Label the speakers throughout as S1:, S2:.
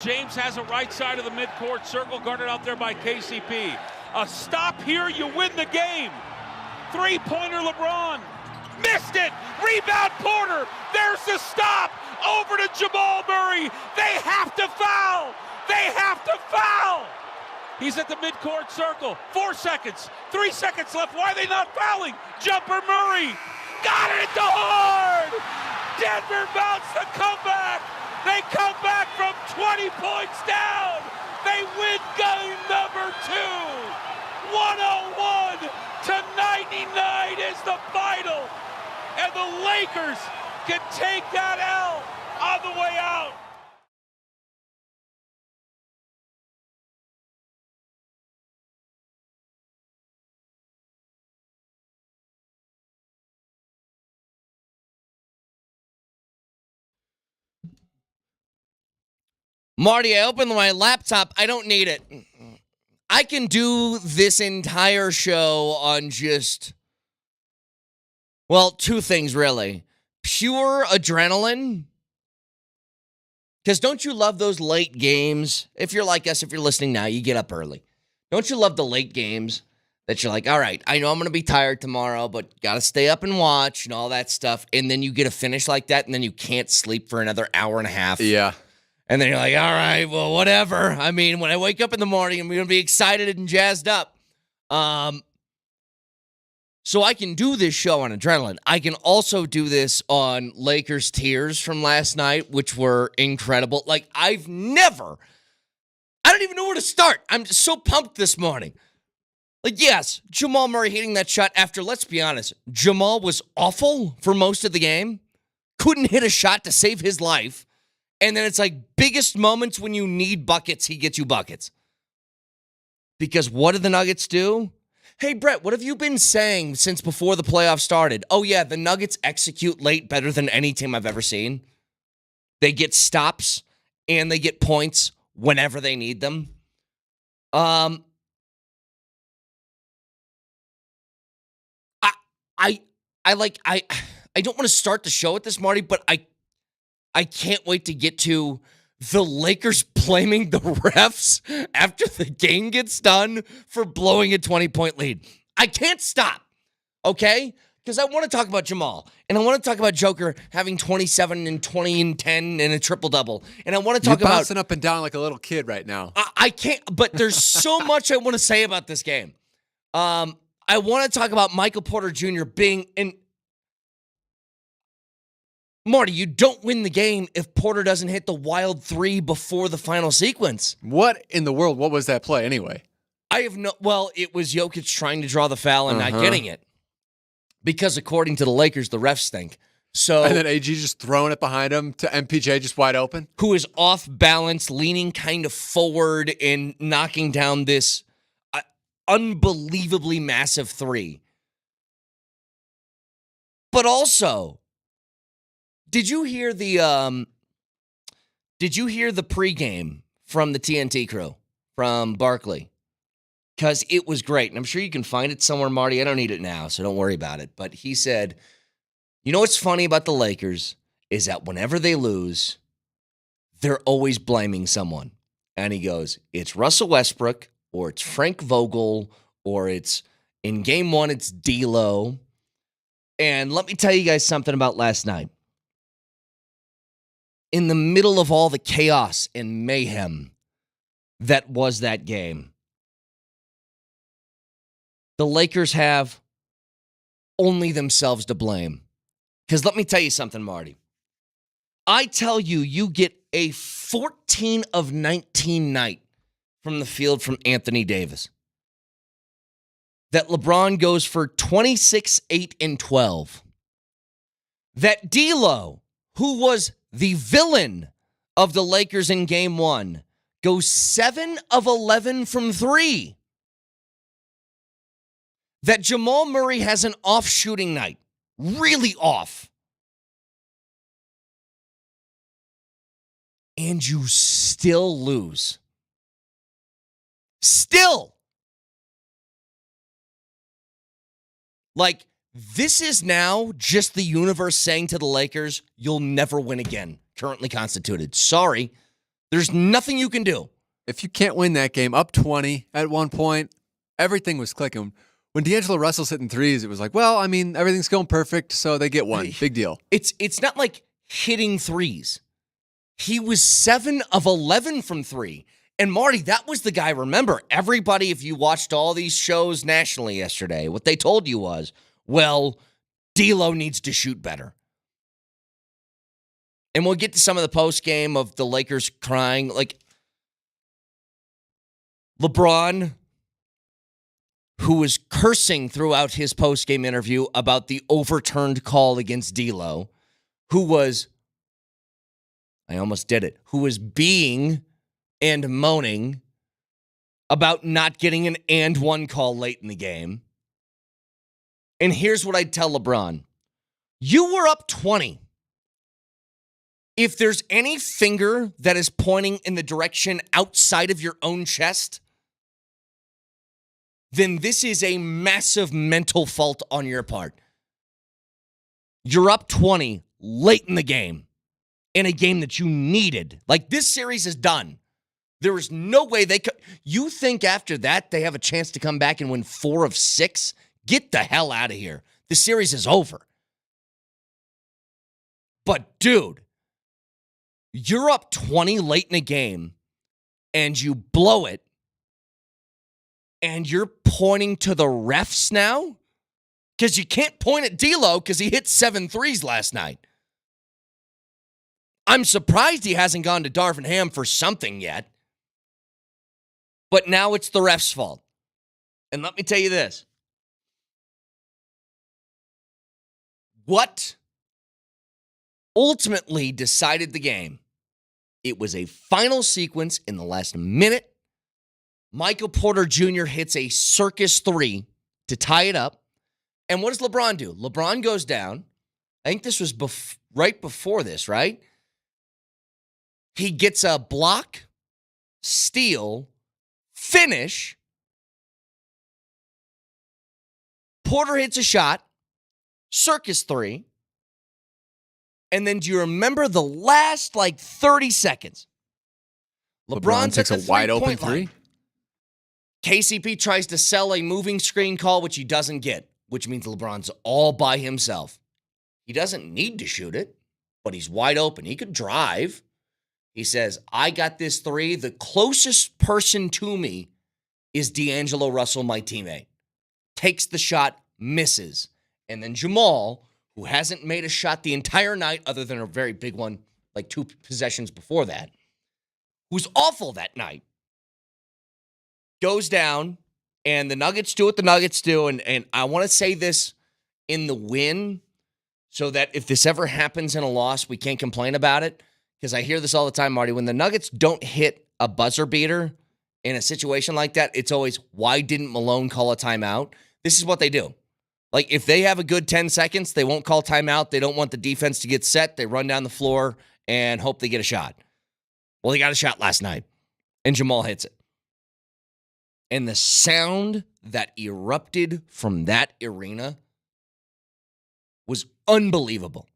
S1: James has a right side of the midcourt circle guarded out there by KCP. A stop here, you win the game. Three-pointer LeBron. Missed it. Rebound Porter. There's the stop. Over to Jamal Murray. They have to foul. They have to foul. He's at the midcourt circle. 4 seconds. 3 seconds left. Why are they not fouling? Jumper Murray. Got it to Hard. Denver mounts the comeback. They come back from 20 points down. They win game number 2. 101 to 99 is the final. And the Lakers can take that L on the way out.
S2: Marty, I opened my laptop. I don't need it. I can do this entire show on just, well, 2 things, really. Pure adrenaline. Because don't you love those late games? If you're like us, if you're listening now, you get up early. Don't you love the late games that you're like, all right, I know I'm going to be tired tomorrow, but got to stay up and watch and all that stuff. And then you get a finish like that, and then you can't sleep for another hour and a half.
S3: Yeah.
S2: And then you're like, all right, well, whatever. I mean, when I wake up in the morning, I'm going to be excited and jazzed up. So I can do this show on adrenaline. I can also do this on Lakers tears from last night, which were incredible. Like, I don't even know where to start. I'm just so pumped this morning. Like, yes, Jamal Murray hitting that shot after, let's be honest, Jamal was awful for most of the game. Couldn't hit a shot to save his life. And then it's like biggest moments when you need buckets, he gets you buckets. Because what do the Nuggets do? Hey, Brett, what have you been saying since before the playoffs started? Oh, yeah, the Nuggets execute late better than any team I've ever seen. They get stops and they get points whenever they need them. I don't want to start the show with this, Marty, but I can't wait to get to the Lakers blaming the refs after the game gets done for blowing a 20-point lead. I can't stop, okay? Because I want to talk about Jamal, and I want to talk about Joker having 27 and 20 and 10 and a triple-double, and I want to talk
S3: You're
S2: about...
S3: bouncing up and down like a little kid right now.
S2: I can't, but there's so much I want to say about this game. I want to talk about Michael Porter Jr. being an... Marty, you don't win the game if Porter doesn't hit the wild 3 before the final sequence.
S3: What in the world? What was that play anyway?
S2: Well, it was Jokic trying to draw the foul and not getting it. Because according to the Lakers, the refs stink. So,
S3: and then AG just throwing it behind him to MPJ just wide open.
S2: Who is off balance, leaning kind of forward and knocking down this unbelievably massive 3. But also, Did you hear the pregame from the TNT crew from Barkley? Because it was great. And I'm sure you can find it somewhere, Marty. I don't need it now, so don't worry about it. But he said, you know what's funny about the Lakers is that whenever they lose, they're always blaming someone. And he goes, it's Russell Westbrook, or it's Frank Vogel, or it's, in game 1, it's D'Lo. And let me tell you guys something about last night. In the middle of all the chaos and mayhem that was that game, the Lakers have only themselves to blame. Because let me tell you something, Marty. I tell you, you get a 14 of 19 night from the field from Anthony Davis. That LeBron goes for 26, 8, and 12. That D'Lo, who was the villain of the Lakers in game 1, goes 7 of 11 from 3. That Jamal Murray has an off shooting night. Really off. And you still lose. Still. Like, this is now just the universe saying to the Lakers, you'll never win again, currently constituted. Sorry. There's nothing you can do.
S3: If you can't win that game, up 20 at one point, everything was clicking. When D'Angelo Russell's hitting threes, it was like, well, I mean, everything's going perfect, so they get one. Big deal.
S2: It's not like hitting threes. He was 7 of 11 from 3. And Marty, that was the guy. Remember, everybody, if you watched all these shows nationally yesterday, what they told you was, well, D'Lo needs to shoot better. And we'll get to some of the post game of the Lakers crying. Like, LeBron, who was cursing throughout his post game interview about the overturned call against D'Lo, who was, I almost did it, who was being and moaning about not getting an and one call late in the game. And here's what I'd tell LeBron. You were up 20. If there's any finger that is pointing in the direction outside of your own chest, then this is a massive mental fault on your part. You're up 20 late in the game, in a game that you needed. Like, this series is done. There is no way they could. You think after that they have a chance to come back and win 4 of 6? Get the hell out of here. The series is over. But, dude, you're up 20 late in a game and you blow it and you're pointing to the refs now? Because you can't point at D'Lo because he hit 7 threes last night. I'm surprised he hasn't gone to Darvin Ham for something yet. But now it's the ref's fault. And let me tell you this. What ultimately decided the game? It was a final sequence in the last minute. Michael Porter Jr. hits a circus 3 to tie it up. And what does LeBron do? LeBron goes down. I think this was right before this, right? He gets a block, steal, finish. Porter hits a shot, circus 3. And then do you remember the last 30 seconds?
S3: LeBron takes a wide open 3.
S2: KCP tries to sell a moving screen call, which he doesn't get, which means LeBron's all by himself. He doesn't need to shoot it, but he's wide open. He could drive. He says, I got this 3. The closest person to me is D'Angelo Russell, my teammate. Takes the shot, misses. And then Jamal, who hasn't made a shot the entire night other than a very big one, 2 possessions before that, who's awful that night, goes down, and the Nuggets do what the Nuggets do. And I want to say this in the win so that if this ever happens in a loss, we can't complain about it. Because I hear this all the time, Marty. When the Nuggets don't hit a buzzer beater in a situation like that, it's always, why didn't Malone call a timeout? This is what they do. If they have a good 10 seconds, they won't call timeout. They don't want the defense to get set. They run down the floor and hope they get a shot. Well, they got a shot last night, and Jamal hits it. And the sound that erupted from that arena was unbelievable.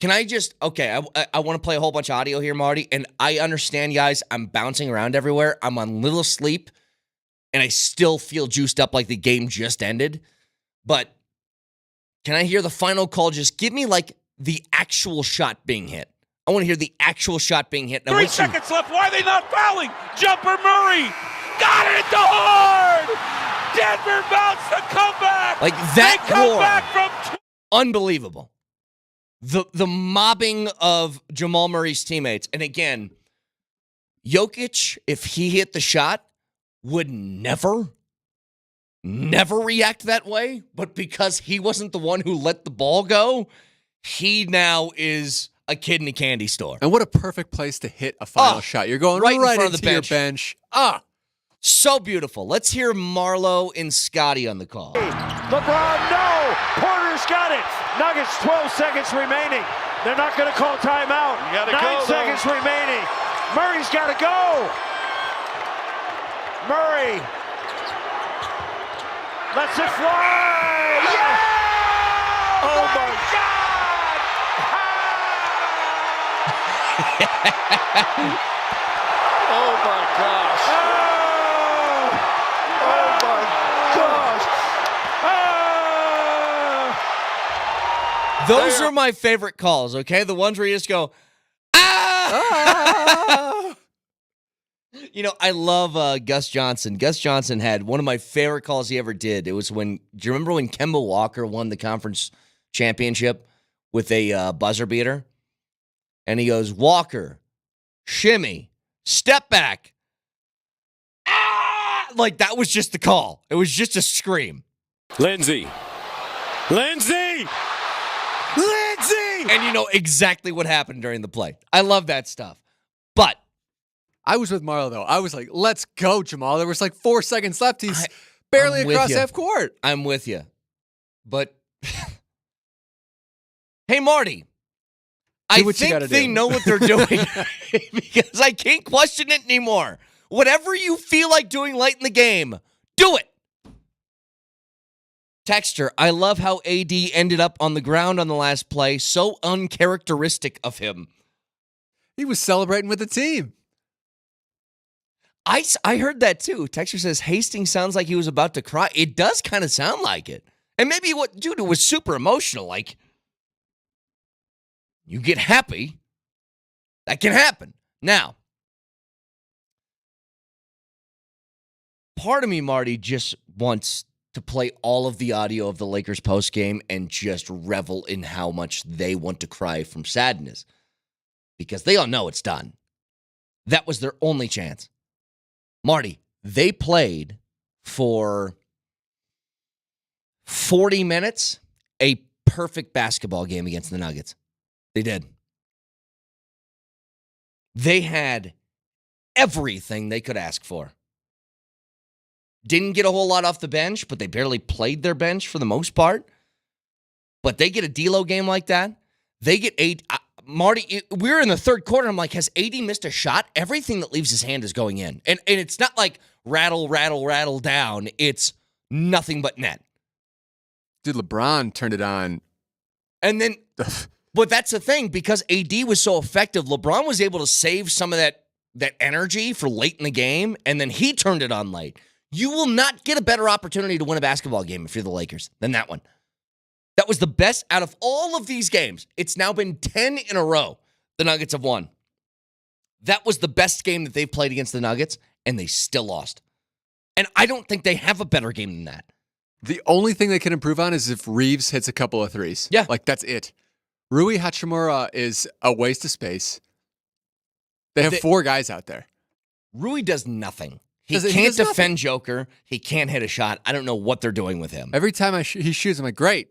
S2: Can I just, I want to play a whole bunch of audio here, Marty, and I understand, guys, I'm bouncing around everywhere. I'm on little sleep, and I still feel juiced up like the game just ended. But can I hear the final call? Just give me, the actual shot being hit. I want to hear the actual shot being hit. Now,
S1: 3 seconds left. Why are they not fouling? Jumper Murray. Got it at the horn. Denver mounts the comeback.
S2: That
S1: they come
S2: roar.
S1: Back from
S2: Unbelievable. The mobbing of Jamal Murray's teammates. And again, Jokic, if he hit the shot, would never react that way. But because he wasn't the one who let the ball go, he now is a kid in a candy store.
S3: And what a perfect place to hit a final shot. You're going right in front of the bench. Your bench.
S2: So beautiful. Let's hear Marlo and Scotty on the call.
S4: LeBron, no! Porter's got it! Nuggets, 12 seconds remaining. They're not going to call timeout. 9 seconds remaining. Murray's got to go! Murray lets it fly! Yeah! Oh my God! Oh my gosh. Oh my gosh.
S2: Those are my favorite calls, okay? The ones where you just go, ah! You know, I love Gus Johnson. Gus Johnson had one of my favorite calls he ever did. It was do you remember when Kemba Walker won the conference championship with a buzzer beater? And he goes, Walker, shimmy, step back. Ah! Like, that was just the call. It was just a scream.
S4: Lindsay. Lindsay! Lindsay!
S2: And you know exactly what happened during the play. I love that stuff. But
S3: I was with Marlo, though. I was like, let's go, Jamal. There was like 4 seconds left. He's barely
S2: I'm with
S3: across
S2: you.
S3: half court.
S2: I'm with you. But, hey, Marty, I
S3: what you
S2: think
S3: gotta
S2: they
S3: do.
S2: know what they're doing because I can't question it anymore. Whatever you feel like doing late in the game, do it. Texture, I love how AD ended up on the ground on the last play. So uncharacteristic of him.
S3: He was celebrating with the team.
S2: I heard that too. Texture says Hastings sounds like he was about to cry. It does kind of sound like it. And maybe it was super emotional. Like, you get happy. That can happen. Now, part of me, Marty, just wants to play all of the audio of the Lakers postgame and just revel in how much they want to cry from sadness. Because they all know it's done. That was their only chance. Marty, they played for 40 minutes, a perfect basketball game against the Nuggets. They did. They had everything they could ask for. Didn't get a whole lot off the bench, but they barely played their bench for the most part. But they get a D'Lo game like that. They get Marty, we're in the third quarter. I'm like, has AD missed a shot? Everything that leaves his hand is going in. And it's not like rattle, rattle, rattle down. It's nothing but net.
S3: Dude, LeBron turned it on.
S2: And then, but that's the thing, because AD was so effective, LeBron was able to save some of that energy for late in the game, and then he turned it on late. You will not get a better opportunity to win a basketball game if you're the Lakers than that one. That was the best out of all of these games. It's now been 10 in a row the Nuggets have won. That was the best game that they've played against the Nuggets, and they still lost. And I don't think they have a better game than that.
S3: The only thing they can improve on is if Reeves hits a couple of threes.
S2: Yeah.
S3: Like, that's it. Rui Hachimura is a waste of space. They have 4 guys out there.
S2: Rui does nothing. He
S3: He
S2: can't
S3: does nothing.
S2: defend Joker. He can't hit a shot. I don't know what they're doing with him.
S3: Every time he shoots, I'm like, great.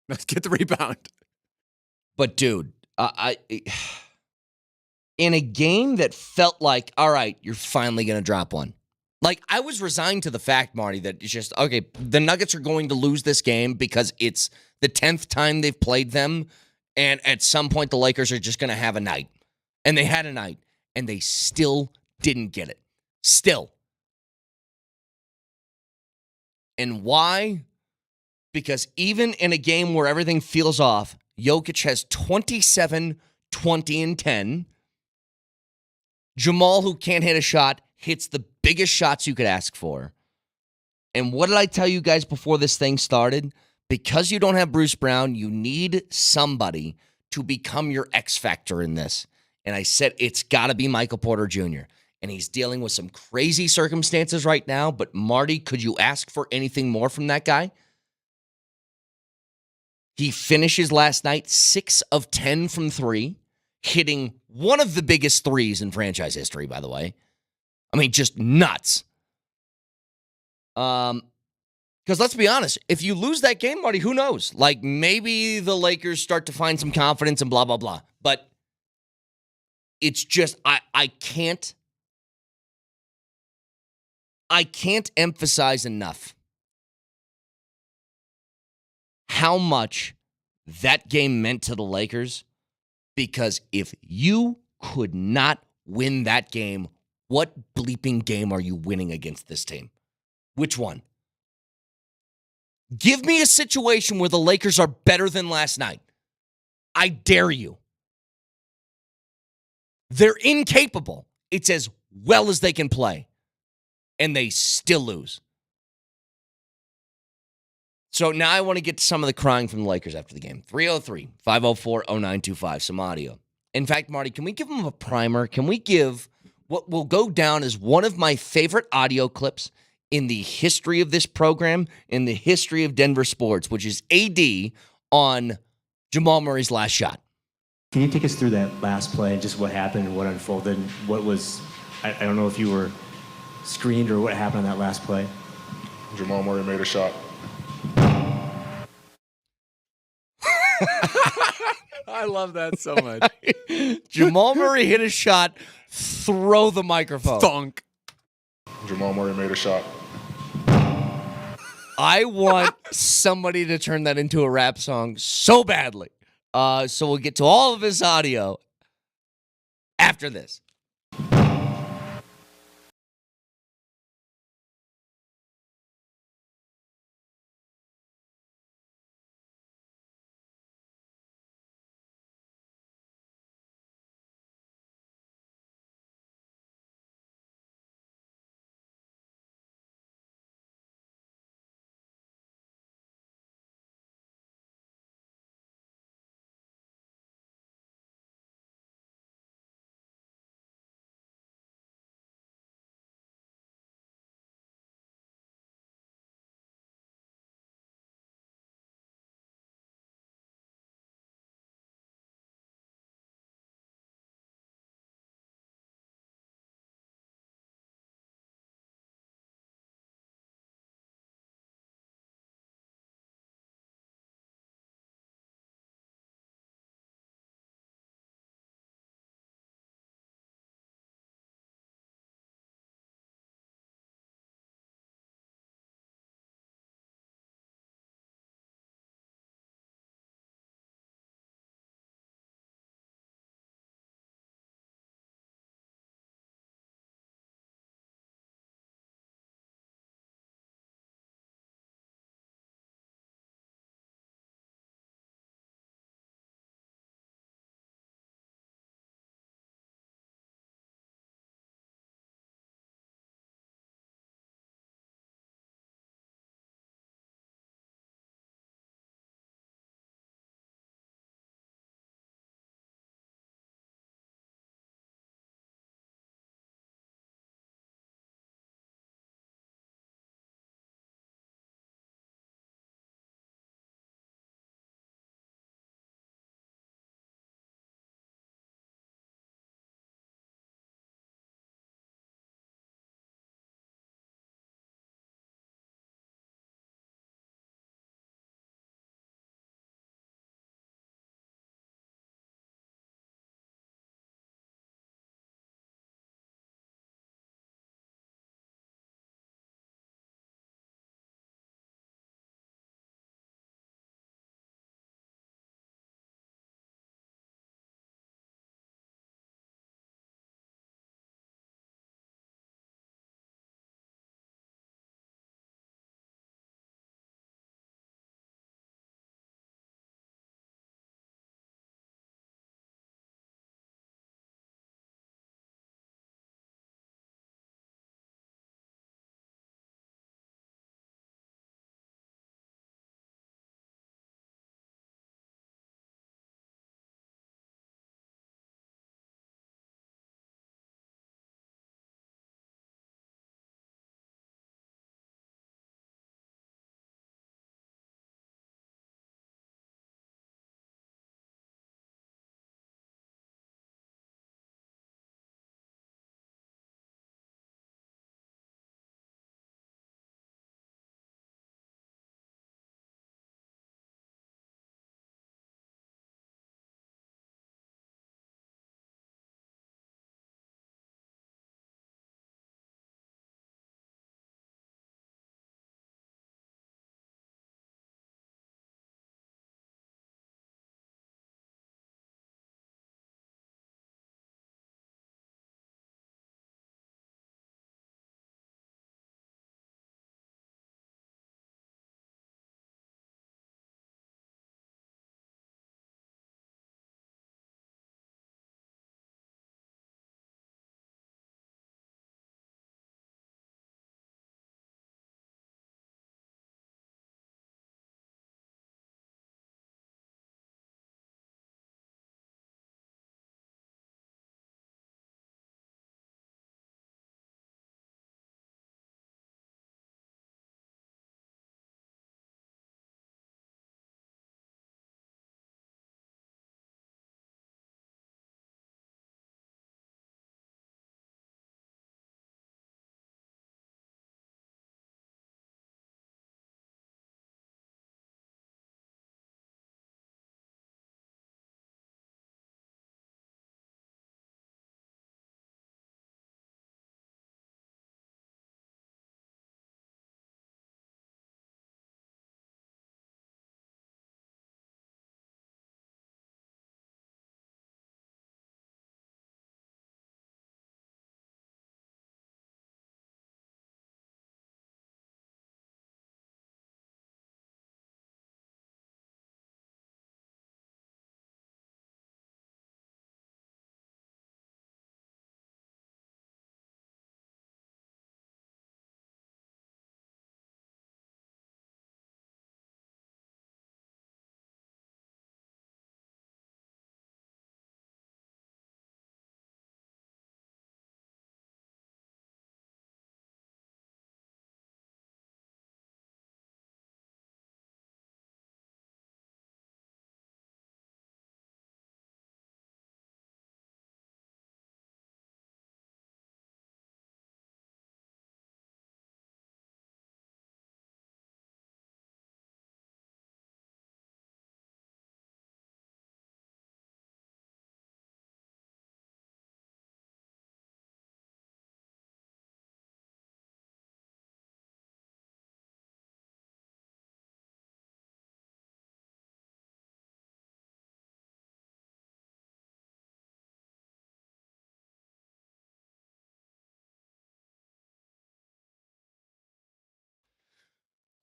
S3: Let's get the rebound.
S2: But, dude, in a game that felt like, all right, you're finally going to drop one. Like, I was resigned to the fact, Marty, that it's just, okay, the Nuggets are going to lose this game because it's the 10th time they've played them, and at some point the Lakers are just going to have a night. And they had a night, and they still didn't get it. Still. And why? Because even in a game where everything feels off, Jokic has 27, 20, and 10. Jamal, who can't hit a shot, hits the biggest shots you could ask for. And what did I tell you guys before this thing started? Because you don't have Bruce Brown, you need somebody to become your X factor in this. And I said, it's got to be Michael Porter Jr. And he's dealing with some crazy circumstances right now. But Marty, could you ask for anything more from that guy? He finishes last night 6 of 10 from 3, hitting one of the biggest threes in franchise history, by the way. I mean, just nuts. Because let's be honest, if you lose that game, Marty, who knows? Like, maybe the Lakers start to find some confidence and blah, blah, blah. But it's just, I can't emphasize enough how much that game meant to the Lakers, because if you could not win that game, what bleeping game are you winning against this team? Which one? Give me a situation where the Lakers are better than last night. I dare you. They're incapable. It's as well as they can play. And they still lose. So now I want to get to some of the crying from the Lakers after the game. 303-504-0925, some audio. In fact, Marty, can we give them a primer? Can we give what will go down as one of my favorite audio clips in the history of this program, in the history of Denver sports, which is AD on Jamal Murray's last shot?
S5: Can you take us through that last play, just what happened and what unfolded? What was, I don't know if you were screened or what happened on that last play?
S6: Jamal Murray made a shot.
S3: I love that so much.
S2: Jamal Murray hit a shot, throw the microphone.
S3: Thunk.
S6: Jamal Murray made a shot.
S2: I want somebody to turn that into a rap song so badly. So we'll get to all of his audio after this.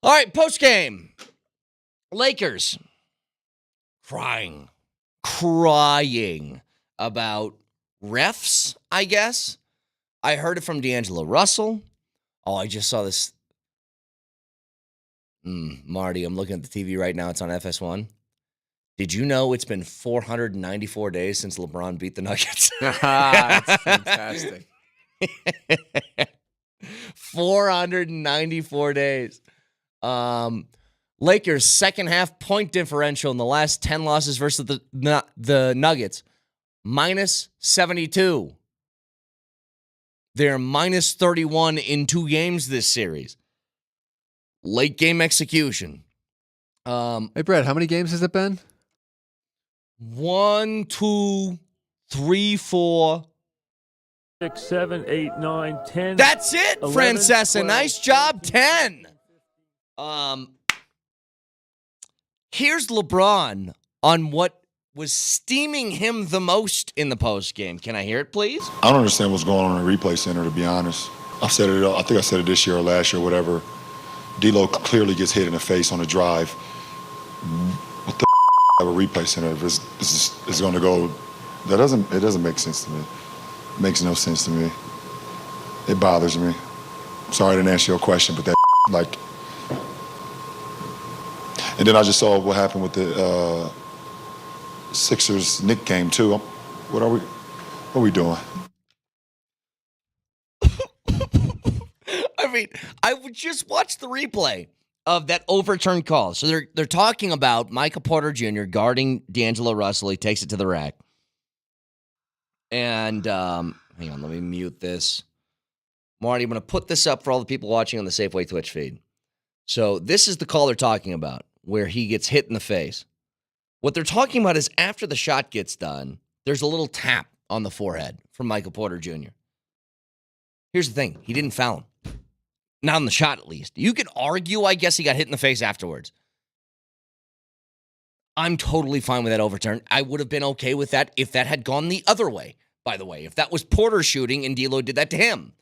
S2: All right, post game. Lakers crying about refs, I guess. I heard it from D'Angelo Russell. Oh, I just saw this. Marty, I'm looking at the TV right now. It's on FS1. Did you know it's been 494 days since LeBron beat the Nuggets?
S3: That's fantastic.
S2: 494 days. Lakers' second half point differential in the last 10 losses versus the Nuggets, minus 72. They're minus 31 in 2 games this series. Late game execution.
S3: Hey, Brad, how many games has it been?
S2: 1, 2, 3, 4.
S4: 6, 7, 8, 9, 10.
S2: That's it,
S4: 11,
S2: Francesa.
S4: 12,
S2: Nice job, 10. Here's LeBron on what was steaming him the most in the postgame. Can I hear it, please?
S6: I don't understand what's going on in the replay center, to be honest. I think I said it this year or last year or whatever. D'Lo clearly gets hit in the face on a drive. What the have a replay center is going to go? It doesn't make sense to me. It makes no sense to me. It bothers me. Sorry I didn't answer your question, but that like. And then I just saw what happened with the Sixers Knick game too. What are we doing?
S2: I mean, I would just watch the replay of that overturned call. So they're talking about Michael Porter Jr. guarding D'Angelo Russell. He takes it to the rack. And hang on, let me mute this. Marty, I'm going to put this up for all the people watching on the Safeway Twitch feed. So this is the call they're talking about, where he gets hit in the face. What they're talking about is after the shot gets done, there's a little tap on the forehead from Michael Porter Jr. Here's the thing. He didn't foul him. Not on the shot, at least. You could argue, I guess, he got hit in the face afterwards. I'm totally fine with that overturn. I would have been okay with that if that had gone the other way, by the way. If that was Porter shooting and D'Lo did that to him.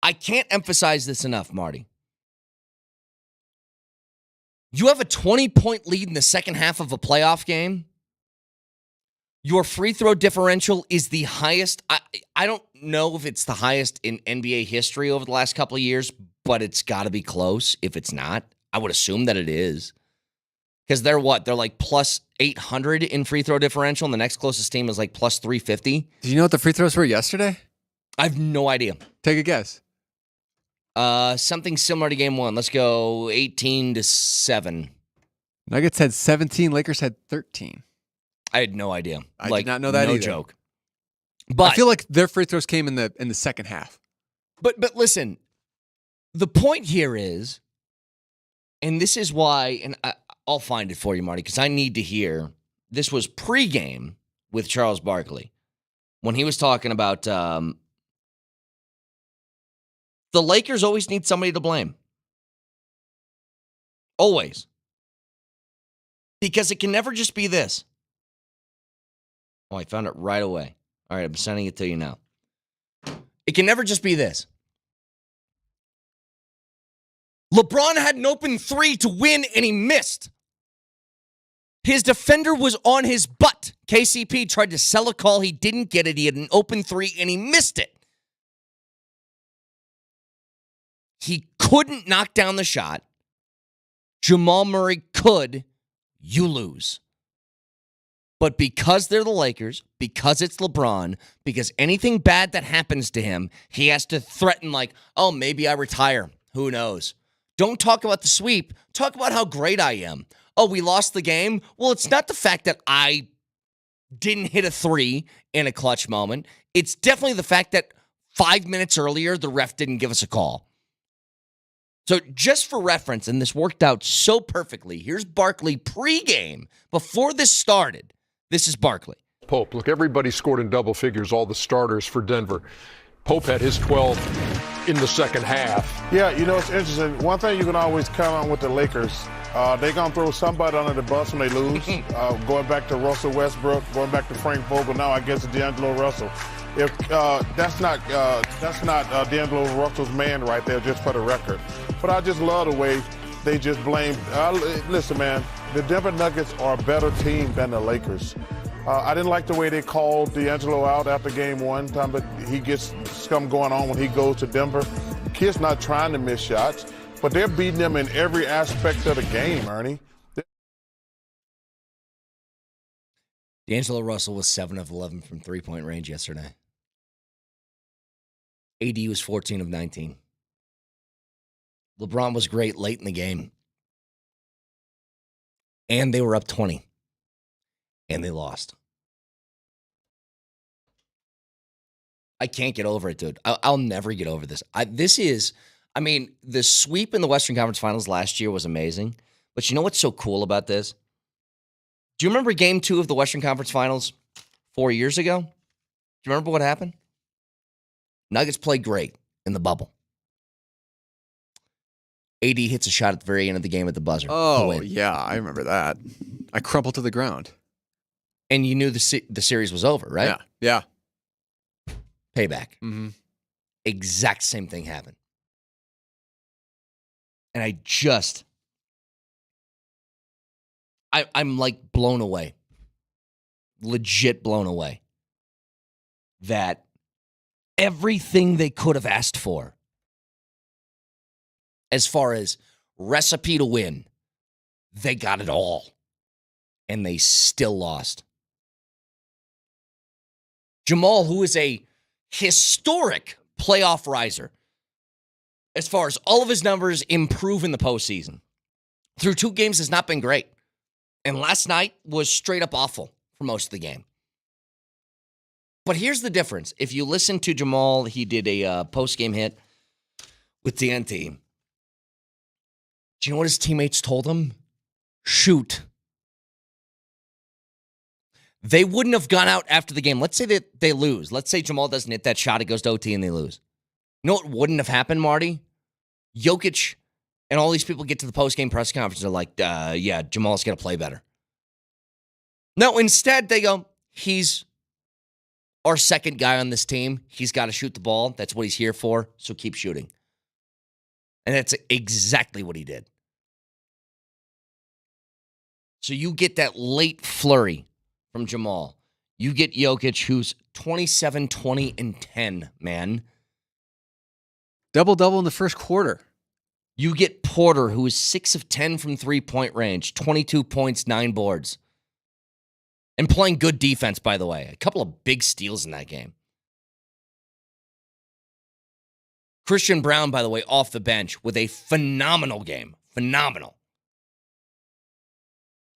S2: I can't emphasize this enough, Marty. You have a 20-point lead in the second half of a playoff game. Your free throw differential is the highest. I don't know if it's the highest in NBA history over the last couple of years, but it's got to be close. If it's not, I would assume that it is. Because they're what? They're like plus 800 in free throw differential, and the next closest team is like plus 350.
S3: Do you know what the free throws were yesterday?
S2: I have no idea.
S3: Take a guess.
S2: Something similar to game 1. Let's go 18-7.
S3: Nuggets had 17. Lakers had 13.
S2: I had no idea.
S3: I did not know that
S2: no
S3: either.
S2: Joke. But
S3: I feel like their free throws came in the second half.
S2: But listen, the point here is, and this is why, and I'll find it for you, Marty, because I need to hear. This was pregame with Charles Barkley when he was talking about the Lakers always need somebody to blame. Always. Because it can never just be this. Oh, I found it right away. All right, I'm sending it to you now. It can never just be this. LeBron had an open 3 to win, and he missed. His defender was on his butt. KCP tried to sell a call. He didn't get it. He had an open 3, and he missed it. He couldn't knock down the shot. Jamal Murray could. You lose. But because they're the Lakers, because it's LeBron, because anything bad that happens to him, he has to threaten like, oh, maybe I retire. Who knows? Don't talk about the sweep. Talk about how great I am. Oh, we lost the game? Well, it's not the fact that I didn't hit a 3 in a clutch moment. It's definitely the fact that 5 minutes earlier, the ref didn't give us a call. So just for reference, and this worked out so perfectly, here's Barkley pregame before this started. This is Barkley.
S7: Pope, look, everybody scored in double figures, all the starters for Denver. Pope had his 12 in the second half.
S8: Yeah, you know, it's interesting. One thing you can always count on with the Lakers, they're going to throw somebody under the bus when they lose. Going back to Russell Westbrook, going back to Frank Vogel, now I guess it's D'Angelo Russell. If that's not D'Angelo Russell's man right there, just for the record. But I just love the way they just blame. Listen, man, the Denver Nuggets are a better team than the Lakers. I didn't like the way they called D'Angelo out after game one. But he gets scum going on when he goes to Denver. Kid's not trying to miss shots, but they're beating them in every aspect of the game, Ernie.
S2: D'Angelo Russell was 7 of 11 from three-point range yesterday. AD was 14 of 19. LeBron was great late in the game. And they were up 20. And they lost. I can't get over it, dude. I'll never get over this. The sweep in the Western Conference Finals last year was amazing. But you know what's so cool about this? Do you remember Game 2 of the Western Conference Finals 4 years ago? Do you remember what happened? Nuggets played great in the bubble. AD hits a shot at the very end of the game at the buzzer.
S3: Oh, yeah, I remember that. I crumpled to the ground.
S2: And you knew the series was over, right?
S3: Yeah.
S2: Payback.
S3: Mm-hmm.
S2: Exact same thing happened. And I'm like blown away. Legit blown away. That everything they could have asked for as far as recipe to win, they got it all. And they still lost. Jamal, who is a historic playoff riser, as far as all of his numbers improve in the postseason, through 2 games has not been great. And last night was straight up awful for most of the game. But here's the difference. If you listen to Jamal, he did a post-game hit with TNT. Do you know what his teammates told him? Shoot. They wouldn't have gone out after the game. Let's say that they lose. Let's say Jamal doesn't hit that shot. It goes to OT and they lose. You know what wouldn't have happened, Marty? Jokic and all these people get to the post-game press conference. They're like, yeah, Jamal's going to play better. No, instead they go, he's our second guy on this team. He's got to shoot the ball. That's what he's here for, so keep shooting. And that's exactly what he did. So you get that late flurry from Jamal. You get Jokic, who's 27, 20, and 10, man.
S3: Double-double in the first quarter.
S2: You get Porter, who is 6 of 10 from three-point range, 22 points, 9 boards. And playing good defense, by the way. A couple of big steals in that game. Christian Brown, by the way, off the bench with a phenomenal game. Phenomenal.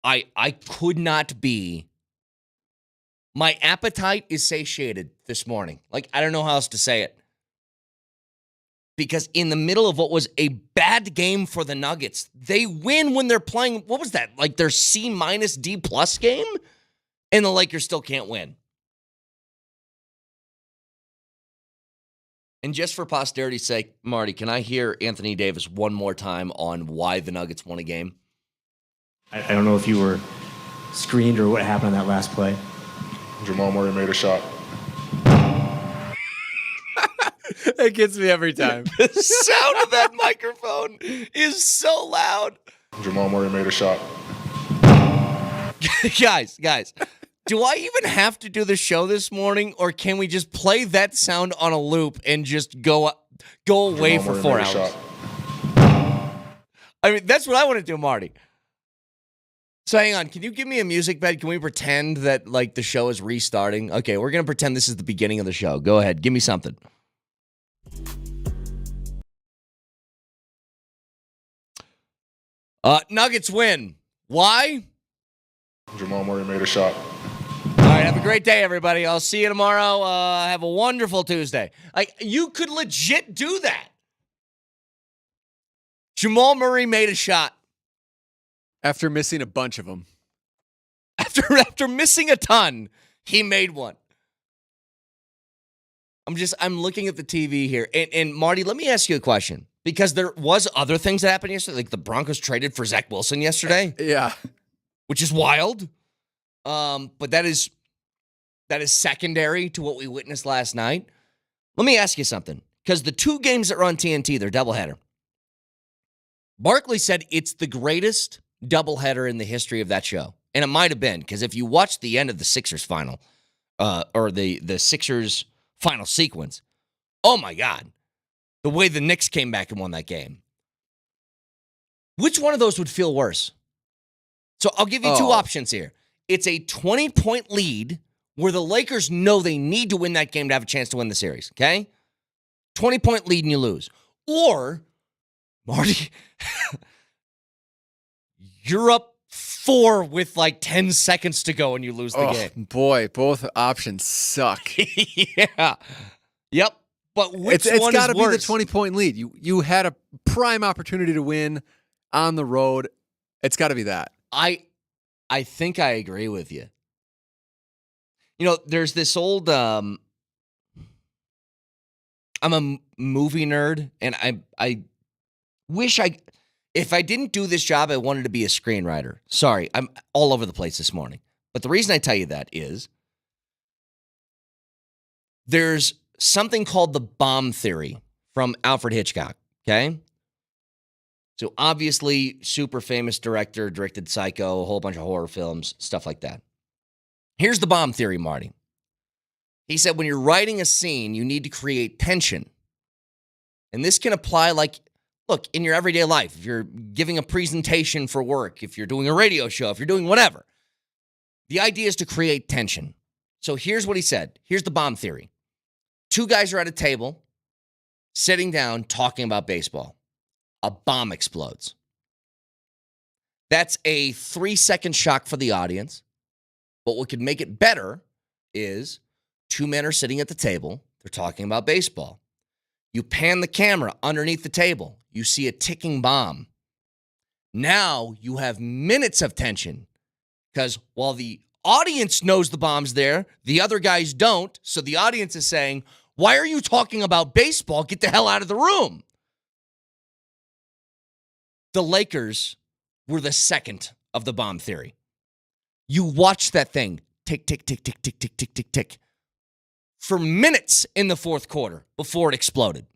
S2: I could not be... My appetite is satiated this morning. Like, I don't know how else to say it. Because in the middle of what was a bad game for the Nuggets, they win when they're playing, what was that? Like their C-, D+ game? And the Lakers still can't win. And just for posterity's sake, Marty, can I hear Anthony Davis one more time on why the Nuggets won a game?
S5: I don't know if you were screened or what happened on that last play.
S6: Jamal Murray made a shot.
S3: It gets me every time.
S2: The sound of that microphone is so loud.
S6: Jamal Murray made a shot.
S2: Guys, do I even have to do the show this morning, or can we just play that sound on a loop and just go away for 4 hours? I mean, that's what I want to do, Marty. So hang on, can you give me a music bed? Can we pretend that like the show is restarting? Okay, we're going to pretend this is the beginning of the show. Go ahead, give me something. Nuggets win. Why?
S6: Jamal Murray made a shot.
S2: All right, have a great day, everybody. I'll see you tomorrow. Have a wonderful Tuesday. Like, you could legit do that. Jamal Murray made a shot.
S3: After missing a bunch of them.
S2: After missing a ton, he made one. I'm looking at the TV here. And Marty, let me ask you a question. Because there was other things that happened yesterday. Like the Broncos traded for Zach Wilson yesterday.
S3: Yeah.
S2: Which is wild. But that is that is secondary to what we witnessed last night. Let me ask you something, because the two games that are on TNT, they're doubleheader. Barkley said it's the greatest doubleheader in the history of that show. And it might have been, because if you watch the end of the Sixers final, or the Sixers final sequence, oh my God, the way the Knicks came back and won that game. Which one of those would feel worse? So I'll give you two options here. It's a 20-point lead where the Lakers know they need to win that game to have a chance to win the series, okay? 20-point lead and you lose. Or, Marty, you're up 4 with like 10 seconds to go and you lose the game.
S3: Boy, both options suck.
S2: Yeah. Yep. But which
S3: it's
S2: one
S3: got to
S2: is
S3: be
S2: worse?
S3: the 20-point lead. You had a prime opportunity to win on the road. It's got to be that.
S2: I think I agree with you. You know, there's this old I'm a movie nerd, and I wish if I didn't do this job, I wanted to be a screenwriter. Sorry, I'm all over the place this morning. But the reason I tell you that is there's something called the bomb theory from Alfred Hitchcock, okay? So obviously, super famous director, directed Psycho, a whole bunch of horror films, stuff like that. Here's the bomb theory, Marty. He said when you're writing a scene, you need to create tension. And this can apply look, in your everyday life, if you're giving a presentation for work, if you're doing a radio show, if you're doing whatever. The idea is to create tension. So here's what he said. Here's the bomb theory. 2 guys are at a table, sitting down, talking about baseball. A bomb explodes. That's a 3-second shock for the audience. But what could make it better is 2 men are sitting at the table. They're talking about baseball. You pan the camera underneath the table. You see a ticking bomb. Now you have minutes of tension because while the audience knows the bomb's there, the other guys don't. So the audience is saying, why are you talking about baseball? Get the hell out of the room. The Lakers were the second of the bomb theory. You watch that thing tick, tick, tick, tick, tick, tick, tick, tick, tick for minutes in the fourth quarter before it exploded.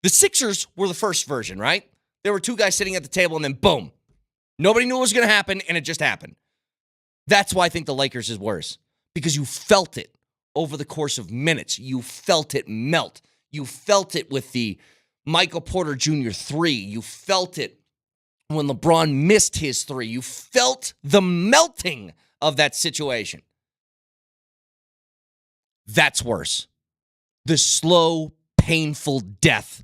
S2: The Sixers were the first version, right? There were 2 guys sitting at the table and then boom. Nobody knew what was going to happen and it just happened. That's why I think the Lakers is worse because you felt it over the course of minutes. You felt it melt. You felt it with the Michael Porter Jr. 3. You felt it when LeBron missed his 3. You felt the melting of that situation. That's worse. The slow, painful death,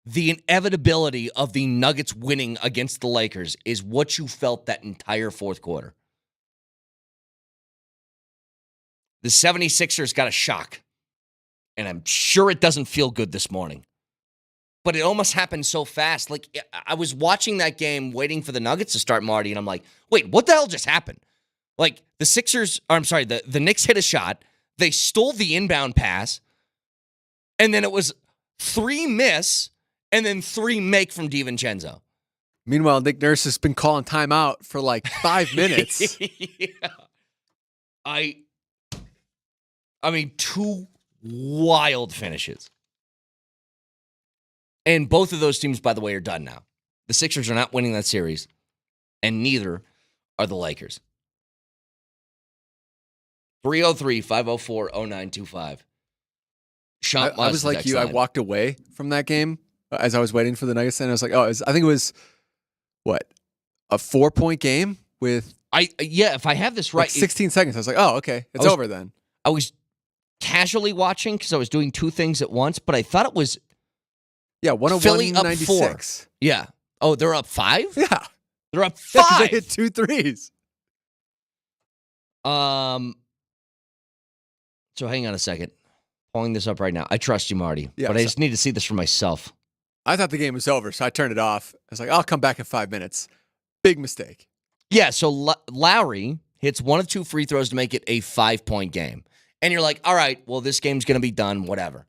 S2: the inevitability of the Nuggets winning against the Lakers is what you felt that entire fourth quarter. The 76ers got a shock, and I'm sure it doesn't feel good this morning. But it almost happened so fast. Like, I was watching that game waiting for the Nuggets to start, Marty, and I'm like, wait, what the hell just happened? Like, the Knicks hit a shot. They stole the inbound pass. And then it was 3 miss and then 3 make from DiVincenzo.
S3: Meanwhile, Nick Nurse has been calling timeout for like 5 minutes.
S2: Yeah. I mean, 2 wild finishes. And both of those teams, by the way, are done now. The Sixers are not winning that series, and neither are the Lakers. 303-504-0925.
S3: I was like you. I walked away from that game as I was waiting for the Nuggets, and I was like, I think it was, what, a 4-point game with...
S2: if I have this right...
S3: Like 16 seconds. I was like, okay, it's over then.
S2: I was casually watching because I was doing 2 things at once, but I thought it was...
S3: Yeah, 101,
S2: Philly up
S3: 96.
S2: 4. Yeah. Oh, they're up 5?
S3: Yeah.
S2: They're up 5.
S3: Yeah, they hit 2 threes.
S2: So hang on a second. Pulling this up right now. I trust you, Marty.
S3: Yeah,
S2: but I just need to see this for myself.
S3: I thought the game was over, so I turned it off. I was like, I'll come back in 5 minutes. Big mistake.
S2: Yeah, so Lowry hits 1 of 2 free throws to make it a 5-point game. And you're like, all right, well, this game's going to be done, whatever.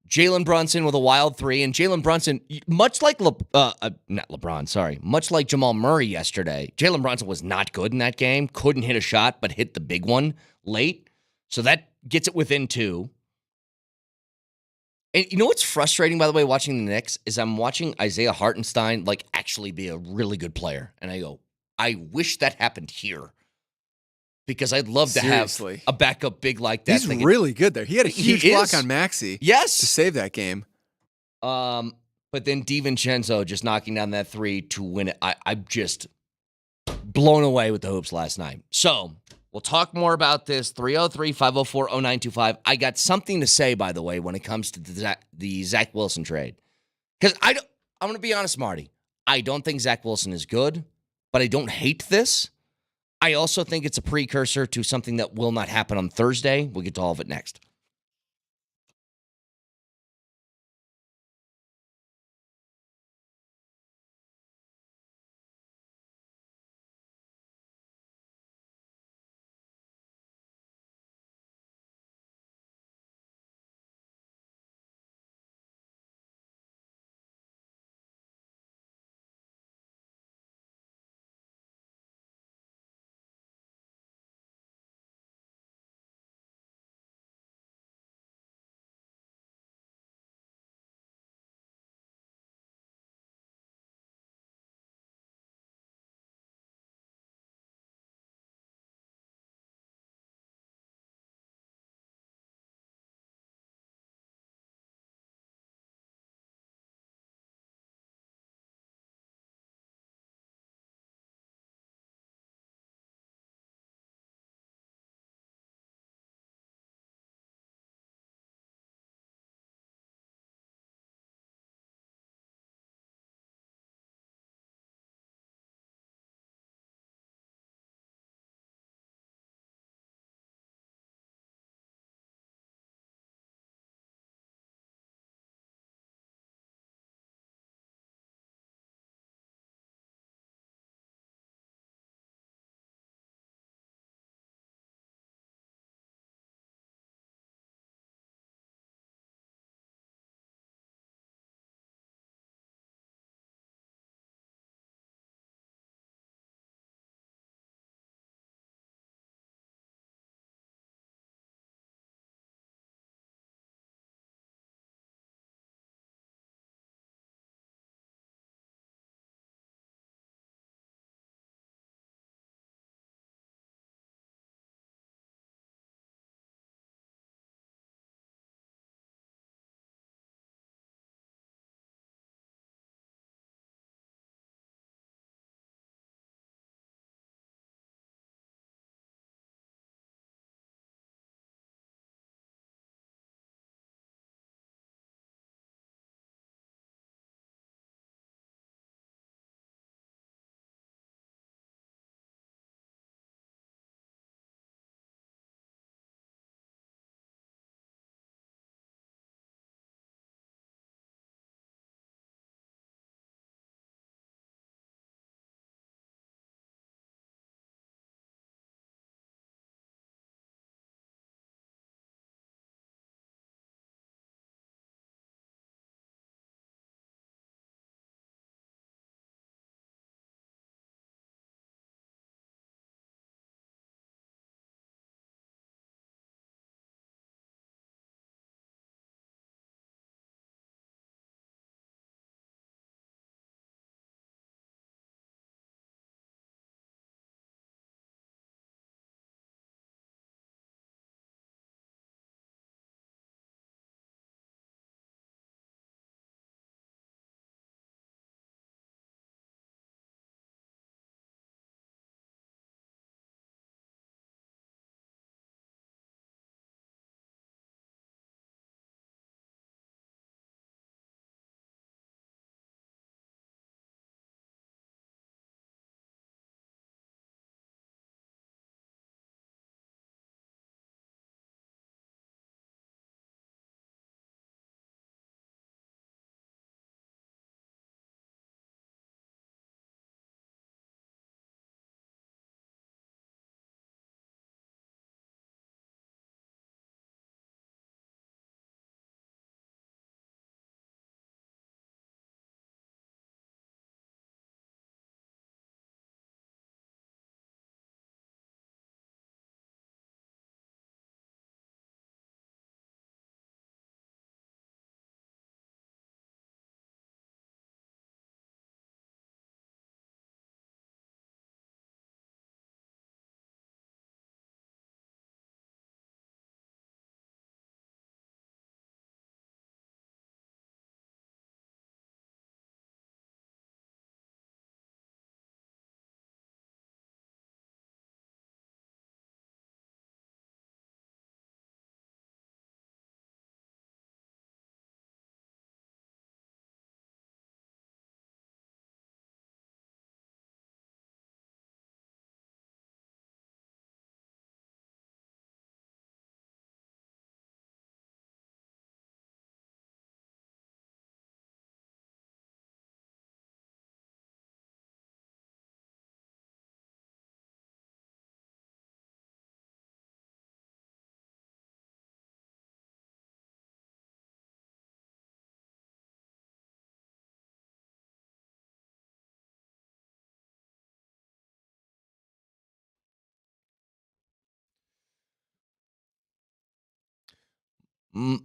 S2: Jalen Brunson with a wild three, and Jalen Brunson, much like much like Jamal Murray yesterday, Jalen Brunson was not good in that game. Couldn't hit a shot, but hit the big one late. So that gets it within 2. And you know what's frustrating, by the way, watching the Knicks, is I'm watching Isaiah Hartenstein actually be a really good player. And I go, I wish that happened here. Because I'd love to have a backup big like that.
S3: He's really good there. He had a huge block on Maxey.
S2: Yes.
S3: To save that game.
S2: But then DiVincenzo just knocking down that 3 to win it. I'm just blown away with the hoops last night. So we'll talk more about this. 303-504-0925. I got something to say, by the way, when it comes to the Zach Wilson trade. Because I'm going to be honest, Marty. I don't think Zach Wilson is good, but I don't hate this. I also think it's a precursor to something that will not happen on Thursday. We'll get to all of it next.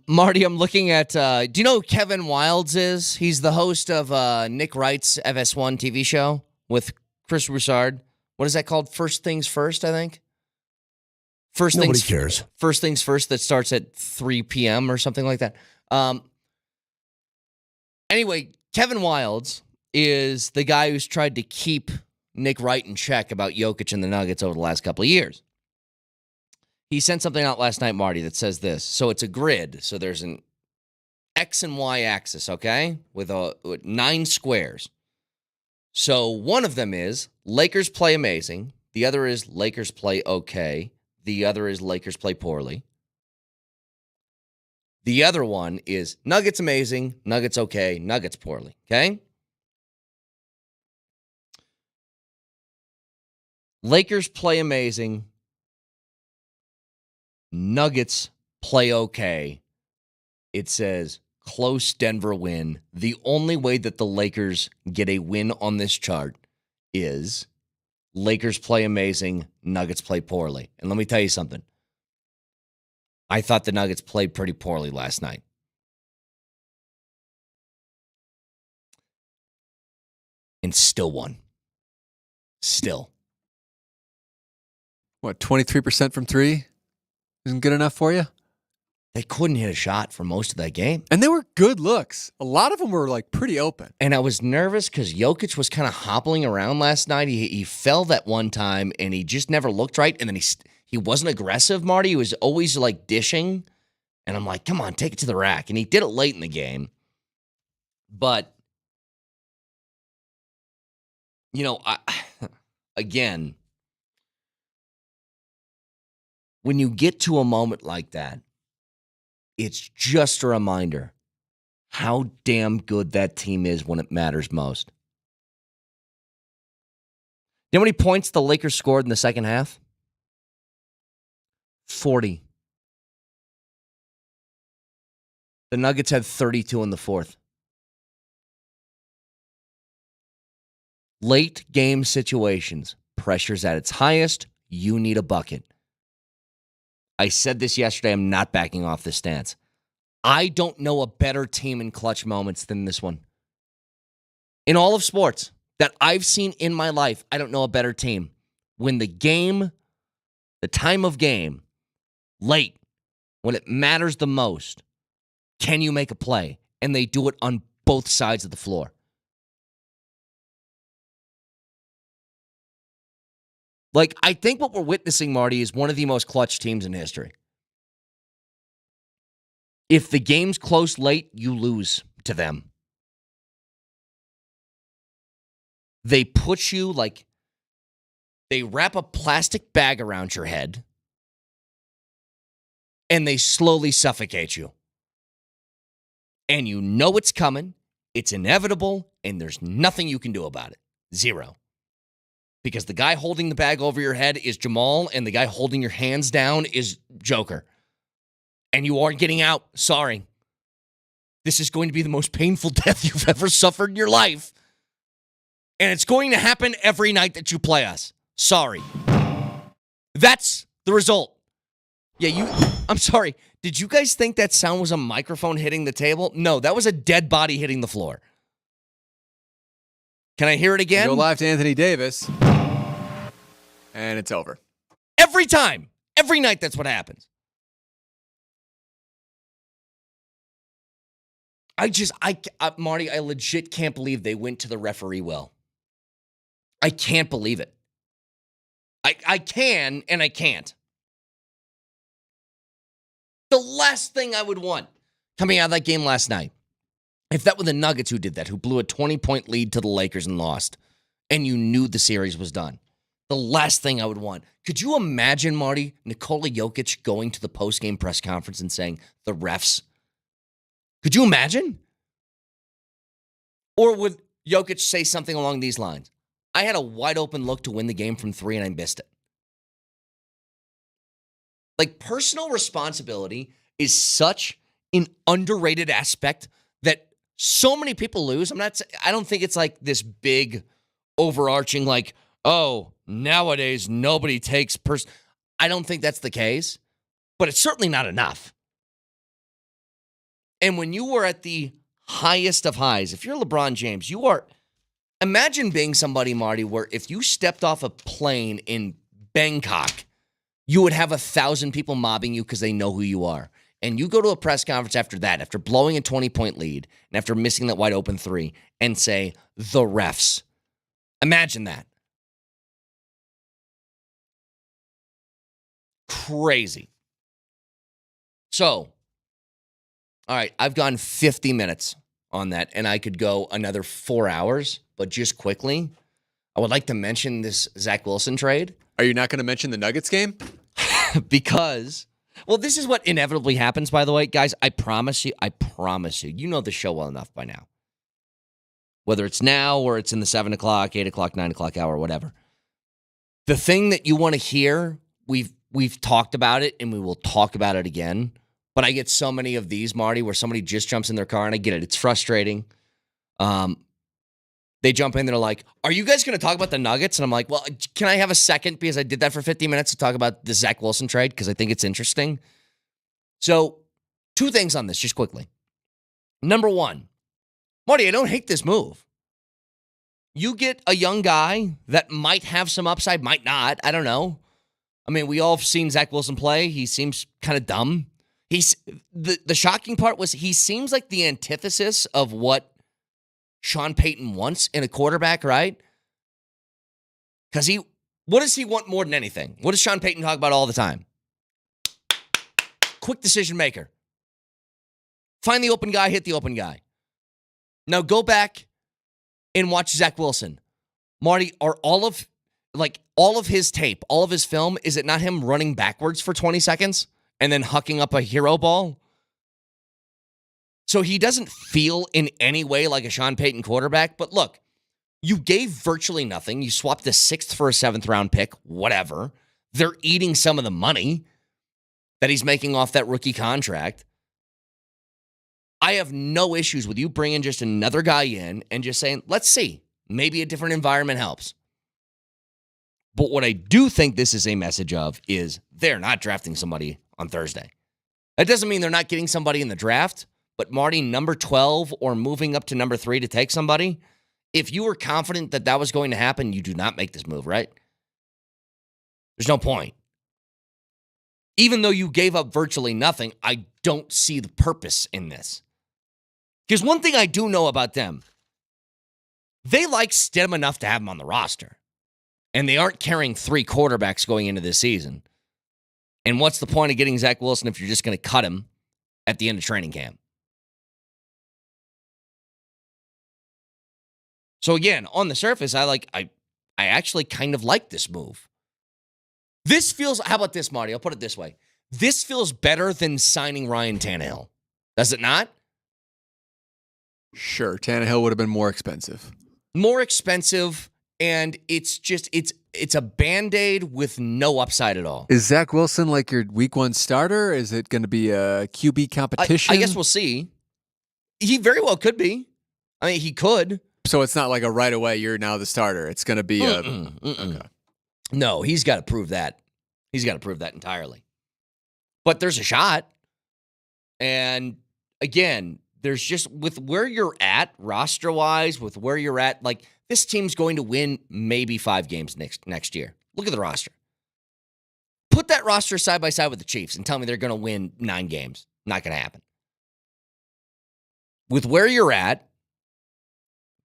S2: Marty, I'm looking at, do you know who Kevin Wildes is? He's the host of Nick Wright's FS1 TV show with Chris Broussard. What is that called? First Things First, I think?
S9: Nobody cares.
S2: First Things First that starts at 3 p.m. or something like that. Anyway, Kevin Wildes is the guy who's tried to keep Nick Wright in check about Jokic and the Nuggets over the last couple of years. He sent something out last night, Marty, that says this. So it's a grid. So there's an X and Y axis, okay, with 9 squares. So one of them is Lakers play amazing. The other is Lakers play okay. The other is Lakers play poorly. The other one is Nuggets amazing, Nuggets okay, Nuggets poorly, okay? Lakers play amazing, Nuggets play okay. It says close Denver win. The only way that the Lakers get a win on this chart is Lakers play amazing, Nuggets play poorly. And let me tell you something. I thought the Nuggets played pretty poorly last night. And still won. Still.
S3: What, 23% from 3? Isn't good enough for you?
S2: They couldn't hit a shot for most of that game.
S3: And they were good looks. A lot of them were like pretty open.
S2: And I was nervous because Jokic was kind of hobbling around last night. He fell that one time and he just never looked right. And then he wasn't aggressive, Marty. He was always like dishing. And I'm like, come on, take it to the rack. And he did it late in the game. But, you know, again, when you get to a moment like that, it's just a reminder how damn good that team is when it matters most. You know how many points the Lakers scored in the second half? 40. The Nuggets had 32 in the fourth. Late game situations, pressure's at its highest, you need a bucket. I said this yesterday, I'm not backing off this stance. I don't know a better team in clutch moments than this one. In all of sports that I've seen in my life, I don't know a better team. When the time of game, late, when it matters the most, can you make a play? And they do it on both sides of the floor. Like, I think what we're witnessing, Marty, is one of the most clutch teams in history. If the game's close late, you lose to them. They put you like, they wrap a plastic bag around your head and they slowly suffocate you. And you know it's coming, it's inevitable, and there's nothing you can do about it. Zero. Because the guy holding the bag over your head is Jamal, and the guy holding your hands down is Joker. And you aren't getting out. Sorry. This is going to be the most painful death you've ever suffered in your life. And it's going to happen every night that you play us. Sorry. That's the result. Yeah, I'm sorry. Did you guys think that sound was a microphone hitting the table? No, that was a dead body hitting the floor. Can I hear it again?
S3: Go live to Anthony Davis. And it's over.
S2: Every time. Every night, that's what happens. Marty, I legit can't believe they went to the referee well. I can't believe it. I can, and I can't. The last thing I would want coming out of that game last night, if that were the Nuggets who did that, who blew a 20-point lead to the Lakers and lost, and you knew the series was done, the last thing I would want. Could you imagine, Marty, Nikola Jokic going to the post-game press conference and saying, the refs? Could you imagine? Or would Jokic say something along these lines? I had a wide open look to win the game from 3 and I missed it. Like, personal responsibility is such an underrated aspect that so many people lose. I don't think it's like this big overarching like, oh, nowadays nobody takes I don't think that's the case, but it's certainly not enough. And when you were at the highest of highs, if you're LeBron James, you are. Imagine being somebody, Marty, where if you stepped off a plane in Bangkok, you would have 1,000 people mobbing you because they know who you are. And you go to a press conference after that, after blowing a 20-point lead, and after missing that wide open three, and say, the refs. Imagine that. Crazy. So, all right, I've gone 50 minutes on that, and I could go another 4 hours, but just quickly, I would like to mention this Zach Wilson trade.
S3: Are you not going to mention the Nuggets game?
S2: Because, well, this is what inevitably happens, by the way. Guys, I promise you, you know the show well enough by now. Whether it's now or it's in the 7 o'clock, 8 o'clock, 9 o'clock hour, whatever. The thing that you want to hear, we've talked about it, and we will talk about it again. But I get so many of these, Marty, where somebody just jumps in their car, and I get it. It's frustrating. They jump in, they're like, are you guys going to talk about the Nuggets? And I'm like, well, can I have a second? Because I did that for 50 minutes to talk about the Zach Wilson trade because I think it's interesting. So, 2 things on this, just quickly. Number 1, Marty, I don't hate this move. You get a young guy that might have some upside, might not. I don't know. I mean, we all have seen Zach Wilson play. He seems kind of dumb. The shocking part was he seems like the antithesis of what Sean Payton wants in a quarterback, right? Because what does he want more than anything? What does Sean Payton talk about all the time? Quick decision maker. Find the open guy, hit the open guy. Now go back and watch Zach Wilson. Marty, are all of his tape, all of his film, is it not him running backwards for 20 seconds and then hucking up a hero ball? So he doesn't feel in any way like a Sean Payton quarterback. But look, you gave virtually nothing. You swapped a 6th for a 7th round pick, whatever. They're eating some of the money that he's making off that rookie contract. I have no issues with you bringing just another guy in and just saying, let's see, maybe a different environment helps. But what I do think this is a message of is they're not drafting somebody on Thursday. That doesn't mean they're not getting somebody in the draft. But Marty, number 12 or moving up to number 3 to take somebody, if you were confident that that was going to happen, you do not make this move, right? There's no point. Even though you gave up virtually nothing, I don't see the purpose in this. Because one thing I do know about them, they like Stidham enough to have him on the roster. And they aren't carrying 3 quarterbacks going into this season. And what's the point of getting Zach Wilson if you're just going to cut him at the end of training camp? So again, on the surface, I actually kind of like this move. This feels, how about this, Marty? I'll put it this way. This feels better than signing Ryan Tannehill. Does it not?
S3: Sure. Tannehill would have been more expensive.
S2: More expensive, and it's a Band-Aid with no upside at all.
S3: Is Zach Wilson like your week 1 starter? Is it going to be a QB competition?
S2: I guess we'll see. He very well could be. I mean, he could.
S3: So it's not like a right away, you're now the starter. It's going to be Okay.
S2: No, he's got to prove that. He's got to prove that entirely. But there's a shot. And again, there's just with where you're at roster-wise, with where you're at, like this team's going to win maybe 5 games next year. Look at the roster. Put that roster side by side with the Chiefs and tell me they're going to win 9 games. Not going to happen. With where you're at,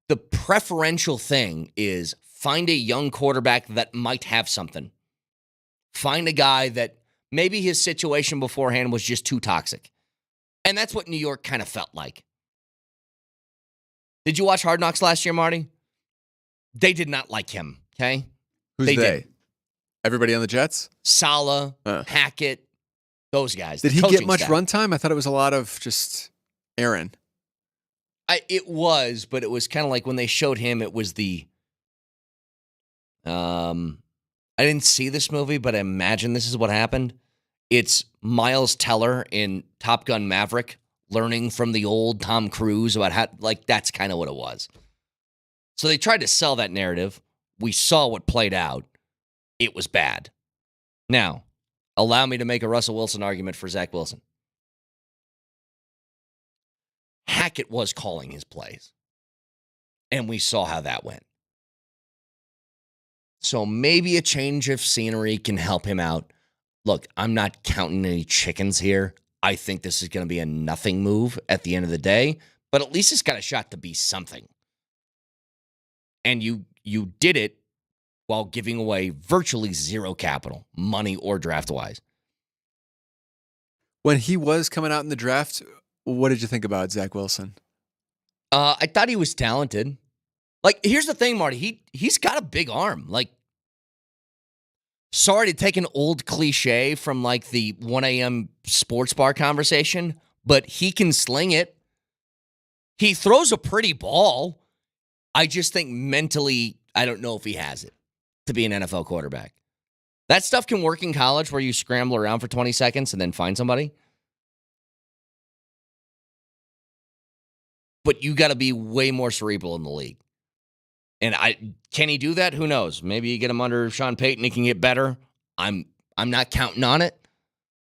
S2: the preferential thing is find a young quarterback that might have something. Find a guy that maybe his situation beforehand was just too toxic. And that's what New York kind of felt like. Did you watch Hard Knocks last year, Marty? They did not like him, okay?
S3: Who's they? Did. Everybody on the Jets?
S2: Saleh, Hackett, those guys.
S3: Did he get much runtime? I thought it was a lot of just Aaron.
S2: It was, but it was kind of like when they showed him, it was the... I didn't see this movie, but I imagine this is what happened. It's Miles Teller in Top Gun Maverick learning from the old Tom Cruise about how, like, that's kind of what it was. So they tried to sell that narrative. We saw what played out. It was bad. Now, allow me to make a Russell Wilson argument for Zach Wilson. Hackett was calling his plays. And we saw how that went. So maybe a change of scenery can help him out. Look, I'm not counting any chickens here. I think this is going to be a nothing move at the end of the day, but at least it's got a shot to be something. And you did it while giving away virtually zero capital, money or draft-wise.
S3: When he was coming out in the draft, what did you think about Zach Wilson?
S2: I thought he was talented. Like, here's the thing, Marty. He's got a big arm. Like, sorry to take an old cliche from, like, the 1 a.m. sports bar conversation, but he can sling it. He throws a pretty ball. I just think mentally, I don't know if he has it to be an NFL quarterback. That stuff can work in college where you scramble around for 20 seconds and then find somebody. But you got to be way more cerebral in the league. And can he do that? Who knows? Maybe you get him under Sean Payton, he can get better. I'm not counting on it.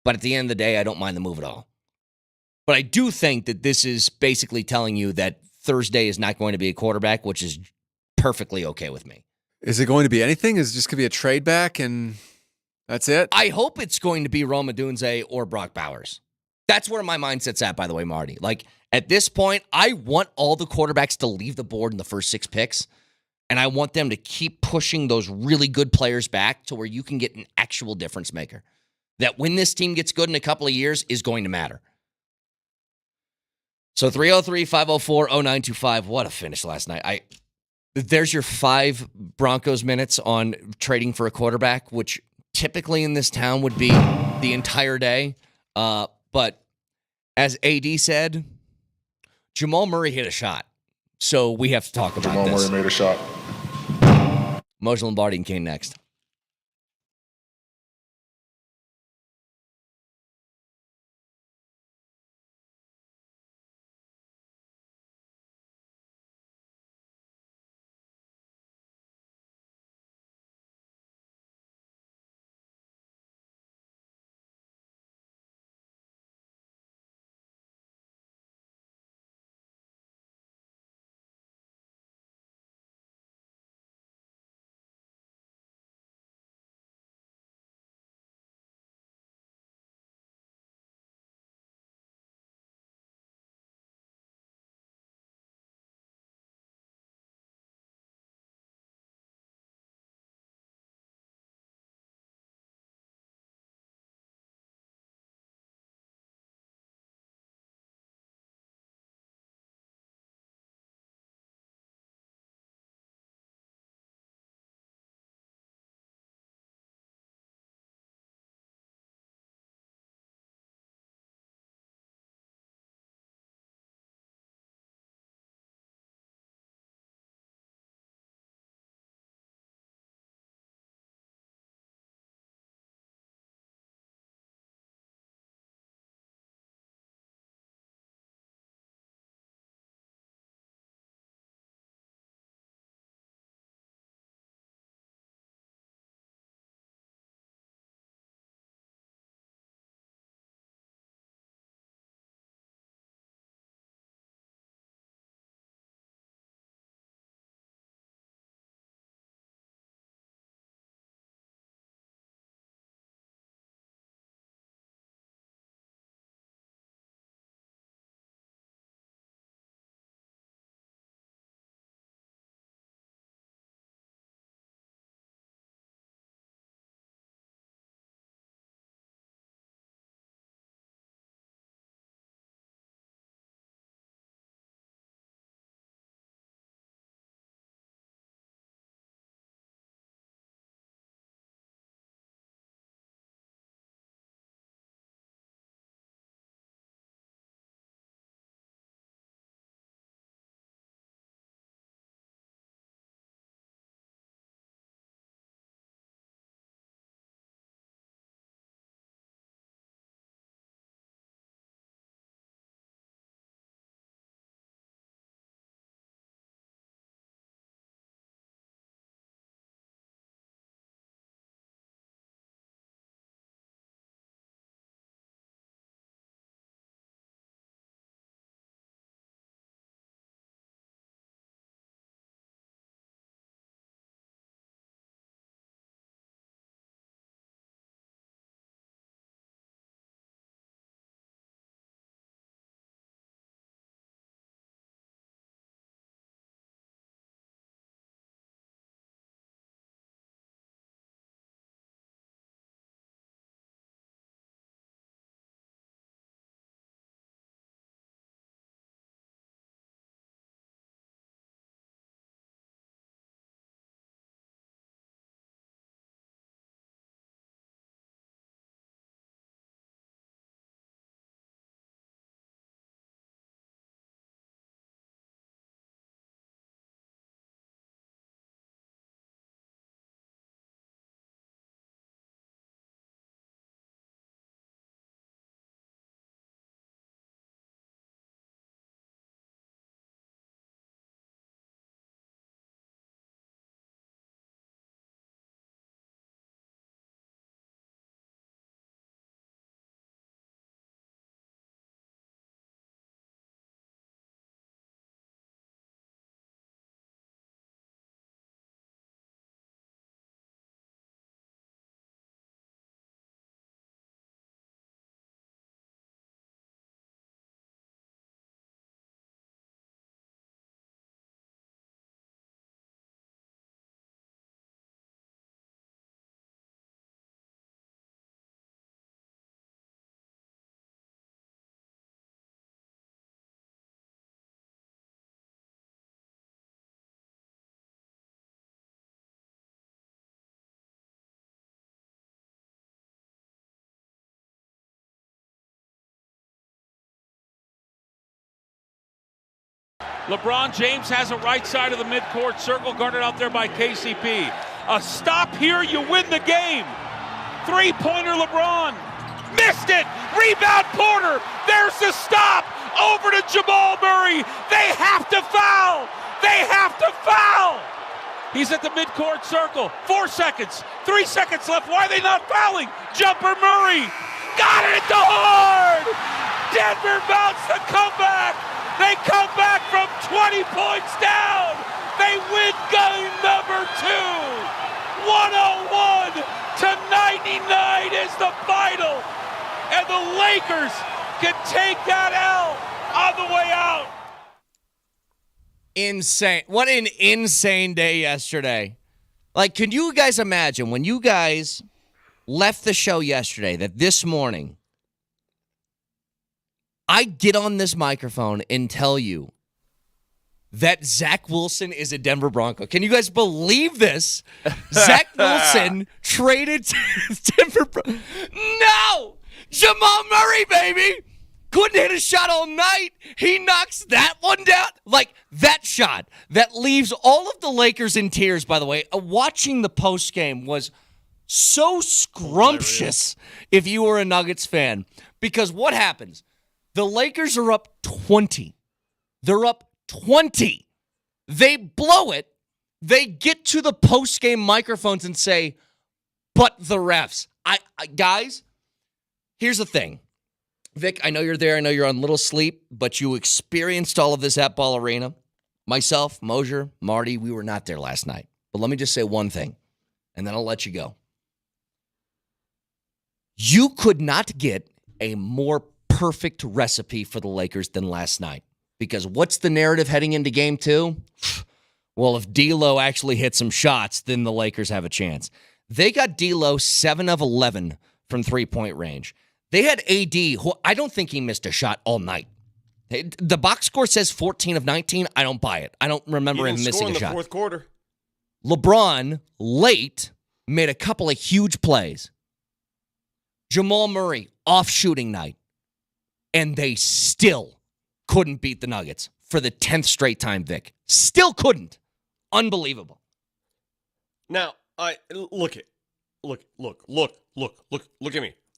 S2: But at the end of the day, I don't mind the move at all. But I do think that this is basically telling you that Thursday is not going to be a quarterback, which is perfectly okay with me.
S3: Is it going to be anything? Is it just going to be a trade back and that's it?
S2: I hope it's going to be Rome Odunze or Brock Bowers. That's where my mindset's at, by the way, Marty. Like, at this point, I want all the quarterbacks to leave the board in the first 6 picks, and I want them to keep pushing those really good players back to where you can get an actual difference maker. That when this team gets good in a couple of years is going to matter. So 303-504-0925. What a finish last night. There's your 5 Broncos minutes on trading for a quarterback, which typically in this town would be the entire day. But as AD said, Jamal Murray hit a shot. So we have to talk about
S6: Jamal
S2: this.
S6: Murray made a shot.
S2: Moshe Lombardi and Kane next.
S1: LeBron James has it right side of the midcourt circle, guarded out there by KCP. A stop here, you win the game. Three-pointer LeBron. Missed it. Rebound Porter. There's the stop. Over to Jamal Murray. They have to foul. They have to foul. He's at the midcourt circle. 4 seconds. 3 seconds left. Why are they not fouling? Jumper Murray. Got it to Hard. Denver mounts the comeback. They come back from 20 points down. They win game number 2. 101 to 99 is the final. And the Lakers can take that L on the way out.
S2: Insane. What an insane day yesterday. Like, can you guys imagine when you guys left the show yesterday that this morning I get on this microphone and tell you that Zach Wilson is a Denver Bronco. Can you guys believe this? Zach Wilson traded to Denver Broncos. No! Jamal Murray, baby! Couldn't hit a shot all night. He knocks that one down. Like, that shot that leaves all of the Lakers in tears, by the way. Watching the postgame was so scrumptious if you were a Nuggets fan. Because what happens? The Lakers are up 20. They're up 20. They blow it. They get to the post-game microphones and say, but the refs. Guys, here's the thing. Vic, I know you're there. I know you're on little sleep, but you experienced all of this at Ball Arena. Myself, Mosier, Marty, we were not there last night. But let me just say one thing, and then I'll let you go. You could not get a more perfect recipe for the Lakers than last night. Because what's the narrative heading into game 2? Well, if D'Lo actually hits some shots, then the Lakers have a chance. They got D'Lo 7 of 11 from three-point range. They had AD, who I don't think he missed a shot all night. The box score says 14 of 19. I don't buy it. I don't remember him missing a shot.
S10: Fourth quarter.
S2: LeBron, late, made a couple of huge plays. Jamal Murray, off shooting night. And they still couldn't beat the Nuggets for the 10th straight time, Vic. Still couldn't. Unbelievable.
S10: Now, look at me.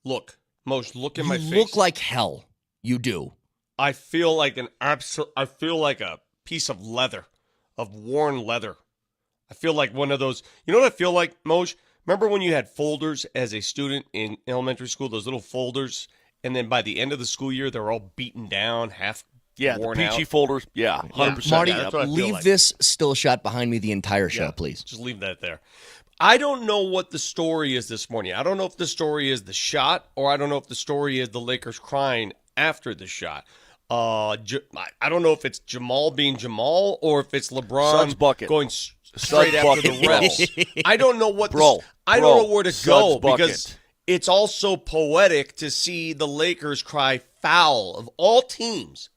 S10: Look. Moj, look in my face.
S2: You look like hell. You do.
S10: I feel like I feel like a piece of leather, of worn leather. I feel like one of those. You know what I feel like, Moj? Remember when you had folders as a student in elementary school? Those little folders, and then by the end of the school year, they're all beaten down, half worn
S11: the peachy
S10: out.
S11: folders. Yeah, 100%.
S2: Marty,
S10: yeah,
S2: leave this still shot behind me the entire show, please.
S10: Just leave that there. I don't know what the story is this morning. I don't know if the story is the shot, or I don't know if the story is the Lakers crying after the shot. I don't know if it's Jamal being Jamal, or if it's LeBron going straight after the refs. I don't know what. I don't know where to go because it's also poetic to see the Lakers cry foul of all teams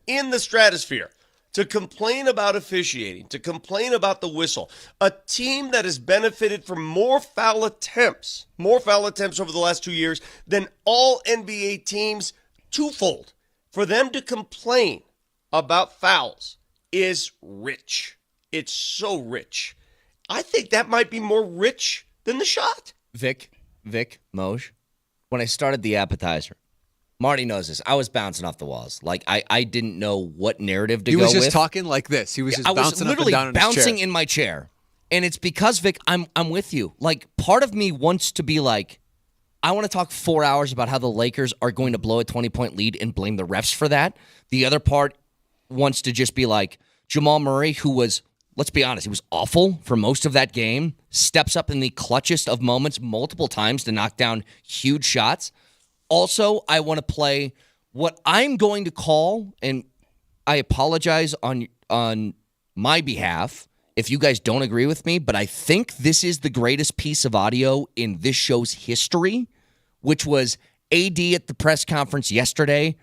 S10: in the stratosphere. To complain about officiating, to complain about the whistle. A team that has benefited from more foul attempts over the last 2 years than all NBA teams twofold. For them to complain about fouls is rich. It's so rich. I think that might be more rich than the shot.
S2: Vic, Moj, when I started the appetizer, Marty knows this. I was bouncing off the walls. Like, I didn't know what narrative to go with.
S3: He was just talking like this. He was just bouncing up and down in his chair. I was literally bouncing
S2: in my chair. And it's because, Vic, I'm with you. Like, part of me wants to be like, I want to talk 4 hours about how the Lakers are going to blow a 20-point lead and blame the refs for that. The other part wants to just be like, Jamal Murray, who was, let's be honest, he was awful for most of that game, steps up in the clutchest of moments multiple times to knock down huge shots. Also, I want to play what I'm going to call, and I apologize on my behalf if you guys don't agree with me, but I think this is the greatest piece of audio in this show's history, which was AD at the press conference yesterday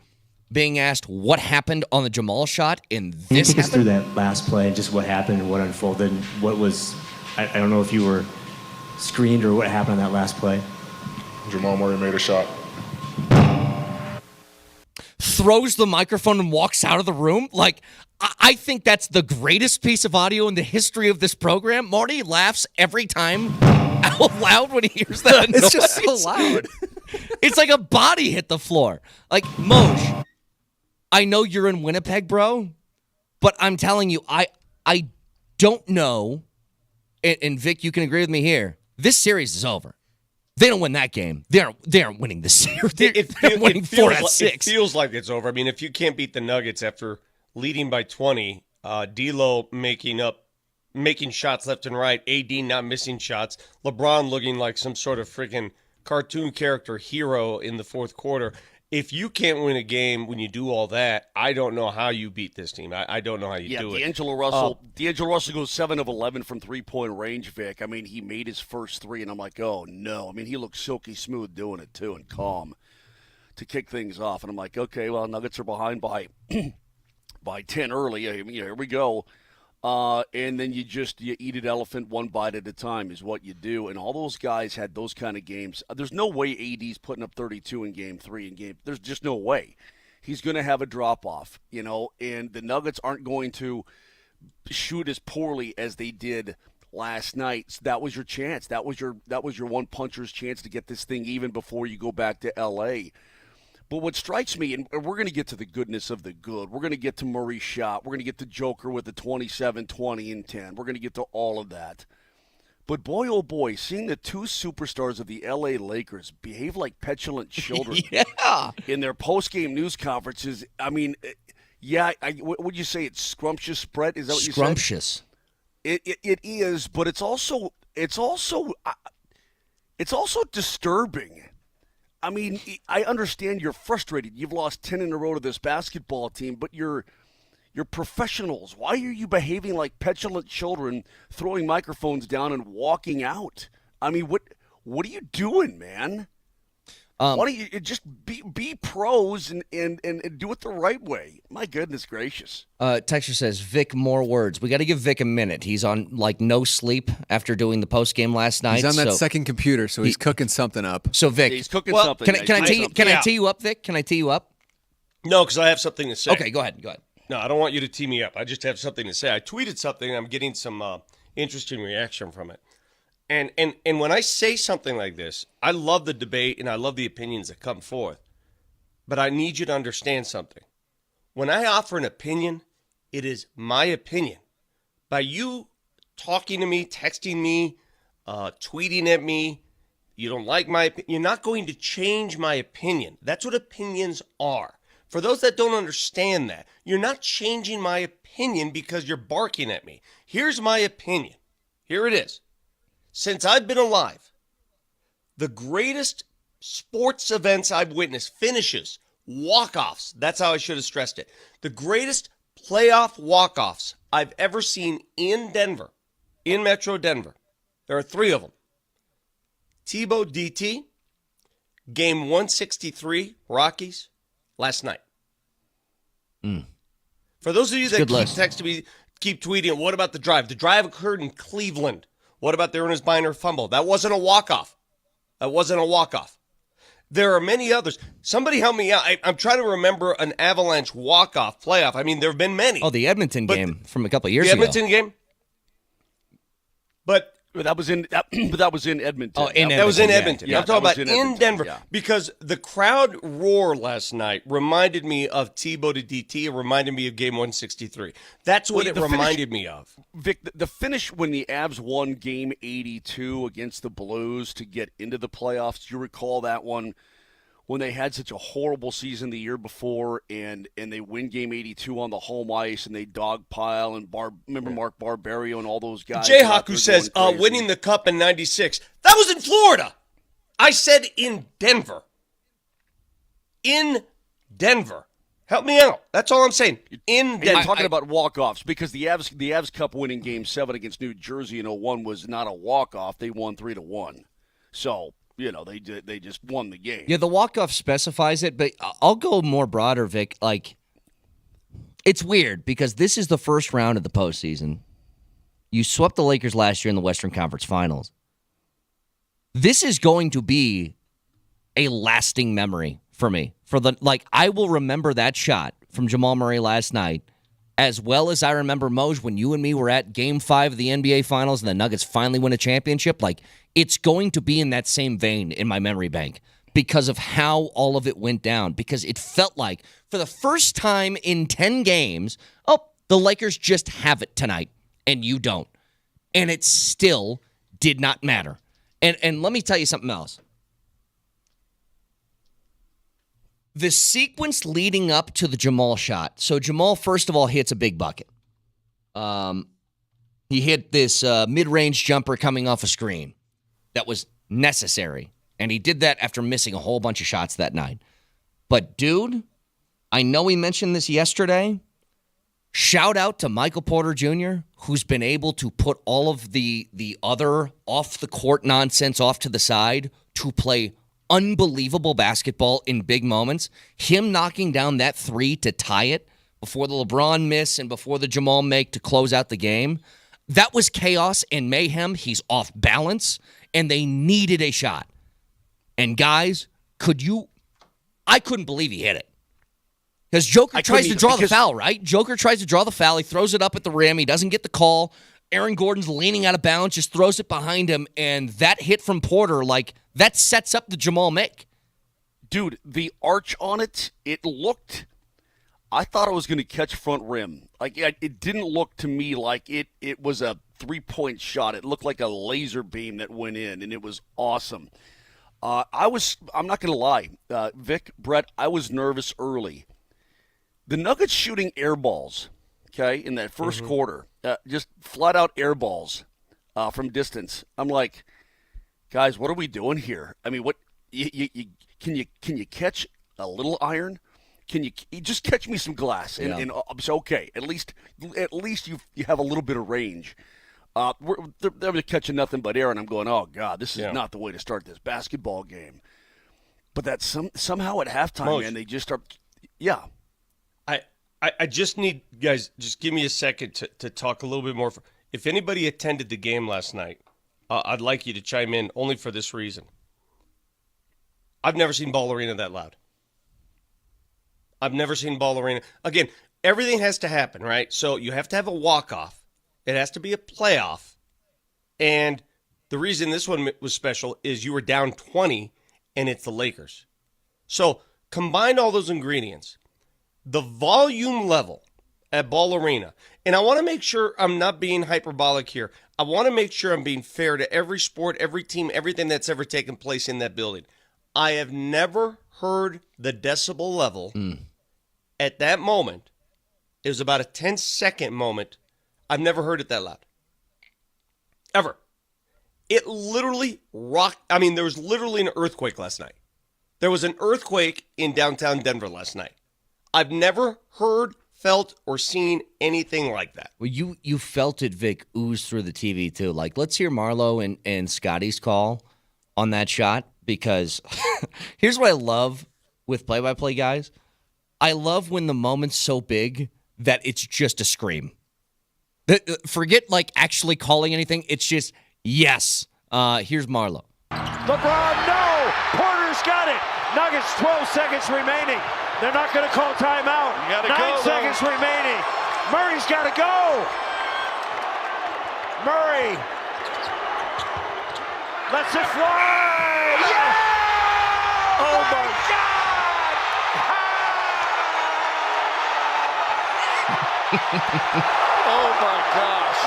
S2: being asked what happened on the Jamal shot, and this
S5: Can you take us
S2: happened?
S5: through that last play and just what happened and what unfolded? What was, I don't know if you were screened or what happened on that last play.
S6: Jamal Murray made a shot.
S2: throws the microphone and walks out of the room. Like, I think that's the greatest piece of audio in the history of this program. Marty laughs every time out loud when he hears that noise.
S3: It's just so loud.
S2: It's like a body hit the floor. Like, Moshe, I know you're in Winnipeg, bro, but I'm telling you, I don't know, and Vic, you can agree with me here, this series is over. They don't win that game. They aren't winning this series. They're winning 4 out of 6.
S10: It feels like it's over. I mean, if you can't beat the Nuggets after leading by 20, D'Lo making shots left and right, AD not missing shots, LeBron looking like some sort of freaking cartoon character hero in the fourth quarter. If you can't win a game when you do all that, I don't know how you beat this team. I don't know how you do it.
S11: D'Angelo Russell goes 7 of 11 from three-point range, Vic. I mean, he made his first three, and I'm like, oh, no. I mean, he looks silky smooth doing it, too, and calm to kick things off. And I'm like, okay, well, Nuggets are behind by 10 early. I mean, here we go. And then you eat an elephant one bite at a time is what you do. And all those guys had those kind of games. There's no way AD's putting up 32 in game 3 there's just no way. He's going to have a drop-off, and the Nuggets aren't going to shoot as poorly as they did last night. So that was your chance. That was your one puncher's chance to get this thing even before you go back to L.A. But what strikes me, and we're going to get to the goodness of the good. We're going to get to Murray's shot. We're going to get to Joker with the 27, 20, and 10. We're going to get to all of that. But boy, oh boy, seeing the two superstars of the L.A. Lakers behave like petulant children in their post-game news conferences. I mean, what would you say? It's scrumptious spread? Is that what you said?
S2: Scrumptious.
S11: It is, but it's also disturbing. I mean, I understand you're frustrated. You've lost 10 in a row to this basketball team, but you're professionals. Why are you behaving like petulant children, throwing microphones down and walking out? I mean, what are you doing, man? Why don't you just be pros and do it the right way? My goodness gracious.
S2: Texture says, Vic, more words. We got to give Vic a minute. He's on no sleep after doing the post game last night.
S3: He's on that second computer, so he's cooking something up.
S2: So Vic,
S11: he's cooking something.
S2: Can I tee you up, Vic? Can I tee you up?
S10: No, because I have something to say.
S2: Okay, go ahead.
S10: No, I don't want you to tee me up. I just have something to say. I tweeted something, and I'm getting some interesting reaction from it. And when I say something like this, I love the debate and I love the opinions that come forth. But I need you to understand something. When I offer an opinion, it is my opinion. By you talking to me, texting me, tweeting at me, you don't like my opinion, you're not going to change my opinion. That's what opinions are. For those that don't understand that, you're not changing my opinion because you're barking at me. Here's my opinion. Here it is. Since I've been alive, the greatest sports events I've witnessed, finishes, walk-offs, that's how I should have stressed it. The greatest playoff walk-offs I've ever seen in Denver, in Metro Denver. There are 3 of them. Tebow DT, game 163, Rockies, last night. For those of you that keep texting me, keep tweeting, what about the drive? The drive occurred in Cleveland. What about the Ernest Biner fumble? That wasn't a walk-off. There are many others. Somebody help me out. I'm trying to remember an Avalanche walk-off playoff. I mean, there have been many.
S2: Oh, the Edmonton game from a couple of years ago.
S10: The Edmonton game? But
S11: that was in Edmonton.
S10: Oh, that was in Edmonton.
S11: Yeah,
S10: I'm talking about in Denver.
S11: Yeah.
S10: Because the crowd roar last night reminded me of Tebow to DT. It reminded me of game 163. That's what it reminded me of.
S11: Vic, the finish when the Avs won game 82 against the Blues to get into the playoffs, do you recall that one when they had such a horrible season the year before and they win game 82 on the home ice and they dogpile and remember Mark Barberio and all those guys?
S10: Jayhawk, who says winning the cup in 96. That was in Florida. I said in Denver. In Denver. Help me out. That's all I'm saying. In Denver.
S11: I'm talking about walk-offs because the Avs Cup winning game 7 against New Jersey in 01 was not a walk-off. They won 3-1. So, they just won the game.
S2: Yeah, the walk-off specifies it, but I'll go more broader, Vic. Like, it's weird because this is the first round of the postseason. You swept the Lakers last year in the Western Conference Finals. This is going to be a lasting memory for me. I will remember that shot from Jamal Murray last night as well as I remember, Moj, when you and me were at Game 5 of the NBA Finals and the Nuggets finally win a championship. Like, it's going to be in that same vein in my memory bank because of how all of it went down. Because it felt like, for the first time in 10 games, the Lakers just have it tonight, and you don't. And it still did not matter. And let me tell you something else. The sequence leading up to the Jamal shot. So Jamal, first of all, hits a big bucket. He hit this mid-range jumper coming off a screen that was necessary. And he did that after missing a whole bunch of shots that night. But, dude, I know we mentioned this yesterday. Shout out to Michael Porter Jr., who's been able to put all of the other off-the-court nonsense off to the side to play unbelievable basketball in big moments. Him knocking down that three to tie it before the LeBron miss and before the Jamal make to close out the game, that was chaos and mayhem. He's off balance, and they needed a shot. And guys, I couldn't believe he hit it. Because Joker tries to draw the foul, right? Joker tries to draw the foul. He throws it up at the rim. He doesn't get the call. Aaron Gordon's leaning out of bounds, just throws it behind him, and that hit from Porter, that sets up the Jamal make.
S11: Dude, the arch on it, I thought it was going to catch front rim. It didn't look to me like it was a three-point shot. It looked like a laser beam that went in, and it was awesome. I'm not going to lie, Vic, Brett, I was nervous early. The Nuggets shooting air balls, okay, in that first quarter, just flat-out air balls from distance. I'm like, guys, what are we doing here? I mean, what can you catch a little iron? Can you just catch me some glass? And so, okay, at least you have a little bit of range. They're catching nothing but air, and I'm going, oh god, this is not the way to start this basketball game. But that somehow at halftime, man, they just start,
S10: I just need, guys, just give me a second to talk a little bit more. If anybody attended the game last night, I'd like you to chime in only for this reason. I've never seen Ball Arena that loud. I've never seen Ball Arena. Again, everything has to happen, right? So you have to have a walk-off. It has to be a playoff. And the reason this one was special is you were down 20, and it's the Lakers. So combine all those ingredients. The volume level at Ball Arena, and I want to make sure I'm not being hyperbolic here. I want to make sure I'm being fair to every sport, every team, everything that's ever taken place in that building. I have never heard the decibel level at that moment. It was about a 10-second moment. I've never heard it that loud. Ever. It literally rocked. I mean, there was literally an earthquake last night. There was an earthquake in downtown Denver last night. I've never heard, felt, or seen anything like that.
S2: Well, you felt it, Vic, ooze through the TV, too. Let's hear Marlo and Scotty's call on that shot, because here's what I love with play-by-play guys. I love when the moment's so big that it's just a scream. Forget, actually calling anything. It's just, yes. Here's Marlo.
S4: LeBron, no! Porter's got it! Nuggets, 12 seconds remaining. They're not going to call timeout. 9 seconds remaining. Murray's got to go. Murray lets it fly. Yeah! Oh my God! Oh my gosh!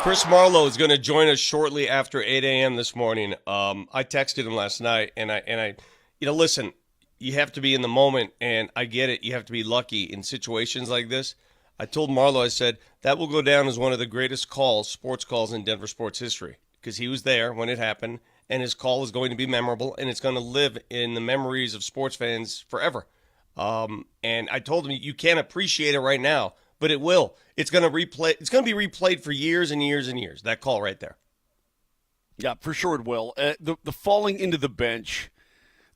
S10: Chris Marlowe is going to join us shortly after 8 a.m. this morning. I texted him last night, and I, listen, you have to be in the moment, and I get it. You have to be lucky in situations like this. I told Marlowe, I said, that will go down as one of the greatest sports calls in Denver sports history, because he was there when it happened, and his call is going to be memorable, and it's going to live in the memories of sports fans forever. And I told him, you can't appreciate it right now, but it will. It's going to replay. It's going to be replayed for years and years and years. That call right there.
S11: Yeah, for sure it will. The falling into the bench,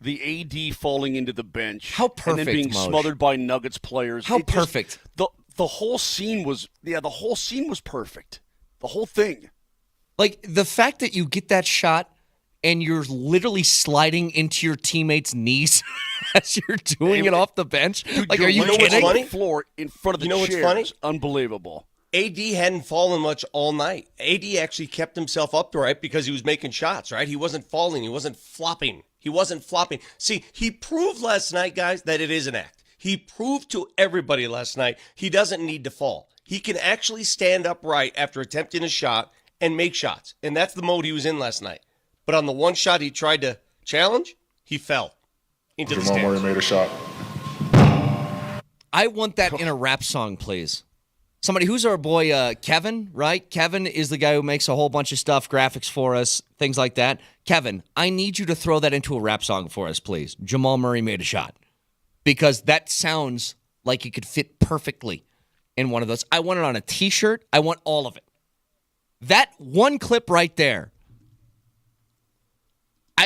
S11: the AD falling into the bench,
S2: how perfect,
S11: and then being smothered by Nuggets players.
S2: How perfect.
S11: The whole scene was. Yeah, the whole scene was perfect. The whole thing.
S2: The fact that you get that shot and you're literally sliding into your teammates' knees as you're doing it off the bench?
S11: Dude,
S2: Like, are you
S11: what's
S2: kidding?
S11: funny? Floor in front of the
S10: what's
S11: chairs.
S10: funny?
S11: Unbelievable.
S10: AD hadn't fallen much all night. AD actually kept himself upright because he was making shots, right? He wasn't falling. He wasn't flopping. See, he proved last night, guys, that it is an act. He proved to everybody last night he doesn't need to fall. He can actually stand upright after attempting a shot and make shots. And that's the mode he was in last night. But on the one shot he tried to challenge, he fell into the
S6: Jamal
S10: stands.
S6: Murray made a shot.
S2: I want that in a rap song, please. Somebody, who's our boy, Kevin, right? Kevin is the guy who makes a whole bunch of stuff, graphics for us, things like that. Kevin, I need you to throw that into a rap song for us, please. Jamal Murray made a shot. Because that sounds like it could fit perfectly in one of those. I want it on a T-shirt. I want all of it. That one clip right there,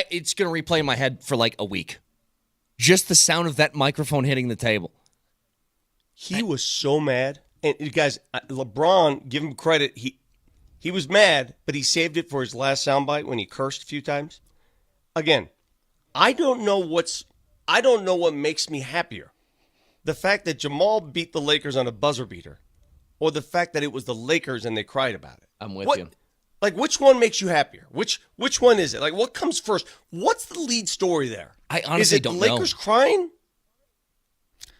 S2: it's going to replay in my head for like a week. Just the sound of that microphone hitting the table.
S10: He was so mad. And you guys, LeBron, give him credit. He was mad, but he saved it for his last soundbite when he cursed a few times. Again, I don't know what makes me happier. The fact that Jamal beat the Lakers on a buzzer beater, or the fact that it was the Lakers and they cried about it.
S2: I'm with you.
S10: Like, which one makes you happier? Which one is it? Like, what comes first? What's the lead story there?
S2: I honestly don't know.
S10: Is it the Lakers crying?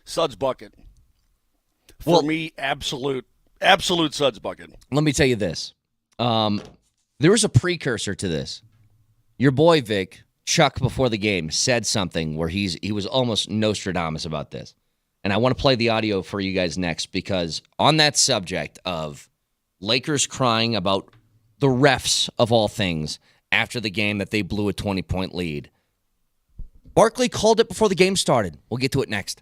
S11: Sud's bucket. For me, absolute Sud's bucket.
S2: Let me tell you this. There was a precursor to this. Your boy Vic, Chuck, before the game, said something where he was almost Nostradamus about this. And I want to play the audio for you guys next, because on that subject of Lakers crying about the refs of all things after the game that they blew a 20-point lead, Barkley called it before the game started. We'll get to it next.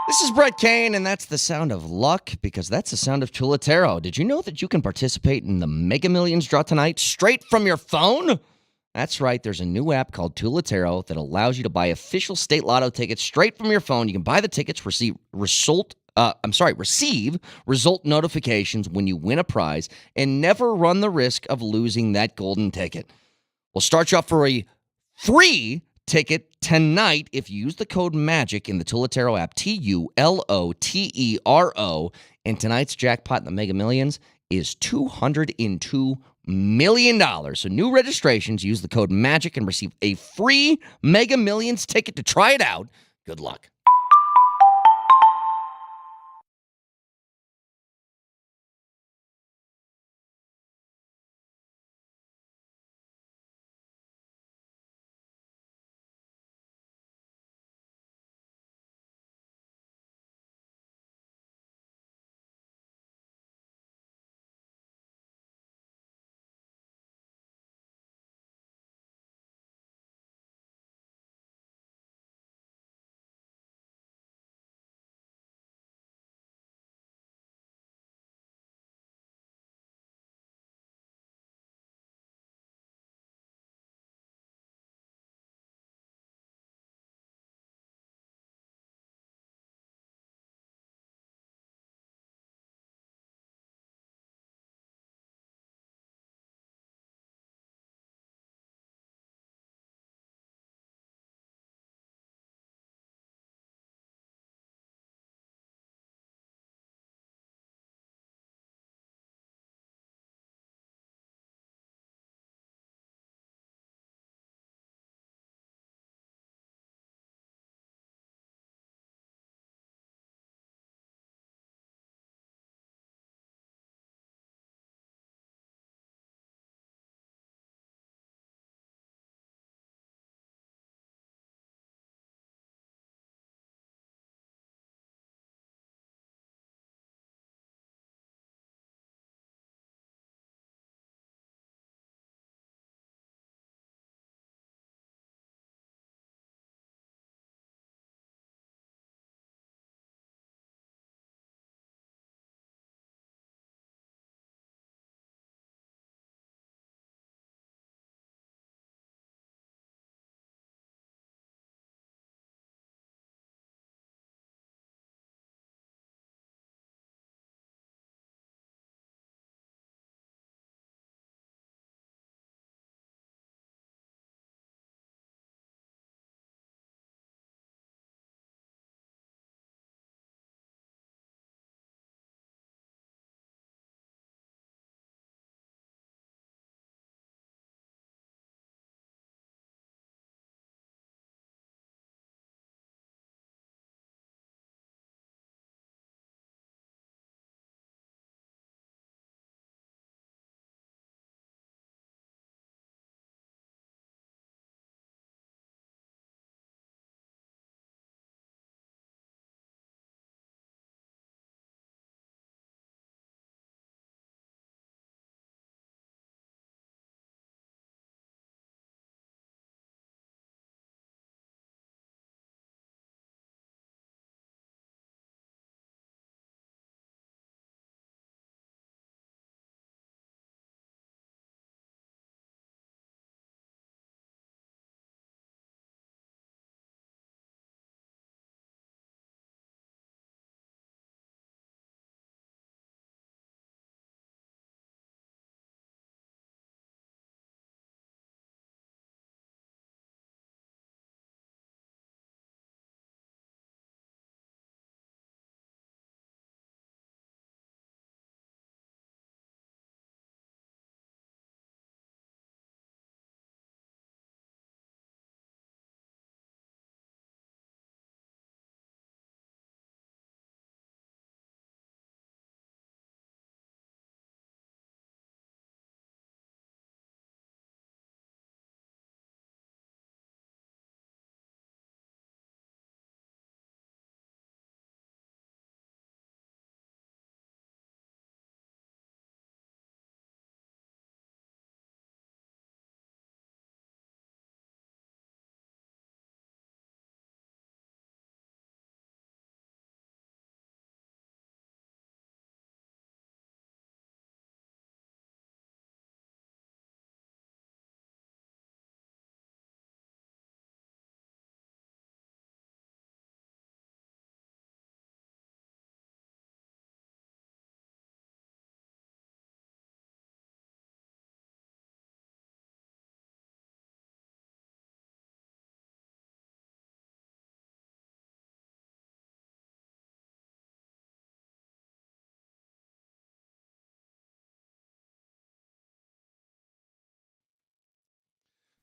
S2: This is Brett Kane, and that's the sound of luck, because that's the sound of Tulatero. Did you know that you can participate in the Mega Millions draw tonight straight from your phone? That's right. There's a new app called Tulatero that allows you to buy official state lotto tickets straight from your phone. You can buy the tickets, receive result notifications when you win a prize, and never run the risk of losing that golden ticket. We'll start you off for a free ticket tonight if you use the code MAGIC in the Tulatero app, Tulotero, and tonight's jackpot in the Mega Millions is $202 million. So new registrations, use the code MAGIC and receive a free Mega Millions ticket to try it out. Good luck.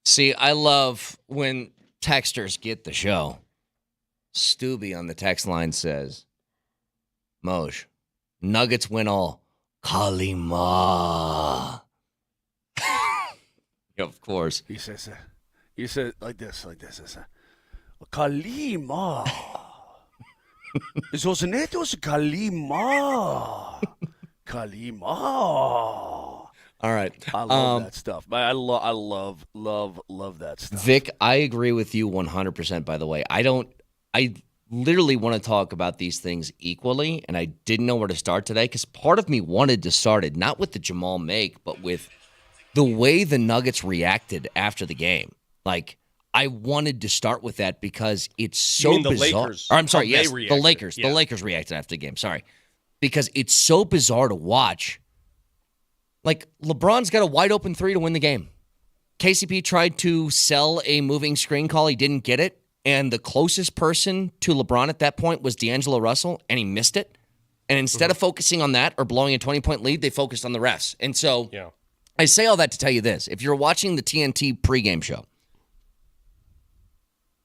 S2: See, I love when texters get the show. Stubby on the text line says, Moj, Nuggets win all. Kalima. Of course.
S11: He says like this. Kalima. Esos netos Kalima. Kalima.
S2: All right.
S11: I love that stuff. I love that stuff.
S2: Vic, I agree with you 100%, by the way. I literally want to talk about these things equally, and I didn't know where to start today because part of me wanted to start it, not with the Jamal make, but with the way the Nuggets reacted after the game. Like, I wanted to start with that because it's so bizarre.
S10: Lakers?
S2: Or, I'm sorry,
S10: How they
S2: yes, the
S10: reacted.
S2: Lakers.
S10: Yeah.
S2: The Lakers reacted after the game, sorry. Because it's so bizarre to watch. Like, LeBron's got a wide open three to win the game. KCP tried to sell a moving screen call. He didn't get it. And the closest person to LeBron at that point was D'Angelo Russell, and he missed it. And instead of focusing on that or blowing a 20-point lead, they focused on the refs. And so I say all that to tell you this. If you're watching the TNT pregame show,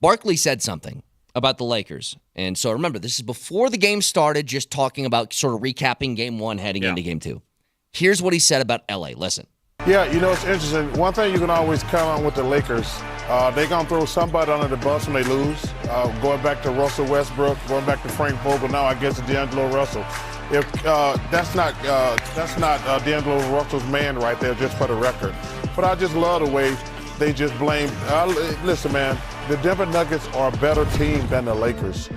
S2: Barkley said something about the Lakers. And so remember, this is before the game started, just talking about sort of recapping game one heading into game two. Here's what he said about LA. Listen.
S8: Yeah, it's interesting. One thing you can always count on with the Lakers, they're going to throw somebody under the bus when they lose. Going back to Russell Westbrook, going back to Frank Vogel, now I guess it's D'Angelo Russell. If that's not D'Angelo Russell's man right there, just for the record. But I just love the way they just blame. Listen, man, the Denver Nuggets are a better team than the Lakers.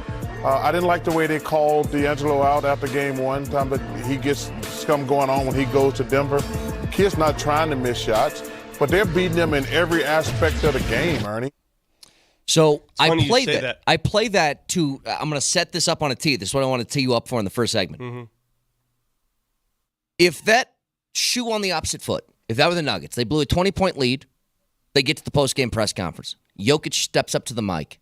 S8: I didn't like the way they called D'Angelo out after game one, time that he gets scum going on when he goes to Denver. Kid's not trying to miss shots, but they're beating them in every aspect of the game, Ernie.
S2: So I play
S10: say
S2: that. I play that to. I'm going to set this up on a tee. This is what I want to tee you up for in the first segment.
S10: Mm-hmm.
S2: If that shoe on the opposite foot, if that were the Nuggets, they blew a 20-point lead. They get to the post-game press conference. Jokic steps up to the mic.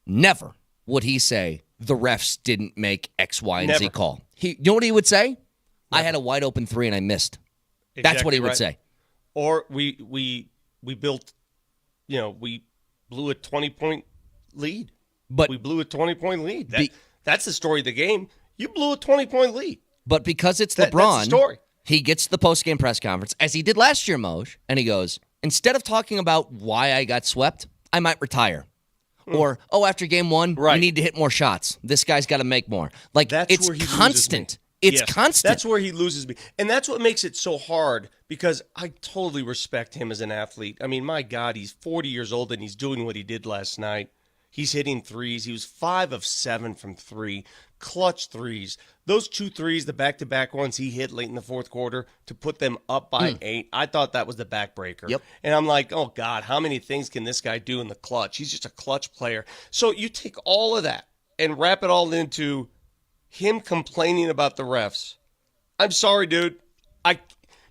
S2: Never would he say the refs didn't make X, Y, and Z call. You know what he would say? I had a wide open three and I missed. That's what he would say.
S10: Or we built, we blew a 20-point lead.
S2: But
S10: we blew a 20-point lead. That's the story of the game. You blew a 20-point lead.
S2: But because it's LeBron,
S10: that's the story.
S2: He gets to the post-game press conference, as he did last year, Moj, and he goes, instead of talking about why I got swept, I might retire. Or, after game one, we need to hit more shots. This guy's got to make more. Like, it's constant. It's constant.
S10: That's where he loses me. And that's what makes it so hard, because I totally respect him as an athlete. I mean, my God, he's 40 years old and he's doing what he did last night. He's hitting threes. He was 5 of 7 from 3. Clutch threes. Those 2 threes, the back-to-back ones he hit late in the fourth quarter to put them up by 8, I thought that was the backbreaker.
S2: Yep.
S10: And I'm like, oh, God, how many things can this guy do in the clutch? He's just a clutch player. So you take all of that and wrap it all into him complaining about the refs. I'm sorry, dude.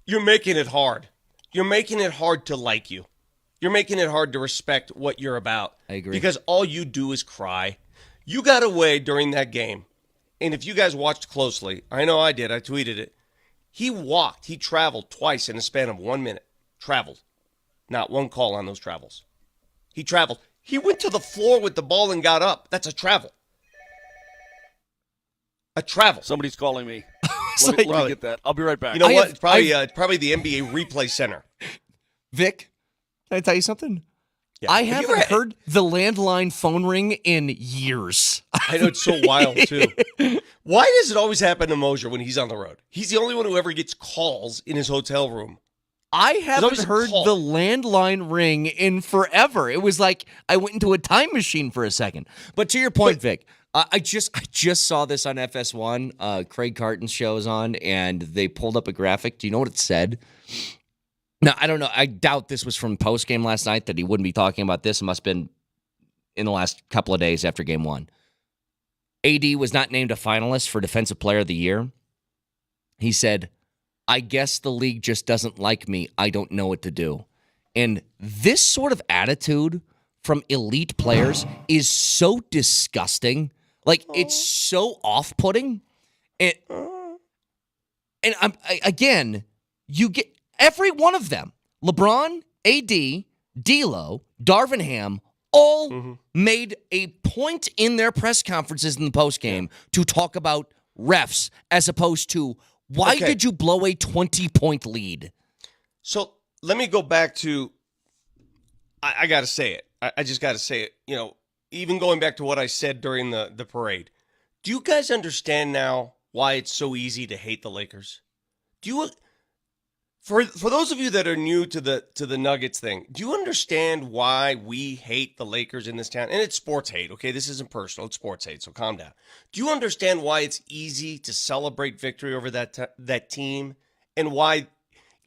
S10: You're making it hard. You're making it hard to like you. You're making it hard to respect what you're about.
S2: I agree.
S10: Because all you do is cry. You got away during that game. And if you guys watched closely, I know I did. I tweeted it. He traveled twice in a span of 1 minute. Traveled. Not one call on those travels. He traveled. He went to the floor with the ball and got up. That's a travel. A travel.
S11: Somebody's calling me. Let me get that. I'll be right back.
S10: You know what? It's probably the NBA Replay Center.
S2: Vic, can I tell you something?
S10: Yeah.
S2: I haven't heard the landline phone ring in years.
S10: I know, it's so wild, too. Why does it always happen to Mosier when he's on the road? He's the only one who ever gets calls in his hotel room.
S2: I haven't heard the landline ring in forever. It was like I went into a time machine for a second. But to your point, Vic, I just saw this on FS1. Craig Carton's show is on, and they pulled up a graphic. Do you know what it said? Now, I don't know. I doubt this was from post-game last night, that he wouldn't be talking about this. It must have been in the last couple of days after game one. AD was not named a finalist for Defensive Player of the Year. He said, I guess the league just doesn't like me. I don't know what to do. And this sort of attitude from elite players is so disgusting. Like, it's so off-putting. And again, you get every one of them. LeBron, AD, D'Lo, Darvin Ham all made a point in their press conferences in the postgame to talk about refs as opposed to why did you blow a 20-point lead?
S10: So let me go back to, I got to say it. I just got to say it. You know, even going back to what I said during the parade. Do you guys understand now why it's so easy to hate the Lakers? Do you, for those of you that are new to the Nuggets thing, do you understand why we hate the Lakers in this town? And it's sports hate, okay? This isn't personal. It's sports hate, so calm down. Do you understand why it's easy to celebrate victory over that team, and why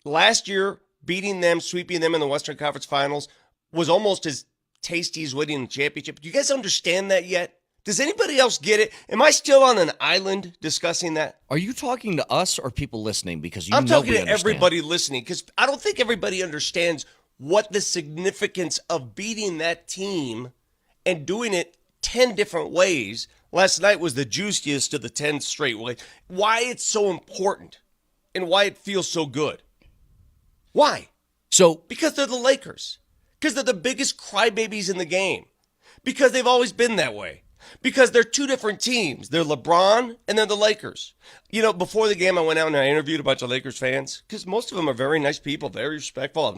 S10: last year beating them, sweeping them in the Western Conference Finals was almost as tasty as winning the championship? Do you guys understand that yet? Does anybody else get it? Am I still on an island discussing that?
S2: Are you talking to us or people listening? Because
S10: I'm talking to everybody listening, because I don't think everybody understands what the significance of beating that team and doing it 10 different ways. Last night was the juiciest of the 10 straight ways. Why it's so important and why it feels so good. Why? Because they're the Lakers. Because they're the biggest crybabies in the game. Because they've always been that way. Because they're two different teams. They're LeBron and they're the Lakers. You know, before the game, I went out and I interviewed a bunch of Lakers fans because most of them are very nice people, very respectful.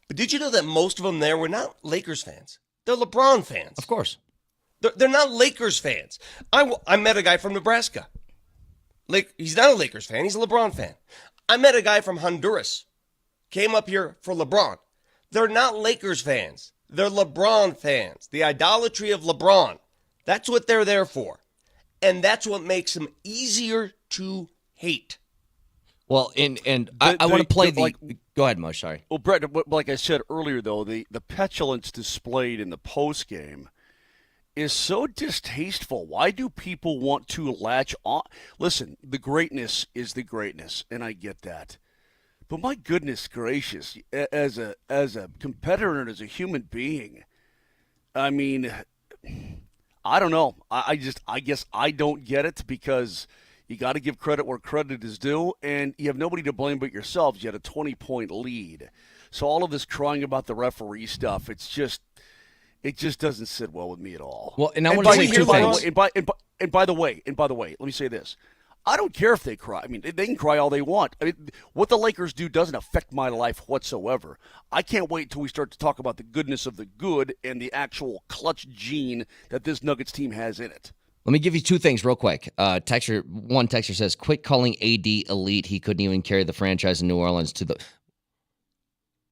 S10: But did you know that most of them there were not Lakers fans? They're LeBron fans.
S2: Of course.
S10: They're not Lakers fans. I met a guy from Nebraska. He's not a Lakers fan. He's a LeBron fan. I met a guy from Honduras. Came up here for LeBron. They're not Lakers fans. They're LeBron fans. The idolatry of LeBron. That's what they're there for. And that's what makes them easier to hate.
S2: Well, and I want to play the... Go ahead, Mo, sorry.
S11: Well, Brett, like I said earlier, though, the petulance displayed in the postgame is so distasteful. Why do people want to latch on? Listen, the greatness is the greatness, and I get that. But my goodness gracious, as a competitor and as a human being, I mean... I don't know. I guess I don't get it, because you got to give credit where credit is due, and you have nobody to blame but yourselves. You had a 20-point lead. So all of this crying about the referee stuff, it just doesn't sit well with me at all.
S2: Well, and I want to say two things.
S11: And by the way, let me say this. I don't care if they cry. I mean, they can cry all they want. I mean, what the Lakers do doesn't affect my life whatsoever. I can't wait till we start to talk about the goodness of the good and the actual clutch gene that this Nuggets team has in it.
S2: Let me give you two things real quick. One texter says, quit calling AD elite. He couldn't even carry the franchise in New Orleans to the...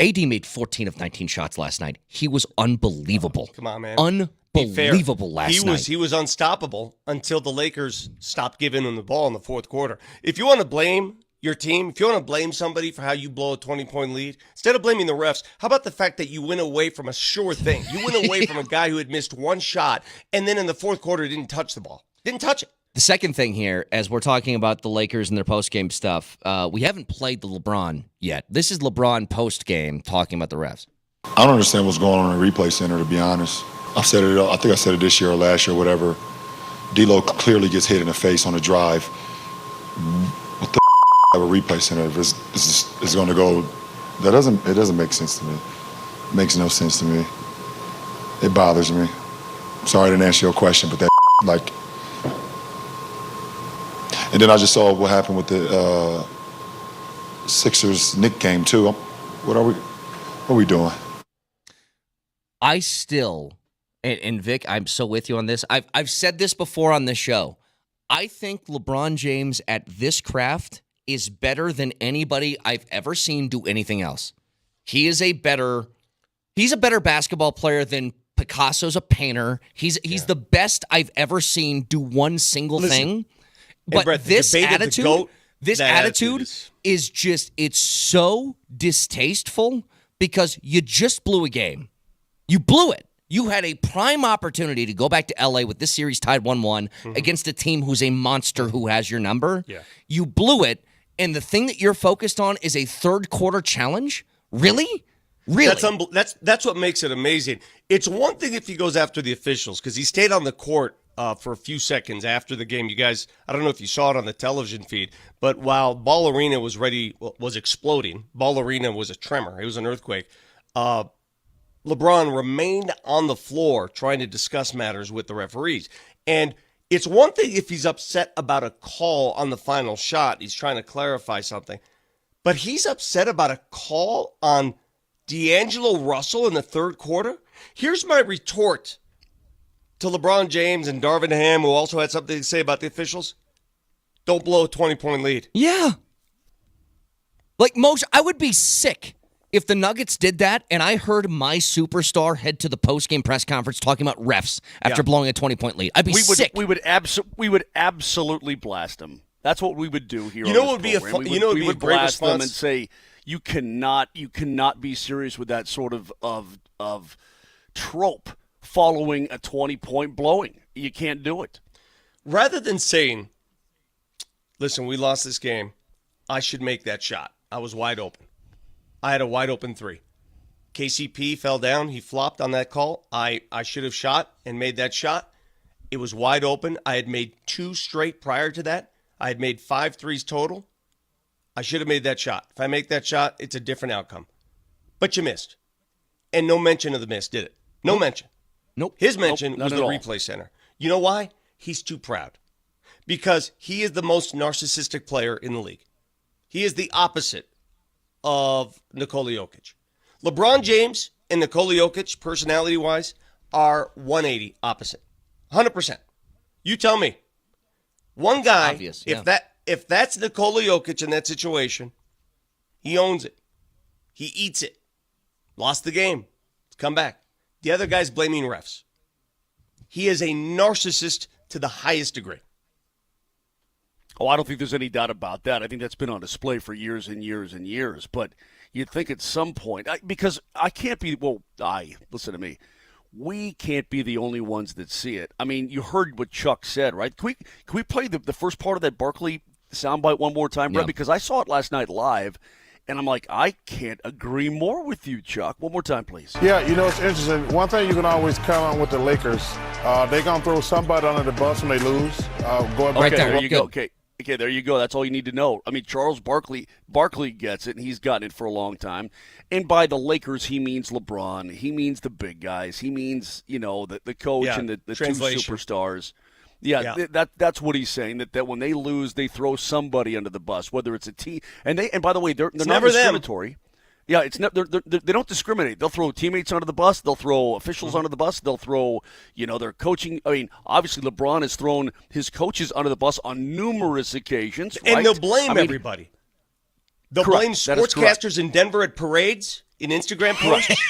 S2: AD made 14 of 19 shots last night. He was unbelievable.
S10: Come on, man.
S2: Unbelievable last night.
S10: He was unstoppable until the Lakers stopped giving him the ball in the fourth quarter. If you want to blame your team, if you want to blame somebody for how you blow a 20-point lead, instead of blaming the refs, how about the fact that you went away from a sure thing? You went away from a guy who had missed one shot, and then in the fourth quarter didn't touch the ball. Didn't touch it.
S2: The second thing here, as we're talking about the Lakers and their postgame stuff, we haven't played the LeBron yet. This is LeBron postgame talking about the refs.
S6: I don't understand what's going on in the replay center, to be honest. I think I said it this year or last year or whatever. D'Lo clearly gets hit in the face on a drive. What the of a replay center is going to go? It doesn't make sense to me. It makes no sense to me. It bothers me. Sorry I didn't answer your question, but that like. And then I just saw what happened with the Sixers Knicks game too. What are we doing?
S2: I still. And Vic, I'm so with you on this. I've said this before on this show. I think LeBron James at this craft is better than anybody I've ever seen do anything else. He's a better basketball player than Picasso's a painter. He's the best I've ever seen do one single thing. But
S10: Brett,
S2: this attitude is just, it's so distasteful because you just blew a game. You blew it. You had a prime opportunity to go back to L.A. with this series tied 1-1 against a team who's a monster who has your number. Yeah. You blew it, and the thing that you're focused on is a third-quarter challenge? Really? Really?
S10: That's what makes it amazing. It's one thing if he goes after the officials, because he stayed on the court for a few seconds after the game. You guys, I don't know if you saw it on the television feed, but while Ball Arena was exploding, Ball Arena was a tremor. It was an earthquake. LeBron remained on the floor trying to discuss matters with the referees. And it's one thing if he's upset about a call on the final shot, he's trying to clarify something, but he's upset about a call on D'Angelo Russell in the third quarter. Here's my retort to LeBron James and Darvin Ham, who also had something to say about the officials. Don't blow a 20-point lead.
S2: Yeah. Like, Moshe, I would be sick if the Nuggets did that and I heard my superstar head to the post-game press conference talking about refs after blowing a 20-point lead. I'd be sick.
S11: We would absolutely blast them. That's what we would do here.
S10: You know what would be
S11: we would
S10: great
S11: blast
S10: response?
S11: them and say, you cannot be serious with that sort of trope following a 20-point blowing. You can't do it.
S10: Rather than saying, listen, we lost this game, I should make that shot. I was wide open. I had a wide open three. KCP fell down. He flopped on that call. I should have shot and made that shot. It was wide open. I had made 2 straight prior to that. I had made 5 threes total. I should have made that shot. If I make that shot, it's a different outcome. But you missed. And no mention of the miss, did it? No mention.
S2: Nope.
S10: His mention
S11: Nope,
S10: was the
S11: not at all.
S10: replay center. You know why? He's too proud. Because he is the most narcissistic player in the league. He is the opposite of Nikola Jokic. LeBron James and Nikola Jokic, personality-wise, are 180 opposite. 100%. You tell me. One guy,
S2: Obvious, yeah.
S10: if that's Nikola Jokic in that situation, he owns it. He eats it. Lost the game. Come back. The other guy's blaming refs. He is a narcissist to the highest degree.
S11: Oh, I don't think there's any doubt about that. I think that's been on display for years and years and years. But you'd think at some point, because I can't be, listen to me. We can't be the only ones that see it. I mean, you heard what Chuck said, right? Can we play the first part of that Barkley soundbite one more time, Brett?
S2: Yeah.
S11: Because I saw it last night live, and I'm like, I can't agree more with you, Chuck. One more time, please.
S8: Yeah, it's interesting. One thing you can always count on with the Lakers, they're going to throw somebody under the bus when they lose. Going back
S11: Okay,
S2: there.
S11: there you go. Okay, there you go. That's all you need to know. I mean, Charles Barkley gets it, and he's gotten it for a long time. And by the Lakers, he means LeBron. He means the big guys. He means, the coach and the 2 superstars. Yeah. That's what he's saying, that when they lose, they throw somebody under the bus, whether it's a team. And by the way, they're not
S10: never them.
S11: discriminatory. Yeah, it's not. They don't discriminate. They'll throw teammates under the bus. They'll throw officials under the bus. They'll throw, their coaching. I mean, obviously, LeBron has thrown his coaches under the bus on numerous occasions,
S10: And
S11: right?
S10: they'll blame everybody. They'll
S11: Correct.
S10: blame
S11: That is correct.
S10: sportscasters in Denver at parades, in Instagram posts.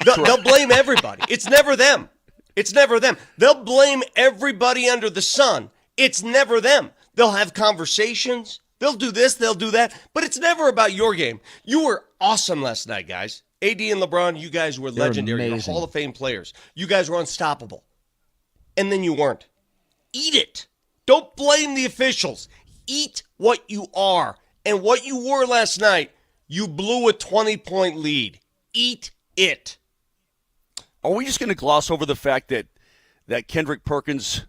S10: They'll blame everybody. It's never them. It's never them. They'll blame everybody under the sun. It's never them. They'll have conversations. They'll do this, they'll do that, but it's never about your game. You were awesome last night, guys. AD and LeBron, you guys were legendary. You're
S2: amazing.
S10: Hall of Fame players. You guys were unstoppable. And then you weren't. Eat it. Don't blame the officials. Eat what you are. And what you were last night, you blew a 20-point lead. Eat it.
S11: Are we just going to gloss over the fact that Kendrick Perkins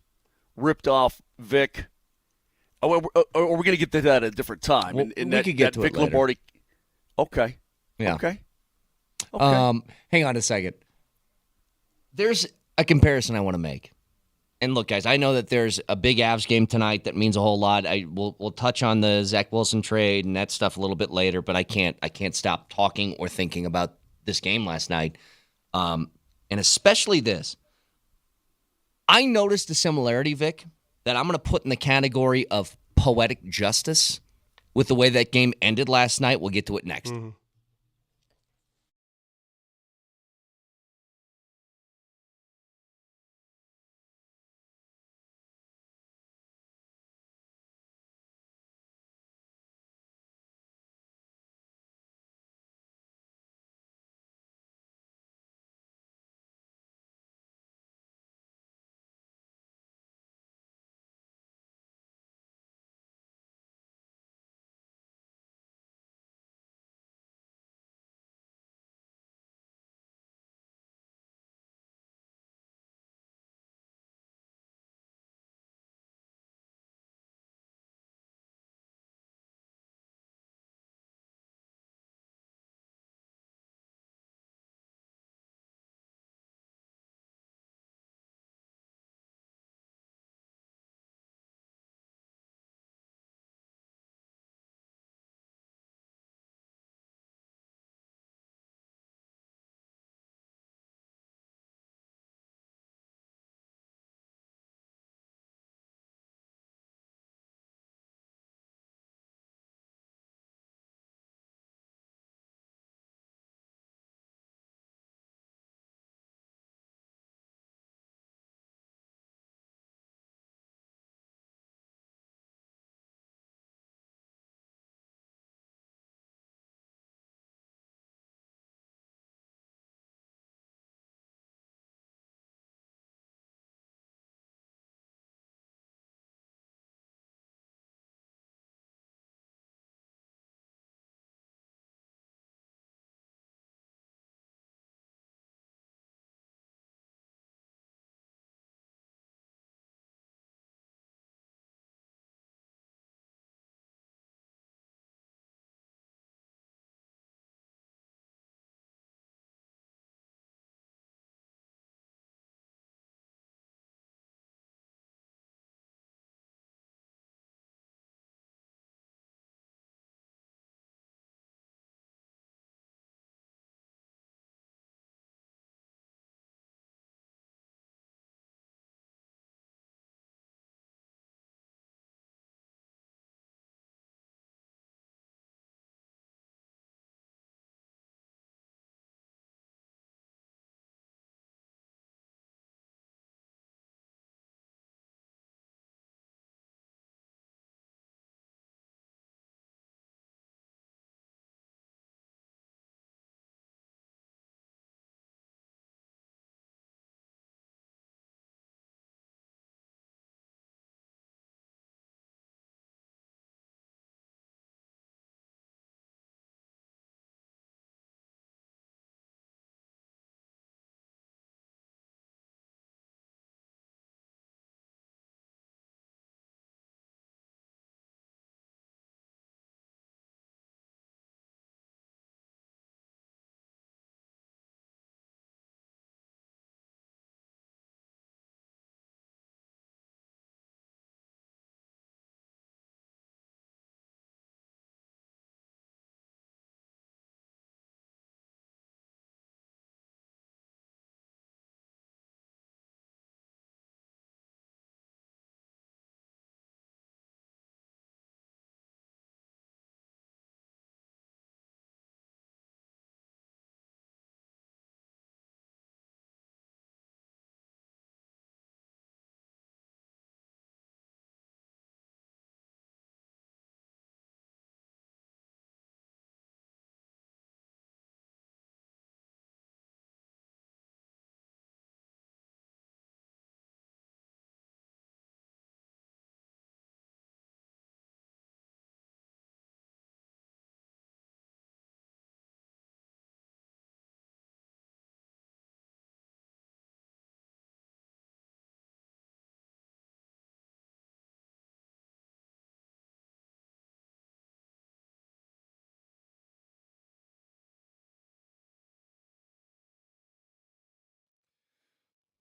S11: ripped off Vic? Or are we going to get to that at a different time?
S2: Well, we could get to
S11: Vic
S2: it later.
S11: Lombardi. Okay.
S2: Yeah.
S11: Okay.
S2: Hang on a second. There's a comparison I want to make. And look, guys, I know that there's a big Avs game tonight that means a whole lot. We'll touch on the Zach Wilson trade and that stuff a little bit later, but I can't stop talking or thinking about this game last night. And especially this. I noticed a similarity, Vic, that I'm going to put in the category of poetic justice with the way that game ended last night. We'll get to it next.
S10: Mm-hmm.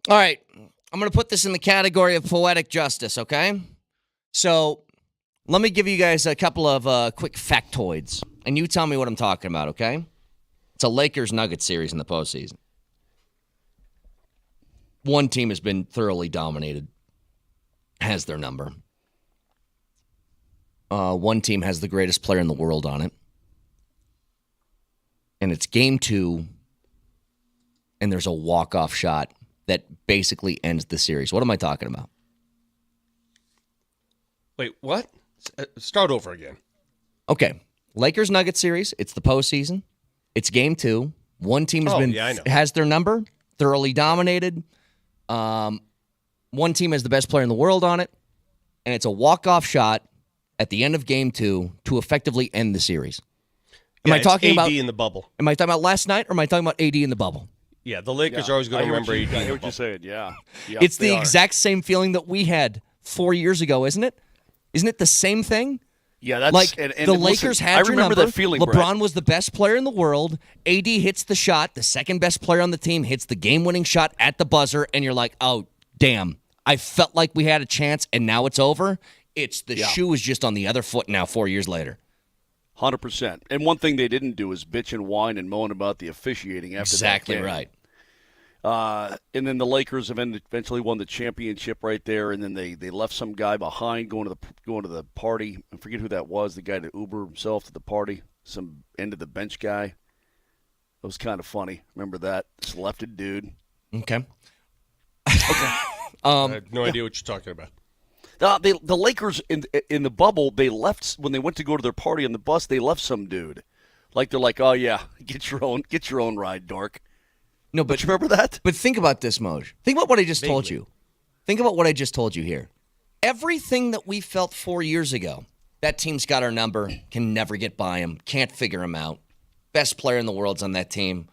S2: All right. I'm going to put this in the category of poetic justice, okay? So let me give you guys a couple of quick factoids, and you tell me what I'm talking about, okay? It's a Lakers-Nuggets series in the postseason. One team has been thoroughly dominated, has their number. One team has the greatest player in the world on it. And it's game 2, and there's a walk-off shot that basically ends the series. What am I talking about?
S10: Wait, what? Start over again.
S2: Okay. Lakers-Nuggets series. It's the postseason. It's game 2. One team has their number, thoroughly dominated. One team has the best player in the world on it, and it's a walk-off shot at the end of game 2 to effectively end the series. Am I talking about
S10: AD in the bubble?
S2: Am I talking about last night, or am I talking about AD in the bubble?
S10: Yeah, the Lakers are always going to remember AD.
S11: I hear what you're saying, yeah.
S2: It's the exact same feeling that we had 4 years ago, isn't it? Isn't it the same thing?
S11: Yeah, that's
S2: like
S11: and
S2: the Lakers had your number.
S11: That feeling,
S2: LeBron
S11: Brett.
S2: was the best player in the world. AD hits the shot. The second best player on the team hits the game-winning shot at the buzzer, and you're like, oh, damn. I felt like we had a chance, and now it's over. It's the shoe is just on the other foot now 4 years later.
S11: 100%. And one thing they didn't do is bitch and whine and moan about the officiating after
S2: exactly
S11: that game.
S2: Right.
S11: And then the Lakers eventually won the championship right there, and then they left some guy behind going to the party. I forget who that was. The guy that Uber himself to the party. Some end of the bench guy. It was kind of funny. Remember that? Just left a dude.
S2: Okay.
S10: I have no idea what you're talking about.
S11: The Lakers in the bubble, they left when they went to go to their party on the bus. They left some dude. Like they're like, oh yeah, get your own ride, dork.
S2: No, but
S11: you remember that?
S2: But think about this, Moj. Think about what I just told you. Think about what I just told you here. Everything that we felt 4 years ago, that team's got our number, can never get by him, can't figure him out. Best player in the world's on that team.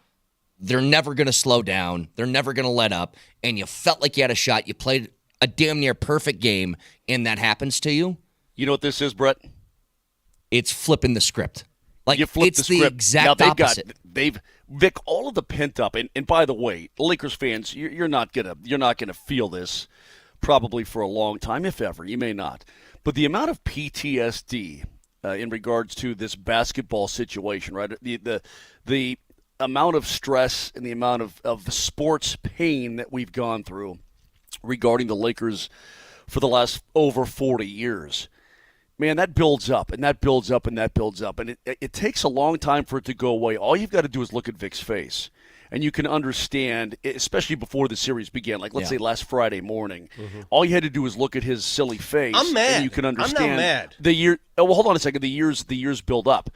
S2: They're never going to slow down. They're never going to let up. And you felt like you had a shot. You played a damn near perfect game, and that happens to you.
S11: You know what this is, Brett?
S2: It's flipping the script. Like,
S11: you flip
S2: it's
S11: the script.
S2: The exact
S11: now
S2: opposite.
S11: Vic, all of the pent up, and by the way, Lakers fans, you're not gonna feel this probably for a long time, if ever. You may not, but the amount of PTSD in regards to this basketball situation, right? The amount of stress and the amount of sports pain that we've gone through regarding the Lakers for the last over 40 years. Man, that builds up, and that builds up, and that builds up. And it takes a long time for it to go away. All you've got to do is look at Vic's face, and you can understand, especially before the series began, like let's say last Friday morning. Mm-hmm. All you had to do was look at his silly face.
S10: I'm mad.
S11: And you can understand.
S10: I'm not mad.
S11: The year. Oh, well, hold on a second. The years build up.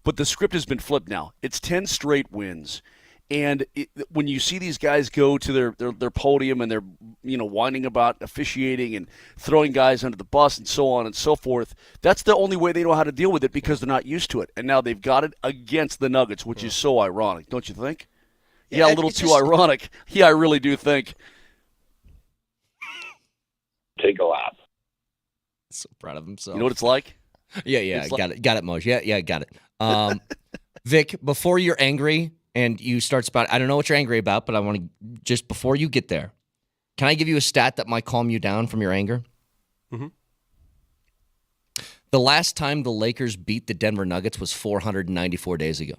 S11: But the script has been flipped now. It's 10 straight wins. And when you see these guys go to their podium and they're whining about officiating and throwing guys under the bus and so on and so forth, that's the only way they know how to deal with it because they're not used to it. And now they've got it against the Nuggets, which is so ironic, don't you think? Yeah, a little too ironic. Yeah, I really do think.
S12: Take a lap.
S2: So proud of himself.
S11: You know what it's like?
S2: Yeah, got it, Moj. Yeah, got it. Vic, before you're angry and you start spouting, I don't know what you're angry about, but I want to, just before you get there, can I give you a stat that might calm you down from your anger?
S10: Mm-hmm.
S2: The last time the Lakers beat the Denver Nuggets was 494 days ago.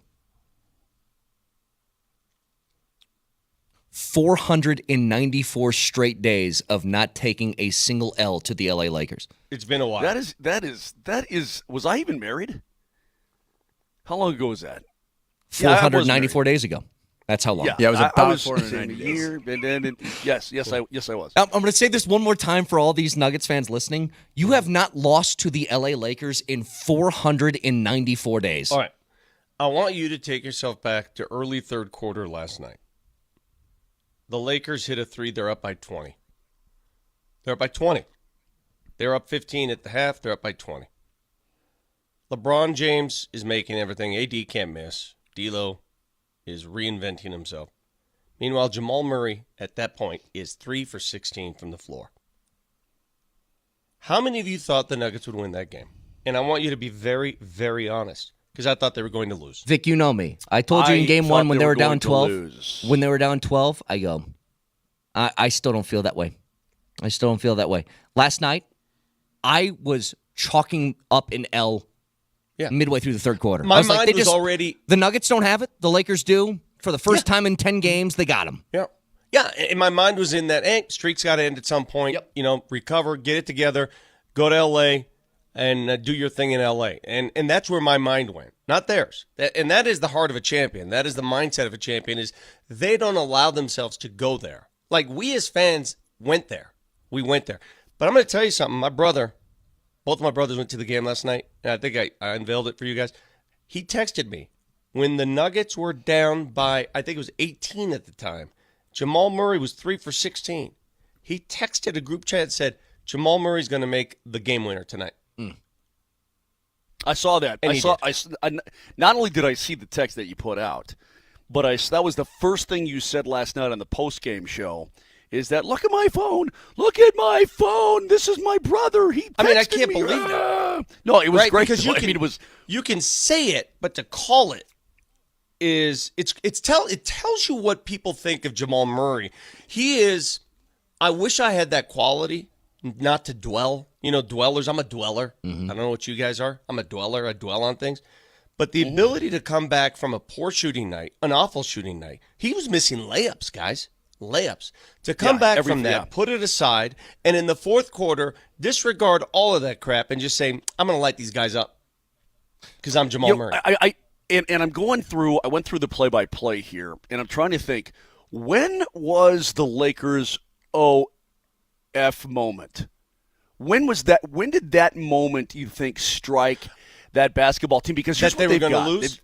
S2: 494 straight days of not taking a single L to the LA Lakers.
S10: It's been a while.
S11: That is. Was I even married? How long ago was that?
S2: 494 days ago. That's how long.
S3: Yeah, it was about
S11: 490 days. Yes, I was.
S2: I'm going to say this one more time for all these Nuggets fans listening. You have not lost to the LA Lakers in 494 days.
S10: All right. I want you to take yourself back to early third quarter last night. The Lakers hit a three. They're up by 20. They're up by 20. They're up 15 at the half. They're up by 20. LeBron James is making everything. AD can't miss. D'Lo is reinventing himself. Meanwhile, Jamal Murray at that point is 3 for 16 from the floor. How many of you thought the Nuggets would win that game? And I want you to be very, very honest, because I thought they were going to lose.
S2: Vic, you know me. I told you in game one when they were down 12. When they were down 12, I go, I still don't feel that way. Last night, I was chalking up an L midway through the third quarter.
S10: My mind
S2: like,
S10: was already...
S2: The Nuggets don't have it. The Lakers do. For the first time in 10 games, they got them.
S10: Yeah. Yeah, and my mind was in that, streak's got to end at some point. Yep. Recover, get it together, go to L.A., and do your thing in L.A. And that's where my mind went, not theirs. And that is the heart of a champion. That is the mindset of a champion, is they don't allow themselves to go there. Like, we as fans went there. We went there. But I'm going to tell you something. Both of my brothers went to the game last night, and I think I unveiled it for you guys. He texted me when the Nuggets were down by, I think it was 18 at the time. Jamal Murray was 3 for 16. He texted a group chat and said, Jamal Murray's going to make the game winner tonight.
S11: I saw that.
S10: And
S11: not only did I see the text that you put out, but that was the first thing you said last night on the post-game show, is that, look at my phone. Look at my phone. This is my brother. He texted
S10: I can't
S11: me.
S10: believe that.
S11: No, it was
S10: right,
S11: great.
S10: Because you can say it, but to call it is it tells you what people think of Jamal Murray. He is, I wish I had that quality, not to dwell. Dwellers, I'm a dweller. I don't know what you guys are. I'm a dweller. I dwell on things. But the ability to come back from a poor shooting night, an awful shooting night, he was missing layups, guys. Layups. To come back from that, put it aside, and in the fourth quarter, disregard all of that crap and just say, I'm going to light these guys up because I'm Jamal Murray.
S11: And I'm going through, I went through the play-by-play here, and I'm trying to think, when was the Lakers' OF moment? When was that? When did that moment, you think, strike that basketball team? Because here's what they've got.
S10: Lose?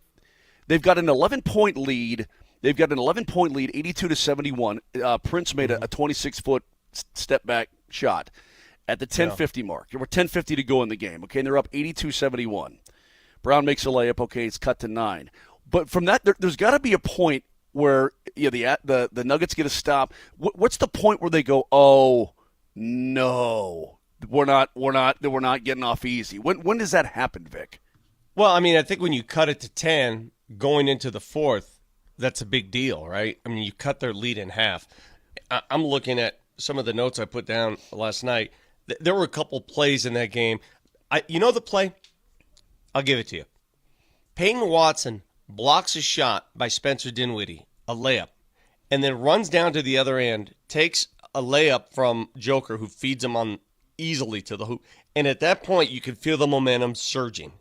S11: They've got an 11-point lead. 82-71. Prince made a 26-foot step-back shot at the 10:50 mark. There were 10:50 to go in the game. Okay, and they're up 82-71. Brown makes a layup. Okay, it's cut to 9. But from that, there's got to be a point where the Nuggets get a stop. What's the point where they go, oh no, we're not getting off easy? When does that happen, Vic?
S10: Well, I think when you cut it to 10 going into the fourth, that's a big deal, right? You cut their lead in half. I'm looking at some of the notes I put down last night. There were a couple plays in that game. The play? I'll give it to you. Peyton Watson blocks a shot by Spencer Dinwiddie, a layup, and then runs down to the other end, takes a layup from Joker, who feeds him on easily to the hoop. And at that point, you can feel the momentum surging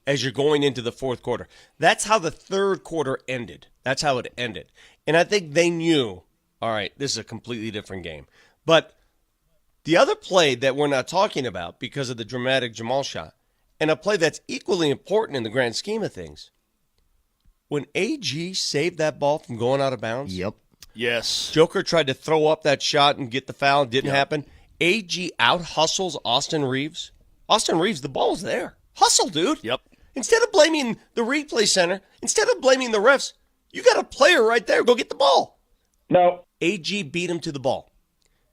S10: as you're going into the fourth quarter. That's how the third quarter ended. That's how it ended. And I think they knew, all right, this is a completely different game. But the other play that we're not talking about because of the dramatic Jamal shot, and a play that's equally important in the grand scheme of things, when AG saved that ball from going out of bounds.
S2: Yep.
S11: Yes.
S10: Joker tried to throw up that shot and get the foul. It didn't happen. AG out-hustles Austin Reeves. Austin Reeves, the ball's there. Hustle, dude.
S11: Yep.
S10: Instead of blaming the replay center, instead of blaming the refs, you got a player right there. Go get the ball.
S12: No.
S10: AG beat him to the ball.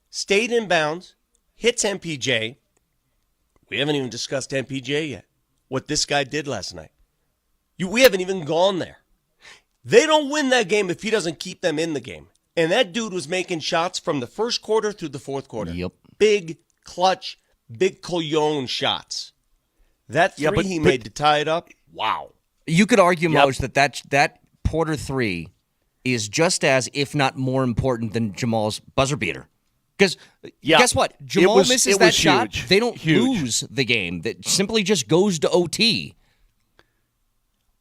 S10: Stayed in bounds. Hits MPJ. We haven't even discussed MPJ yet. What this guy did last night. We haven't even gone there. They don't win that game if he doesn't keep them in the game. And that dude was making shots from the first quarter through the fourth quarter.
S2: Yep.
S10: Big, clutch, big Cologne shots. That three he made to tie it up, wow.
S2: You could argue, Moj, that Porter 3 is just as, if not more important than Jamal's buzzer beater. Because guess what? Jamal misses that shot. They don't lose the game. That simply just goes to OT.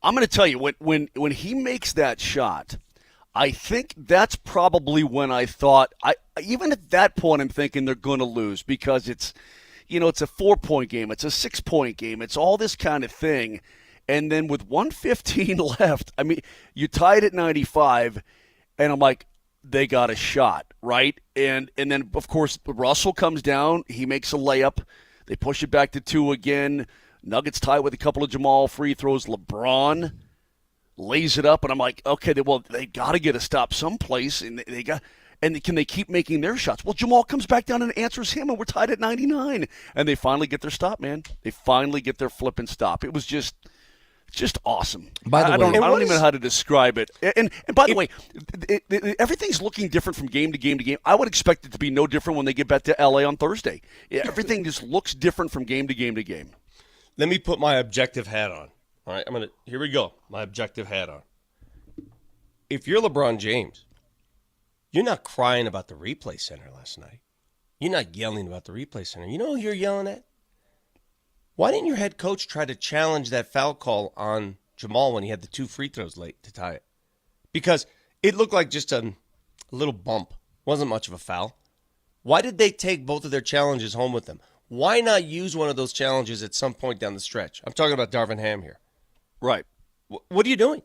S11: I'm going to tell you, when he makes that shot, I think that's probably when I thought, even at that point, I'm thinking they're going to lose because it's a 4-point game. It's a 6-point game. It's all this kind of thing. And then with 1:15 left, you tied at 95, and I'm like, they got a shot, right? And then, of course, Russell comes down. He makes a layup. They push it back to 2 again. Nuggets tie with a couple of Jamal free throws. LeBron lays it up, and I'm like, okay, they got to get a stop someplace, and can they keep making their shots? Well, Jamal comes back down and answers him, and we're tied at 99. And they finally get their stop, man. They finally get their flip and stop. It was just just awesome.
S2: By the way,
S11: I don't even know how to describe it. And by the way, everything's looking different from game to game to game. I would expect it to be no different when they get back to LA on Thursday. Everything just looks different from game to game to game.
S10: Let me put my objective hat on. All right, here we go. My objective hat on. If you're LeBron James, you're not crying about the replay center last night. You're not yelling about the replay center. You know who you're yelling at? Why didn't your head coach try to challenge that foul call on Jamal when he had the 2 free throws late to tie it? Because it looked like just a little bump. Wasn't much of a foul. Why did they take both of their challenges home with them? Why not use one of those challenges at some point down the stretch? I'm talking about Darvin Ham here.
S11: Right.
S10: What are you doing?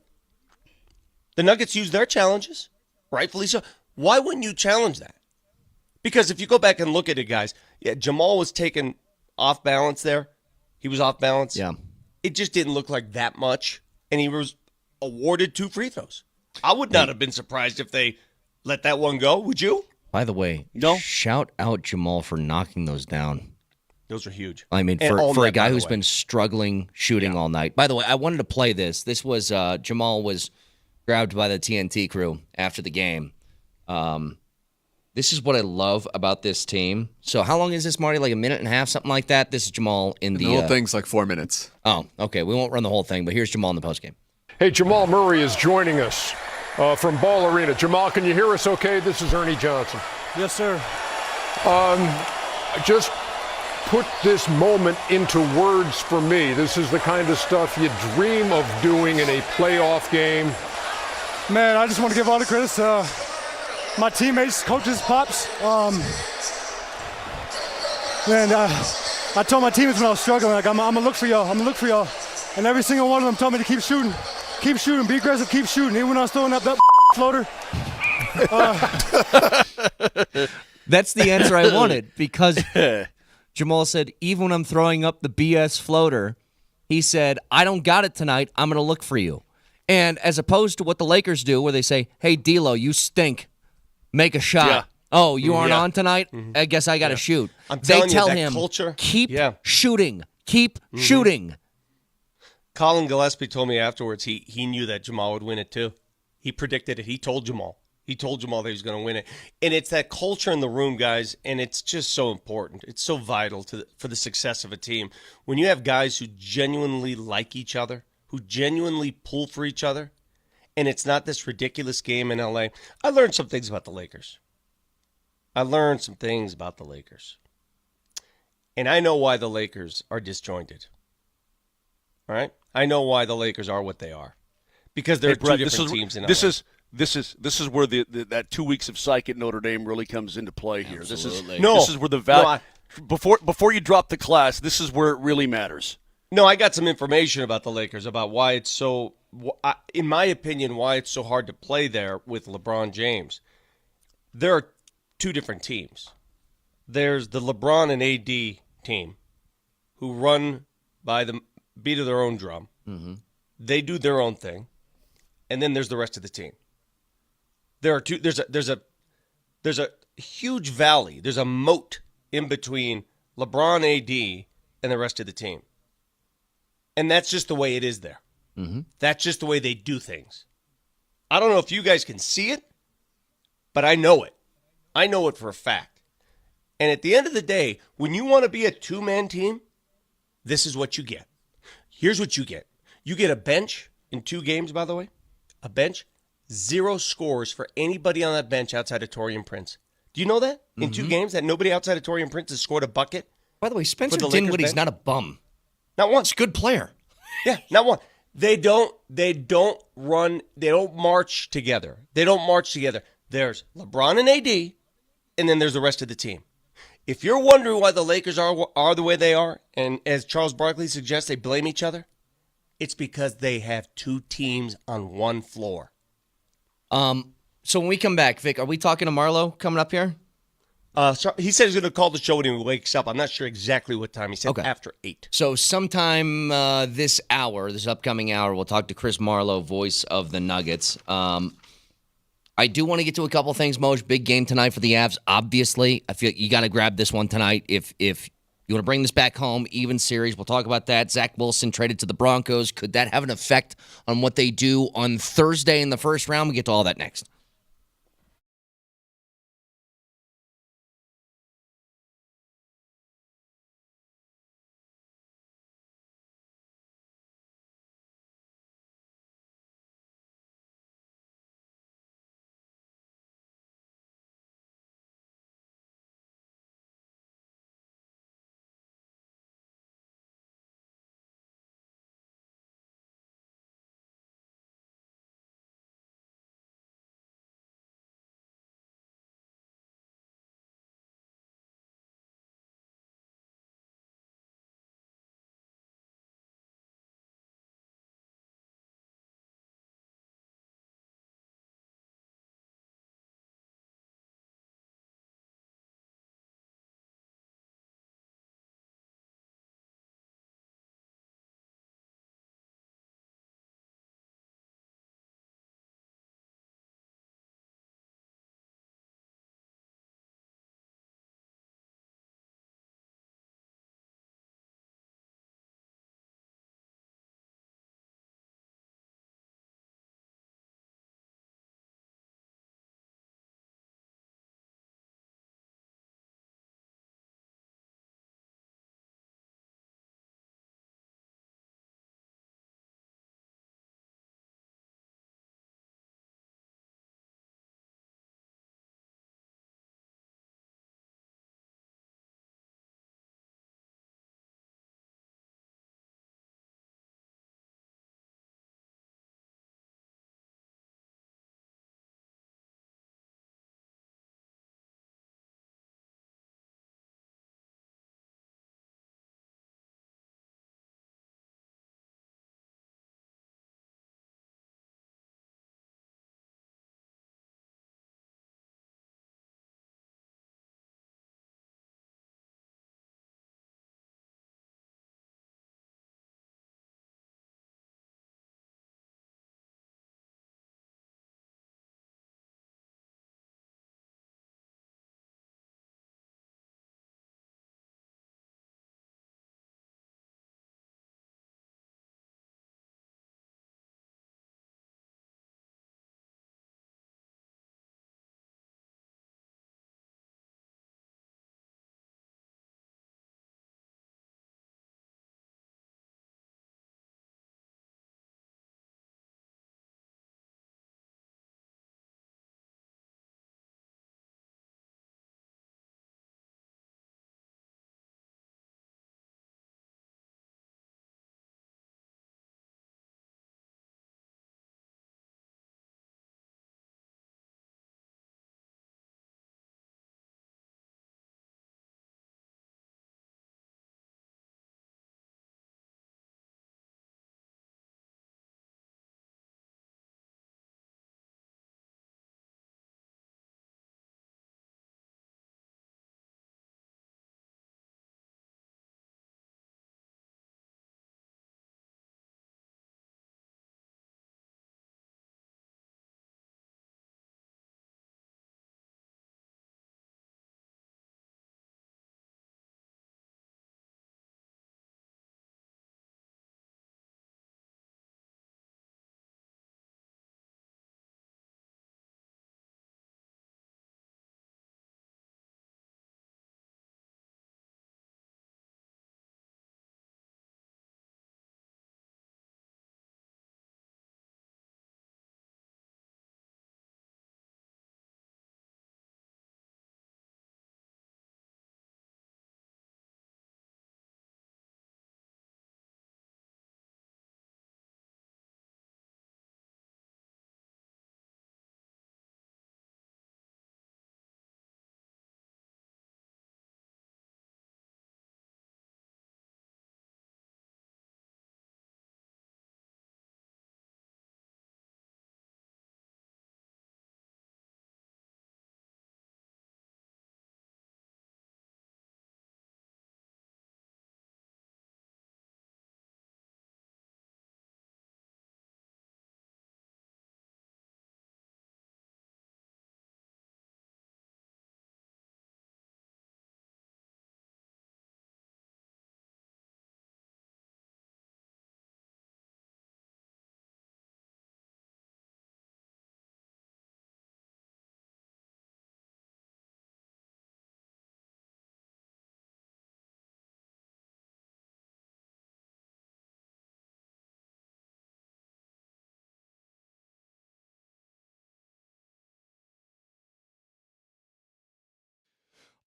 S10: The Nuggets use their challenges, rightfully so. Why wouldn't you challenge that? Because if you go back and look at it, guys, Jamal was taken off balance there. He was off balance.
S2: Yeah.
S10: It just didn't look like that much, and he was awarded 2 free throws. I would not have been surprised if they let that one go. Would you?
S2: By the way,
S11: no.
S2: Shout out Jamal for knocking those down.
S10: Those are huge.
S2: I mean, for a guy who's been struggling shooting all night. By the way, I wanted to play this. This was Jamal was grabbed by the TNT crew after the game. This is what I love about this team. So how long is this, Marty? Like a minute and a half, something like that? This is Jamal in the
S3: whole thing's like 4 minutes.
S2: Oh, okay. We won't run the whole thing, but here's Jamal in the postgame.
S7: Hey, Jamal Murray is joining us from Ball Arena. Jamal, can you hear us okay? This is Ernie Johnson.
S12: Yes, sir.
S7: Just put this moment into words for me. This is the kind of stuff you dream of doing in a playoff game.
S12: Man, I just want to give all the credit to my teammates, coaches, pops. I told my teammates when I was struggling, like, I'm gonna look for y'all. I'm gonna look for y'all. And every single one of them told me to keep shooting, be aggressive, keep shooting. Even when I was throwing up that floater.
S2: That's the answer I wanted, because Jamal said, even when I'm throwing up the BS floater, he said, I don't got it tonight. I'm going to look for you. And as opposed to what the Lakers do, where they say, hey, D'Lo, you stink. Make a shot.
S10: Yeah.
S2: Oh, you aren't on tonight? I guess I got to shoot. They tell him,
S10: culture,
S2: keep shooting. Keep shooting.
S10: Colin Gillespie told me afterwards he knew that Jamal would win it too. He predicted it. He told Jamal that he was going to win it. And it's that culture in the room, guys, and it's just so important. It's so vital for the success of a team. When you have guys who genuinely like each other, who genuinely pull for each other, and it's not this ridiculous game in LA. I learned some things about the Lakers. And I know why the Lakers are disjointed. All right? I know why the Lakers are what they are. Because there are two different teams in LA.
S11: This is where that 2 weeks of psych at Notre Dame really comes into play here.
S2: Absolutely.
S11: This is where the value before you drop the class. This is where it really matters.
S10: No, I got some information about the Lakers, about why it's so, in my opinion, why it's so hard to play there with LeBron James. There are two different teams. There's the LeBron and AD team, who run by the beat of their own drum. Mm-hmm. They do their own thing, and then there's the rest of the team. There are two. There's a huge valley. There's a moat in between LeBron, AD, and the rest of the team. And that's just the way it is there. Mm-hmm. That's just the way they do things. I don't know if you guys can see it, but I know it. I know it for a fact. And at the end of the day, when you want to be a two-man team, this is what you get. Here's what you get. You get a bench in 2 games, by the way. A bench, 0 scores for anybody on that bench outside of Taurean Prince. Do you know that? In 2 games, that nobody outside of Taurean Prince has scored a bucket?
S2: By the way, Spencer Dinwiddie's not a bum.
S10: Not one.
S2: He's a good player.
S10: Yeah, not one. They don't march together. There's LeBron and AD, and then there's the rest of the team. If you're wondering why the Lakers are the way they are, and as Charles Barkley suggests, they blame each other, it's because they have 2 teams on 1 floor.
S2: So when we come back, Vic, are we talking to Marlo coming up here?
S10: He said he's going to call the show when he wakes up. I'm not sure exactly what time. He said after 8.
S2: So sometime this upcoming hour, we'll talk to Chris Marlowe, voice of the Nuggets. I do want to get to a couple things, Moj. Big game tonight for the Avs. Obviously, I feel you got to grab this one tonight if You want to bring this back home, even series. We'll talk about that. Zach Wilson traded to the Broncos. Could that have an effect on what they do on Thursday in the first round? We get to all that next.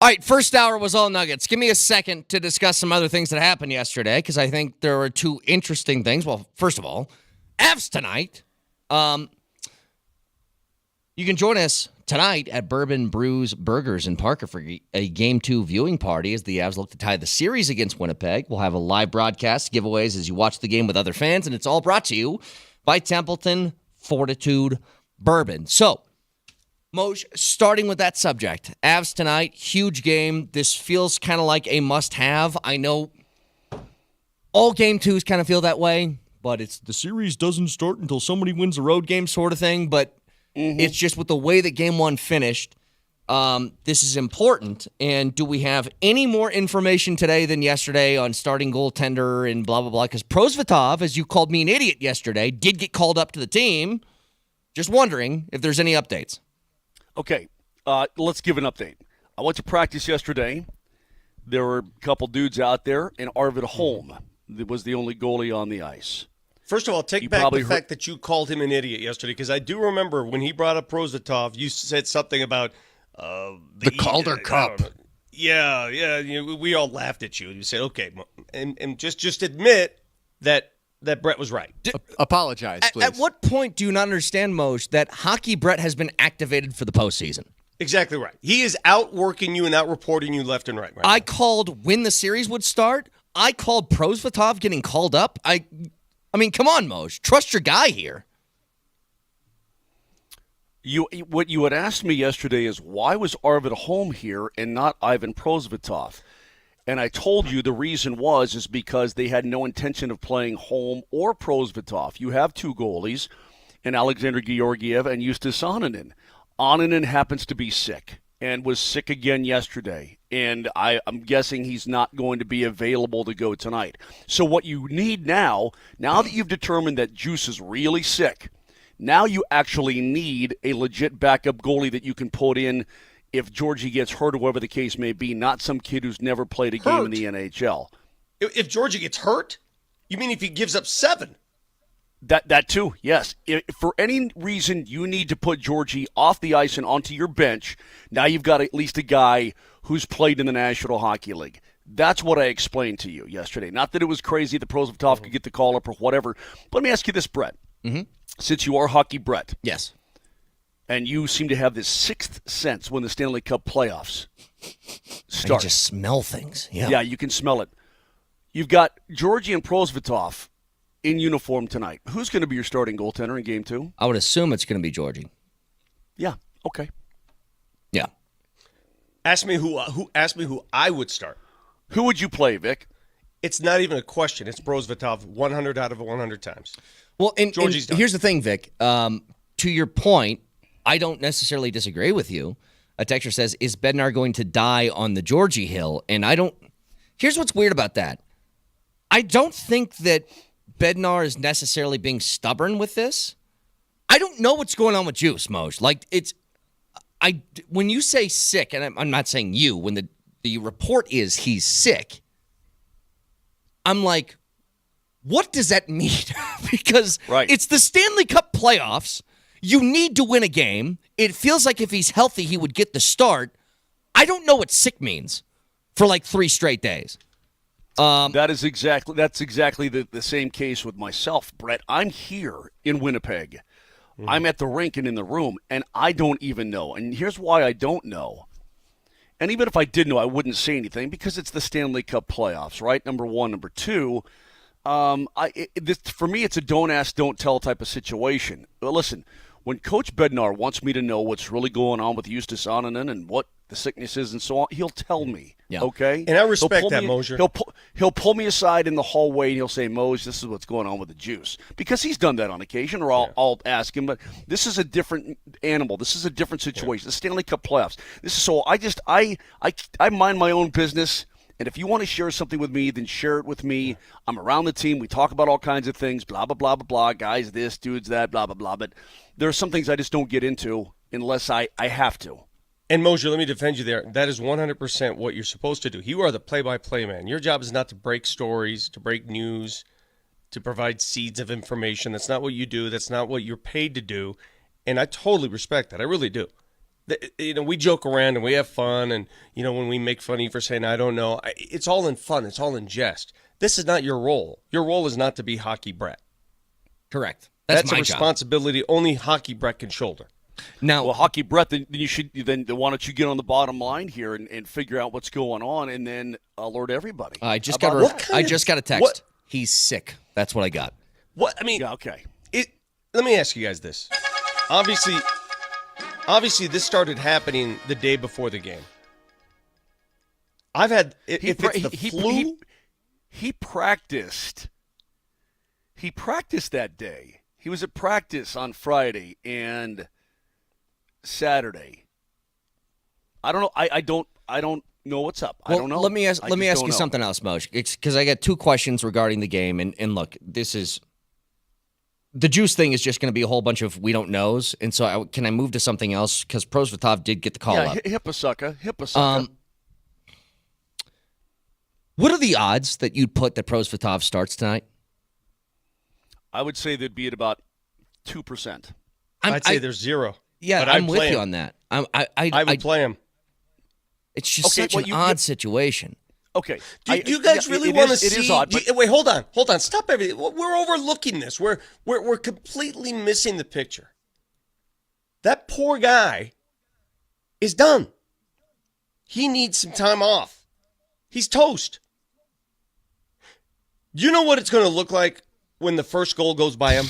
S2: All right, first hour was all Nuggets. Give me a second to discuss some other things that happened yesterday because I think there were two interesting things. Well, first of all, Avs tonight. You can join us tonight at Bourbon Brews Burgers in Parker for a Game 2 viewing party as the Avs look to tie the series against Winnipeg. We'll have a live broadcast, giveaways as you watch the game with other fans, and it's all brought to you by Templeton Fortitude Bourbon. So, Moj, starting with that subject, Avs tonight, huge game. This feels kind of like a must-have. I know all Game 2s kind of feel that way, but it's the series doesn't start until somebody wins a road game sort of thing, but it's just with the way that Game 1 finished, this is important. And do we have any more information today than yesterday on starting goaltender and blah, blah, blah? Because Prosvetov, as you called me an idiot yesterday, did get called up to the team. Just wondering if there's any updates.
S11: Okay, let's give an update. I went to practice yesterday. There were a couple dudes out there, and Arvid Holm was the only goalie on the ice.
S10: First of all, take back the fact that you called him an idiot yesterday, because I do remember when he brought up Prosvetov, you said something about
S9: the Calder Cup.
S10: Yeah, we all laughed at you. You said, okay, and just admit that Brett was right.
S3: Apologize, please.
S2: At what point do you not understand, Moj, that Hockey Brett has been activated for the postseason?
S10: Exactly right. He is outworking you and out-reporting you left and right.
S2: I called when the series would start. I called Prosvetov getting called up. I mean, come on, Moj. Trust your guy here.
S11: What you had asked me yesterday is why was Arvid Holm here and not Ivan Prosvetov? And I told you the reason is because they had no intention of playing Holm or Prosvetov. You have two goalies, and Alexander Georgiev and Justus Annunen. Annunen happens to be sick and was sick again yesterday. And I'm guessing he's not going to be available to go tonight. So what you need now that you've determined that Juice is really sick, now you actually need a legit backup goalie that you can put in if Georgie gets hurt or whatever the case may be, not some kid who's never played a game in the NHL.
S10: If Georgie gets hurt? You mean if he gives up 7?
S11: That too, yes. If for any reason you need to put Georgie off the ice and onto your bench, now you've got at least a guy who's played in the National Hockey League. That's what I explained to you yesterday. Not that it was crazy that Prosvetov could get the call up or whatever. But let me ask you this, Brett.
S2: Mm-hmm.
S11: Since you are Hockey Brett.
S2: Yes.
S11: And you seem to have this sixth sense when the Stanley Cup playoffs start.
S2: I just smell things.
S11: Yeah, you can smell it. You've got Georgie and Prosvetov in uniform tonight. Who's going to be your starting goaltender in Game 2?
S2: I would assume it's going to be Georgie.
S11: Yeah, okay.
S2: Yeah.
S10: Ask me who I would start.
S11: Who would you play, Vic?
S10: It's not even a question. It's Prosvetov 100 out of 100 times.
S2: Well, and
S10: Georgie's done.
S2: Here's the thing, Vic. To your point, I don't necessarily disagree with you. A texter says, is Bednar going to die on the Georgie Hill? And here's what's weird about that. I don't think that Bednar is necessarily being stubborn with this. I don't know what's going on with Juice, Moj. Like, when you say sick, and I'm not saying you, when the report is he's sick, I'm like, what does that mean? Because It's the Stanley Cup playoffs. You need to win a game. It feels like if he's healthy, he would get the start. I don't know what sick means for like 3 straight days.
S11: That's exactly the same case with myself, Brett. I'm here in Winnipeg. Mm-hmm. I'm at the rink and in the room, and I don't even know. And here's why I don't know. And even if I did know, I wouldn't say anything because it's the Stanley Cup playoffs, right? Number one. Number two, for me, it's a don't ask, don't tell type of situation. But listen, when Coach Bednar wants me to know what's really going on with Justus Annunen and what the sickness is and so on, he'll tell me.
S2: Yeah.
S11: Okay?
S10: And I respect that, Mosier.
S11: He'll pull me aside in the hallway and he'll say, Moj, this is what's going on with the Juice. Because he's done that on occasion, or I'll ask him. But this is a different animal. This is a different situation. The Stanley Cup playoffs. I mind my own business. And if you want to share something with me, then share it with me. I'm around the team. We talk about all kinds of things, blah, blah, blah, blah, blah. Guys, this, dudes, that, blah, blah, blah. But there are some things I just don't get into unless I have to.
S10: And Mosier, let me defend you there. That is 100% what you're supposed to do. You are the play-by-play man. Your job is not to break stories, to break news, to provide seeds of information. That's not what you do. That's not what you're paid to do. And I totally respect that. I really do. we joke around and we have fun, and when we make fun of you for saying I don't know, it's all in fun. It's all in jest. This is not your role. Your role is not to be Hockey Brett.
S2: Correct.
S10: That's
S2: my
S10: a responsibility only Hockey Brett can shoulder.
S2: Now,
S11: well, Hockey Brett, then why don't you get on the bottom line here and figure out what's going on, and then alert everybody.
S2: I just got a text.
S10: What?
S2: He's sick. That's what I got.
S10: What I mean?
S11: Yeah, okay.
S10: Let me ask you guys this. Obviously, this started happening the day before the game. I've had if it's the flu.
S11: He practiced. He practiced that day. He was at practice on Friday and Saturday. I don't know. I don't know what's up.
S2: Well,
S11: I don't know.
S2: Let me ask you something else, Moj. It's because I got 2 questions regarding the game, and look, this is the juice thing is just going to be a whole bunch of we don't knows, and so can I move to something else because Prosvetov did get the call up.
S11: Hipposucker.
S2: What are the odds that you'd put that Prosvetov starts tonight?
S11: I would say they'd be at about 2%.
S10: I'd say there's 0.
S2: Yeah,
S10: but
S2: I'm with you on that.
S10: I would play him.
S2: It's just such an odd situation.
S11: Okay.
S10: Do you guys really want to see?
S11: It is odd.
S10: Wait, hold on. Stop everything. We're overlooking this. We're completely missing the picture. That poor guy is done. He needs some time off. He's toast. You know what it's going to look like when the first goal goes by him?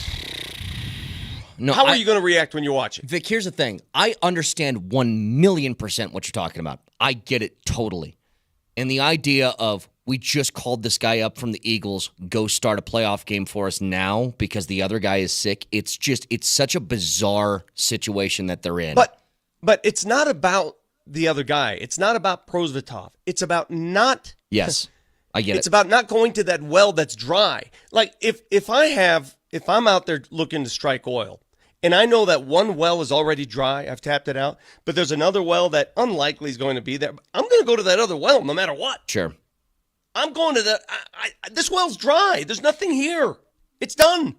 S2: No,
S10: How are you going to react when you watch it?
S2: Vic, here's the thing. I understand 1,000,000% what you're talking about. I get it totally. And the idea of we just called this guy up from the Eagles, go start a playoff game for us now because the other guy is sick. It's such a bizarre situation that they're in.
S10: But it's not about the other guy. It's not about Prosvetov. It's about not.
S2: Yes, I get it.
S10: It's about not going to that well that's dry. Like if I'm out there looking to strike oil, and I know that one well is already dry, I've tapped it out, but there's another well that unlikely is going to be there. I'm going to go to that other well no matter what.
S2: Sure.
S10: I'm going to this well's dry. There's nothing here. It's done.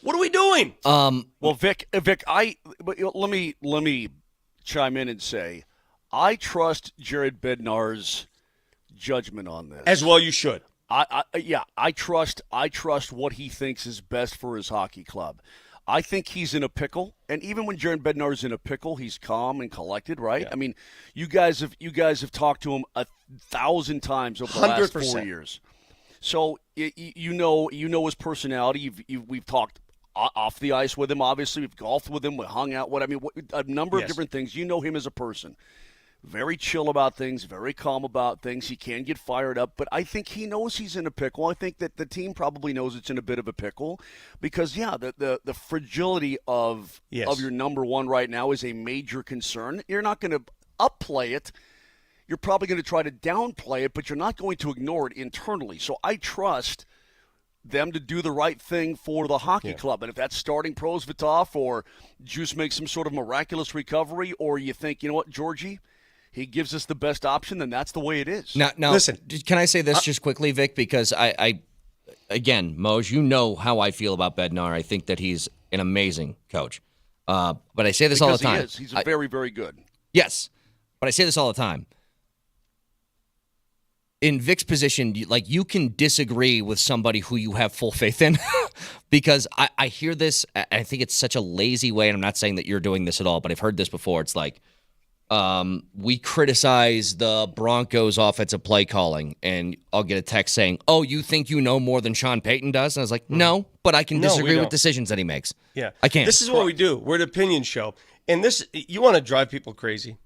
S10: What are we doing?
S11: Well, Vic, let me chime in and say, I trust Jared Bednar's judgment on this.
S10: As well you should.
S11: I trust what he thinks is best for his hockey club. I think he's in a pickle, and even when Jared Bednar's in a pickle, he's calm and collected, right? Yeah. I mean, you guys have talked to him 1,000 times over the last 4 years, so you know his personality. We've talked off the ice with him. Obviously, we've golfed with him. We hung out. A number of different things. You know him as a person. Very chill about things, very calm about things. He can get fired up, but I think he knows he's in a pickle. I think that the team probably knows it's in a bit of a pickle because, the fragility of your number one right now is a major concern. You're not going to upplay it. You're probably going to try to downplay it, but you're not going to ignore it internally. So I trust them to do the right thing for the hockey club. And if that's starting Prosvetov or Juice makes some sort of miraculous recovery, or you think, you know what, Georgie, he gives us the best option, then that's the way it is.
S2: Now,
S10: listen,
S2: can I say this just quickly, Vic? Because again, Moj, you know how I feel about Bednar. I think that he's an amazing coach. But I say this all the time.
S11: He is. He's very, very good.
S2: Yes, but I say this all the time. In Vic's position, you can disagree with somebody who you have full faith in because I hear this. I think it's such a lazy way, and I'm not saying that you're doing this at all, but I've heard this before. It's like, we criticize the Broncos' offensive play calling, and I'll get a text saying, "Oh, you think you know more than Sean Payton does?" And I was like, "No, but I can disagree with decisions that he makes."
S10: Yeah,
S2: I can't.
S10: This is what we do. We're an opinion show, and you want to drive people crazy.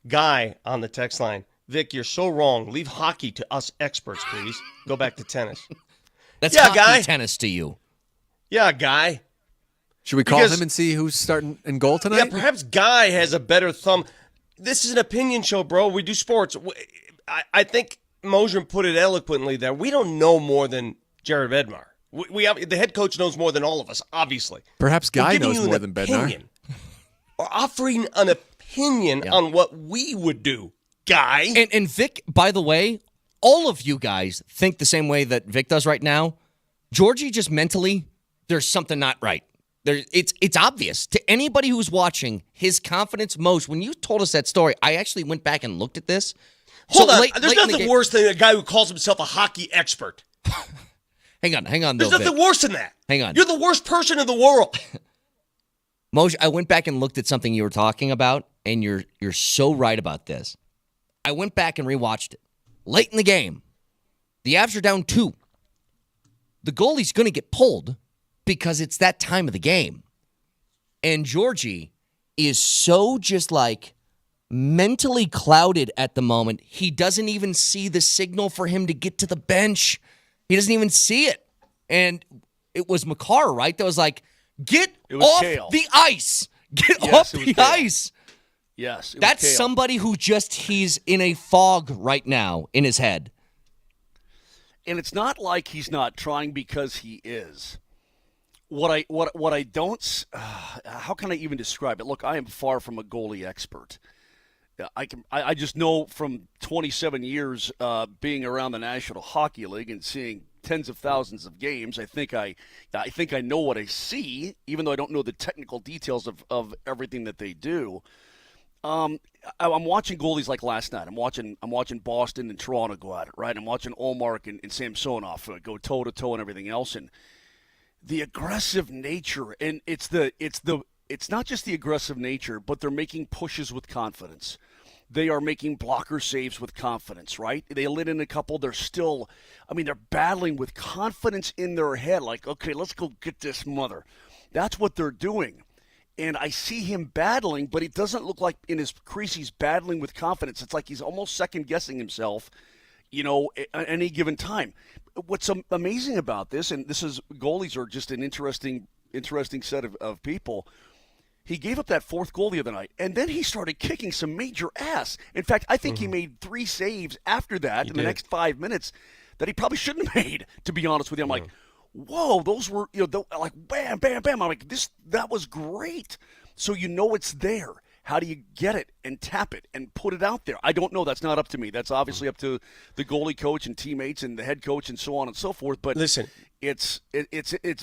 S10: Guy on the text line, Vic, you're so wrong. Leave hockey to us experts, please. Go back to tennis.
S2: That's hockey tennis to you.
S10: Yeah, Guy.
S3: Should we call him and see who's starting in goal tonight?
S10: Yeah, perhaps Guy has a better thumb. This is an opinion show, bro. We do sports. I think Mosher put it eloquently there. We don't know more than Jared Bednar. The head coach knows more than all of us, obviously.
S3: Perhaps Guy knows more than Bednar.
S10: Or offering an opinion on what we would do, Guy.
S2: And Vic, by the way, all of you guys think the same way that Vic does right now. Georgie just mentally, there's something not right. It's obvious to anybody who's watching. His confidence most. When you told us that story, I actually went back and looked at this.
S10: Hold on. There's nothing worse than a guy who calls himself a hockey expert.
S2: Hang on.
S10: There's nothing worse than that.
S2: Hang on.
S10: You're the worst person in the world.
S2: Moshe, I went back and looked at something you were talking about, and you're so right about this. I went back and rewatched it. Late in the game, the Avs are down 2. The goalie's going to get pulled because it's that time of the game. And Georgie is so just like mentally clouded at the moment. He doesn't even see the signal for him to get to the bench. He doesn't even see it. And it was Makar, right? That was like, get off
S11: Kale.
S2: the ice. Get off the
S11: Kale.
S2: ice.
S11: Yes.
S2: That's
S11: Kale.
S2: somebody who he's in a fog right now in his head.
S11: And it's not like he's not trying, because he is. What I don't, how can I even describe it? Look, I am far from a goalie expert. I just know from 27 years being around the National Hockey League and seeing tens of thousands of games. I think I know what I see, even though I don't know the technical details of everything that they do. I'm watching goalies like last night. I'm watching Boston and Toronto go at it, right? I'm watching Ullmark and Samsonov go toe to toe and everything else, and the aggressive nature. And it's not just the aggressive nature, but they're making pushes with confidence. They are making blocker saves with confidence, right? They let in a couple. They're battling with confidence in their head. Like, okay, let's go get this mother. That's what they're doing. And I see him battling, but it doesn't look like in his crease he's battling with confidence. It's like he's almost second-guessing himself, at any given time. What's amazing about this, and goalies are just an interesting set of people. He gave up that 4th goal the other night, and then he started kicking some major ass. In fact, I think he made 3 saves after that in the next 5 minutes that he probably shouldn't have made, to be honest with you. I'm like, whoa, those were, like bam, bam, bam. I'm like, that was great. So it's there. How do you get it and tap it and put it out there? I don't know. That's not up to me. That's obviously up to the goalie coach and teammates and the head coach and so on and so forth. But
S10: listen,
S11: it's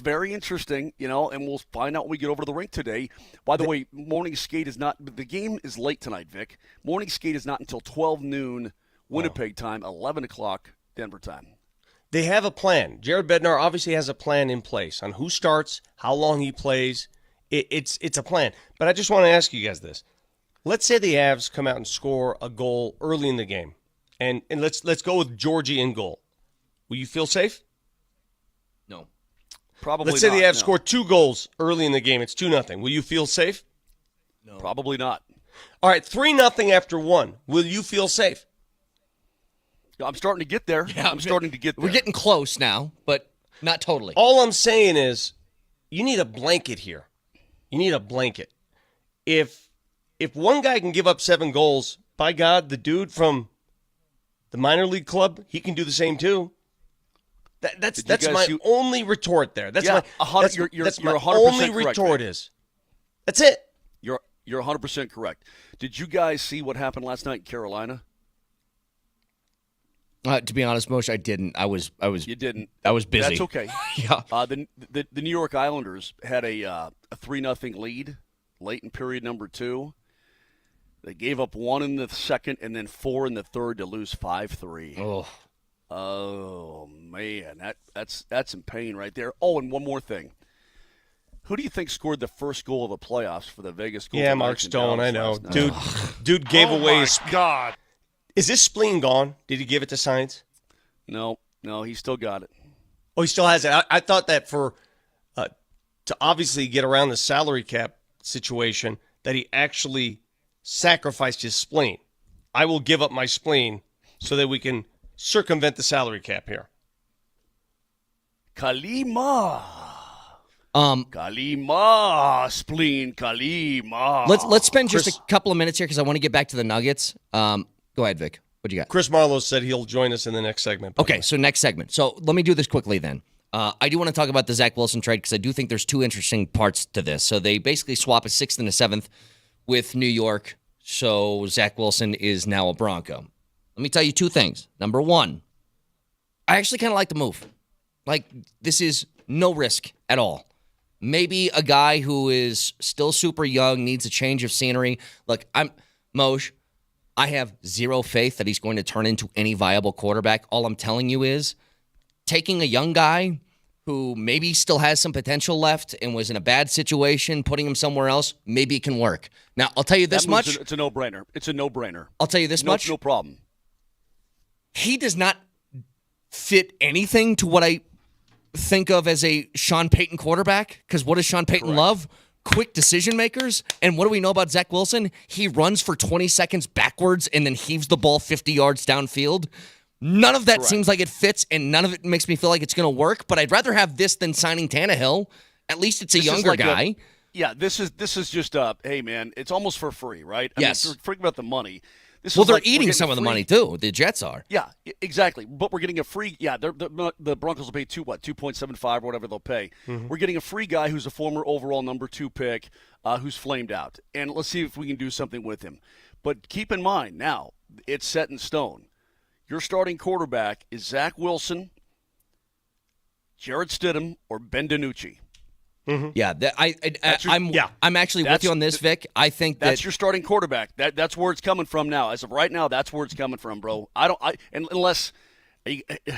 S11: very interesting, and we'll find out when we get over to the rink today. By the way, morning skate is not. The game is late tonight, Vic. Morning skate is not until 12 noon Winnipeg time, 11 o'clock Denver time.
S10: They have a plan. Jared Bednar obviously has a plan in place on who starts, how long he plays. It's a plan. But I just want to ask you guys this. Let's say the Avs come out and score a goal early in the game. And let's go with Georgie in goal. Will you feel safe?
S2: No.
S11: Probably
S10: Let's say
S11: not,
S10: the Avs
S11: no.
S10: score 2 goals early in the game. It's 2-0. Will you feel safe?
S11: No. Probably not.
S10: All right, 3-0 after 1. Will you feel safe?
S11: I'm starting to get there.
S2: Yeah,
S11: I'm starting to get there.
S2: We're getting close now, but not totally.
S10: All I'm saying is you need a blanket here. You need a blanket. If one guy can give up 7 goals, by God, the dude from the minor league club, he can do the same too. That's my only retort there. That's my
S11: 100%
S10: only
S11: correct,
S10: retort
S11: man.
S10: is. That's it.
S11: You're 100% correct. Did you guys see what happened last night in Carolina?
S2: To be honest, Moshe, I didn't. I was.
S11: You didn't.
S2: I was busy.
S11: That's okay.
S2: Yeah.
S11: The New York Islanders had a 3-0 lead late in period number 2. They gave up 1 in the second and then 4 in the third to lose 5-3. Oh man, that's some pain right there. Oh, and one more thing. Who do you think scored the first goal of the playoffs for the Vegas Golden
S10: Yeah,
S11: Knights
S10: Mark
S11: in
S10: Stone. I
S11: Dallas
S10: know,
S11: last night?
S10: dude gave away
S8: my
S10: his.
S8: God.
S10: Is his spleen gone? Did he give it to science?
S11: No, he still got it.
S10: Oh, he still has it. I thought that for to obviously get around the salary cap situation, that he actually sacrificed his spleen. I will give up my spleen so that we can circumvent the salary cap here.
S11: Kalima, spleen, Kalima.
S2: Let's spend just a couple of minutes here because I want to get back to the Nuggets. Go ahead, Vic. What do you got?
S10: Chris Marlowe said he'll join us in the next segment.
S2: Okay, so next segment. So let me do this quickly then. I do want to talk about the Zach Wilson trade because I do think there's 2 interesting parts to this. So they basically swap a 6th and a 7th with New York. So Zach Wilson is now a Bronco. Let me tell you 2 things. Number 1, I actually kind of like the move. Like, this is no risk at all. maybe a guy who is still super young, needs a change of scenery. Look, Moj, I have zero faith that he's going to turn into any viable quarterback. All I'm telling you is taking a young guy who maybe still has some potential left and was in a bad situation, putting him somewhere else, maybe it can work. Now, I'll tell you this much.
S11: It's a no-brainer. It's a no-brainer.
S2: I'll tell you this much.
S11: No problem.
S2: He does not fit anything to what I think of as a Sean Payton quarterback, because what does Sean Payton love? Quick decision makers. And what do we know about Zach Wilson? He runs for 20 seconds backwards and then heaves the ball 50 yards downfield. None of that seems like it fits, and none of it makes me feel like it's going to work. But I'd rather have this than signing Tannehill. At least it's a younger guy.
S11: This is just hey man, it's almost for free, right?
S2: Yes.
S11: I mean, forget about the money.
S2: They're eating some of the money too. The Jets are.
S11: Yeah, exactly. But we're getting a free. Yeah, the Broncos will pay 2.75 or whatever they'll pay.
S10: Mm-hmm.
S11: We're getting a free guy who's a former overall number 2 pick, who's flamed out, and let's see if we can do something with him. But keep in mind now, it's set in stone. Your starting quarterback is Zach Wilson, Jarrett Stidham, or Ben DiNucci.
S10: Mm-hmm.
S2: Yeah, I'm actually with you on this, Vic. I think
S11: that's your starting quarterback. That's where it's coming from now. As of right now, that's where it's coming from, bro. Unless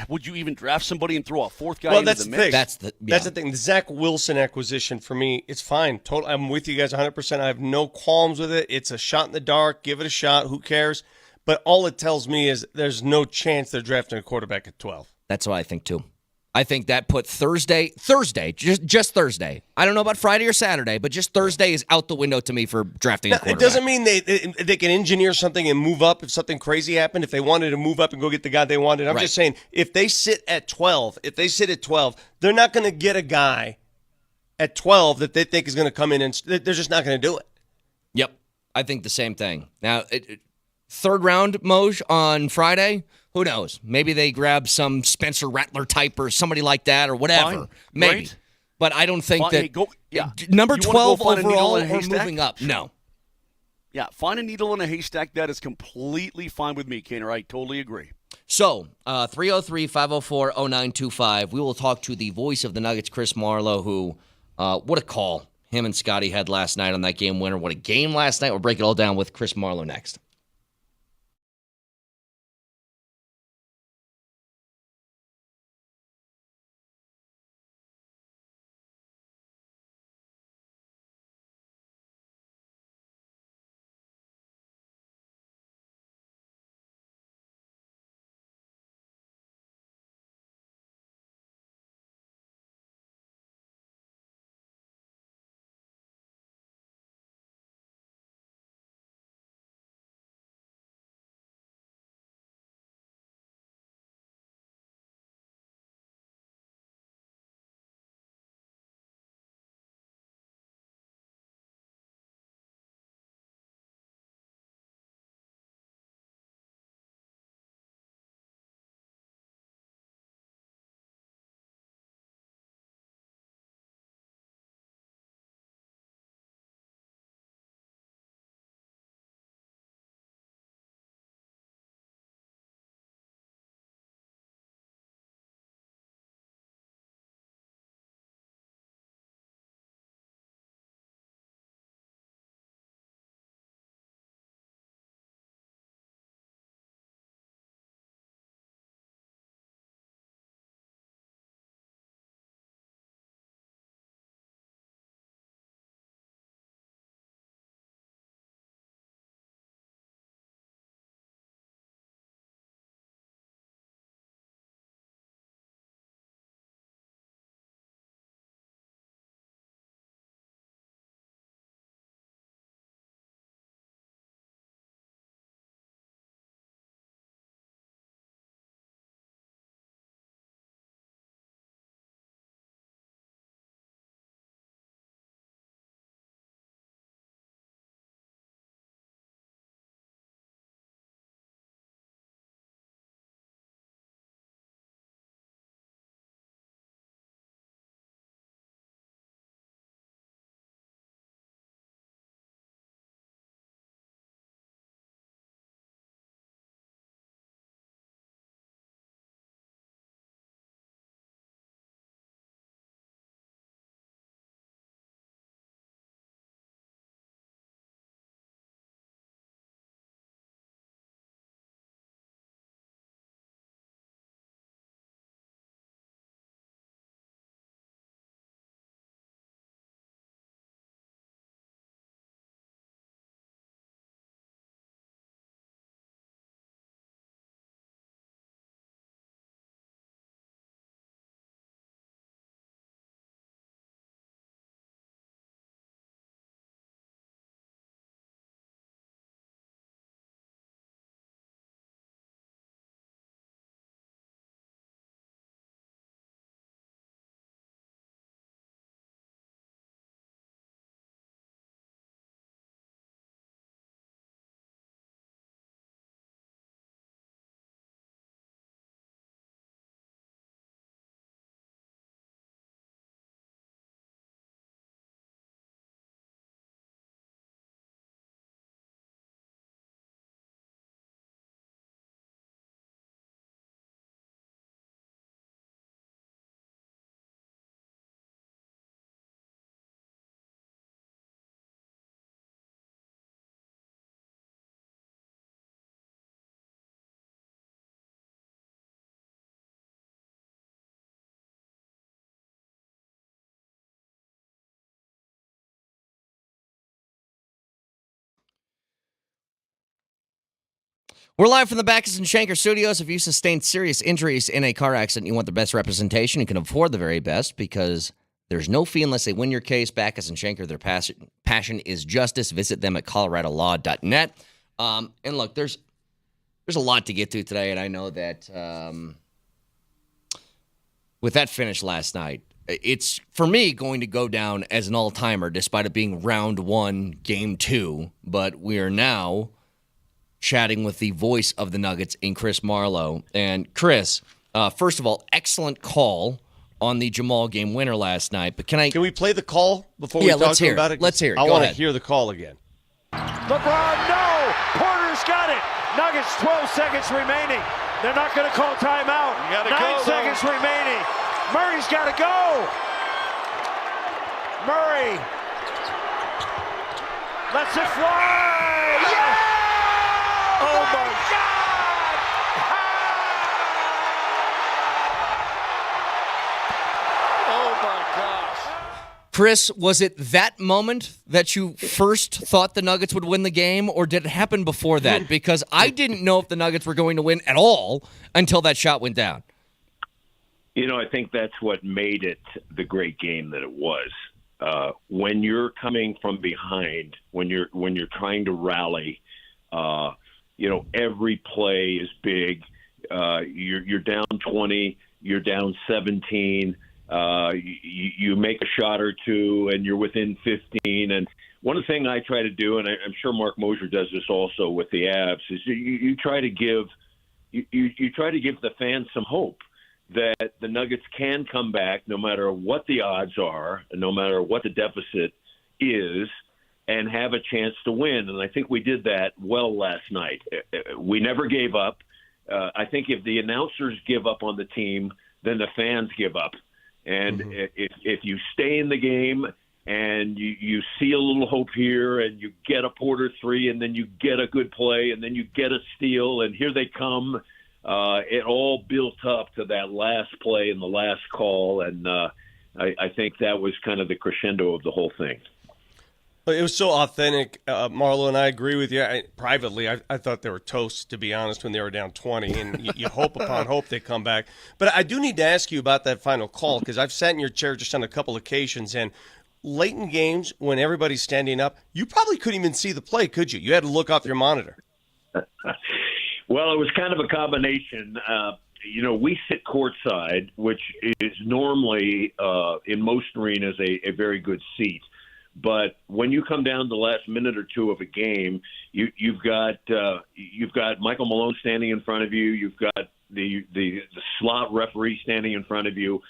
S11: would you even draft somebody and throw a fourth guy into the mix?
S10: That's the thing. The Zach Wilson acquisition for me, it's fine. I'm with you guys 100%. I have no qualms with it. It's a shot in the dark. Give it a shot. Who cares? But all it tells me is there's no chance they're drafting a quarterback at 12.
S2: That's what I think too. I think that put Thursday, just Thursday. I don't know about Friday or Saturday, but just Thursday is out the window to me for drafting a quarterback.
S10: It doesn't mean they can engineer something and move up if something crazy happened, if they wanted to move up and go get the guy they wanted. I'm just saying, if they sit at 12, they're not going to get a guy at 12 that they think is going to come in, and they're just not going to do it.
S2: Yep. I think the same thing. Now, third round, Moj, on Friday. Who knows? Maybe they grab some Spencer Rattler type or somebody like that or whatever.
S11: Fine.
S2: Maybe.
S11: Great.
S2: But I don't think that
S11: You wanna
S2: number
S11: go
S2: 12
S11: find a needle
S2: overall
S11: in a
S2: or
S11: haystack?
S2: moving up. No.
S11: Yeah, find a needle in a haystack. That is completely fine with me, Kaner. I totally agree.
S2: So, 303-504-0925. We will talk to the voice of the Nuggets, Chris Marlowe, who, what a call him and Scotty had last night on that game winner. What a game last night. We'll break it all down with Chris Marlowe next. We're live from the Backus and Shanker studios. If you sustained serious injuries in a car accident, you want the best representation, you can afford the very best because there's no fee unless they win your case. Backus and Shanker, their passion is justice. Visit them at coloradolaw.net. And look, there's a lot to get to today, and I know that with that finish last night, it's, for me, going to go down as an all-timer despite it being round 1, game 2. But we are now chatting with the voice of the Nuggets in Chris Marlowe. And Chris, first of all, excellent call on the Jamal game winner last night. But can we
S10: play the call before we talk about it?
S2: Let's hear it.
S10: I want to hear the call again.
S4: LeBron, no! Porter's got it! Nuggets, 12 seconds remaining. They're not going to call timeout. 9 seconds remaining. Murray's got to go! Murray lets it fly! Yeah! Oh my God! Oh my gosh!
S2: Chris, was it that moment that you first thought the Nuggets would win the game, or did it happen before that? Because I didn't know if the Nuggets were going to win at all until that shot went down.
S13: You know, I think that's what made it the great game that it was. When you're coming from behind, when you're trying to rally, you know, every play is big. You're down 20, you're down 17. You make a shot or two, and you're within 15. And one thing I try to do, and I'm sure Mark Mosier does this also with the Avs, is you try to give the fans some hope that the Nuggets can come back no matter what the odds are, and no matter what the deficit is, and have a chance to win. And I think we did that well last night. We never gave up. I think if the announcers give up on the team, then the fans give up. And if you stay in the game and you see a little hope here and you get a Porter 3 and then you get a good play and then you get a steal and here they come, it all built up to that last play and the last call. And I think that was kind of the crescendo of the whole thing.
S10: It was so authentic, Marlo, and I agree with you. Privately, I thought they were toast, to be honest, when they were down 20, and you hope upon hope they come back. But I do need to ask you about that final call, because I've sat in your chair just on a couple occasions, and late in games, when everybody's standing up, you probably couldn't even see the play, could you? You had to look off your monitor.
S13: Well, it was kind of a combination. You know, we sit courtside, which is normally, in most arenas, a very good seat. But when you come down the last minute or two of a game, you've got Michael Malone standing in front of you. You've got the slot referee standing in front of you.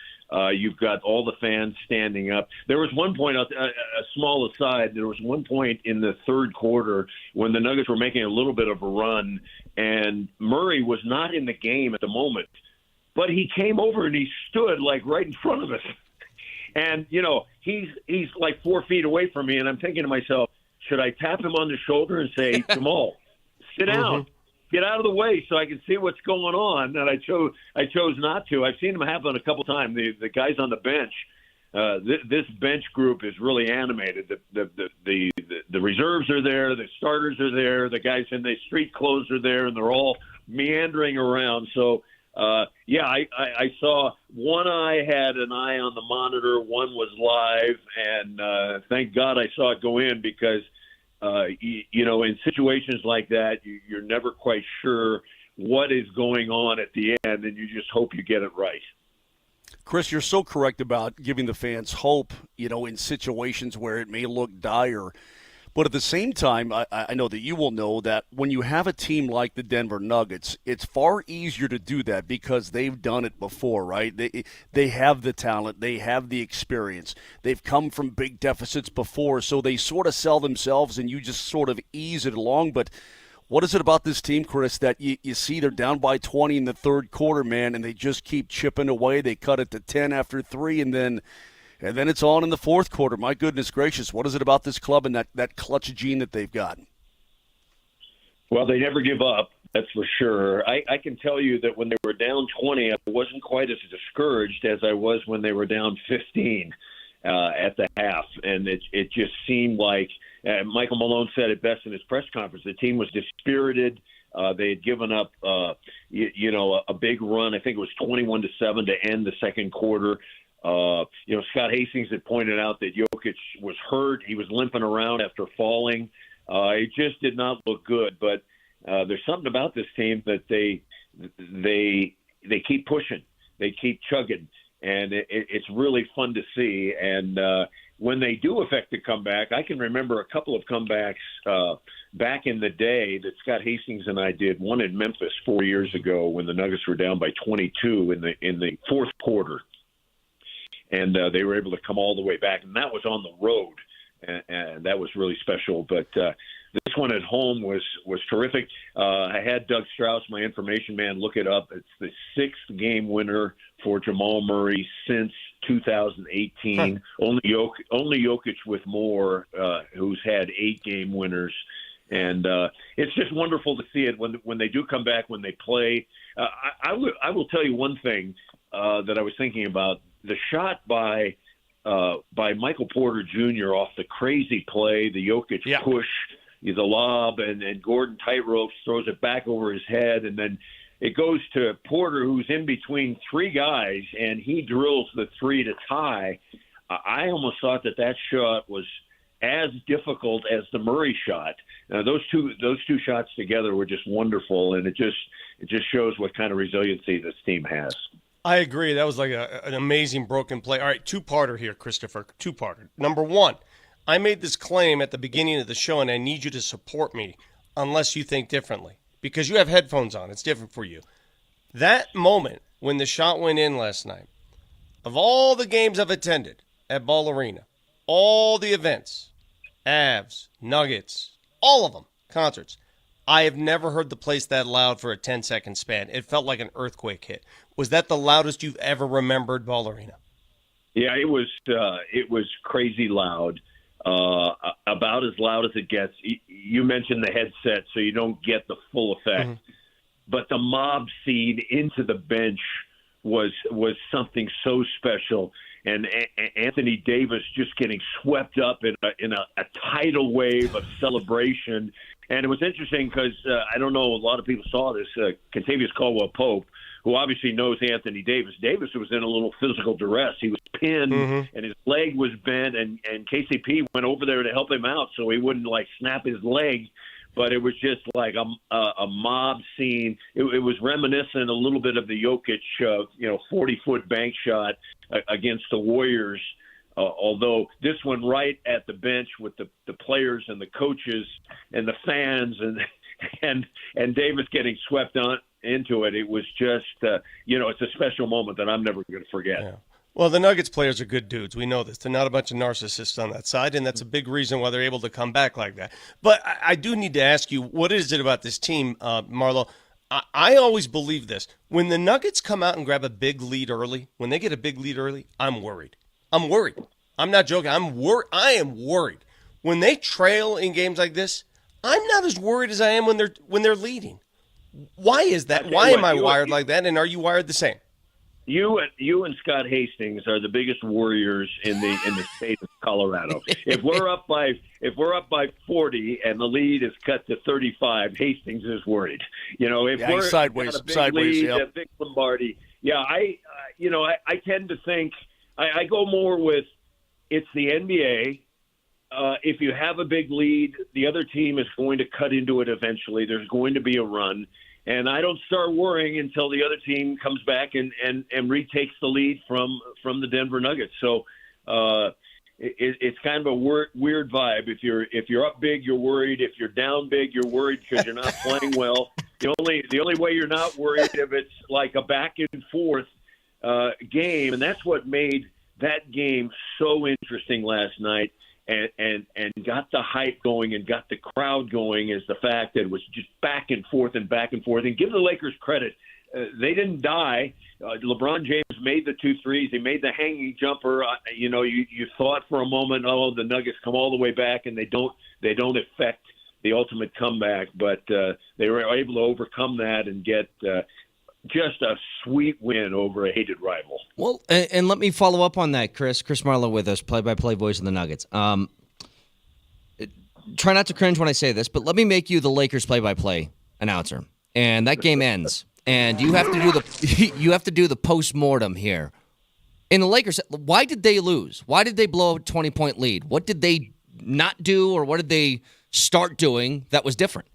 S13: You've got all the fans standing up. There was one point, a small aside, there was one point in the third quarter when the Nuggets were making a little bit of a run, and Murray was not in the game at the moment. But he came over and he stood like right in front of us. And, you know, he's like 4 feet away from me, and I'm thinking to myself, should I tap him on the shoulder and say, Jamal, sit down, get out of the way so I can see what's going on? And I chose not to. I've seen him happen a couple times. The guys on the bench, this bench group is really animated. The reserves are there, the starters are there, the guys in the street clothes are there, and they're all meandering around. So, I saw one eye had an eye on the monitor, one was live, and thank God I saw it go in because, you know, in situations like that, you're never quite sure what is going on at the end, and you just hope you get it right.
S11: Chris, you're so correct about giving the fans hope, you know, in situations where it may look dire. But at the same time, I know that you will know that when you have a team like the Denver Nuggets, it's far easier to do that because they've done it before, right? They have the talent. They have the experience. They've come from big deficits before, so they sort of sell themselves and you just sort of ease it along. But what is it about this team, Chris, that you see they're down by 20 in the third quarter, man, and they just keep chipping away? They cut it to 10 after 3, and then it's on in the fourth quarter. My goodness gracious, what is it about this club and that clutch gene that they've got?
S13: Well, they never give up, that's for sure. I can tell you that when they were down 20, I wasn't quite as discouraged as I was when they were down 15 at the half. And it just seemed like Michael Malone said it best in his press conference. The team was dispirited. They had given up, a big run. I think it was 21-7 to end the second quarter. Scott Hastings had pointed out that Jokic was hurt. He was limping around after falling. It just did not look good. But there's something about this team that they keep pushing. They keep chugging. And it's really fun to see. And when they do effect a comeback, I can remember a couple of comebacks back in the day that Scott Hastings and I did. One in Memphis 4 years ago when the Nuggets were down by 22 in the fourth quarter, and they were able to come all the way back. And that was on the road, and that was really special. But this one at home was terrific. I had Doug Strauss, my information man, look it up. It's the sixth game winner for Jamal Murray since 2018. Only Jokic with more, who's had 8 game winners. And it's just wonderful to see it when they do come back, when they play. I will tell you one thing that I was thinking about. The shot by Michael Porter Jr. off the crazy play, the Jokic push, the lob, and Gordon tightrope throws it back over his head, and then it goes to Porter, who's in between 3 guys, and he drills the 3 to tie. I almost thought that shot was as difficult as the Murray shot. Those two shots together were just wonderful, and it just shows what kind of resiliency this team has.
S10: I agree. That was like an amazing broken play. All right, two-parter here, Christopher. Two-parter. Number one, I made this claim at the beginning of the show, and I need you to support me unless you think differently, because you have headphones on. It's different for you. That moment when the shot went in last night, of all the games I've attended at Ball Arena, all the events, Avs, Nuggets, all of them, concerts, I have never heard the place that loud for a 10-second span. It felt like an earthquake hit. Was that the loudest you've ever remembered Ball Arena?
S13: Yeah, it was crazy loud, about as loud as it gets. You mentioned the headset, so you don't get the full effect. Mm-hmm. But the mob scene into the bench was something so special. And Anthony Davis just getting swept up in a tidal wave of celebration. And it was interesting because I don't know, a lot of people saw this. Kentavious Caldwell-Pope, who obviously knows Anthony Davis. Davis was in a little physical duress. He was pinned, and his leg was bent, and KCP went over there to help him out so he wouldn't, snap his leg. But it was just like a mob scene. It was reminiscent a little bit of the Jokic, 40-foot bank shot against the Warriors. Although this one right at the bench with the players and the coaches and the fans and Davis getting swept into it. It was just, it's a special moment that I'm never going to forget.
S10: Yeah. Well, the Nuggets players are good dudes. We know this. They're not a bunch of narcissists on that side, and that's a big reason why they're able to come back like that. But I do need to ask you, what is it about this team, Marlo? I always believe this. When the Nuggets come out and grab a big lead early, when they get a big lead early, I'm worried. I'm worried. I'm not joking. I am worried. When they trail in games like this, I'm not as worried as I am when they're leading. Why is that? Why am I wired like that? And are you wired the same?
S13: You and Scott Hastings are the biggest warriors in the state of Colorado. If we're up by 40 and the lead is cut to 35, Hastings is worried. If we're
S11: sideways,
S13: got a big lead, a big Lombardi. Yeah, I tend to think I go more with it's the NBA. If you have a big lead, the other team is going to cut into it eventually. There's going to be a run. And I don't start worrying until the other team comes back and retakes the lead from the Denver Nuggets. So it's kind of a weird vibe. If you're up big, you're worried. If you're down big, you're worried because you're not playing well. The only way you're not worried if it's like a back and forth game, and that's what made that game so interesting last night. And got the hype going and got the crowd going is the fact that it was just back and forth. And give the Lakers credit. They didn't die. LeBron James made the 2 threes. He made the hanging jumper. You thought for a moment, the Nuggets come all the way back, and they don't affect the ultimate comeback. But they were able to overcome that and get just a sweet win over a hated rival.
S2: Well, and let me follow up on that, Chris. Chris Marlowe with us, play-by-play voice of the Nuggets. Try not to cringe when I say this, but let me make you the Lakers play-by-play announcer, and that game ends, and you have to do the post-mortem here. In the Lakers, why did they lose? Why did they blow a 20-point lead? What did they not do, or what did they start doing that was different?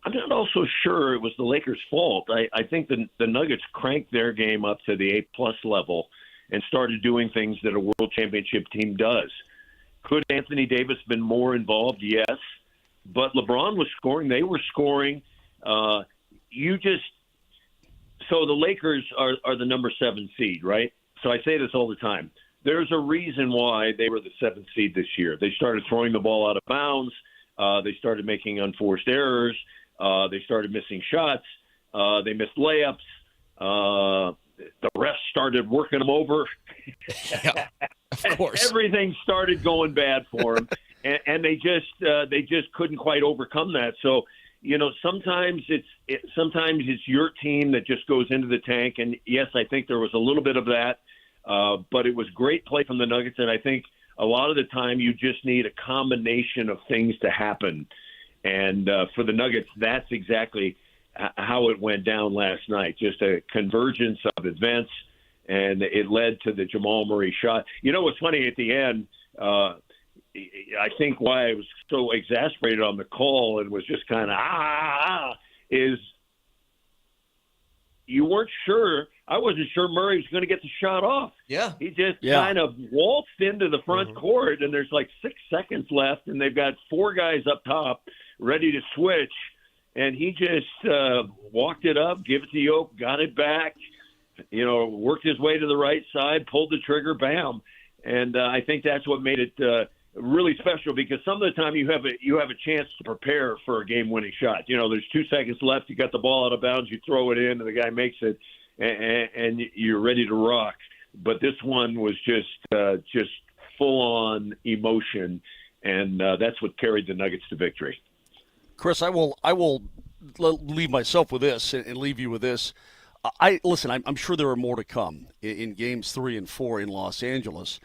S13: I'm not also sure it was the Lakers' fault. I think the Nuggets cranked their game up to the A+ level and started doing things that a world championship team does. Could Anthony Davis been more involved? Yes. But LeBron was scoring. They were scoring. So the Lakers are the number 7 seed, right? So I say this all the time. There's a reason why they were the 7th seed this year. They started throwing the ball out of bounds. They started making unforced errors. They started missing shots. They missed layups. The refs started working them over.
S2: Yeah, of course.
S13: Everything started going bad for them, and they just couldn't quite overcome that. So, sometimes it's your team that just goes into the tank. And yes, I think there was a little bit of that, but it was great play from the Nuggets. And I think a lot of the time you just need a combination of things to happen. And for the Nuggets, that's exactly how it went down last night. Just a convergence of events, and it led to the Jamal Murray shot. What's funny at the end, I think why I was so exasperated on the call and was just kind of is you weren't sure. I wasn't sure Murray was going to get the shot off.
S2: Yeah.
S13: He just kind of waltzed into the front court, and there's like 6 seconds left, and they've got 4 guys up top ready to switch, and he just walked it up, give it to Yoke, got it back, worked his way to the right side, pulled the trigger, bam. And I think that's what made it really special, because some of the time you have a chance to prepare for a game-winning shot. There's 2 seconds left, you got the ball out of bounds, you throw it in, and the guy makes it, and you're ready to rock. But this one was just full-on emotion, and that's what carried the Nuggets to victory.
S11: Chris, I will leave myself with this and leave you with this. Listen, I'm sure there are more to come in games 3 and 4 in Los Angeles.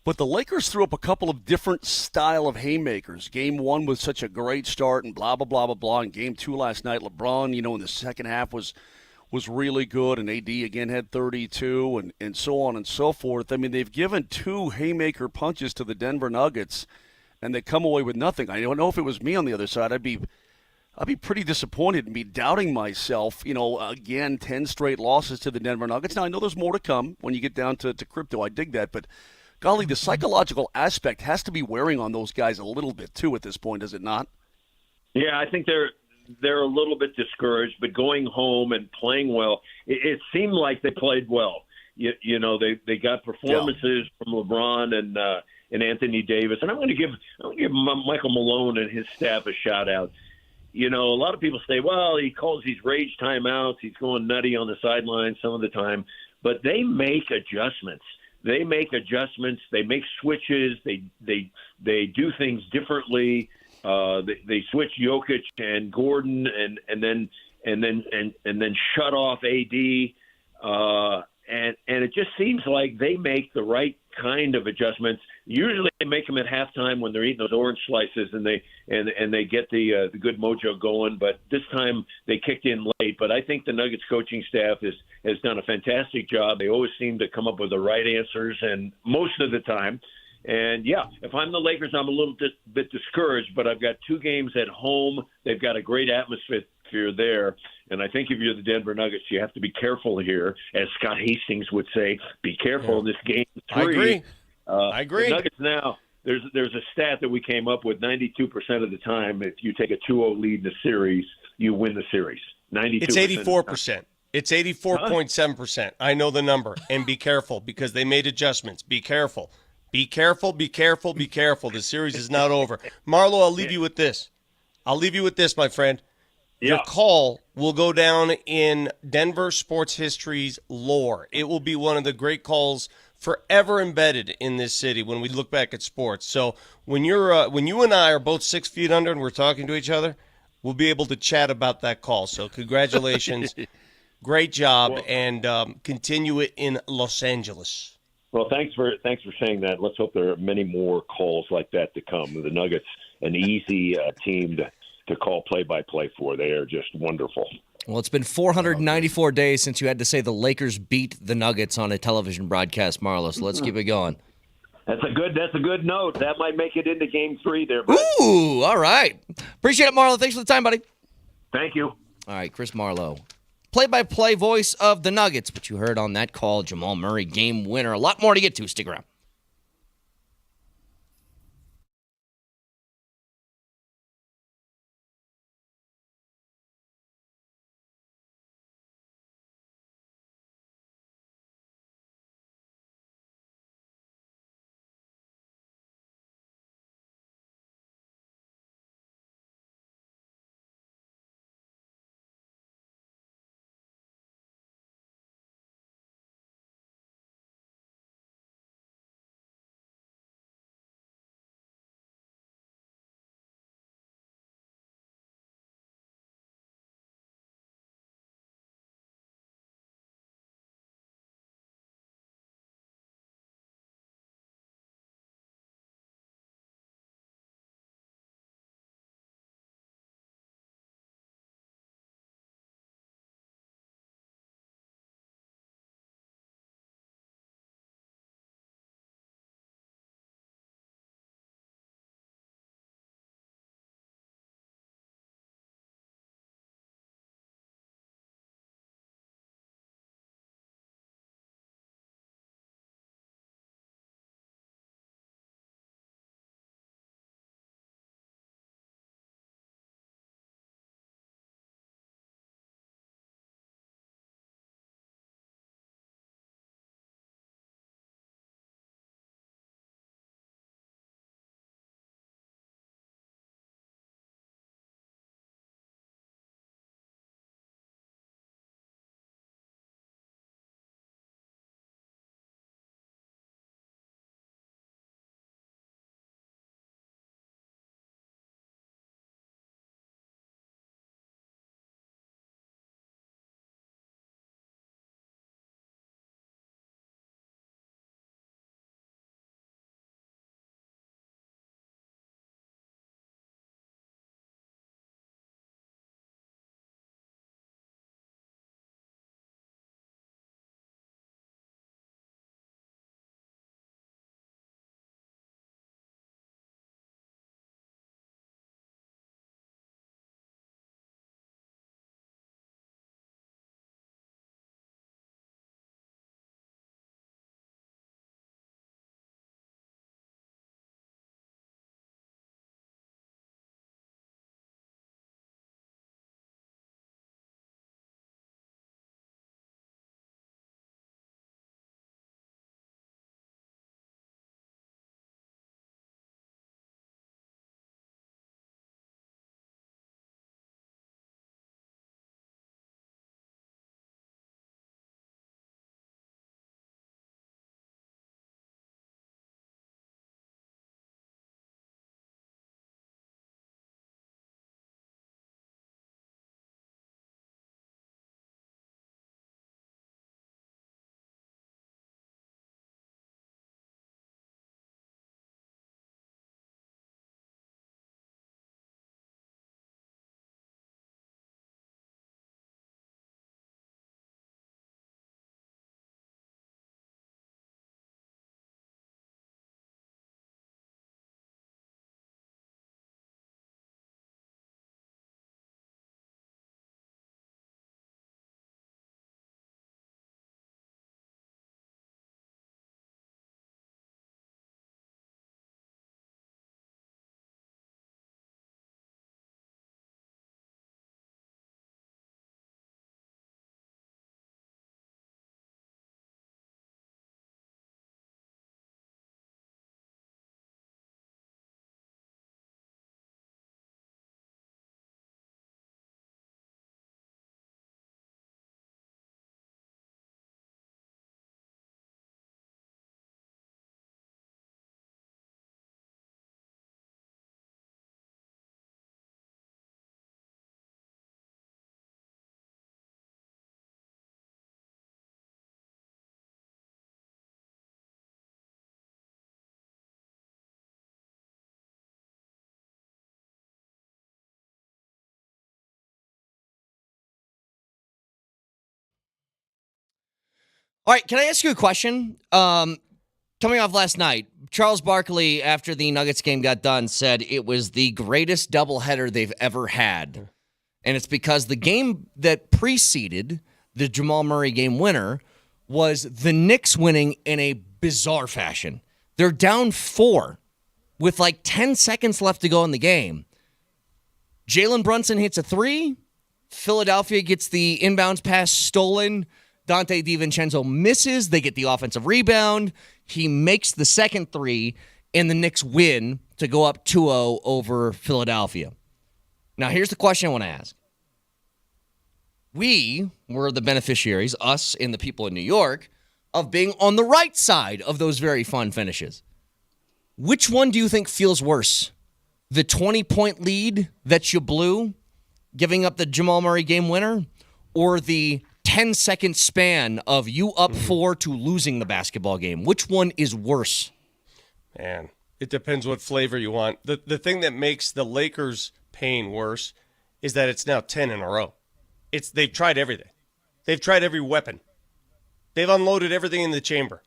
S11: But the Lakers threw up a couple of different style of haymakers. Game 1 was such a great start and blah, blah, blah, blah, blah. And Game 2 last night, LeBron, in the second half was really good. And AD again had 32 and so on and so forth. I mean, they've given 2 haymaker punches to the Denver Nuggets, and they come away with nothing. I don't know if it was me on the other side. I'd be pretty disappointed and be doubting myself. Again, 10 straight losses to the Denver Nuggets. Now, I know there's more to come when you get down to crypto. I dig that. But, golly, the psychological aspect has to be wearing on those guys a little bit, too, at this point, does it not?
S13: Yeah, I think they're a little bit discouraged. But going home and playing well, it seemed like they played well. They got performances from LeBron and Anthony Davis. And I'm going to give Michael Malone and his staff a shout-out. A lot of people say, well, he calls these rage timeouts. He's going nutty on the sideline some of the time. But they make adjustments. They make switches. They do things differently. They switch Jokic and Gordon and then shut off AD. And it just seems like they make the right kind of adjustments. Usually they make them at halftime when they're eating those orange slices and they get the good mojo going. But this time they kicked in late. But I think the Nuggets coaching staff has done a fantastic job. They always seem to come up with the right answers, and most of the time. And, yeah, if I'm the Lakers, I'm a little bit discouraged, but I've got 2 games at home. They've got a great atmosphere there. And I think if you're the Denver Nuggets, you have to be careful here. As Scott Hastings would say, be careful in this game 3.
S10: I agree.
S13: The Nuggets now, there's a stat that we came up with 92% of the time. If you take a 2-0 lead in the series, you win the series. 92%.
S10: It's 84%. It's 84.7%. I know the number. And be careful, because they made adjustments. Be careful. Be careful, be careful, be careful. The series is not over. Marlo, I'll leave you with this. My friend.
S13: Yeah.
S10: Your call will go down in Denver sports history's lore. It will be one of the great calls forever embedded in this city when we look back at sports. So when you and I are both 6 feet under and we're talking to each other, we'll be able to chat about that call. So congratulations. Great job, and continue it in Los Angeles.
S13: Well, thanks for saying that. Let's hope there are many more calls like that to come. The Nuggets an easy team to call play-by-play for. They are just wonderful.
S2: Well, it's been 494 days since you had to say the Lakers beat the Nuggets on a television broadcast, Marlo. So let's keep it going.
S13: That's a good note. That might make it into Game 3 there. Bud.
S2: Ooh, all right. Appreciate it, Marlo. Thanks for the time, buddy.
S13: Thank you.
S2: All right, Chris Marlowe. Play-by-play voice of the Nuggets. But you heard on that call, Jamal Murray, game winner. A lot more to get to. Stick around. All right, can I ask you a question? Coming off last night, Charles Barkley, after the Nuggets game got done, said it was the greatest doubleheader they've ever had. And it's because the game that preceded the Jamal Murray game winner was the Knicks winning in a bizarre fashion. They're down 4 with like 10 seconds left to go in the game. Jalen Brunson hits a 3. Philadelphia gets the inbounds pass stolen. Dante DiVincenzo misses. They get the offensive rebound. He makes the second 3, and the Knicks win to go up 2-0 over Philadelphia. Now, here's the question I want to ask. We were the beneficiaries, us and the people in New York, of being on the right side of those very fun finishes. Which one do you think feels worse? The 20-point lead that you blew, giving up the Jamal Murray game winner, or the 10-second span of you up 4 to losing the basketball game? Which one is worse?
S10: Man, it depends what flavor you want. The thing that makes the Lakers' pain worse is that it's now 10 in a row. They've tried everything. They've tried every weapon. They've unloaded everything in the chamber.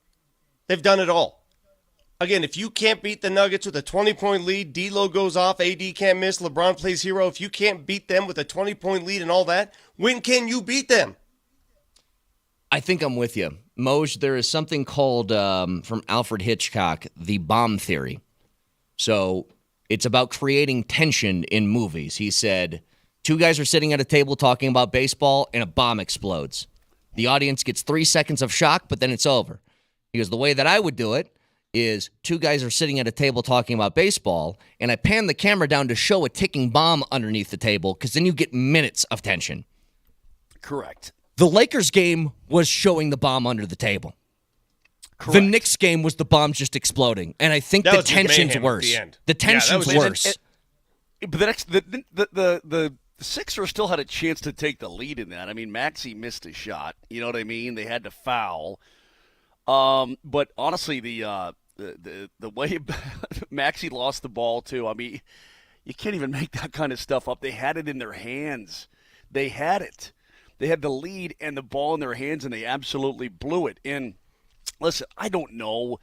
S10: They've done it all. Again, if you can't beat the Nuggets with a 20-point lead, D'Lo goes off, AD can't miss, LeBron plays hero. If you can't beat them with a 20-point lead and all that, when can you beat them?
S2: I think I'm with you. Moj, there is something called, from Alfred Hitchcock, the bomb theory. So it's about creating tension in movies. He said, 2 guys are sitting at a table talking about baseball, and a bomb explodes. The audience gets 3 seconds of shock, but then it's over. He goes, the way that I would do it is 2 guys are sitting at a table talking about baseball, and I pan the camera down to show a ticking bomb underneath the table, because then you get minutes of tension.
S11: Correct.
S2: The Lakers game was showing the bomb under the table.
S11: Correct.
S2: The Knicks game was the bomb just exploding, and I think the tension's worse. The tension's worse.
S11: But the Sixers still had a chance to take the lead in that. I mean, Maxey missed a shot. You know what I mean? They had to foul. But honestly, the way Maxey lost the ball too. I mean, you can't even make that kind of stuff up. They had it in their hands. They had it. They had the lead and the ball in their hands, and they absolutely blew it. And listen, I don't know.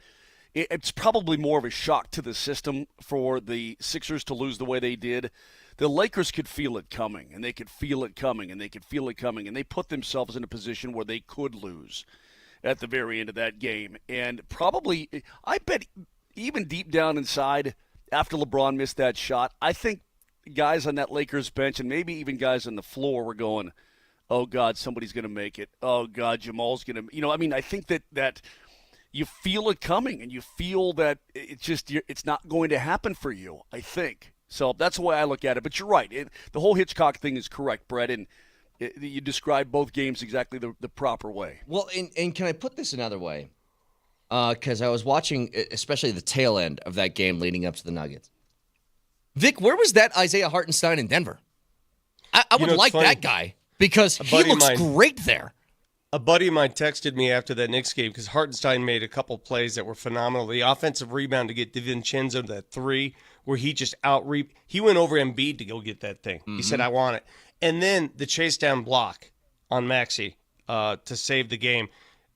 S11: It's probably more of a shock to the system for the Sixers to lose the way they did. The Lakers could feel it coming, and they could feel it coming, and they could feel it coming, and they put themselves in a position where they could lose at the very end of that game. And probably, I bet even deep down inside, after LeBron missed that shot, I think guys on that Lakers bench and maybe even guys on the floor were going, oh, God, somebody's going to make it. Oh, God, Jamal's going to – I think that you feel it coming, and you feel that it's not going to happen for you, I think. So that's the way I look at it. But you're right. The whole Hitchcock thing is correct, Brett, and you described both games exactly the proper way.
S2: Well, and can I put this another way? Because I was watching, especially the tail end of that game leading up to the Nuggets. Vic, where was that Isaiah Hartenstein in Denver? I would like that guy because he looks great there.
S10: A buddy of mine texted me after that Knicks game because Hartenstein made a couple plays that were phenomenal. The offensive rebound to get DiVincenzo that 3 where he just he went over Embiid to go get that thing. Mm-hmm. He said, I want it. And then the chase down block on Maxey to save the game.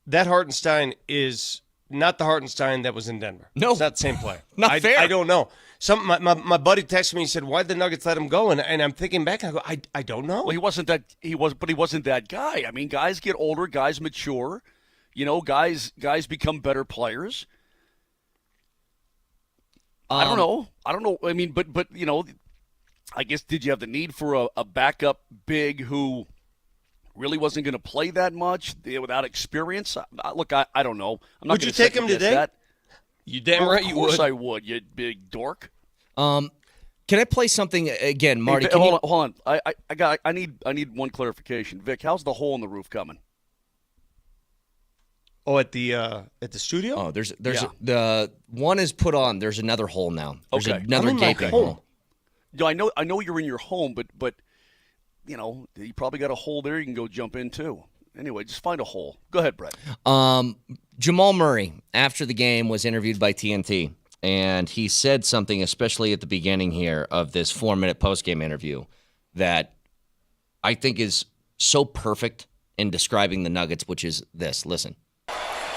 S10: That Hartenstein is not the Hartenstein that was in Denver.
S2: No.
S10: It's not the same play.
S2: Not fair.
S10: I don't know. My buddy texted me and said, why'd the Nuggets let him go? And I'm thinking back, I go, I don't know.
S11: Well, he wasn't that guy. I mean, guys get older, guys mature. Guys become better players. I don't know. I mean, but I guess did you have the need for a backup big who really wasn't going to play that much without experience? Look, I don't know. I'm not.
S10: Would you take him today?
S11: That.
S10: You damn right you would.
S11: Of course I would, you big dork.
S2: Can I play something again, Marty?
S11: Hey, hold on. I need one clarification. Vic, how's the hole in the roof coming?
S10: Oh, at the studio?
S2: Oh, there's the one is put on. There's another hole now. There's another gaping hole.
S11: I know you're in your home, but you probably got a hole there you can go jump in too. Anyway, just find a hole. Go ahead, Brett.
S2: Jamal Murray, after the game, was interviewed by TNT, and he said something, especially at the beginning here of this 4-minute postgame interview, that I think is so perfect in describing the Nuggets, which is this. Listen.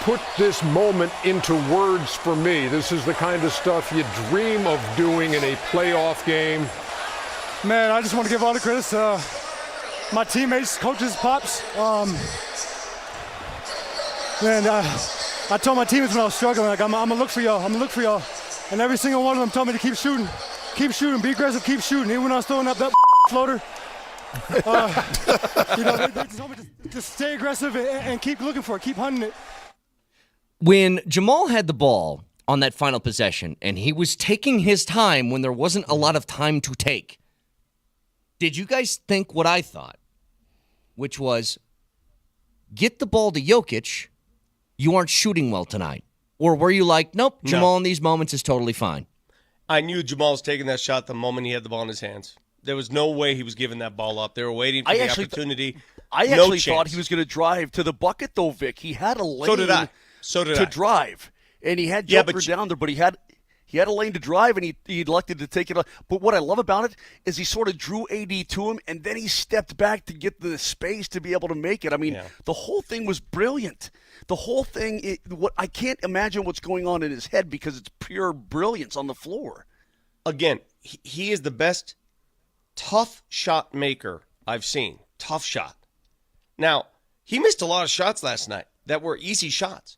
S7: put this moment into words for me. This is the kind of stuff you dream of doing in a playoff game.
S12: Man, I just want to give all the credits to my teammates, coaches, pops. I told my teammates when I was struggling, like, I'm gonna look for y'all. I'm gonna look for y'all. And every single one of them told me to keep shooting, be aggressive, keep shooting. Even when I was throwing up that floater, they just told me to stay aggressive and keep looking for it, keep hunting it.
S2: When Jamal had the ball on that final possession and he was taking his time when there wasn't a lot of time to take, did you guys think what I thought? Which was, get the ball to Jokic, you aren't shooting well tonight. Or were you like, nope, Jamal in these moments is totally fine?
S10: I knew Jamal was taking that shot the moment he had the ball in his hands. There was no way he was giving that ball up. They were waiting for the opportunity.
S11: I actually thought he was going to drive to the bucket, though, Vic. He had a lane to drive. And he had Joker down there, but he had a lane to drive, and he elected to take it off. But what I love about it is he sort of drew AD to him, and then he stepped back to get the space to be able to make it. I mean, the whole thing was brilliant. The whole thing, I can't imagine what's going on in his head because it's pure brilliance on the floor.
S10: Again, he is the best tough shot maker I've seen. Tough shot. Now, he missed a lot of shots last night that were easy shots.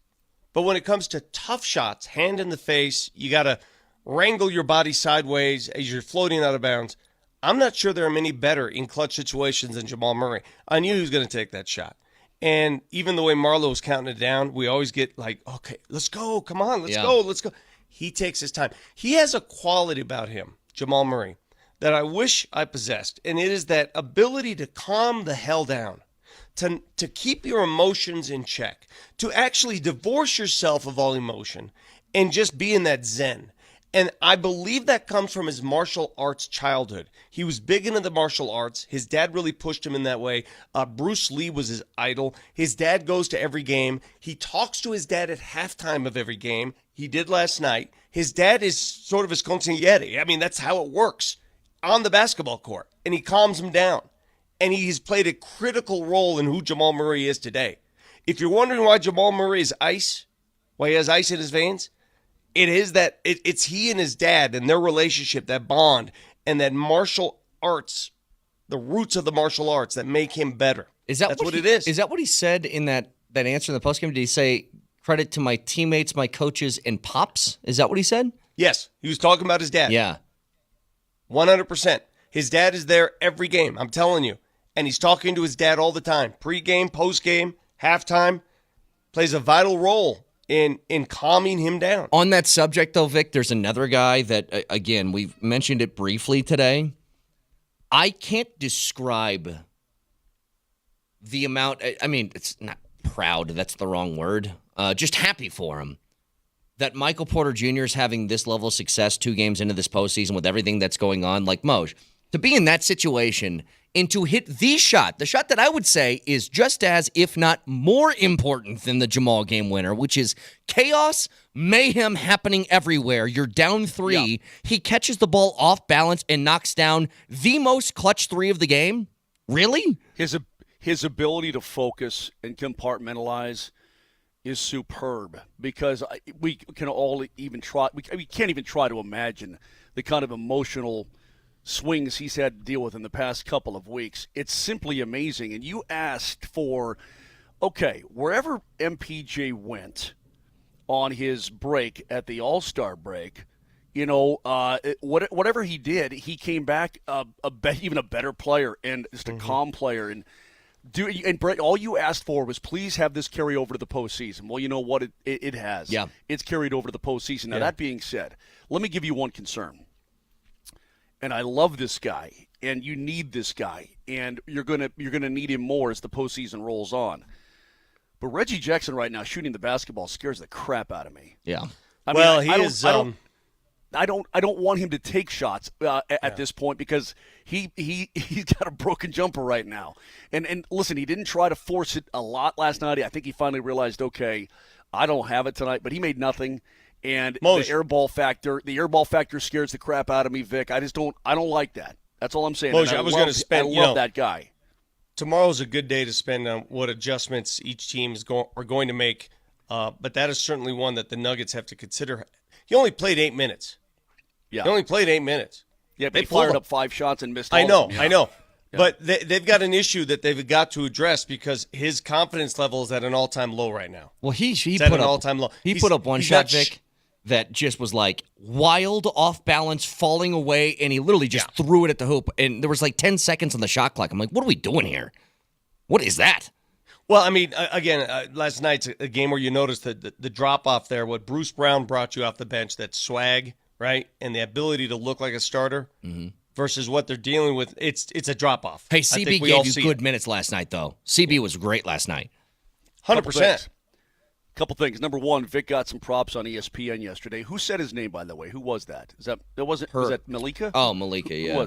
S10: But when it comes to tough shots, hand in the face, you got to wrangle your body sideways as you're floating out of bounds. I'm not sure there are many better in clutch situations than Jamal Murray. I knew he was going to take that shot. And even the way Marlo was counting it down, we always get like, okay, let's go. Come on, let's go. He takes his time. He has a quality about him, Jamal Murray, that I wish I possessed. And it is that ability to calm the hell down, to keep your emotions in check, to actually divorce yourself of all emotion and just be in that zen. And I believe that comes from his martial arts childhood. He was big into the martial arts. His dad really pushed him in that way. Bruce Lee was his idol. His dad goes to every game. He talks to his dad at halftime of every game. He did last night. His dad is sort of his consigliere. I mean, that's how it works on the basketball court. And he calms him down. And he's played a critical role in who Jamal Murray is today. If you're wondering why Jamal Murray is ice, why he has ice in his veins, it is that it's he and his dad and their relationship, that bond, and that martial arts, the roots of the martial arts that make him better. That's what it is.
S2: Is that what he said in that answer in the postgame? Did he say, credit to my teammates, my coaches, and pops? Is that what he said?
S10: Yes. He was talking about his dad.
S2: Yeah.
S10: 100%. His dad is there every game, I'm telling you. And he's talking to his dad all the time. Pre-game, post-game, halftime. Plays a vital role in calming him down.
S2: On that subject, though, Vic, there's another guy that, again, we've mentioned it briefly today. I can't describe the amount, I mean, it's not proud, that's the wrong word, just happy for him that Michael Porter Jr. is having this level of success 2 games into this postseason with everything that's going on. Like, Moj, to be in that situation and to hit the shot that I would say is just as, if not more important than the Jamal game winner, which is chaos, mayhem happening everywhere. You're down 3. Yeah. He catches the ball off balance and knocks down the most clutch 3 of the game. Really?
S11: His ability to focus and compartmentalize is superb because we can all even try. We can't even try to imagine the kind of emotional swings he's had to deal with in the past couple of weeks. It's simply amazing. And you asked for, okay, wherever MPJ went on his break at the All-Star break, you know, whatever he did, he came back even a better player and just a calm player. And Brett, all you asked for was please have this carry over to the postseason. Well, you know what? It has. Yeah. It's carried over to the postseason. Now, that being said, let me give you one concern. And I love this guy, and you need this guy, and you're gonna need him more as the postseason rolls on. But Reggie Jackson right now shooting the basketball scares the crap out of me.
S2: Yeah.
S11: I don't want him to take shots at this point because he's got a broken jumper right now. And listen, he didn't try to force it a lot last night. I think he finally realized, okay, I don't have it tonight, but he made nothing. And the air ball factor scares the crap out of me, Vic. I don't like that. That's all I'm saying.
S10: Moj, I love
S11: that guy.
S10: Tomorrow's a good day to spend on what adjustments each team are going to make But that is certainly one that the Nuggets have to consider. He only played 8 minutes.
S11: Yeah.
S10: He only played 8 minutes.
S11: Yeah, they fired up 5 shots and missed all
S10: I know,
S11: of them.
S10: I know. Yeah. But they've got an issue that they've got to address because his confidence level is at an all-time low right now.
S2: Well, he
S10: it's
S2: put
S10: at an
S2: up
S10: all-time low.
S2: He put up one shot, Vic, that just was like wild, off balance, falling away, and he literally just threw it at the hoop. And there was like 10 seconds on the shot clock. I'm like, what are we doing here? What is that?
S10: Well, I mean, again, last night's a game where you noticed the drop-off there, what Bruce Brown brought you off the bench, that swag, right, and the ability to look like a starter versus what they're dealing with, it's a drop-off.
S2: Hey, CB gave you good minutes last night, though. CB was great last night.
S10: 100%.
S11: Couple things. Number one, Vic got some props on ESPN yesterday. Who said his name, by the way? Who was that? Was that Malika?
S2: Oh, Malika, yeah.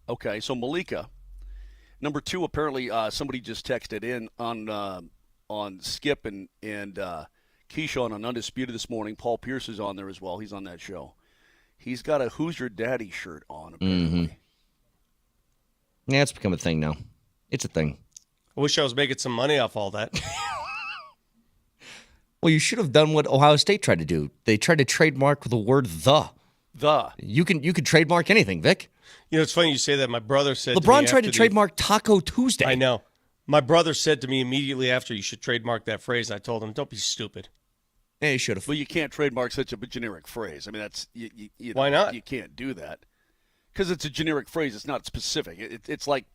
S11: Okay, so Malika. Number two, apparently somebody just texted in on Skip and Keyshawn on Undisputed this morning. Paul Pierce is on there as well. He's on that show. He's got a Who's Your Daddy shirt on, apparently.
S2: Yeah, it's become a thing now. It's a thing.
S10: I wish I was making some money off all that.
S2: Well, you should have done what Ohio State tried to do. They tried to trademark the word "the."
S11: The.
S2: You could trademark anything, Vic.
S10: You know, it's funny you say that. My brother said
S2: LeBron
S10: to me
S2: tried to trademark Taco Tuesday.
S10: I know. My brother said to me immediately after, you should trademark that phrase. I told him, don't be stupid.
S2: Yeah, you should have.
S11: Well, you can't trademark such a generic phrase. I mean, that's you know,
S10: why not?
S11: You can't do that because it's a generic phrase. It's not specific. It's like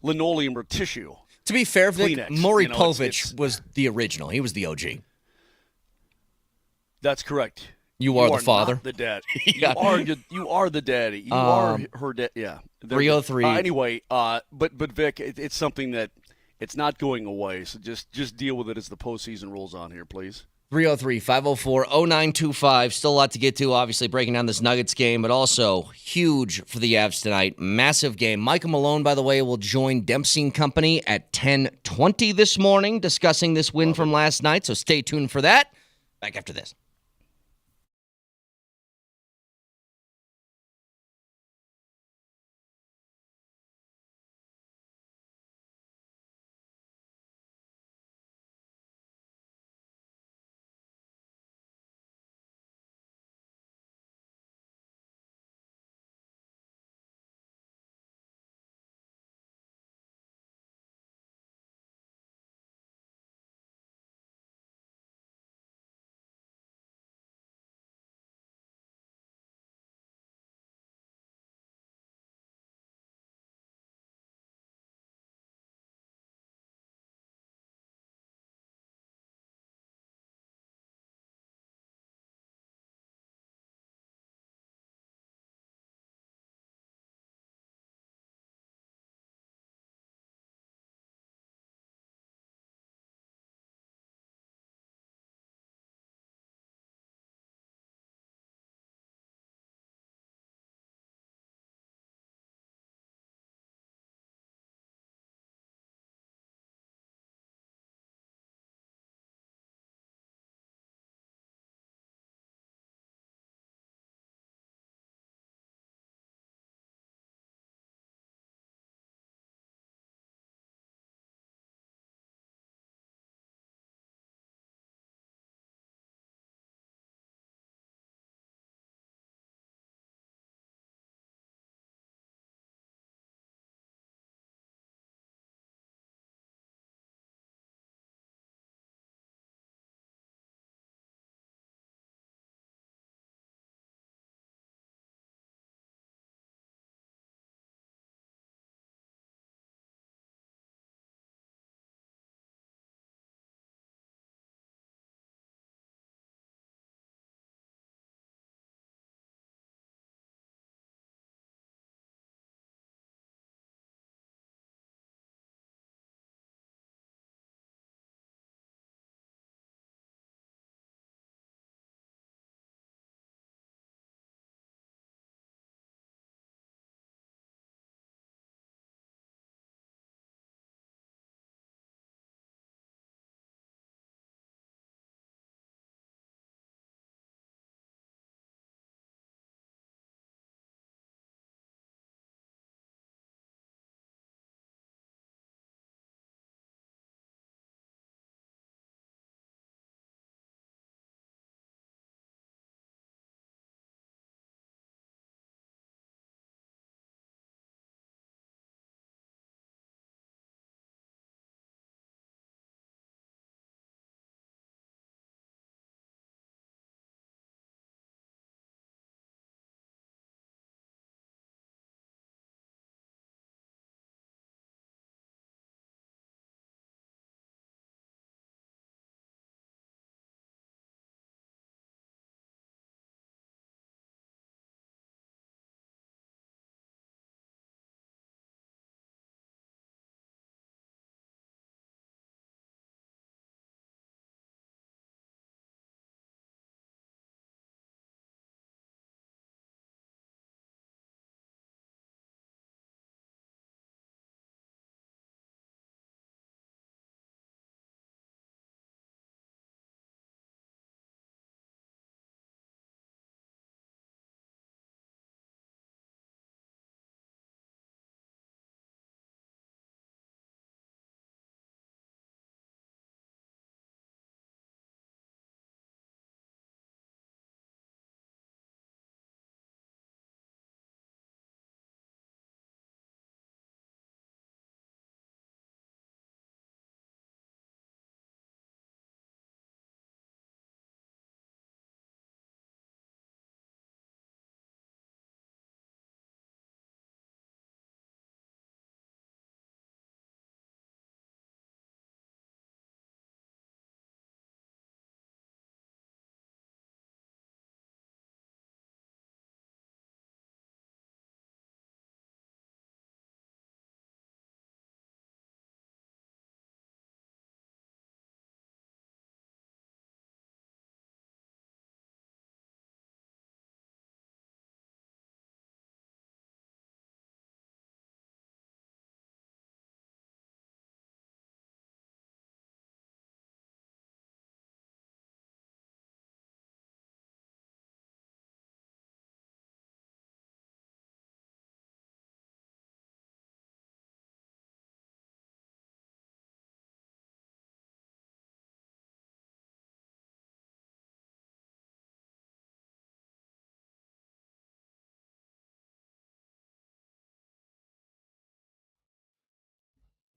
S11: linoleum or tissue.
S2: To be fair, Vic,
S11: Kleenex,
S2: Maury
S11: you know,
S2: Povich was the original. He was the OG.
S11: That's correct.
S2: You are the father.
S11: Not the dad.
S2: Yeah.
S11: You are the daddy. You are her dad. Yeah.
S2: 303.
S11: Anyway, but Vic, it's something that it's not going away. So just deal with it as the postseason rolls on here, please.
S2: 303-504-0925. Still a lot to get to, obviously, breaking down this Nuggets game, but also huge for the Avs tonight. Massive game. Michael Malone, by the way, will join Dempsey and Company at 10:20 this morning discussing this win from last night, so stay tuned for that. Back after this.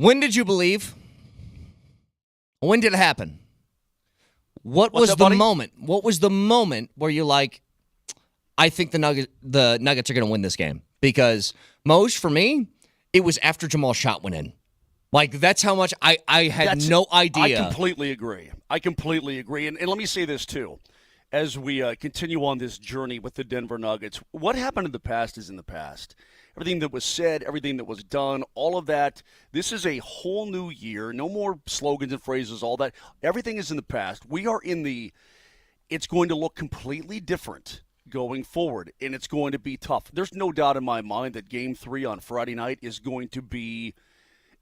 S2: When did you believe? When did it happen? What was the moment? What was the moment where you're like, I think the Nuggets are going to win this game? Because, Moj, for me, it was after Jamal's shot went in. Like, that's how much I had no idea.
S11: I completely agree. And let me say this, too. As we continue on this journey with the Denver Nuggets, what happened in the past is in the past. Everything that was said, everything that was done, all of that, this is a whole new year. No more slogans and phrases, all that. Everything is in the past. We are it's going to look completely different going forward, and it's going to be tough. There's no doubt in my mind that Game 3 on Friday night is going to be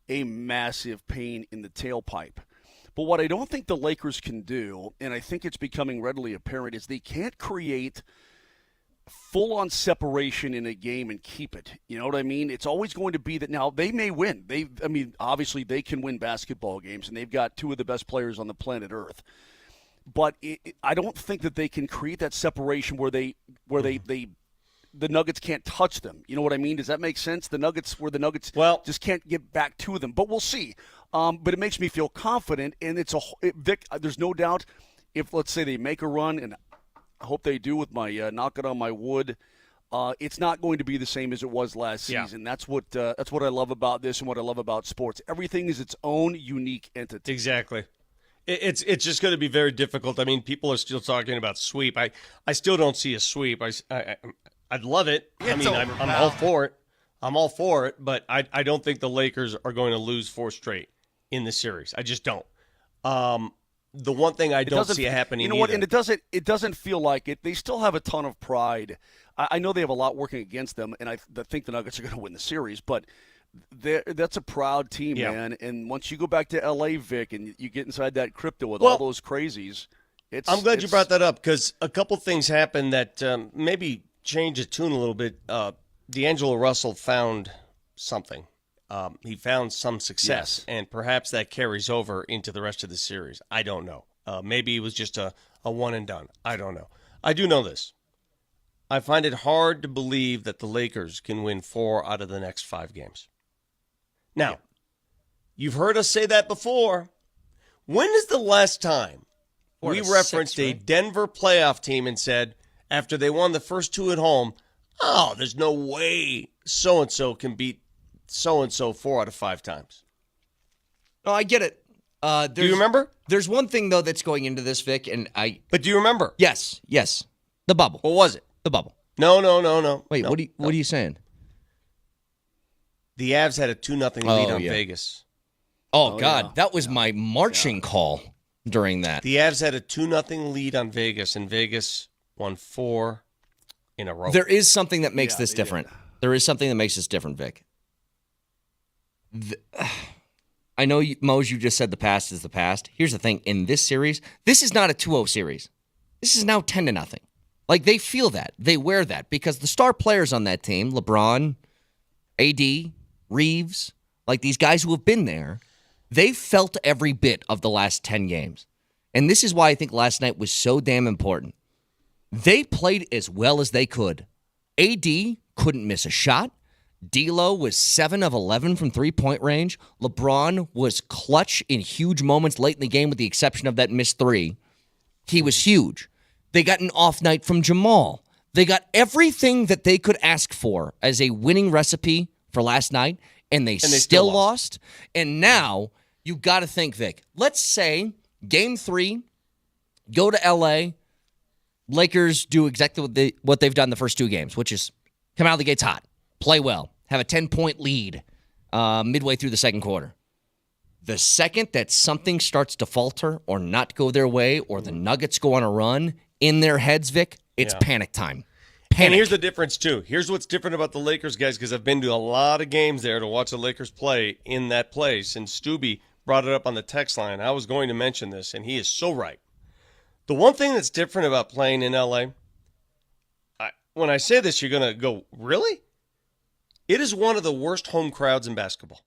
S11: a massive pain in the tailpipe. But what I don't think the Lakers can do, and I think it's becoming readily apparent, is they can't create full-on separation in a game and keep it. You know what I mean? It's always going to be that. Now, they may win. Obviously, they can win basketball games, and they've got two of the best players on the planet Earth. But I don't think that they can create that separation where the Nuggets can't touch them. You know what I mean? Does that make sense? The Nuggets just can't get back to them. But we'll see. But it makes me feel confident, and Vic, there's no doubt if, let's say, they make a run, and I hope they do with my knocking on my wood, it's not going to be the same as it was last season. That's what I love about this and what I love about sports. Everything is its own unique entity.
S10: Exactly. It's just going to be very difficult. I mean, people are still talking about sweep. I still don't see a sweep. I'd love it. I'm all for it. I'm all for it, but I don't think the Lakers are going to lose 4 straight in the series. I just don't. The one thing I don't see happening,
S11: you know what? And it doesn't feel like it. They still have a ton of pride. I know they have a lot working against them, and I think the Nuggets are going to win the series. But that's a proud team, man. And once you go back to L.A., Vic, and you get inside that crypto with all those crazies,
S10: I'm glad you brought that up because a couple things happened that maybe changed the tune a little bit. D'Angelo Russell found something. He found some success, and perhaps that carries over into the rest of the series. I don't know. Maybe it was just a one and done. I don't know. I do know this. I find it hard to believe that the Lakers can win 4 out of the next 5 games. Now, you've heard us say that before. When is the last time we referenced a Denver playoff team and said, after they won the first 2 at home, oh, there's no way so-and-so can beat so-and-so 4 out of 5 times?
S2: No, I get it.
S10: Do you remember?
S2: There's one thing, though, that's going into this, Vic,
S10: But do you remember?
S2: Yes. The bubble.
S10: What was it?
S2: The bubble.
S10: No.
S2: Wait,
S10: no,
S2: what are you saying?
S10: The Avs had a 2-0 lead on Vegas.
S2: Oh, God. Yeah. That was my marching call during that.
S10: The Avs had a 2-0 lead on Vegas, and Vegas won 4 in a row.
S2: There is something that makes this different. There is something that makes this different, Vic. I know, Moj, you just said the past is the past. Here's the thing. In this series, this is not a 2-0 series. This is now 10-0. Like, they feel that. They wear that because the star players on that team, LeBron, AD, Reeves, like these guys who have been there, they felt every bit of the last 10 games. And this is why I think last night was so damn important. They played as well as they could. AD couldn't miss a shot. D'Lo was 7 of 11 from three-point range. LeBron was clutch in huge moments late in the game with the exception of that missed 3. He was huge. They got an off night from Jamal. They got everything that they could ask for as a winning recipe for last night, and they still lost. And now you got to think, Vic, let's say Game 3, go to L.A., Lakers do exactly what they've done the first 2 games, which is come out of the gates hot, play well, have a 10-point lead midway through the second quarter. The second that something starts to falter or not go their way or the Nuggets go on a run in their heads, Vic, it's panic time.
S10: And here's the difference, too. Here's what's different about the Lakers, guys, because I've been to a lot of games there to watch the Lakers play in that place, and Stubby brought it up on the text line. I was going to mention this, and he is so right. The one thing that's different about playing in L.A., when I say this, you're going to go, really? It is one of the worst home crowds in basketball.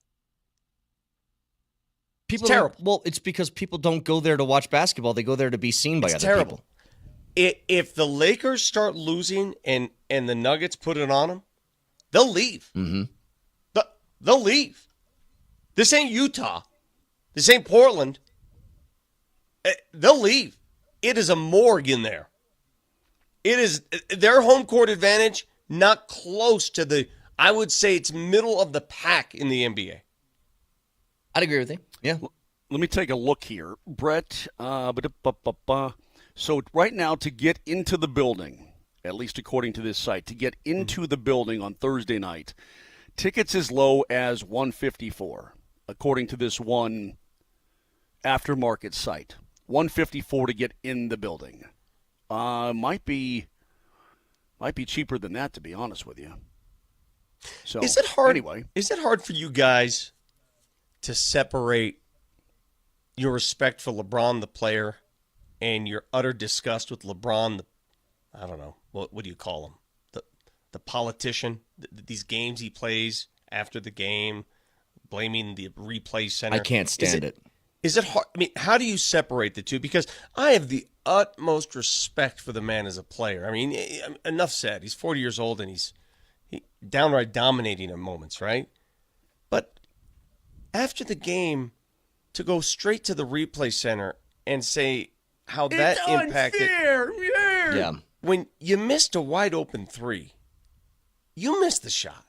S2: It's
S10: terrible.
S2: Well, it's because people don't go there to watch basketball. They go there to be seen by other people.
S10: If the Lakers start losing and the Nuggets put it on them, they'll leave.
S2: Mm-hmm.
S10: They'll leave. This ain't Utah. This ain't Portland. They'll leave. It is a morgue in there. It is their home court advantage, not close to the, I would say it's middle of the pack in the NBA.
S2: I'd agree with you. Yeah.
S11: Let me take a look here. Brett, so right now to get into the building, at least according to this site, to get into the building on Thursday night, tickets as low as $154, according to this one aftermarket site. $154 to get in the building. Might be cheaper than that, to be honest with you. So
S10: is it hard?
S11: Anyway,
S10: is it hard for you guys to separate your respect for LeBron the player and your utter disgust with LeBron the, I don't know, what do you call him? The politician? These games he plays after the game, blaming the replay center.
S2: I can't stand it.
S10: Is it hard? I mean, how do you separate the two? Because I have the utmost respect for the man as a player. I mean, enough said. He's 40 years old and he's downright dominating at moments, right? But after the game, to go straight to the replay center and say how that impacted.
S2: Yeah.
S10: When you missed a wide open three, you missed the shot.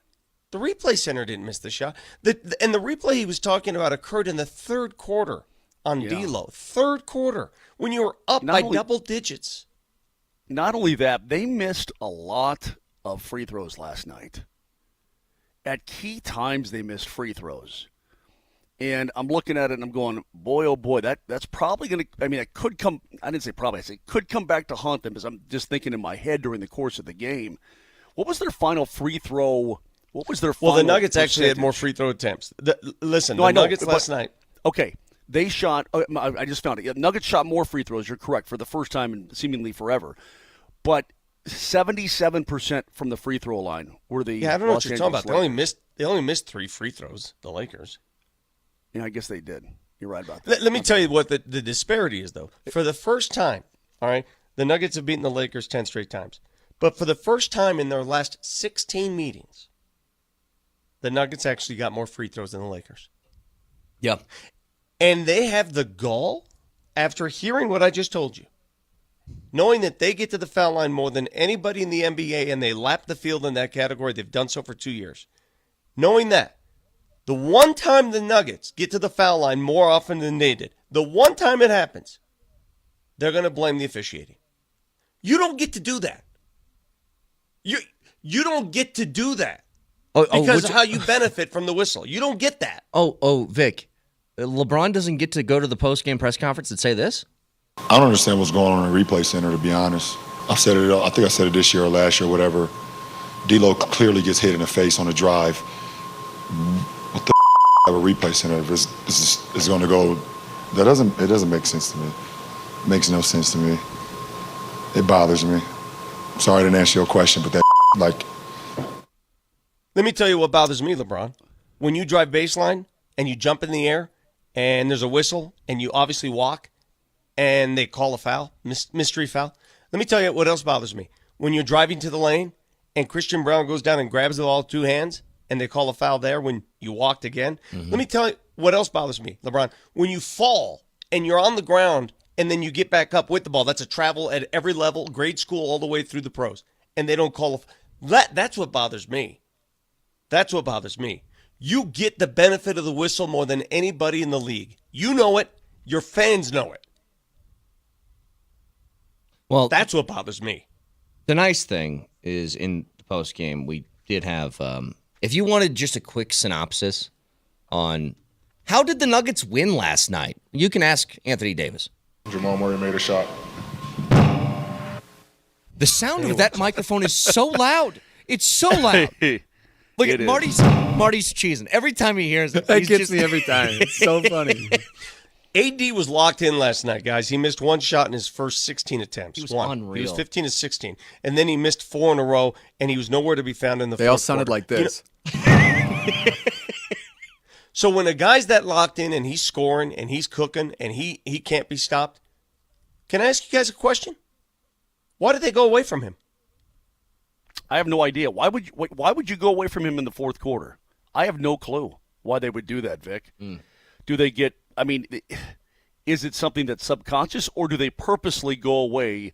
S10: The replay center didn't miss the shot. And the replay he was talking about occurred in the third quarter on D'Lo. Third quarter, when you were up by double digits.
S11: Not only that, they missed a lot of free throws last night. At key times, they missed free throws. And I'm looking at it and I'm going, boy, oh boy, that's probably going to, I mean, it could come, I didn't say probably, I said could come back to haunt them, because I'm just thinking in my head during the course of the game. What was their final free throw? What was their final
S10: Well, the Nuggets
S11: percentage?
S10: actually had more free throw attempts. The
S11: I know,
S10: Nuggets last night.
S11: Okay, they shot, I just found it. Nuggets shot more free throws, you're correct, for the first time in seemingly forever. But 77% from the free throw line were the
S10: Yeah, I don't know what
S11: Los
S10: you're talking
S11: Angeles
S10: about.
S11: Lakers.
S10: They only missed 3 free throws, the Lakers.
S11: Yeah, I guess they did. You're right about that.
S10: Let me tell you what the disparity is, though. For the first time, all right, the Nuggets have beaten the Lakers 10 straight times. But for the first time in their last 16 meetings, the Nuggets actually got more free throws than the Lakers.
S2: Yeah.
S10: And they have the gall, after hearing what I just told you, knowing that they get to the foul line more than anybody in the NBA and they lap the field in that category. They've done so for 2 years. Knowing that, the one time the Nuggets get to the foul line more often than they did, the one time it happens, they're going to blame the officiating. You don't get to do that. You don't get to do that because of how you benefit from the whistle. You don't get that.
S2: Vic, LeBron doesn't get to go to the post-game press conference and say this?
S6: I don't understand what's going on in the replay center, to be honest. I think I said it this year or last year, whatever. D'Lo clearly gets hit in the face on a drive. What the have a replay center is going to go? It doesn't make sense to me. It makes no sense to me. It bothers me. Sorry I didn't answer your question, but that
S10: Let me tell you what bothers me, LeBron. When you drive baseline and you jump in the air and there's a whistle and you obviously walk and they call a foul, mystery foul. Let me tell you what else bothers me. When you're driving to the lane and Christian Brown goes down and grabs the ball with 2 hands and they call a foul there when you walked again. Mm-hmm. Let me tell you what else bothers me, LeBron. When you fall and you're on the ground and then you get back up with the ball, that's a travel at every level, grade school all the way through the pros, and they don't call that's what bothers me. That's what bothers me. You get the benefit of the whistle more than anybody in the league. You know it. Your fans know it.
S2: Well,
S10: that's what bothers me.
S2: The nice thing is in the post game, we did have, if you wanted just a quick synopsis on how did the Nuggets win last night, you can ask Anthony Davis.
S6: Jamal Murray made a shot.
S2: The sound of that microphone is so loud. It's so loud. Look at Marty's cheesing. Every time he hears it,
S3: that gets me every time. It's so funny.
S10: AD was locked in last night, guys. He missed 1 shot in his first 16 attempts.
S2: He was
S10: He
S2: unreal.
S10: was 15 to 16. And then he missed 4 in a row, and he was nowhere to be found in the
S3: They all sounded like this.
S10: So when a guy's that locked in and he's scoring and he's cooking and he can't be stopped, can I ask you guys a question? Why did they go away from him?
S11: I have no idea. Why would you go away from him in the fourth quarter? I have no clue. why they would do that, Vic. Do they get, I mean, is it something that's subconscious, or do they purposely go away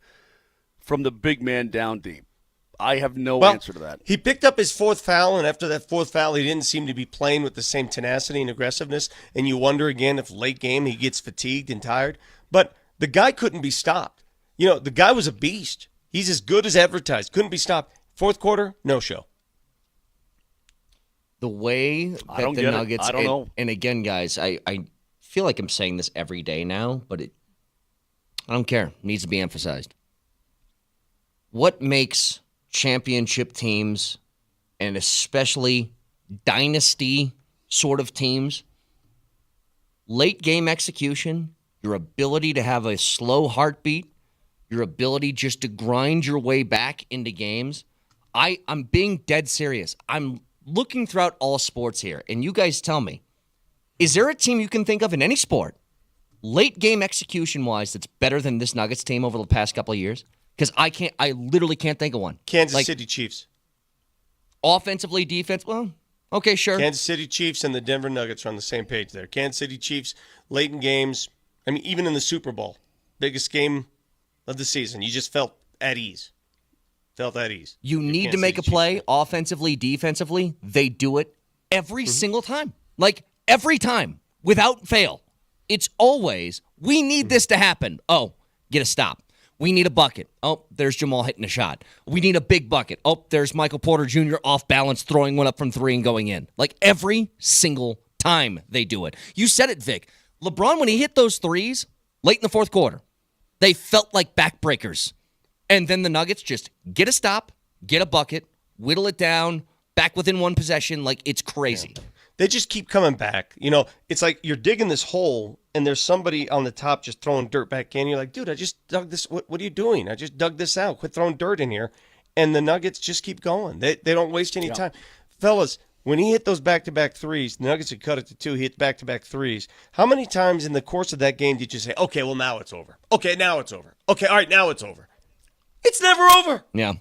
S11: from the big man down deep? I have no answer to that.
S10: He picked up his fourth foul, and after that fourth foul, he didn't seem to be playing with the same tenacity and aggressiveness. And you wonder again if late game he gets fatigued and tired. But the guy couldn't be stopped. You know, the guy was a beast. He's as good as advertised. Couldn't be stopped. Fourth quarter, no show.
S2: The way that the Nuggets,
S11: I don't know.
S2: And again, guys, I feel like I'm saying this every day now, but I don't care. It needs to be emphasized. What makes championship teams, and especially dynasty sort of teams, late game execution, your ability to have a slow heartbeat, your ability just to grind your way back into games. I'm being dead serious. I'm looking throughout all sports here, and you guys tell me, is there a team you can think of in any sport, late game execution wise, that's better than this Nuggets team over the past couple of years? Because I literally can't think of one.
S10: Kansas City Chiefs.
S2: Offensively, defense, well, okay, sure.
S10: Kansas City Chiefs and the Denver Nuggets are on the same page there. Kansas City Chiefs, late in games, I mean, even in the Super Bowl, biggest game of the season, you just felt at ease.
S2: You need to make a play offensively, defensively. They do it every single time. Like, every time, without fail. It's always, we need this to happen. Oh, get a stop. We need a bucket. Oh, there's Jamal hitting a shot. We need a big bucket. Oh, there's Michael Porter Jr. off balance, throwing one up from three and going in. Like, every single time they do it. You said it, Vic. LeBron, when he hit those threes late in the fourth quarter, they felt like backbreakers. And then the Nuggets just get a stop, get a bucket, whittle it down, back within one possession. Like, it's crazy.
S10: Yeah. They just keep coming back. You know, it's like you're digging this hole, and there's somebody on the top just throwing dirt back in. You're like, dude, I just dug this. What are you doing? I just dug this out. Quit throwing dirt in here. And the Nuggets just keep going. They don't waste any time. Fellas, when he hit those back-to-back threes, the Nuggets had cut it to 2. He hit back-to-back threes. How many times in the course of that game did you say, okay, well, now it's over. Okay, now it's over. Okay, all right, now it's over. It's never over.
S2: Yeah.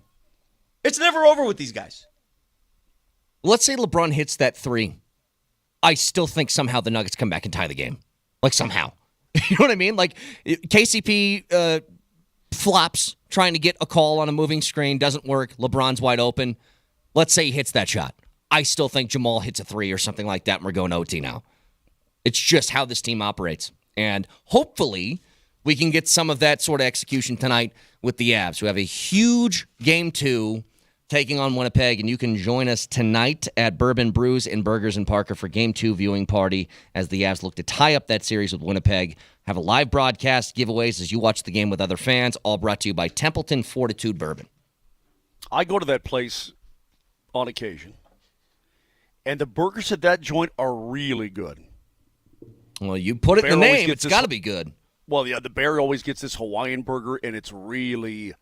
S10: It's never over with these guys.
S2: Let's say LeBron hits that 3. I still think somehow the Nuggets come back and tie the game. Like, somehow. You know what I mean? Like, KCP flops trying to get a call on a moving screen. Doesn't work. LeBron's wide open. Let's say he hits that shot. I still think Jamal hits a 3 or something like that, and we're going OT now. It's just how this team operates. And hopefully we can get some of that sort of execution tonight with the Avs, who have a huge Game 2 taking on Winnipeg, and you can join us tonight at Bourbon Brews and Burgers in Parker for Game 2 viewing party as the Avs look to tie up that series with Winnipeg. Have a live broadcast, giveaways as you watch the game with other fans, all brought to you by Templeton Fortitude Bourbon.
S11: I go to that place on occasion, and the burgers at that joint are really good.
S2: Well, you put it in the name, it's got to be good.
S11: Well, yeah, the Bear always gets this Hawaiian burger, and it's really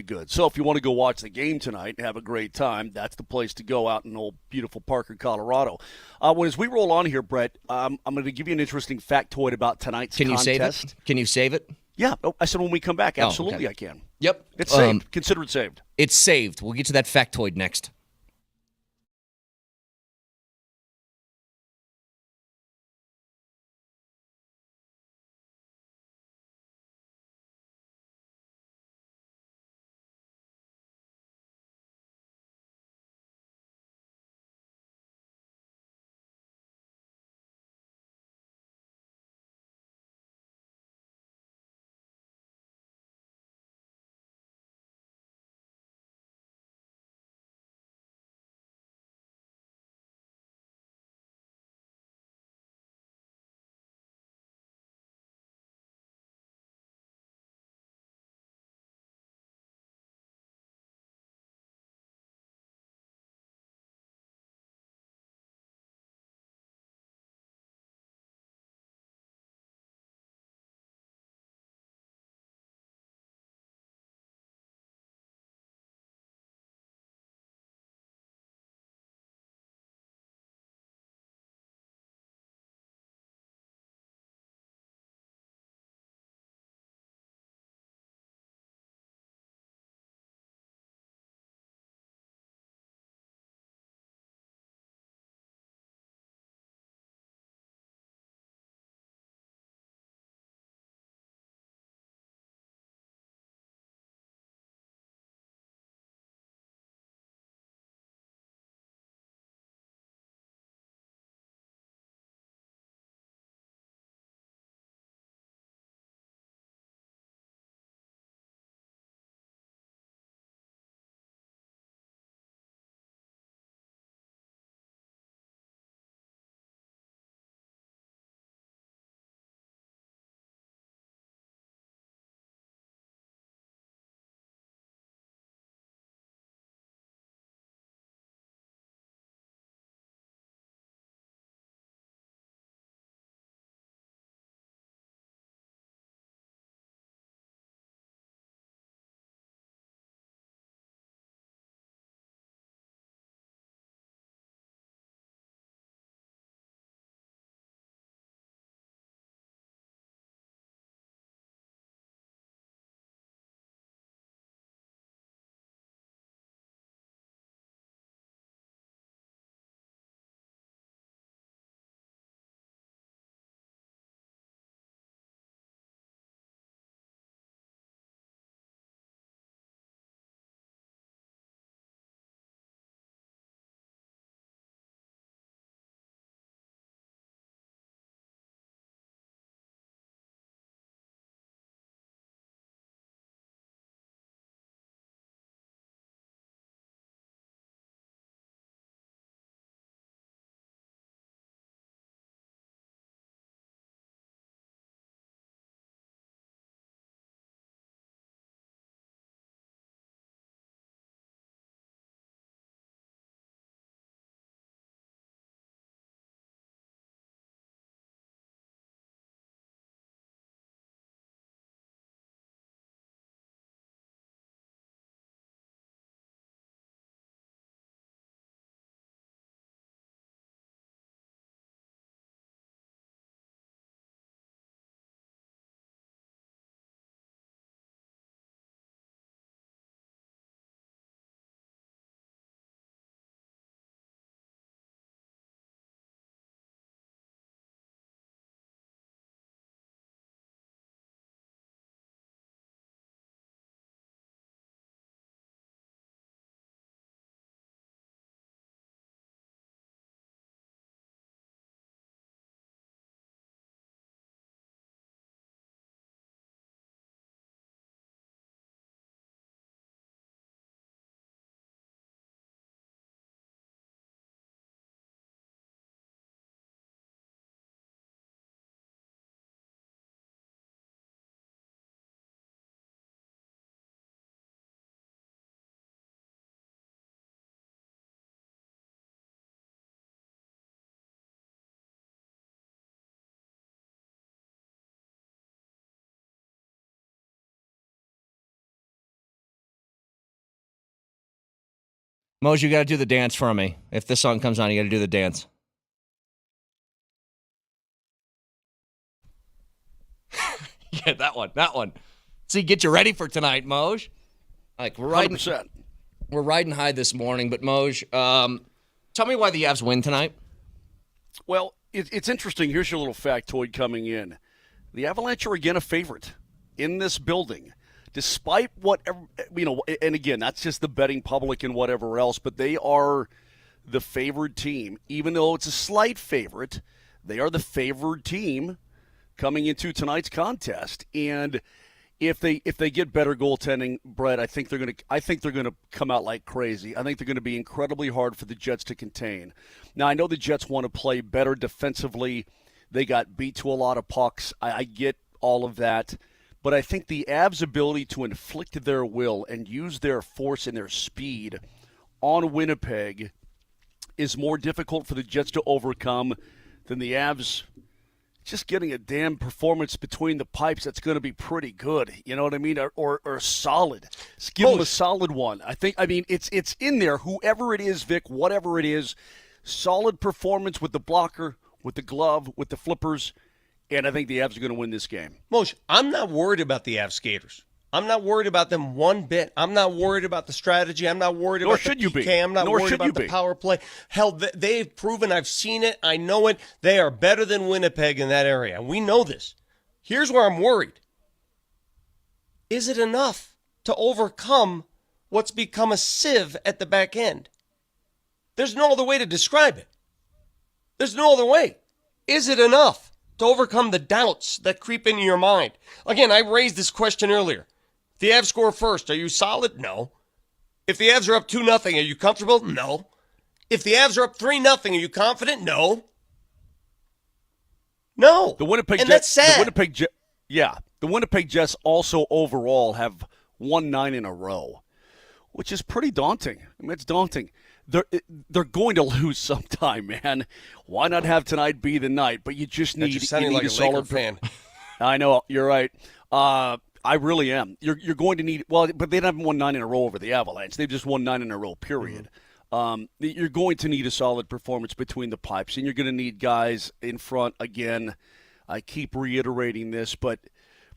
S11: good. So if you want to go watch the game tonight and have a great time, that's the place to go out in old beautiful Parker, Colorado. As we roll on here, Brett, I'm going to give you an interesting factoid about tonight's contest.
S2: Can you save it? Can you save it?
S11: Yeah. I said when we come back, absolutely
S2: okay.
S11: I can.
S2: Yep.
S11: It's saved. Consider it saved.
S2: It's saved. We'll get to that factoid next. Moj, you got to do the dance for me. If this song comes on, you got to do the dance. Yeah, that one. See, get you ready for tonight, Moj. Like we're riding
S11: 100%.
S2: We're riding high this morning, but Moj, tell me why the Avs win tonight.
S11: Well, it's interesting. Here's your little factoid coming in. The Avalanche are again a favorite in this building, despite whatever, and again, that's just the betting public and whatever else, but they are the favored team. Even though it's a slight favorite, they are the favored team coming into tonight's contest. And if they get better goaltending, Brett, I think they're going to come out like crazy. I think they're going to be incredibly hard for the Jets to contain. Now, I know the Jets want to play better defensively. They got beat to a lot of pucks. I get all of that. But I think the Avs' ability to inflict their will and use their force and their speed on Winnipeg is more difficult for the Jets to overcome than the Avs just getting a damn performance between the pipes that's going to be pretty good. You know what I mean? Or solid. Just give them a solid one. I mean, it's in there. Whoever it is, Vic, whatever it is, solid performance with the blocker, with the glove, with the flippers, and I think the Avs are going to win this game.
S10: Moshe, I'm not worried about the Avs skaters. I'm not worried about them one bit. I'm not worried about the strategy. I'm not worried about the PK. I'm not worried about the power play. Hell, they've proven, I've seen it, I know it. They are better than Winnipeg in that area, and we know this. Here's where I'm worried. Is it enough to overcome what's become a sieve at the back end? There's no other way to describe it. There's no other way. Is it enough to overcome the doubts that creep into your mind? Again, I raised this question earlier. If the Avs score first, are you solid? No. If the Avs are up 2-0, are you comfortable? No. If the Avs are up 3-0, are you confident? No. No.
S11: The Winnipeg Jets,
S10: that's sad.
S11: The Winnipeg Jets also overall have won 9 in a row, which is pretty daunting. I mean, it's daunting. They're going to lose sometime, man. Why not have tonight be the night? But you just need,
S10: you're sounding like a solid fan.
S11: I know, you're right. I really am. You're going to need, well, but they haven't won 9 in a row over the Avalanche. They've just won 9 in a row, period. You're going to need a solid performance between the pipes, and you're going to need guys in front again. I keep reiterating this, but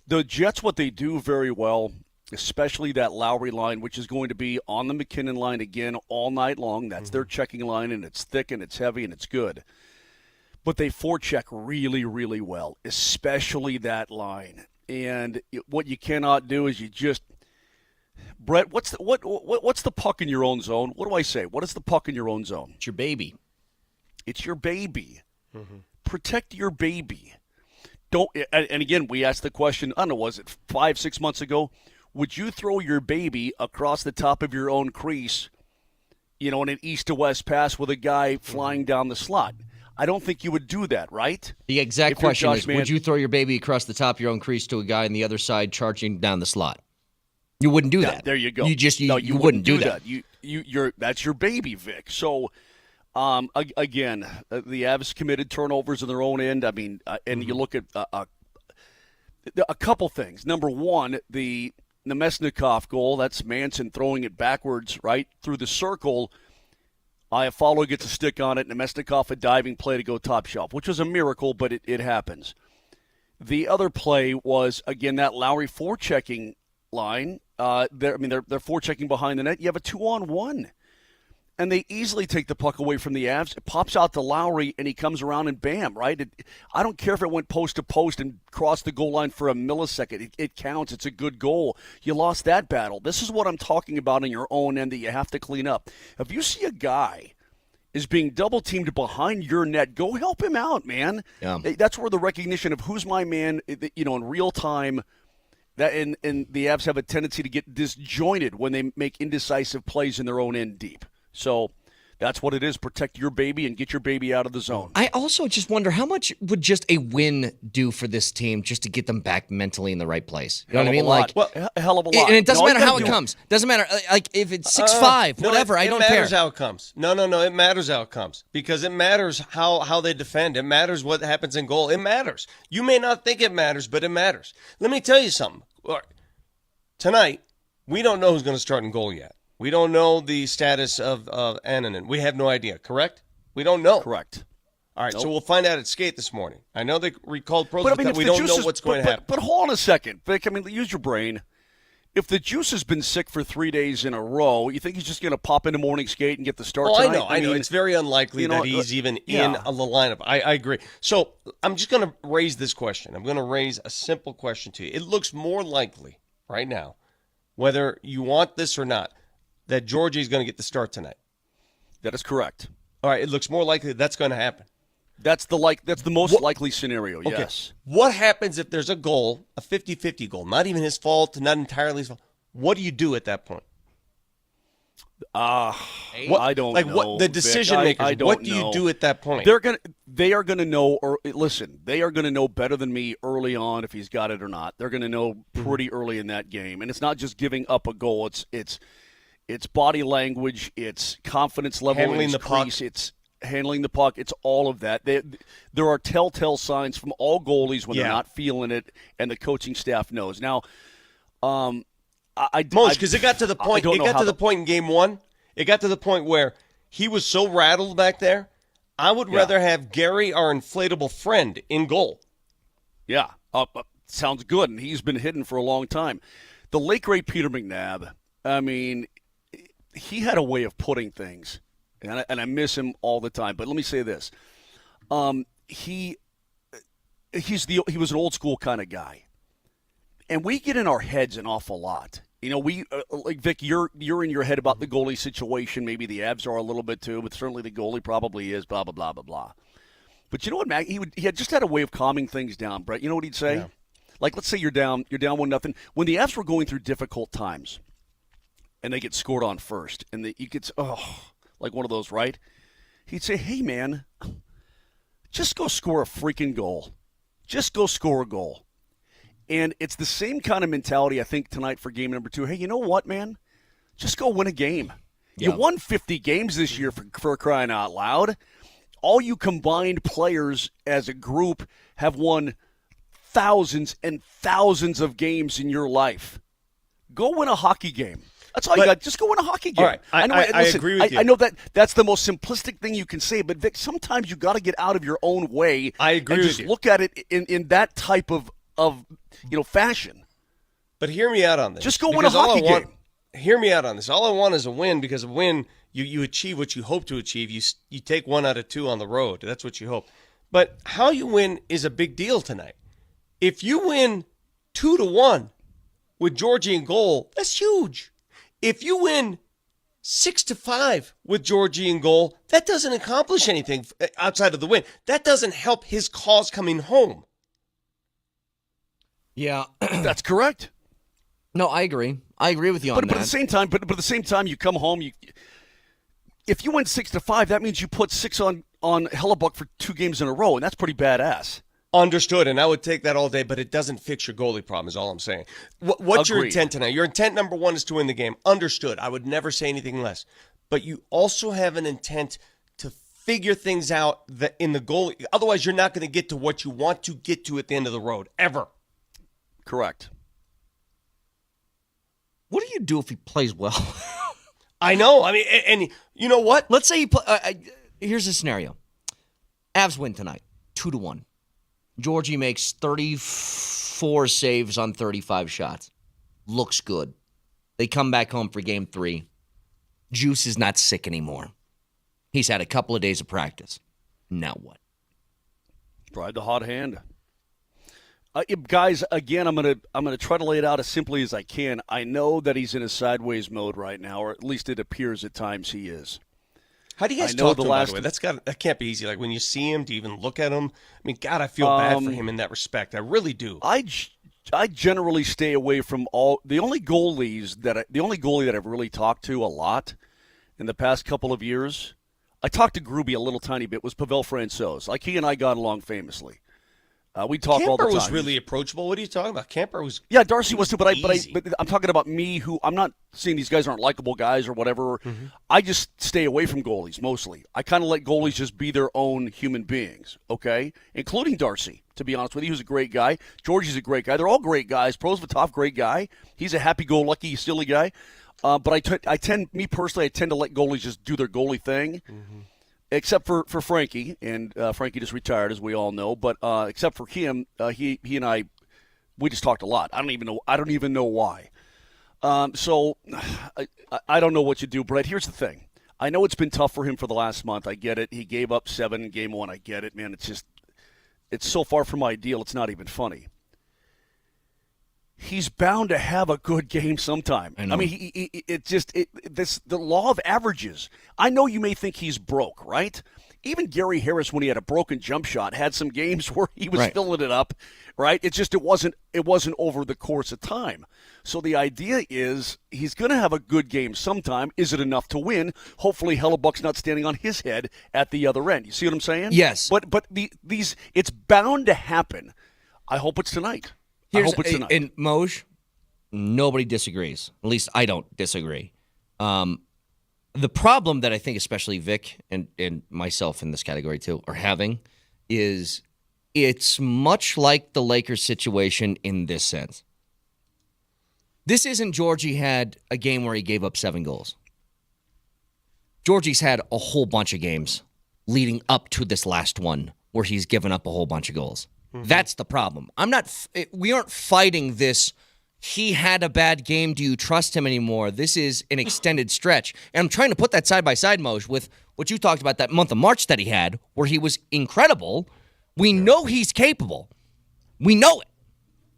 S11: the Jets, what they do very well, especially that Lowry line, which is going to be on the McKinnon line again all night long. That's their checking line, and it's thick and it's heavy and it's good. But they forecheck really, really well, especially that line. And what you cannot do is you just – Brett, what's the puck in your own zone? What do I say? What is the puck in your own zone?
S2: It's your baby.
S11: It's your baby. Protect your baby. Don't. And again, we asked the question, I don't know, was it 5-6 months ago? Would you throw your baby across the top of your own crease, in an east to west pass with a guy flying down the slot? I don't think you would do that, right?
S2: The exact question is, would you throw your baby across the top of your own crease to a guy on the other side charging down the slot? You wouldn't do that.
S11: There you go.
S2: You wouldn't do that.
S11: That's your baby, Vic. So, again, the Avs committed turnovers on their own end. I mean, and you look at a couple things. Number one, the Nemesnikov goal. That's Manson throwing it backwards, right through the circle. Iafallo gets a stick on it. Nemesnikov a diving play to go top shelf, which was a miracle, but it happens. The other play was, again, that Lowry forechecking line. They're forechecking behind the net. You have a 2-on-1. And they easily take the puck away from the Avs. It pops out to Lowry, and he comes around and bam, right? I don't care if it went post to post and crossed the goal line for a millisecond. It counts. It's a good goal. You lost that battle. This is what I'm talking about on your own end that you have to clean up. If you see a guy is being double-teamed behind your net, go help him out, man.
S2: Yeah.
S11: That's where the recognition of who's my man, in real time, and the Avs have a tendency to get disjointed when they make indecisive plays in their own end deep. So that's what it is. Protect your baby and get your baby out of the zone.
S2: I also just wonder how much would just a win do for this team just to get them back mentally in the right place? You know what I mean?
S11: A hell of a lot.
S2: And it doesn't matter how it comes. Doesn't matter. Like if it's 6-5, whatever. I don't care.
S10: It matters how it comes. No. It matters how it comes because it matters how they defend. It matters what happens in goal. It matters. You may not think it matters, but it matters. Let me tell you something. Tonight, we don't know who's going to start in goal yet. We don't know the status of Annunen. We have no idea, correct? We don't know.
S11: Correct.
S10: All right,
S11: Nope.
S10: so we'll find out at skate this morning. I know they recalled pros,
S11: But I mean,
S10: but we don't know what's going to happen.
S11: But hold on a second, Vic. I mean, use your brain. If the Juice has been sick for 3 days in a row, you think he's just going to pop into morning skate and get the start tonight?
S10: I know. It's very unlikely that he's even in the lineup. I agree. So I'm just going to raise this question. I'm going to raise a simple question to you. It looks more likely right now, whether you want this or not, that Georgie is going to get the start tonight.
S11: That is correct.
S10: All right, it looks more likely that's going to happen.
S11: That's the most likely scenario,
S10: Okay.
S11: yes.
S10: What happens if there's a goal, a 50-50 goal, not even his fault, not entirely his fault? What do you do at that point?
S11: I don't know.
S10: What the decision makers?
S11: I don't
S10: what do
S11: know.
S10: you do at that point?
S11: They are gonna know. Or listen, they are gonna know better than me early on if he's got it or not. They're gonna know pretty early in that game, and it's not just giving up a goal. It's body language. It's confidence level
S10: Handling the puck.
S11: It's handling the puck. It's all of that. There are telltale signs from all goalies when they're not feeling it, and the coaching staff knows. Now,
S10: because it got to the point. It got to the point in game one. It got to the point where he was so rattled back there. I would rather have Gary, our inflatable friend, in goal.
S11: Yeah, sounds good, and he's been hidden for a long time. The late great Peter McNabb. I mean, he had a way of putting things, and I miss him all the time. But let me say this: he was an old school kind of guy. And we get in our heads an awful lot. You know, we like Vic. You're in your head about the goalie situation. Maybe the Avs are a little bit too, but certainly the goalie probably is. Blah blah blah blah blah. But you know what, Mac? He had just had a way of calming things down. Brett, you know what he'd say? Yeah. Like, let's say you're down 1-0. When the Avs were going through difficult times, and they get scored on first, and you get like one of those, right? He'd say, "Hey man, just go score a freaking goal. Just go score a goal." And it's the same kind of mentality, I think, tonight for game number 2. Hey, you know what, man? Just go win a game. Yeah. You won 50 games this year for crying out loud. All you combined players as a group have won thousands and thousands of games in your life. Go win a hockey game. That's all you got. Just go win a hockey game.
S10: All right. I agree with you.
S11: I know that's the most simplistic thing you can say, but Vic, sometimes you got to get out of your own way.
S10: I agree
S11: and
S10: with
S11: just
S10: you.
S11: Look at it in that type of fashion.
S10: But hear me out on this.
S11: Just go win a hockey game.
S10: Hear me out on this. All I want is a win, because a win, you achieve what you hope to achieve. You take 1 out of 2 on the road. That's what you hope. But how you win is a big deal tonight. If you win 2-1 with Georgie in goal, that's huge. If you win 6-5 with Georgie in goal, that doesn't accomplish anything outside of the win. That doesn't help his cause coming home.
S2: Yeah,
S11: that's correct.
S2: No, I agree. I agree with you on that.
S11: But at the same time, you come home. If you win 6-5, that means you put 6 on Hellebuck for 2 games in a row, and that's pretty badass.
S10: Understood, and I would take that all day, but it doesn't fix your goalie problem, is all I'm saying. What's your intent tonight? Your intent, number 1, is to win the game. Understood. I would never say anything less. But you also have an intent to figure things out in the goalie. Otherwise, you're not going to get to what you want to get to at the end of the road, ever.
S11: Correct.
S2: What do you do if he plays well?
S10: I know. I mean, and you know what?
S2: Let's say here's a scenario. Avs win tonight, 2-1. Georgie makes 34 saves on 35 shots. Looks good. They come back home for game 3. Juice is not sick anymore. He's had a couple of days of practice. Now what?
S11: Tried the hot hand. Guys, again, I'm gonna try to lay it out as simply as I can. I know that he's in a sideways mode right now, or at least it appears at times he is.
S10: How do you guys talk to him, by the way? That can't be easy. Like, when you see him, do you even look at him? I mean, God, I feel bad for him in that respect. I really do.
S11: I generally stay away from all the only goalie that I've really talked to a lot in the past couple of years. I talked to Gruby a little tiny bit. Was Pavel Francouz. Like, he and I got along famously. We talk all the time.
S10: Camper was really approachable. What are you talking about? Camper was...
S11: Yeah, Darcy was too, but I'm talking about me, who I'm not saying these guys aren't likable guys or whatever. Mm-hmm. I just stay away from goalies, mostly. I kind of let goalies just be their own human beings, okay? Including Darcy, to be honest with you. He was a great guy. Georgie's a great guy. They're all great guys. Prosvetov, great guy. He's a happy-go-lucky, silly guy. But I tend to let goalies just do their goalie thing, except for Frankie, and Frankie just retired, as we all know. But except for him, he and I, we just talked a lot. I don't even know why. So I don't know what you do, Brett. Here's the thing. I know it's been tough for him for the last month. I get it. He gave up 7 in game 1. I get it, man. It's so far from ideal, it's not even funny. He's bound to have a good game sometime. I mean, the law of averages. I know you may think he's broke, right? Even Gary Harris, when he had a broken jump shot, had some games where he was filling it up, right? It wasn't over the course of time. So the idea is he's going to have a good game sometime. Is it enough to win? Hopefully Hellebuck's not standing on his head at the other end. You see what I'm saying?
S2: Yes.
S11: But it's bound to happen. I hope it's tonight. I hope it's tonight.
S2: And Moj, nobody disagrees. At least I don't disagree. The problem that I think especially Vic and myself in this category too are having is it's much like the Lakers situation in this sense. This isn't Georgie had a game where he gave up 7 goals. Georgie's had a whole bunch of games leading up to this last one where he's given up a whole bunch of goals. Mm-hmm. That's the problem. We aren't fighting this. He had a bad game. Do you trust him anymore? This is an extended stretch. And I'm trying to put that side by side, Moj, with what you talked about that month of March that he had, where he was incredible. We know he's capable. We know it.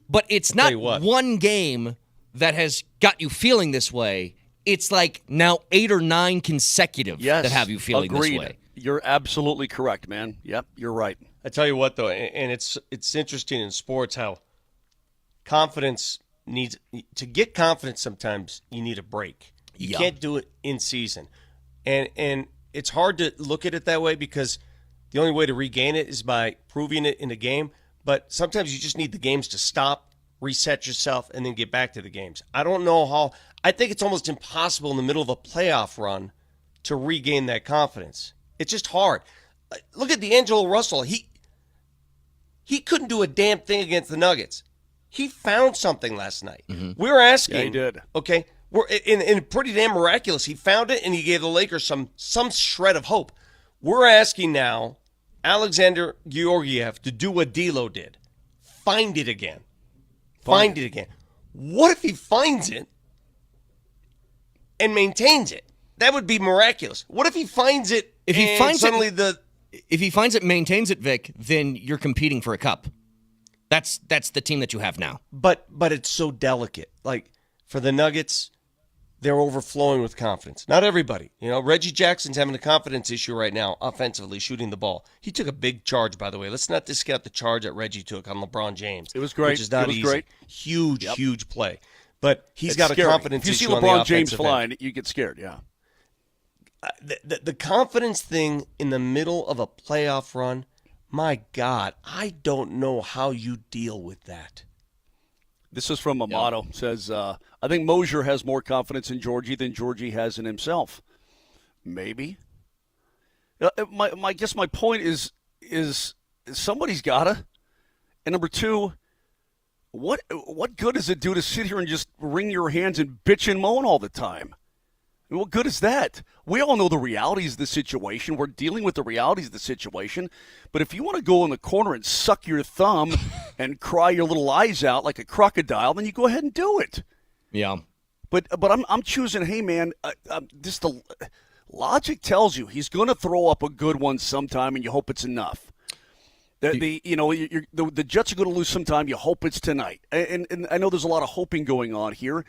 S2: But it's not one game that has got you feeling this way. It's like now 8 or 9 consecutive that have you feeling this way.
S11: You're absolutely correct, man. Yep, you're right.
S10: I tell you what, though, and it's interesting in sports how confidence to get confidence sometimes you need a break. You can't do it in season. And it's hard to look at it that way because the only way to regain it is by proving it in a game. But sometimes you just need the games to stop, reset yourself, and then get back to the games. I don't know how. I think it's almost impossible in the middle of a playoff run to regain that confidence. It's just hard. Look at D'Angelo Russell. He couldn't do a damn thing against the Nuggets. He found something last night. Mm-hmm. We were asking.
S11: Yeah, he did.
S10: Okay, we're in pretty damn miraculous. He found it, and he gave the Lakers some shred of hope. We're asking now Alexander Georgiev to do what D'Lo did. Find it again. Find it again. What if he finds it and maintains it? That would be miraculous. What if he finds it
S2: if he finds
S10: suddenly
S2: it, If he finds it, maintains it, Vic, then you're competing for a cup. That's the team that you have now.
S10: But it's so delicate. Like, for the Nuggets, they're overflowing with confidence. Not everybody. You know, Reggie Jackson's having a confidence issue right now, offensively, shooting the ball. He took a big charge, by the way. Let's not discount the charge that Reggie took on LeBron James.
S11: It was great.
S10: Which is not easy.
S11: Great.
S10: Huge play. But he's got
S11: scary.
S10: a confidence issue on the
S11: LeBron
S10: offensive
S11: James
S10: end.
S11: flying, you get scared, yeah.
S10: The confidence thing in the middle of a playoff run, my God, I don't know how you deal with that.
S11: This is from Amato. Says, I think Mosier has more confidence in Georgie than Georgie has in himself. Maybe. I guess my point is somebody's gotta. And number 2, what good does it do to sit here and just wring your hands and bitch and moan all the time? I mean, what good is that? We all know the realities of the situation. We're dealing with the realities of the situation. But if you want to go in the corner and suck your thumb and cry your little eyes out like a crocodile, then you go ahead and do it.
S2: Yeah.
S11: But I'm choosing, hey, man, just the logic tells you he's going to throw up a good one sometime, and you hope it's enough. The Jets are going to lose sometime. You hope it's tonight. And I know there's a lot of hoping going on here.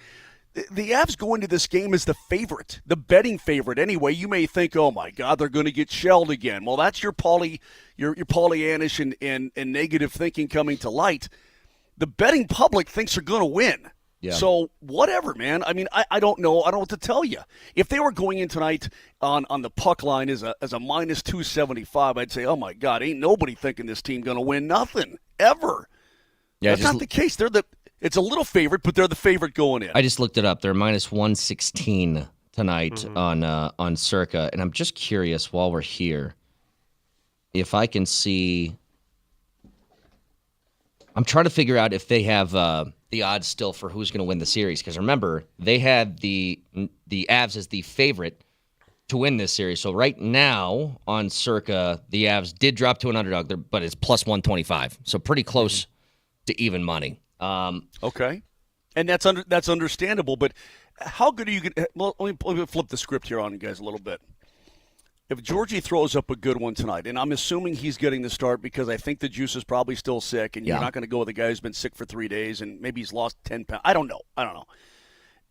S11: The Avs go into this game as the favorite, the betting favorite anyway. You may think, oh, my God, they're going to get shelled again. Well, that's your Pollyannish and negative thinking coming to light. The betting public thinks they're going to win. Yeah. So whatever, man. I mean, I don't know. I don't know what to tell you. If they were going in tonight on the puck line as a minus 275, I'd say, oh, my God, ain't nobody thinking this team going to win nothing ever. Yeah, that's not the case. It's a little favorite, but they're the favorite going in.
S2: I just looked it up. They're minus 116 tonight on Circa, and I'm just curious while we're here if I can see I'm trying to figure out if they have the odds still for who's going to win the series. Because remember, they had the Avs as the favorite to win this series. So right now on Circa, the Avs did drop to an underdog, but it's plus 125. So pretty close to even money.
S11: Okay. And that's understandable, but how good are you going to – well, let me flip the script here on you guys a little bit. If Georgie throws up a good one tonight, and I'm assuming he's getting the start because I think the juice is probably still sick, and you're not going to go with a guy who's been sick for 3 days, and maybe he's lost 10 pounds. I don't know.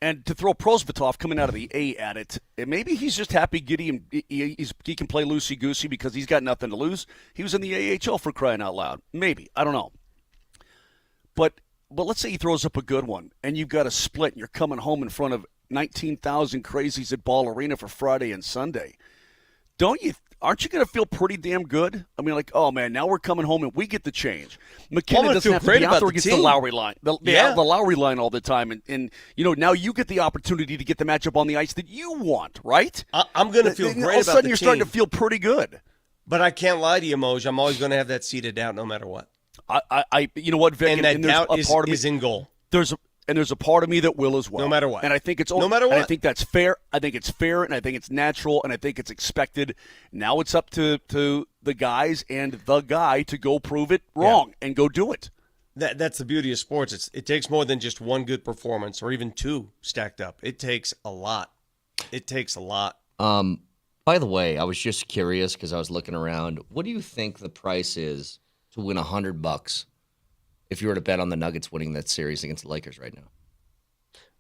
S11: And to throw Prosvetov coming out of the A at it, and maybe he's just happy he can play loosey-goosey because he's got nothing to lose. He was in the AHL for crying out loud. Maybe. I don't know. But let's say he throws up a good one, and you've got a split, and you're coming home in front of 19,000 crazies at Ball Arena for Friday and Sunday. Aren't you going to feel pretty damn good? I mean, like, oh, man, now we're coming home and we get the change. McKinnon doesn't have to be out there against the Lowry line. The Lowry line all the time. And now you get the opportunity to get the matchup on the ice that you want, right?
S10: I'm going to feel great about the team.
S11: All of a sudden, you're starting to feel pretty good.
S10: But I can't lie to you, Moj. I'm always going to have that seeded doubt no matter what.
S11: You know what, Vic?
S10: And that doubt is in goal.
S11: There's a part of me that will as well.
S10: No matter what.
S11: And I think it's
S10: no matter what.
S11: And I think that's fair. I think it's fair, and I think it's natural, and I think it's expected. Now it's up to the guys and the guy to go prove it wrong and go do it.
S10: That's the beauty of sports. It takes more than just one good performance or even two stacked up. It takes a lot.
S2: By the way, I was just curious because I was looking around. What do you think the price is to win $100 if you were to bet on the Nuggets winning that series against the Lakers right now?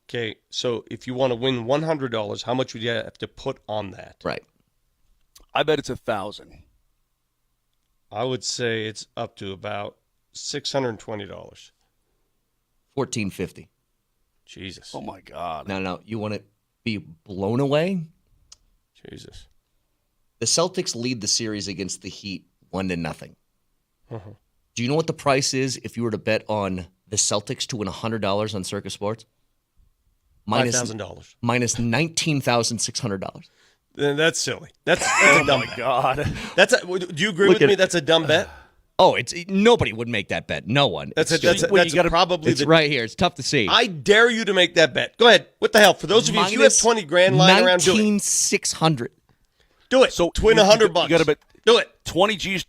S10: Okay, so if you want to win $100, how much would you have to put on that?
S2: Right.
S11: I bet it's 1,000.
S10: I would say it's up to about $620.
S2: $1,450.
S10: Jesus.
S11: Oh my God.
S2: No. You want to be blown away?
S10: Jesus.
S2: The Celtics lead the series against the Heat 1-0.
S10: Uh-huh.
S2: Do you know what the price is if you were to bet on the Celtics to win $100 on Circa Sports?
S10: $5,000.
S2: Minus $19,600.
S10: That's silly. That's a dumb bet.
S11: God.
S10: Do you agree with me? That's a dumb bet.
S2: Oh, nobody would make that bet. No one.
S10: That's probably
S2: right here. It's tough to see.
S10: I dare you to make that bet. Go ahead. What the hell? For those of you, if you have 20 grand lying around, do it.
S2: $19,600.
S10: Do it. So win $100.
S11: You got to bet.
S10: Do it.
S11: 20 G's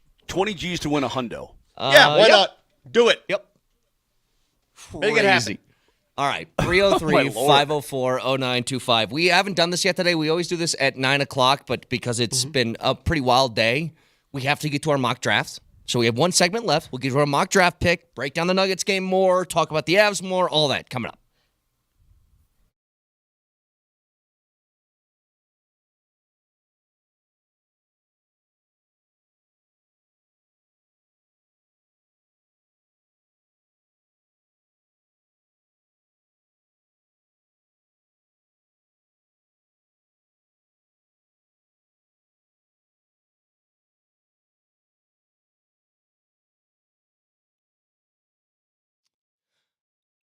S11: to win a hundo.
S10: Why not? Do it.
S2: Yep.
S10: Make it happen.
S2: All right, 303-504-0925. We haven't done this yet today. We always do this at 9 o'clock, but because it's been a pretty wild day, we have to get to our mock drafts. So we have one segment left. We'll get to our mock draft pick, break down the Nuggets game more, talk about the Avs more, all that coming up.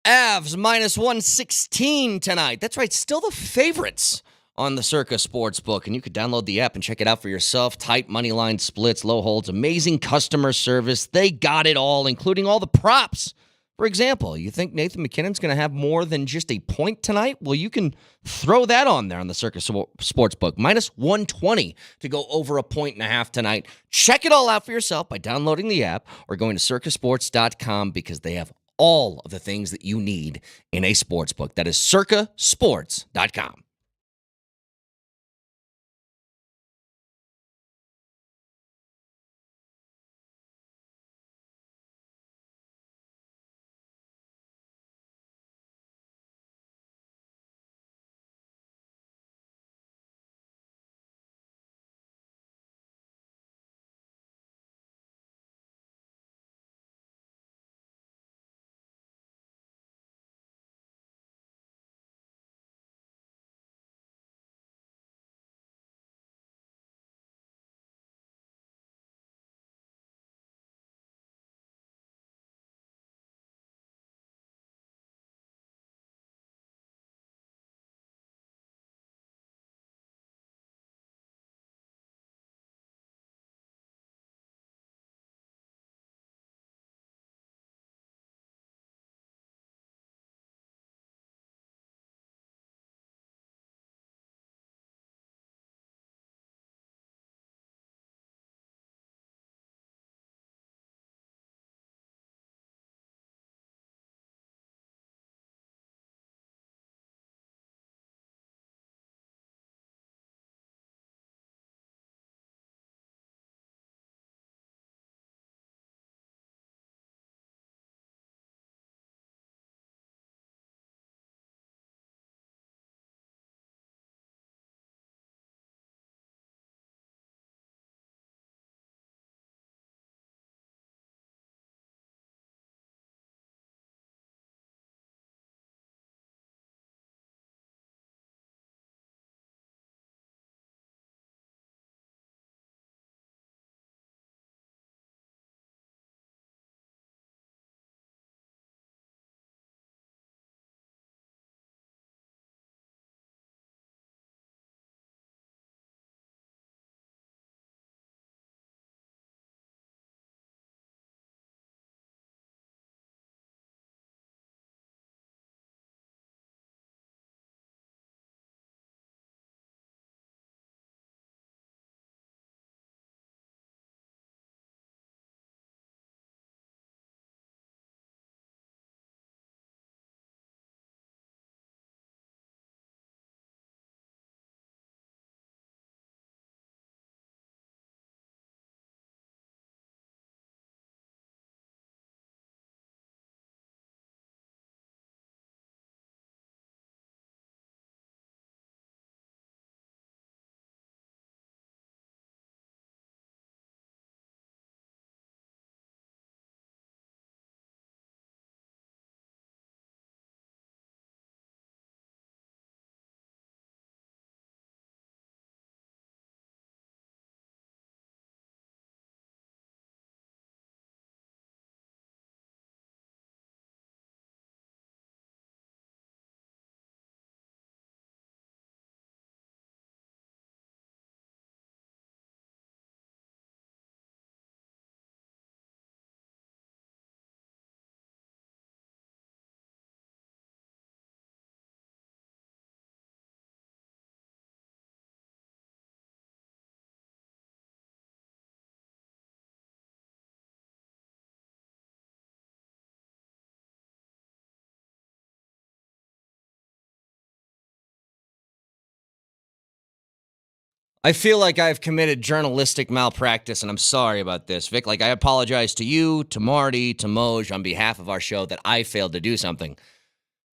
S2: Avs minus 116 tonight. That's right, still the favorites on the Circa Sportsbook. And you could download the app and check it out for yourself. Tight money line splits, low holds, amazing customer service. They got it all, including all the props. For example, you think Nathan McKinnon's going to have more than just a point tonight? Well, you can throw that on there on the Circa Sportsbook. Minus 120 to go over 1.5 tonight. Check it all out for yourself by downloading the app or going to circasports.com because they have all of the things that you need in a sportsbook. That is circasports.com. I feel like I've committed journalistic malpractice, and I'm sorry about this, Vic. Like, I apologize to you, to Marty, to Moj on behalf of our show that I failed to do something.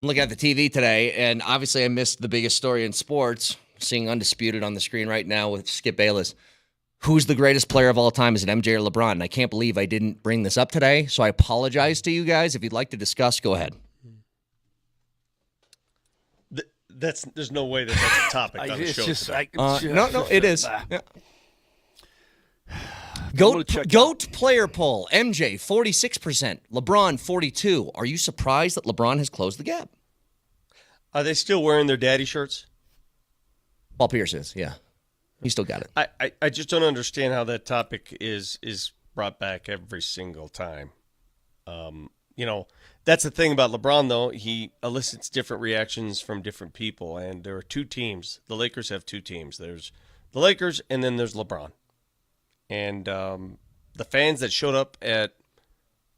S2: I'm looking at the TV today, and obviously I missed the biggest story in sports, seeing Undisputed on the screen right now with Skip Bayless. Who's the greatest player of all time? Is it MJ or LeBron? And I can't believe I didn't bring this up today, so I apologize to you guys. If you'd like to discuss, go ahead.
S10: There's no way that's a topic on the show today.
S2: No, it is. Yeah. GOAT player poll. MJ, 46%. LeBron, 42%. Are you surprised that LeBron has closed the gap?
S10: Are they still wearing their daddy shirts?
S2: Paul Pierce is, yeah. He still got it.
S10: I just don't understand how that topic is brought back every single time. That's the thing about LeBron, though. He elicits different reactions from different people, and there are two teams. The Lakers have two teams. There's the Lakers, and then there's LeBron. And the fans that showed up at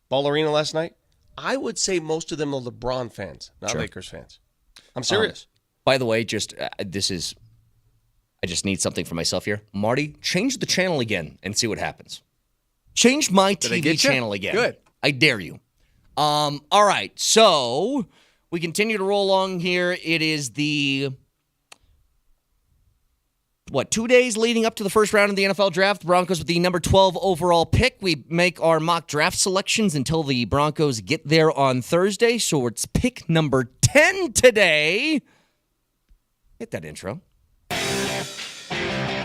S10: Ball Arena last night, I would say most of them are LeBron fans, not Lakers fans. I'm serious.
S2: By the way, I just need something for myself here. Marty, change the channel again and see what happens. Change my TV channel again.
S3: Good.
S2: I dare you. All right, so we continue to roll along here. It is the 2 days leading up to the first round of the NFL draft. The Broncos with the number 12 overall pick. We make our mock draft selections until the Broncos get there on Thursday. So it's pick number 10 today. Hit that intro.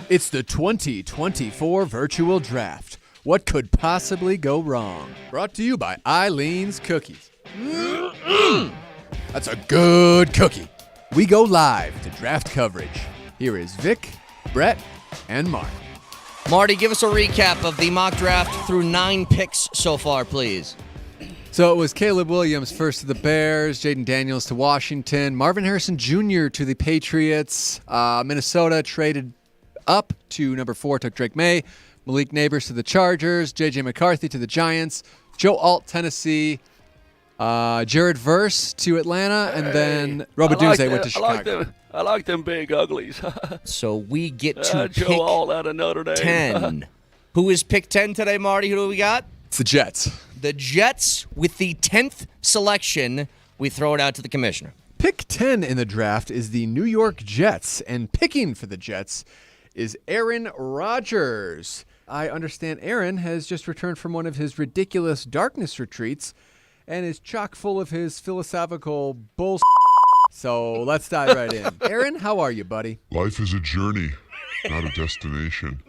S3: It's the 2024 virtual draft. What could possibly go wrong? Brought to you by Eileen's Cookies. That's a good cookie. We go live to draft coverage. Here is Vic, Brett, and Mark.
S2: Marty, give us a recap of the mock draft through 9 picks so far, please.
S3: So it was Caleb Williams first to the Bears, Jaden Daniels to Washington, Marvin Harrison Jr. to the Patriots, Minnesota traded up to number 4, took Drake May, Malik Neighbors to the Chargers, J.J. McCarthy to the Giants, Joe Alt, Tennessee, Jared Verse to Atlanta, and then Robidoux went to Chicago.
S11: I like them big uglies.
S2: So we get to
S11: Joe
S2: pick
S11: Alt out of Notre Dame.
S2: 10. Who is pick 10 today, Marty? Who do we got?
S3: It's the Jets.
S2: The Jets with the 10th selection. We throw it out to the commissioner.
S3: Pick 10 in the draft is the New York Jets, and picking for the Jets is Aaron Rodgers. I understand Aaron has just returned from one of his ridiculous darkness retreats and is chock full of his philosophical bullshit. So let's dive right in. Aaron, how are you, buddy?
S6: Life is a journey, not a destination.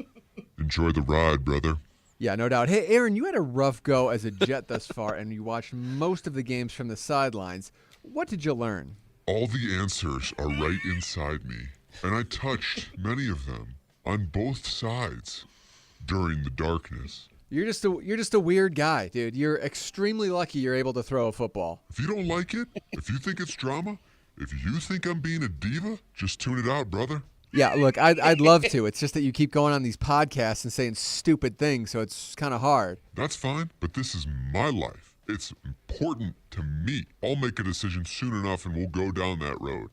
S6: Enjoy the ride, brother.
S3: Yeah, no doubt. Hey, Aaron, you had a rough go as a Jet thus far, and you watched most of the games from the sidelines. What did you learn?
S6: All the answers are right inside me, and I touched many of them on both sides during the darkness.
S3: You're just a weird guy, dude. You're extremely lucky you're able to throw a football.
S6: If you don't like it, if you think it's drama, if you think I'm being a diva, just tune it out, brother.
S3: Yeah, look, I'd love to. It's just that you keep going on these podcasts and saying stupid things, so it's kind of hard.
S6: That's fine, but this is my life. It's important to me. I'll make a decision soon enough, and we'll go down that road.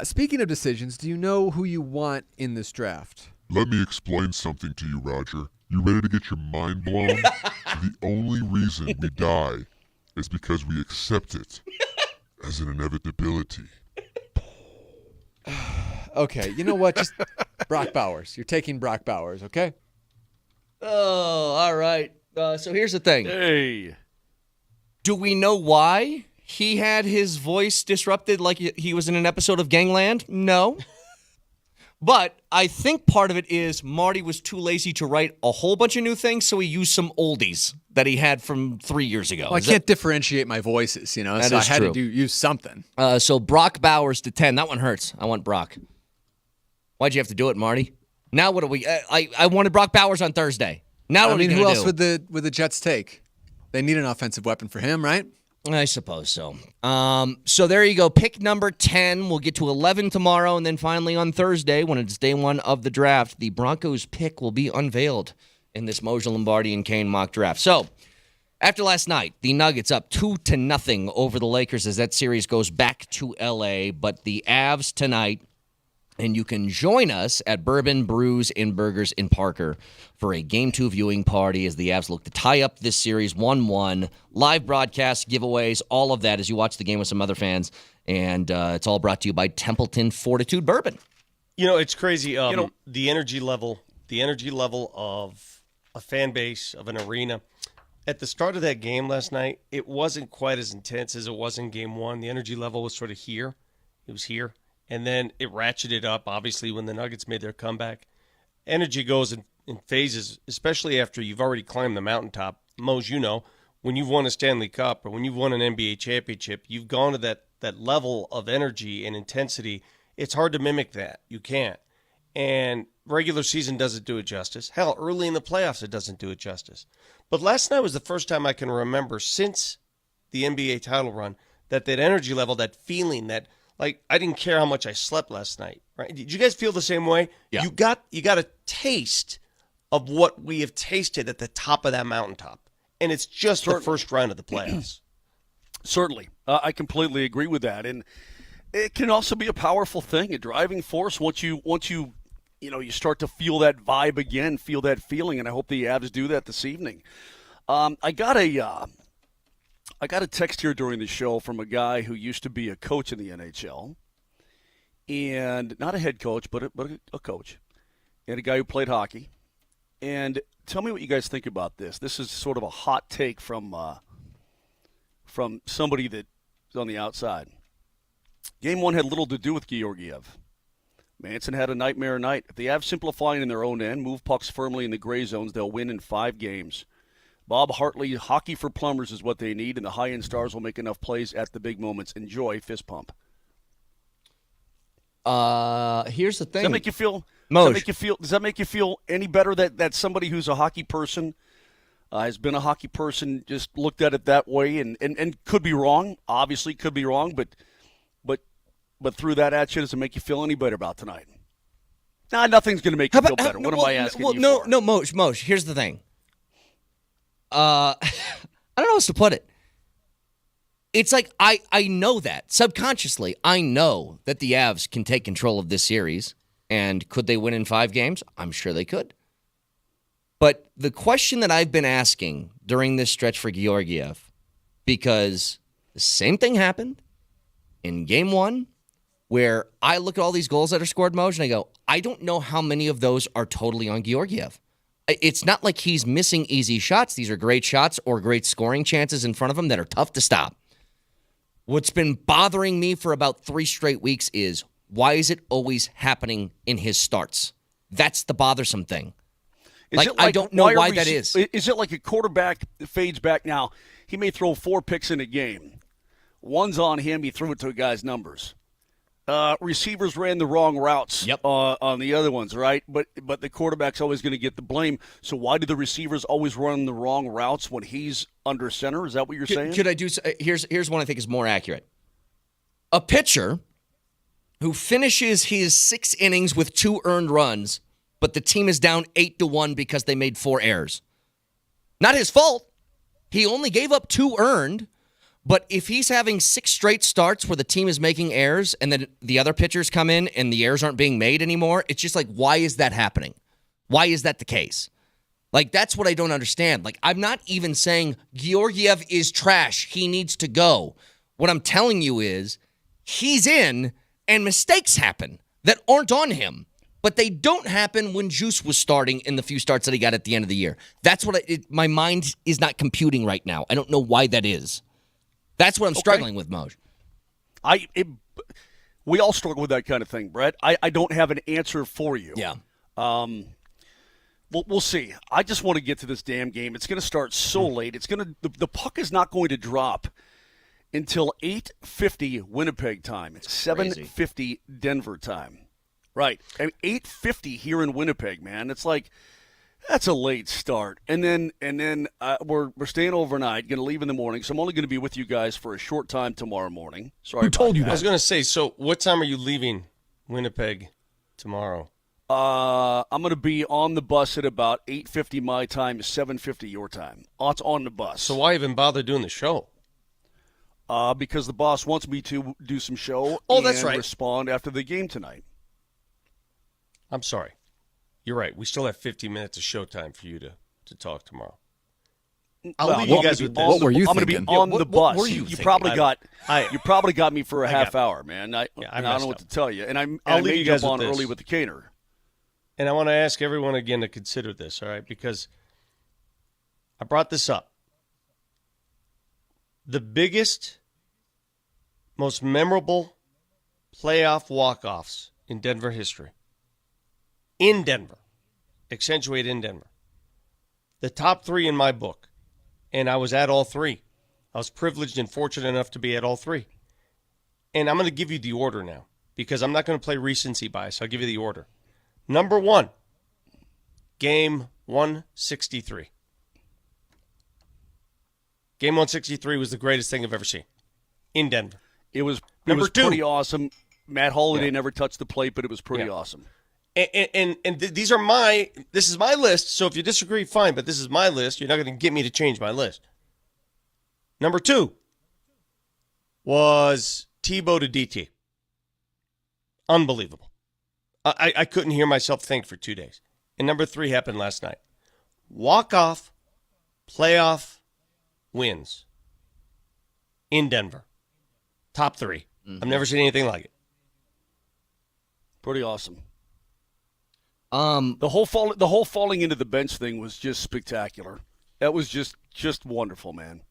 S3: Speaking of decisions, do you know who you want in this draft?
S6: Let me explain something to you, Roger. You ready to get your mind blown? The only reason we die is because we accept it as an inevitability.
S3: Okay, you know what? Just Brock Bowers. You're taking Brock Bowers, okay?
S2: Oh, all right. So here's the thing.
S11: Hey.
S2: Do we know why he had his voice disrupted like he was in an episode of Gangland? No. But I think part of it is Marty was too lazy to write a whole bunch of new things, so he used some oldies that he had from 3 years ago.
S3: Well, I can't differentiate my voices, you know, so I had to use something.
S2: So Brock Bowers to 10. That one hurts. I want Brock. Why'd you have to do it, Marty? Now what do we? I wanted Brock Bowers on Thursday. Now what are we gonna
S3: who else would the Jets take? They need an offensive weapon for him, right?
S2: I suppose so. So there you go. Pick number 10. We'll get to 11 tomorrow, and then finally on Thursday, when it's day one of the draft, the Broncos pick will be unveiled in this Mojo Lombardi and Kane mock draft. So after last night, the Nuggets up 2-0 over the Lakers as that series goes back to L.A., but the Avs tonight And you can join us at Bourbon Brews and Burgers in Parker for a Game 2 viewing party as the Avs look to tie up this series 1-1. Live broadcasts, giveaways, all of that as you watch the game with some other fans. And it's all brought to you by Templeton Fortitude Bourbon.
S10: You know, it's crazy. The energy level of a fan base, of an arena. At the start of that game last night, it wasn't quite as intense as it was in Game 1. The energy level was sort of here. It was here. And then it ratcheted up, obviously, when the Nuggets made their comeback. Energy goes in phases, especially after you've already climbed the mountaintop. Mose, you know, when you've won a Stanley Cup or when you've won an NBA championship, you've gone to that level of energy and intensity. It's hard to mimic that. You can't. And regular season doesn't do it justice. Hell, early in the playoffs, it doesn't do it justice. But last night was the first time I can remember since the NBA title run that energy level, that feeling, that like I didn't care how much I slept last night. Right? Did you guys feel the same way?
S2: Yeah.
S10: You got a taste of what we have tasted at the top of that mountaintop, and it's just the first round of the playoffs.
S11: Certainly, I completely agree with that, and it can also be a powerful thing, a driving force once you start to feel that vibe again, feel that feeling, and I hope the Avs do that this evening. I got a text here during the show from a guy who used to be a coach in the NHL, and not a head coach, but a coach, and a guy who played hockey. And tell me what you guys think about this. This is sort of a hot take from somebody that's on the outside. Game 1 had little to do with Georgiev. Manson had a nightmare night. If the Avs simplify in their own end, move pucks firmly in the gray zones, they'll win in 5 games. Bob Hartley, hockey for plumbers is what they need, and the high-end stars will make enough plays at the big moments. Enjoy, fist pump.
S2: Here's the thing.
S11: Does that make you feel?
S2: Moj.
S11: Does that make you feel any better that somebody who's a hockey person has been a hockey person, just looked at it that way, and could be wrong? Obviously, could be wrong, but threw that at you. Does it make you feel any better about tonight? Nah, nothing's going to make you feel better. What am I asking you for?
S2: No, Moj. Here's the thing. I don't know how else to put it. It's like I know that subconsciously. I know that the Avs can take control of this series, and could they win in 5 games? I'm sure they could. But the question that I've been asking during this stretch for Georgiev, because the same thing happened in Game 1, where I look at all these goals that are scored, Moj, and I go, I don't know how many of those are totally on Georgiev. It's not like he's missing easy shots. These are great shots or great scoring chances in front of him that are tough to stop. What's been bothering me for about 3 straight weeks is, why is it always happening in his starts? That's the bothersome thing. I don't know why that is.
S11: Is it like a quarterback fades back now? He may throw 4 picks in a game. One's on him. He threw it to a guy's numbers. Receivers ran the wrong routes on the other ones, right? But the quarterback's always going to get the blame. So why do the receivers always run the wrong routes when he's under center? Is that what you're saying?
S2: Could I do? Here's one I think is more accurate. A pitcher who finishes his 6 innings with 2 earned runs, but the team is down 8-1 because they made 4 errors. Not his fault. He only gave up 2 earned. But if he's having 6 straight starts where the team is making errors and then the other pitchers come in and the errors aren't being made anymore, it's just like, why is that happening? Why is that the case? Like, that's what I don't understand. Like, I'm not even saying Georgiev is trash. He needs to go. What I'm telling you is he's in and mistakes happen that aren't on him. But they don't happen when Juice was starting in the few starts that he got at the end of the year. That's what my mind is not computing right now. I don't know why that is. That's what I'm struggling with, Moj.
S11: We all struggle with that kind of thing, Brett. I don't have an answer for you.
S2: Yeah.
S11: We'll see. I just want to get to this damn game. It's going to start so late. The puck is not going to drop until 8:50 Winnipeg time. It's 7:50 Denver time. Right. I mean, 8:50 here in Winnipeg, man. It's like, that's a late start. And then we're staying overnight, going to leave in the morning. So I'm only going to be with you guys for a short time tomorrow morning. Sorry.
S10: Who told you that? I was going to say, so what time are you leaving Winnipeg tomorrow?
S11: I'm going to be on the bus at about 8:50 my time, 7:50 your time. It's on the bus.
S10: So why even bother doing the show?
S11: Because the boss wants me to do some show
S10: that's right.
S11: Respond after the game tonight.
S10: I'm sorry. You're right. We still have 50 minutes of showtime for you to talk tomorrow. I'll leave you guys with this.
S3: What were you
S11: I'm going to
S3: thinking?
S11: be on the bus.
S2: what were you
S11: You
S2: thinking?
S11: probably got me for a half
S10: got-
S11: hour, man. I don't know what to tell you. And
S10: I'll
S11: I
S10: leave
S11: may
S10: you guys
S11: jump on
S10: with this.
S11: early with the caterer.
S10: And I want to ask everyone again to consider this, all right? Because I brought this up. The biggest, most memorable playoff walk-offs in Denver history. In Denver. Accentuate in Denver. The top 3 in my book. And I was at all 3. I was privileged and fortunate enough to be at all 3. And I'm going to give you the order now because I'm not going to play recency bias. I'll give you the order. Number 1, game 163. Game 163 was the greatest thing I've ever seen in Denver.
S11: It was
S10: Number 2.
S11: pretty awesome. Matt Holliday
S10: Yeah.
S11: never touched the plate, but it was pretty awesome.
S10: These are this is my list, so if you disagree, fine, but this is my list. You're not going to get me to change my list. Number 2 was Tebow to DT. Unbelievable. I couldn't hear myself think for 2 days. And number 3 happened last night. Walk-off playoff wins in Denver. Top 3. I've never seen anything like it.
S11: Pretty awesome.
S2: Um,
S11: The whole falling into the bench thing was just spectacular. That was just wonderful, man.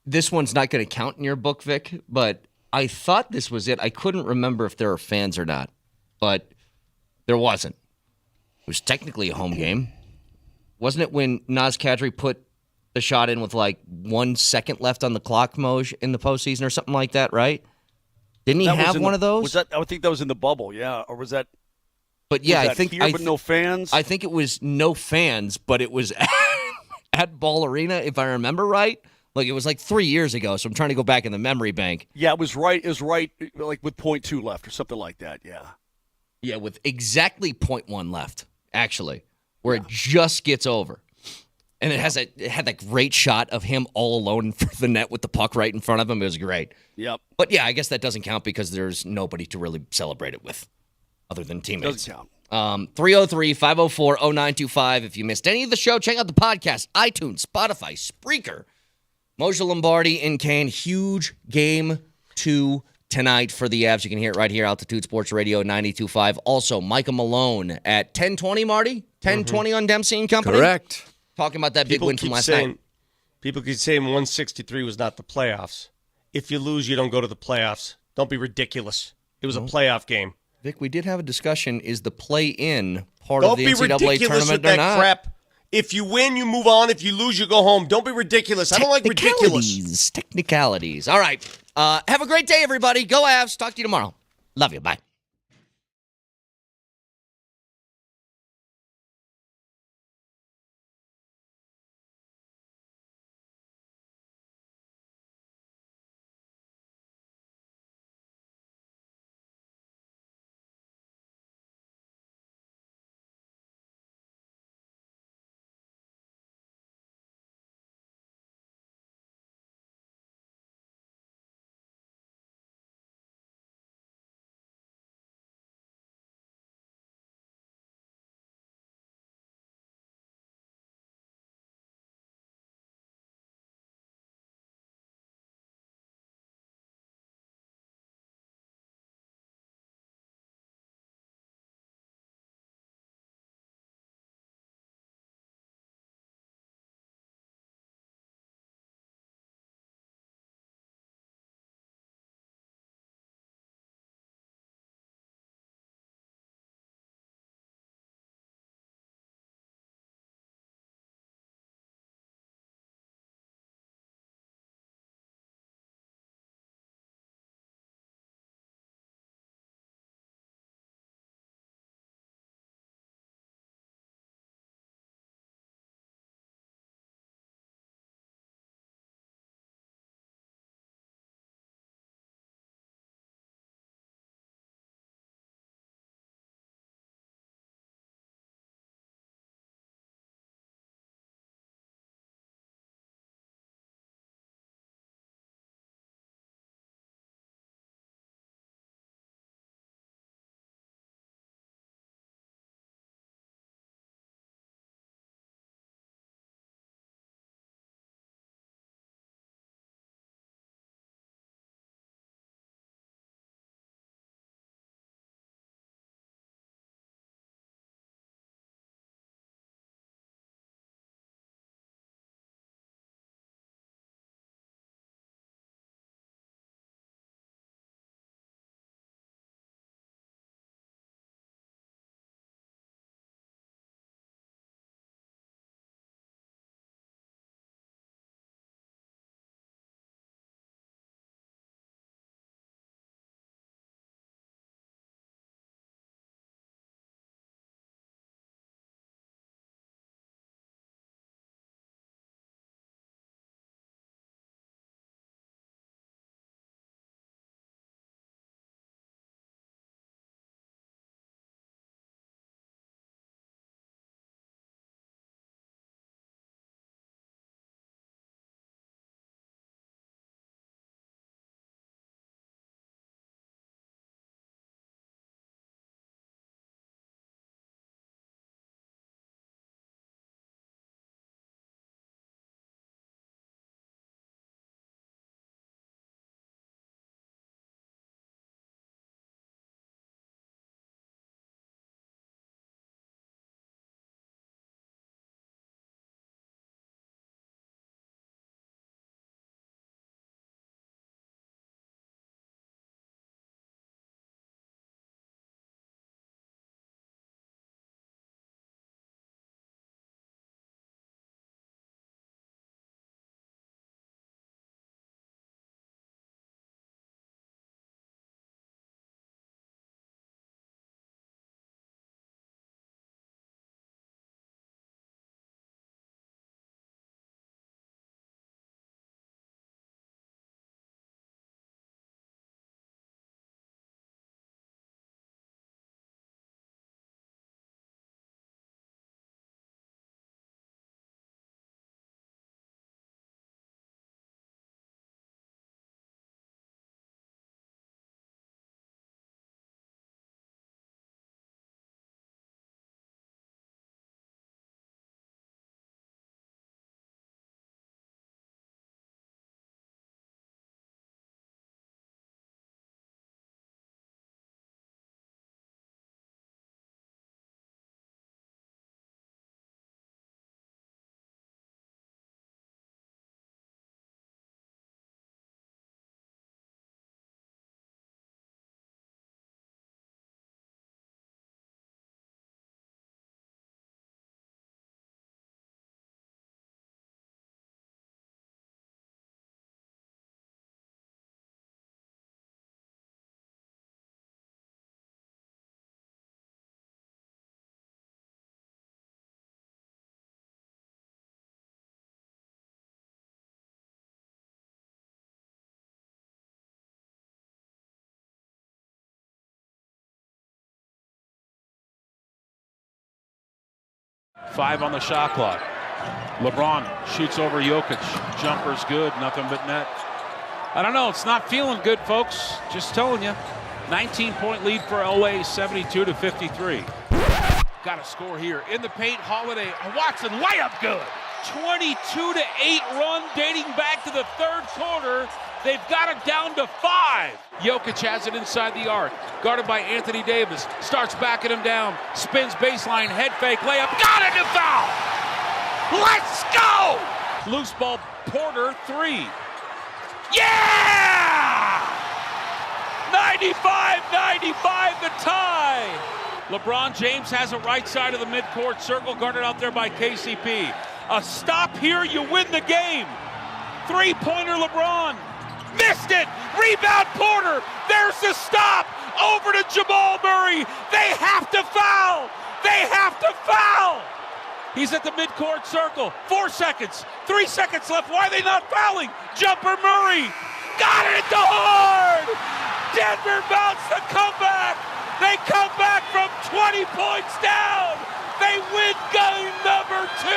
S2: This one's not going to count in your book, Vic, but I thought this was it. I couldn't remember if there were fans or not, but there wasn't. It was technically a home game. Wasn't it when Naz Kadri put the shot in with like 1 second left on the clock, Moj, in the postseason or something like that, right? Didn't he
S11: That was
S2: have
S11: in
S2: one
S11: the-
S2: of those?
S11: Was that? I would think that was in the bubble, yeah. Or was that?
S2: But yeah,
S11: was
S2: I
S11: that
S2: think
S11: here, but no fans.
S2: I think it was no fans, but it was at Ball Arena, if I remember right. Like it was like 3 years ago, so I'm trying to go back in the memory bank.
S11: Yeah, it was right. It was right, like with 0.2 left or something like that. Yeah.
S2: Yeah, with exactly 0.1 left, actually, where it just gets over. And it had that great shot of him all alone in front of the net with the puck right in front of him. It was great.
S11: Yep.
S2: But yeah, I guess that doesn't count because there's nobody to really celebrate it with other than teammates.
S11: Doesn't count.
S2: 303-504-0925. If you missed any of the show, check out the podcast, iTunes, Spotify, Spreaker. Mojo Lombardi and Kane, huge game 2 tonight for the Avs. You can hear it right here, Altitude Sports Radio 92.5. Also, Micah Malone at 1020, Marty? 1020 on Dempsey and Company?
S3: Correct.
S2: Talking about that big win from last night.
S10: People keep saying 163 was not the playoffs. If you lose, you don't go to the playoffs. Don't be ridiculous. It was a playoff game.
S2: Vic, we did have a discussion. Is the play-in part
S10: Don't
S2: of the
S10: be
S2: NCAA
S10: ridiculous
S2: tournament
S10: with that
S2: or not?
S10: crap. If you win, you move on. If you lose, you go home. Don't be ridiculous. I don't like ridiculous.
S2: Technicalities. All right. Have a great day, everybody. Go Avs. Talk to you tomorrow. Love you. Bye.
S1: 5 on the shot clock. LeBron shoots over Jokic. Jumper's good, nothing but net. I don't know, it's not feeling good, folks. Just telling you. 19-point lead for LA, 72-53. Got a score here. In the paint, Holiday. Watson, layup good. 22-8 run dating back to the third quarter. They've got it down to 5. Jokic has it inside the arc. Guarded by Anthony Davis. Starts backing him down. Spins baseline, head fake, layup. Got it to foul! Let's go! Loose ball, Porter, 3. Yeah! 95-95 the tie. LeBron James has it right side of the midcourt circle, guarded out there by KCP. A stop here, you win the game. 3-pointer LeBron. Missed it. Rebound Porter. There's the stop. Over to Jamal Murray. They have to foul. They have to foul. He's at the midcourt circle. 4 seconds. 3 seconds left. Why are they not fouling? Jumper Murray. Got it at the horn. Denver mounts the comeback. They come back from 20 points down. They win game number 2.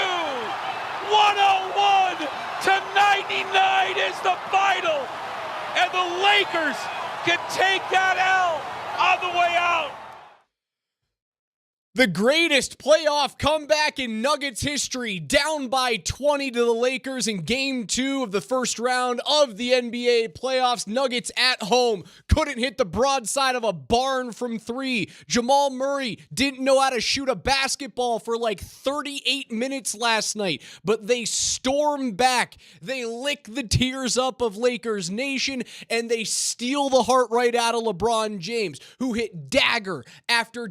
S1: 101-99 is the final. And the Lakers can take that L on the way out.
S14: The greatest playoff comeback in Nuggets history, down by 20 to the Lakers in Game 2 of the first round of the NBA playoffs. Nuggets at home couldn't hit the broadside of a barn from 3. Jamal Murray didn't know how to shoot a basketball for like 38 minutes last night, but they storm back. They lick the tears up of Lakers Nation, and they steal the heart right out of LeBron James, who hit dagger after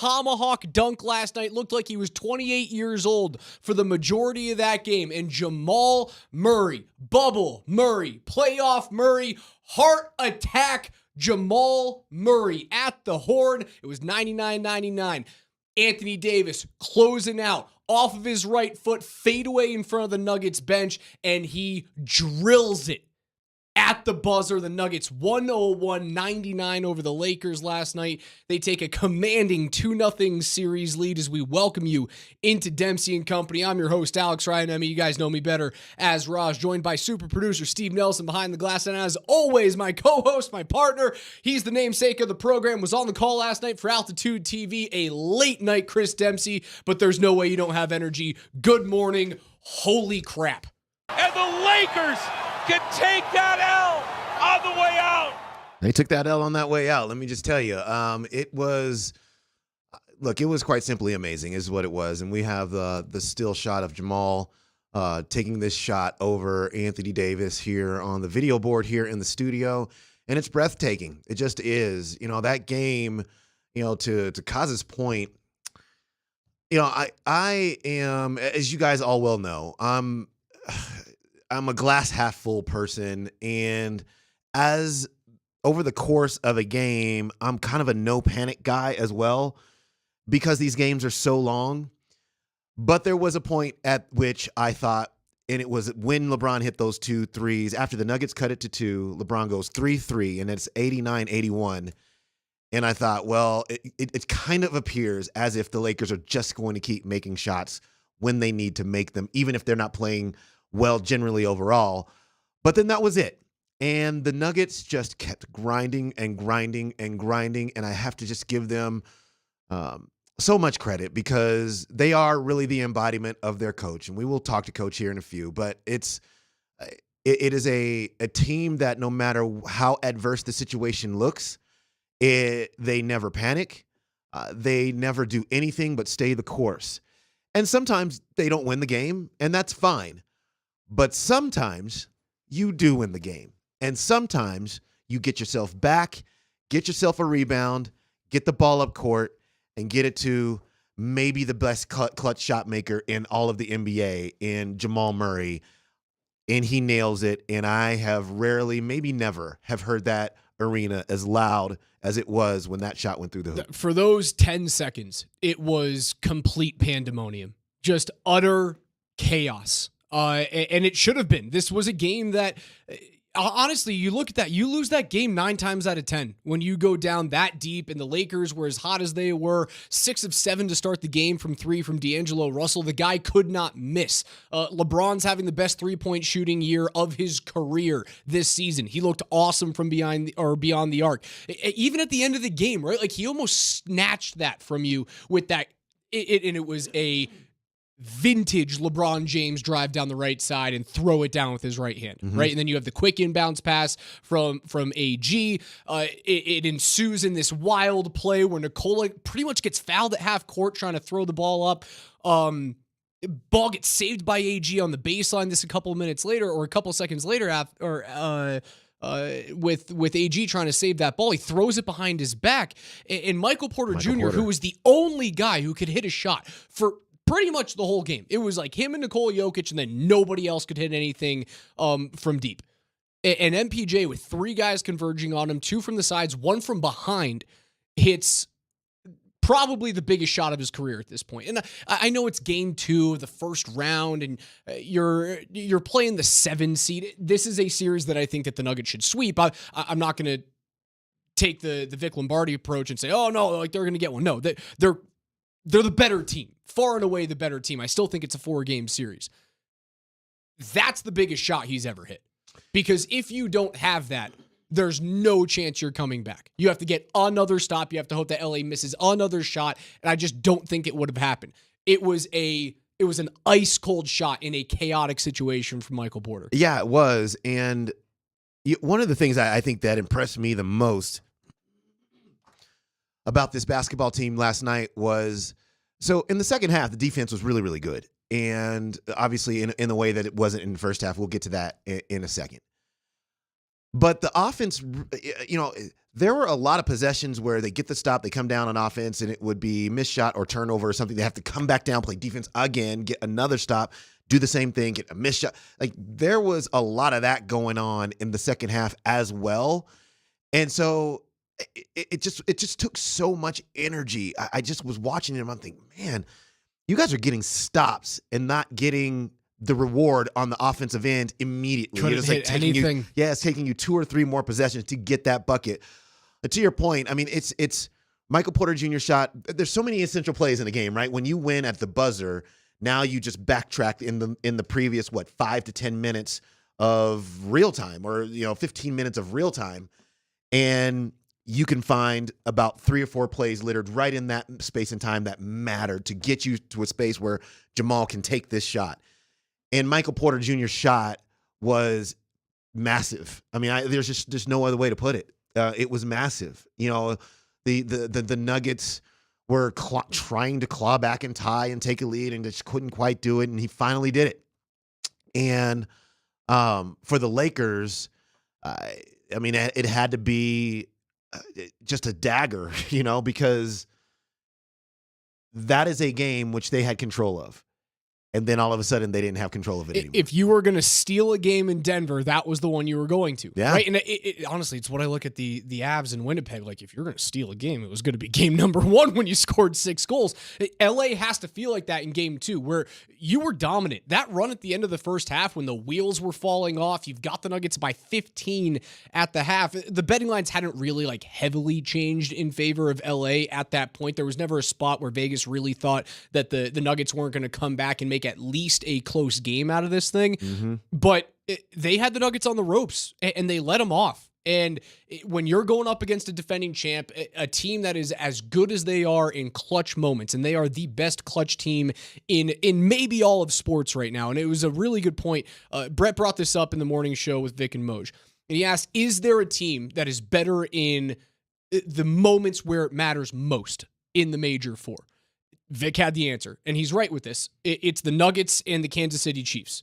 S14: tomahawk dunk last night. Looked like he was 28 years old for the majority of that game. And Jamal Murray, bubble Murray, playoff Murray, heart attack Jamal Murray at the horn. It was 99-99. Anthony Davis closing out off of his right foot, fadeaway in front of the Nuggets bench, and he drills it at the buzzer. The Nuggets 101-99 over the Lakers last night. They take a commanding 2-0 series lead as we welcome you into Dempsey and Company. I'm your host, Alex Ryan. You guys know me better as Raj, joined by super producer Steve Nelson behind the glass. And as always, my co-host, my partner, he's the namesake of the program, was on the call last night for Altitude TV, a late night Chris Dempsey, but there's no way you don't have energy. Good morning. Holy crap.
S1: And the Lakers can take that L on the way out.
S9: They took that L on that way out. Let me just tell you, it was quite simply amazing is what it was. And we have the still shot of Jamal taking this shot over Anthony Davis here on the video board here in the studio. And it's breathtaking. It just is. That game, to Kaz's point, I am, as you guys all well know, I'm a glass half full person, and as over the course of a game, I'm kind of a no panic guy as well because these games are so long. But there was a point at which I thought, and it was when LeBron hit those 2 threes, after the Nuggets cut it to 2, LeBron goes 3-3, and it's 89-81. And I thought, well, it kind of appears as if the Lakers are just going to keep making shots when they need to make them, even if they're not playing well generally overall. But then that was it. And the Nuggets just kept grinding and grinding and grinding. And I have to just give them so much credit because they are really the embodiment of their coach. And we will talk to Coach here in a few. But it is a team that no matter how adverse the situation looks, they never panic. They never do anything but stay the course. And sometimes they don't win the game, and that's fine. But sometimes you do win the game. And sometimes you get yourself back, get yourself a rebound, get the ball up court, and get it to maybe the best clutch shot maker in all of the NBA, in Jamal Murray. And he nails it. And I have rarely, maybe never, have heard that arena as loud as it was when that shot went through the hoop.
S14: For those 10 seconds, it was complete pandemonium. Just utter chaos. And it should have been. This was a game that Honestly, you look at that, you lose that game 9 times out of 10 when you go down that deep, and the Lakers were as hot as they were, 6 of 7 to start the game from 3 from D'Angelo Russell. The guy could not miss. LeBron's having the best three-point shooting year of his career this season. He looked awesome from beyond the arc. Even at the end of the game, right? Like, he almost snatched that from you with that, and it was a vintage LeBron James drive down the right side and throw it down with his right hand, right? And then you have the quick inbounds pass from AG. It ensues in this wild play where Nikola pretty much gets fouled at half court trying to throw the ball up. Ball gets saved by AG on the baseline. This a couple of minutes later, or a couple of seconds later, with AG trying to save that ball, he throws it behind his back, and Michael Porter Jr., who was the only guy who could hit a shot for pretty much the whole game. It was like him and Nikola Jokic, and then nobody else could hit anything from deep. And MPJ, with 3 guys converging on him, 2 from the sides, 1 from behind, hits probably the biggest shot of his career at this point. And I know it's game 2 of the first round, and you're playing the 7 seed. This is a series that I think that the Nuggets should sweep. I'm not going to take the Vic Lombardi approach and say, oh no, like they're going to get one. No, they're the better team. Far and away the better team. I still think it's a 4-game series. That's the biggest shot he's ever hit. Because if you don't have that, there's no chance you're coming back. You have to get another stop. You have to hope that LA misses another shot. And I just don't think it would have happened. It was an ice cold shot in a chaotic situation from Michael Porter.
S9: Yeah, it was. And one of the things I think that impressed me the most about this basketball team last night was, so in the second half, the defense was really, really good. And obviously in the way that it wasn't in the first half. We'll get to that in a second. But the offense, there were a lot of possessions where they get the stop, they come down on offense, and it would be missed shot or turnover or something. They have to come back down, play defense again, get another stop, do the same thing, get a missed shot. Like, there was a lot of that going on in the second half as well. And so it just took so much energy. I just was watching it, and I'm thinking, man, you guys are getting stops and not getting the reward on the offensive end immediately.
S14: Couldn't hit anything.
S9: It's taking you 2 or 3 more possessions to get that bucket. To your point, I mean, it's Michael Porter Jr. shot. There's so many essential plays in the game, right? When you win at the buzzer, now you just backtrack in the previous 5 to 10 minutes of real time, or 15 minutes of real time, and you can find about 3 or 4 plays littered right in that space and time that mattered to get you to a space where Jamal can take this shot. And Michael Porter Jr.'s shot was massive. I mean, there's no other way to put it. It was massive. The Nuggets were trying to claw back and tie and take a lead, and just couldn't quite do it. And he finally did it. And for the Lakers, I mean, it had to be just a dagger, because that is a game which they had control of. And then all of a sudden, they didn't have control of it anymore.
S14: If you were going to steal a game in Denver, that was the one you were going to.
S9: Yeah.
S14: Right? And honestly, it's what I look at the Avs in Winnipeg. Like, if you're going to steal a game, it was going to be game number 1 when you scored 6 goals. LA has to feel like that in game 2, where you were dominant. That run at the end of the first half, when the wheels were falling off, you've got the Nuggets by 15 at the half. The betting lines hadn't really heavily changed in favor of LA at that point. There was never a spot where Vegas really thought that the Nuggets weren't going to come back and make at least a close game out of this thing.
S9: Mm-hmm.
S14: But they had the Nuggets on the ropes, and they let them off. And when you're going up against a defending champ, a team that is as good as they are in clutch moments, and they are the best clutch team in maybe all of sports right now. And it was a really good point. Brett brought this up in the morning show with Vic and Moj. And he asked, is there a team that is better in the moments where it matters most in the Major Four? Vic had the answer, and he's right with this. It's the Nuggets and the Kansas City Chiefs.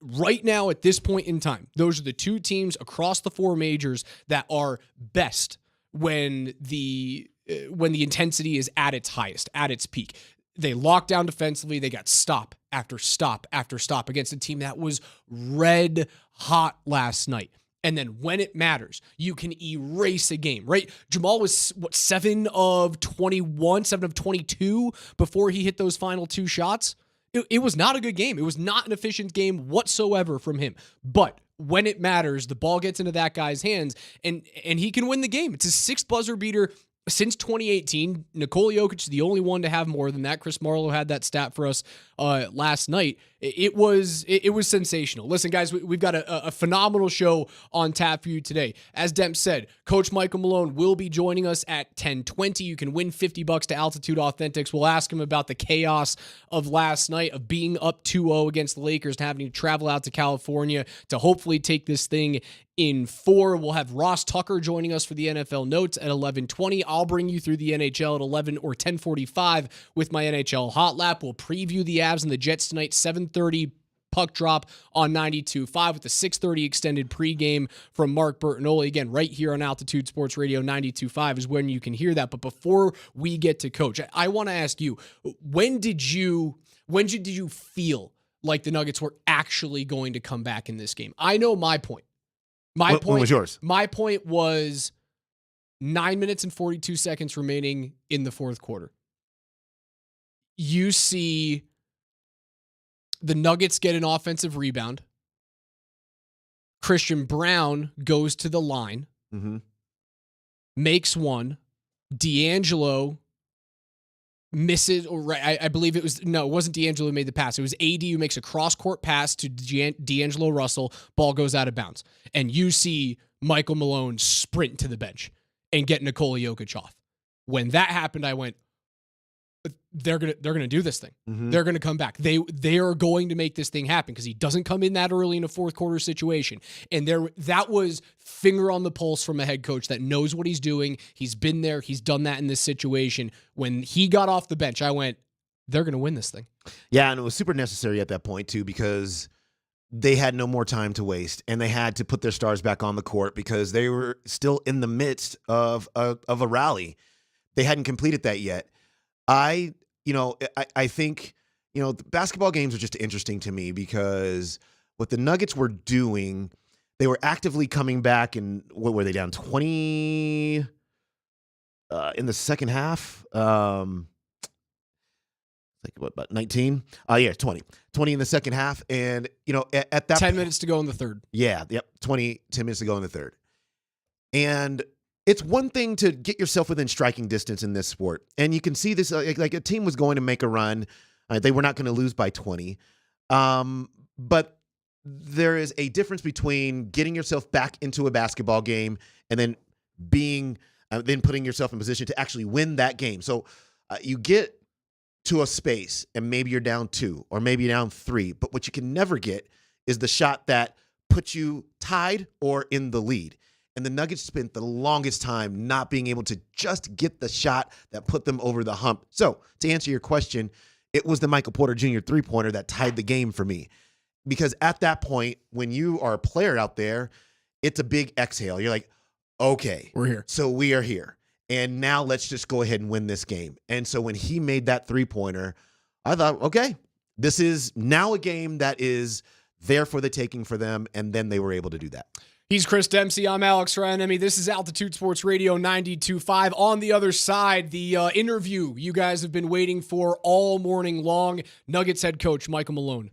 S14: Right now, at this point in time, those are the 2 teams across the 4 majors that are best when the intensity is at its highest, at its peak. They locked down defensively. They got stop after stop after stop against a team that was red hot last night. And then when it matters, you can erase a game, right? Jamal was, 7 of 21, 7 of 22 before he hit those final 2 shots. It was not a good game. It was not an efficient game whatsoever from him. But when it matters, the ball gets into that guy's hands, and he can win the game. It's his 6th buzzer beater since 2018. Nikola Jokic is the only one to have more than that. Chris Marlowe had that stat for us last night. It was sensational. Listen, guys, we've got a phenomenal show on tap for you today. As Demp said, Coach Michael Malone will be joining us at 10:20. You can win $50 to Altitude Authentics. We'll ask him about the chaos of last night, of being up 2-0 against the Lakers and having to travel out to California to hopefully take this thing in 4. We'll have Ross Tucker joining us for the NFL Notes at 11:20. I'll bring you through the NHL at 11 or 10:45 with my NHL Hot Lap. We'll preview the Avs and the Jets tonight, 7:30 puck drop on 92.5 with the 6:30 extended pregame from Mark Bertinoli. Again, right here on Altitude Sports Radio 92.5 is when you can hear that. But before we get to Coach, I want to ask you, when did you feel like the Nuggets were actually going to come back in this game? I know my point.
S9: What was yours?
S14: My point was 9 minutes and 42 seconds remaining in the fourth quarter. You see the Nuggets get an offensive rebound. Christian Brown goes to the line, makes one. D'Angelo misses, or I believe it wasn't D'Angelo who made the pass. It was AD who makes a cross-court pass to D'Angelo Russell. Ball goes out of bounds. And you see Michael Malone sprint to the bench and get Nikola Jokic off. When that happened, I went, they're gonna do this thing. They're gonna come back. They are going to make this thing happen because he doesn't come in that early in a fourth quarter situation. And that was finger on the pulse from a head coach that knows what he's doing. He's been there. He's done that in this situation. When he got off the bench, I went, they're gonna win this thing.
S9: Yeah, and it was super necessary at that point too, because they had no more time to waste, and they had to put their stars back on the court because they were still in the midst of a rally. They hadn't completed that yet. I think, the basketball games are just interesting to me because what the Nuggets were doing, they were actively coming back, and what were they down 20 in the second half? About 19? 20. 20 in the second half. And, at that
S14: 10 minutes to go in the third.
S9: Yeah. Yep. 10 minutes to go in the third. And it's one thing to get yourself within striking distance in this sport. And you can see this, like a team was going to make a run. They were not going to lose by 20. But there is a difference between getting yourself back into a basketball game and then then putting yourself in position to actually win that game. So you get to a space and maybe you're down 2 or maybe you're down 3. But what you can never get is the shot that puts you tied or in the lead. And the Nuggets spent the longest time not being able to just get the shot that put them over the hump. So to answer your question, it was the Michael Porter Jr. three-pointer that tied the game for me. Because at that point, when you are a player out there, it's a big exhale. You're like, okay,
S14: we're here.
S9: So we are here. And now let's just go ahead and win this game. And so when he made that three-pointer, I thought, okay, this is now a game that is there for the taking for them. And then they were able to do that.
S14: He's Chris Dempsey. I'm Alex Ryanemi. This is Altitude Sports Radio 92.5. On the other side, the interview you guys have been waiting for all morning long. Nuggets head coach Michael Malone.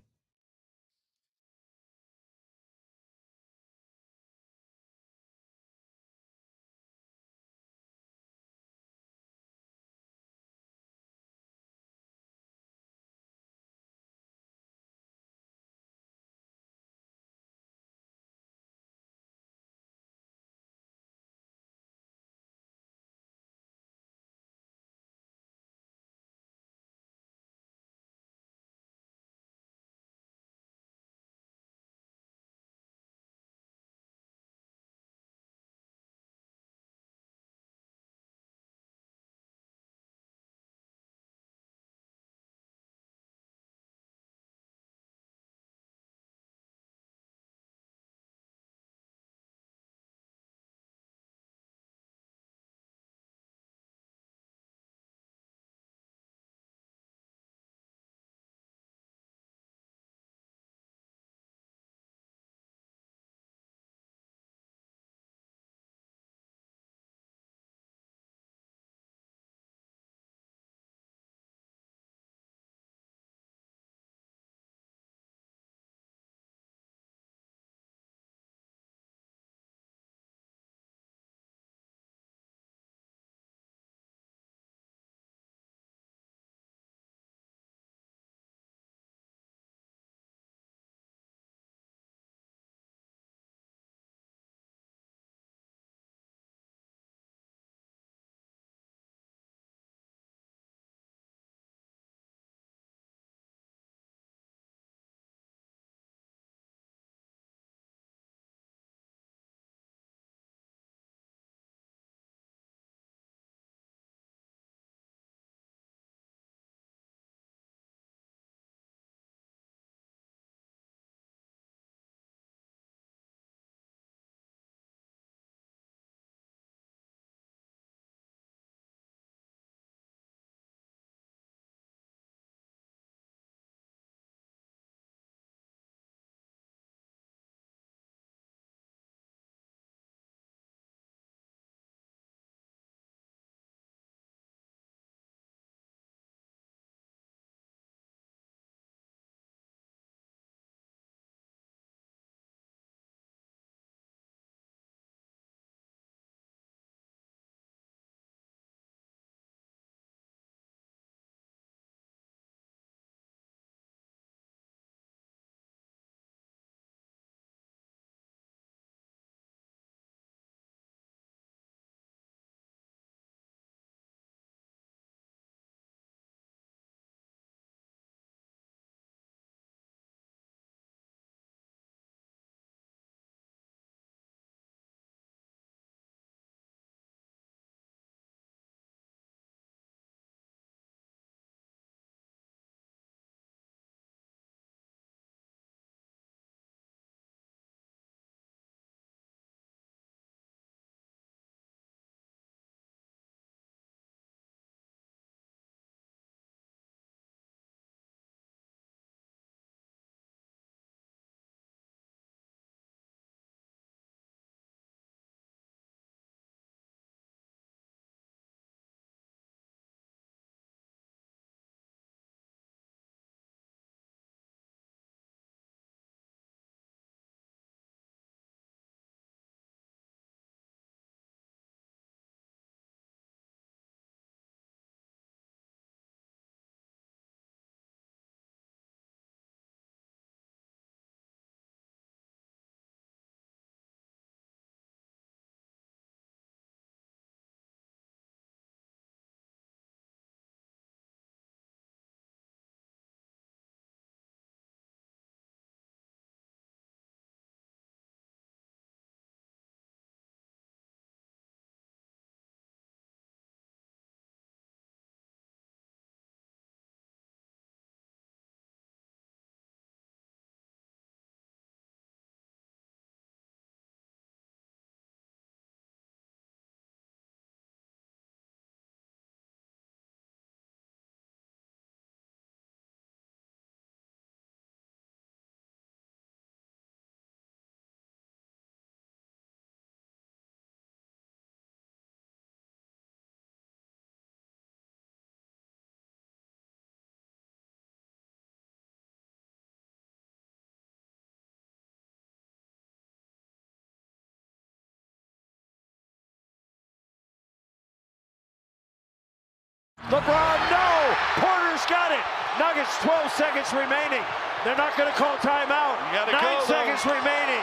S4: LeBron, no! Porter's got it. Nuggets, 12 seconds remaining. They're not going to call timeout. 9 seconds remaining.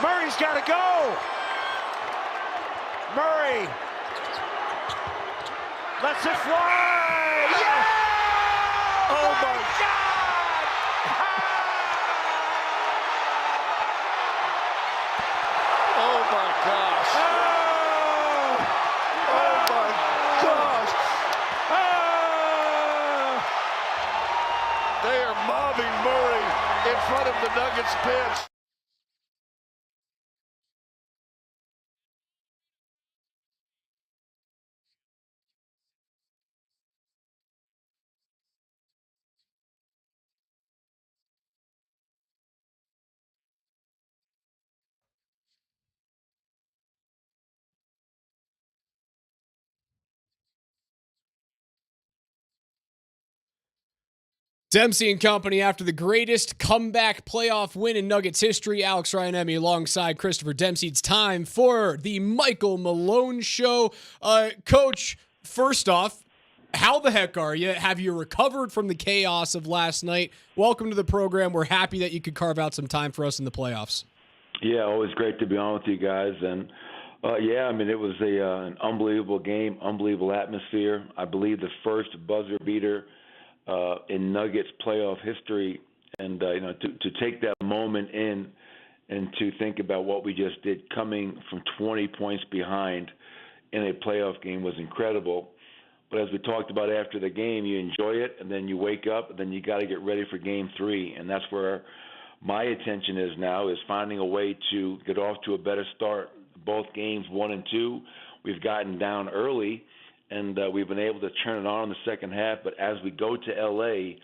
S4: Murray's got to go. Murray lets it fly. Yeah! Oh my God!
S11: Oh my gosh.
S4: Oh my gosh!
S11: They are mobbing Murray in front of the Nuggets bench.
S14: Dempsey and company after the greatest comeback playoff win in Nuggets history. Alex Ryan-Emmy alongside Christopher Dempsey. It's time for the Michael Malone Show. Coach, first off, how the heck are you? Have you recovered from the chaos of last night? Welcome to the program. We're happy that you could carve out some time for us in the playoffs.
S15: Yeah, always great to be on with you guys. And, it was an unbelievable game, unbelievable atmosphere. I believe the first buzzer beater in Nuggets playoff history, and to take that moment in and to think about what we just did coming from 20 points behind in a playoff game was incredible. But as we talked about after the game, you enjoy it, and then you wake up, and then you got to get ready for Game 3, and that's where my attention is now, is finding a way to get off to a better start. Both games 1 and 2, we've gotten down early, and we've been able to turn it on in the second half. But as we go to L.A.,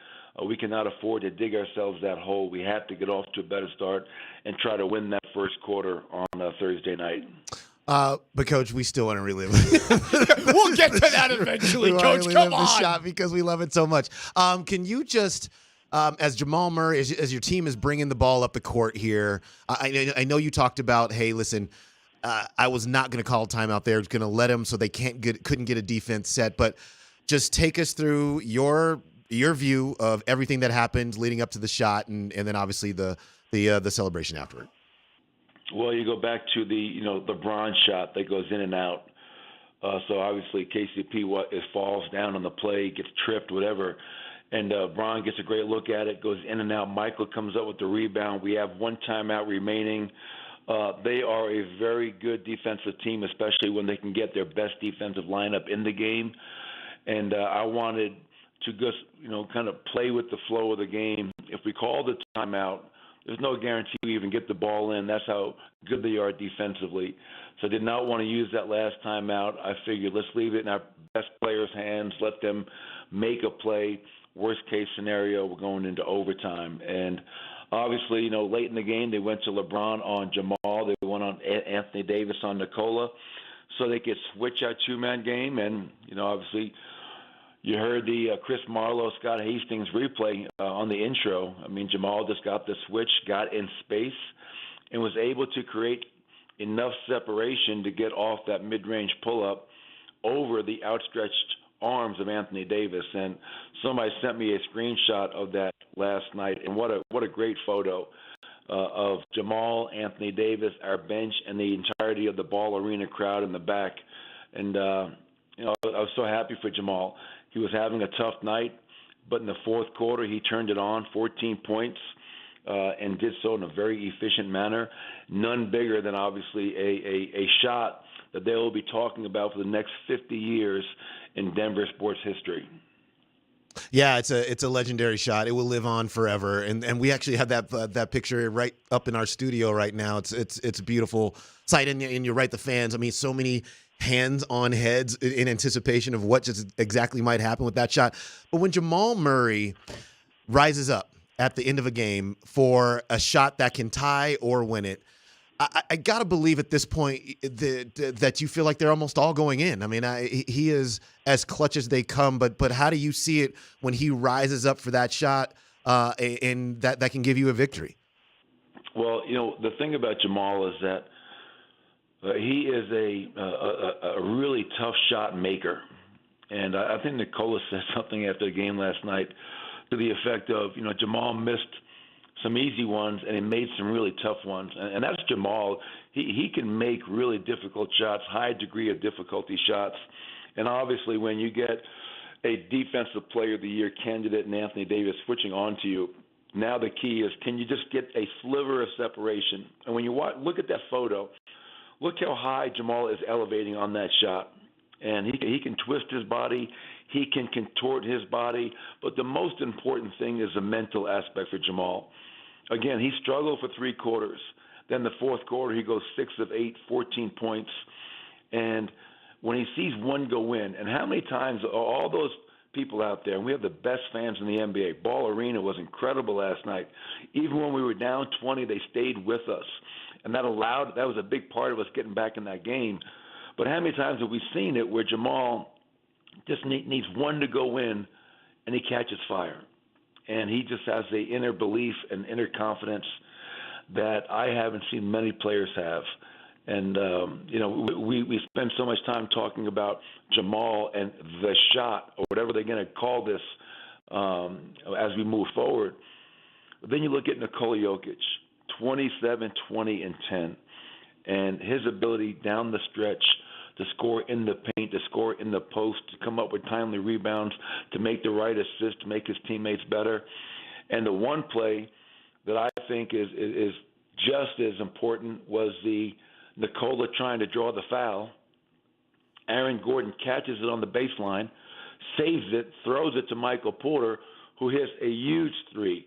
S15: we cannot afford to dig ourselves that hole. We have to get off to a better start and try to win that first quarter on Thursday night.
S9: But, Coach, we still want to relive
S14: We'll get to that eventually, Coach. Come on.
S9: The shot because we love it so much. Can you just, as Jamal Murray, as your team is bringing the ball up the court here, I know you talked about, hey, listen, I was not going to call timeout there. I was going to let them so they couldn't get a defense set. But just take us through your view of everything that happened leading up to the shot, and then obviously the celebration afterward.
S15: Well, you go back to the bronze shot that goes in and out. So obviously KCP falls down on the play, gets tripped, whatever. And Bron gets a great look at it, goes in and out. Michael comes up with the rebound. We have one timeout remaining. They are a very good defensive team, especially when they can get their best defensive lineup in the game. And I wanted to just, kind of play with the flow of the game. If we call the timeout, there's no guarantee we even get the ball in. That's how good they are defensively. So I did not want to use that last timeout. I figured let's leave it in our best players' hands, let them make a play. Worst case scenario, we're going into overtime. And obviously, late in the game, they went to LeBron on Jamal. They went on Anthony Davis on Nikola, so they could switch our two-man game. And, obviously, you heard the Chris Marlowe, Scott Hastings replay on the intro. I mean, Jamal just got the switch, got in space, and was able to create enough separation to get off that mid-range pull-up over the outstretched arms of Anthony Davis. And somebody sent me a screenshot of that last night, and what a great photo of Jamal, Anthony Davis, our bench, and the entirety of the Ball Arena crowd in the back. And I was so happy for Jamal. He was having a tough night, but in the fourth quarter he turned it on, 14 points, and did so in a very efficient manner. None bigger than obviously a shot that they will be talking about for the next 50 years in Denver sports history.
S9: Yeah, it's a legendary shot. It will live on forever. And we actually have that picture right up in our studio right now. It's a beautiful sight. And you're right, the fans. I mean, so many hands on heads in anticipation of what just exactly might happen with that shot. But when Jamal Murray rises up at the end of a game for a shot that can tie or win it, I got to believe at this point that you feel like they're almost all going in. I mean, he is as clutch as they come, but how do you see it when he rises up for that shot and that can give you a victory?
S15: Well, the thing about Jamal is that he is a really tough shot maker. And I think Nikola said something after the game last night to the effect of, Jamal missed some easy ones and he made some really tough ones. And that's Jamal. He can make really difficult shots, high degree of difficulty shots. And obviously when you get a Defensive Player of the Year candidate in Anthony Davis switching on to you, now the key is, can you just get a sliver of separation? And when you look at that photo, look how high Jamal is elevating on that shot. And he can twist his body, he can contort his body, but the most important thing is the mental aspect for Jamal. Again, he struggled for 3 quarters. Then the fourth quarter, he goes 6 of 8, 14 points. And when he sees one go in, and how many times are all those people out there, and we have the best fans in the NBA. Ball Arena was incredible last night. Even when we were down 20, they stayed with us. And that was a big part of us getting back in that game. But how many times have we seen it where Jamal just needs one to go in and he catches fire? And he just has the inner belief and inner confidence that I haven't seen many players have. And, we spend so much time talking about Jamal and the shot, or whatever they're going to call this as we move forward. But then you look at Nikola Jokic, 27, 20, and 10. And his ability down the stretch to score in the paint, to score in the post, to come up with timely rebounds, to make the right assist, to make his teammates better. And the one play that I think is just as important was the Nikola trying to draw the foul. Aaron Gordon catches it on the baseline, saves it, throws it to Michael Porter, who hits a huge three.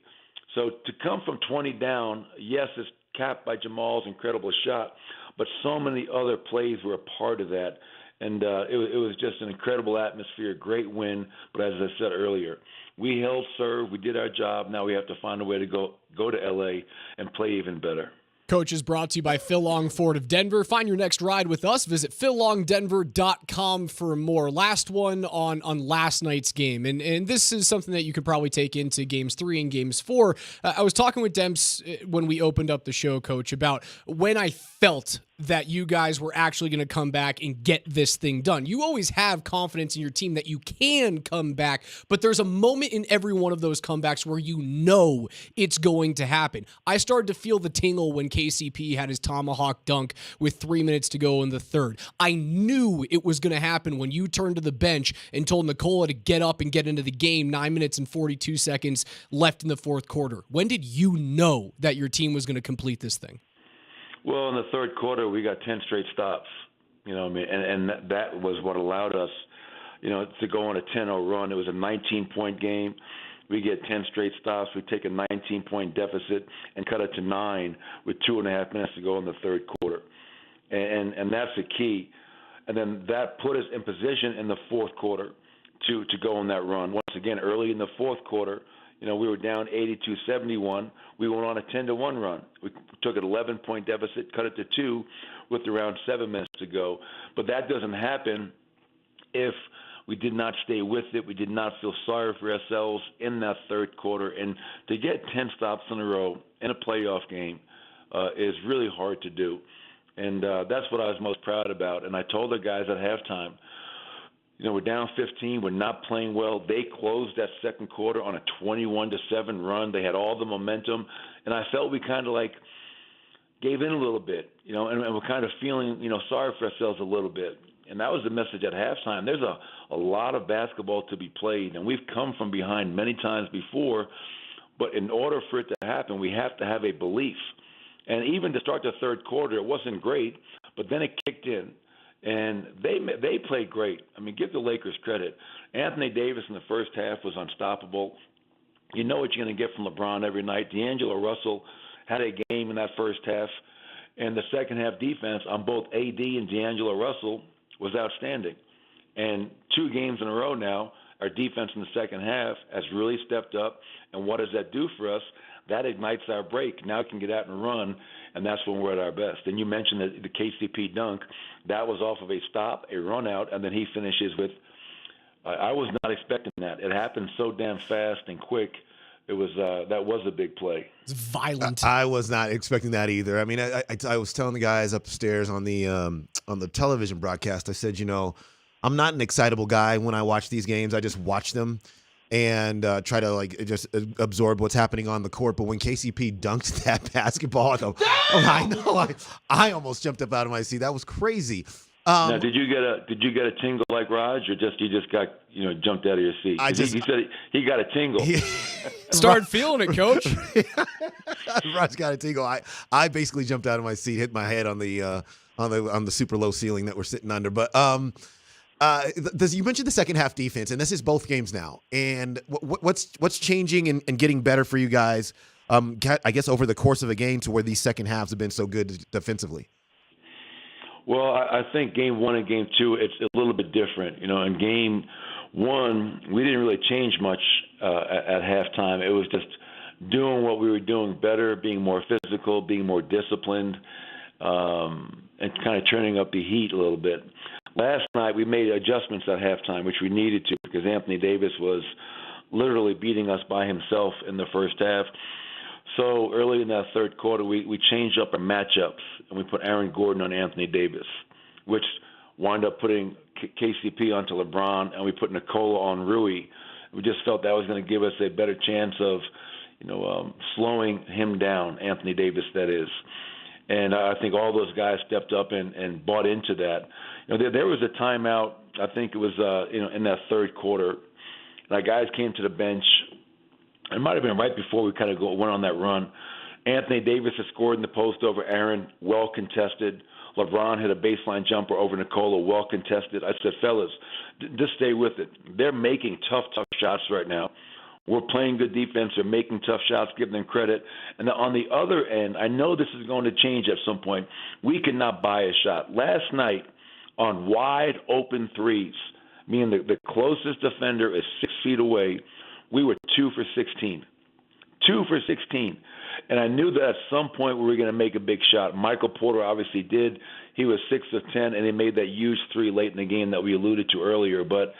S15: So to come from 20 down, yes, it's capped by Jamal's incredible shot, but so many other plays were a part of that. And it was just an incredible atmosphere, great win. But as I said earlier, we held serve, we did our job. Now we have to find a way to go to L.A. and play even better.
S14: Coach is brought to you by Phil Long Ford of Denver. Find your next ride with us. Visit phillongdenver.com for more. Last one on last night's game. And this is something that you could probably take into games 3 and games 4. I was talking with Demps when we opened up the show, Coach, about when I felt that you guys were actually going to come back and get this thing done. You always have confidence in your team that you can come back, but there's a moment in every one of those comebacks where you know it's going to happen. I started to feel the tingle when KCP had his tomahawk dunk with 3 minutes to go in the third. I knew it was going to happen when you turned to the bench and told Nikola to get up and get into the game 9 minutes and 42 seconds left in the fourth quarter. When did you know that your team was going to complete this thing?
S15: Well, in the third quarter, we got 10 straight stops, and that was what allowed us, to go on a 10-0 run. It was a 19-point game. We get 10 straight stops. We take a 19-point deficit and cut it to 9 with 2.5 minutes to go in the third quarter. And that's the key. And then that put us in position in the fourth quarter to go on that run. Once again, early in the fourth quarter, we were down 82-71. We went on a 10-1 run. We took an 11-point deficit, cut it to 2 with around 7 minutes to go. But that doesn't happen if we did not stay with it. We did not feel sorry for ourselves in that third quarter. And to get 10 stops in a row in a playoff game is really hard to do. And that's what I was most proud about. And I told the guys at halftime, we're down 15. We're not playing well. They closed that second quarter on a 21-7 run. They had all the momentum, and I felt we kind of gave in a little bit, and we're kind of feeling, sorry for ourselves a little bit. And that was the message at halftime. There's a lot of basketball to be played, and we've come from behind many times before, but in order for it to happen, we have to have a belief. And even to start the third quarter, it wasn't great, but then it kicked in. And they played great. I mean, give the Lakers credit. Anthony Davis in the first half was unstoppable. You know what you're going to get from LeBron every night. D'Angelo Russell had a game in that first half. And the second half defense on both AD and D'Angelo Russell was outstanding. And 2 games in a row now, our defense in the second half has really stepped up. And what does that do for us? That ignites our break. Now we can get out and run, and that's when we're at our best. And you mentioned the KCP dunk. That was off of a stop, a run out, and then he finishes with I was not expecting that. It happened so damn fast and quick. It was that was a big play.
S14: It's violent.
S9: I was not expecting that either. I mean, I was telling the guys upstairs on the television broadcast, I said, I'm not an excitable guy when I watch these games. I just watch them and try to just absorb what's happening on the court. But when KCP dunked that basketball, I almost jumped up out of my seat. That was crazy.
S15: Now, did you get a tingle like Raj, or you just got jumped out of your seat? He said he got a tingle.
S14: Started feeling it, Coach.
S9: Raj got a tingle. I basically jumped out of my seat, hit my head on the super low ceiling that we're sitting under. But you mentioned the second half defense, and this is both games now. And what's changing and getting better for you guys? I guess over the course of a game to where these second halves have been so good defensively.
S15: Well, I think game 1 and game 2, it's a little bit different. In game 1, we didn't really change much at halftime. It was just doing what we were doing better, being more physical, being more disciplined, and kind of turning up the heat a little bit. Last night, we made adjustments at halftime, which we needed to, because Anthony Davis was literally beating us by himself in the first half. So early in that third quarter, we changed up our matchups, and we put Aaron Gordon on Anthony Davis, which wound up putting KCP onto LeBron, and we put Nikola on Rui. We just felt that was going to give us a better chance of, slowing him down, Anthony Davis, that is. And I think all those guys stepped up and bought into that. There was a timeout, I think it was, in that third quarter, and our guys came to the bench. It might have been right before we kind of went on that run. Anthony Davis has scored in the post over Aaron, well contested. LeBron hit a baseline jumper over Nikola, well contested. I said, fellas, just stay with it. They're making tough shots right now. We're playing good defense. They're making tough shots, give them credit. And on the other end, I know this is going to change at some point. We cannot buy a shot. Last night, on wide open threes, meaning the closest defender is 6 feet away, we were 2 for 16. 2 for 16. And I knew that at some point we were going to make a big shot. Michael Porter obviously did. He was 6 of 10, and he made that huge three late in the game that we alluded to earlier. But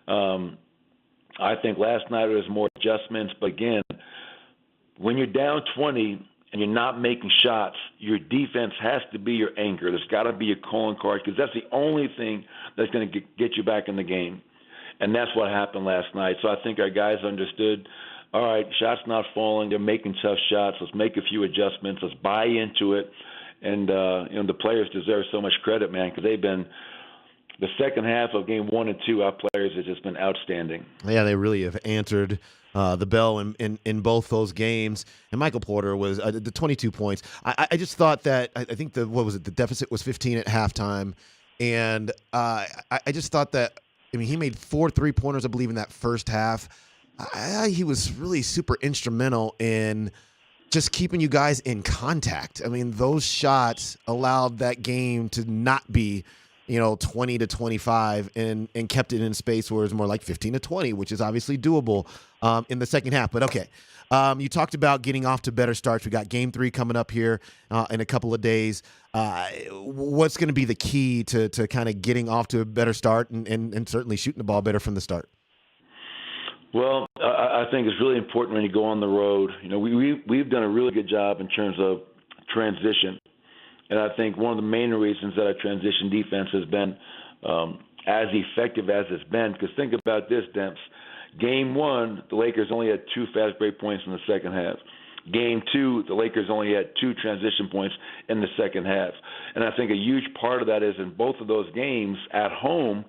S15: I think last night there was more adjustments. But again, when you're down 20 and you're not making shots, your defense has to be your anchor. There's got to be a calling card, because that's the only thing that's going to get you back in the game. And that's what happened last night. So I think our guys understood, all right, shots not falling. They're making tough shots. Let's make a few adjustments. Let's buy into it. And, the players deserve so much credit, man, because they've been the second half of game 1 and 2, our players have just been outstanding.
S9: Yeah, they really have answered the bell in both those games. And Michael Porter was the 22 points. I just thought that I think the deficit was 15 at halftime. And I just thought that, he made 4 3-pointers, I believe, in that first half. He was really super instrumental in just keeping you guys in contact. Those shots allowed that game to not be, 20 to 25 and kept it in space where it's more like 15 to 20, which is obviously doable in the second half. But okay, you talked about getting off to better starts. We got game 3 coming up here in a couple of days. What's going to be the key to kind of getting off to a better start and certainly shooting the ball better from the start?
S15: Well, I think it's really important when you go on the road. We've done a really good job in terms of transition. And I think one of the main reasons that our transition defense has been as effective as it's been, because think about this, Demps. Game 1, the Lakers only had 2 fast break points in the second half. Game 2, the Lakers only had 2 transition points in the second half. And I think a huge part of that is in both of those games at home,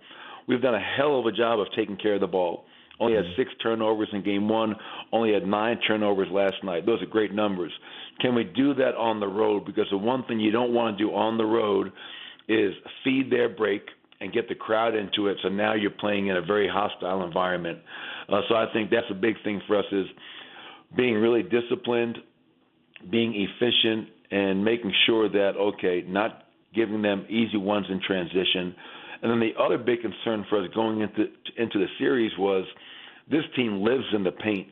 S15: we've done a hell of a job of taking care of the ball. Only had 6 turnovers in game 1, only had 9 turnovers last night. Those are great numbers. Can we do that on the road? Because the one thing you don't want to do on the road is feed their break and get the crowd into it. So now you're playing in a very hostile environment. So I think that's a big thing for us, is being really disciplined, being efficient, and making sure that, okay, not giving them easy ones in transition. And then the other big concern for us going into the series was this team lives in the paint.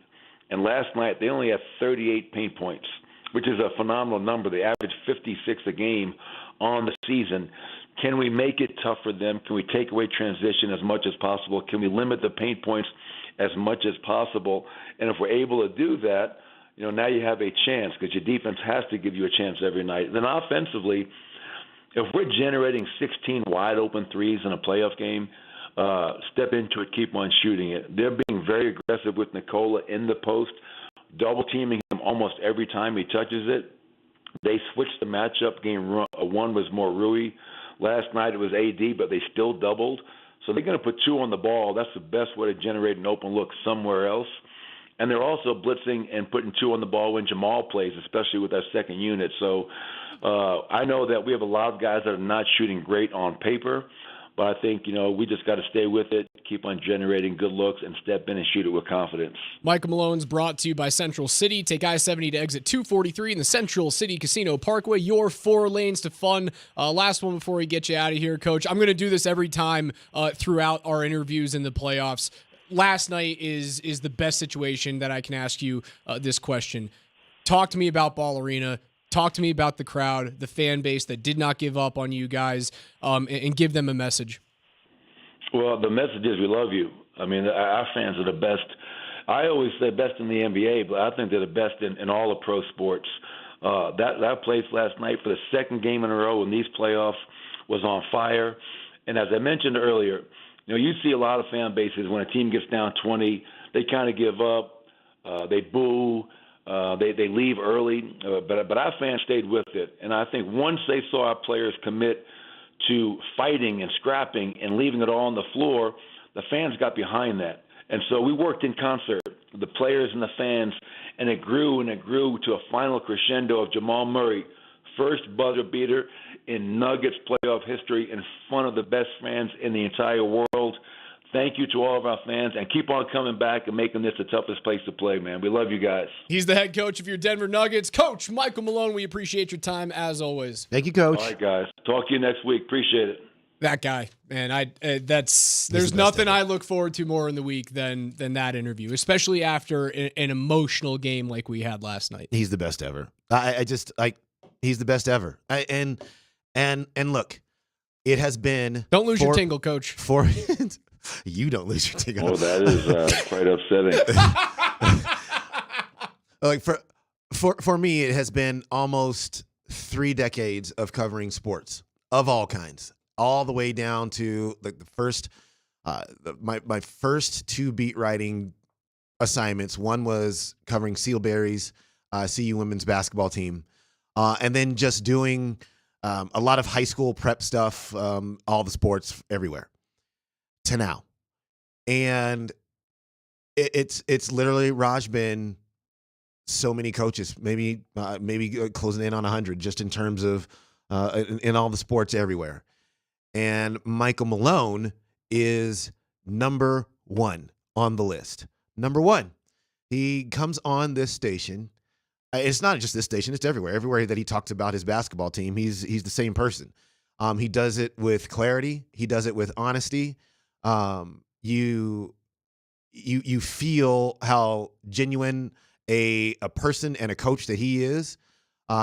S15: And last night they only had 38 paint points, which is a phenomenal number. They average 56 a game on the season. Can we make it tough for them? Can we take away transition as much as possible? Can we limit the paint points as much as possible? And if we're able to do that, now you have a chance, because your defense has to give you a chance every night. Then offensively, if we're generating 16 wide open threes in a playoff game, step into it, keep on shooting it. They're being very aggressive with Nikola in the post, double teaming him almost every time he touches it. They switched the matchup. Game one was more Rui. Last night it was AD, but they still doubled. So they're going to put 2 on the ball. That's the best way to generate an open look somewhere else. And they're also blitzing and putting 2 on the ball when Jamal plays, especially with that second unit. So I know that we have a lot of guys that are not shooting great on paper, but I think, we just got to stay with it, keep on generating good looks, and step in and shoot it with confidence.
S14: Michael Malone's brought to you by Central City. Take I-70 to exit 243 in the Central City Casino Parkway. Your 4 lanes to fun. Last one before we get you out of here, Coach. I'm going to do this every time throughout our interviews in the playoffs. Last night is the best situation that I can ask you this question. Talk to me about Ball Arena. Talk to me about the crowd, the fan base that did not give up on you guys, and give them a message.
S15: Well, the message is we love you. I mean, our fans are the best. I always say best in the NBA, but I think they're the best in all of pro sports. That place last night for the second game in a row in these playoffs was on fire. And as I mentioned earlier, you see a lot of fan bases when a team gets down 20, they kind of give up, they boo. They leave early, but our fans stayed with it. And I think once they saw our players commit to fighting and scrapping and leaving it all on the floor, the fans got behind that. And so we worked in concert, the players and the fans, and it grew to a final crescendo of Jamal Murray, first buzzer beater in Nuggets playoff history in front of the best fans in the entire world. Thank you to all of our fans, and keep on coming back and making this the toughest place to play, man. We love you guys.
S14: He's the head coach of your Denver Nuggets. Coach Michael Malone, we appreciate your time as always.
S9: Thank you, Coach.
S15: All right, guys. Talk to you next week. Appreciate it.
S14: That guy, man, there's nothing I look forward to more in the week than that interview, especially after an emotional game like we had last night.
S9: He's the best ever. He's the best ever. And look, it has been.
S14: Don't lose your tingle, Coach.
S9: You don't lose your tingle.
S15: Oh, that is quite upsetting.
S9: Like for me, it has been almost 3 decades of covering sports of all kinds, all the way down to the first. My first 2 beat writing assignments. One was covering Sealberry's CU women's basketball team, and then just doing a lot of high school prep stuff, all the sports everywhere. To now, and it's literally, Raj, been so many coaches, maybe closing in on 100, just in terms of in all the sports everywhere. And Michael Malone is number 1 on the list. Number 1. He comes on this station. It's not just this station; it's everywhere. Everywhere that he talks about his basketball team, he's the same person. He does it with clarity. He does it with honesty. You feel how genuine a person and a coach that he is.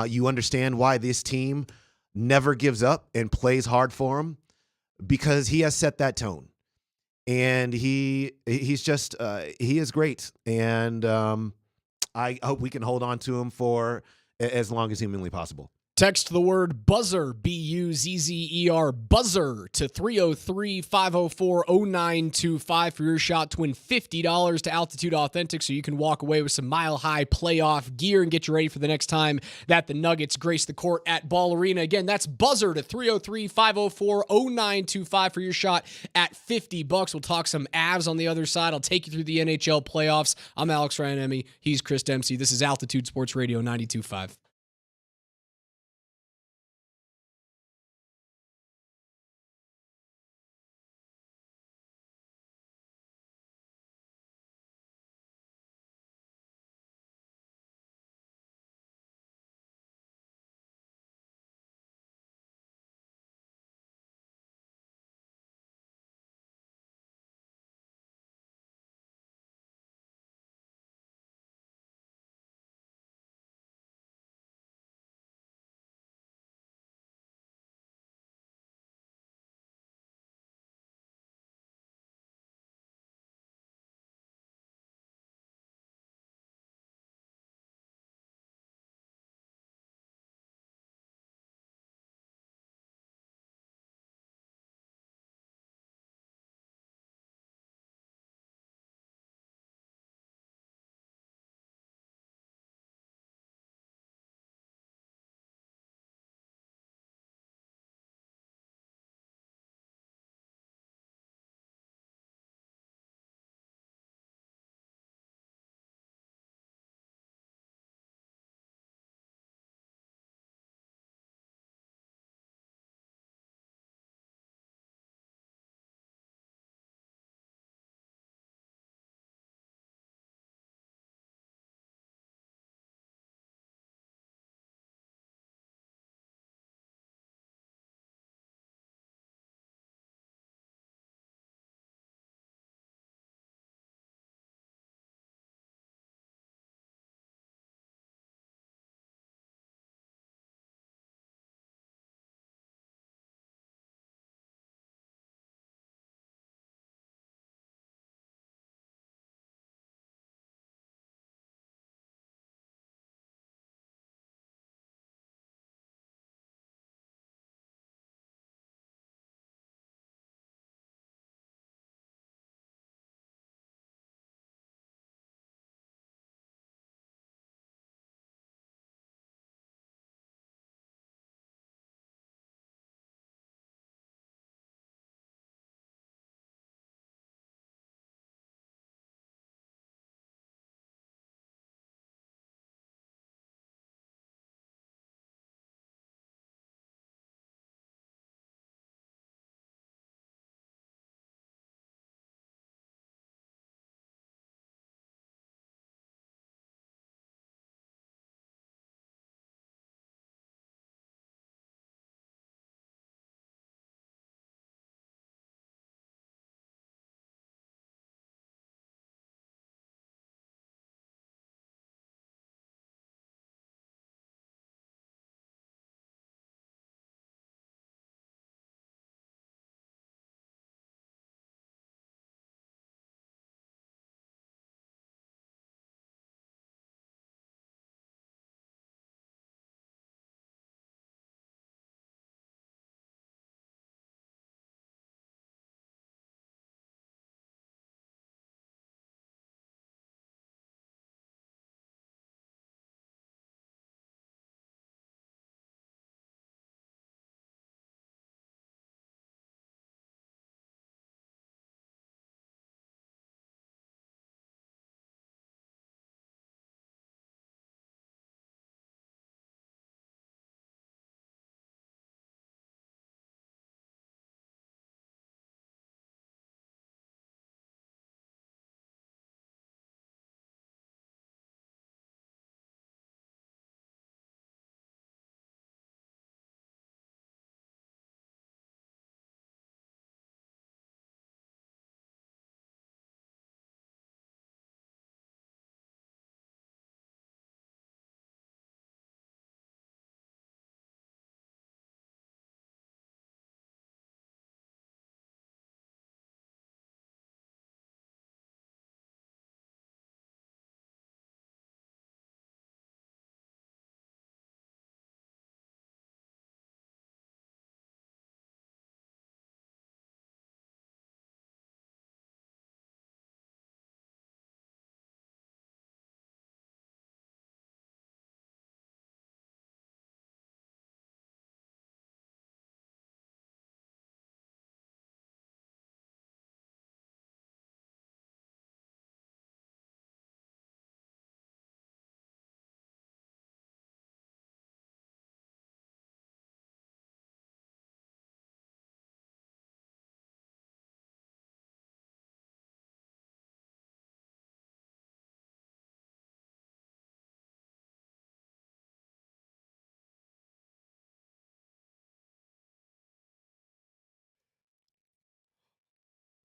S9: You understand why this team never gives up and plays hard for him, because he has set that tone, and he's just he is great. And I hope we can hold on to him for as long as humanly possible.
S14: Text the word buzzer, B-U-Z-Z-E-R, buzzer, to 303-504-0925 for your shot to win $50 to Altitude Authentic, so you can walk away with some mile-high playoff gear and get you ready for the next time that the Nuggets grace the court at Ball Arena. Again, that's buzzer to 303-504-0925 for your shot at $50. We'll talk some Avs on the other side. I'll take you through the NHL playoffs. I'm Alex Ryanemi. He's Chris Dempsey. This is Altitude Sports Radio 92.5.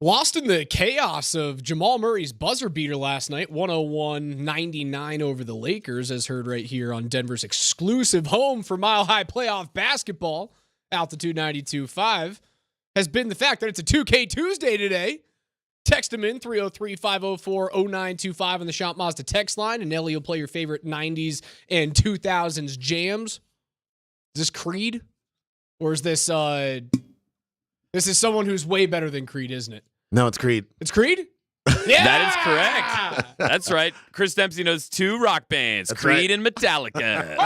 S14: Lost in the chaos of Jamal Murray's buzzer beater last night, 101-99 over the Lakers, as heard right here on Denver's exclusive home for Mile High playoff basketball, Altitude 92.5, has been the fact that it's a 2K Tuesday today. Text them in, 303-504-0925 on the Shop Mazda text line, and Nelly will play your favorite 90s and 2000s jams. Is this Creed? Or is this, this is someone who's way better than Creed, isn't it?
S9: No, it's Creed.
S14: It's Creed?
S16: Yeah! That is correct. That's right. Chris Dempsey knows 2 rock bands,
S9: That's
S16: Creed
S9: right.
S16: and Metallica.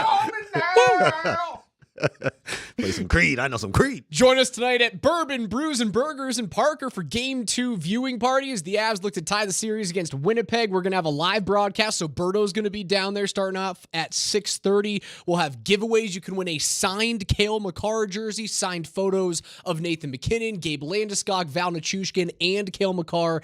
S9: Play some Creed. I know some Creed.
S14: Join us tonight at Bourbon, Brews, and Burgers in Parker for Game 2 viewing party as the Avs look to tie the series against Winnipeg. We're going to have a live broadcast, so Berto's going to be down there starting off at 6:30. We'll have giveaways. You can win a signed Cale Makar jersey, signed photos of Nathan McKinnon, Gabe Landeskog, Val Nichushkin, and Cale Makar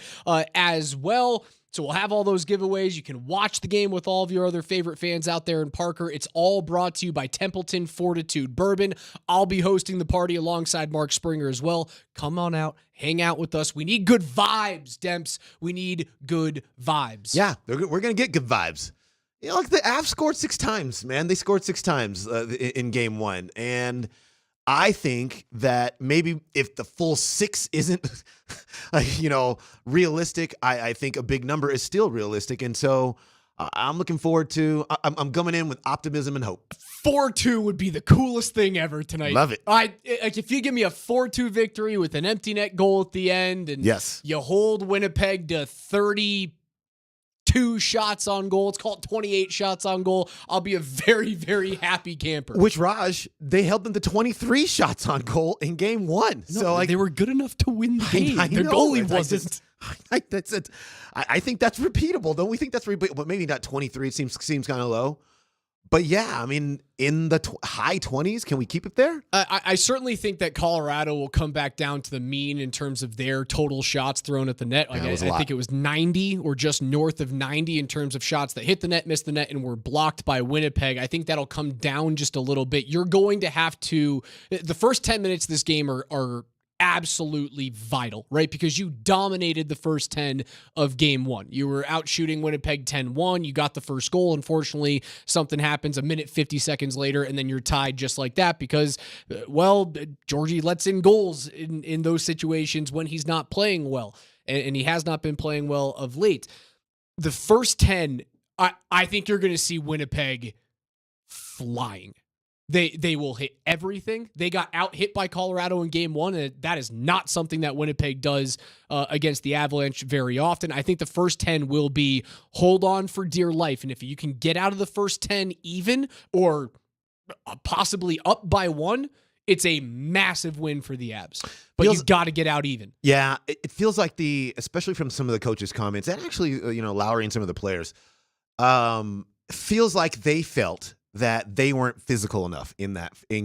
S14: as well. So we'll have all those giveaways. You can watch the game with all of your other favorite fans out there in Parker. It's all brought to you by Templeton Fortitude Bourbon. I'll be hosting the party alongside Mark Springer as well. Come on out, hang out with us. We need good vibes, Demps. We need good vibes.
S9: Yeah, we're going to get good vibes. You know, like the Avs scored 6 times, man. They scored 6 times in game 1. And I think that maybe if the full 6 isn't, realistic, I think a big number is still realistic. And so I'm looking forward to, I'm coming in with optimism and hope.
S14: 4-2 would be the coolest thing ever tonight.
S9: Love it.
S14: If you give me a 4-2 victory with an empty net goal at the end, and
S9: yes,
S14: you hold Winnipeg to 32 shots on goal, it's called 28 shots on goal, I'll be a very, very happy camper.
S9: Which, Raj, they held them to 23 shots on goal in game 1.
S14: No,
S9: so
S14: they were good enough to win the game.
S9: The
S14: goalie wasn't.
S9: That's it. I think that's repeatable. Don't we think that's repeatable? But maybe not 23. It seems kind of low. But yeah, I mean, in the high 20s, can we keep it there?
S14: I certainly think that Colorado will come back down to the mean in terms of their total shots thrown at the net. Like, I think it was 90 or just north of 90 in terms of shots that hit the net, missed the net, and were blocked by Winnipeg. I think that'll come down just a little bit. You're going to have to, the first 10 minutes of this game are absolutely vital, right? Because you dominated the first 10 of game 1. You were out shooting Winnipeg 10-1. You got the first goal. Unfortunately, something happens a minute 50 seconds later, and then you're tied just like that because, Georgie lets in goals in those situations when he's not playing well, and he has not been playing well of late. The first 10, I think you're going to see Winnipeg flying. They will hit everything. They got out hit by Colorado in game 1, and that is not something that Winnipeg does against the Avalanche very often. I think the first 10 will be hold on for dear life, and if you can get out of the first 10 even or possibly up by 1, it's a massive win for the Avs. But you've got to get out even.
S9: Yeah, it feels like especially from some of the coaches' comments, and actually, Lowry and some of the players, feels like they felt that they weren't physical enough in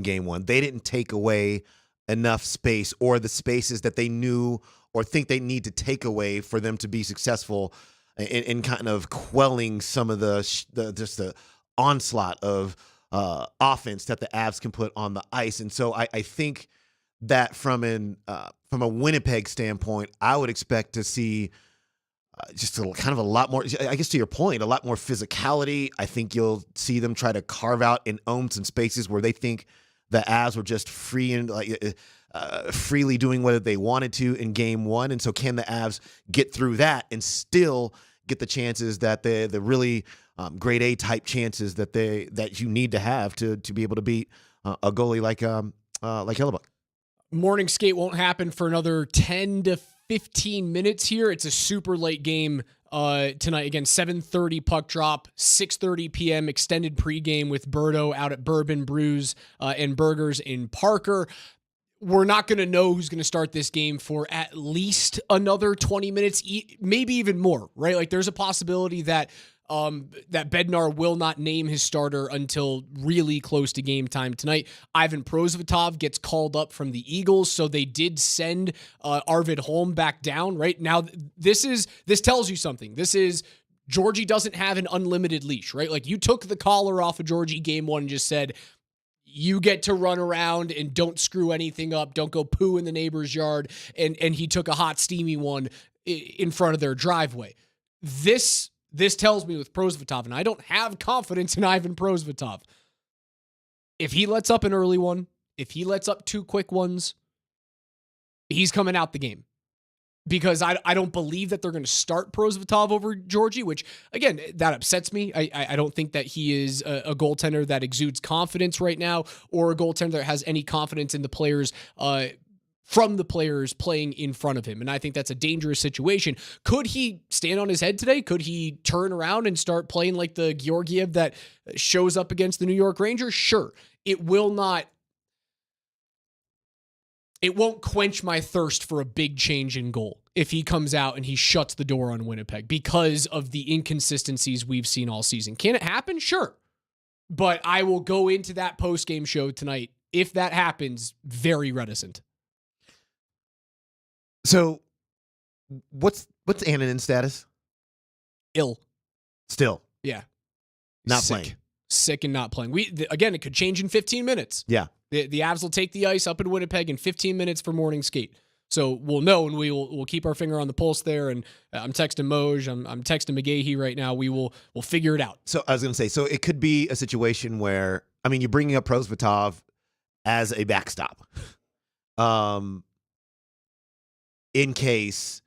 S9: game 1. They didn't take away enough space or the spaces that they knew or think they need to take away for them to be successful in kind of quelling some of the onslaught of offense that the Avs can put on the ice. And so I think that from a Winnipeg standpoint, I would expect to see just a lot more, I guess to your point, a lot more physicality. I think you'll see them try to carve out and own some spaces where they think the Avs were just free and freely doing what they wanted to in game 1. And so can the Avs get through that and still get the chances that the really grade A type chances that you need to have to be able to beat a goalie like Hellebuyck?
S14: Morning skate won't happen for another 10 to 15 minutes here. It's a super late game tonight. Again, 7:30 puck drop, 6:30 p.m. extended pregame with Berto out at Bourbon, Brews, and Burgers in Parker. We're not going to know who's going to start this game for at least another 20 minutes, maybe even more, right? Like there's a possibility that Bednar will not name his starter until really close to game time tonight. Ivan Prosvetov gets called up from the Eagles, so they did send Arvid Holm back down. Right now, this tells you something. This is Georgie doesn't have an unlimited leash, right? Like you took the collar off of Georgie game 1 and just said, You get to run around and don't screw anything up. Don't go poo in the neighbor's yard. And he took a hot, steamy one in front of their driveway. This tells me with Prosvetov, and I don't have confidence in Ivan Prosvetov. If he lets up an early one, if he lets up 2 quick ones, he's coming out the game. Because I don't believe that they're going to start Prosvetov over Georgie, which, again, that upsets me. I don't think that he is a goaltender that exudes confidence right now, or a goaltender that has any confidence in the players, from the players playing in front of him. And I think that's a dangerous situation. Could he stand on his head today? Could he turn around and start playing like the Georgiev that shows up against the New York Rangers? Sure. It won't quench my thirst for a big change in goal if he comes out and he shuts the door on Winnipeg because of the inconsistencies we've seen all season. Can it happen? Sure. But I will go into that post-game show tonight, if that happens, very reticent.
S9: So what's Annunin's status?
S14: Ill.
S9: Still.
S14: Yeah.
S9: Not
S14: Sick.
S9: playing.
S14: Sick and not playing. Again, it could change in 15 minutes.
S9: Yeah.
S14: The Avs will take the ice up in Winnipeg in 15 minutes for morning skate. So we'll know, and we'll keep our finger on the pulse there. And I'm texting Moj, I'm texting McGahey right now. We'll figure it out.
S9: So I was going to say, so it could be a situation where, I mean, you're bringing up Prosvetov as a backstop. In case,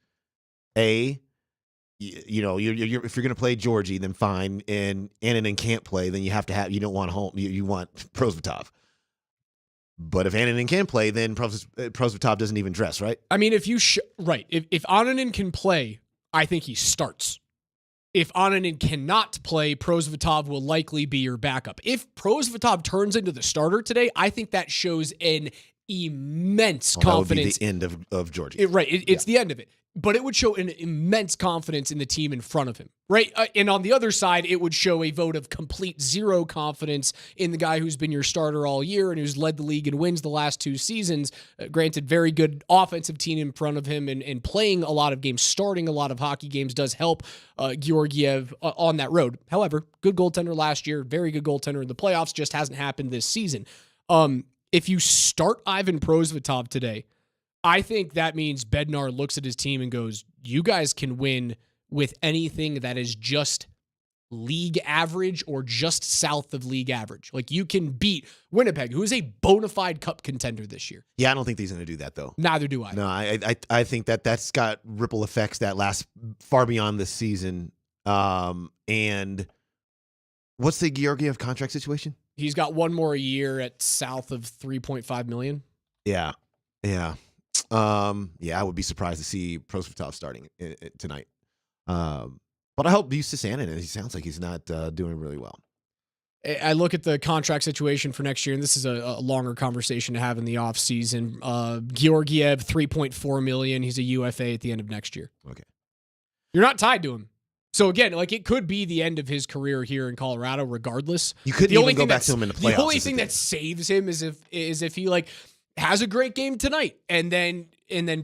S9: if you're going to play Georgie, then fine, and Annunin can't play, then you don't want home. You want Prosvetov. But if Annunin can play, then Prosvetov doesn't even dress, right?
S14: I mean, if Annunin can play, I think he starts. If Annunin cannot play, Prosvetov will likely be your backup. If Prosvetov turns into the starter today, I think that shows an immense confidence.
S9: That would be the end of Georgie.
S14: It's the end of it. But it would show an immense confidence in the team in front of him, right? And on the other side, it would show a vote of complete zero confidence in the guy who's been your starter all year and who's led the league in wins the last 2 seasons. Granted, very good offensive team in front of him and playing a lot of games, starting a lot of hockey games does help Georgiev on that road. However, good goaltender last year, very good goaltender in the playoffs, just hasn't happened this season. If you start Ivan Prosvetov today, I think that means Bednar looks at his team and goes, you guys can win with anything that is just league average or just south of league average. Like, you can beat Winnipeg, who is a bona fide cup contender this year.
S9: Yeah, I don't think he's going to do that, though.
S14: Neither do I.
S9: No, I think that's got ripple effects that last far beyond this season. And what's the Georgiev contract situation?
S14: He's got one more year at south of $3.5 million.
S9: Yeah. I would be surprised to see Prosvetov starting tonight. But I hope Justus Annunin, he sounds like he's not doing really well.
S14: I look at the contract situation for next year, and this is a longer conversation to have in the offseason. Georgiev, $3.4 million. He's a UFA at the end of next year.
S9: Okay.
S14: You're not tied to him. So again, like, it could be the end of his career here in Colorado regardless.
S9: You couldn't even go back to him in the playoffs.
S14: The only thing that saves him is if he like has a great game tonight and then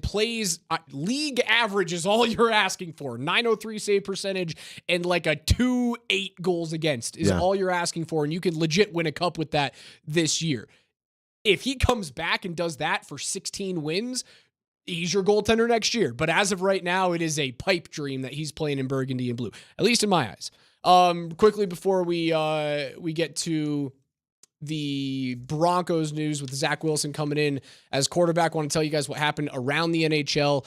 S14: plays league average is all you're asking for. 903 save percentage and like a 2.8 goals against is all you're asking for, and you can legit win a cup with that this year. If he comes back and does that for 16 wins, he's your goaltender next year. But as of right now, it is a pipe dream that he's playing in burgundy and blue, at least in my eyes. Quickly before we get to the Broncos news with Zach Wilson coming in as quarterback, I want to tell you guys what happened around the NHL.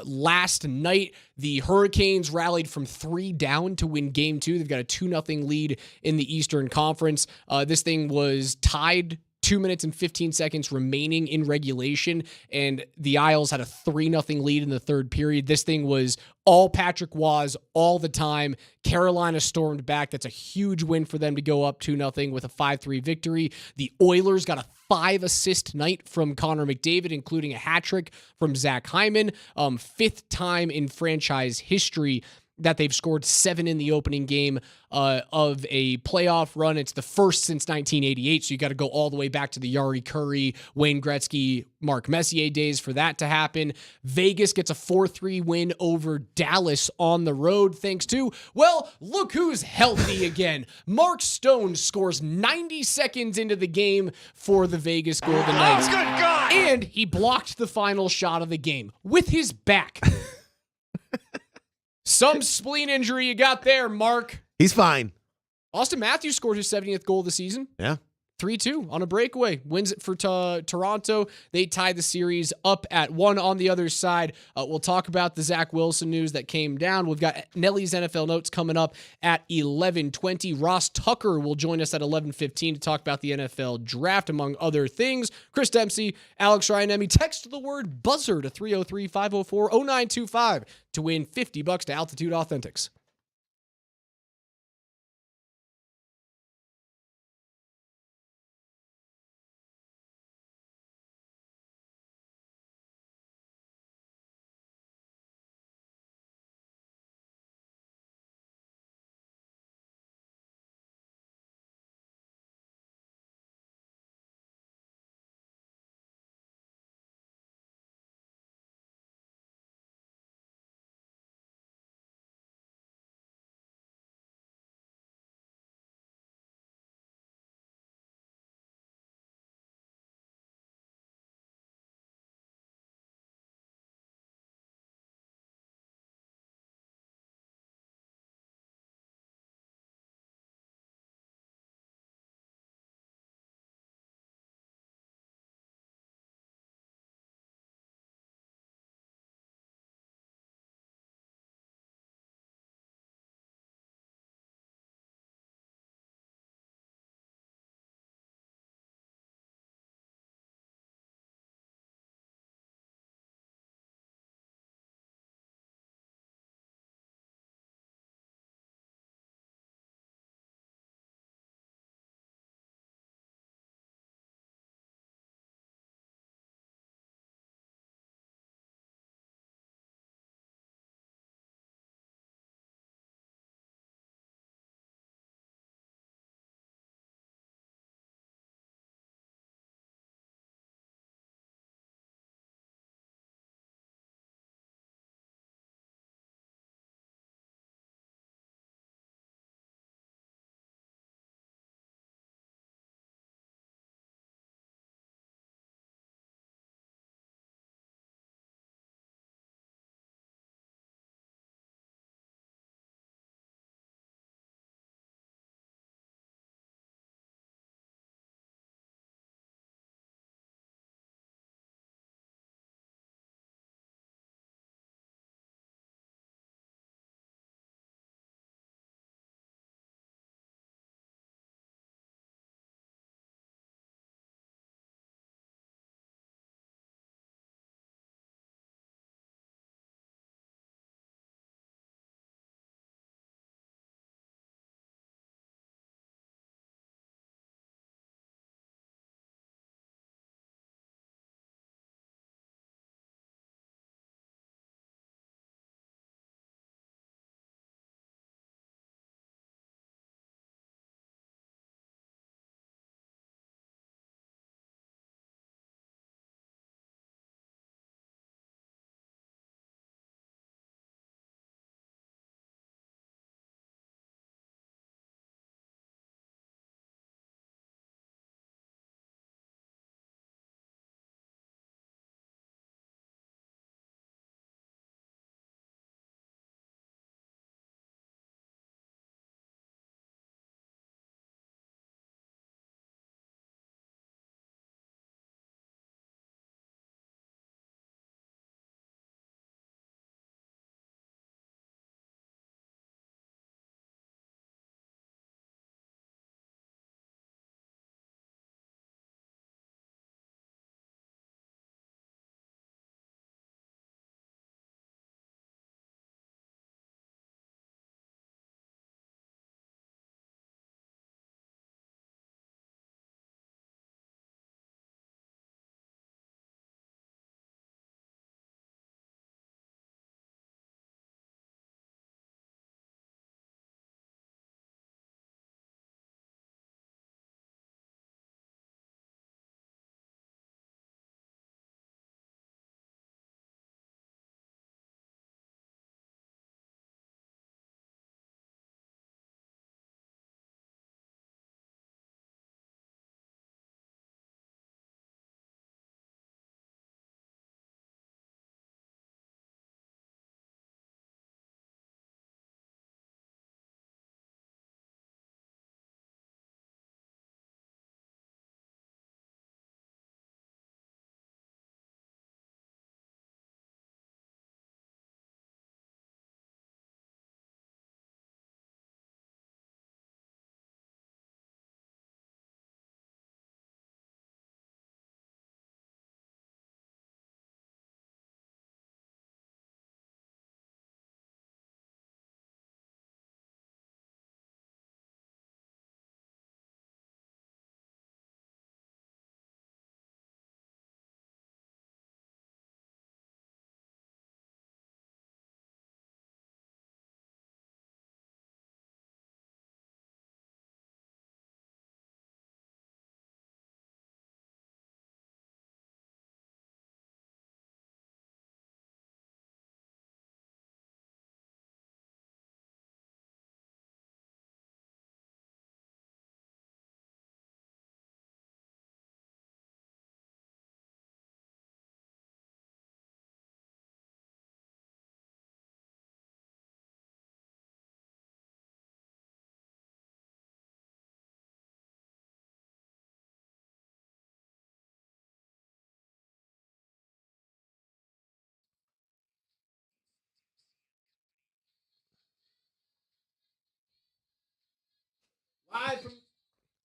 S14: Last night, the Hurricanes rallied from 3 down to win Game 2. They've got a 2-0 lead in the Eastern Conference. This thing was tied 2 minutes and 15 seconds remaining in regulation, and the Isles had a 3-0 lead in the third period. This thing was all Patrick Waz all the time. Carolina stormed back. That's a huge win for them to go up 2-0 with a 5-3 victory. The Oilers got a 5-assist night from Connor McDavid, including a hat trick from Zach Hyman. 5th time in franchise history that they've scored 7 in the opening game of a playoff run. It's the first since 1988, so you got to go all the way back to the Yari Curry, Wayne Gretzky, Mark Messier days for that to happen. Vegas gets a 4-3 win over Dallas on the road, thanks to, well, look who's healthy again. Mark Stone scores 90 seconds into the game for the Vegas Golden Knights.
S4: Oh, good God!
S14: And he blocked the final shot of the game with his back. Some spleen injury you got there, Mark.
S9: He's fine.
S14: Austin Matthews scored his 70th goal of the season.
S9: Yeah.
S14: 3-2 on a breakaway. Wins it for Toronto. They tie the series up at 1 on the other side. We'll talk about the Zach Wilson news that came down. We've got Nelly's NFL Notes coming up at 11:20. Ross Tucker will join us at 11:15 to talk about the NFL draft, among other things. Chris Dempsey, Alex Ryan-Emmy. Text the word buzzer to 303-504-0925 to win $50 to Altitude Authentics.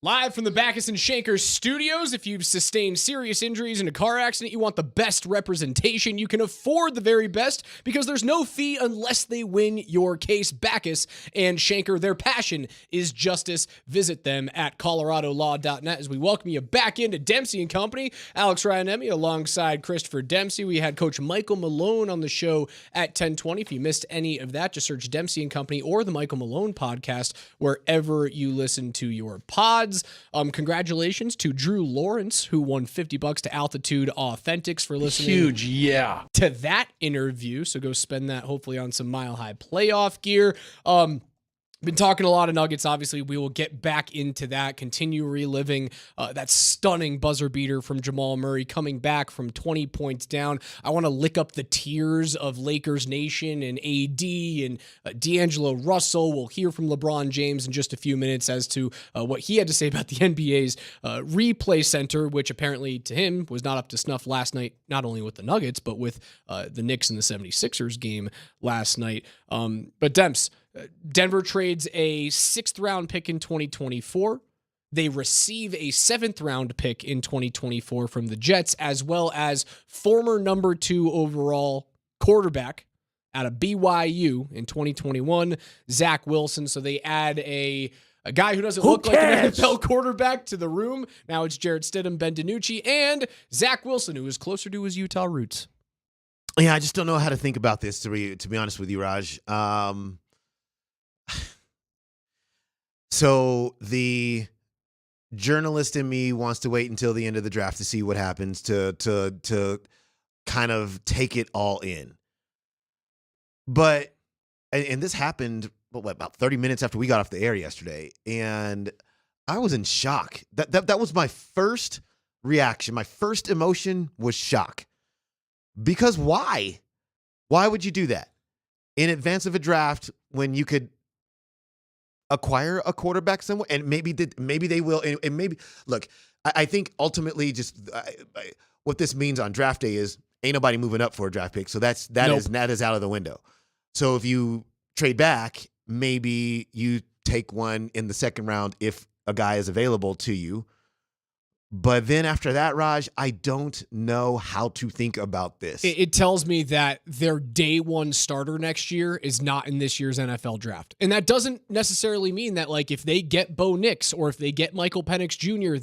S14: Live from the Backus and Shanker studios. If you've sustained serious injuries in a car accident, you want the best representation. You can afford the very best because there's no fee unless they win your case. Backus and Shanker, their passion is justice. Visit them at coloradolaw.net as we welcome you back into Dempsey and Company. Alex Ryanemi alongside Christopher Dempsey. We had Coach Michael Malone on the show at 10:20. If you missed any of that, just search Dempsey and Company or the Michael Malone podcast wherever you listen to your pods. Congratulations to Drew Lawrence, who won $50 to Altitude Authentics for listening.
S16: Huge, yeah.
S14: To that interview. So go spend that hopefully on some Mile High playoff gear. Been talking a lot of Nuggets. Obviously, we will get back into that, continue reliving that stunning buzzer beater from Jamal Murray coming back from 20 points down. I want to lick up the tears of Lakers Nation and AD and D'Angelo Russell. We'll hear from LeBron James in just a few minutes as to what he had to say about the NBA's replay center, which apparently to him was not up to snuff last night, not only with the Nuggets, but with the Knicks and the 76ers game last night. But Demps, Denver trades a 6th-round pick in 2024. They receive a 7th-round pick in 2024 from the Jets, as well as former number 2 overall quarterback out of BYU in 2021, Zach Wilson. So they add a guy who doesn't look like an NFL quarterback to the room. Now it's Jarrett Stidham, Ben DiNucci, and Zach Wilson, who is closer to his Utah roots.
S9: Yeah, I just don't know how to think about this, to be honest with you, Raj. So the journalist in me wants to wait until the end of the draft to see what happens, to kind of take it all in. But and this happened about 30 minutes after we got off the air yesterday, and I was in shock. That was my first reaction. My first emotion was shock. Because why? Why would you do that in advance of a draft when you could acquire a quarterback somewhere? And maybe they will. And maybe, look, I think ultimately just what this means on draft day is ain't nobody moving up for a draft pick. So that is out of the window. So if you trade back, maybe you take one in the 2nd round if a guy is available to you. But then after that, Raj, I don't know how to think about this.
S14: It tells me that their day 1 starter next year is not in this year's NFL draft. And that doesn't necessarily mean that, like, if they get Bo Nix or if they get Michael Penix Jr.,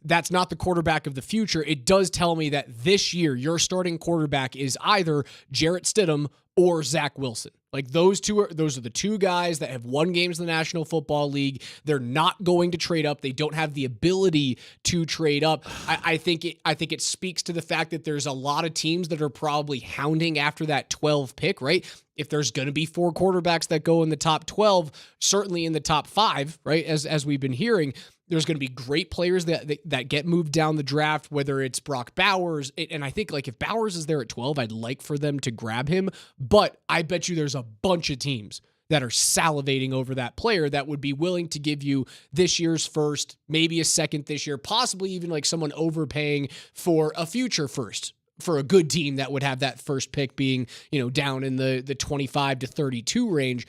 S14: that's not the quarterback of the future. It does tell me that this year your starting quarterback is either Jarrett Stidham or Zach Wilson. Like those are the 2 guys that have won games in the National Football League. They're not going to trade up. They don't have the ability to trade up. I think it speaks to the fact that there's a lot of teams that are probably hounding after that 12 pick, right? If there's going to be 4 quarterbacks that go in the top 12, certainly in the top 5, right? As we've been hearing, there's going to be great players that get moved down the draft, whether it's Brock Bowers. And I think, like, if Bowers is there at 12, I'd like for them to grab him. But I bet you there's a bunch of teams that are salivating over that player that would be willing to give you this year's first, maybe a 2nd this year, possibly even like someone overpaying for a future first for a good team that would have that first pick being, down in the 25 to 32 range.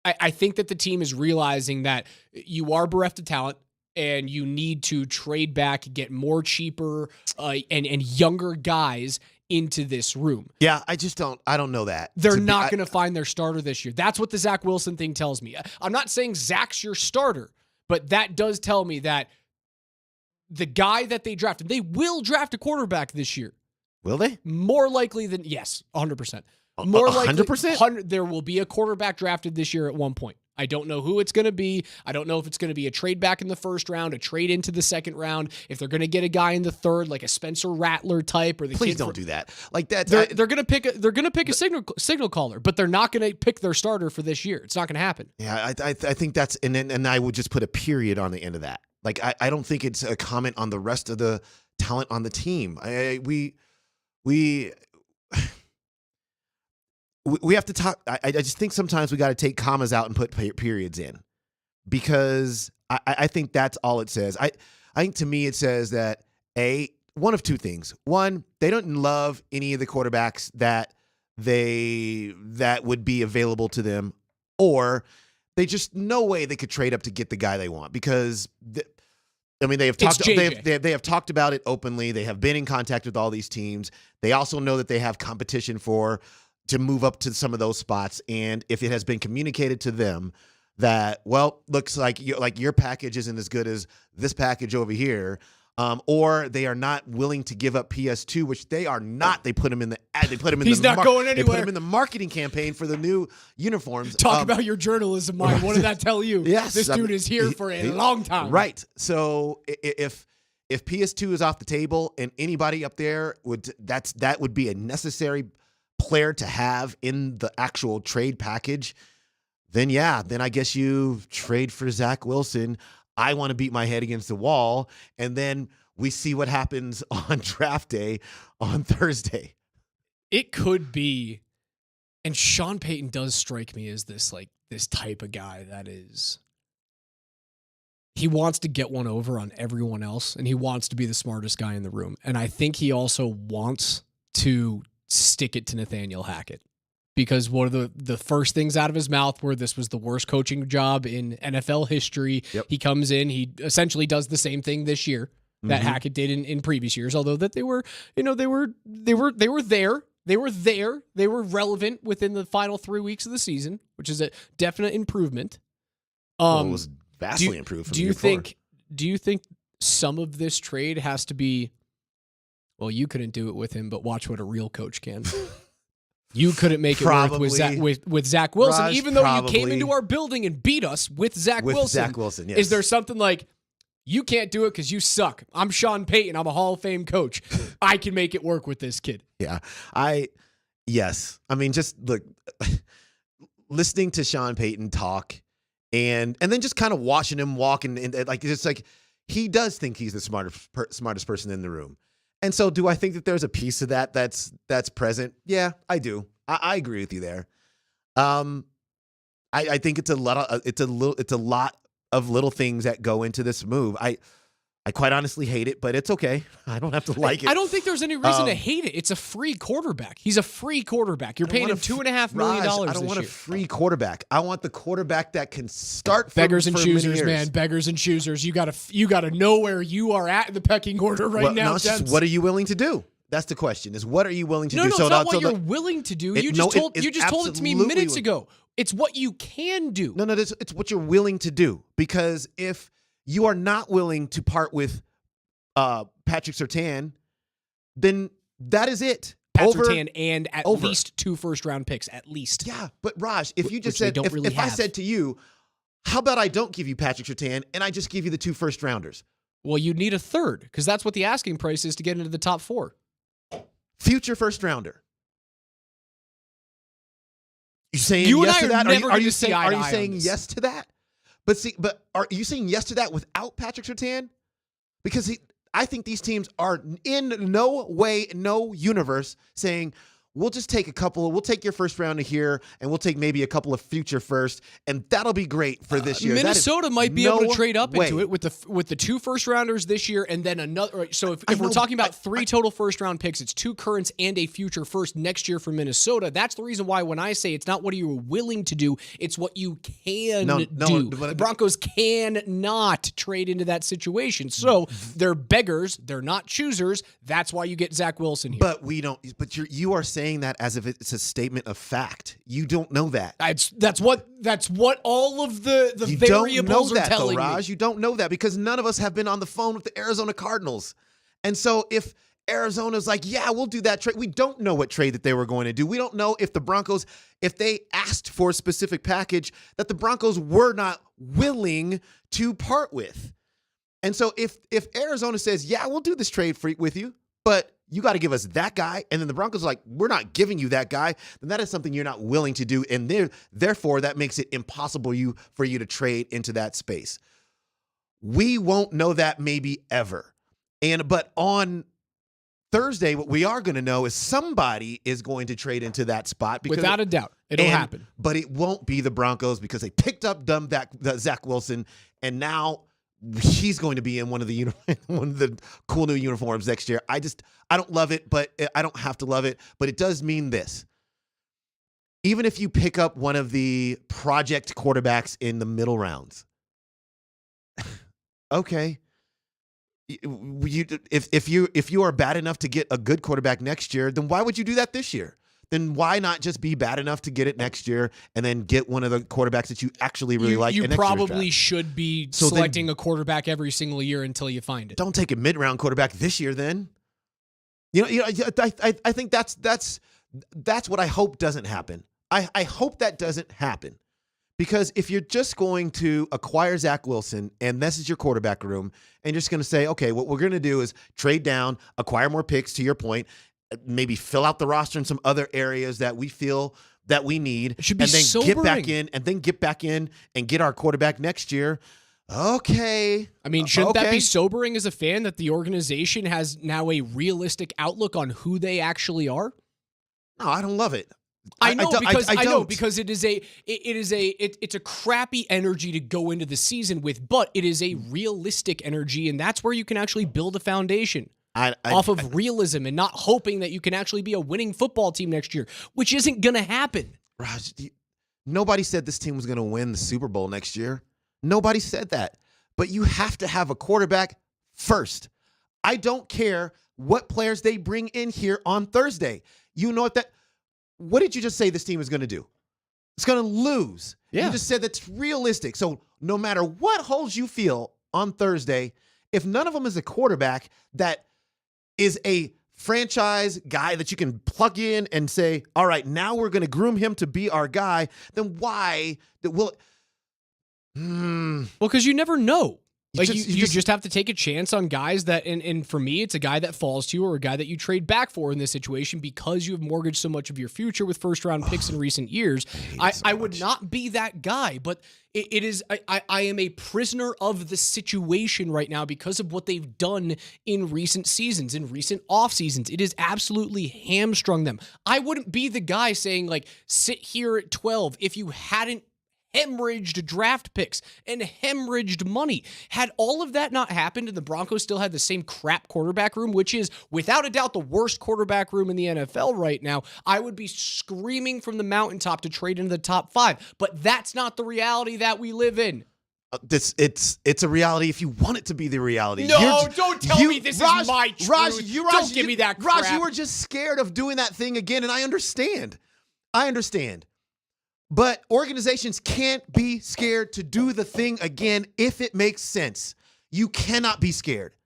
S14: I think that the team is realizing that you are bereft of talent, and you need to trade back, get more cheaper and younger guys into this room.
S9: Yeah, I don't know that.
S14: They're not going to find their starter this year. That's what the Zach Wilson thing tells me. I'm not saying Zach's your starter, but that does tell me that the guy that they drafted, they will draft a quarterback this year.
S9: Will they?
S14: More likely than, yes, 100%. More likely,
S9: 100%?
S14: There will be a quarterback drafted this year at one point. I don't know who it's going to be. I don't know if it's going to be a trade back in the 1st round, a trade into the 2nd round. If they're going to get a guy in the 3rd, like a Spencer Rattler type, or the
S9: please don't do that. Like that,
S14: they're going to pick a signal caller, but they're not going to pick their starter for this year. It's not going to happen.
S9: Yeah, I think that's and I would just put a period on the end of that. Like I don't think it's a comment on the rest of the talent on the team. We have to talk. I just think sometimes we got to take commas out and put periods in, because I think that's all it says. I think to me it says that one of 2 things. One, they don't love any of the quarterbacks that would be available to them, or They just no way they could trade up to get the guy they want because they have
S14: It's
S9: talked.
S14: JJ.
S9: They have talked about it openly. They have been in contact with all these teams. They also know that they have competition to move up to some of those spots. And if it has been communicated to them that, well, looks like your package isn't as good as this package over here, or they are not willing to give up PS2, which they are not. They put him in the. They put him in.
S14: He's not going
S9: They put
S14: anywhere.
S9: him in the marketing campaign for the new uniforms.
S14: Talk about your journalism mind. What did that tell you?
S9: Yes,
S14: This dude is here for a long time.
S9: Right. So if PS2 is off the table and anybody up there that would be a necessary player to have in the actual trade package, then I guess you trade for Zach Wilson. I want to beat my head against the wall, and then we see what happens on draft day on Thursday.
S14: It could be, and Sean Payton does strike me as this type of guy that is. He wants to get one over on everyone else, and he wants to be the smartest guy in the room. And I think he also wants to stick it to Nathaniel Hackett. Because one of the first things out of his mouth were this was the worst coaching job in NFL history.
S9: Yep.
S14: He comes in, he essentially does the same thing this year that Hackett did in previous years, although that they were there. They were there. They were relevant within the final 3 weeks of the season, which is a definite improvement.
S9: It was vastly improved from the year before.
S14: Do you think some of this trade has to be, well, you couldn't do it with him, but watch what a real coach can. You couldn't make it work with Zach Wilson,
S9: Raj,
S14: even though you came into our building and beat us with Zach Wilson.
S9: Zach Wilson, yes.
S14: Is there something like, you can't do it because you suck? I'm Sean Payton. I'm a Hall of Fame coach. I can make it work with this kid.
S9: Yeah. Yes. I mean, just look, listening to Sean Payton talk and then just kind of watching him walk and it's like he does think he's the smartest person in the room. And so do I think that there's a piece of that that's present? Yeah, I do. I agree with you there. I think it's a lot of little things that go into this move. I quite honestly hate it, but it's okay. I don't have to like it.
S14: I don't think there's any reason to hate it. It's a free quarterback. He's a free quarterback. You're paying him $2.5 million this year.
S9: I don't want a free quarterback. I want the quarterback that can start
S14: beggars and
S9: for many
S14: choosers,
S9: years.
S14: man. Beggars and choosers. You gotta know where you are at in the pecking order right now.
S9: No, it's just, what are you willing to do? That's the question. Is what are you willing to do?
S14: No, it's not what you're willing to do. You just told it to me minutes ago. It's what you can do.
S9: No, it's what you're willing to do. Because if you are not willing to part with Patrick Surtain, then that is it.
S14: Surtain and at least 2 first-round picks, at least.
S9: Yeah, but Raj, if you just
S14: Which
S9: said, if I said to you, how about I don't give you Patrick Surtain and I just give you the 2 first-rounders?
S14: Well, you need a third because that's what the asking price is to get into the top 4.
S9: Future first-rounder. You saying
S14: you
S9: yes
S14: and
S9: to
S14: I
S9: that?
S14: Are you saying
S9: yes to that? But are you saying yes to that without Patrick Surtain? Because I think these teams are in no way, no universe saying, we'll just take we'll take your first round of here, and we'll take maybe a couple of future first, and that'll be great for this year.
S14: Minnesota might be able to trade up into it with the 2 first-rounders this year, and then another. So if we're talking about 3 total first-round picks, it's 2 currents and a future first next year for Minnesota. That's the reason why when I say it's not what you're willing to do, it's what you can do. The Broncos cannot trade into that situation. So they're beggars. They're not choosers. That's why you get Zach Wilson here.
S9: But we don't. But you are saying that as if it's a statement of fact. You don't know that.
S14: That's what all of the
S9: you
S14: variables
S9: don't know
S14: are telling
S9: though, Raj.
S14: me.
S9: You don't know that because none of us have been on the phone with the Arizona Cardinals. And so if Arizona's like, yeah, we'll do that trade, we don't know what trade that they were going to do. We don't know if the Broncos, if they asked for a specific package that the Broncos were not willing to part with. And so if Arizona says, yeah, we'll do this trade with you, but you got to give us that guy, and then the Broncos are like, we're not giving you that guy, then that is something you're not willing to do, and therefore that makes it impossible for you to trade into that space. We won't know that maybe ever. But on Thursday, what we are going to know is somebody is going to trade into that spot.
S14: Without a doubt. It'll happen.
S9: But it won't be the Broncos because they picked up Zach Wilson, and now he's going to be in one of the cool new uniforms next year. I don't love it, but I don't have to love it. But it does mean this. even if you pick up one of the project quarterbacks in the middle rounds, okay. If you are bad enough to get a good quarterback next year, then why would you do that this year? Then why not just be bad enough to get it next year and then get one of the quarterbacks that you actually really like?
S14: You probably should be selecting a quarterback every single year until you find it.
S9: Don't take a mid-round quarterback this year then. I think that's what I hope doesn't happen. I hope that doesn't happen. Because if you're just going to acquire Zach Wilson and this is your quarterback room and you're just going to say, okay, what we're going to do is trade down, acquire more picks, to your point, maybe fill out the roster in some other areas that we feel that we need,
S14: and then
S9: get back in and get our quarterback next year. Okay.
S14: I mean, shouldn't that be sobering as a fan that the organization has now a realistic outlook on who they actually are?
S9: No, I don't love it.
S14: I know because it's a crappy energy to go into the season with, but it is a realistic energy, and that's where you can actually build a foundation off of realism and not hoping that you can actually be a winning football team next year, which isn't going to happen.
S9: Raj, nobody said this team was going to win the Super Bowl next year. Nobody said that. But you have to have a quarterback first. I don't care what players they bring in here on Thursday. You know what did you just say this team is going to do? It's going to lose.
S14: Yeah.
S9: You just said that's realistic. So no matter what holes you feel on Thursday, if none of them is a quarterback that is a franchise guy that you can plug in and say, all right, now we're going to groom him to be our guy, then why will it?
S14: Well, because you never know. Like you just have to take a chance on guys that, and for me, it's a guy that falls to you or a guy that you trade back for in this situation because you have mortgaged so much of your future with first-round picks in recent years. I would not be that guy, but it is. I am a prisoner of the situation right now because of what they've done in recent seasons, in recent off seasons. It has absolutely hamstrung them. I wouldn't be the guy saying like, sit here at 12 if you hadn't hemorrhaged draft picks and hemorrhaged money. Had all of that not happened and the Broncos still had the same crap quarterback room, which is without a doubt the worst quarterback room in the NFL right now, I would be screaming from the mountaintop to trade into the top 5. But that's not the reality that we live in.
S9: It's a reality if you want it to be the reality.
S14: No, don't tell me this is my truth. Don't give me that crap.
S9: Raj, you were just scared of doing that thing again, and I understand. But organizations can't be scared to do the thing again if it makes sense. You cannot be scared.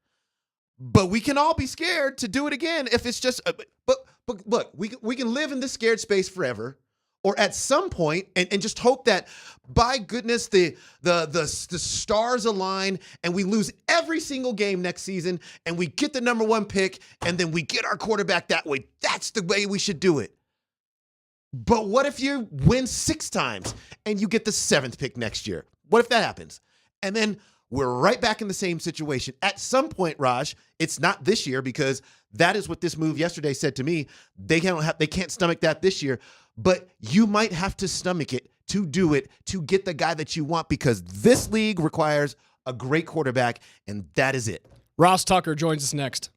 S9: But we can all be scared to do it again if it's just but look, we can live in this scared space forever or at some point and just hope that by goodness the stars align and we lose every single game next season and we get the number 1 pick and then we get our quarterback that way. That's the way we should do it. But what if you win 6 times and you get the 7th pick next year? What if that happens? And then we're right back in the same situation. At some point, Raj, it's not this year because that is what this move yesterday said to me. They can't stomach that this year, but you might have to stomach it to do it, to get the guy that you want because this league requires a great quarterback, and that is it.
S14: Ross Tucker joins us next.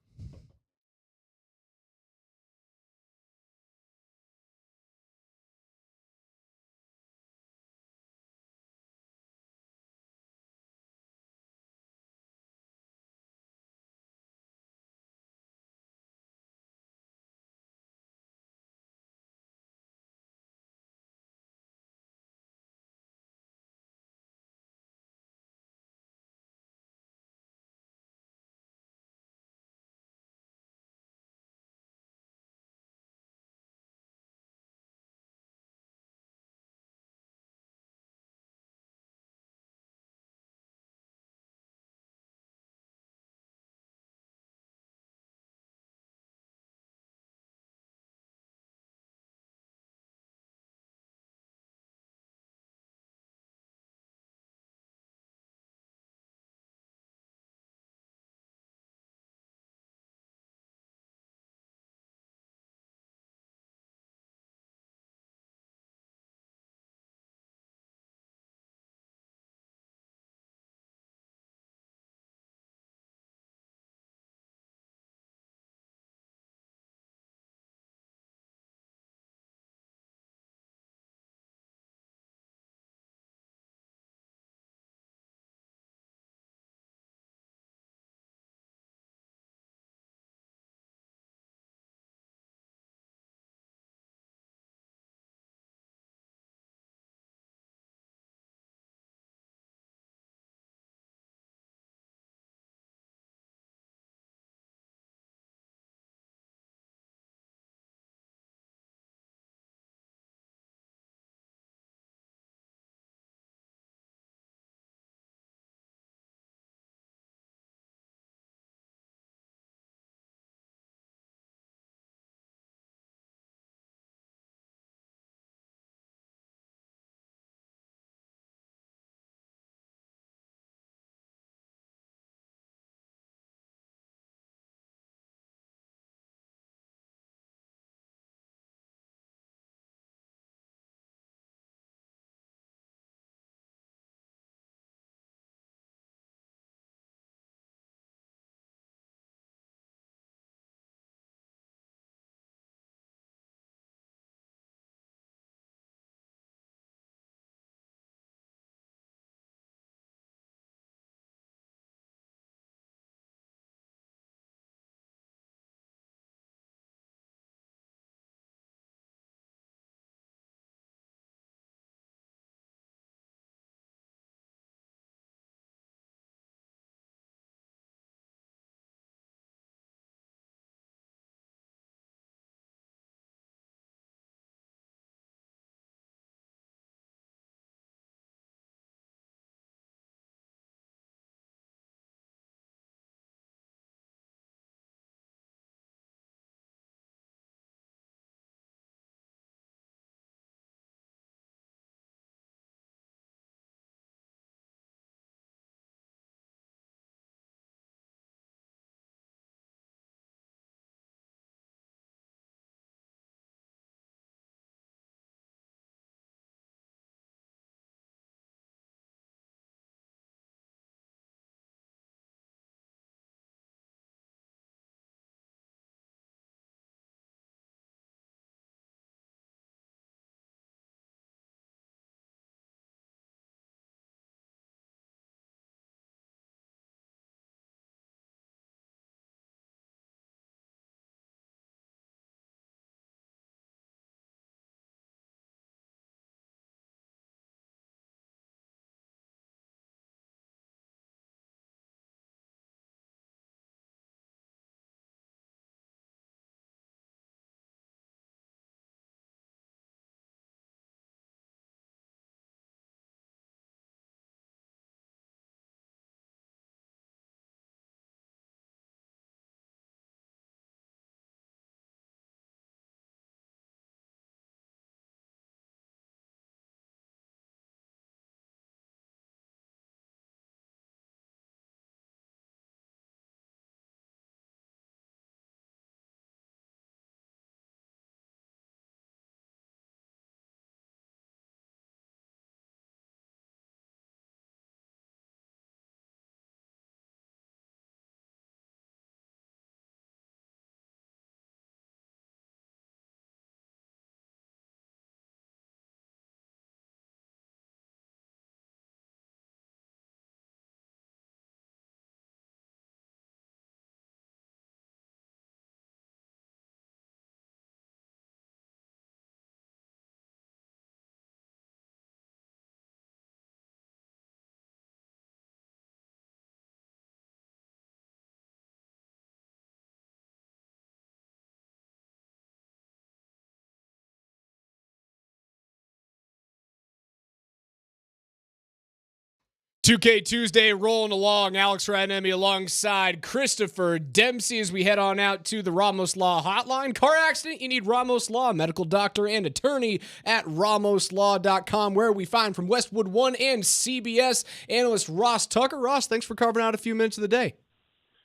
S14: 2K Tuesday rolling along. Alex Radnemi alongside Christopher Dempsey as we head on out to the Ramos Law Hotline. Car accident, you need Ramos Law, medical doctor and attorney at ramoslaw.com, where we find from Westwood One and CBS analyst Ross Tucker. Ross, thanks for carving out a few minutes of the day.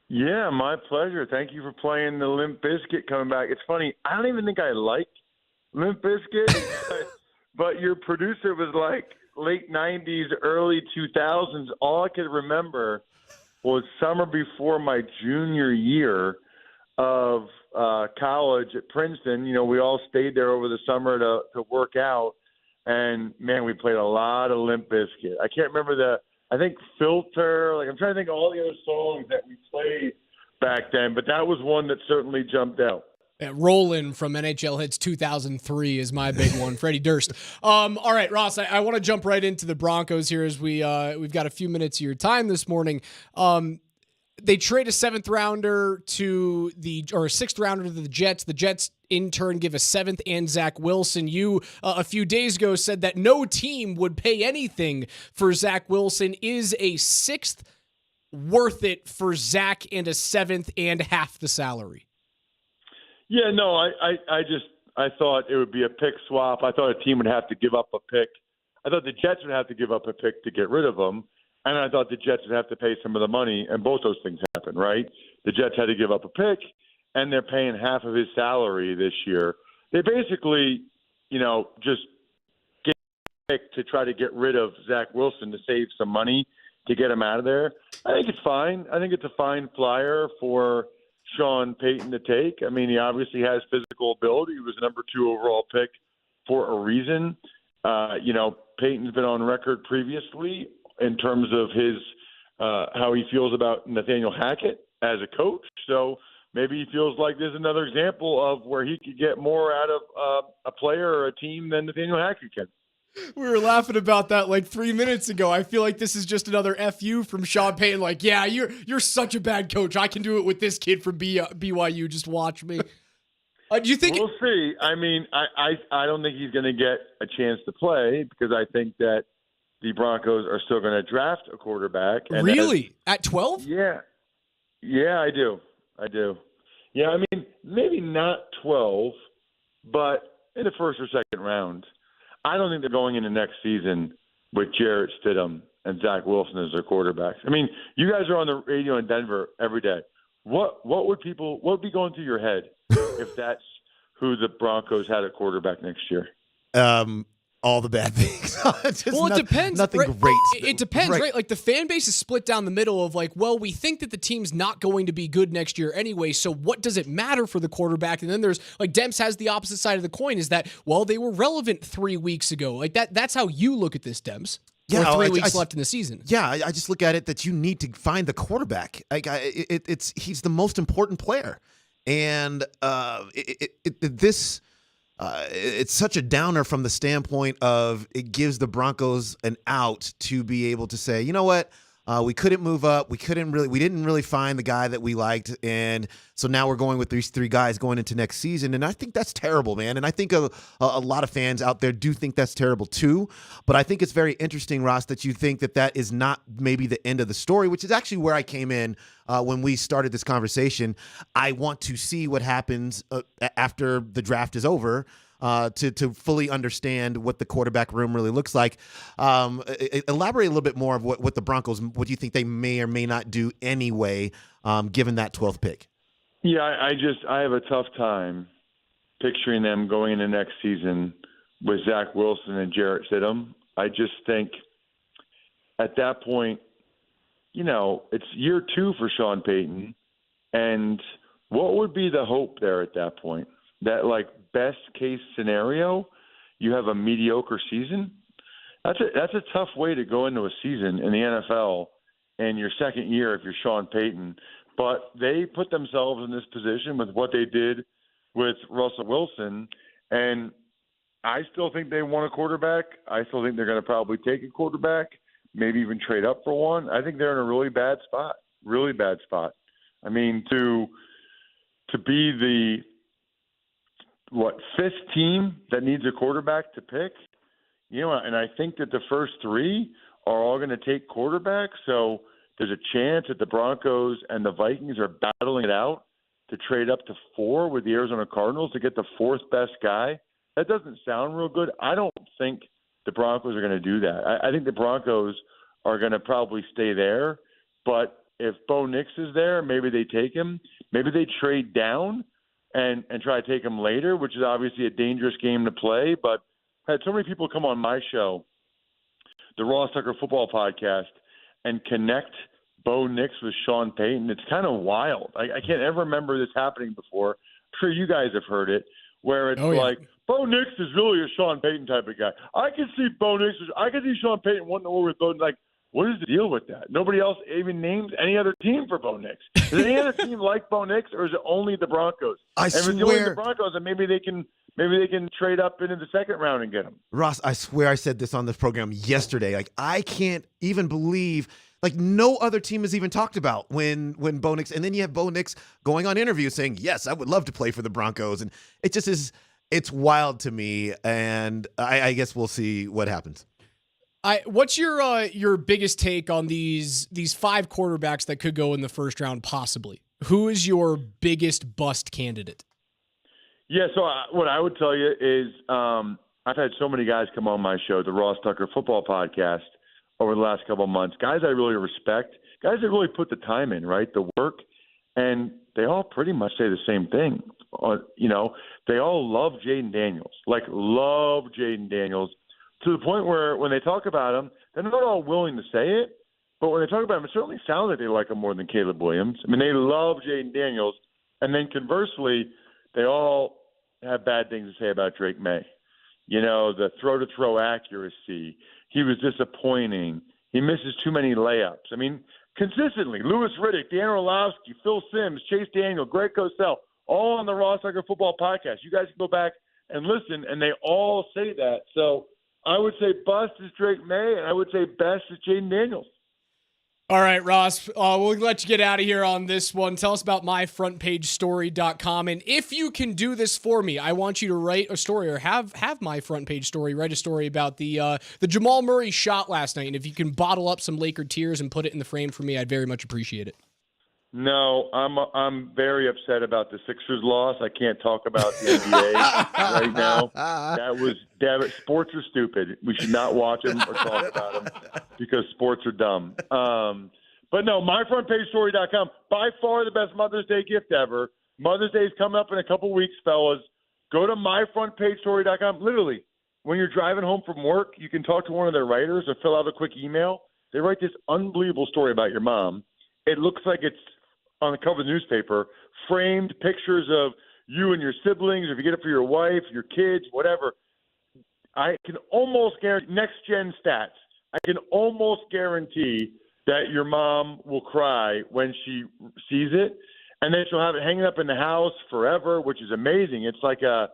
S17: Yeah, my pleasure. Thank you for playing the Limp Bizkit coming back. It's funny, I don't even think I like Limp Bizkit, but your producer was like, late 90s, early 2000s, all I could remember was summer before my junior year of college at Princeton. You know, we all stayed there over the summer to work out. And, man, we played a lot of Limp Bizkit. I can't remember I think Filter. Like, I'm trying to think of all the other songs that we played back then. But that was one that certainly jumped out.
S14: Rollin' from NHL Hits 2003 is my big one. Freddie Durst. All right, Ross, I want to jump right into the Broncos here as we've got a few minutes of your time this morning. They trade a 7th rounder or a 6th rounder to the Jets. The Jets in turn give a 7th and Zach Wilson. You a few days ago said that no team would pay anything for Zach Wilson. Is a 6th worth it for Zach and a 7th and half the salary?
S17: Yeah, no, I thought it would be a pick swap. I thought a team would have to give up a pick. I thought the Jets would have to give up a pick to get rid of him, and I thought the Jets would have to pay some of the money, and both those things happened, right? The Jets had to give up a pick, and they're paying half of his salary this year. They basically, just get a pick to try to get rid of Zach Wilson to save some money to get him out of there. I think it's fine. I think it's a fine flyer for Sean Payton to take. I mean, he obviously has physical ability. He was the number 2 overall pick for a reason. Payton's been on record previously in terms of his how he feels about Nathaniel Hackett as a coach. So maybe he feels like there's another example of where he could get more out of a player or a team than Nathaniel Hackett can.
S14: We were laughing about that like 3 minutes ago. I feel like this is just another FU from Sean Payton. Like, yeah, you're such a bad coach. I can do it with this kid from BYU. Just watch me. Do you think?
S17: We'll see. I mean, I don't think he's going to get a chance to play because I think that the Broncos are still going to draft a quarterback. And
S14: really? At 12?
S17: Yeah. Yeah, I do. Yeah, I mean, maybe not 12, but in the first or second round. I don't think they're going into next season with Jarrett Stidham and Zach Wilson as their quarterbacks. I mean, you guys are on the radio in Denver every day. What would be going through your head if that's who the Broncos had at quarterback next year?
S9: All the bad things.
S14: It depends.
S9: Nothing
S14: right?
S9: great.
S14: It depends, right? Like the fan base is split down the middle of like, well, we think that the team's not going to be good next year anyway, so what does it matter for the quarterback? And then there's like Demps has the opposite side of the coin is that, well, they were relevant 3 weeks ago. Like that's how you look at this, Demps.
S9: Yeah,
S14: or 3 weeks left in the season.
S9: Yeah, I just look at it that you need to find the quarterback. Like he's the most important player, and it's such a downer from the standpoint of it gives the Broncos an out to be able to say, you know what, we couldn't move up, we didn't really find the guy that we liked, and so now we're going with these 3 guys going into next season, and I think that's terrible, man. And I think a lot of fans out there do think that's terrible too. But I think it's very interesting, Ross, that you think that is not maybe the end of the story, which is actually where I came in when we started this conversation. I want to see what happens after the draft is over. To fully understand what the quarterback room really looks like. Elaborate a little bit more of what the Broncos, what do you think they may or may not do anyway, given that 12th pick?
S17: Yeah, I have a tough time picturing them going into next season with Zach Wilson and Jarrett Stidham. I just think at that point, it's year 2 for Sean Payton. And what would be the hope there at that point? That, like, best case scenario, you have a mediocre season? That's a tough way to go into a season in the NFL in your second year if you're Sean Payton. But they put themselves in this position with what they did with Russell Wilson, and I still think they want a quarterback. I still think they're going to probably take a quarterback, maybe even trade up for one. I think they're in a really bad spot. I mean, to be the fifth team that needs a quarterback to pick, and I think that the first 3 are all going to take quarterbacks. So there's a chance that the Broncos and the Vikings are battling it out to trade up to 4 with the Arizona Cardinals to get the 4th best guy. That doesn't sound real good. I don't think the Broncos are going to do that. I think the Broncos are going to probably stay there. But if Bo Nix is there, maybe they take him. Maybe they trade down and try to take him later, which is obviously a dangerous game to play. But I had so many people come on my show, the Ross Tucker Football Podcast, and connect Bo Nix with Sean Payton. It's kind of wild. I can't ever remember this happening before. I'm sure you guys have heard it, where it's like, Bo Nix is really a Sean Payton type of guy. I can see Sean Payton wanting to work with Bo. Like, what is the deal with that? Nobody else even names any other team for Bo Nix. Is any other team like Bo Nix, or is it only the Broncos?
S9: I
S17: if it's only
S9: swear-
S17: the Broncos, then maybe they can trade up into the second round and get him.
S9: Ross, I swear I said this on this program yesterday. Like, I can't even believe, like, no other team has even talked about when Bo Nix, and then you have Bo Nix going on interviews saying, yes, I would love to play for the Broncos. And it just is, it's wild to me. And I guess we'll see what happens.
S14: What's your biggest take on these 5 quarterbacks that could go in the first round possibly? Who is your biggest bust candidate?
S17: Yeah, so what I would tell you is I've had so many guys come on my show, the Ross Tucker Football Podcast, over the last couple of months. Guys I really respect, guys that really put the time in, right, the work, and they all pretty much say the same thing. They all love Jaden Daniels, love Jaden Daniels, to the point where when they talk about him, they're not all willing to say it, but when they talk about him, it certainly sounds like they like him more than Caleb Williams. I mean, they love Jaden Daniels, and then conversely, they all have bad things to say about Drake May. The throw-to-throw accuracy. He was disappointing. He misses too many layups. I mean, consistently, Louis Riddick, Dan Orlovsky, Phil Simms, Chase Daniel, Greg Cosell, all on the Ross Tucker Football Podcast. You guys can go back and listen, and they all say that. So I would say bust is Drake May, and I would say best is Jaden Daniels.
S14: All right, Ross, we'll let you get out of here on this one. Tell us about myfrontpagestory.com. And if you can do this for me, I want you to write a story, or have my front page story, write a story about the Jamal Murray shot last night. And if you can bottle up some Laker tears and put it in the frame for me, I'd very much appreciate it.
S17: No, I'm very upset about the Sixers loss. I can't talk about the NBA right now. Sports are stupid. We should not watch them or talk about them because sports are dumb. But no, myfrontpagestory.com, by far the best Mother's Day gift ever. Mother's Day is coming up in a couple weeks, fellas. Go to myfrontpagestory.com. Literally, when you're driving home from work, you can talk to one of their writers or fill out a quick email. They write this unbelievable story about your mom. It looks like it's on the cover of the newspaper, framed pictures of you and your siblings, or if you get it for your wife, your kids, whatever. I can almost guarantee, next-gen stats, I can almost guarantee that your mom will cry when she sees it, and then she'll have it hanging up in the house forever, which is amazing. It's like a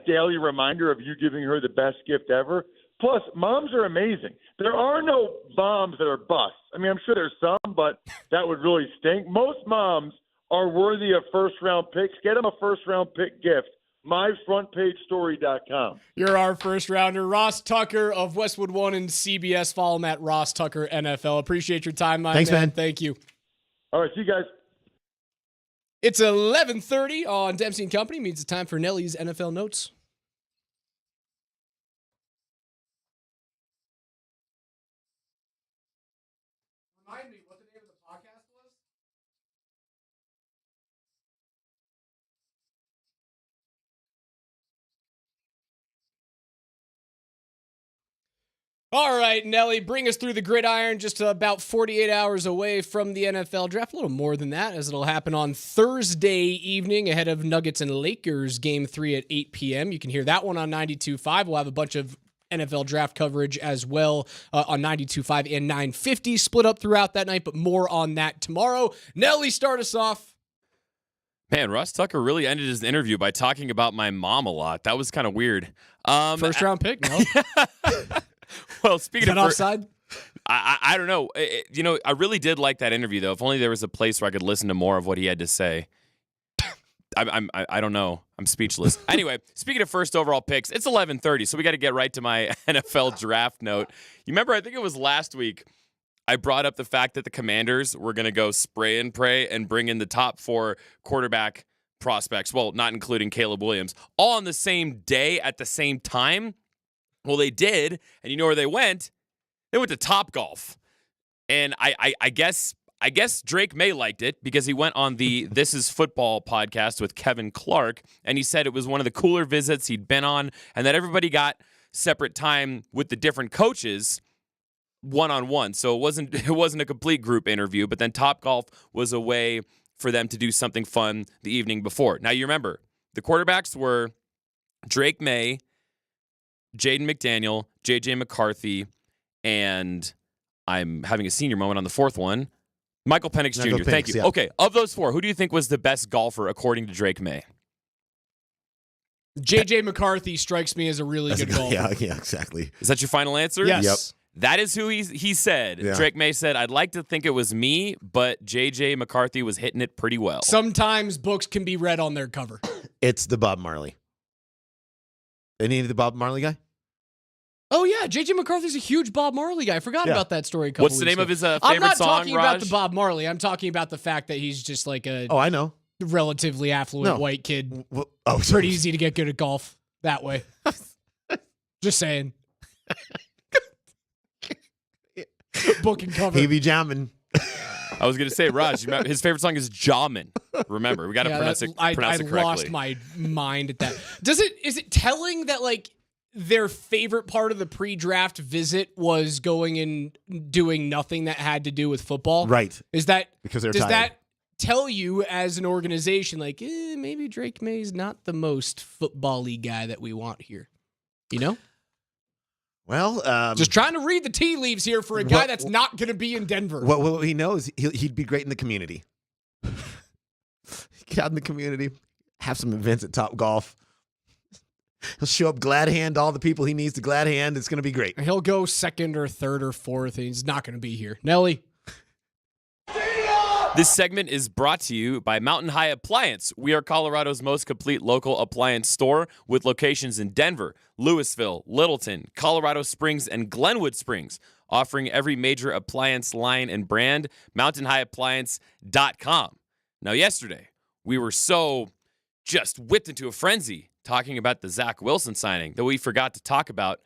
S17: daily reminder of you giving her the best gift ever. Plus, moms are amazing. There are no moms that are busts. I mean, I'm sure there's some, but that would really stink. Most moms are worthy of first-round picks. Get them a first-round pick gift. myfrontpagestory.com.
S14: You're our first rounder, Ross Tucker of Westwood One and CBS. Follow him at Ross Tucker NFL. Appreciate your time, my
S9: Thanks, man.
S14: Thank you.
S17: All right, see you guys.
S14: It's 11:30 on Dempsey & Company. Means it's time for Nelly's NFL Notes. Remind me what the name of the podcast was? All right, Nelly, bring us through the gridiron, just about 48 hours away from the NFL draft. A little more than that, as it'll happen on Thursday evening ahead of Nuggets and Lakers Game 3 at 8 p.m. You can hear that one on 92.5. We'll have a bunch of NFL draft coverage as well on 92.5 and 950, split up throughout that night, but more on that tomorrow. Nelly, start us off.
S16: Man, Ross Tucker really ended his interview by talking about my mom a lot. That was kind of weird.
S14: First round pick, no?
S16: Well, speaking
S14: of offside,
S16: I don't know. I really did like that interview, though. If only there was a place where I could listen to more of what he had to say. I don't know. I'm speechless. Anyway, speaking of first overall picks, it's 11:30, so we got to get right to my NFL draft note. You remember, I think it was last week, I brought up the fact that the Commanders were going to go spray and pray and bring in the top 4 quarterback prospects, well, not including Caleb Williams, all on the same day at the same time. Well, they did, and you know where they went? They went to Topgolf. And I guess Drake May liked it because he went on the This Is Football podcast with Kevin Clark, and he said it was one of the cooler visits he'd been on, and that everybody got separate time with the different coaches one-on-one. So it wasn't a complete group interview, but then Topgolf was a way for them to do something fun the evening before. Now, you remember, the quarterbacks were Drake May, Jaden McDaniel, J.J. McCarthy, and I'm having a senior moment on the fourth one, Michael Penix Jr. Thank you.
S9: Yeah.
S16: Okay, of those 4, who do you think was the best golfer according to Drake May?
S14: J.J. McCarthy strikes me as a really good golfer.
S9: Yeah, exactly.
S16: Is that your final answer?
S14: Yes.
S9: Yep.
S16: That is who he said.
S9: Yeah.
S16: Drake May said, I'd like to think it was me, but J.J. McCarthy was hitting it pretty well.
S14: Sometimes books can be read on their cover.
S9: It's the Bob Marley. Any of the Bob Marley guy?
S14: Oh, yeah. J.J. McCarthy's a huge Bob Marley guy. I forgot about that story a couple
S16: What's the
S14: weeks
S16: name
S14: ago.
S16: of his favorite
S14: I'm not
S16: song,
S14: talking
S16: Raj?
S14: about the Bob Marley. I'm talking about the fact that he's just like a
S9: Oh, I know.
S14: relatively affluent
S9: No.
S14: white kid.
S9: Oh,
S14: Pretty easy to get good at golf that way. Just saying. Book and cover.
S9: He be jamming.
S16: I was going to say, Raj, his favorite song is Jamin. Remember, we got to pronounce it
S14: I
S16: correctly.
S14: lost my mind at that. Is it telling that like their favorite part of the pre-draft visit was going and doing nothing that had to do with football?
S9: Right.
S14: Is that
S9: Because they're
S14: does
S9: tired.
S14: that tell you as an organization like maybe Drake May's not the most football-y guy that we want here? You know?
S9: Well,
S14: Just trying to read the tea leaves here for a guy that's not going to be in Denver.
S9: what he knows, he'd be great in the community. Get out in the community, have some events at Top Golf. He'll show up glad hand all the people he needs to glad hand. It's going to be great.
S14: He'll go second or third or fourth, and he's not going to be here. Nelly.
S16: This segment is brought to you by Mountain High Appliance. We are Colorado's most complete local appliance store with locations in Denver, Louisville, Littleton, Colorado Springs, and Glenwood Springs, offering every major appliance line and brand. MountainHighAppliance.com. Now, yesterday, we were so just whipped into a frenzy talking about the Zach Wilson signing that we forgot to talk about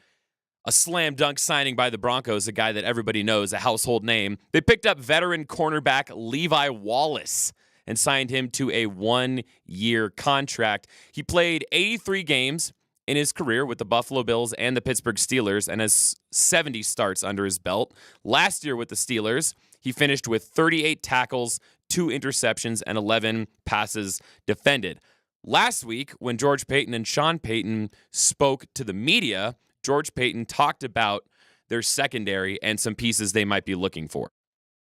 S16: a slam dunk signing by the Broncos, a guy that everybody knows, a household name. They picked up veteran cornerback Levi Wallace and signed him to a 1-year contract. He played 83 games in his career with the Buffalo Bills and the Pittsburgh Steelers and has 70 starts under his belt. Last year with the Steelers, he finished with 38 tackles, 2 interceptions, and 11 passes defended. Last week, when George Paton and Sean Payton spoke to the media, George Paton talked about their secondary and some pieces they might be looking for.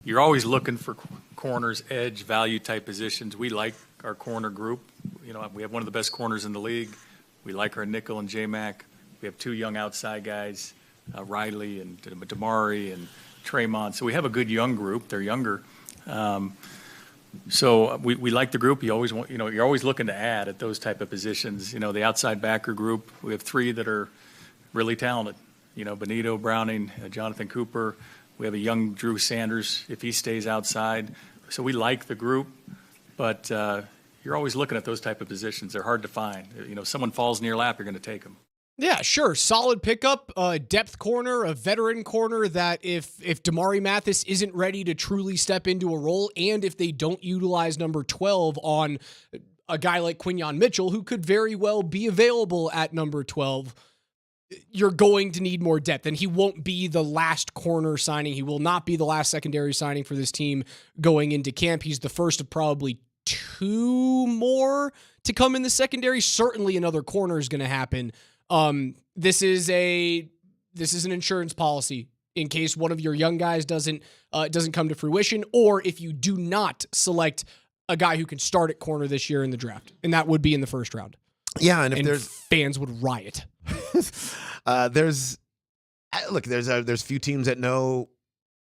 S18: You're always looking for corners, edge, value type positions. We like our corner group. You know, we have one of the best corners in the league. We like our nickel and J-Mac. We have 2 young outside guys, Riley and Damari and Tremont. So we have a good young group. They're younger. So we like the group. You always want, you're always looking to add at those type of positions. The outside backer group, we have 3 that are really talented. Benito, Browning, Jonathan Cooper. We have a young Drew Sanders if he stays outside. So we like the group, but you're always looking at those type of positions. They're hard to find. If someone falls in your lap, you're going to take them.
S14: Yeah, sure. Solid pickup, depth corner, a veteran corner that if Damari Mathis isn't ready to truly step into a role, and if they don't utilize number 12 on a guy like Quinyon Mitchell, who could very well be available at number 12, you're going to need more depth. And he won't be the last corner signing. He will not be the last secondary signing for this team going into camp. He's the first of probably 2 more to come in the secondary. Certainly another corner is going to happen. This is an insurance policy in case one of your young guys doesn't come to fruition, or if you do not select a guy who can start at corner this year in the draft, and that would be in the first round.
S9: Yeah, and if there's
S14: fans would riot.
S9: there's few teams that know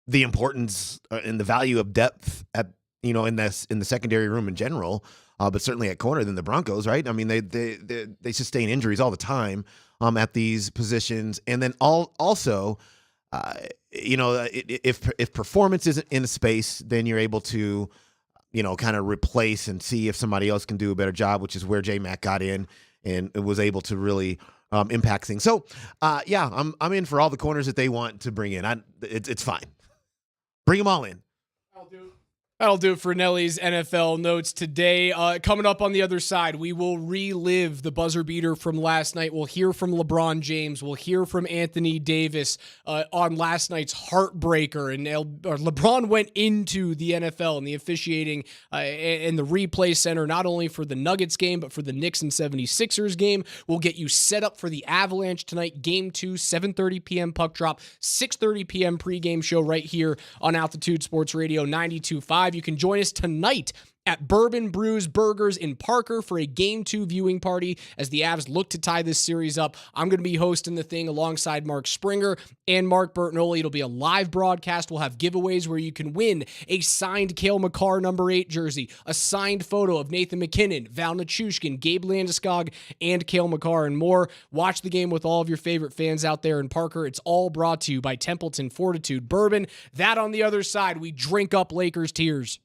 S9: the importance and the value of depth at in the secondary room in general. but certainly at corner than the Broncos, right? I mean, they sustain injuries all the time at these positions, and then also, if performance isn't in a space, then you're able to, kind of replace and see if somebody else can do a better job, which is where J-Mac got in and was able to really impact things. So, I'm in for all the corners that they want to bring in. It's fine. Bring them all in.
S14: That'll do it for Nelly's NFL notes today. Coming up on the other side, we will relive the buzzer beater from last night. We'll hear from LeBron James. We'll hear from Anthony Davis on last night's heartbreaker. And LeBron went into the NFL and the officiating and the replay center, not only for the Nuggets game, but for the Knicks and 76ers game. We'll get you set up for the Avalanche tonight, Game 2, 7:30 p.m. puck drop, 6:30 p.m. pregame show right here on Altitude Sports Radio 92.5. You can join us tonight at Bourbon Brews Burgers in Parker for a Game 2 viewing party as the Avs look to tie this series up. I'm going to be hosting the thing alongside Mark Springer and Mark Bertinoli. It'll be a live broadcast. We'll have giveaways where you can win a signed Cale Makar number 8 jersey, a signed photo of Nathan McKinnon, Val Nichushkin, Gabe Landeskog, and Cale Makar, and more. Watch the game with all of your favorite fans out there in Parker. It's all brought to you by Templeton Fortitude Bourbon. That on the other side, we drink up Lakers tears.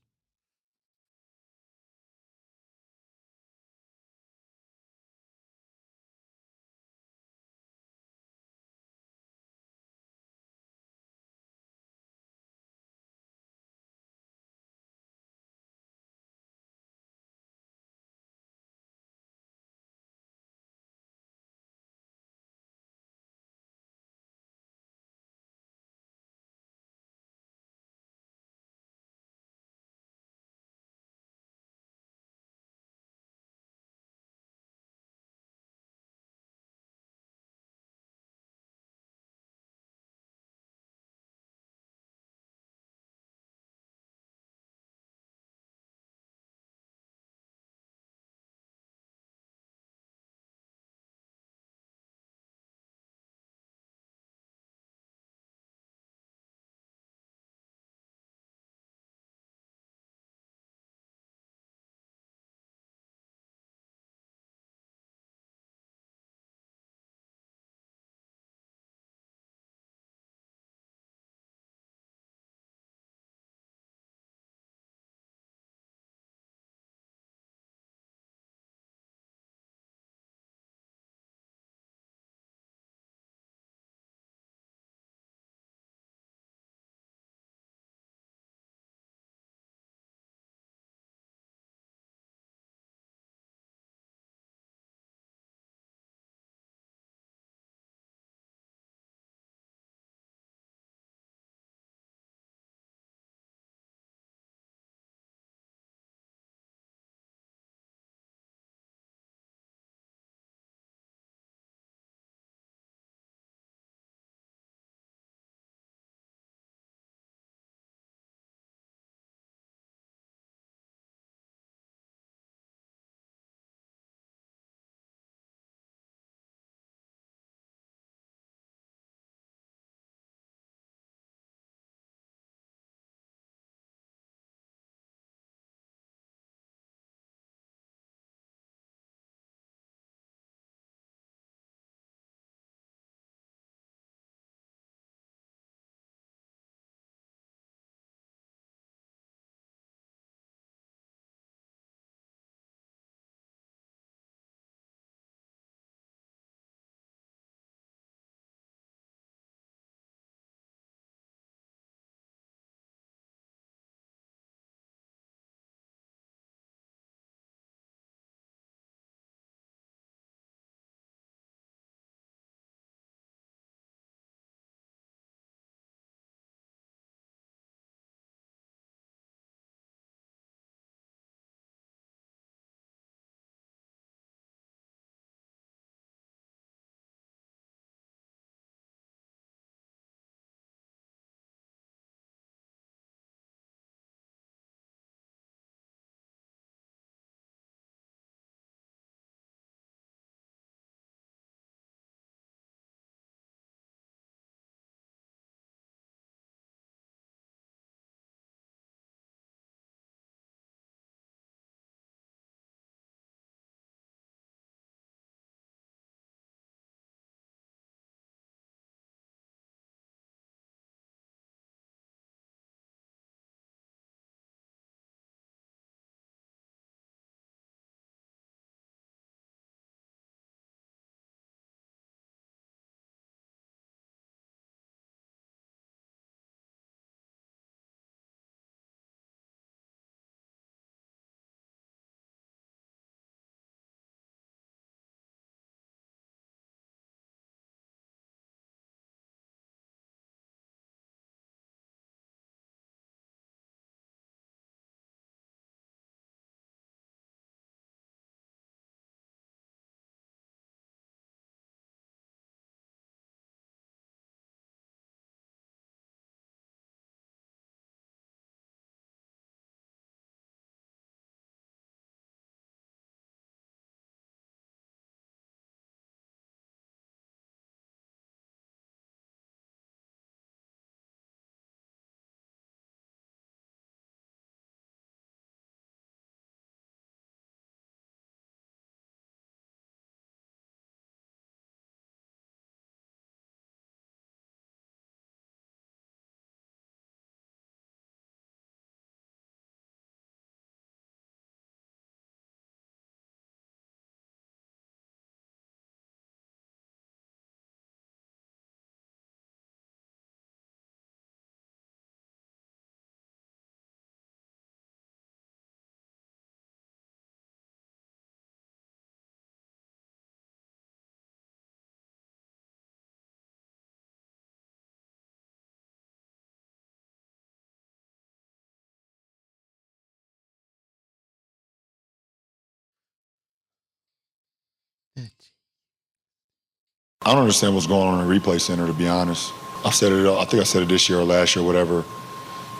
S6: I don't understand what's going on in the replay center, to be honest. I think I said it this year or last year, whatever.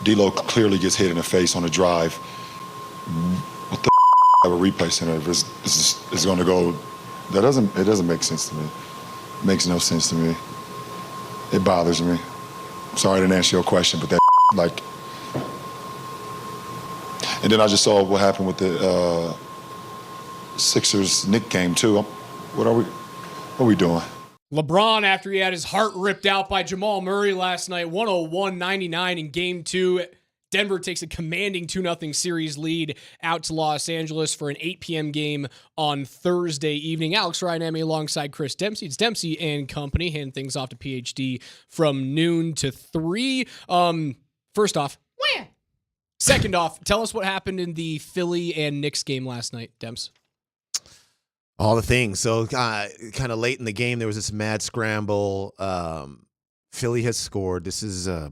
S6: D'Lo clearly gets hit in the face on a drive. What the a replay center is going to go? It doesn't make sense to me. It makes no sense to me. It bothers me. Sorry I didn't answer your question, but that like. And then I just saw what happened with the Sixers Knicks game too. What are we doing?
S14: LeBron, after he had his heart ripped out by Jamal Murray last night, 101-99 in Game 2. Denver takes a commanding 2-0 series lead out to Los Angeles for an 8 p.m. game on Thursday evening. Alex Ryan alongside Chris Dempsey. It's Dempsey and Company. Hand things off to PhD from noon to 3. First off, second off, tell us what happened in the Philly and Knicks game last night, Demps.
S9: All the things. So kind of late in the game, there was this mad scramble. Philly has scored. This is, I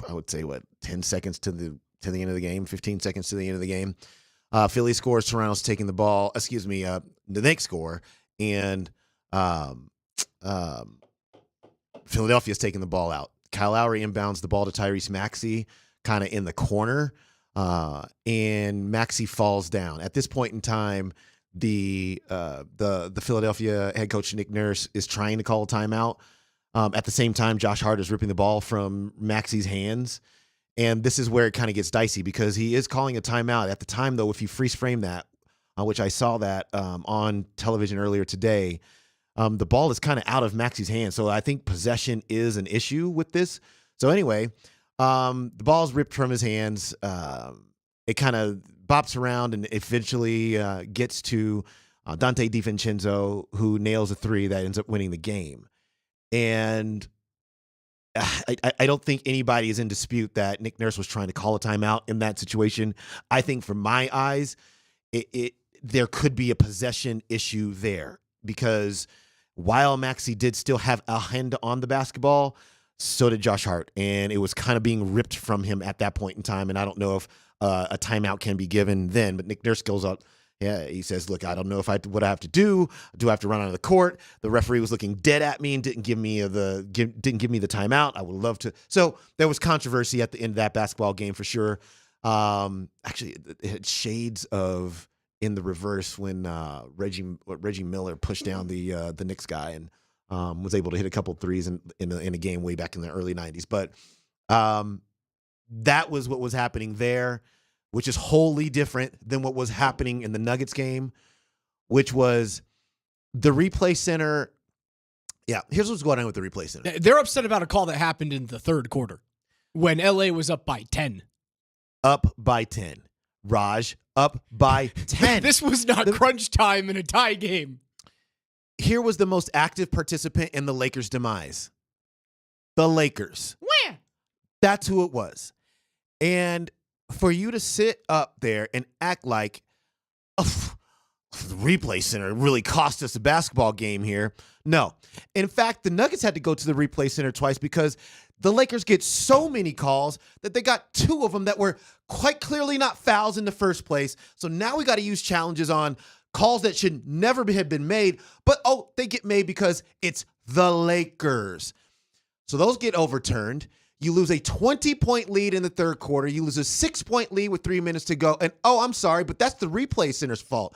S9: would say, 10 seconds to the end of the game, 15 seconds to the end of the game. Philly scores. Toronto's taking the ball. The Knicks score, and Philadelphia's taking the ball out. Kyle Lowry inbounds the ball to Tyrese Maxey, kind of in the corner, and Maxey falls down. At this point in time, the Philadelphia head coach Nick Nurse is trying to call a timeout. At the same time, Josh Hart is ripping the ball from Maxey's hands. And this is where it kind of gets dicey because he is calling a timeout. At the time, though, if you freeze frame that, which I saw that on television earlier today, the ball is kind of out of Maxey's hands. So I think possession is an issue with this. So anyway, the ball's ripped from his hands. It kind of bops around and eventually gets to Dante DiVincenzo, who nails a three that ends up winning the game. And I don't think anybody is in dispute that Nick Nurse was trying to call a timeout in that situation. I think from my eyes, there could be a possession issue there because while Maxey did still have a hand on the basketball, so did Josh Hart. And it was kind of being ripped from him at that point in time. And I don't know if a timeout can be given then, but Nick Nurse goes up. Yeah, he says, look, I don't know what I have to do. Do I have to run out of the court? The referee was looking dead at me and didn't give me the timeout. I would love to. So there was controversy at the end of that basketball game for sure. Actually, it had shades of in the reverse when Reggie Miller pushed down the Knicks guy and was able to hit a couple threes in a game way back in the early 90s. But that was what was happening there, which is wholly different than what was happening in the Nuggets game, which was the replay center. Yeah, here's what's going on with the replay center.
S14: They're upset about a call that happened in the third quarter when LA was up by 10.
S9: Up by 10. Raj, up by 10.
S14: This was not crunch time in a tie game.
S9: Here was the most active participant in the Lakers' demise. The Lakers.
S14: Where?
S9: That's who it was. And for you to sit up there and act like, oh, the replay center really cost us a basketball game here. No. In fact, the Nuggets had to go to the replay center twice because the Lakers get so many calls that they got 2 of them that were quite clearly not fouls in the first place. So now we got to use challenges on calls that should never have been made. But, they get made because it's the Lakers. So those get overturned. You lose a 20-point lead in the third quarter. You lose a 6-point lead with 3 minutes to go. And, I'm sorry, but that's the replay center's fault.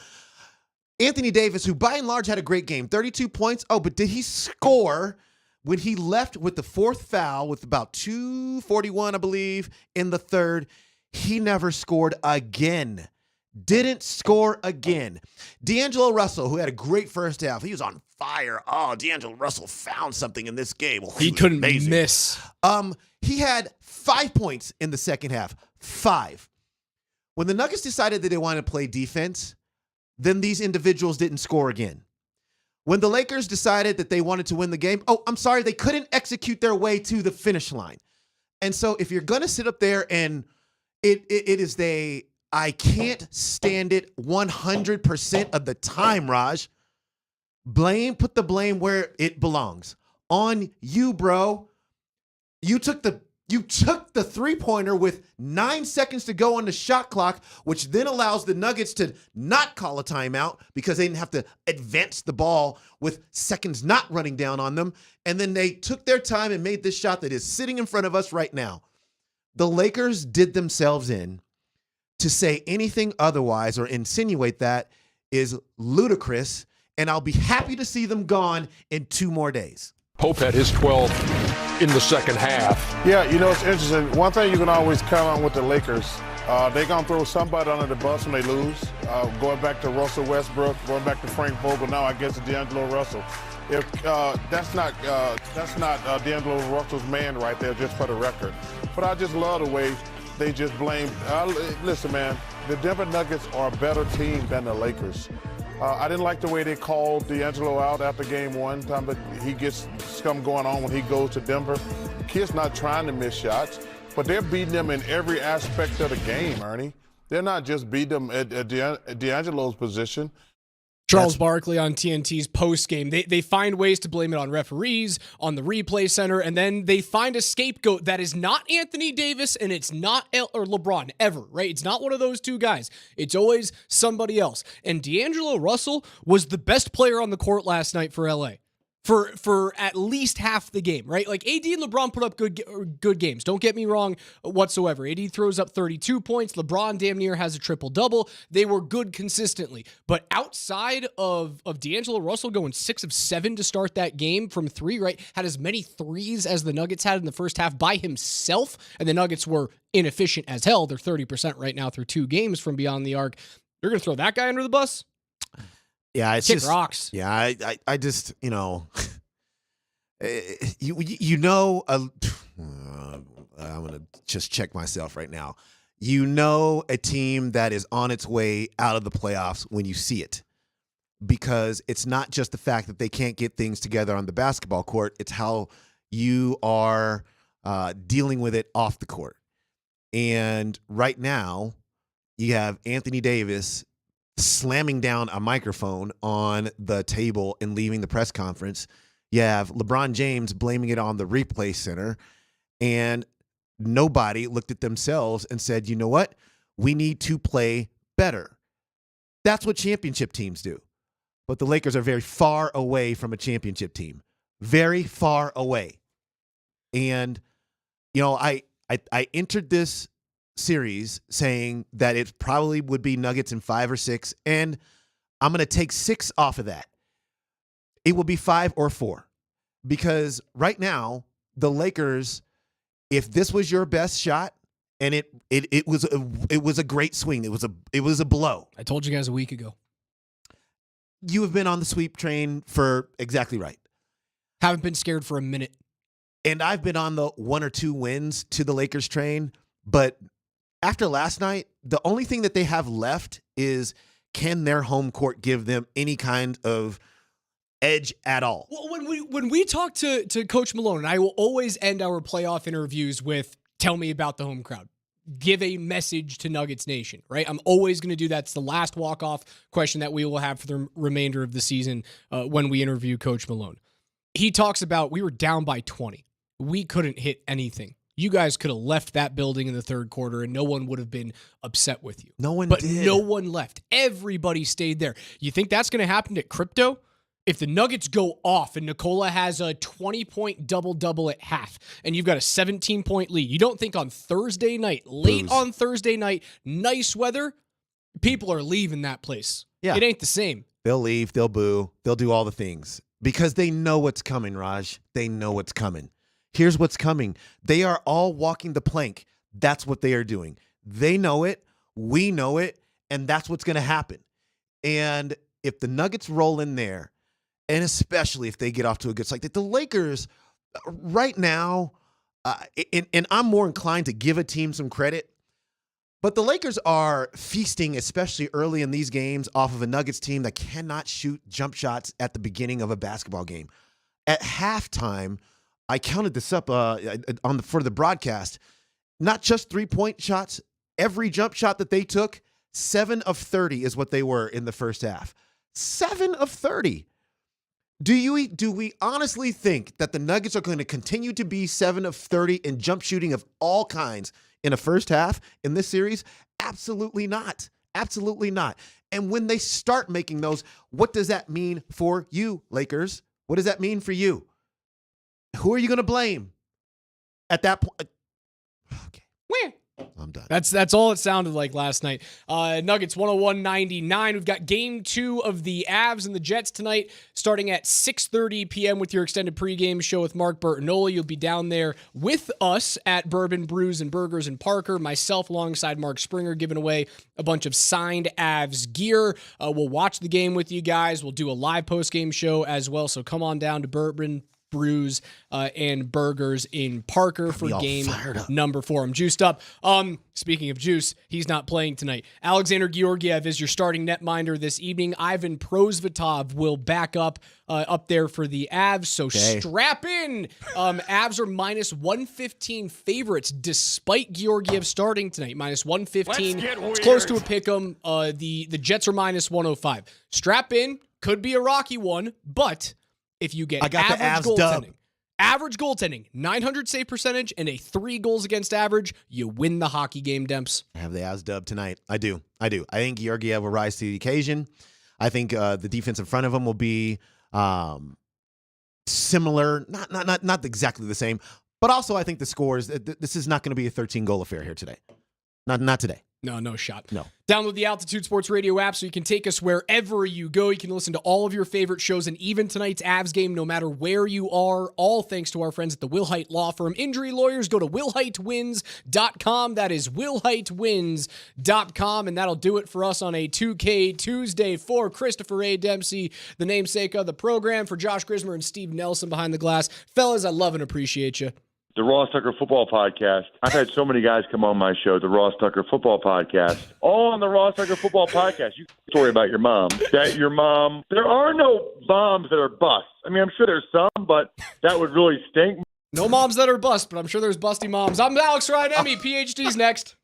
S9: Anthony Davis, who by and large had a great game, 32 points. But did he score when he left with the fourth foul with about 2:41, I believe, in the third? He never scored again. Didn't score again. D'Angelo Russell, who had a great first half. He was on fire. D'Angelo Russell found something in this game.
S14: He couldn't miss.
S9: He had 5 points in the second half. 5. When the Nuggets decided that they wanted to play defense, then these individuals didn't score again. When the Lakers decided that they wanted to win the game, I'm sorry, they couldn't execute their way to the finish line. And so if you're going to sit up there and it is I can't stand it 100% of the time, Raj. Put the blame where it belongs. On you, bro. You took the You took the three-pointer with 9 seconds to go on the shot clock, which then allows the Nuggets to not call a timeout because they didn't have to advance the ball with seconds not running down on them. And then they took their time and made this shot that is sitting in front of us right now. The Lakers did themselves in. To say anything otherwise or insinuate that is ludicrous, and I'll be happy to see them gone in 2 more days.
S7: Pope had his 12 in the second half.
S8: Yeah, you know, it's interesting. One thing you can always count on with the Lakers, they're going to throw somebody under the bus when they lose. Going back to Russell Westbrook, going back to Frank Vogel, now I guess it's D'Angelo Russell. If that's not D'Angelo Russell's man right there, just for the record. But I just love the way they just blame. Listen, man, the Denver Nuggets are a better team than the Lakers. I didn't like the way they called D'Angelo out after game 1, time that he gets scum going on when he goes to Denver. The kid's not trying to miss shots, but they're beating them in every aspect of the game, Ernie. They're not just beating them at D'Angelo's position.
S14: Charles Barkley on TNT's post-game. They find ways to blame it on referees, on the replay center, and then they find a scapegoat that is not Anthony Davis and it's not or LeBron ever, right? It's not one of those two guys. It's always somebody else. And D'Angelo Russell was the best player on the court last night for LA. For at least half the game, right? Like AD and LeBron put up good games. Don't get me wrong whatsoever. AD throws up 32 points. LeBron damn near has a triple-double. They were good consistently. But outside of D'Angelo Russell going 6 of 7 to start that game from 3, right? Had as many threes as the Nuggets had in the first half by himself. And the Nuggets were inefficient as hell. They're 30% right now through 2 games from beyond the arc. You're going to throw that guy under the bus?
S9: Yeah, it's
S14: Kick
S9: just
S14: rocks.
S9: Yeah, I just, you know, I'm gonna just check myself right now. You know, a team that is on its way out of the playoffs when you see it, because it's not just the fact that they can't get things together on the basketball court; it's how you are dealing with it off the court. And right now, you have Anthony Davis slamming down a microphone on the table and leaving the press conference. You have LeBron James blaming it on the replay center, and nobody looked at themselves and said, you know what? We need to play better. That's what championship teams do. But the Lakers are very far away from a championship team. Very far away. And, you know, I entered this series saying that it probably would be Nuggets in 5 or 6, and I'm going to take 6 off of that. It will be 5 or 4, because right now the Lakers, if this was your best shot, and it was a great swing, it was a blow.
S14: I told you guys a week ago.
S9: You have been on the sweep train for exactly right.
S14: Haven't been scared for a minute.
S9: And I've been on the 1 or 2 wins to the Lakers train, but after last night, the only thing that they have left is, can their home court give them any kind of edge at all?
S14: Well, when we talk to Coach Malone, and I will always end our playoff interviews with, tell me about the home crowd. Give a message to Nuggets Nation, right? I'm always going to do that. It's the last walk-off question that we will have for the remainder of the season when we interview Coach Malone. He talks about, we were down by 20. We couldn't hit anything. You guys could have left that building in the third quarter and no one would have been upset with you.
S9: No one
S14: But
S9: did.
S14: no one left. Everybody stayed there. You think that's going to happen at Crypto? If the Nuggets go off and Nikola has a 20-point double-double at half and you've got a 17-point lead, you don't think on Thursday night, late on Thursday night, nice weather, people are leaving that place.
S9: Yeah.
S14: It ain't the same.
S9: They'll leave, they'll boo, they'll do all the things because they know what's coming, Raj. They know what's coming. Here's what's coming. They are all walking the plank. That's what they are doing. They know it. We know it. And that's what's going to happen. And if the Nuggets roll in there, and especially if they get off to a good start, the Lakers right now, and I'm more inclined to give a team some credit, but the Lakers are feasting, especially early in these games, off of a Nuggets team that cannot shoot jump shots at the beginning of a basketball game. At halftime, I counted this up for the broadcast. Not just 3-point shots. Every jump shot that they took, 7 of 30 is what they were in the first half. 7 of 30. Do we honestly think that the Nuggets are going to continue to be 7 of 30 in jump shooting of all kinds in a first half in this series? Absolutely not. Absolutely not. And when they start making those, what does that mean for you, Lakers? What does that mean for you? Who are you going to blame at that point? Okay.
S14: Where?
S9: I'm done.
S14: That's all it sounded like last night. Nuggets 101-99. We've got game 2 of the Avs and the Jets tonight, starting at 6:30 p.m. with your extended pregame show with Mark Bertinola. You'll be down there with us at Bourbon Brews and Burgers in Parker. Myself alongside Mark Springer giving away a bunch of signed Avs gear. We'll watch the game with you guys. We'll do a live post-game show as well. So come on down to Bourbon Brews and Burgers in Parker for game number 4. I'm juiced up. Speaking of juice, he's not playing tonight. Alexander Georgiev is your starting netminder this evening. Ivan Prosvetov will back up there for the Avs. So strap in. Avs are minus 115 favorites despite Georgiev starting tonight. Minus 115. It's close to a pick 'em. The Jets are minus 105. Strap in. Could be a rocky one, but if you get average goaltending, 900 save percentage, and a 3 goals against average, you win the hockey game, Demps.
S9: I have the Avs dub tonight. I do. I think Georgiev will rise to the occasion. I think the defense in front of him will be similar, not exactly the same, but also I think the scores. This is not going to be a 13-goal affair here today. Not today.
S14: No shot.
S9: No.
S14: Download the Altitude Sports Radio app so you can take us wherever you go. You can listen to all of your favorite shows and even tonight's Avs game no matter where you are, all thanks to our friends at the Wilhite Law Firm. Injury lawyers, go to wilhitewins.com. That is wilhitewins.com, and that'll do it for us on a 2K Tuesday. For Christopher A. Dempsey, the namesake of the program, for Josh Grismer and Steve Nelson behind the glass. Fellas, I love and appreciate you.
S17: The Ross Tucker Football Podcast. I've had so many guys come on my show, the Ross Tucker Football Podcast. All on the Ross Tucker Football Podcast. You story about your mom. That your mom, there are no moms that are busts. I mean, I'm sure there's some, but that would really stink.
S14: No moms that are bust, but I'm sure there's busty moms. I'm Alex Ryan-Emmy. PhD's next.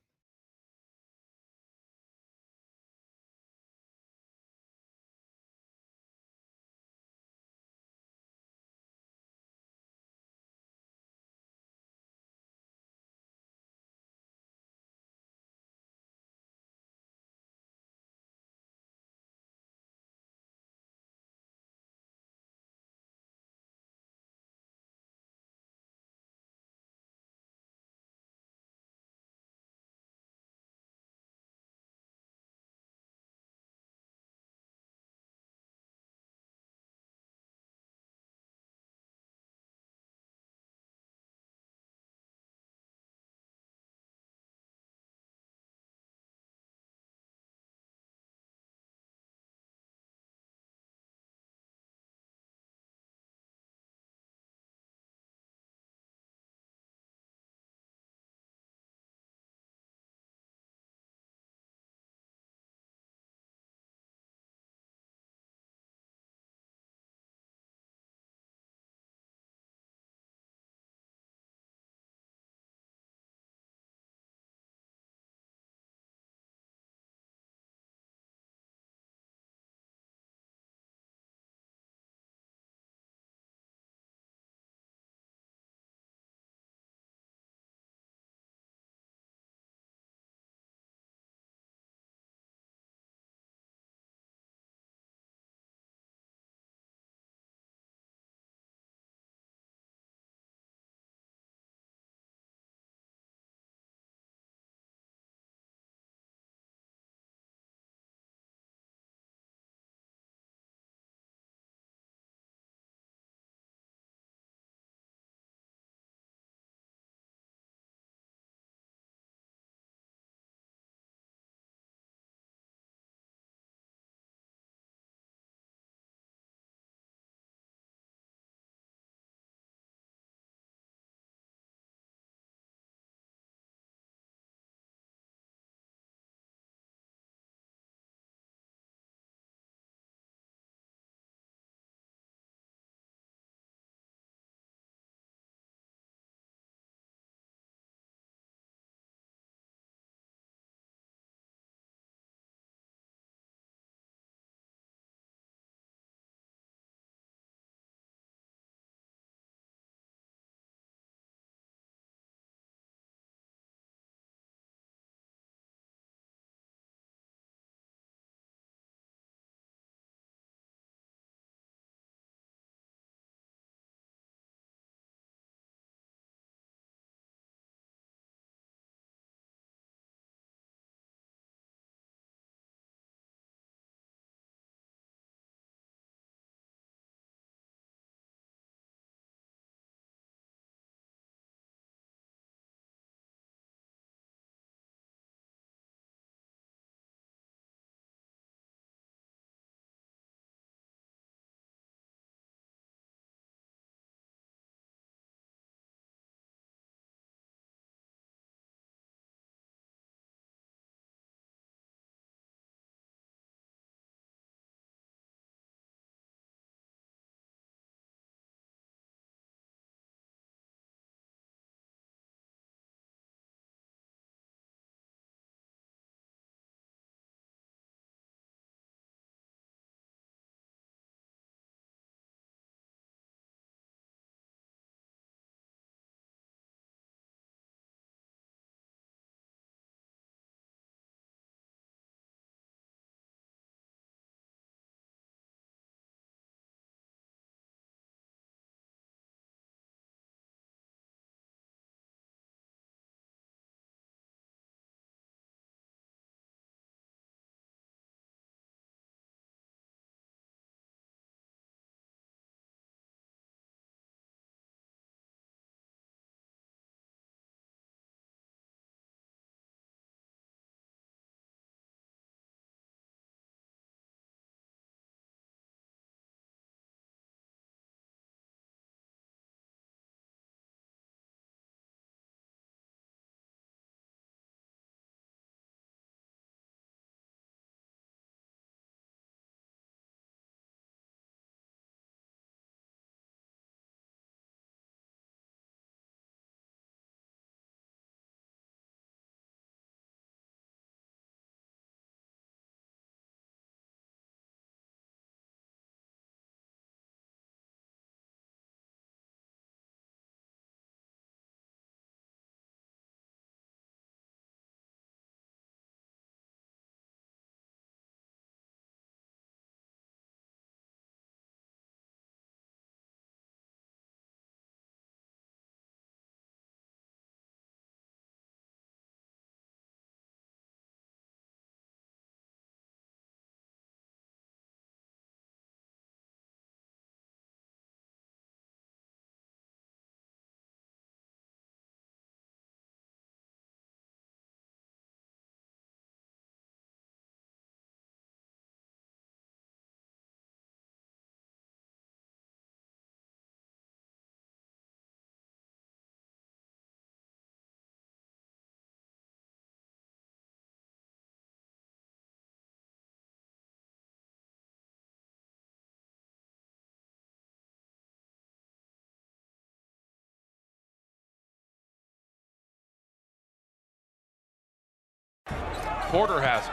S1: Porter has it.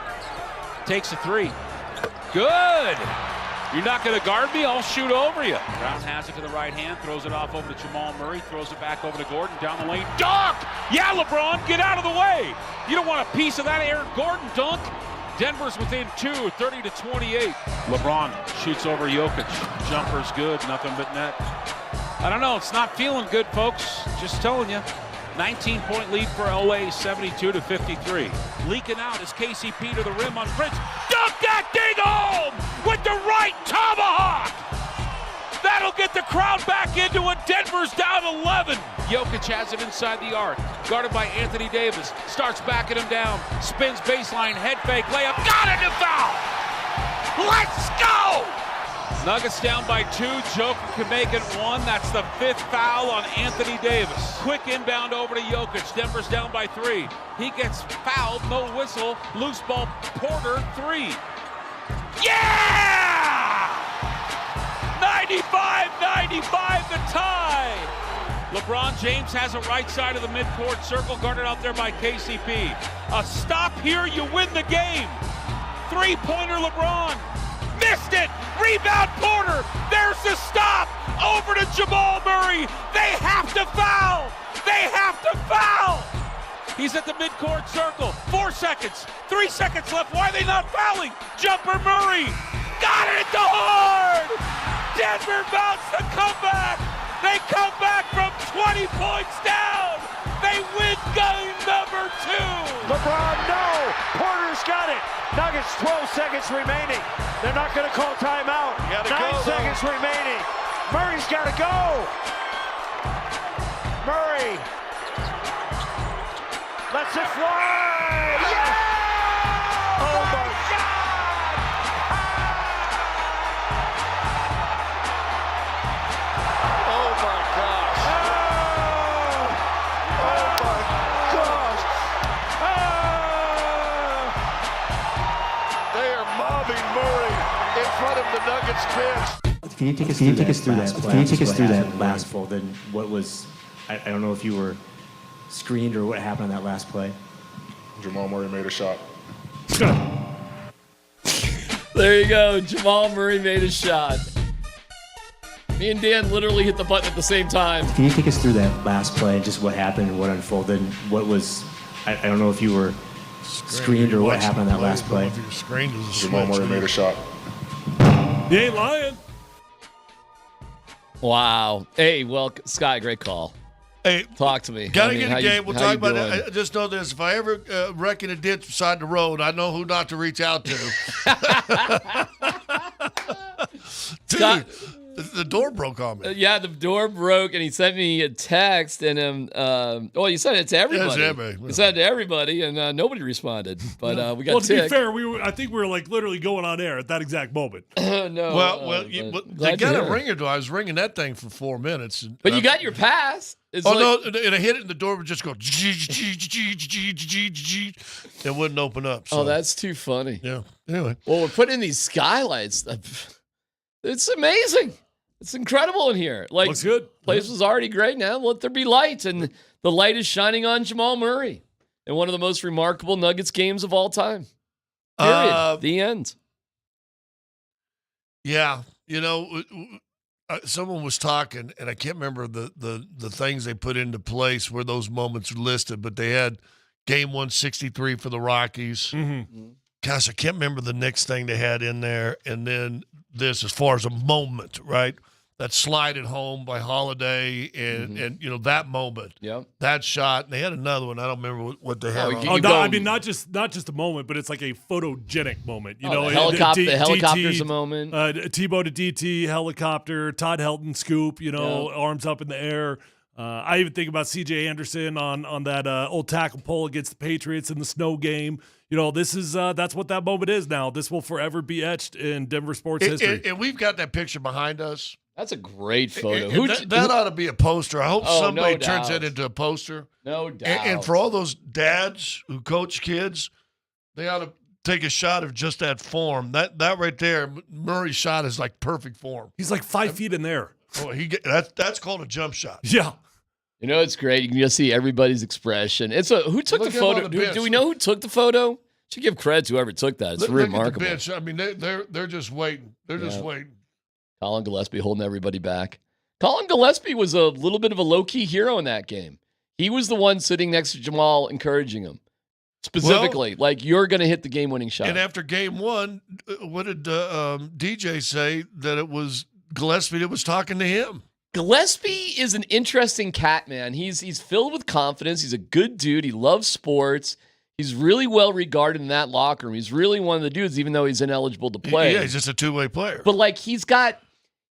S1: Takes a three. Good. You're not going to guard me? I'll shoot over you. Brown has it to the right hand, throws it off over to Jamal Murray, throws it back over to Gordon, down the lane. Dunk! Yeah, LeBron, get out of the way. You don't want a piece of that Aaron Gordon dunk. Denver's within 2, 30-28. LeBron shoots over Jokic. Jumper's good, nothing but net. I don't know, it's not feeling good, folks. Just telling you. 19-point lead for LA, 72-53. Leaking out is KCP to the rim on Prince. Dunk that thing home with the right tomahawk. That'll get the crowd back into it. Denver's down 11. Jokic has it inside the arc. Guarded by Anthony Davis. Starts backing him down. Spins baseline, head fake, layup. Got it to foul. Let's go. Nuggets down by 2. Joker can make it 1. That's the 5th foul on Anthony Davis. Quick inbound over to Jokic. Denver's down by 3. He gets fouled. No whistle. Loose ball. Porter 3. Yeah! 95-95 the tie. LeBron James has it right side of the midcourt circle, guarded out there by KCP. A stop here, you win the game. Three-pointer LeBron. Missed it. Rebound Porter. There's the stop. Over to Jamal Murray. They have to foul. They have to foul. He's at the midcourt circle. 4 seconds. 3 seconds left. Why are they not fouling? Jumper Murray. Got it at the horn. Denver mounts the comeback. They come back from 20 points down. They win game number 2.
S4: LeBron, no. Porter's got it. Nuggets, 12 seconds remaining. They're not going to call timeout. 9 seconds remaining. Murray's got to go. Murray lets it fly. Yeah! Oh my God! Oh my gosh! Oh my gosh! They are mobbing Murray in front of the Nuggets bench.
S5: Can you take us through that last full? Then what was? I don't know if you were screened or what happened on that last play.
S6: Jamal Murray made a shot.
S14: There you go. Jamal Murray made a shot. Me and Dan literally hit the button at the same time.
S5: Can you take us through that last play, just what happened and what unfolded? What was? I don't know if you were screened or what happened on that last play.
S6: Jamal Murray made a shot.
S19: You ain't lying.
S14: Wow. Hey, well, Scott, great call.
S19: Hey,
S14: talk to me.
S19: Gotta get a game. We'll talk about it. I just know this. If I ever wreck in a ditch beside the road, I know who not to reach out to. Dude, the door broke on me.
S14: Yeah, the door broke, and he sent me a text, and well, you sent it to everybody.
S19: Yes,
S14: you sent it to everybody, and nobody responded. But we got.
S19: Well, to be fair, I think we were like literally going on air at that exact moment.
S14: No.
S19: Well, they got a ringer to. I was ringing that thing for 4 minutes.
S14: But you got your pass.
S19: No, and I hit it, and the door would just go. It wouldn't open up. So.
S14: Oh, that's too funny.
S19: Yeah. Anyway.
S14: Well, we're putting in these skylights. It's amazing. It's incredible in here. Like,
S19: looks good.
S14: Place was already great. Now let there be light, and the light is shining on Jamal Murray in one of the most remarkable Nuggets games of all time. Period. The end.
S19: Yeah, someone was talking, and I can't remember the things they put into place where those moments are listed, but they had Game 163 for the Rockies.
S14: Mm-hmm.
S19: Gosh, I can't remember the next thing they had in there, and then this as far as a moment, right? That slide at home by Holiday and that moment.
S14: Yep.
S19: That shot. And they had another one. I don't remember what they had.
S14: I
S19: mean,
S14: not
S19: just a moment, but it's like a photogenic moment.
S14: The helicopter's a moment.
S19: Tebow to DT, helicopter, Todd Helton scoop, arms up in the air. I even think about C.J. Anderson on that old tackle pole against the Patriots in the snow game. This is that's what that moment is now. This will forever be etched in Denver sports history. And we've got that picture behind us.
S14: That's a great photo.
S19: That ought to be a poster. I hope somebody turns it into a poster.
S14: No doubt.
S19: And for all those dads who coach kids, they ought to take a shot of just that form. That right there, Murray's shot is like perfect form. He's like 5 feet in there. Oh, that's called a jump shot. Yeah.
S14: It's great. You can just see everybody's expression. Who took the photo? Do we know who took the photo?
S20: Should give credit to whoever took that. It's
S21: Look
S20: remarkable.
S21: At the bench. I mean, they're just waiting. They're just waiting.
S20: Colin Gillespie holding everybody back. Colin Gillespie was a little bit of a low-key hero in that game. He was the one sitting next to Jamal encouraging him. Specifically, like, you're going to hit the game-winning shot.
S21: And after game one, what did DJ say? That it was Gillespie that was talking to him.
S20: Gillespie is an interesting cat, man. He's filled with confidence. He's a good dude. He loves sports. He's really well regarded in that locker room. He's really one of the dudes, even though he's ineligible to play.
S21: Yeah, he's just a two-way player.
S20: But, like, he's got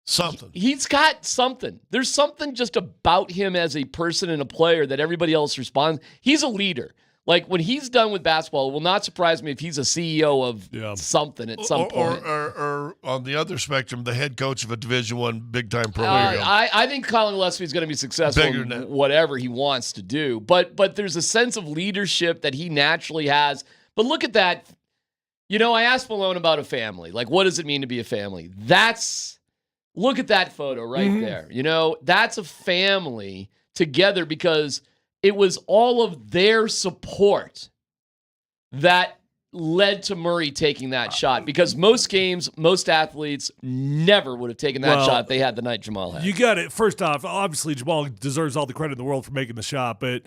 S21: something.
S20: He's got something. There's something just about him as a person and a player that everybody else responds. He's a leader. Like, when he's done with basketball, it will not surprise me if he's a CEO of something at some point.
S21: Or on the other spectrum, the head coach of a Division I big-time program.
S20: I think Colin Gillespie is going to be successful in whatever he wants to do. But there's a sense of leadership that he naturally has. But look at that. You know, I asked Malone about a family. Like, what does it mean to be a family? Look at that photo right there. You know, that's a family together because it was all of their support that led to Murray taking that shot. Because most games, most athletes never would have taken that shot if they had the night Jamal had.
S19: You got it. First off, obviously Jamal deserves all the credit in the world for making the shot, but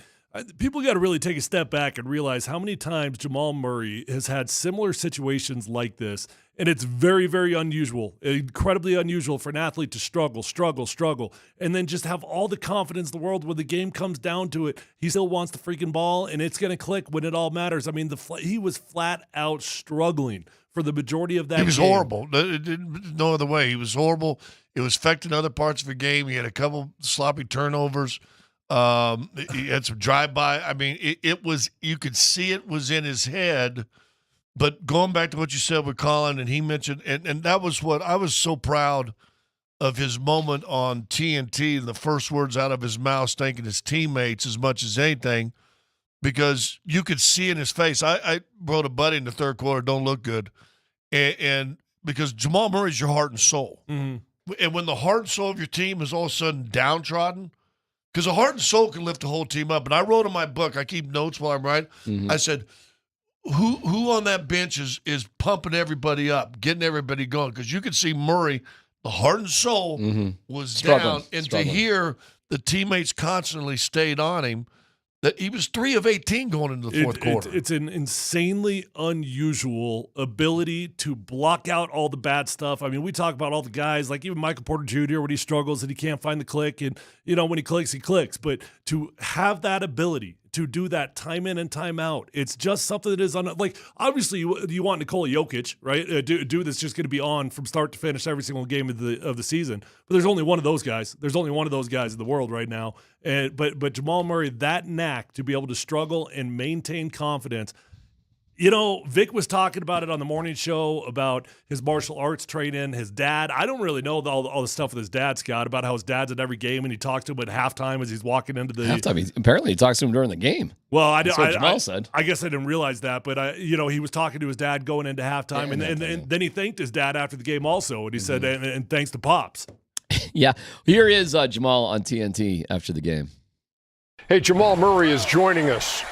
S19: people got to really take a step back and realize how many times Jamal Murray has had similar situations like this. And it's very, very unusual, incredibly unusual for an athlete to struggle, and then just have all the confidence in the world when the game comes down to it. He still wants the freaking ball, and it's going to click when it all matters. I mean, he was flat out struggling for the majority of that game.
S21: He was horrible. No other way. He was horrible. It was affecting other parts of the game. He had a couple sloppy turnovers. He had some drive-by. I mean, it was, you could see it was in his head. But going back to what you said with Colin, and he mentioned, and that was what I was so proud of his moment on TNT, and the first words out of his mouth thanking his teammates as much as anything, because you could see in his face. I wrote a buddy in the third quarter, don't look good. And because Jamal Murray's your heart and soul. Mm-hmm. And when the heart and soul of your team is all of a sudden downtrodden, because the heart and soul can lift the whole team up. And I wrote in my book, I keep notes while I'm writing, I said, Who on that bench is pumping everybody up, getting everybody going? Because you could see Murray, the heart and soul was down. And to hear the teammates constantly stayed on him, that he was 3 of 18 going into the fourth quarter.
S19: It's an insanely unusual ability to block out all the bad stuff. I mean, we talk about all the guys, like even Michael Porter Jr., when he struggles and he can't find the click. And, you know, when he clicks, he clicks. But to have that ability to do that time in and time out, it's just something that is like, obviously you want Nikola Jokic, right? A dude that's just going to be on from start to finish every single game of the season. But there's only one of those guys. There's only one of those guys in the world right now. But Jamal Murray, that knack to be able to struggle and maintain confidence. You know, Vic was talking about it on the morning show about his martial arts training, his dad. I don't really know all the stuff with his dad, Scott, about how his dad's at every game and he talks to him at halftime as he's walking into the
S20: halftime. Apparently, he talks to him during the game.
S19: Well,
S20: That's what Jamal said.
S19: I guess I didn't realize that, but he was talking to his dad going into halftime, and then he thanked his dad after the game also, and he said, and thanks to Pops.
S20: Yeah, here is Jamal on TNT after the game.
S7: Hey, Jamal Murray is joining us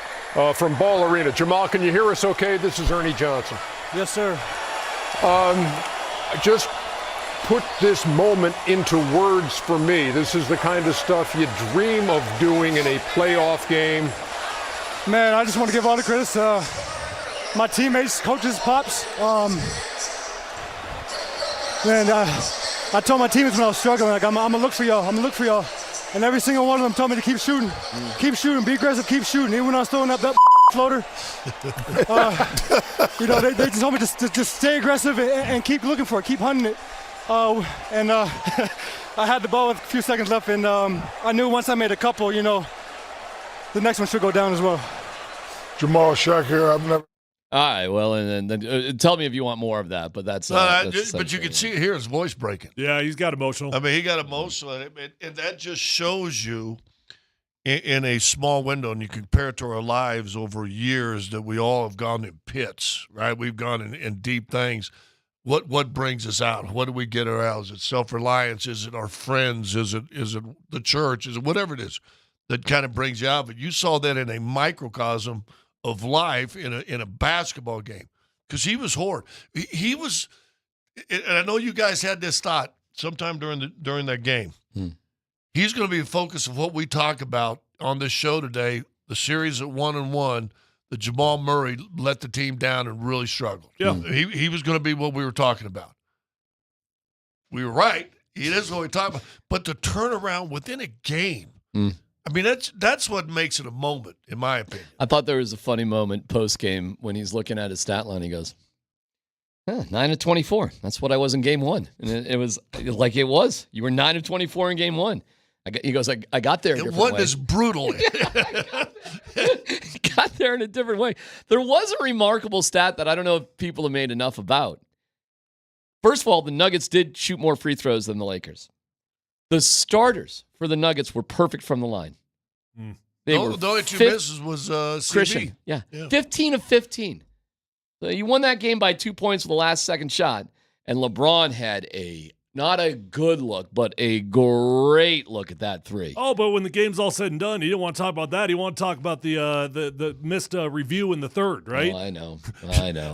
S7: from Ball Arena. Jamal, can you hear us okay? This is Ernie Johnson.
S12: Yes, sir.
S7: Just put this moment into words for me. This is the kind of stuff you dream of doing in a playoff game.
S12: Man, I just want to give all the credits to my teammates, coaches, Pops. Man, I told my teammates when I was struggling, like, I'm going to look for y'all. I'm going to look for y'all. And every single one of them told me to keep shooting. Keep shooting. Be aggressive. Keep shooting. Even when I was throwing up that floater, they just told me to just stay aggressive and keep looking for it. Keep hunting it. I had the ball with a few seconds left, and I knew once I made a couple, the next one should go down as well.
S21: Jamal, Shaq here. I've never.
S20: All right, well, and then tell me if you want more of that, but that's
S21: but you can hear his voice breaking.
S19: Yeah, he's got emotional.
S21: I mean, he got emotional, and that just shows you in a small window, and you compare it to our lives over years that we all have gone in pits, right? We've gone in deep things. What brings us out? What do we get out? Is it self-reliance? Is it our friends? Is it the church? Is it whatever it is that kind of brings you out? But you saw that in a microcosm of life in a basketball game because he was horrid. He was, and I know you guys had this thought sometime during that game. He's going to be the focus of what we talk about on this show today. The series at 1-1, that Jamal Murray let the team down and really struggled.
S19: Yeah,
S21: he was going to be what we were talking about. We were right. It is what we talk about. But to turn around within a game, I mean, that's what makes it a moment, in my opinion.
S20: I thought there was a funny moment post-game when he's looking at his stat line. He goes, 9 of 24. That's what I was in game one. And it was like it was. You were 9 of 24 in game one. He goes, I got there a different way.
S21: It wasn't as brutal.
S20: Got there in a different way. There was a remarkable stat that I don't know if people have made enough about. First of all, the Nuggets did shoot more free throws than the Lakers. The starters for the Nuggets were perfect from the line.
S21: The only two misses was CB.
S20: Christian. Yeah. 15 of 15. So you won that game by 2 points with the last second shot, and LeBron had not a good look, but a great look at that three.
S19: Oh, but when the game's all said and done, he didn't want to talk about that. He wanted to talk about the missed review in the third, right?
S20: Oh, I know.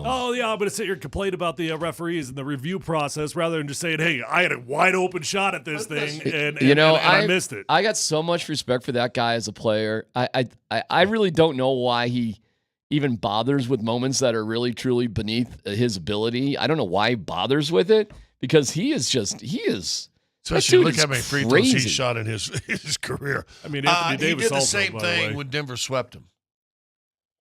S19: Oh, yeah, I'm going to sit here and complain about the referees and the review process rather than just saying, hey, I had a wide open shot at this thing, and I missed it.
S20: I got so much respect for that guy as a player. I really don't know why he even bothers with moments that are really, truly beneath his ability. I don't know why he bothers with it. Because he is.
S21: Especially look how many free throws he shot in his career.
S19: I mean, Anthony Davis
S21: he did the
S19: also,
S21: same thing when Denver swept him.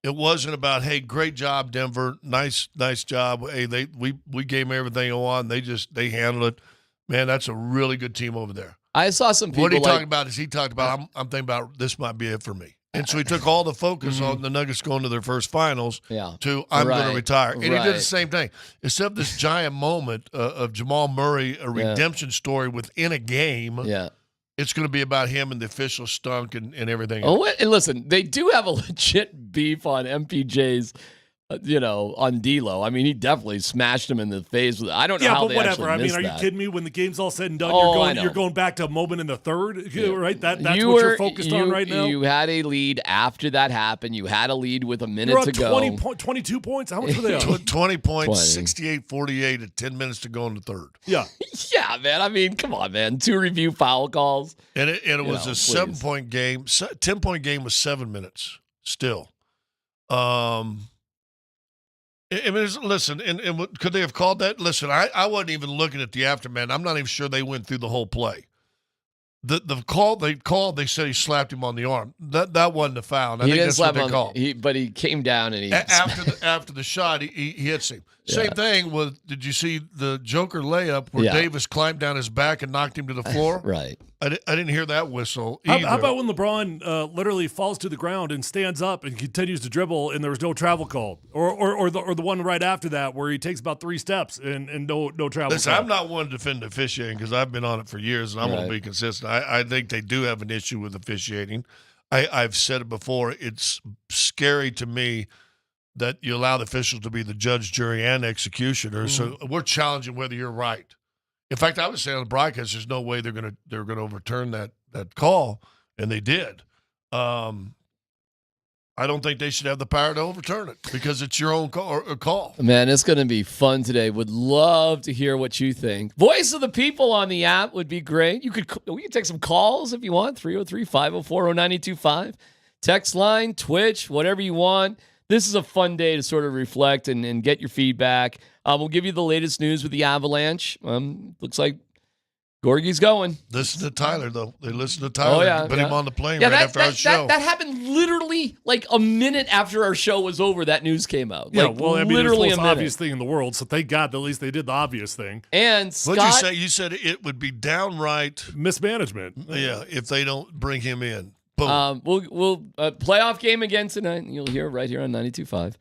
S21: It wasn't about, hey, great job, Denver, nice job. Hey, we gave them everything they want. They handled it. Man, that's a really good team over there.
S20: I saw some people.
S21: What he talking about is he talked about. I'm thinking about this might be it for me. And so he took all the focus on the Nuggets going to their first finals to I'm going to retire. And he did the same thing. Except this giant moment of Jamal Murray, a redemption story within a game.
S20: Yeah.
S21: It's going to be about him and the official stunk and everything
S20: else.
S21: Oh,
S20: and listen, they do have a legit beef on MPJ's, on D'Lo. I mean, he definitely smashed him in the face. I don't know how they actually missed
S19: are
S20: that.
S19: you kidding me? When the game's all said and done, you're going back to a moment in the third, right? That's what you're focused on right now?
S20: You had a lead after that happened. You had a lead with a minute to go.
S19: 22 points? How much were they up?
S21: 20 points, 68-48 at 10 minutes to go in the third.
S19: Yeah.
S20: Yeah, man. I mean, come on, man. 2 review foul calls.
S21: And it was a 7-point game. 10-point game was 7 minutes still. I mean, listen, and could they have called that? Listen, I wasn't even looking at the aftermath. I'm not even sure they went through the whole play. The call they called, they said he slapped him on the arm. That wasn't a foul. I think that's what they called.
S20: But he came down and he
S21: after the shot, he hits him. Same thing with. Did you see the Joker layup where Davis climbed down his back and knocked him to the floor?
S20: Right.
S21: I didn't hear that whistle either.
S19: How about when LeBron literally falls to the ground and stands up and continues to dribble and there was no travel called, or the one right after that where he takes about 3 steps and no travel.
S21: Listen,
S19: called.
S21: I'm not one to defend officiating because I've been on it for years and I'm going to be consistent. I think they do have an issue with officiating. I've said it before. It's scary to me that you allow the officials to be the judge, jury, and executioner. So we're challenging whether you're right. In fact, I would say on the broadcast, there's no way they're gonna overturn that call, and they did. I don't think they should have the power to overturn it because it's your own call.
S20: Man, it's going to be fun today. Would love to hear what you think. Voice of the people on the app would be great. We can take some calls if you want. 303-504-0925. Text line, Twitch, whatever you want. This is a fun day to sort of reflect and get your feedback. We'll give you the latest news with the Avalanche. Looks like Gorgie's going.
S21: Listen to Tyler, though. They listen to Tyler. Put him on the plane after our show.
S20: That happened literally like a minute after our show was over. That news came out.
S19: Yeah,
S20: like,
S19: well, I mean,
S20: literally
S19: it's the
S20: a
S19: most
S20: minute.
S19: obvious thing in the world, so thank God that at least they did the obvious thing.
S20: And Scott,
S21: what'd you say? You said it would be downright
S19: mismanagement.
S21: Yeah, if they don't bring him in.
S20: We'll playoff game again tonight. You'll hear right here on 92.5.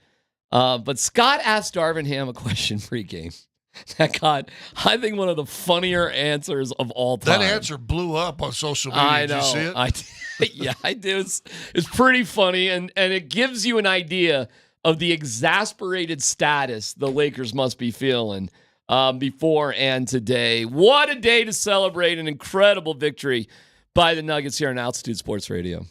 S20: But Scott asked Darvin Ham a question pregame that got, I think, one of the funnier answers of all time.
S21: That answer blew up on social media.
S20: I know.
S21: Did you see it?
S20: Yeah, I did. It's pretty funny, and it gives you an idea of the exasperated status the Lakers must be feeling before and today. What a day to celebrate an incredible victory by the Nuggets here on Altitude Sports Radio.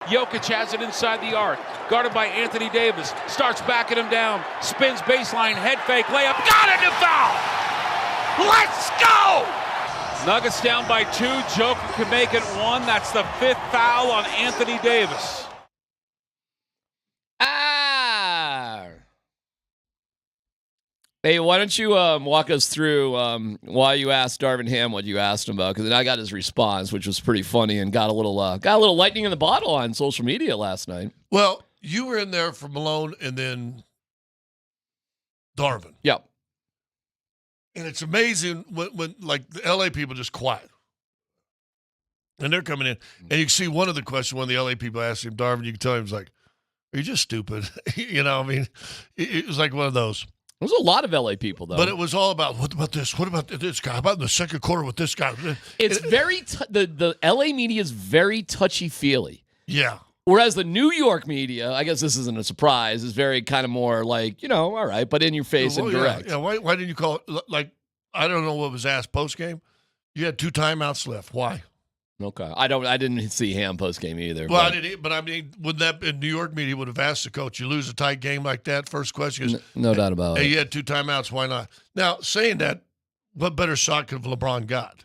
S1: Jokic has it inside the arc. Guarded by Anthony Davis. Starts backing him down. Spins baseline. Head fake. Layup. Got it! And foul! Let's go! Nuggets down by 2. Joker can make it 1. That's the 5th foul on Anthony Davis.
S20: Hey, why don't you walk us through why you asked Darvin Ham what you asked him about? Because then I got his response, which was pretty funny, and got a little lightning in the bottle on social media last night.
S21: Well, you were in there for Malone and then Darvin.
S20: Yep.
S21: And it's amazing when like the LA people just quiet. And they're coming in. And you can see one of the questions, one of the LA people asked him, Darvin, you can tell him, he's like, are you just stupid? You know, I mean, it was like one of those.
S20: There's a lot of LA people, though.
S21: But it was all about, what about this? What about this guy? How about in the second quarter with this guy?
S20: It's very, the LA media is very touchy-feely.
S21: Yeah.
S20: Whereas the New York media, I guess this isn't a surprise, is very kind of more like, all right, but in your face and direct.
S21: Yeah. Why didn't you call it, like, I don't know what was asked post-game. You had 2 timeouts left. Why?
S20: Okay. I didn't see Ham post-game either.
S21: Well, I didn't, but I mean, would that in New York media would have asked the coach, you lose a tight game like that? First question is,
S20: no doubt about it.
S21: You had 2 timeouts. Why not? Now, saying that, what better shot could LeBron got?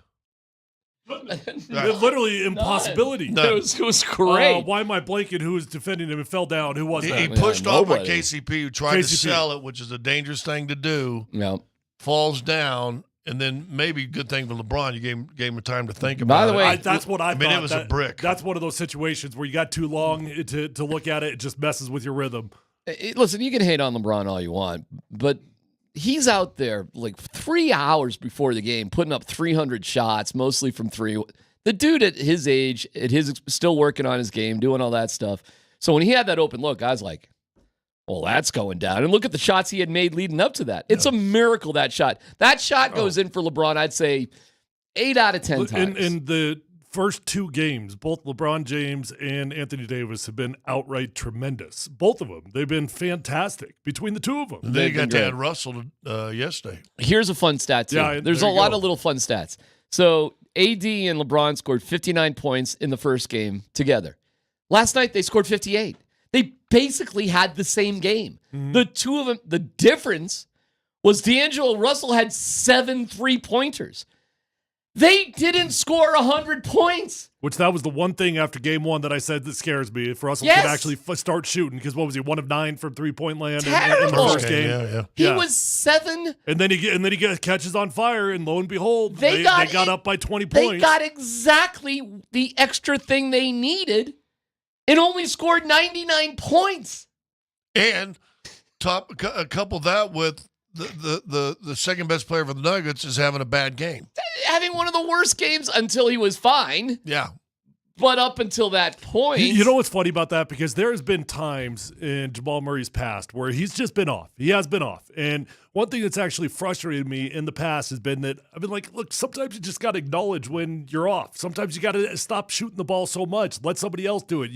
S19: Literally impossibility.
S21: None.
S20: It was great.
S19: Why am I blanking who was defending him and fell down? Who was that?
S21: He pushed off on KCP, who tried to sell it, which is a dangerous thing to do.
S20: Yep.
S21: Falls down, and then maybe good thing for LeBron, you gave him time to think about it.
S20: By the way,
S19: that's what I thought.
S21: mean, it was a brick.
S19: That's one of those situations where you got too long to look at it. It just messes with your rhythm.
S20: Listen, you can hate on LeBron all you want, but he's out there like 3 hours before the game, putting up 300 shots, mostly from 3. The dude at his age, still working on his game, doing all that stuff. So when he had that open look, I was like, well, that's going down. And look at the shots he had made leading up to that. It's a miracle, that shot. That shot goes in for LeBron, I'd say 8 out of 10 times.
S19: In the first 2 games, both LeBron James and Anthony Davis have been outright tremendous. Both of them. They've been fantastic between the 2 of them.
S21: And then you got to add Russell yesterday.
S20: Here's a fun stat, too.
S19: Yeah,
S20: There's a lot of little fun stats. So AD and LeBron scored 59 points in the first game together. Last night, they scored 58. They basically had the same game. Mm-hmm. The 2 of them, the difference was D'Angelo Russell had 7 3-pointers. They didn't score 100 points.
S19: Which that was the one thing after game 1 that I said that scares me. If Russell could actually start shooting, because what was he, 1 of 9 from 3-point land in the first game?
S21: Yeah.
S20: He was 7.
S19: And then he catches on fire, and lo and behold, they got up by 20 points.
S20: They got exactly the extra thing they needed and only scored 99 points.
S21: And couple that with the second best player for the Nuggets is having a bad game.
S20: Having one of the worst games until he was fine.
S21: Yeah.
S20: But up until that point.
S19: You know what's funny about that? Because there has been times in Jamal Murray's past where he's just been off. He has been off. And one thing that's actually frustrated me in the past has been that I've been like, look, sometimes you just got to acknowledge when you're off. Sometimes you got to stop shooting the ball so much. Let somebody else do it,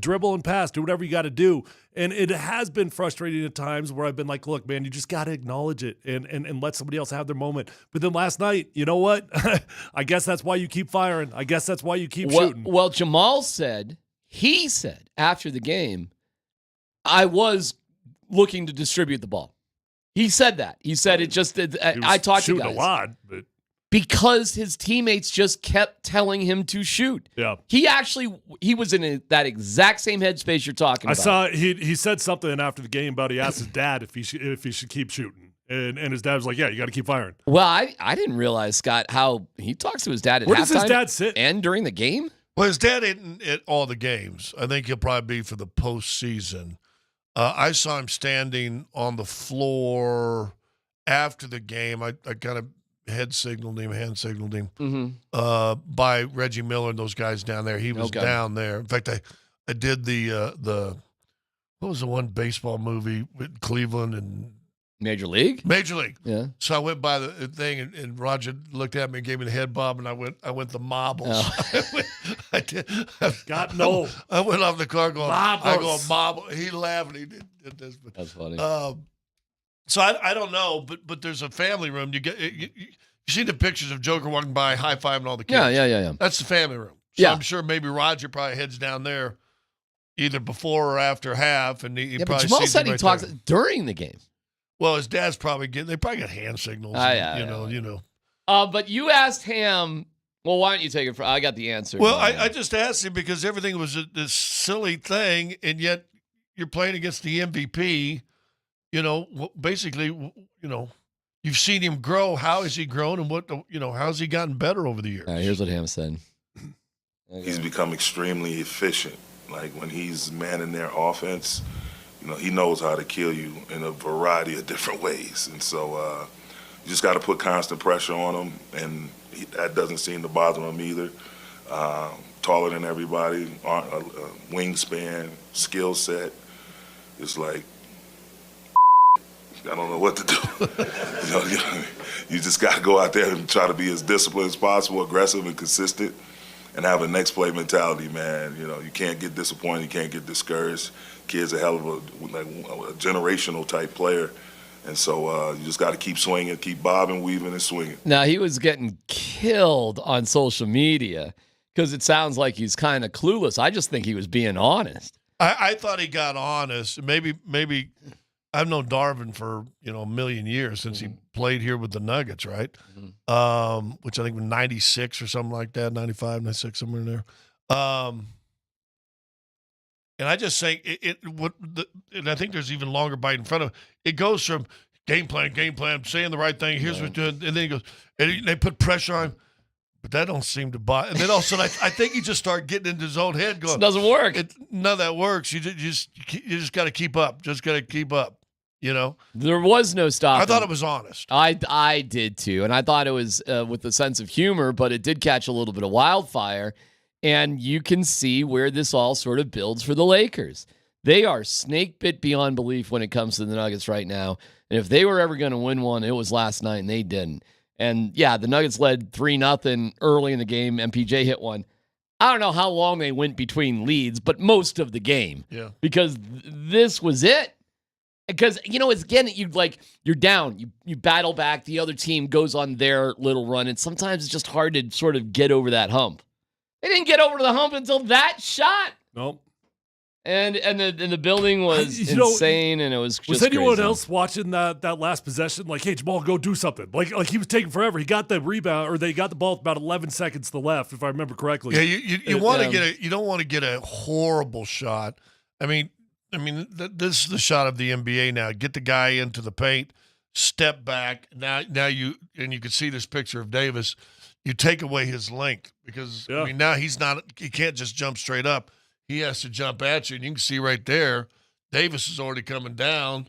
S19: dribble and pass, do whatever you got to do. And it has been frustrating at times where I've been like, look, man, you just got to acknowledge it and let somebody else have their moment. But then last night, you know what? I guess that's why you keep firing. I guess that's why you keep shooting.
S20: Well, Jamal said after the game, I was looking to distribute the ball. He said that. He said it just did. I talked to guys.
S19: Shooting a lot, but
S20: because his teammates just kept telling him to shoot.
S19: Yeah.
S20: He was in that exact same headspace you're talking about.
S19: I saw he said something after the game about he asked his dad if he should keep shooting. And his dad was like, yeah, you got to keep firing.
S20: Well, I didn't realize, Scott, how he talks to his dad at halftime.
S19: Where does his dad sit?
S20: And during the game?
S21: Well, his dad isn't at all the games. I think he'll probably be for the postseason. I saw him standing on the floor after the game. I kind of hand signaled him by Reggie Miller and those guys down there. He was down there. In fact, I did the what was the one baseball movie with Cleveland and
S20: Major League?
S21: Major League.
S20: Yeah.
S21: So I went by the thing, and Roger looked at me and gave me the head bob, and I went the marbles.
S20: Oh.
S21: I did.
S19: God, no.
S21: I went off the car going,
S19: marbles.
S21: I go, marble. He laughed, and he did this. But,
S20: that's funny.
S21: So I don't know, but there's a family room. You see the pictures of Joker walking by, high-fiving all the kids.
S20: Yeah.
S21: That's the family room. So I'm sure maybe Roger probably heads down there either before or after half, and he
S20: But
S21: probably
S20: Jamal
S21: sees
S20: said
S21: him
S20: he
S21: right
S20: talks
S21: there.
S20: during the game.
S21: Well, his dad's probably they probably got hand signals. You know.
S20: But you asked Ham. Well, why don't you take it? I got the answer.
S21: Well, I just asked him because everything was this silly thing, and yet you're playing against the MVP. You know, basically, you know, you've seen him grow. How has he grown, and how's he gotten better over the years?
S20: Here's what Ham said.
S13: He's become extremely efficient. Like when he's manning their offense, you know, he knows how to kill you in a variety of different ways. And so you just got to put constant pressure on him, and that doesn't seem to bother him either. Taller than everybody, wingspan, skill set. It's like, I don't know what to do. You just got to go out there and try to be as disciplined as possible, aggressive and consistent, and have a next play mentality, man. You know, you can't get disappointed, you can't get discouraged. Kid's a hell of a generational type player. And so you just got to keep swinging, keep bobbing, weaving, and swinging.
S20: Now, he was getting killed on social media because it sounds like he's kind of clueless. I just think he was being honest.
S21: I thought he got honest. Maybe I've known Darvin for, a million years since he played here with the Nuggets, right? Which I think was 96 or something like that, 95, 96, somewhere in there. And I just say and I think there's even longer bite in front of it. Goes from game plan, saying the right thing. Here's what doing, and then he goes, and they put pressure on him, but that don't seem to buy. And then all of a sudden, I think he just started getting into his own head, going,
S20: "It doesn't work.
S21: None of that works. You just got to keep up. Just got to keep up."
S20: There was no stopping.
S21: I thought it was honest.
S20: I did too, and I thought it was with a sense of humor, but it did catch a little bit of wildfire. And you can see where this all sort of builds for the Lakers. They are snake bit beyond belief when it comes to the Nuggets right now. And if they were ever going to win one, it was last night, and they didn't. And yeah, the Nuggets led 3-0 early in the game. MPJ hit one. I don't know how long they went between leads, but most of the game.
S21: Yeah.
S20: Because this was it. Because, it's again, you're down. You battle back. The other team goes on their little run. And sometimes it's just hard to sort of get over that hump. They didn't get over the hump until that shot.
S19: Nope.
S20: And the building was insane, and it was just
S19: Was anyone
S20: crazy.
S19: else watching that last possession like, hey, Jamal, go do something? Like he was taking forever. He got the rebound, or they got the ball with about 11 seconds to left, if I remember correctly.
S21: Yeah, you want to you don't want to get a horrible shot. I mean, this is the shot of the NBA now. Get the guy into the paint, step back. Now you can see this picture of Davis. You take away his length because now he can't just jump straight up. He has to jump at you, and you can see right there, Davis is already coming down.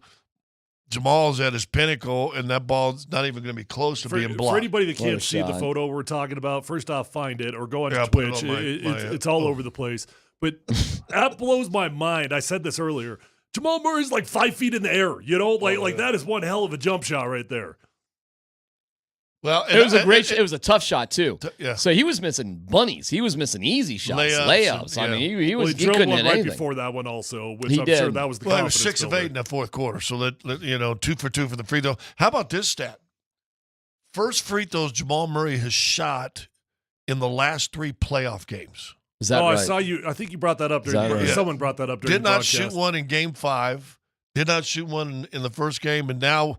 S21: Jamal's at his pinnacle, and that ball's not even going to be close to being blocked.
S19: For anybody that can't see the photo we're talking about, first off, find it or go on Twitch. It's all over the place. But that blows my mind. I said this earlier. Jamal Murray's like 5 feet in the air. Like that is one hell of a jump shot right there.
S21: Well,
S20: it was a great. It was a tough shot too.
S21: Yeah.
S20: So he was missing bunnies. He was missing easy shots, layups. I mean, he was.
S19: He
S20: couldn't
S19: one
S20: hit
S19: right
S20: anything.
S19: before that one also, which
S20: He
S19: I'm
S20: did.
S19: sure that was the.
S21: Well, he was
S19: confidence
S21: 6 of
S19: builder.
S21: 8 in that fourth quarter. So that 2 for 2 for the free throw. How about this stat? First free throws Jamal Murray has shot in the last 3 playoff games.
S20: Is that
S19: right?
S20: right?
S19: I saw you. I think you brought that up during. Someone brought that up during.
S21: Did
S19: the
S21: not
S19: broadcast.
S21: shoot one in Game 5. Did not shoot one in the first game, and now.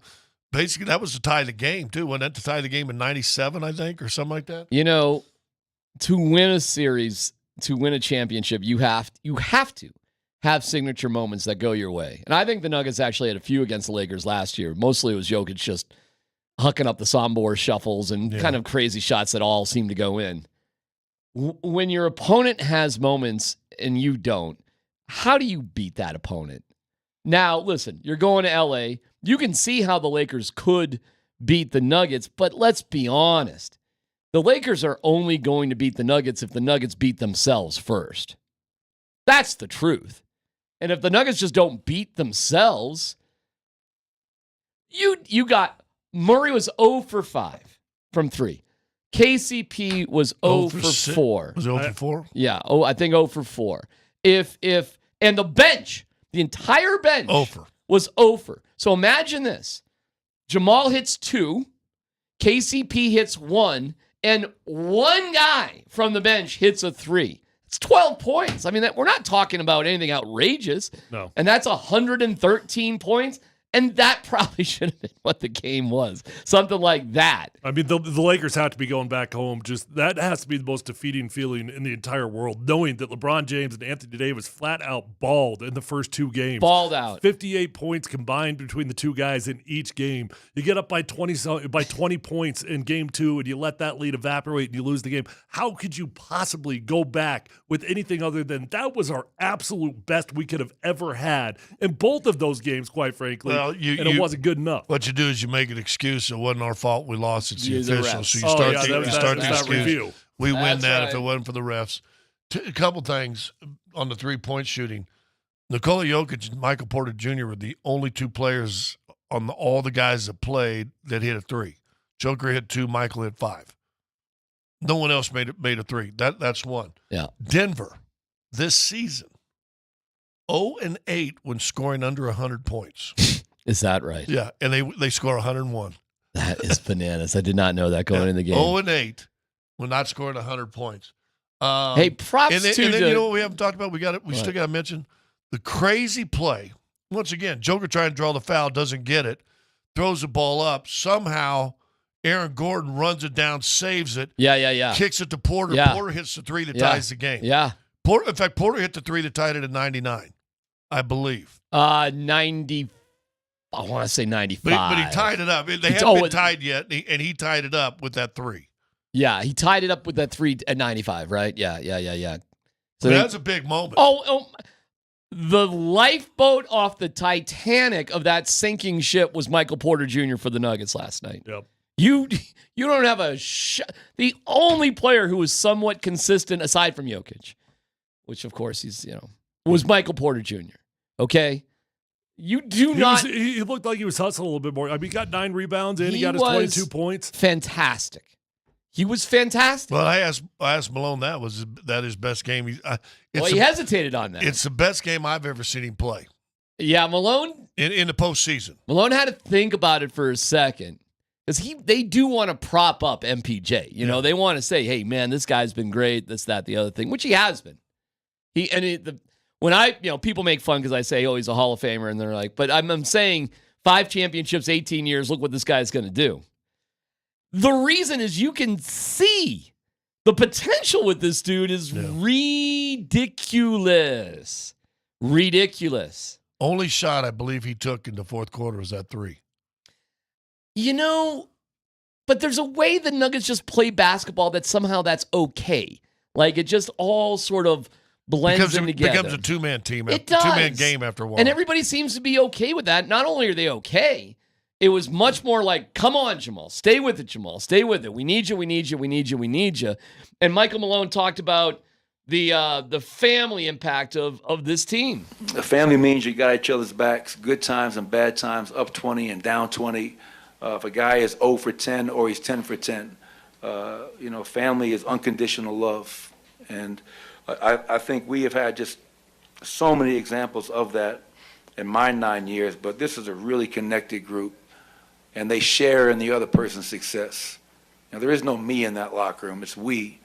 S21: Basically, that was to tie the game, too. Wasn't that to tie the game in 97, I think, or something like that?
S20: To win a series, to win a championship, you have to have signature moments that go your way. And I think the Nuggets actually had a few against the Lakers last year. Mostly it was Jokic just hucking up the Sombor shuffles and kind of crazy shots that all seem to go in. When your opponent has moments and you don't, how do you beat that opponent? Now, listen, you're going to L.A., you can see how the Lakers could beat the Nuggets, but let's be honest. The Lakers are only going to beat the Nuggets if the Nuggets beat themselves first. That's the truth. And if the Nuggets just don't beat themselves, you got Murray was 0 for 5 from 3. KCP was 0 for 4.
S21: Was 0 for 4?
S20: Yeah, I think 0 for 4. And the bench, the entire bench was 0 for. So imagine this. Jamal hits 2, KCP hits 1, and one guy from the bench hits a three. It's 12 points. I mean, we're not talking about anything outrageous.
S19: No.
S20: And that's 113 points. And that probably should have been what the game was. Something like that.
S19: I mean, the Lakers have to be going back home. Just that has to be the most defeating feeling in the entire world, knowing that LeBron James and Anthony Davis flat out balled in the first two games.
S20: Balled out.
S19: 58 points combined between the two guys in each game. You get up by 20 points in game two, and you let that lead evaporate, and you lose the game. How could you possibly go back with anything other than that was our absolute best we could have ever had in both of those games, quite frankly.
S21: Well,
S19: it wasn't good enough.
S21: What you do is you make an excuse. It wasn't our fault. We lost. It's the
S20: Use the
S21: officials.
S20: refs.
S21: So you start
S19: that
S21: the excuse.
S19: review.
S21: We win
S20: That's
S21: that
S20: right.
S21: if it wasn't for the refs. A couple things on the 3-point shooting. Nikola Jokic and Michael Porter Jr. were the only two players on all the guys that played that hit a three. Joker hit 2. Michael hit 5. No one else made a three. That's one.
S20: Yeah.
S21: Denver this season 0-8 when scoring under 100 points.
S20: Is that right?
S21: Yeah, and they score 101.
S20: That is bananas. I did not know that going in the game.
S21: 0-8 when not scoring 100 points.
S20: Hey, props
S21: and then,
S20: to
S21: and then
S20: the-
S21: you know what we haven't talked about? We still got to mention the crazy play. Once again, Joker trying to draw the foul, doesn't get it, throws the ball up. Somehow Aaron Gordon runs it down, saves it.
S20: Yeah.
S21: Kicks it to Porter.
S20: Yeah.
S21: Porter hits the three that
S20: Yeah.
S21: ties the game.
S20: Yeah.
S21: In fact, Porter hit the three that tied it at 99, I believe.
S20: 90. I want to say 95.
S21: But he tied it up. They hadn't been tied yet, and he tied it up with that three.
S20: Yeah, he tied it up with that three at 95, right? Yeah. So
S21: That's a big moment.
S20: Oh, the lifeboat off the Titanic of that sinking ship was Michael Porter Jr. for the Nuggets last night.
S19: Yep.
S20: You don't have a the only player who was somewhat consistent aside from Jokic, which of course was Michael Porter Jr. Okay? You do not.
S19: He looked like he was hustling a little bit more. I mean, he got 9 rebounds and he got his
S20: was
S19: 22 points.
S20: Fantastic. He was fantastic.
S21: Well, I asked Malone was that his best game.
S20: He hesitated on that.
S21: It's the best game I've ever seen him play.
S20: Yeah, Malone
S21: in the postseason.
S20: Malone had to think about it for a second because they do want to prop up MPJ. You know, they want to say, "Hey, man, this guy's been great. This, that, the other thing," which he has been. When people make fun because I say, "Oh, he's a Hall of Famer," and they're like, "But I'm saying 5 championships, 18 years. Look what this guy's going to do." The reason is you can see the potential with this dude is ridiculous. Ridiculous.
S21: Only shot I believe he took in the fourth quarter was that 3.
S20: But there's a way the Nuggets just play basketball that somehow that's okay. Like it just all sort of blends in together.
S21: It becomes a two-man team.
S20: It does.
S21: Two-man game after a while.
S20: And everybody seems to be okay with that. Not only are they okay, it was much more like, come on, Jamal. Stay with it, Jamal. Stay with it. We need you, we need you, we need you, we need you. And Michael Malone talked about the family impact of this team.
S3: The family means you got each other's backs, good times and bad times, up 20 and down 20. If a guy is 0 for 10 or he's 10 for 10, family is unconditional love. And I think we have had just so many examples of that in my 9 years, but this is a really connected group, and they share in the other person's success. There is no me in that locker room, it's we,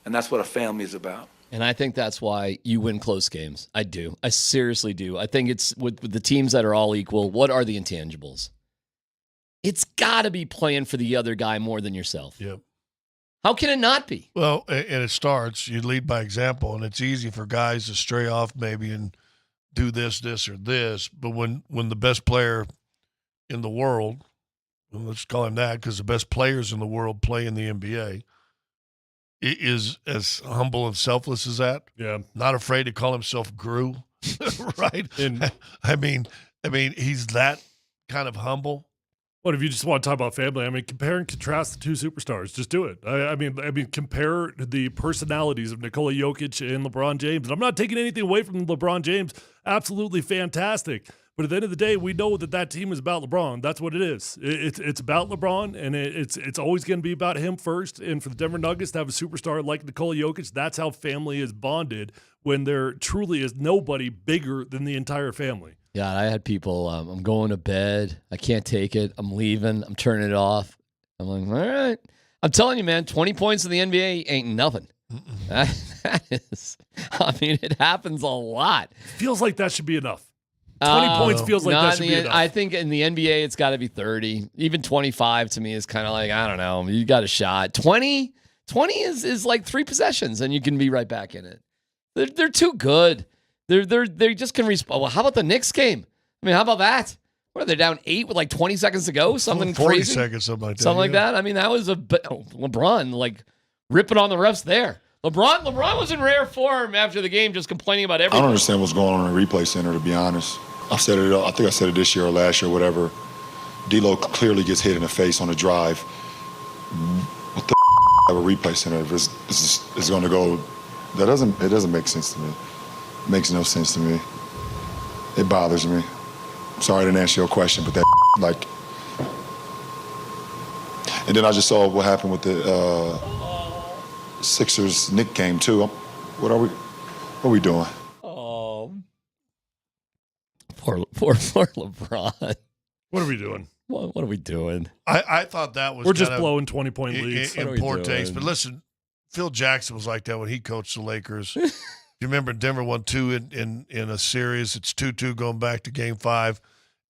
S3: and that's what a family is about.
S20: And I think that's why you win close games. I do. I seriously do. I think it's with the teams that are all equal, what are the intangibles? It's got to be playing for the other guy more than yourself.
S21: Yep.
S20: How can it not be?
S21: Well, and it starts, you lead by example, and it's easy for guys to stray off maybe and do this, or this. But when the best player in the world, and let's call him that because the best players in the world play in the NBA, is as humble and selfless as that.
S19: Yeah.
S21: Not afraid to call himself Gru, right? And I mean, he's that kind of humble.
S19: What if you just want to talk about family? I mean, compare and contrast the two superstars. Just do it. I mean, compare the personalities of Nikola Jokic and LeBron James. And I'm not taking anything away from LeBron James. Absolutely fantastic. But at the end of the day, we know that team is about LeBron. That's what it is. It's about LeBron, and it's always going to be about him first. And for the Denver Nuggets to have a superstar like Nikola Jokic, that's how family is bonded when there truly is nobody bigger than the entire family.
S20: Yeah, I had people, I'm going to bed. I can't take it. I'm leaving. I'm turning it off. I'm like, all right. I'm telling you, man, 20 points in the NBA ain't nothing. That is, I mean, it happens a lot.
S19: Feels like that should be enough. 20 points feels like that should be enough.
S20: I think in the NBA, it's got to be 30. Even 25 to me is kind of like, I don't know. You got a shot. 20 is like 3 possessions, and you can be right back in it. They're too good. They just can respond. Well, how about the Knicks game? I mean, how about that? What are they down 8 with like 20 seconds to go? Something
S21: 40
S20: crazy.
S21: seconds, something like that.
S20: Something like that. I mean, that was LeBron like ripping on the refs there. LeBron was in rare form after the game, just complaining about everything.
S6: I don't understand what's going on in the replay center, to be honest. I think I said it this year or last year, whatever. D'Lo clearly gets hit in the face on a drive. What the have a replay center if it's going to go? It doesn't make sense to me. It makes no sense to me. It bothers me. Sorry I didn't answer your question, but that like. And then I just saw what happened with the Sixers Knicks game too. What are we doing?
S20: Oh, poor LeBron.
S19: What are we doing?
S20: What are we doing?
S21: I thought that was
S19: we're just blowing 20-point leads
S21: in poor taste. But listen, Phil Jackson was like that when he coached the Lakers. You remember Denver won 2 in a series. It's 2-2 going back to Game 5.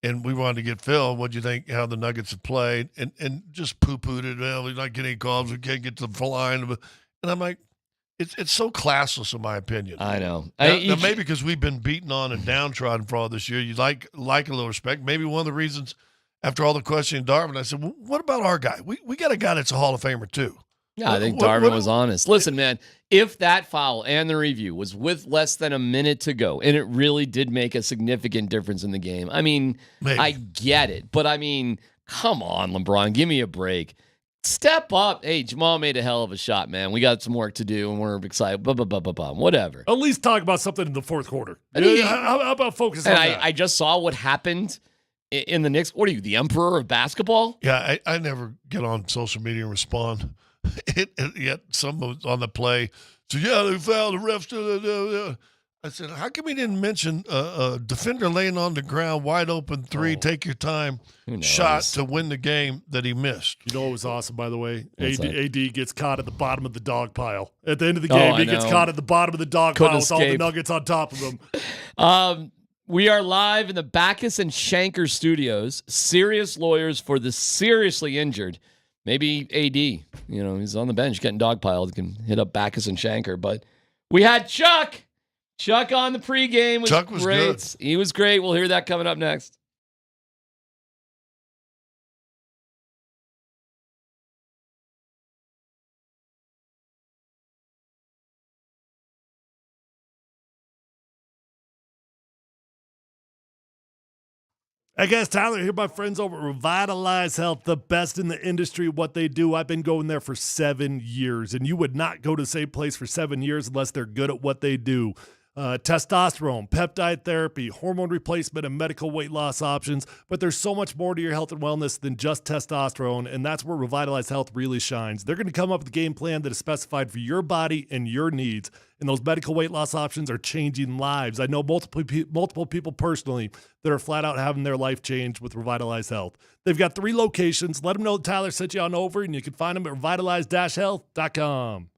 S21: And we wanted to get Phil. What do you think how the Nuggets have played? And just poo-pooed it. Well, we're not getting any calls. We can't get to the line. And I'm like, it's so classless in my opinion.
S20: I know.
S21: Now maybe because we've been beaten on and downtrodden for all this year, you like a little respect. Maybe one of the reasons after all the questioning Darvin, I said, well, what about our guy? We got a guy that's a Hall of Famer too.
S20: Yeah, I think Darvin was honest. Listen, man, if that foul and the review was with less than a minute to go, and it really did make a significant difference in the game, I mean,
S21: Maybe.
S20: I get it. But, I mean, come on, LeBron, give me a break. Step up. Hey, Jamal made a hell of a shot, man. We got some work to do, and we're excited. Whatever.
S19: At least talk about something in the fourth quarter. How about focus on that?
S20: I just saw what happened in the Knicks. What are you, the emperor of basketball?
S21: Yeah, I never get on social media and respond. Yet someone was on the play. So, yeah, they fouled the refs. I said, how come he didn't mention a defender laying on the ground, wide open 3, take your time, shot to win the game that he missed?
S19: You know what was awesome, by the way? AD gets caught at the bottom of the dog pile. At the end of the game, he gets caught at the bottom of the dog pile with all the Nuggets on top of him.
S20: We are live in the Backus and Shanker studios. Serious lawyers for the seriously injured. Maybe AD, he's on the bench getting dogpiled. Can hit up Backus and Shanker. But we had Chuck. Chuck on the pregame.
S21: Chuck was
S20: great.
S21: good.
S20: He was great. We'll hear that coming up next.
S19: Hey guys, Tyler here, my friends over at Revitalize Health, the best in the industry, what they do. I've been going there for 7 years, and you would not go to the same place for 7 years unless they're good at what they do. Testosterone, peptide therapy, hormone replacement, and medical weight loss options. But there's so much more to your health and wellness than just testosterone, and that's where Revitalize Health really shines. They're going to come up with a game plan that is specified for your body and your needs, and those medical weight loss options are changing lives. I know multiple people personally that are flat out having their life changed with Revitalize Health. They've got 3 locations. Let them know Tyler sent you on over, and you can find them at revitalize-health.com.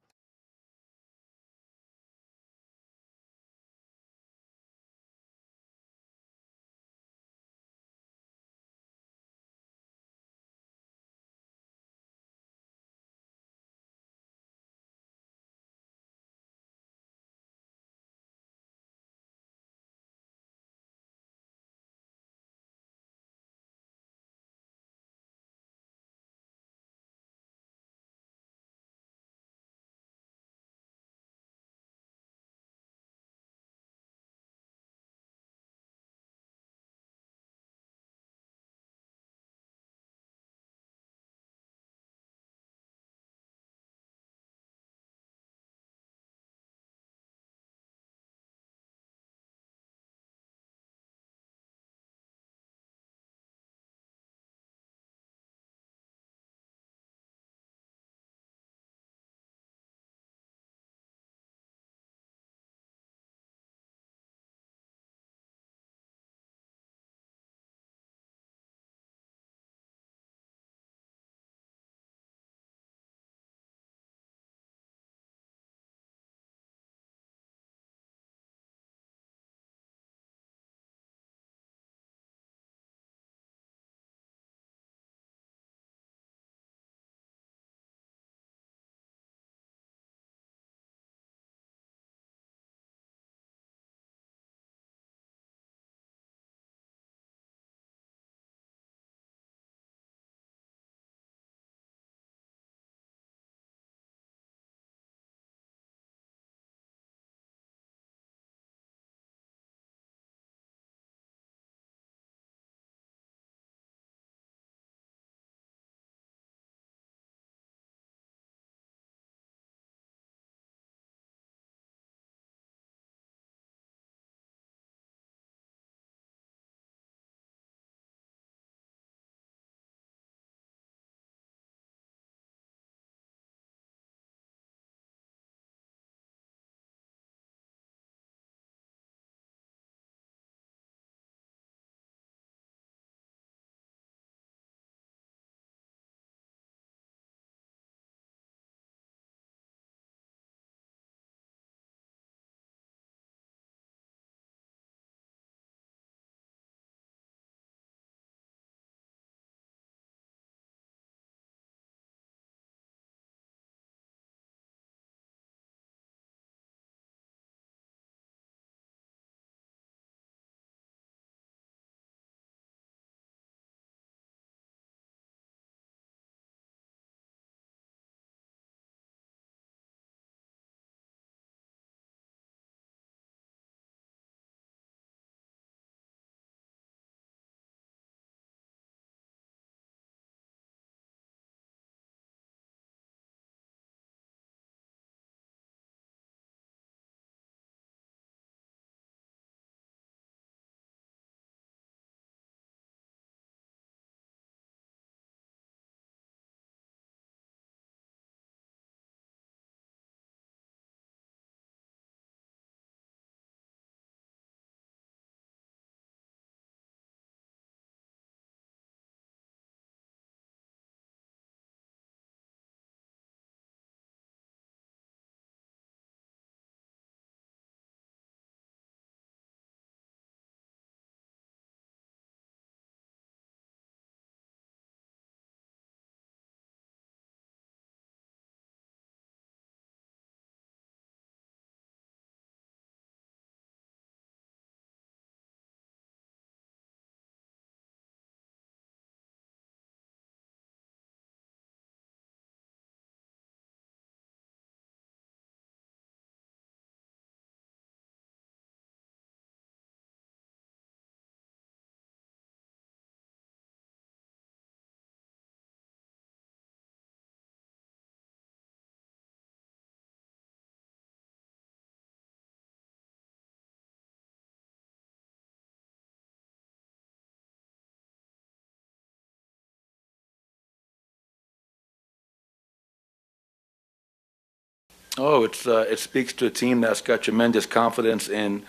S3: Oh, it speaks to a team that's got tremendous confidence in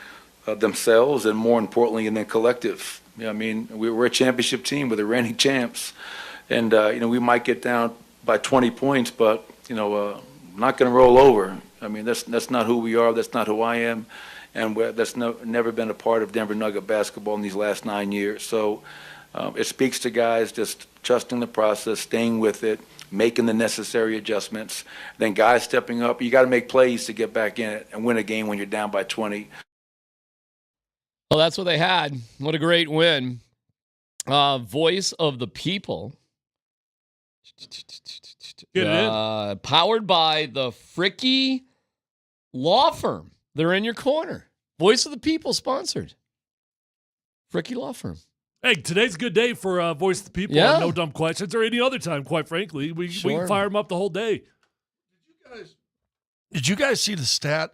S3: themselves and, more importantly, in their collective. I mean, we're a championship team. We're the reigning champs. And, we might get down by 20 points, but, we're not going to roll over. I mean, that's not who we are. That's not who I am. And that's never been a part of Denver Nugget basketball in these last 9 years. So it speaks to guys just trusting the process, staying with it, making the necessary adjustments. Then guys stepping up. You got to make plays to get back in it and win a game when you're down by 20.
S20: Well, that's what they had. What a great win. Voice of the people.
S19: Get it in.
S20: Powered by the Fricky Law Firm. They're in your corner. Voice of the people sponsored. Fricky Law Firm.
S19: Hey, today's a good day for Voice of the People.
S20: Yeah.
S19: No dumb questions, or any other time, quite frankly. We can fire them up the whole day.
S21: Did you guys see the stat?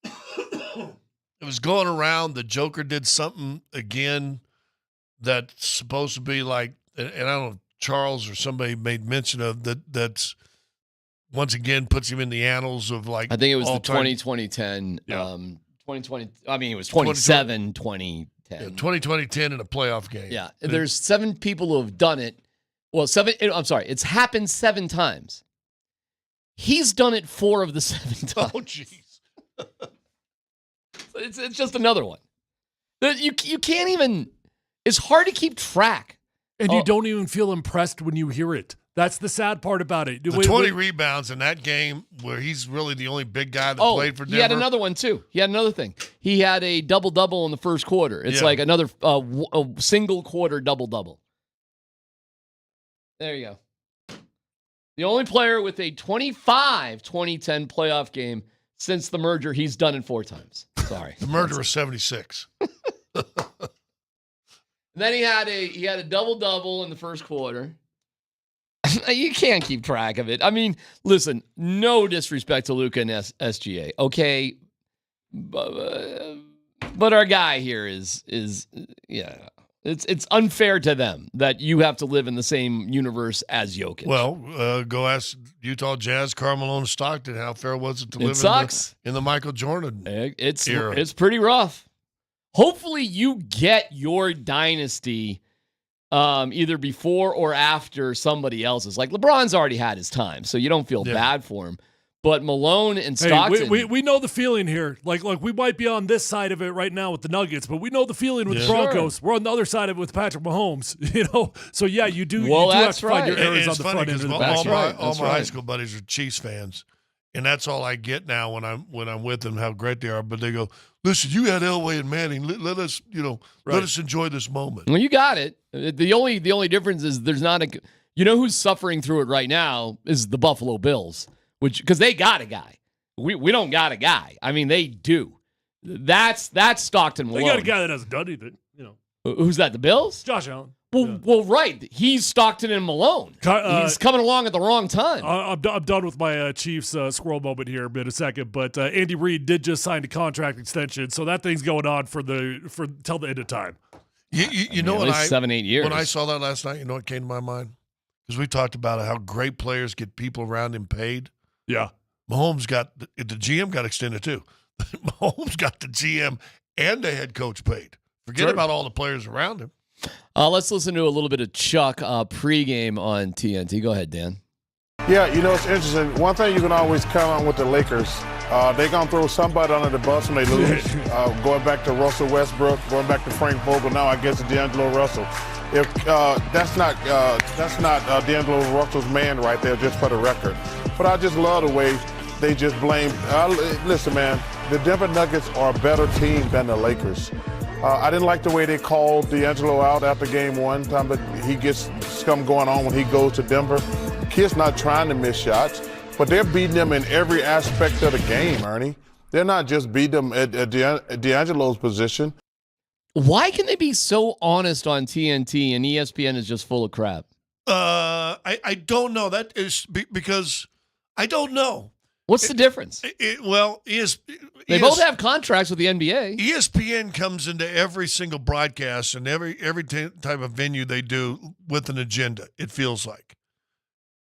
S21: It was going around. The Joker did something again that's supposed to be like, and I don't know, Charles or somebody made mention of that. That's once again puts him in the annals of like.
S20: I think it was the
S21: all-time-
S20: 2020-10.
S21: Yeah.
S20: 2020. I mean, it was 27 2010.
S21: Yeah, 2020-10 in a playoff game.
S20: Yeah, there's 7 people who have done it. Well, 7. I'm sorry, it's happened 7 times. He's done it 4 of the 7 times.
S21: Oh, jeez.
S20: It's just another one. You can't even. It's hard to keep track.
S19: And you don't even feel impressed when you hear it. That's the sad part about it.
S21: The 20 rebounds in that game where he's really the only big guy that played for Denver.
S20: He had another one, too. He had another thing. He had a double-double in the first quarter. It's like another a single-quarter double-double. There you go. The only player with a 25-2010 playoff game since the merger, he's done it 4 times. Sorry.
S21: The merger was 76.
S20: Then he had a double-double in the first quarter. You can't keep track of it. I mean, listen, no disrespect to Luka and SGA, okay? But our guy here is it's unfair to them that you have to live in the same universe as Jokic.
S21: Well, go ask Utah Jazz, Carmelo, and Stockton how fair was it to live in the Michael Jordan era.
S20: It's pretty rough. Hopefully you get your dynasty either before or after somebody else's. Like LeBron's already had his time, so you don't feel bad for him. But Malone and Stockton,
S19: we know the feeling here. Like we might be on this side of it right now with the Nuggets, but we know the feeling with the Broncos. We're on the other side of it with Patrick Mahomes. So yeah, you do.
S20: Well,
S19: you do have
S20: that's
S19: to find your
S20: right.
S19: errors
S21: And
S19: on
S21: it's
S19: the
S21: funny
S19: front end of the
S21: because
S19: back.
S21: all my high school buddies are Chiefs fans, and that's all I get now when I'm with them, how great they are. But they go, listen, you had Elway and Manning. Let us, let us enjoy this moment.
S20: Well, you got it. The only difference is there's not a. You know who's suffering through it right now is the Buffalo Bills, because they got a guy. We don't got a guy. I mean, they do. That's Stockton Malone.
S19: They got a guy that hasn't done anything.
S20: Who's that? The Bills?
S19: Josh Allen.
S20: Well, right. He's Stockton and Malone. He's coming along at the wrong time.
S19: I'm done with my Chiefs squirrel moment here in a second, but Andy Reid did just sign a contract extension, so that thing's going on for till the end of time.
S21: You know what?
S20: 7-8 years.
S21: When I saw that last night, you know what came to my mind? Because we talked about how great players get people around him paid.
S19: Yeah.
S21: Mahomes got the GM got extended too. Mahomes got the GM and the head coach paid. Forget about all the players around him.
S20: Let's listen to a little bit of Chuck pregame on TNT. Go ahead, Dan.
S8: Yeah, it's interesting. One thing you can always count on with the Lakers, they're going to throw somebody under the bus when they lose. Going back to Russell Westbrook, going back to Frank Vogel, now I guess D'Angelo Russell. If that's not D'Angelo Russell's man right there, just for the record. But I just love the way they just blame. Listen, man, the Denver Nuggets are a better team than the Lakers. I didn't like the way they called D'Angelo out after game 1. Time that he gets scum going on when he goes to Denver. Kid's not trying to miss shots, but they're beating them in every aspect of the game, Ernie. They're not just beating them at D'Angelo's position.
S20: Why can they be so honest on TNT and ESPN is just full of crap?
S21: I don't know. That is because I don't know.
S20: What's the difference?
S21: They
S20: both have contracts with the NBA.
S21: ESPN comes into every single broadcast and every type of venue they do with an agenda, it feels like.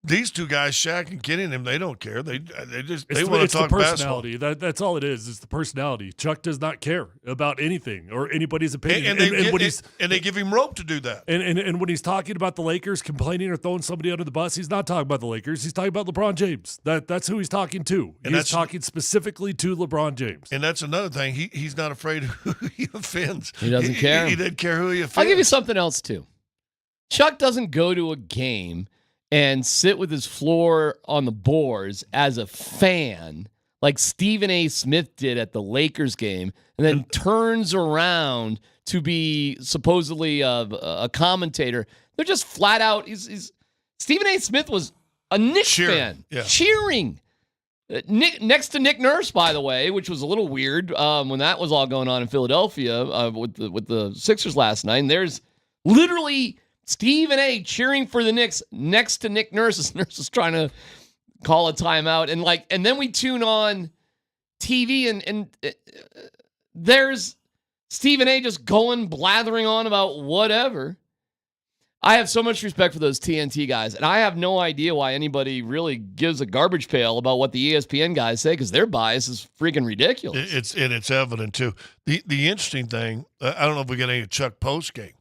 S21: these two guys, Shaq and Kenny, and them, they don't care. They just they
S19: It's
S21: want to talk
S19: the
S21: basketball.
S19: personality. That's all it is. It's the personality. Chuck does not care about anything or anybody's opinion.
S21: And they give him rope to do that.
S19: And when he's talking about the Lakers, complaining or throwing somebody under the bus, he's not talking about the Lakers. He's talking about LeBron James. That's who he's talking to.
S21: And
S19: he's talking specifically to LeBron James.
S21: And that's another thing. He's not afraid who he offends.
S20: He doesn't care.
S21: He doesn't care who he offends.
S20: I'll give you something else, too. Chuck doesn't go to a game and sit with his floor on the boards as a fan like Stephen A. Smith did at the Lakers game and then turns around to be supposedly a commentator. They're just flat out. Stephen A. Smith was a Knicks fan, cheering. Next to Nick Nurse, by the way, which was a little weird when that was all going on in Philadelphia with the Sixers last night. And there's literally Stephen A. cheering for the Knicks next to Nick Nurse. Nurse is trying to call a timeout. And then we tune on TV and there's Stephen A. just blathering on about whatever. I have so much respect for those TNT guys, and I have no idea why anybody really gives a garbage pail about what the ESPN guys say because their bias is freaking ridiculous.
S21: It's evident, too. The interesting thing, I don't know if we got any Chuck post game.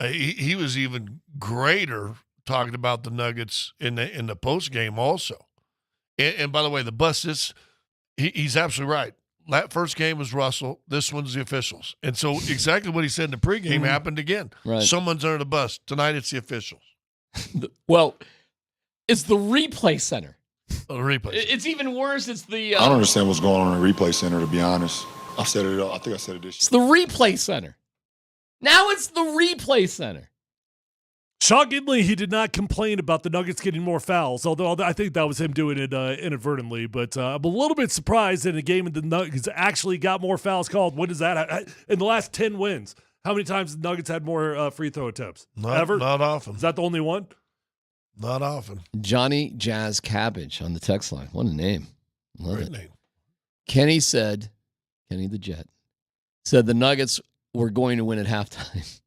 S21: He was even greater talking about the Nuggets in the post game also. And by the way, the bus he's absolutely right. That first game was Russell. This one's the officials. And so exactly what he said in the pregame happened again.
S20: Right.
S21: Someone's under the bus. Tonight it's the officials.
S20: Well, it's the replay center.
S21: The replay.
S20: It's even worse. It's the.
S6: I don't understand what's going on in the replay center, to be honest. I said it. I think I said it this year.
S20: It's the replay center. Now it's the replay center.
S19: Shockingly, he did not complain about the Nuggets getting more fouls, although I think that was him doing it inadvertently. But I'm a little bit surprised in a game the Nuggets actually got more fouls called. What is that? In the last 10 wins, how many times the Nuggets had more free throw attempts? Ever?
S21: Not often.
S19: Is that the only one?
S21: Not often.
S20: Johnny Jazz Cabbage on the text line. What a name. Love
S21: Great
S20: it.
S21: name.
S20: Kenny the Jet, said the Nuggets were going to win at halftime.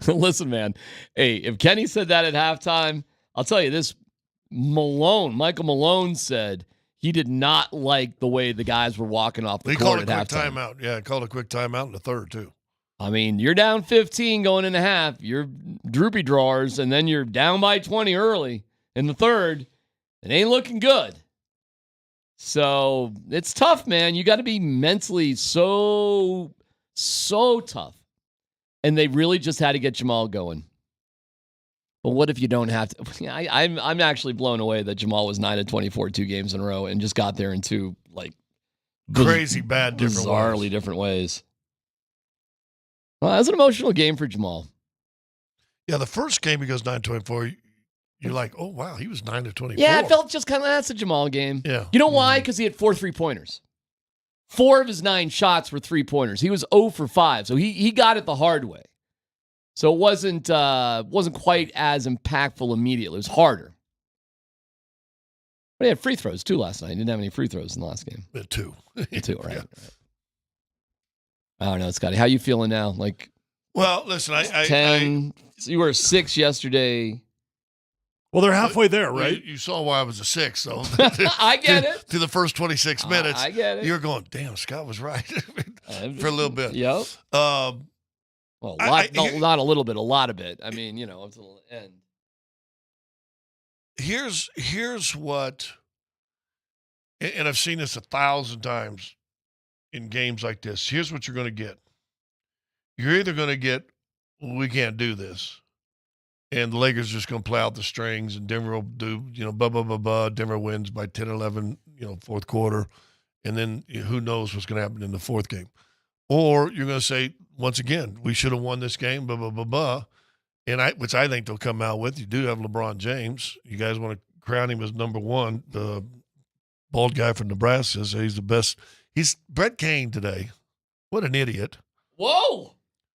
S20: Listen, man. Hey, if Kenny said that at halftime, I'll tell you this. Michael Malone said he did not like the way the guys were walking off the court at halftime.
S21: He called a quick timeout. Yeah, called a quick timeout in the third, too.
S20: I mean, you're down 15 going into half. You're droopy drawers, and then you're down by 20 early in the third. It ain't looking good. So it's tough, man. You got to be mentally so tough. And they really just had to get Jamal going. But what if you don't have to? I'm actually blown away that Jamal was 9 of 24 2 games in a row and just got there in two
S21: crazy bad different
S20: bizarrely
S21: ways.
S20: Different ways. Well, that was an emotional game for Jamal.
S21: Yeah, the first game he goes 9-24. You're like, oh wow, he was 9 of 24.
S20: Yeah, it felt just kind of that's a Jamal game.
S21: Yeah,
S20: you know why? Because he had 4 3-pointers. 4 of his 9 shots were 3-pointers. He was 0 for 5, so he got it the hard way. So it wasn't quite as impactful immediately. It was harder. But he had free throws too last night. He didn't have any free throws in the last game.
S21: 2.
S20: 2, right? Yeah. Right. I don't know, Scotty. How you feeling now?
S21: Well, listen, I
S20: 10. So you were a 6 yesterday.
S19: Well, they're halfway there, right?
S21: You saw why I was a 6, though.
S20: I get it.
S21: Through the first 26 minutes.
S20: I get it.
S21: You're going, damn, Scott was right for a little bit.
S20: Yep.
S21: Well,
S20: not a little bit, a lot of it. I mean, up to the end.
S21: Here's what, and I've seen this 1,000 times in games like this. Here's what you're going to get. You're either going to get, we can't do this. And the Lakers are just going to play out the strings, and Denver will do, Denver wins by 10, 11, fourth quarter. And then who knows what's going to happen in the fourth game. Or you're going to say, once again, we should have won this game, And which I think they'll come out with. You do have LeBron James. You guys want to crown him as number one. The bald guy from Nebraska says he's the best. He's Brett Kane today. What an idiot.
S20: Whoa.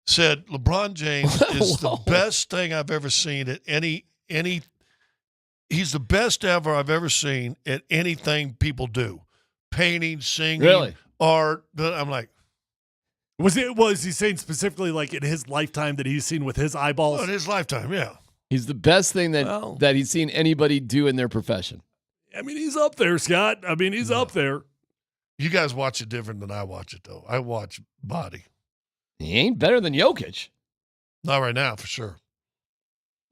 S21: Said LeBron James is the best thing I've ever seen at any he's the best ever I've ever seen at anything people do. Painting, singing,
S20: really?
S21: Art. I'm like,
S19: was he saying specifically like in his lifetime that he's seen with his eyeballs?
S21: Well, in his lifetime, yeah.
S20: He's the best thing that he's seen anybody do in their profession.
S19: I mean, he's up there, Scott. I mean, he's up there.
S21: You guys watch it different than I watch it, though. I watch body.
S20: He ain't better than Jokic.
S21: Not right now, for sure.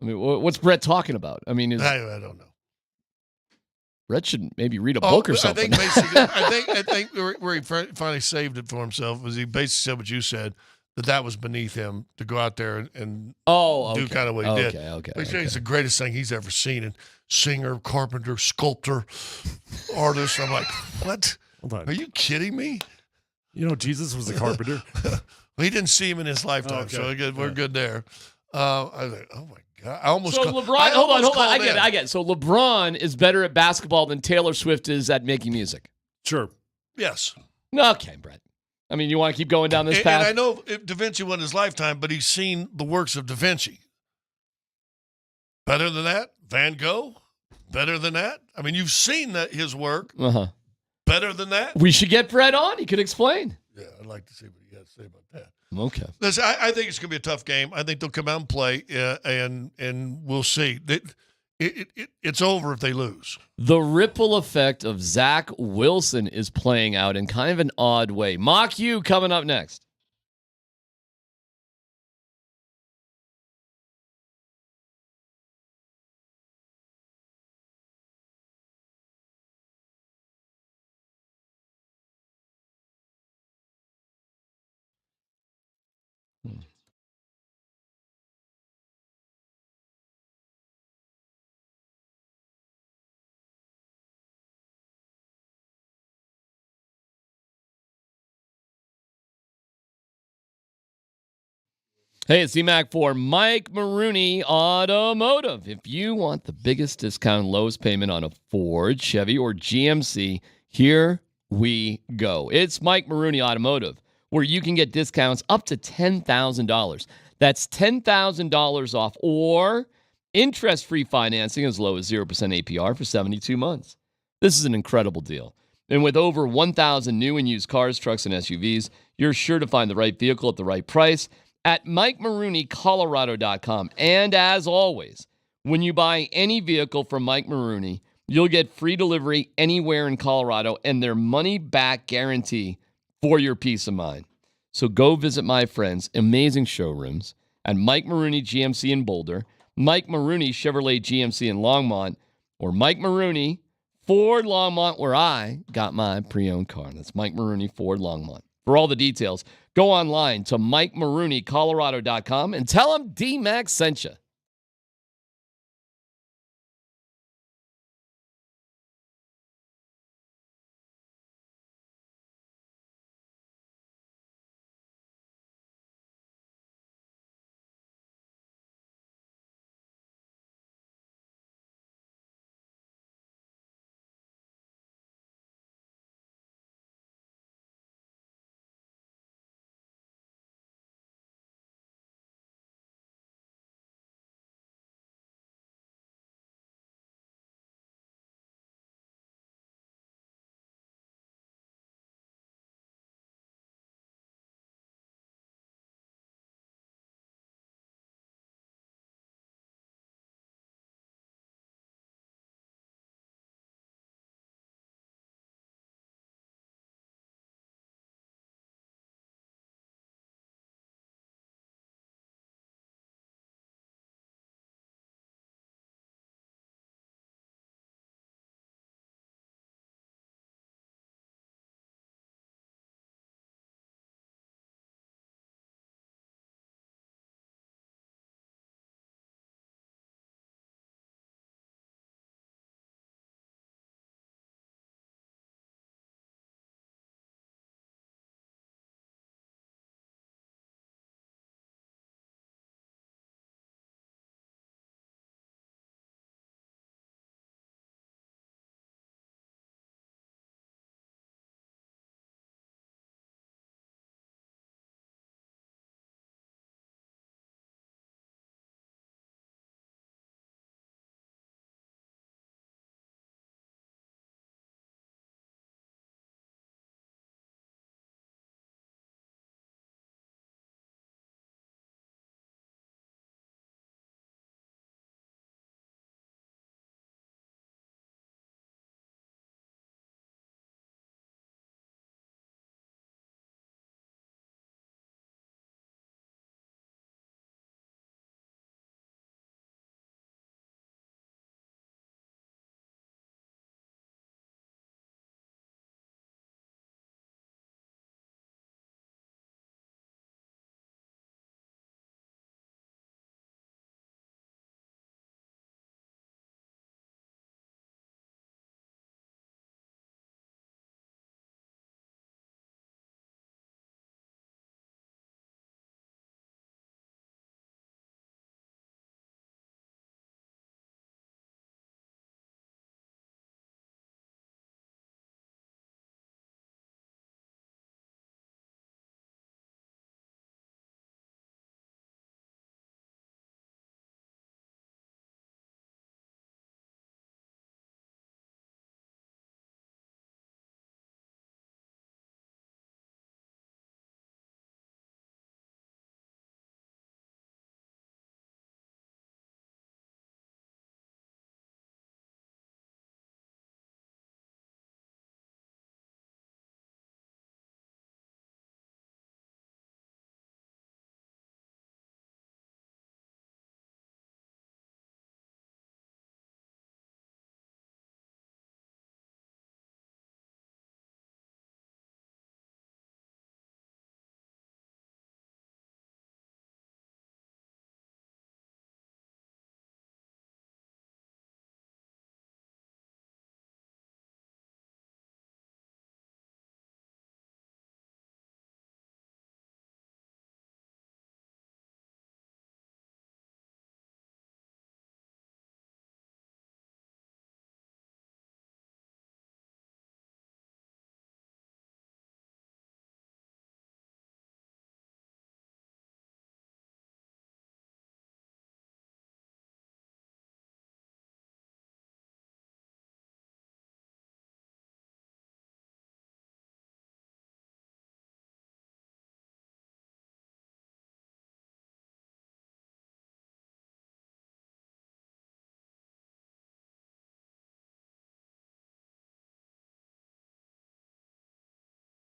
S20: I mean, what's Brett talking about? I mean,
S21: I don't know.
S20: Brett should maybe read a book or something.
S21: I think basically, I think where he finally saved it for himself was he basically said what you said, that was beneath him to go out there and do kind of what he did.
S20: Okay.
S21: It's the greatest thing he's ever seen. And singer, carpenter, sculptor, artist. I'm like, what? Are you kidding me?
S19: You know, Jesus was a carpenter.
S21: Well, he didn't see him in his lifetime, so we're good there. I was like, oh my God. I almost
S20: LeBron, hold on. I get it. So LeBron is better at basketball than Taylor Swift is at making music.
S19: Sure.
S21: Yes.
S20: Okay, Brett. I mean, you want to keep going down this path?
S21: And I know Da Vinci won his lifetime, but he's seen the works of Da Vinci. Better than that? Van Gogh? Better than that? I mean, you've seen his work.
S20: Uh-huh.
S21: Better than that?
S20: We should get Brett on. He could explain.
S21: Yeah, I'd like to see what you got to say about that.
S20: Okay.
S21: Listen, I think it's going to be a tough game. I think they'll come out and play, and we'll see. It's over if they lose.
S20: The ripple effect of Zach Wilson is playing out in kind of an odd way. Mock You coming up next. Hey, it's D-Mac for Mike Maroney Automotive. If you want the biggest discount, lowest payment on a Ford, Chevy, or GMC, here we go. It's Mike Maroney Automotive, where you can get discounts up to $10,000. That's $10,000 off, or interest-free financing as low as 0% APR for 72 months. This is an incredible deal. And with over 1,000 new and used cars, trucks, and SUVs, you're sure to find the right vehicle at the right price at MikeMaroneyColorado.com. And as always, when you buy any vehicle from Mike Maroney, you'll get free delivery anywhere in Colorado and their money-back guarantee for your peace of mind. So go visit my friends' amazing showrooms at Mike Maroney GMC in Boulder, Mike Maroney Chevrolet GMC in Longmont, or Mike Maroney Ford Longmont, where I got my pre-owned car. That's Mike Maroney Ford Longmont. For all the details, go online to MikeMaroneyColorado.com and tell him D-Mac sent you.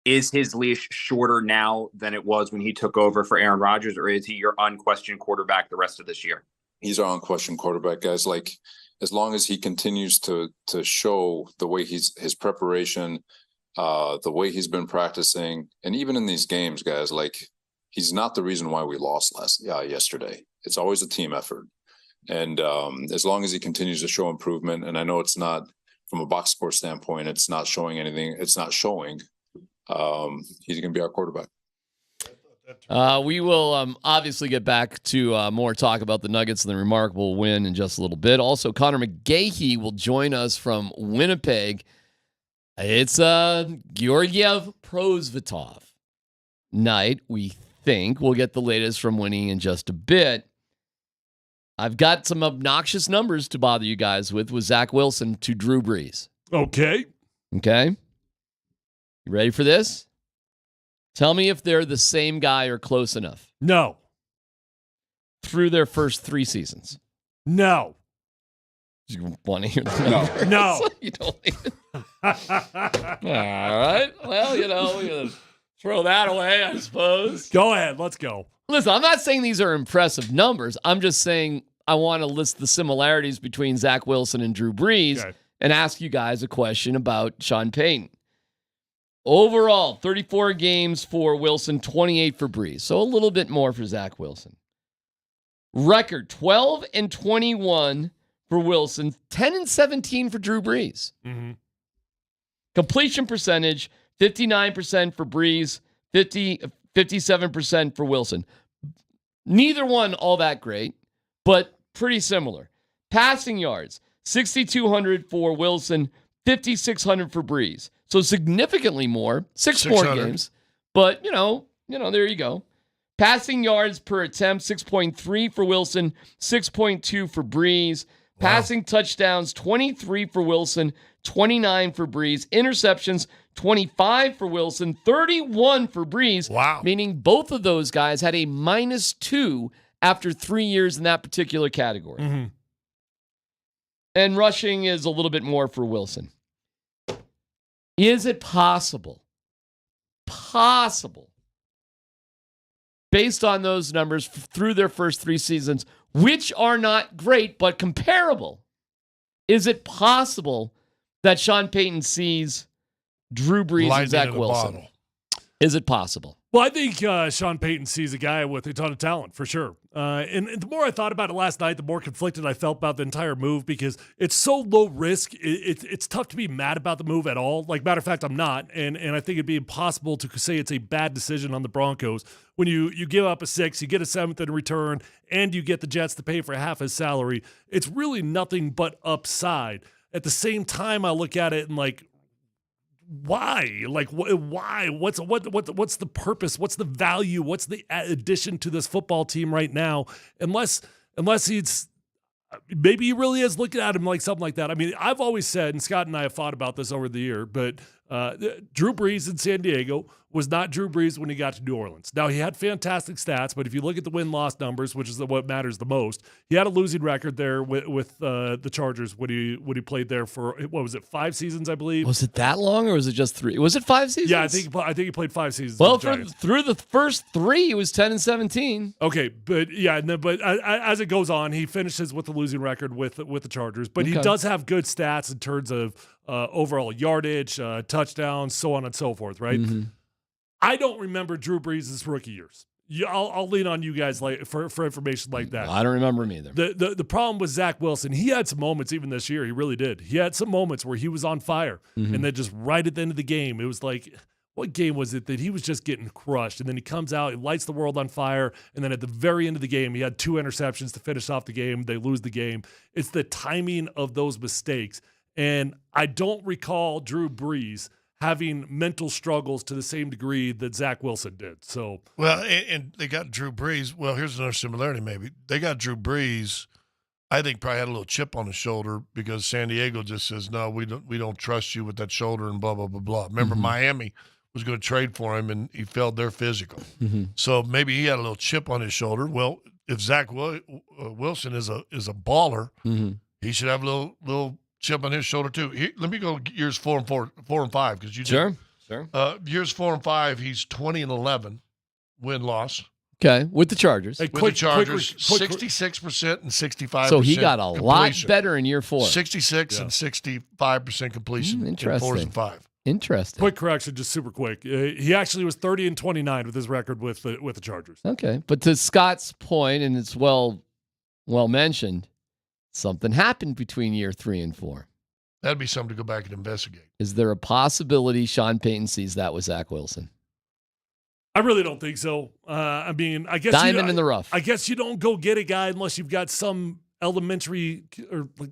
S10: is his leash shorter now than it was when he took over for Aaron Rodgers, or is he your unquestioned quarterback the rest of this year?
S22: He's our unquestioned quarterback, guys. Like, as long as he continues to show the way his preparation, the way he's been practicing, and even in these games, guys, like, he's not the reason why we lost yesterday. It's always a team effort. And as long as he continues to show improvement, and I know it's not, from a box score standpoint, it's not showing anything. It's not showing. He's going to be our quarterback.
S20: We will obviously get back to more talk about the Nuggets and the remarkable win in just a little bit. Also, Connor McGahey will join us from Winnipeg. It's Georgiev Prosvetov night. We think we'll get the latest from Winnie in just a bit. I've got some obnoxious numbers to bother you guys with Zach Wilson to Drew Brees.
S19: Okay.
S20: You ready for this? Tell me if they're the same guy or close enough.
S19: No.
S20: Through their first 3 seasons.
S19: No.
S20: You want to hear the numbers?
S19: No.
S20: You don't even. All right. Well, we're going to throw that away, I suppose.
S19: Go ahead. Let's go.
S20: Listen, I'm not saying these are impressive numbers. I'm just saying I want to list the similarities between Zach Wilson and Drew Brees and ask you guys a question about Sean Payton. Overall, 34 games for Wilson, 28 for Brees. So a little bit more for Zach Wilson. Record, 12-21 for Wilson, 10-17 for Drew Brees.
S19: Mm-hmm.
S20: Completion percentage, 59% for Brees, 57% for Wilson. Neither one all that great, but pretty similar. Passing yards, 6,200 for Wilson, 5,600 for Brees. So significantly more, 6 more games. But, there you go. Passing yards per attempt, 6.3 for Wilson, 6.2 for Brees. Wow. Passing touchdowns, 23 for Wilson, 29 for Brees. Interceptions, 25 for Wilson, 31 for Brees.
S21: Wow.
S20: Meaning both of those guys had a -2 after 3 years in that particular category.
S19: Mm-hmm.
S20: And rushing is a little bit more for Wilson. Is it possible, based on those numbers through their first 3 seasons, which are not great but comparable, is it possible that Sean Payton sees Drew Brees and Zach Wilson? Is it possible?
S19: Well, I think Sean Payton sees a guy with a ton of talent, for sure. And the more I thought about it last night, the more conflicted I felt about the entire move because it's so low risk. It's tough to be mad about the move at all. Like, matter of fact, I'm not. And I think it'd be impossible to say it's a bad decision on the Broncos. When you give up a 6, you get a 7th in return, and you get the Jets to pay for half his salary, it's really nothing but upside. At the same time, I look at it and like, why? Like, why? What's the purpose? What's the value? What's the addition to this football team right now? Unless he's, maybe he really is looking at him like something like that. I mean, I've always said, and Scott and I have thought about this over the year, but Drew Brees in San Diego was not Drew Brees when he got to New Orleans. Now, he had fantastic stats, but if you look at the win-loss numbers, which is what matters the most, he had a losing record there with the Chargers when he played there for, what was it, 5 seasons, I believe?
S20: Was it that long, or was it just 3? Was it 5 seasons?
S19: Yeah, I think he played 5 seasons.
S20: Well, through the first 3, he was 10-17.
S19: Okay, but yeah, but as it goes on, he finishes with the losing record with the Chargers. But he does have good stats in terms of overall yardage, touchdowns, so on and so forth, right?
S20: Mm-hmm.
S19: I don't remember Drew Brees' rookie years. I'll lean on you guys for information like that.
S20: I don't remember him either.
S19: The problem with Zach Wilson, he had some moments even this year. He really did. He had some moments where he was on fire.
S20: Mm-hmm.
S19: And then just right at the end of the game, it was like, what game was it that he was just getting crushed? And then he comes out, he lights the world on fire. And then at the very end of the game, he had 2 interceptions to finish off the game. They lose the game. It's the timing of those mistakes. And I don't recall Drew Brees having mental struggles to the same degree that Zach Wilson did. So,
S21: well, and they got Drew Brees. Well, here's another similarity. Maybe they got Drew Brees. I think probably had a little chip on his shoulder because San Diego just says, no, we don't trust you with that shoulder and blah blah blah blah. Remember, Miami was going to trade for him and he failed their physical.
S20: Mm-hmm.
S21: So maybe he had a little chip on his shoulder. Well, if Zach Wilson is a baller, he should have a little chip on his shoulder too. Let me go years 4 and 5 because you
S20: sure. Sure.
S21: Years 4 and 5, he's 20-11 win-loss.
S20: Okay, with the Chargers.
S21: With the Chargers, 66% and 65%.
S20: So he got a lot better in year 4.
S21: 66 and 65% completion in 4s and 5.
S20: Interesting.
S19: Quick correction, just super quick. He actually was 30-29 with his record with the Chargers.
S20: Okay, but to Scott's point, and it's well mentioned, something happened between year 3 and 4.
S21: That'd be something to go back and investigate.
S20: Is there a possibility Sean Payton sees that with Zach Wilson?
S19: I really don't think so. I mean, I guess
S20: diamond in the rough.
S19: I guess you don't go get a guy unless you've got some elementary or like.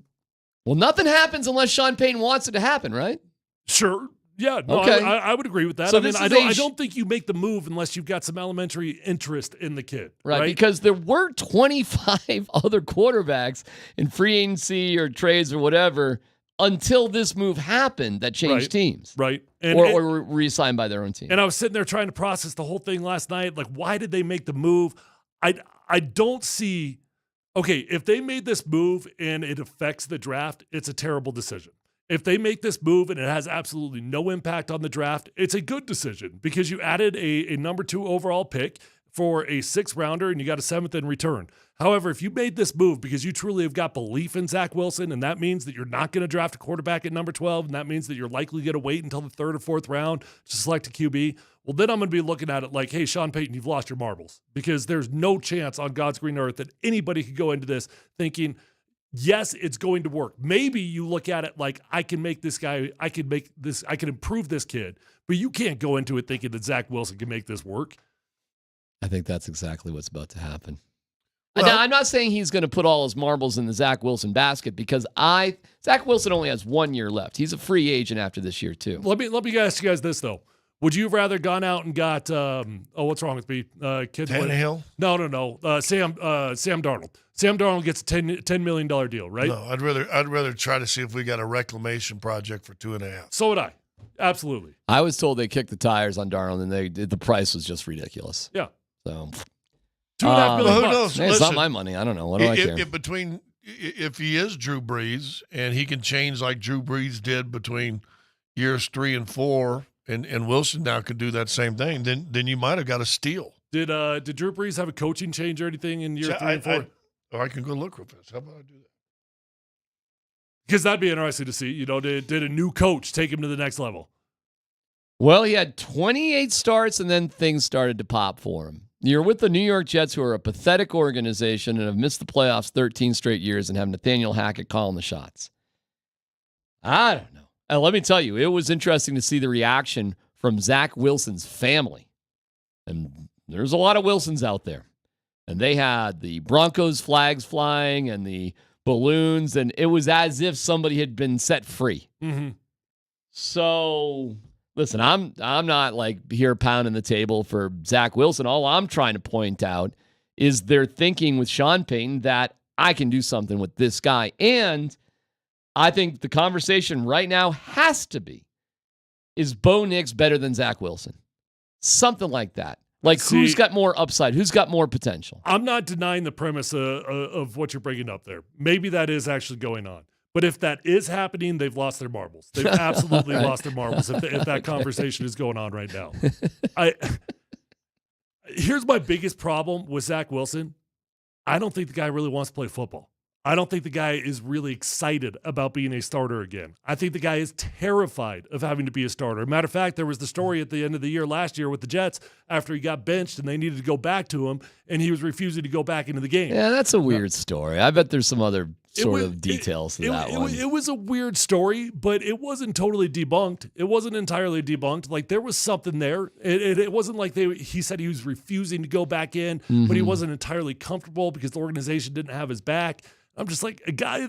S20: Well, nothing happens unless Sean Payton wants it to happen, right?
S19: Sure. Yeah. No,
S20: okay.
S19: I would agree with that.
S20: So
S19: I mean, I don't think you make the move unless you've got some elementary interest in the kid.
S20: Right. Because there were 25 other quarterbacks in free agency or trades or whatever until this move happened that changed teams.
S19: Right.
S20: Or re-signed by their own team.
S19: And I was sitting there trying to process the whole thing last night. Like, why did they make the move? I don't see, okay, if they made this move and it affects the draft, it's a terrible decision. If they make this move and it has absolutely no impact on the draft, it's a good decision because you added a number 2 overall pick for a 6th rounder and you got a 7th in return. However, if you made this move because you truly have got belief in Zach Wilson, and that means that you're not going to draft a quarterback at number 12, and that means that you're likely going to wait until the 3rd or 4th round to select a QB, well, then I'm going to be looking at it like, hey, Sean Payton, you've lost your marbles because there's no chance on God's green earth that anybody could go into this thinking, yes, it's going to work. Maybe you look at it like, I can make this guy, I can improve this kid, but you can't go into it thinking that Zach Wilson can make this work.
S20: I think that's exactly what's about to happen.
S21: Well,
S20: now, I'm not saying he's going to put all his marbles in the Zach Wilson basket because Zach Wilson only has 1 year left. He's a free agent after this year too.
S19: Let me ask you guys this though: would you have rather gone out and got what's wrong with me? Kids.
S21: Tannehill?
S19: No. Sam Darnold. Sam Darnold gets a $10 million deal, right?
S21: No, I'd rather try to see if we got a reclamation project for 2.5.
S19: So would I. Absolutely.
S20: I was told they kicked the tires on Darnold and the price was just ridiculous.
S19: Yeah.
S20: So.
S19: $2.5 million.
S21: Who knows?
S20: It's not my money. I don't know. What do I care?
S21: If he is Drew Brees and he can change like Drew Brees did between years 3 and 4, and Wilson now can do that same thing, then you might have got a steal.
S19: Did Drew Brees have a coaching change or anything in year 3 and 4?
S21: I can go look real fast. How about I do that?
S19: Because that'd be interesting to see. You know, did a new coach take him to the next level?
S20: Well, he had 28 starts and then things started to pop for him. You're with the New York Jets, who are a pathetic organization and have missed the playoffs 13 straight years and have Nathaniel Hackett calling the shots. I don't know. And let me tell you, it was interesting to see the reaction from Zach Wilson's family. And there's a lot of Wilsons out there. And they had the Broncos flags flying and the balloons, and it was as if somebody had been set free.
S19: Mm-hmm.
S20: So... listen, I'm not like here pounding the table for Zach Wilson. All I'm trying to point out is they're thinking with Sean Payton that I can do something with this guy. And I think the conversation right now has to be, is Bo Nix better than Zach Wilson? Something like that. Like, who's got more upside? Who's got more potential?
S19: I'm not denying the premise of what you're bringing up there. Maybe that is actually going on. But if that is happening, they've lost their marbles. They've absolutely lost their marbles if that conversation is going on right now. Here's my biggest problem with Zach Wilson. I don't think the guy really wants to play football. I don't think the guy is really excited about being a starter again. I think the guy is terrified of having to be a starter. Matter of fact, there was the story at the end of the year last year with the Jets after he got benched and they needed to go back to him, and he was refusing to go back into the game.
S20: Yeah, that's a weird story. I bet there's some other sort of details to that one.
S19: It was a weird story, but it wasn't totally debunked. It wasn't entirely debunked. Like, there was something there. It wasn't like he said he was refusing to go back in, but he wasn't entirely comfortable because the organization didn't have his back. I'm just like, a guy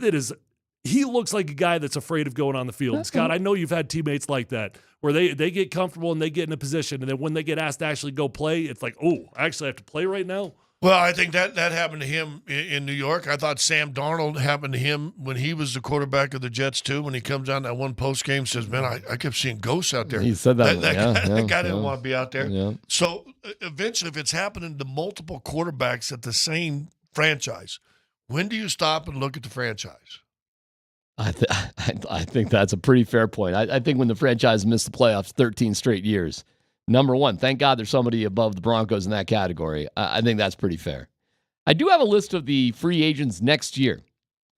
S19: he looks like a guy that's afraid of going on the field. And Scott, I know you've had teammates like that where they get comfortable and they get in a position, and then when they get asked to actually go play, it's like, oh, I actually have to play right now.
S21: Well, I think that happened to him in New York. I thought Sam Darnold happened to him when he was the quarterback of the Jets too. When he comes on that one post game, says, "Man, I kept seeing ghosts out there."
S20: He said that.
S21: That guy didn't want to be out there.
S20: Yeah.
S21: So eventually, if it's happening to multiple quarterbacks at the same franchise, when do you stop and look at the franchise?
S20: I think that's a pretty fair point. I think when the franchise missed the playoffs 13 straight years, number one, thank God there's somebody above the Broncos in that category. I think that's pretty fair. I do have a list of the free agents next year,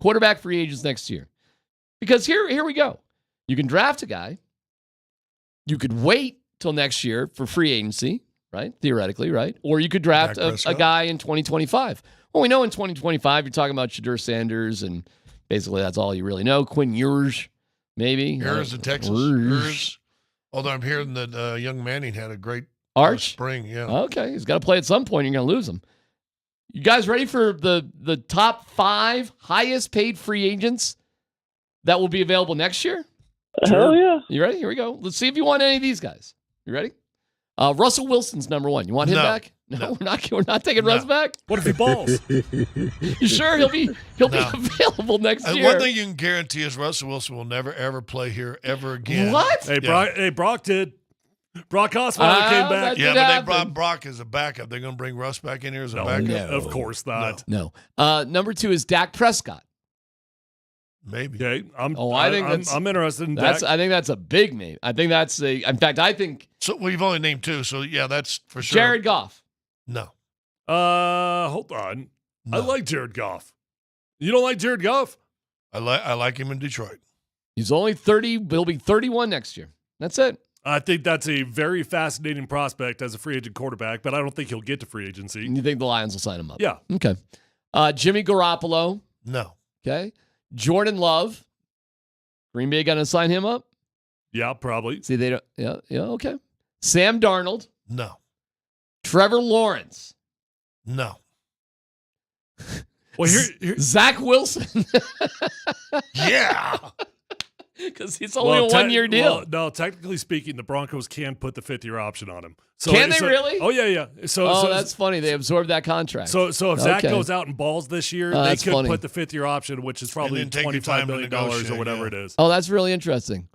S20: quarterback free agents next year, because here we go. You can draft a guy. You could wait till next year for free agency, right? Theoretically, right? Or you could draft a guy in 2025. Well, we know in 2025 you're talking about Shadur Sanders, and basically that's all you really know. Quinn Ewers, maybe.
S21: Ewers in Texas. Ewers. Although I'm hearing that young Manning had a great spring. Yeah.
S20: Okay, he's got to play at some point. You're going to lose him. You guys ready for the top 5 highest paid free agents that will be available next year?
S2: Hell yeah.
S20: You ready? Here we go. Let's see if you want any of these guys. You ready? Russell Wilson's number 1. You want him back? No, we're not taking Russ back.
S19: What if he balls?
S20: You sure he'll be available next year?
S21: One thing you can guarantee is Russell Wilson will never ever play here ever again.
S20: What?
S19: Hey, Brock did. Brock Osweiler came back.
S21: Yeah, but they brought Brock as a backup. They're going to bring Russ back in here as a backup?
S19: No, of course not.
S20: No. Number 2 is Dak Prescott.
S21: Maybe.
S19: Okay, I'm interested in
S20: Dak.
S19: Dak.
S20: I think that's a big name. I think that's in fact, I think.
S21: So we've only named 2. So yeah, that's for sure.
S20: Jared Goff.
S21: No.
S19: Hold on. No. I like Jared Goff. You don't like Jared Goff?
S21: I like him in Detroit.
S20: He's only 30. He'll be 31 next year. That's it.
S19: I think that's a very fascinating prospect as a free agent quarterback, but I don't think he'll get to free agency.
S20: You think the Lions will sign him up?
S19: Yeah.
S20: Okay. Jimmy Garoppolo.
S21: No.
S20: Okay. Jordan Love. Green Bay going to sign him up?
S19: Yeah, probably.
S20: See, they don't. Yeah, okay. Sam Darnold.
S21: No.
S20: Trevor Lawrence.
S21: No.
S19: Well, here
S20: Zach Wilson.
S21: Yeah.
S20: Because it's only a 1-year deal.
S19: Well, no, technically speaking, the Broncos can put the 5th-year option on him. So,
S20: can they really?
S19: Oh, yeah. So
S20: that's funny. They absorbed that contract.
S19: So if Zach goes out and balls this year, they could put the 5th-year option, which is probably $25 million or whatever it is.
S20: Oh, that's really interesting.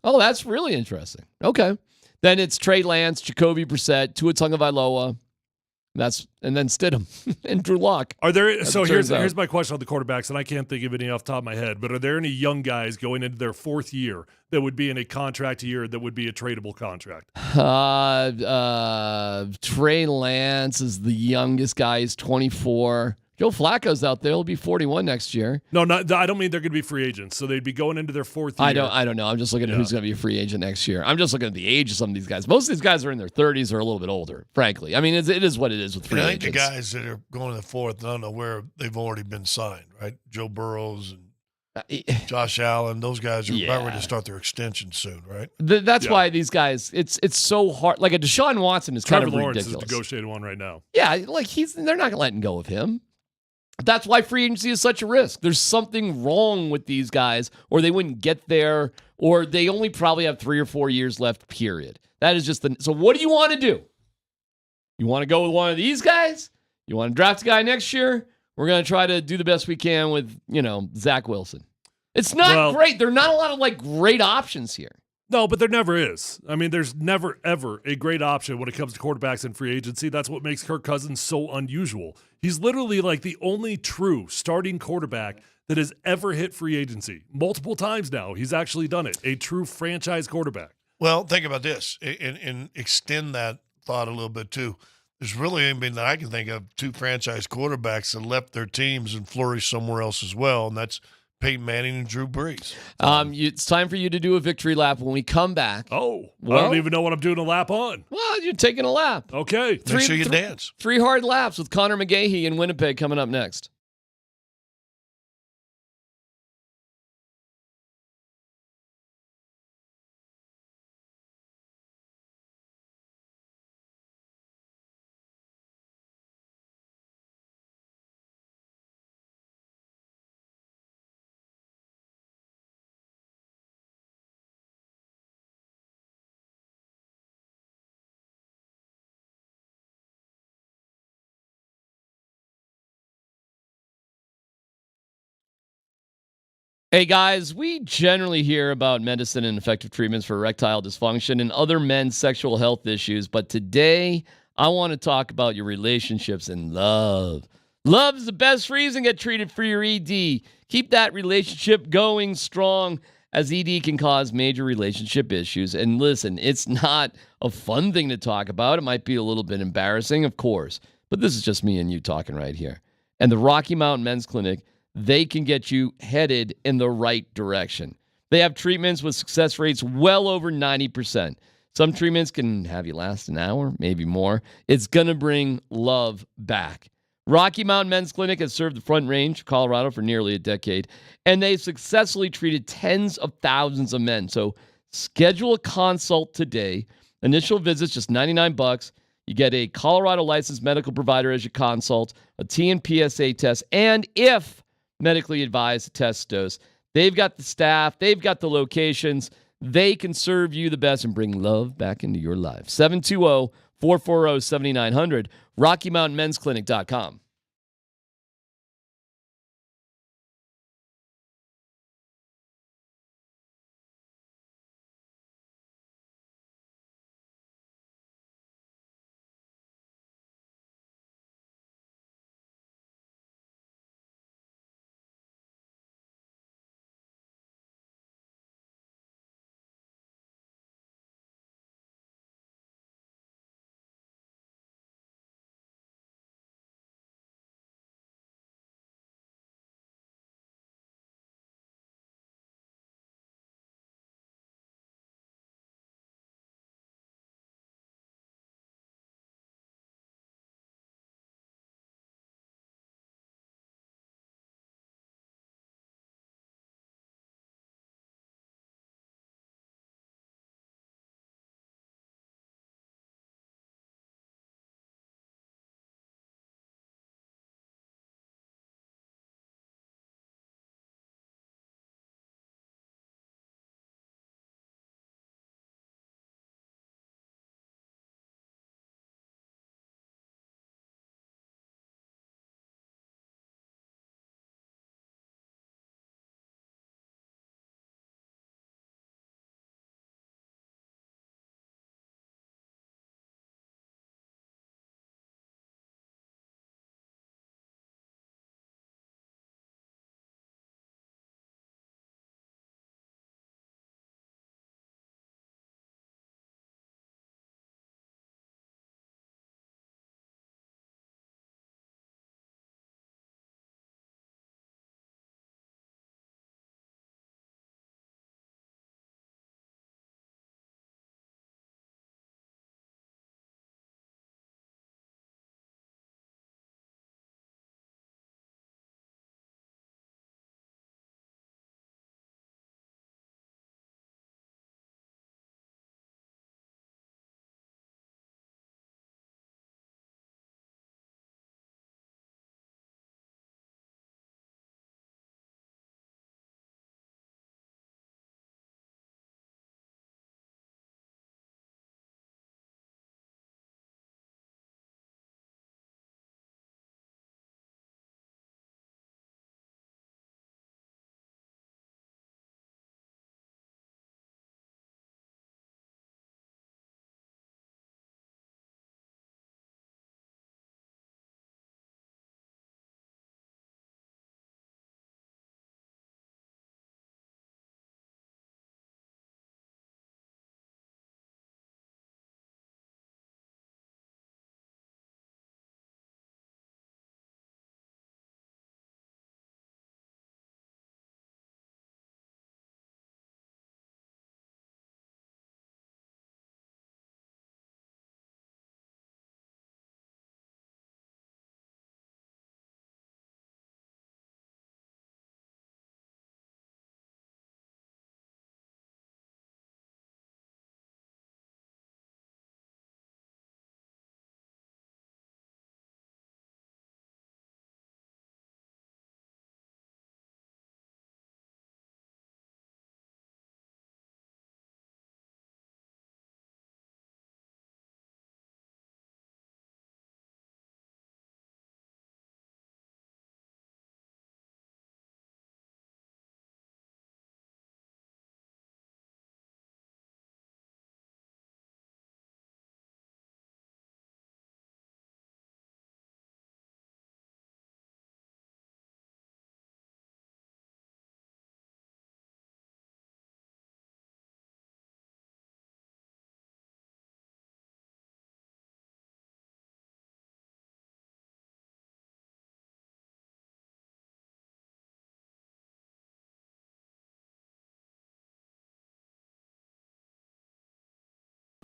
S20: Okay. Then it's Trey Lance, Jacoby Brissett, Tua Tagovailoa. And then Stidham and Drew Lock.
S19: Are there? So here's my question on the quarterbacks, and I can't think of any off the top of my head. But are there any young guys going into their 4th year that would be in a contract year that would be a tradable contract?
S20: Trey Lance is the youngest guy. He's 24. Joe Flacco's out there. He'll be 41 next year.
S19: No, I don't mean they're going to be free agents. So they'd be going into their 4th year.
S20: I don't know. I'm just looking at who's going to be a free agent next year. I'm just looking at the age of some of these guys. Most of these guys are in their 30s or a little bit older, frankly. I mean, it is what it is with free agents.
S21: I think the guys that are going to the 4th, I don't know where they've already been signed, right? Joe Burrows and Josh Allen, those guys are about ready to start their extension soon, right?
S20: That's why these guys, it's so hard. Like a Deshaun Watson is
S19: Trevor
S20: kind of
S19: Lawrence
S20: ridiculous.
S19: Is negotiating one right now.
S20: Yeah, like they're not letting go of him. That's why free agency is such a risk. There's something wrong with these guys, or they wouldn't get there, or they only probably have 3 or 4 years left, period. That is just so what do you want to do? You want to go with one of these guys? You want to draft a guy next year? We're going to try to do the best we can with, Zach Wilson. It's not great. There are not a lot of great options here.
S19: No, but there never is. I mean, there's never, ever a great option when it comes to quarterbacks in free agency. That's what makes Kirk Cousins so unusual. He's literally the only true starting quarterback that has ever hit free agency. Multiple times now, he's actually done it. A true franchise quarterback.
S21: Well, think about this and extend that thought a little bit too. There's really anything that I can think of 2 franchise quarterbacks that left their teams and flourished somewhere else as well, and that's Peyton Manning and Drew Brees.
S20: It's time for you to do a victory lap when we come back.
S19: Oh, I don't even know what I'm doing a lap on.
S20: Well, you're taking a lap.
S19: Okay.
S21: Make sure you dance.
S20: 3 hard laps with Connor McGahey in Winnipeg coming up next. Hey guys, we generally hear about medicine and effective treatments for erectile dysfunction and other men's sexual health issues, but today I want to talk about your relationships and love. Love's the best reason to get treated for your ED. Keep that relationship going strong, as ED can cause major relationship issues. And listen, it's not a fun thing to talk about. It might be a little bit embarrassing, of course, but this is just me and you talking right here. And the Rocky Mountain Men's Clinic, they can get you headed in the right direction. They have treatments with success rates well over 90%. Some treatments can have you last an hour, maybe more. It's going to bring love back. Rocky Mountain Men's Clinic has served the Front Range of Colorado for nearly a decade, and they've successfully treated tens of thousands of men. So schedule a consult today. Initial visit's just $99. You get a Colorado licensed medical provider as your consult, a TNPSA test, and if medically advised, a test dose. They've got the staff. They've got the locations. They can serve you the best and bring love back into your life. 720-440-7900, RockyMountainMen'sClinic.com.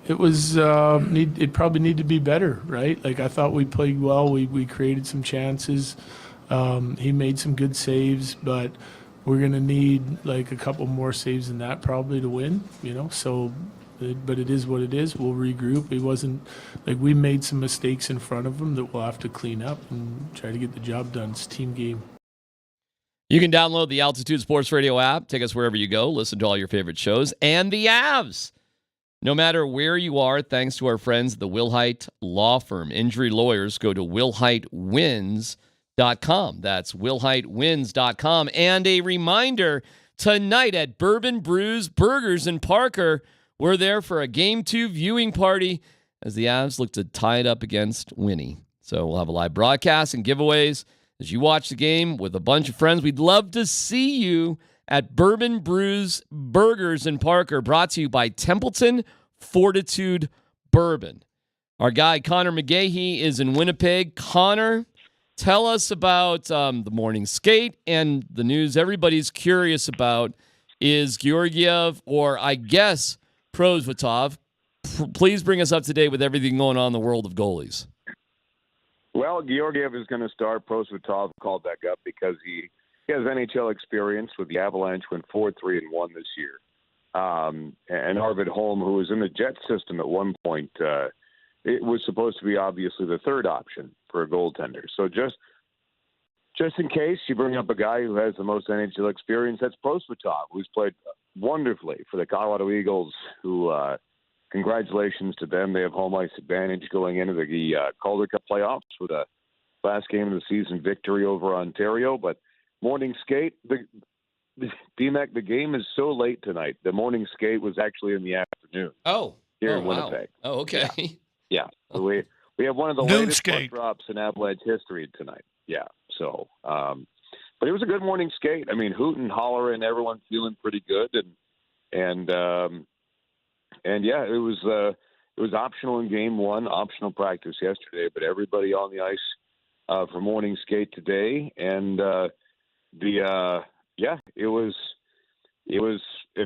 S2: it was it probably needed to be better, right? Like I thought we played well. We created some chances. He made some good saves, but we're gonna need like a couple more saves than that probably to win. So. But it is what it is. We'll regroup. It wasn't like we made some mistakes in front of them that we'll have to clean up and try to get the job done. It's a team game.
S20: You can download the Altitude Sports Radio app. Take us wherever you go. Listen to all your favorite shows and the Avs. No matter where you are, thanks to our friends at the Wilhite Law Firm. Injury lawyers, go to wilhitewins.com. That's wilhitewins.com. And a reminder, tonight at Bourbon Brews Burgers in Parker, we're there for a Game 2 viewing party as the Avs look to tie it up against Winnie. So we'll have a live broadcast and giveaways as you watch the game with a bunch of friends. We'd love to see you at Bourbon Brews Burgers in Parker, brought to you by Templeton Fortitude Bourbon. Our guy, Connor McGahey, is in Winnipeg. Connor, tell us about the morning skate and the news everybody's curious about is Georgiev, or I guess Prosvetov. Please bring us up to date with everything going on in the world of goalies.
S11: Well, Georgiev is going to start. Prosvetov called back up because he has NHL experience with the Avalanche, went 4-3-1 this year. And Arvid Holm, who was in the Jet system at one point, it was supposed to be obviously the third option for a goaltender. So just in case you bring up a guy who has the most NHL experience, that's Prosvetov, who's played wonderfully for the Colorado Eagles, who congratulations to them. They have home ice advantage going into the Calder Cup playoffs with a last game of the season victory over Ontario. But morning skate, BMAC, the game is so late tonight. The morning skate was actually in the afternoon. Here in Winnipeg.
S20: Wow. Oh, okay.
S11: Yeah. So we have one of the
S21: Noon
S11: latest
S21: skate.
S11: puck drops in Avalanche history tonight. Yeah. So, but it was a good morning skate. I mean, hoot and holler and everyone feeling pretty good, and yeah, it was optional in game one, optional practice yesterday, but everybody on the ice for morning skate today, and it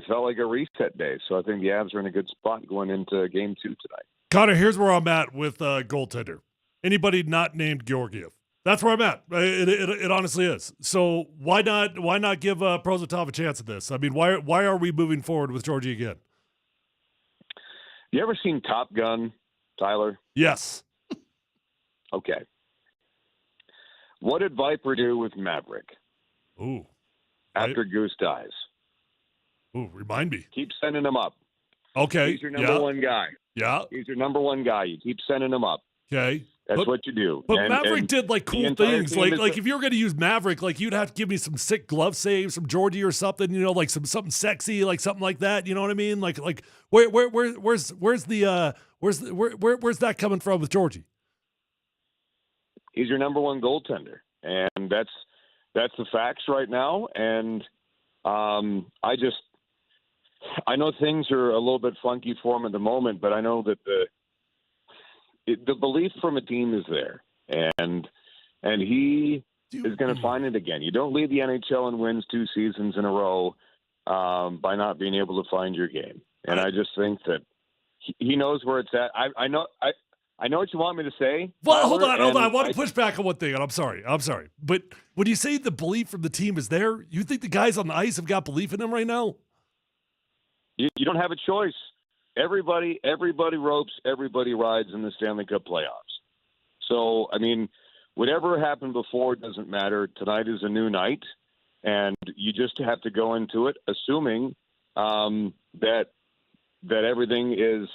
S11: felt like a reset day. So I think the Avs are in a good spot going into game 2 tonight.
S19: Connor, here's where I'm at with goaltender. Anybody not named Georgiev. That's where I'm at. It honestly is. So why not give Prosvetov a chance at this? I mean, why are we moving forward with Georgie again?
S11: You ever seen Top Gun, Tyler?
S19: Yes.
S11: Okay. What did Viper do with Maverick?
S19: Ooh.
S11: After Goose dies.
S19: Ooh, remind me.
S11: Keep sending him up.
S19: Okay.
S11: He's your number one guy.
S19: Yeah.
S11: He's your number one guy. You keep sending him up.
S19: Okay.
S11: That's what you do.
S19: But Maverick did like cool things. Like if you were going to use Maverick, like you'd have to give me some sick glove saves from Georgie or something, like something sexy, like something like that. You know what I mean? Like where's that coming from with Georgie?
S11: He's your number one goaltender, and that's the facts right now. And I know things are a little bit funky for him at the moment, but I know that the belief from a team is there, and he is going to find it again. You don't lead the NHL and wins 2 seasons in a row by not being able to find your game. And I just think that he knows where it's at. I know what you want me to say.
S19: Well,
S11: Tyler,
S19: hold on. I want to push back on one thing, and I'm sorry. But when you say the belief from the team is there, you think the guys on the ice have got belief in them right now?
S11: You don't have a choice. Everybody ropes, everybody rides in the Stanley Cup playoffs. So, I mean, whatever happened before doesn't matter. Tonight is a new night, and you just have to go into it assuming that everything is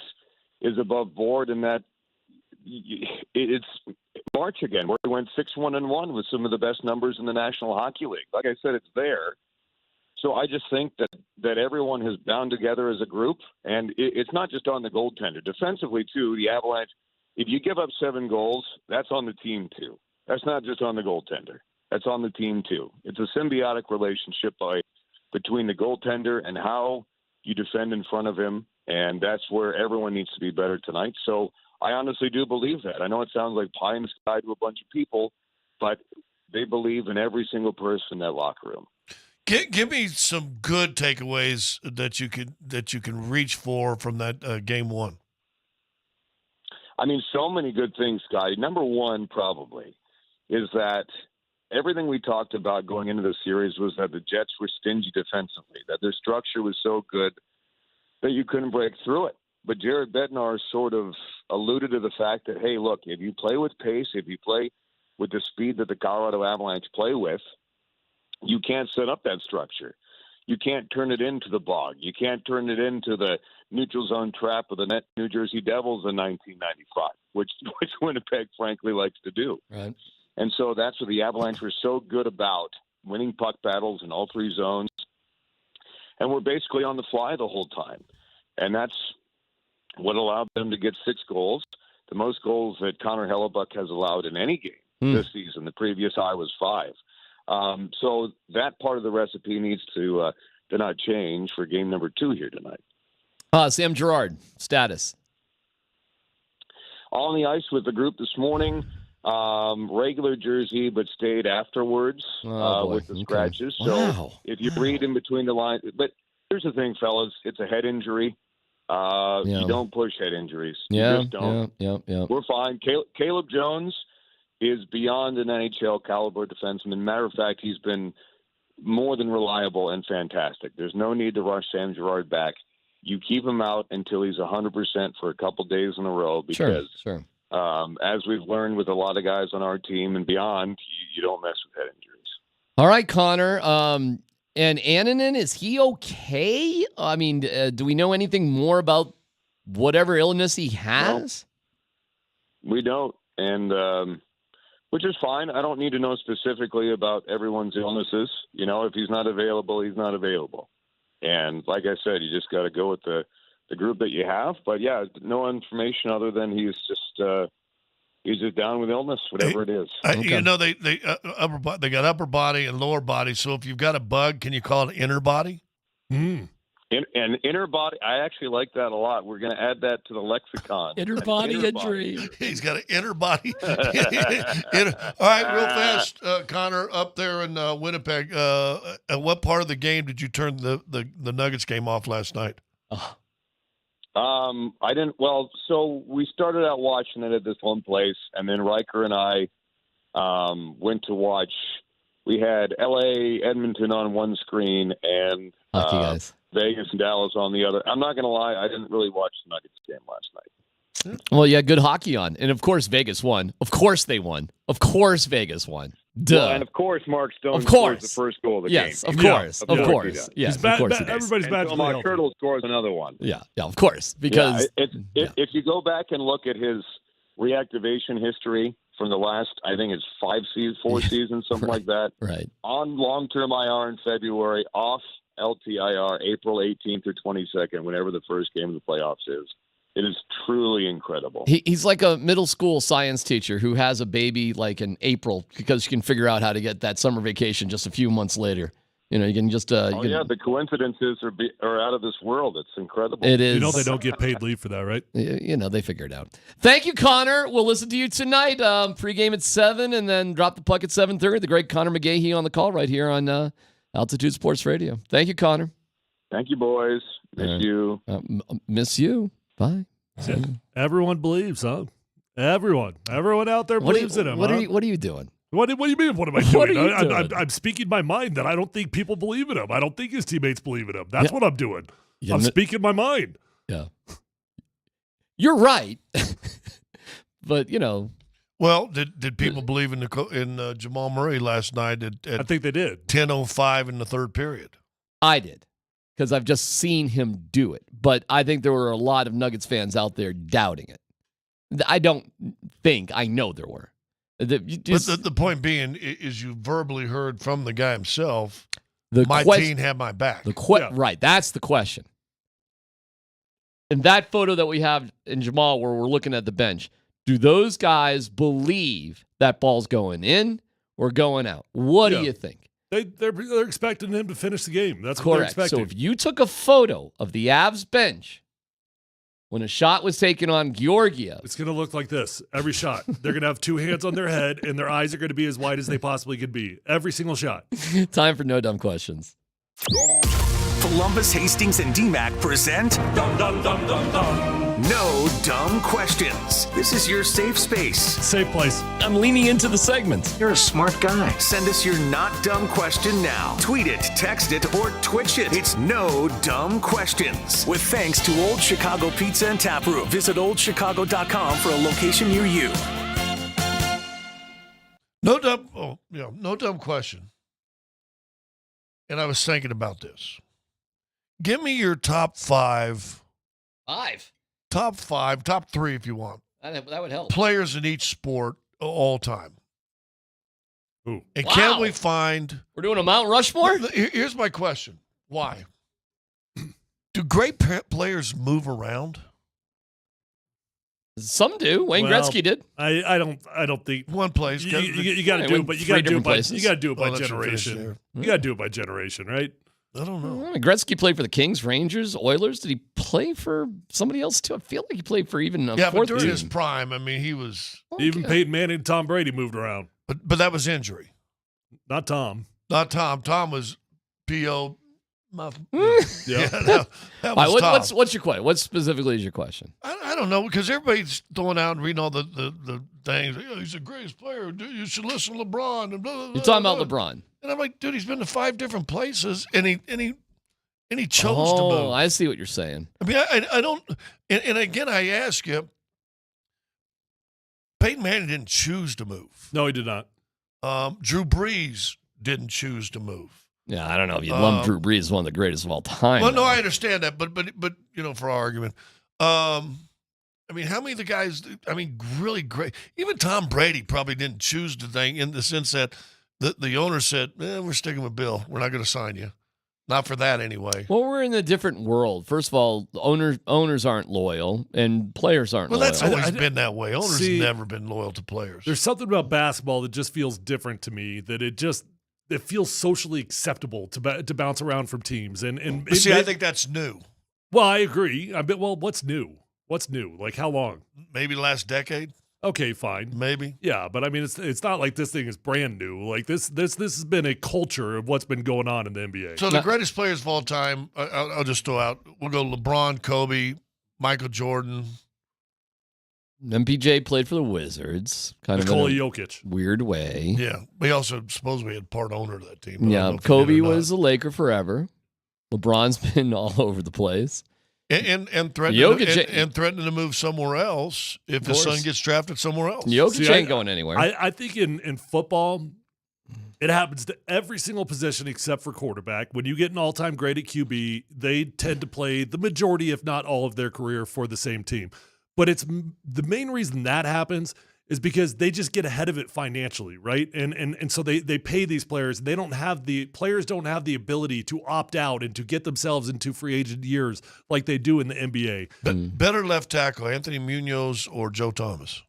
S11: above board and that it's March again, where we went 6-1-1 with some of the best numbers in the National Hockey League. Like I said, it's there. So I just think that everyone has bound together as a group, and it's not just on the goaltender. Defensively, too, the Avalanche, if you give up 7 goals, that's on the team, too. That's not just on the goaltender. That's on the team, too. It's a symbiotic relationship between the goaltender and how you defend in front of him, and that's where everyone needs to be better tonight. So I honestly do believe that. I know it sounds like pie in the sky to a bunch of people, but they believe in every single person in that locker room.
S21: Give me some good takeaways that you can reach for from that game one.
S11: I mean, so many good things, Scotty. Number one, probably, is that everything we talked about going into the series was that the Jets were stingy defensively, that their structure was so good that you couldn't break through it. But Jared Bednar sort of alluded to the fact that, hey, look, if you play with pace, if you play with the speed that the Colorado Avalanche play with, you can't set up that structure. You can't turn it into the bog. You can't turn it into the neutral zone trap of the New Jersey Devils in 1995, which Winnipeg, frankly, likes to do.
S20: Right.
S11: And so that's what the Avalanche were so good about, winning puck battles in all three zones. And we're basically on the fly the whole time. And that's what allowed them to get 6 goals, the most goals that Connor Hellebuck has allowed in any game this season. The previous high was 5. So that part of the recipe needs to not change for game number 2 here tonight.
S20: Sam Girard, status.
S11: On the ice with the group this morning, regular jersey, but stayed afterwards with the scratches.
S20: Wow.
S11: So if you read in between the lines, but here's the thing, fellas, it's a head injury. You don't push head injuries. You just don't.
S20: Yeah.
S11: We're fine. Caleb Jones is beyond an NHL caliber defenseman. Matter of fact, he's been more than reliable and fantastic. There's no need to rush Sam Girard back. You keep him out until he's 100% for a couple days in a row because,
S20: sure.
S11: As we've learned with a lot of guys on our team and beyond, you don't mess with head injuries.
S20: All right, Connor. And Annunen, is he okay? I mean, do we know anything more about whatever illness he has?
S11: No, we don't, and which is fine. I don't need to know specifically about everyone's illnesses. You know, if he's not available, he's not available. And like I said, you just got to go with the group that you have. But yeah, no information other than he's just down with illness, whatever it is.
S21: You know, they got upper body and lower body. So if you've got a bug, can you call it inner body?
S11: And inner body, I actually like that a lot. We're going to add that to the lexicon.
S20: Inner body injury.
S21: He's got an inner body. All right, real fast, Connor, up there in Winnipeg. At what part of the game did you turn the Nuggets game off last night?
S11: I didn't. Well, so we started out watching it at this one place, and then Riker and I went to watch. We had L.A., Edmonton on one screen, and
S20: Hockey guys.
S11: Vegas and Dallas on the other. I'm not going to lie, I didn't really watch the Nuggets game last night.
S20: Well, yeah, good hockey on. And, of course, Vegas won. Of course they won. Of course Vegas won. Duh.
S11: Well, and, of course, Mark Stone
S20: scores
S11: scores the first goal of the game.
S20: Yes, of course. Of course. Yes, of course he does.
S11: Everybody's back. So Mark Turtle scores another one.
S20: Yeah, of course. Because
S11: if you go back and look at his reactivation history from the last, I think it's 4 seasons, something like that.
S20: Right.
S11: On long-term IR in February, off LTIR April 18th or 22nd, whenever the first game of the playoffs is. It is truly incredible.
S20: He's like a middle school science teacher who has a baby like in April because you can figure out how to get that summer vacation just a few months later. You know, you can just.
S11: The coincidences are out of this world. It's incredible.
S20: It is.
S19: You know they don't get paid leave for that, right?
S20: You know, they figure it out. Thank you, Connor. We'll listen to you tonight. Pregame at 7 and then drop the puck at 7:30. The great Connor McGahey on the call right here on Altitude Sports Radio. Thank you, Connor.
S11: Thank you, boys. Miss you.
S20: Miss you. Bye.
S19: Everyone believes, huh? Everyone out there believes in him.
S20: What are you doing?
S19: What do you mean? What am I doing? I'm speaking my mind that I don't think people believe in him. I don't think his teammates believe in him. That's what I'm doing. I'm speaking my mind.
S20: Yeah. You're right. But, you know.
S21: Well, did people believe in Jamal Murray last night at
S19: I think they did.
S21: 10:05 in the third period?
S20: I did. Because I've just seen him do it. But I think there were a lot of Nuggets fans out there doubting it. I know there were.
S21: But the point being is you verbally heard from the guy himself, my team had my back.
S20: Right, that's the question. And that photo that we have in Jamal where we're looking at the bench, do those guys believe that ball's going in or going out? What do you think?
S19: They're expecting him to finish the game. That's
S20: correct.
S19: What they're expecting.
S20: So if you took a photo of the Avs bench when a shot was taken on Georgiev,
S19: it's going to look like this every shot. They're going to have 2 hands on their head, and their eyes are going to be as wide as they possibly could be. Every single shot.
S20: Time for No Dumb Questions.
S15: Columbus, Hastings, and DMAC present No Dumb Questions. This is your safe space.
S19: Safe place.
S20: I'm leaning into the segment.
S15: You're a smart guy. Send us your not dumb question now. Tweet it, text it, or Twitch it. It's No Dumb Questions. With thanks to Old Chicago Pizza and Tap Room. Visit oldchicago.com for a location near you.
S21: No dumb question. And I was thinking about this. Give me your top 5.
S20: 5.
S21: Top 5, top 3 if you want.
S20: That would help.
S21: Players in each sport all time.
S19: Ooh.
S21: And
S20: Wow.
S21: can we find...
S20: We're doing a Mount Rushmore?
S21: Here's my question. Why? Do great players move around?
S20: Some do. Wayne Gretzky did.
S19: I don't think
S21: one place.
S19: You got to do it, but you got to do it by generation.
S21: Mm-hmm.
S19: You got to do it by generation, right?
S21: I don't know.
S20: Gretzky played for the Kings, Rangers, Oilers. Did he play for somebody else too? I feel like he played for even a
S21: but
S20: fourth
S21: during
S20: team.
S21: his prime, I mean, he was
S19: even Peyton Manning and Tom Brady moved around.
S21: But that was injury.
S19: Not Tom.
S21: Not Tom. Tom was P.O.
S19: Yeah.
S21: That
S20: All
S21: was
S20: right,
S21: Tom.
S20: what's your question? What specifically is your question?
S21: I don't know, because everybody's throwing out and reading all the things. He's the greatest player. Dude, you should listen to LeBron. And blah, blah,
S20: You're talking about LeBron.
S21: And I'm like, dude, he's been to 5 different places, and he chose to move.
S20: Oh, I see what you're saying.
S21: I mean, I don't. And again, I ask you, Peyton Manning didn't choose to move.
S19: No, he did not.
S21: Drew Brees didn't choose to move.
S20: Yeah, I don't know if you lump Drew Brees as one of the greatest of all time.
S21: Well, no, I understand that, but for our argument, I mean, how many of the guys? I mean, really great. Even Tom Brady probably didn't choose the thing in the sense that the owner said, "We're sticking with Bill. We're not going to sign you." Not for that anyway.
S20: Well, we're in a different world. First of all, owners aren't loyal, and players aren't
S21: Well,
S20: loyal.
S21: that's always been that way. Owners never been loyal to players.
S19: There's something about basketball that just feels different to me. That it feels socially acceptable to bounce around from teams. And
S21: I think that's new.
S19: Well, I agree. What's new? What's new? Like how long?
S21: Maybe last decade.
S19: Okay, fine.
S21: Maybe.
S19: Yeah, but I mean, it's not like this thing is brand new. Like this has been a culture of what's been going on in the NBA.
S21: So the greatest players of all time, I'll just throw out. We'll go LeBron, Kobe, Michael Jordan.
S20: MPJ played for the Wizards, kind
S19: Nikola
S20: of in a
S19: Jokic.
S20: weird way.
S21: Yeah, we also supposedly had part owner of that team. I don't
S20: Yeah,
S21: know if he
S20: Kobe
S21: did or
S20: was a Laker forever. LeBron's been all over the place.
S21: And threatening
S20: Jokic
S21: threatening to move somewhere else if his son gets drafted somewhere else.
S20: Jokic ain't going anywhere.
S19: I think in football, it happens to every single position except for quarterback. When you get an all-time great at QB, they tend to play the majority, if not all, of their career for the same team. But it's the main reason that happens is because they just get ahead of it financially, right? And so they pay these players. Players don't have the ability to opt out and to get themselves into free agent years like they do in the NBA.
S21: Better left tackle, Anthony Munoz or Joe Thomas?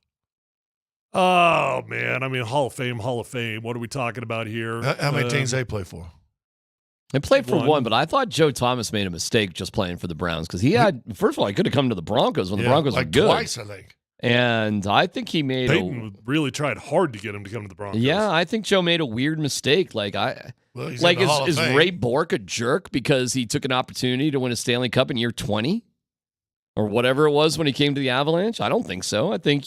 S19: Oh, man. I mean, Hall of Fame. What are we talking about here?
S21: How many teams they play for?
S20: They played for one, but I thought Joe Thomas made a mistake just playing for the Browns because he had, first of all, he could have come to the Broncos when the Broncos were good.
S21: Twice, I think.
S20: And I think he made
S19: Peyton really tried hard to get him to come to the Broncos.
S20: Yeah, I think Joe made a weird mistake. Is Ray Bork a jerk because he took an opportunity to win a Stanley Cup in year 20? Or whatever it was when he came to the Avalanche? I don't think so. I think,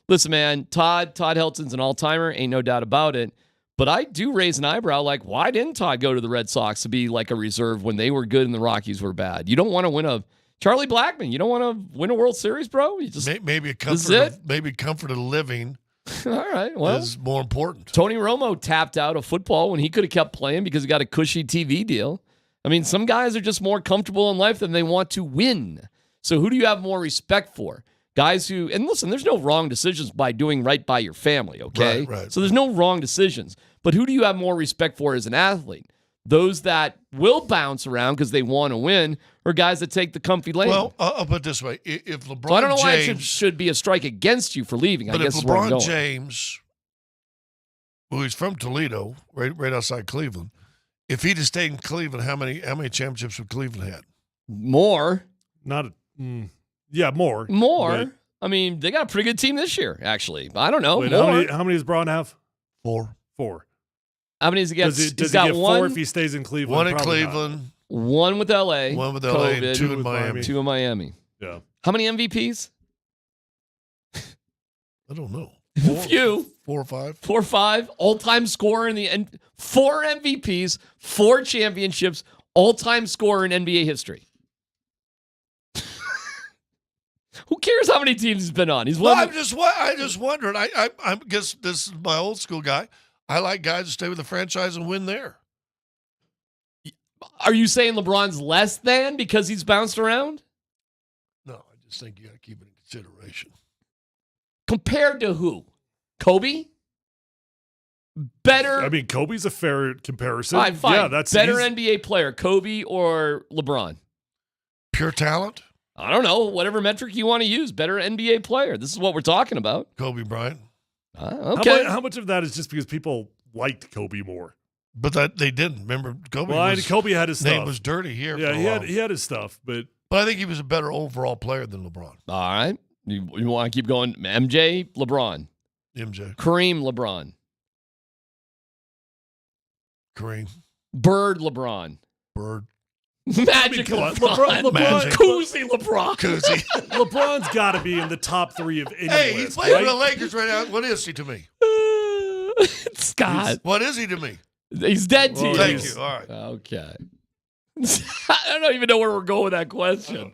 S20: listen, man, Todd Helton's an all-timer, ain't no doubt about it. But I do raise an eyebrow, like, why didn't Todd go to the Red Sox to be like a reserve when they were good and the Rockies were bad? You don't want to win a Charlie Blackmon. You don't want to win a World Series, bro? You just
S21: maybe a comfort of living.
S20: All right, well,
S21: is more important.
S20: Tony Romo tapped out of football when he could have kept playing because he got a cushy TV deal. I mean, some guys are just more comfortable in life than they want to win. So who do you have more respect for? Guys who, and listen, there's no wrong decisions by doing right by your family, okay?
S21: Right.
S20: So there's no wrong decisions. But who do you have more respect for as an athlete? Those that will bounce around because they want to win, or guys that take the comfy lane?
S21: Well, I'll put it this way: if LeBron,
S20: so I don't know why it
S21: James,
S20: should be a strike against you for leaving.
S21: but
S20: I guess
S21: if
S20: is where I'm
S21: LeBron
S20: going.
S21: James, who he's from Toledo, right outside Cleveland, if he'd have stayed in Cleveland, how many championships would Cleveland had?
S20: More.
S19: More.
S20: More. I mean, they got a pretty good team this year, actually. I don't know.
S19: Wait,
S20: more.
S19: how many does Braun have?
S21: 4.
S19: How
S20: many does he get?
S19: Does he
S20: got
S19: get
S20: one.
S19: 4 if he stays in Cleveland?
S21: One in
S19: Probably
S21: Cleveland.
S19: not.
S20: 1 with LA.
S21: 1 with LA,
S20: COVID,
S21: 2 in Miami.
S20: 2 in Miami.
S19: Yeah.
S20: How many MVPs?
S21: I don't know.
S20: A few.
S21: 4 or 5.
S20: 4 or 5. All-time scorer in the 4 MVPs, 4 championships, all-time scorer in NBA history. Who cares how many teams he's been on? He's
S21: Well,
S20: won.
S21: I just wondered. I guess this is my old school guy. I like guys to stay with the franchise and win there.
S20: Are you saying LeBron's less than because he's bounced around?
S21: No, I just think you got to keep it in consideration.
S20: Compared to who? Kobe? Better.
S19: I mean, Kobe's a fair comparison.
S20: Fine, fine.
S19: Yeah, that's
S20: better
S19: he's-
S20: NBA player, Kobe or LeBron?
S21: Pure talent?
S20: I don't know. Whatever metric you want to use. Better NBA player. This is what we're talking about.
S21: Kobe Bryant.
S20: Okay.
S19: How much of that is just because people liked Kobe more?
S21: But that they didn't. Remember, Kobe.
S19: Well, Kobe had his
S21: name
S19: stuff.
S21: was dirty here.
S19: Yeah,
S21: for a while.
S19: he had his stuff, but
S21: I think he was a better overall player than LeBron.
S20: All right. You want to keep going? MJ, LeBron.
S21: MJ.
S20: Kareem, LeBron.
S21: Kareem.
S20: Bird, LeBron.
S21: Bird.
S20: Magic,
S19: come on.
S20: LeBron.
S19: LeBron.
S20: Koozie, LeBron.
S21: Koozie.
S19: LeBron's got to be in the top 3 of any
S21: Hey,
S19: list,
S21: he's playing
S19: right?
S21: for the Lakers right now. What is he to me?
S20: Scott.
S21: What is he to me?
S20: He's dead to you.
S21: Thank you. All right.
S20: Okay. I don't even know where we're going with that question.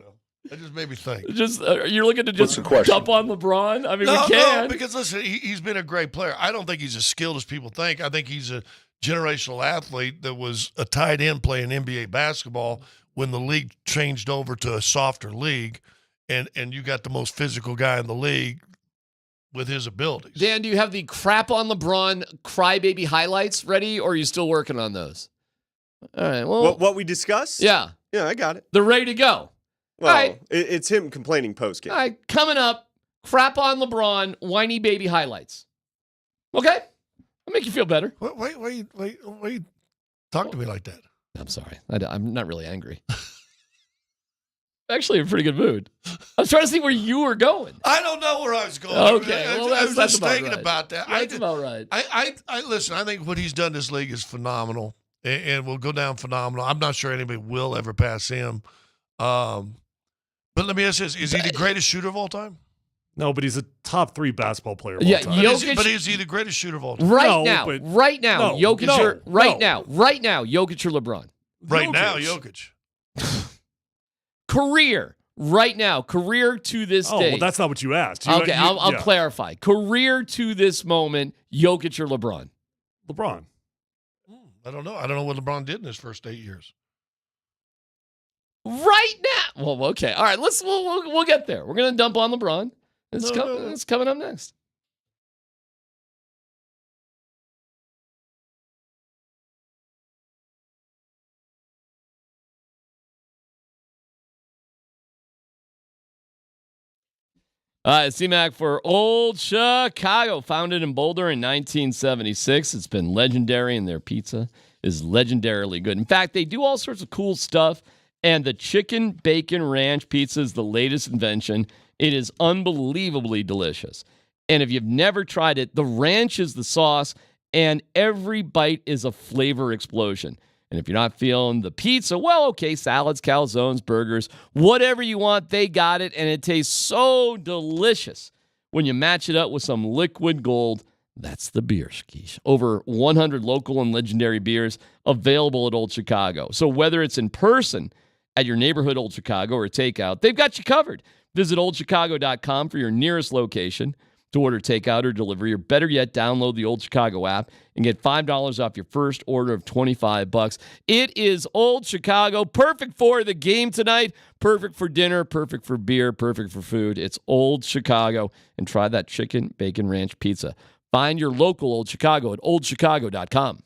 S21: That just made me think.
S20: Just you're looking to just jump on LeBron? I mean,
S21: No,
S20: we can.
S21: no, because listen, he's been a great player. I don't think he's as skilled as people think. I think he's a generational athlete that was a tight end playing NBA basketball when the league changed over to a softer league, and you got the most physical guy in the league with his abilities.
S20: Dan, do you have the crap on LeBron crybaby highlights ready, or are you still working on those? All right. Well,
S16: What we discussed?
S20: yeah,
S16: Yeah, I got it.
S20: they're ready to go.
S16: Well,
S20: All right.
S16: it's him complaining post game.
S20: All right, coming up, crap on LeBron, whiny baby highlights. Okay, I'll make you feel better.
S21: Wait. Talk to me like that.
S20: I'm sorry. I'm not really angry. Actually, in a pretty good mood. I was trying to see where you were going.
S21: I don't know where I was going.
S20: Okay, well,
S21: I was
S20: that's
S21: just
S20: about
S21: thinking
S20: right.
S21: about that.
S20: That's about right.
S21: I listen. I think what he's done in this league is phenomenal, and will go down phenomenal. I'm not sure anybody will ever pass him. But let me ask this: is he the greatest shooter of all time?
S19: No, but he's a top 3 basketball player of
S20: Yeah,
S19: all time.
S20: Jokic-
S21: But is he the greatest shooter of all time?
S20: Right
S19: No,
S20: now,
S19: but-
S20: right now,
S19: no,
S20: Jokic
S19: no,
S20: or right
S19: no.
S20: now, Jokic or LeBron.
S21: Right now, Jokic.
S20: Career, right now, career to this
S19: Oh,
S20: day.
S19: well, that's not what you asked.
S20: Okay, I'll
S19: yeah.
S20: clarify. Career to this moment, Jokic or LeBron.
S19: LeBron.
S21: I don't know. I don't know what LeBron did in his first 8 years.
S20: Right now. Well, okay. All right, we'll get there. We're gonna dump on LeBron. It's coming up next. CMAC for Old Chicago, founded in Boulder in 1976. It's been legendary, and their pizza is legendarily good. In fact, they do all sorts of cool stuff, and the chicken bacon ranch pizza is the latest invention. It is unbelievably delicious. And if you've never tried it, the ranch is the sauce, and every bite is a flavor explosion. And if you're not feeling the pizza, well, okay, salads, calzones, burgers, whatever you want, they got it. And it tastes so delicious when you match it up with some liquid gold. That's the beer skish. Over 100 local and legendary beers available at Old Chicago. So whether it's in person at your neighborhood Old Chicago or takeout, they've got you covered. Visit oldchicago.com for your nearest location to order takeout or delivery, or better yet, download the Old Chicago app and get $5 off your first order of $25. It is Old Chicago, perfect for the game tonight, perfect for dinner, perfect for beer, perfect for food. It's Old Chicago, and try that chicken bacon ranch pizza. Find your local Old Chicago at oldchicago.com.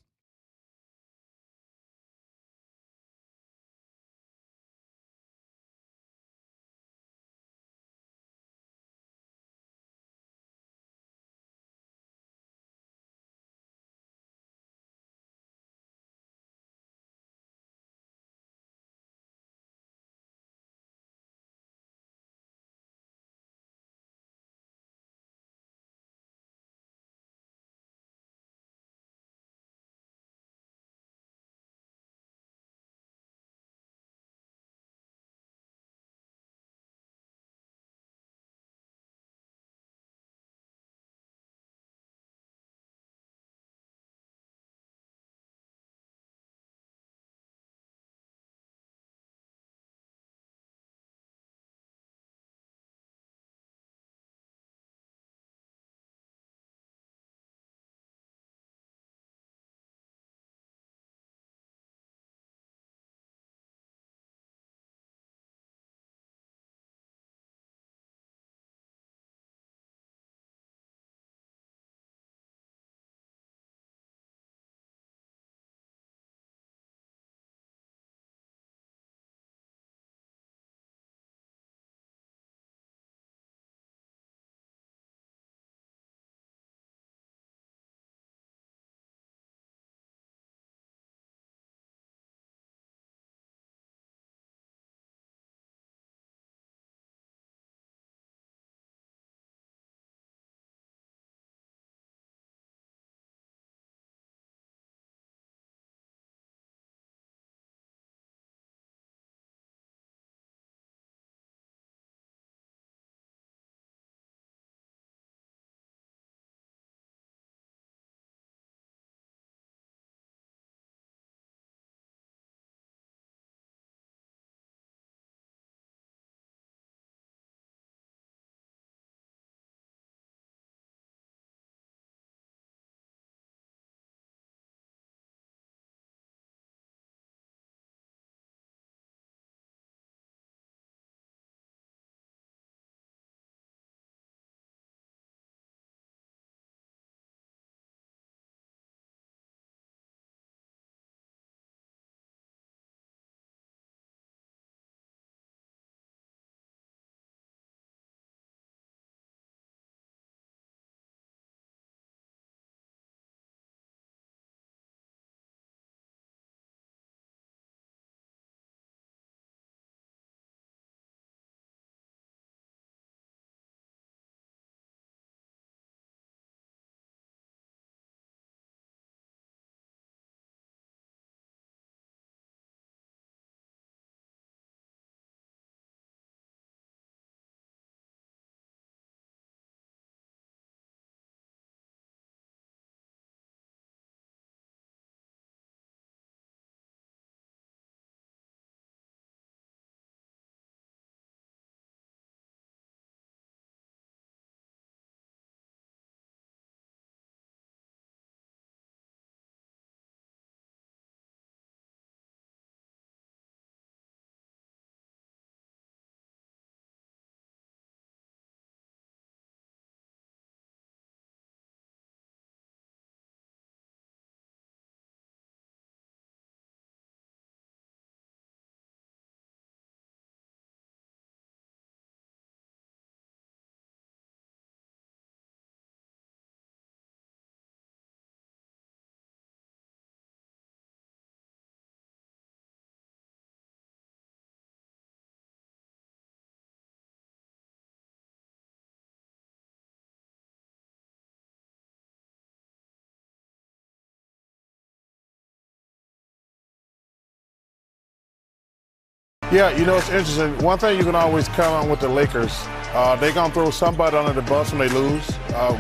S8: Yeah, you know, it's interesting. One thing you can always count on with the Lakers, they're going to throw somebody under the bus when they lose.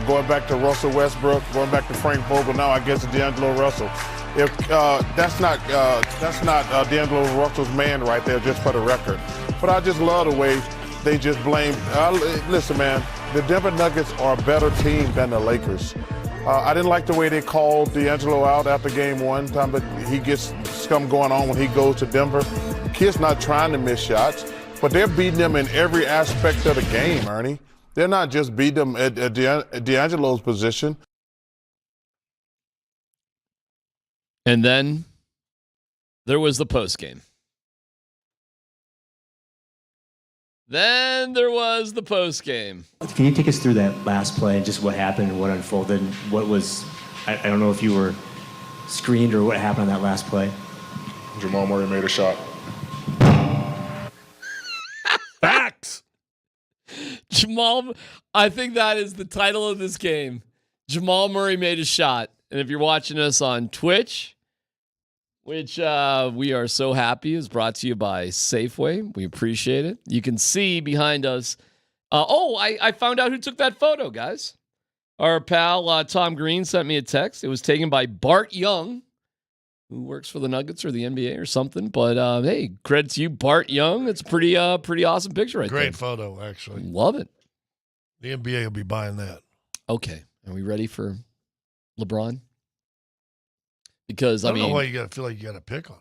S8: Going back to Russell Westbrook, going back to Frank Vogel, now I guess it's D'Angelo Russell. If that's not D'Angelo Russell's man right there, just for the record. But I just love the way they just blame. Listen, man, the Denver Nuggets are a better team than the Lakers. I didn't like the way they called D'Angelo out after game one, time that he gets scum going on when he goes to Denver. Kid's not trying to miss shots, but they're beating them in every aspect of the game, Ernie. They're not just beating them at D'Angelo's position.
S20: And then there was the postgame. Then there was the postgame.
S5: Can you take us through that last play and just what happened and what unfolded? What was, I don't know if you were screened or what happened on that last play.
S6: Jamal Murray made a shot.
S19: Facts.
S20: Jamal, I think that is the title of this game. Jamal Murray made a shot. And if you're watching us on Twitch, which we are so happy is brought to you by Safeway. We appreciate it. You can see behind us. I found out who took that photo, guys. Our pal Tom Green sent me a text. It was taken by Bart Young, who works for the Nuggets or the NBA or something. But hey, credit to you, Bart Young. It's a pretty awesome picture right there.
S21: Great photo, actually.
S20: Love it.
S21: The NBA will be buying that.
S20: Okay. Are we ready for LeBron? Because
S21: I don't know why you got to feel like you got to pick on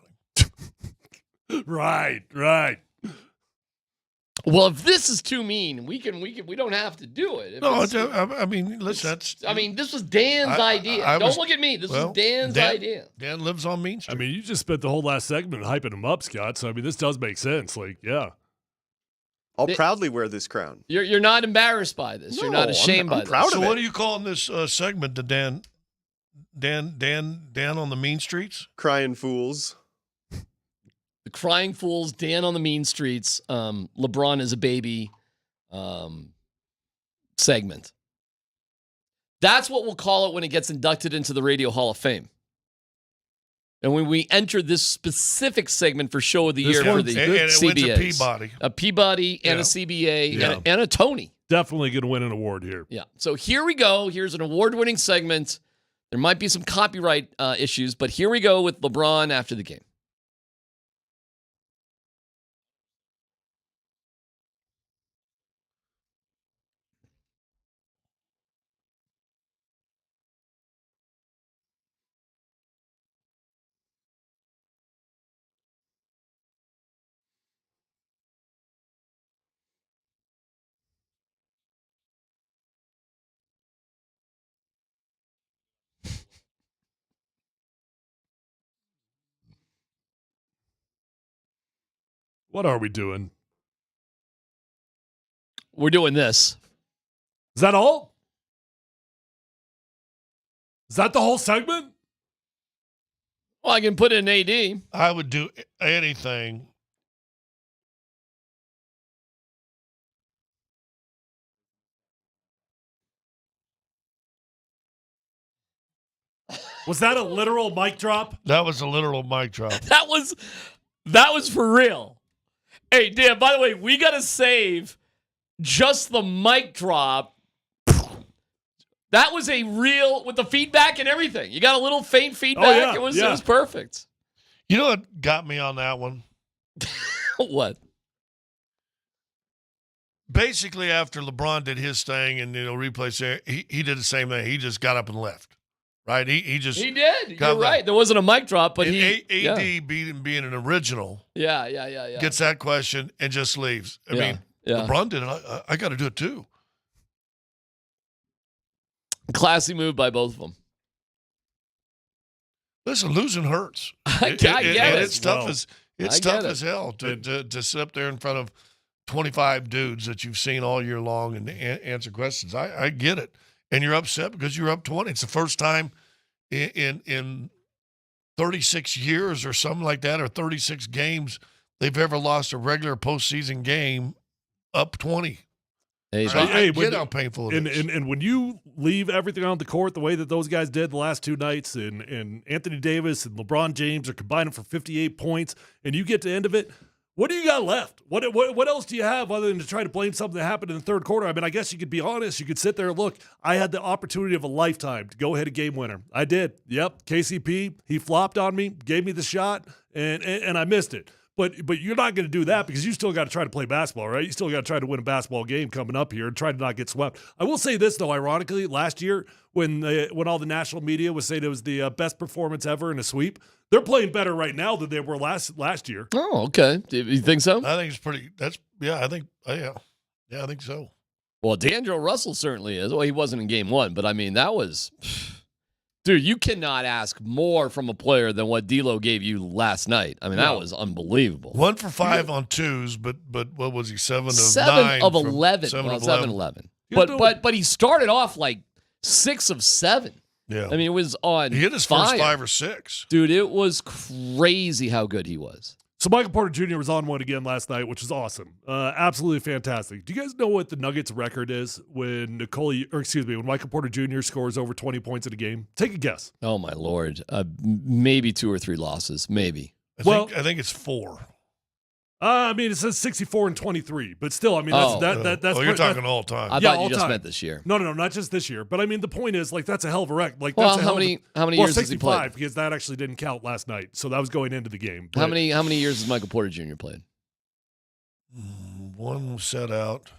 S21: him.
S19: Right.
S20: Well, if this is too mean, we don't have to do it.
S21: I mean, listen,
S20: this was Dan's idea. Don't look at me. This was Dan's idea.
S21: Dan lives on Main Street.
S19: I mean, you just spent the whole last segment hyping him up, Scott. So I mean, this does make sense. Like, yeah.
S16: I'll proudly wear this crown.
S20: You're not embarrassed by this. You're not ashamed by this.
S21: So what are you calling this segment? The Dan on the mean streets?
S16: Crying fools.
S20: The crying fools, Dan on the mean streets, LeBron is a baby segment. That's what we'll call it when it gets inducted into the Radio Hall of Fame. And when we enter this specific segment for Show of the Year for the CBAs.
S21: Peabody.
S20: A Peabody and a CBA and a Tony.
S19: Definitely going to win an award here.
S20: Yeah. So here we go. Here's an award-winning segment. There might be some copyright issues, but here we go with LeBron after the game.
S19: What are we doing?
S20: We're doing this.
S19: Is that all? Is that the whole segment?
S20: Well, I can put in AD.
S21: I would do anything.
S19: Was that a literal mic drop?
S21: That was a literal mic drop.
S20: That was for real. Hey, Dan, by the way, we got to save just the mic drop. That was a real, with the feedback and everything. You got a little faint feedback.
S19: Oh, yeah,
S20: It was perfect.
S21: You know what got me on that one?
S20: What?
S21: Basically, after LeBron did his thing and, replays there, he did the same thing. He just got up and left. Right? He did.
S20: You're right. There wasn't a mic drop, but
S21: AD being an original.
S20: Yeah.
S21: Gets that question and just leaves. I mean, LeBron did it. I got to do it too.
S20: Classy move by both of them.
S21: Listen, losing hurts.
S20: I get it.
S21: It's tough as hell to sit up there in front of 25 dudes that you've seen all year long and answer questions. I get it. And you're upset because you're up 20. It's the first time in 36 years or something like that, or 36 games, they've ever lost a regular postseason game up 20.
S20: Hey,
S21: so I get how painful it is.
S19: And when you leave everything on the court the way that those guys did the last two nights, and Anthony Davis and LeBron James are combining for 58 points, and you get to the end of it, What do you got left? What else do you have other than to try to blame something that happened in the third quarter? I mean, I guess you could be honest. You could sit there and look. I had the opportunity of a lifetime to go hit a game winner. I did. Yep. KCP, he flopped on me, gave me the shot, and I missed it. But you're not going to do that because you still got to try to play basketball, right? You still got to try to win a basketball game coming up here and try to not get swept. I will say this, though, ironically, last year when all the national media was saying it was the best performance ever in a sweep, they're playing better right now than they were last year.
S20: Oh, okay. Do you think so?
S21: I think it's pretty. I think so.
S20: Well, D'Angelo Russell certainly is. Well, he wasn't in game one, but I mean, that was. Dude, you cannot ask more from a player than what D'Lo gave you last night. I mean, that was unbelievable.
S21: 1 for 5 on twos, but what was he? 7 of
S20: 7
S21: 9
S20: of
S21: from
S20: 11.
S21: 7
S20: Well,
S21: of
S20: 7 11. But he started off like 6 of 7.
S21: Yeah.
S20: I mean, it was on.
S21: He hit his
S20: fire.
S21: first 5 or 6.
S20: Dude, it was crazy how good he was.
S19: So Michael Porter Jr. was on one again last night, which is awesome. Absolutely fantastic. Do you guys know what the Nuggets record is when when Michael Porter Jr. scores over 20 points in a game? Take a guess.
S20: Oh my Lord. Maybe 2 or 3 losses. Maybe.
S21: I think it's 4.
S19: I mean, it says 64 and 23, but still, I mean, that's.
S21: You're talking all time.
S20: I thought you just meant this year.
S19: No, not just this year. But I mean, the point is, like, that's a hell of a record. Like,
S20: well,
S19: that's a
S20: how many years has he played?
S19: 65, because that actually didn't count last night, so that was going into the game. But
S20: How many years has Michael Porter Jr. played?
S21: 1 set out.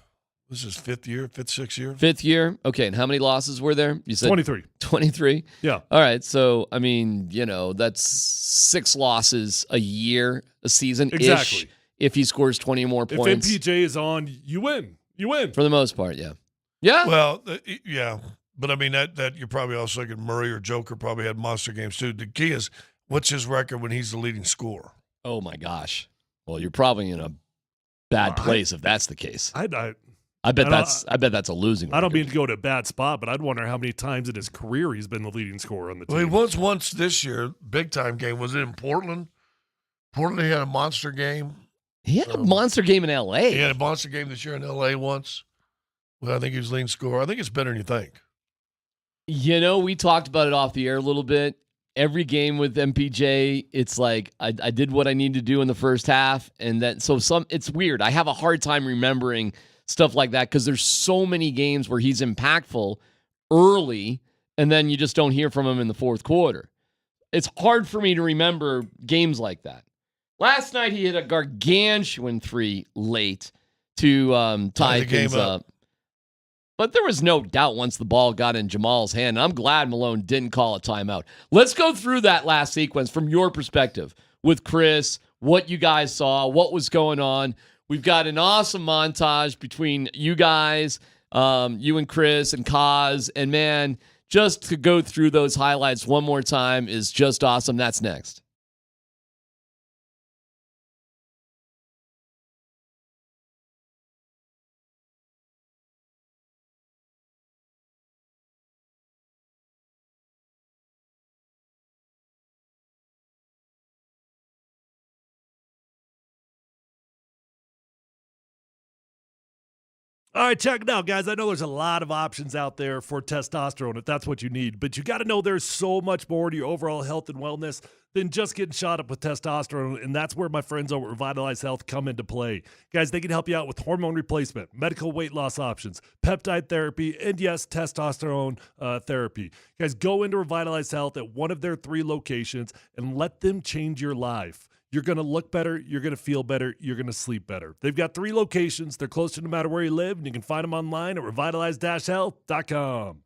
S21: This is 6th year.
S20: 5th year. Okay, and how many losses were there? You said
S19: 23.
S20: 23?
S19: Yeah.
S20: All right, so, I mean, that's 6 losses a year, a season-ish.
S19: Exactly.
S20: If he scores 20 or more points.
S19: If MPJ is on, you win. You win.
S20: For the most part, yeah. Yeah.
S21: Well, yeah. But I mean, that you're probably also thinking Murray or Joker probably had monster games too. The key is, what's his record when he's the leading scorer?
S20: Oh, my gosh. Well, you're probably in a bad place if that's the case. I bet that's a losing record.
S19: I don't mean to go to a bad spot, but I'd wonder how many times in his career he's been the leading scorer on the team.
S21: Well, he was once this year, big time game. Was it in Portland? Portland had a monster game.
S20: He had a monster game in L.A.
S21: He had a monster game this year in L.A. once. Well, I think he was leading scorer. I think it's better than you think.
S20: We talked about it off the air a little bit. Every game with MPJ, it's like I did what I needed to do in the first half, and then it's weird. I have a hard time remembering stuff like that because there's so many games where he's impactful early, and then you just don't hear from him in the fourth quarter. It's hard for me to remember games like that. Last night, he hit a gargantuan 3 late to tie things up. But there was no doubt once the ball got in Jamal's hand. And I'm glad Malone didn't call a timeout. Let's go through that last sequence from your perspective with Chris, what you guys saw, what was going on. We've got an awesome montage between you guys, you and Chris and Kaz. And, man, just to go through those highlights one more time is just awesome. That's next.
S19: All right, check it out, guys. I know there's a lot of options out there for testosterone if that's what you need, but you got to know there's so much more to your overall health and wellness than just getting shot up with testosterone, and that's where my friends over at Revitalize Health come into play. Guys, they can help you out with hormone replacement, medical weight loss options, peptide therapy, and yes, testosterone therapy. Guys, go into Revitalize Health at one of their 3 locations and let them change your life. You're going to look better, you're going to feel better, you're going to sleep better. They've got 3 locations. They're close to no matter where you live, and you can find them online at revitalize-health.com.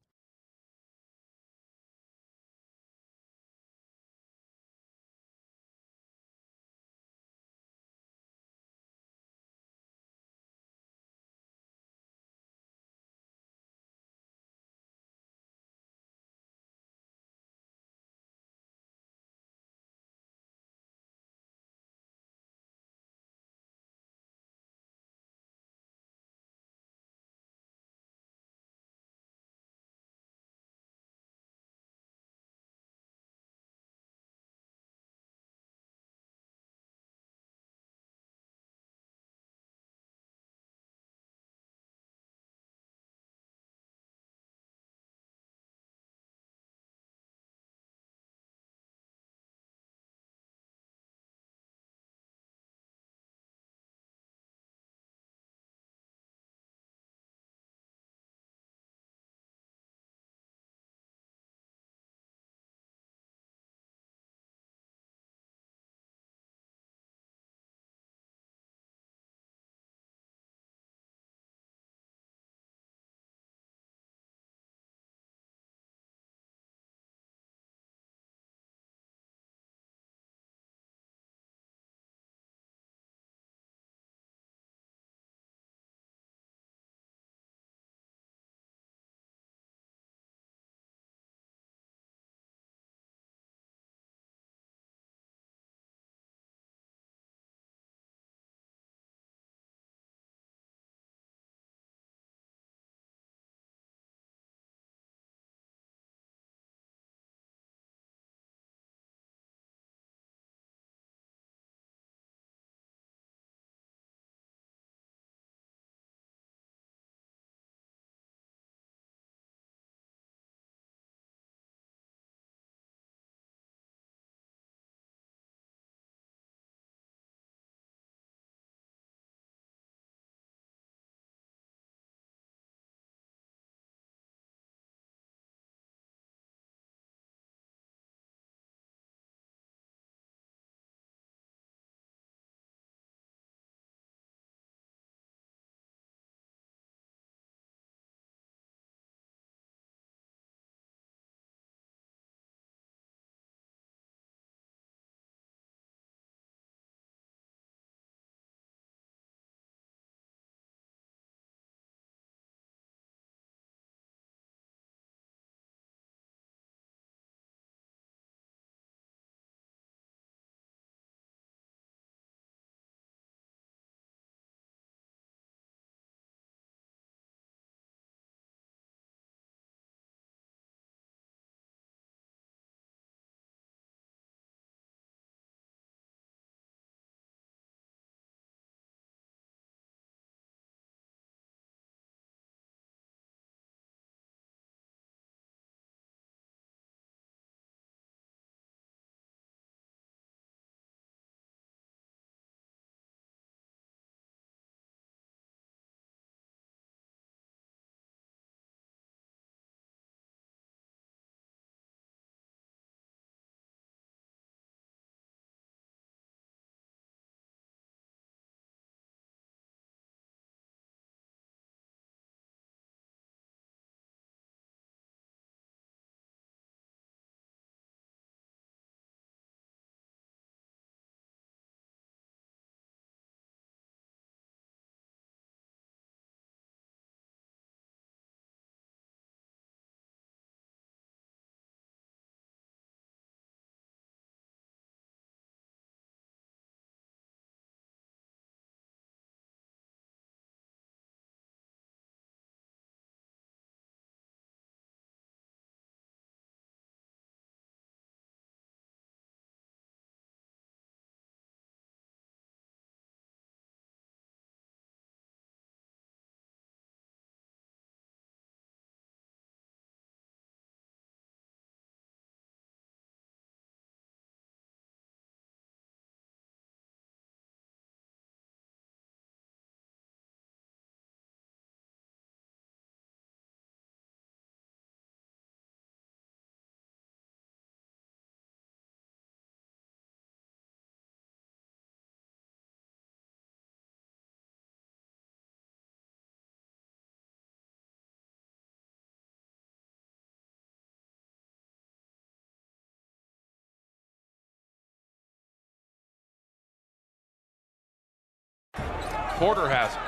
S1: Porter has it.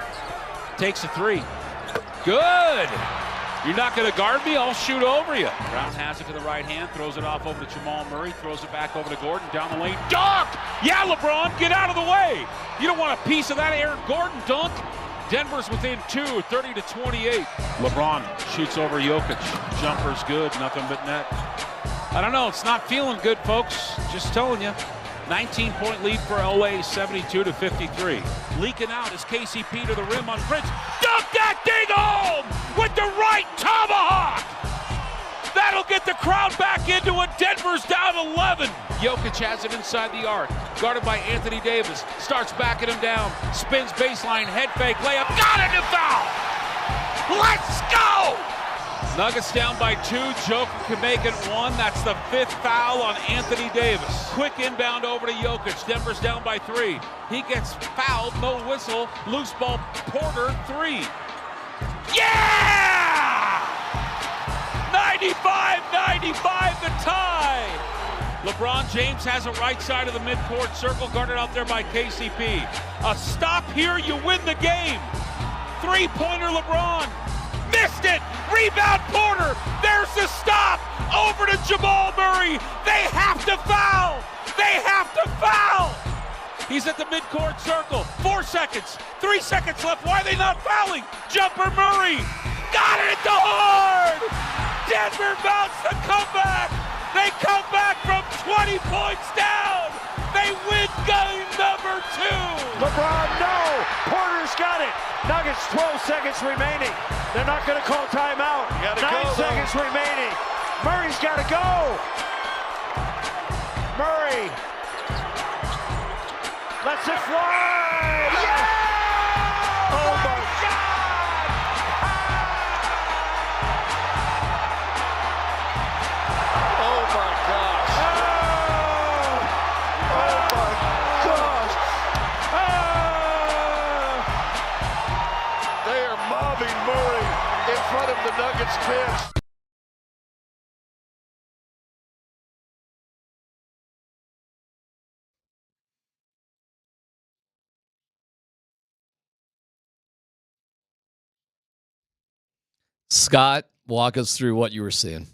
S1: Takes a three. Good. You're not going to guard me? I'll shoot over you. Brown has it to the right hand, throws it off over to Jamal Murray, throws it back over to Gordon, down the lane. Dunk! Yeah, LeBron, get out of the way. You don't want a piece of that Aaron Gordon dunk. Denver's within 2, 30-28. LeBron shoots over Jokic. Jumper's good, nothing but net. I don't know, it's not feeling good, folks. Just telling you. 19-point lead for LA, 72-53. Leaking out is KCP to the rim on Prince. Dunk that thing home with the right tomahawk. That'll get the crowd back into it. Denver's down 11. Jokic has it inside the arc. Guarded by Anthony Davis. Starts backing him down. Spins baseline, head fake, layup. Got it, to foul. Let's go. Nuggets down by 2. Joker can make it 1. That's the 5th foul on Anthony Davis. Quick inbound over to Jokic. Denver's down by 3. He gets fouled. No whistle. Loose ball. Porter 3. Yeah! 95-95 the tie. LeBron James has it right side of the midcourt circle. Guarded out there by KCP. A stop here, you win the game. Three-pointer LeBron. Missed it! Rebound Porter! There's the stop! Over to Jamal Murray! They have to foul! They have to foul! He's at the midcourt circle. 4 seconds. 3 seconds left. Why are they not fouling? Jumper Murray! Got it at the horn! Denver mounts the comeback! They come back from 20 points down! They win game number 2!
S4: LeBron, no! Porter's got it! Nuggets, 12 seconds remaining. They're not going to call timeout. 9 seconds remaining. Murray's got to go. Murray lets it fly. Yeah! Oh my God! Oh my gosh! Oh my gosh! They are mobbing Murray in front of the Nuggets bench.
S20: Scott, walk us through what you were seeing.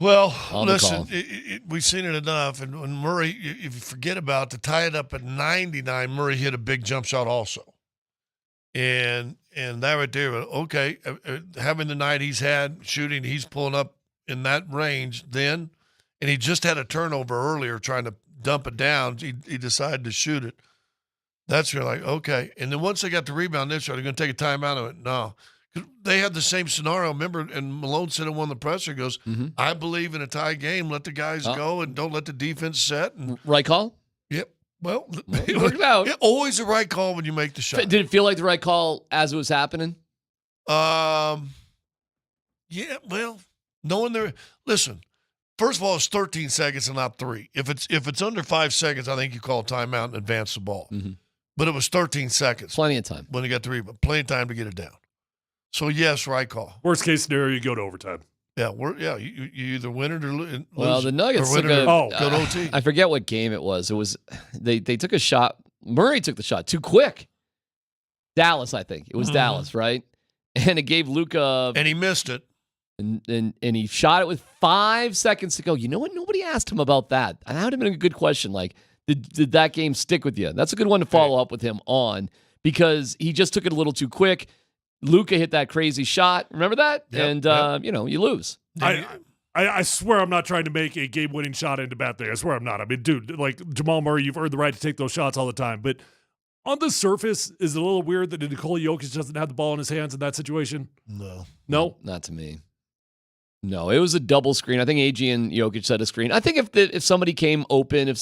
S21: Well,
S20: On the
S21: listen,
S20: call.
S21: we've seen it enough. And when Murray, if you forget about to tie it up at 99, Murray hit a big jump shot also. And that right there, okay, having the night he's had shooting, he's pulling up in that range then. And he just had a turnover earlier trying to dump it down. He decided to shoot it. That's you're like, okay. And then once they got the rebound, they're going to take a timeout of it. No. They had the same scenario. Remember, and Malone said in one of the presser, goes, I believe in a tie game. Let the guys go and don't let the defense set. And,
S20: right call?
S21: Yep. Well,
S20: it worked out.
S21: Always the right call when you make the shot.
S20: Did it feel like the right call as it was happening?
S21: Yeah, well, knowing there. Listen, first of all, it's 13 seconds and not 3. If it's under 5 seconds, I think you call a timeout and advance the ball. But it was 13 seconds.
S20: Plenty of time.
S21: When he got the rebound. Plenty of time to get it down. So, yes, right call.
S19: Worst case scenario, you go to overtime.
S21: Yeah, you either win it or lose.
S20: Well, the Nuggets
S21: or
S20: took
S21: go to OT.
S20: I forget what game it was. It was they took a shot. Murray took the shot too quick. Dallas, I think. It was Dallas, right? And it gave Luka.
S21: And he missed it.
S20: And he shot it with 5 seconds to go. You know what? Nobody asked him about that. And that would have been a good question. Like, did that game stick with you? That's a good one to follow up with him on because he just took it a little too quick. Luka hit that crazy shot. Remember that?
S21: Yep,
S20: And, you lose.
S19: I swear I'm not trying to make a game-winning shot into bad thing. I swear I'm not. I mean, dude, like Jamal Murray, you've earned the right to take those shots all the time. But on the surface, is it a little weird that Nikola Jokic doesn't have the ball in his hands in that situation? No?
S20: Not to me. No, it was a double screen. I think AG and Jokic set a screen. I think if somebody came open,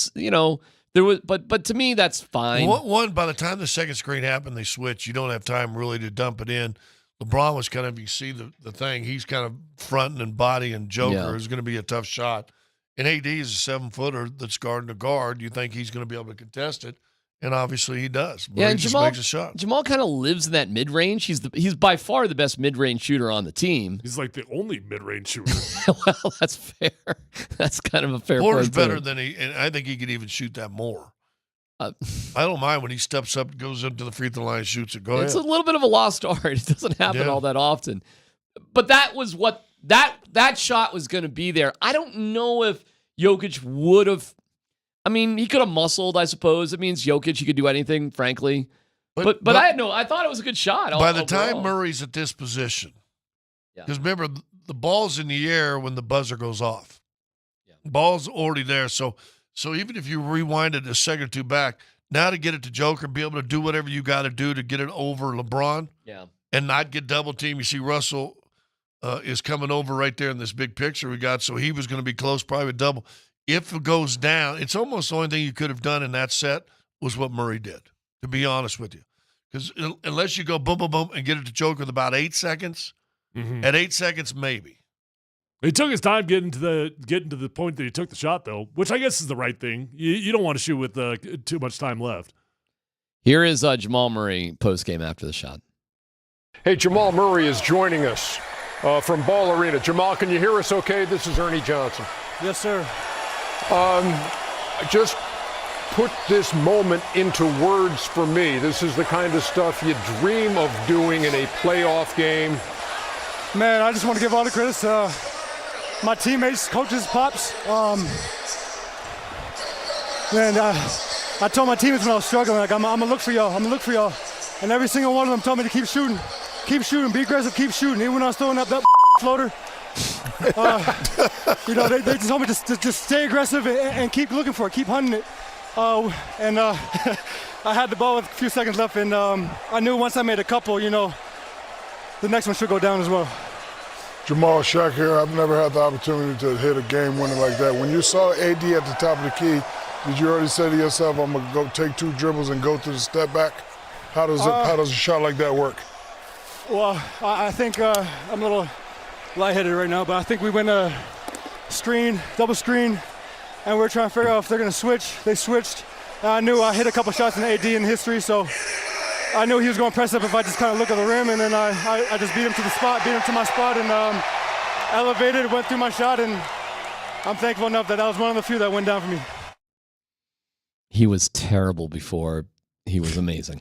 S20: there was, but to me, that's fine.
S21: One, by the time the second screen happened, they switched. You don't have time really to dump it in. LeBron was kind of, you see the thing, he's kind of fronting and bodying Joker. It's going to be a tough shot. And AD is a 7-footer that's guarding a guard. You think he's going to be able to contest it. And obviously he does. But
S20: yeah,
S21: he
S20: and
S21: just
S20: Jamal,
S21: makes a shot.
S20: Jamal kind of lives in that mid-range. He's by far the best mid-range shooter on the team.
S19: He's like the only mid-range shooter.
S20: Well, that's fair. That's kind of a fair
S21: Porter's
S20: point.
S21: better than and I think he could even shoot that more. I don't mind when he steps up, goes into the free throw line, shoots it. Go
S20: It's
S21: ahead.
S20: a little bit of a lost art. It doesn't happen all that often. But that was what that shot was going to be there. I don't know if Jokic would have. I mean, he could have muscled, I suppose. It means Jokic, he could do anything, frankly. But I thought it was a good shot.
S21: By the time Murray's at this position, because remember, the ball's in the air when the buzzer goes off. Ball's already there. So even if you rewind it a second or two back, now to get it to Joker, be able to do whatever you got to do to get it over LeBron and not get double teamed. You see Russell is coming over right there in this big picture we got, so he was going to be close, probably double. If it goes down, it's almost the only thing you could have done in that set was what Murray did, to be honest with you. Because unless you go boom, boom, boom, and get it to Joker with about 8 seconds, at 8 seconds, maybe.
S19: He took his time getting to the point that he took the shot, though, which I guess is the right thing. You don't want to shoot with too much time left.
S20: Here is Jamal Murray post-game after the shot.
S7: Hey, Jamal Murray is joining us from Ball Arena. Jamal, can you hear us okay? This is Ernie Johnson.
S12: Yes, sir.
S7: Just put this moment into words for me. This is the kind of stuff you dream of doing in a playoff game.
S12: Man, I just want to give all the credits to my teammates, coaches, pops. I told my teammates when I was struggling, like, I'm going to look for y'all. I'm going to look for y'all. And every single one of them told me to keep shooting, be aggressive, keep shooting. Even when I was throwing up that floater, they just told me to just stay aggressive and keep looking for it, keep hunting it. I had the ball with a few seconds left, and I knew once I made a couple, the next one should go down as well.
S9: Jamal, Shaq here. I've never had the opportunity to hit a game winner like that. When you saw AD at the top of the key, did you already say to yourself, I'm going to go take 2 dribbles and go to the step back? How does a shot like that work?
S12: Well, I think I'm a little lightheaded right now, but I think we went a screen, double screen, and we're trying to figure out if they're going to switch. They switched. I knew I hit a couple shots in AD in history, so I knew he was going to press up if I just kind of look at the rim, and then I just beat him to my spot, and elevated, went through my shot, and I'm thankful enough that was one of the few that went down for me.
S20: He was terrible before. He was amazing.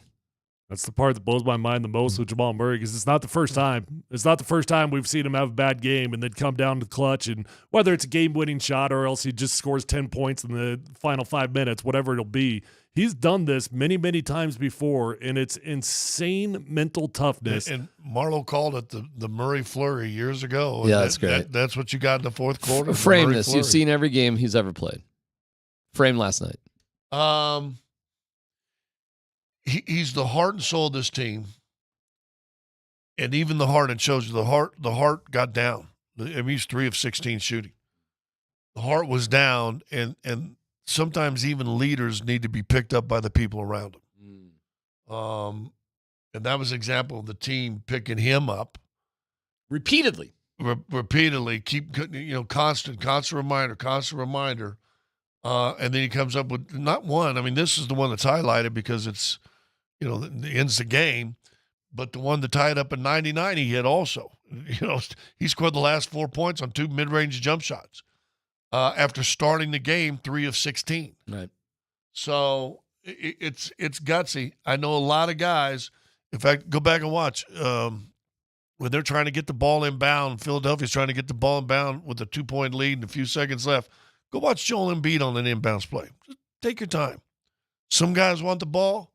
S19: That's the part that blows my mind the most with Jamal Murray, because it's not the first time. It's not the first time we've seen him have a bad game and then come down to clutch, and whether it's a game-winning shot or else he just scores 10 points in the final 5 minutes, whatever it'll be. He's done this many, many times before, and it's insane mental toughness.
S21: And Marlo called it the Murray Flurry years ago.
S20: Yeah, that's great.
S21: That's what you got in the fourth quarter.
S20: Frame this. You've seen every game he's ever played. Frame last night.
S21: He's the heart and soul of this team, and even the heart. It shows you the heart got down. I mean, he's 3 of 16 shooting. The heart was down, and sometimes even leaders need to be picked up by the people around them. And that was an example of the team picking him up
S20: repeatedly.
S21: Repeatedly, keep constant reminder. And then he comes up with not one. I mean, this is the one that's highlighted because it's, it ends the game. But the one that tied up in 99, he hit also. He scored the last 4 points on 2 mid-range jump shots after starting the game 3 of 16.
S20: Right.
S21: So it's gutsy. I know a lot of guys. In fact, go back and watch when they're trying to get the ball inbound. Philadelphia's trying to get the ball inbound with a 2-point lead and a few seconds left. Go watch Joel Embiid on an inbounds play. Just take your time. Some guys want the ball,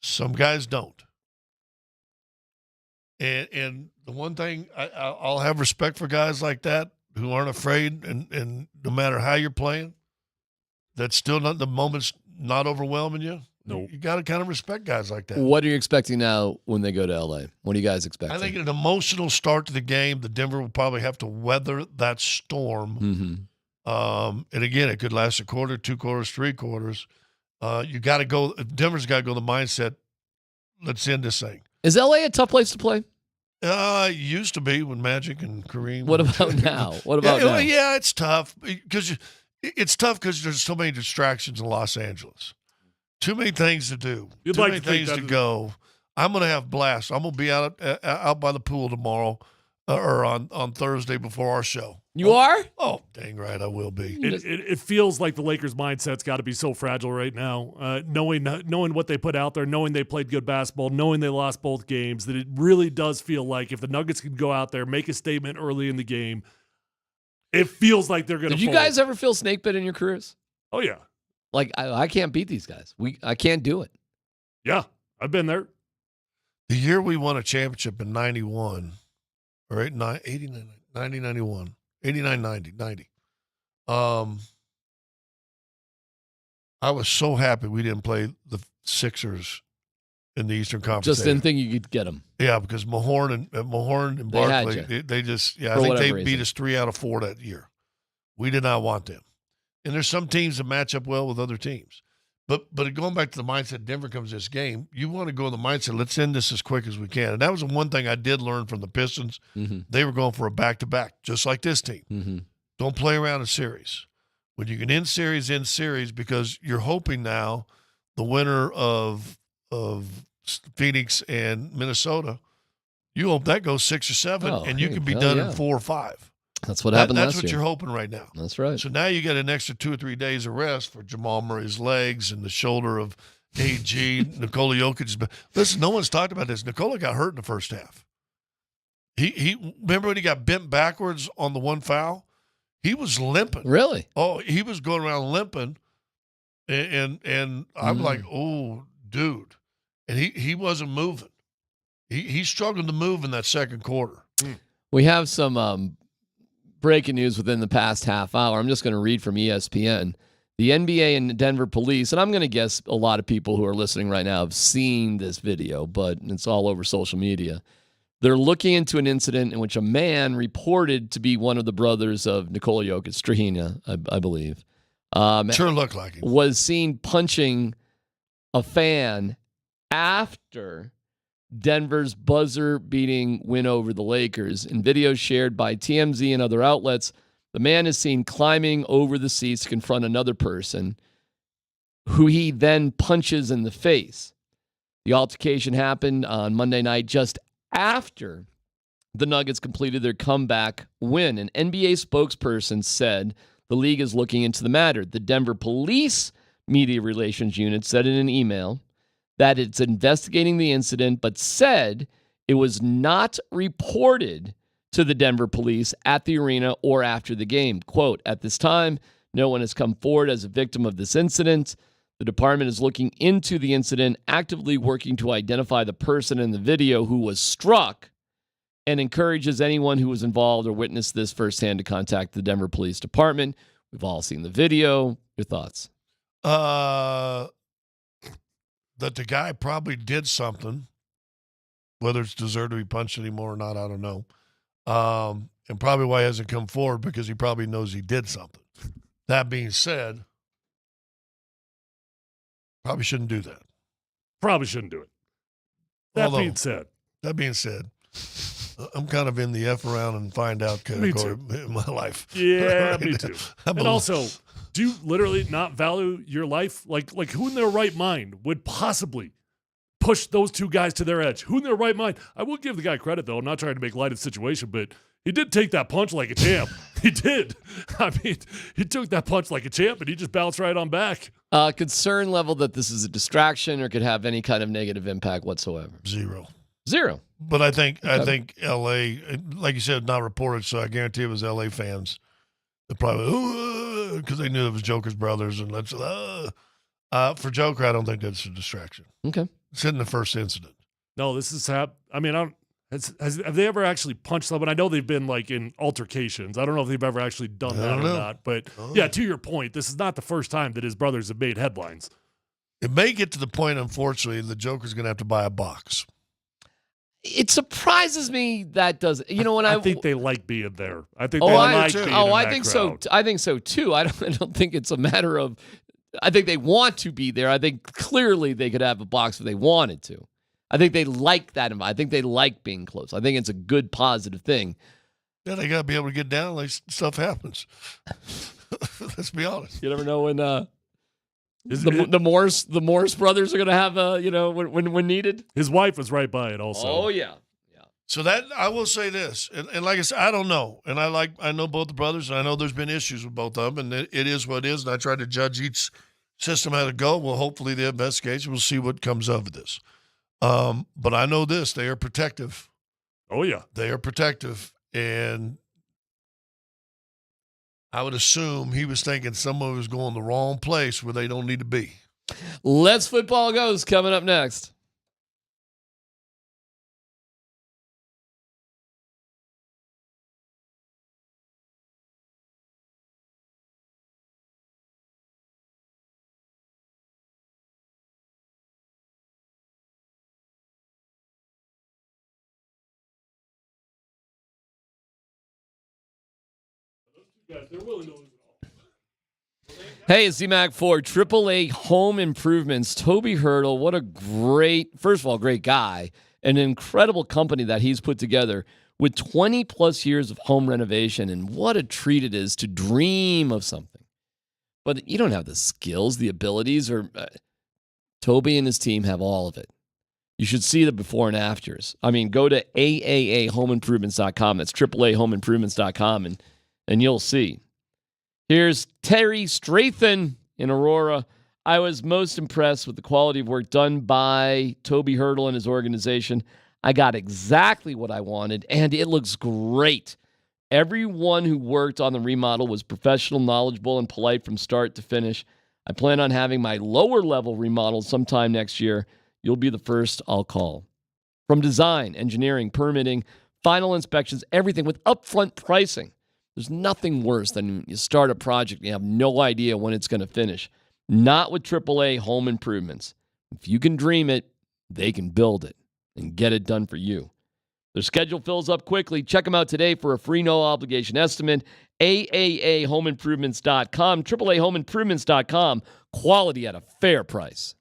S21: some guys don't. And the one thing, I'll have respect for guys like that who aren't afraid, and no matter how you're playing, that's still not the moment's not overwhelming you.
S19: No,
S21: you got to kind of respect guys like that.
S20: What are you expecting now when they go to LA? What are you guys expecting?
S21: I think an emotional start to the game. The Denver will probably have to weather that storm.
S20: Mm-hmm.
S21: And again, it could last a quarter, 2 quarters, 3 quarters. You got to go. Denver's got to go the mindset. Let's end this thing.
S20: Is LA a tough place to play?
S21: Used to be with Magic and Kareem.
S20: What about now? What about now?
S21: Yeah, it's tough because there's so many distractions in Los Angeles. Too many things to do. Too many things to go. I'm going to have blast. I'm going to be out by the pool tomorrow or on Thursday before our show.
S20: You are?
S21: Oh, dang right, I will be.
S19: It feels like the Lakers' mindset's got to be so fragile right now, knowing what they put out there, knowing they played good basketball, knowing they lost both games, that it really does feel like if the Nuggets can go out there, make a statement early in the game, it feels like they're going to
S20: Did you guys ever feel snake bit in your careers?
S19: Oh, yeah.
S20: Like, I can't beat these guys. I can't do it.
S19: Yeah, I've been there.
S21: The year we won a championship in 91, or 89, 90. I was so happy we didn't play the Sixers in the Eastern Conference.
S20: Just didn't think you could get them.
S21: Yeah, because Mahorn and Barkley, they just, I think they beat us 3 out of 4 that year. We did not want them. And there's some teams that match up well with other teams. But going back to the mindset Denver comes this game, you want to go in the mindset, let's end this as quick as we can. And that was the one thing I did learn from the Pistons.
S20: Mm-hmm.
S21: They were going for a back-to-back, just like this team.
S20: Mm-hmm.
S21: Don't play around in series. When you can end series, because you're hoping now the winner of Phoenix and Minnesota, you hope that goes 6 or 7, and you can be done in 4 or 5.
S20: That's what happened last year.
S21: That's what you're hoping right now.
S20: That's right.
S21: So now you get an extra 2 or 3 days of rest for Jamal Murray's legs and the shoulder of AG, Nikola Jokic. Listen, no one's talked about this. Nikola got hurt in the first half. He remember when he got bent backwards on the one foul? He was limping.
S20: Really?
S21: Oh, he was going around limping, and I'm like, oh, dude. And he wasn't moving. He struggled to move in that second quarter.
S20: We have some breaking news within the past half hour. I'm just going to read from ESPN. The NBA and Denver police, and I'm going to guess a lot of people who are listening right now have seen this video, but it's all over social media. They're looking into an incident in which a man reported to be one of the brothers of Nikola Jokic, Strahina, I believe.
S21: Sure looked like him.
S20: Was seen punching a fan after Denver's buzzer-beating win over the Lakers. In videos shared by TMZ and other outlets, the man is seen climbing over the seats to confront another person who he then punches in the face. The altercation happened on Monday night just after the Nuggets completed their comeback win. An NBA spokesperson said the league is looking into the matter. The Denver Police Media Relations Unit said in an email that it's investigating the incident, but said it was not reported to the Denver police at the arena or after the game. Quote, at this time, no one has come forward as a victim of this incident. The department is looking into the incident, actively working to identify the person in the video who was struck, and encourages anyone who was involved or witnessed this firsthand to contact the Denver Police Department. We've all seen the video. Your thoughts?
S21: That the guy probably did something, whether it's deserved to be punched anymore or not, I don't know. And probably why he hasn't come forward, because he probably knows he did something. That being said, probably shouldn't do that.
S19: Probably shouldn't do it. That being said, I'm kind of in the F around and find out category in my life. Yeah,
S21: right
S19: me
S21: now.
S19: too. And also, do you literally not value your life? Like who in their right mind would possibly push those two guys to their edge? Who in their right mind? I will give the guy credit, though. I'm not trying to make light of the situation, but he did take that punch like a champ. He did. I mean, he took that punch like a champ, and he just bounced right on back.
S20: Concern level that this is a distraction or could have any kind of negative impact whatsoever?
S21: Zero. But I think L.A., like you said, not reported, so I guarantee it was L.A. fans that probably, because they knew it was Joker's brothers, and for Joker, I don't think that's a distraction.
S20: Okay.
S21: It's in the first incident.
S19: No, this is have they ever actually punched someone? I know they've been like in altercations. I don't know if they've ever actually done that or not. But yeah, to your point, this is not the first time that his brothers have made headlines.
S21: It may get to the point, unfortunately, the Joker's going to have to buy a box.
S20: It surprises me that doesn't. You know, when
S19: I think they like being there. I think they like being in that
S20: think
S19: crowd.
S20: so. I think so too. I don't think it's a matter of. I think they want to be there. I think clearly they could have a box if they wanted to. I think they like that. I think they like being close. I think it's a good, positive thing.
S21: Yeah, they got to be able to get down like stuff happens. Let's be honest.
S20: You never know when the Morris brothers are going to have when needed.
S19: His wife was right by it also.
S20: Oh, yeah.
S21: So that I will say this, and like I said, I don't know, and I know both the brothers, and I know there's been issues with both of them, and it is what it is. And I try to judge each system how to go. Well, hopefully the investigation, we'll see what comes of this. But I know this: they are protective.
S19: Oh yeah,
S21: they are protective, and I would assume he was thinking someone was going the wrong place where they don't need to be.
S20: Let's Football Goes coming up next. Hey, it's Z-Mac for AAA Home Improvements. Toby Hurdle, what a first of all, great guy, an incredible company that he's put together with 20 plus years of home renovation, and what a treat it is to dream of something. But you don't have the skills, the abilities, or Toby and his team have all of it. You should see the before and afters. I mean, go to AAAHomeImprovements.com. That's AAAHomeImprovements.com, and you'll see. Here's Terry Strathen in Aurora. I was most impressed with the quality of work done by Toby Hurdle and his organization. I got exactly what I wanted, and it looks great. Everyone who worked on the remodel was professional, knowledgeable, and polite from start to finish. I plan on having my lower level remodel sometime next year. You'll be the first I'll call. From design, engineering, permitting, final inspections, everything with upfront pricing. There's nothing worse than you start a project and you have no idea when it's going to finish. Not with AAA Home Improvements. If you can dream it, they can build it and get it done for you. Their schedule fills up quickly. Check them out today for a free no-obligation estimate. AAAHomeImprovements.com. AAAHomeImprovements.com. Quality at a fair price.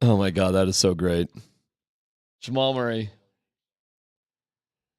S20: Oh my God, that is so great. Jamal Murray.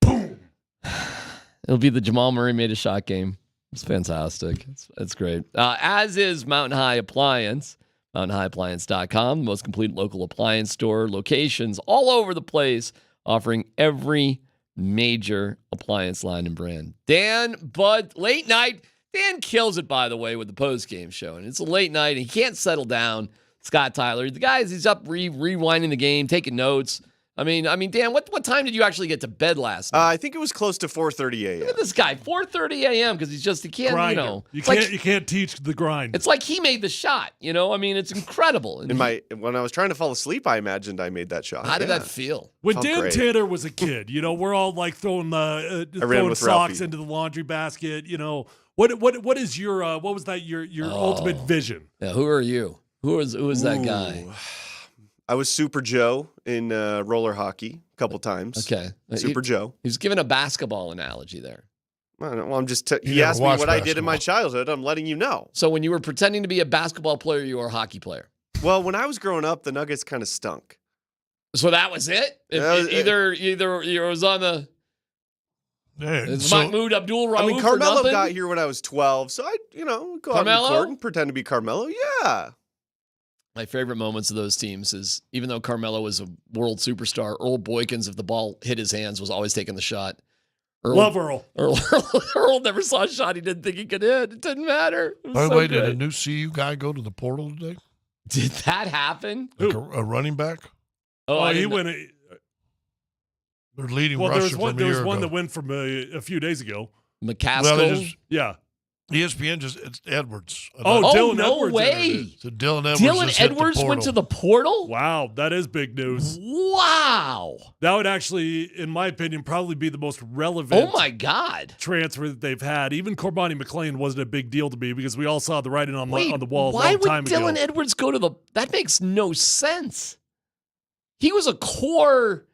S20: It'll be the Jamal Murray made a shot game. It's fantastic. It's great. As is Mountain High Appliance. MountainHighAppliance.com, the most complete local appliance store. Locations all over the place, offering every major appliance line and brand. Dan, Bud, late night. Dan kills it, by the way, with the post-game show. And it's a late night, and he can't settle down. Scott Tyler. The guys, he's up rewinding the game, taking notes. I mean, Dan, what time did you actually get to bed last night?
S16: I think it was close to 4:30 a.m.
S20: Look at this guy, 4:30 a.m. because he can't,
S19: Grinder. You can't teach the grind.
S20: It's like he made the shot, I mean, it's incredible. And
S16: When I was trying to fall asleep, I imagined I made that shot.
S20: How did that feel?
S19: When
S16: Felt
S19: Dan
S16: great.
S19: Tanner was a kid, we're all like throwing
S16: with
S19: socks
S16: Ralphie.
S19: into the laundry basket. What is your what was that your ultimate vision?
S20: Yeah, who are you? Who is that guy?
S16: I was Super Joe in roller hockey a couple times.
S20: Okay,
S16: Super Joe.
S20: He's giving a basketball analogy there.
S16: Well, I'm just. He asked me what I did in my childhood. I'm letting you know.
S20: So when you were pretending to be a basketball player, you were a hockey player.
S16: Well, when I was growing up, the Nuggets kind of stunk.
S20: So that was it. Either it was on the. It's Mahmoud Abdul-Rauf.
S16: I mean, Carmelo got here when I was 12, so I, go out on the court and pretend to be Carmelo. Yeah.
S20: My favorite moments of those teams is even though Carmelo was a world superstar, Earl Boykins, if the ball hit his hands, was always taking the shot.
S19: Love Earl.
S20: Earl never saw a shot he didn't think he could hit. It didn't matter.
S21: By the way, did a new CU guy go to the portal today?
S20: Did that happen?
S21: Like a running back?
S19: Oh, he went.
S21: Their leading
S19: Well,
S21: rusher
S19: there was
S21: from a year
S19: one
S21: ago.
S19: that went from a few days ago.
S20: McCaskill?
S21: Well,
S19: yeah.
S21: ESPN it's Edwards.
S19: Dylan
S20: no
S19: Edwards.
S20: way.
S21: So Dylan Edwards.
S20: Dylan Edwards went to the portal?
S19: Wow, that is big news.
S20: Wow.
S19: That would actually, in my opinion, probably be the most relevant.
S20: Oh my God.
S19: Transfer that they've had. Even Corbani McLean wasn't a big deal to me because we all saw the writing on the wall a
S20: Why
S19: long
S20: would
S19: time
S20: Dylan
S19: ago.
S20: Edwards go to that makes no sense. He was a core.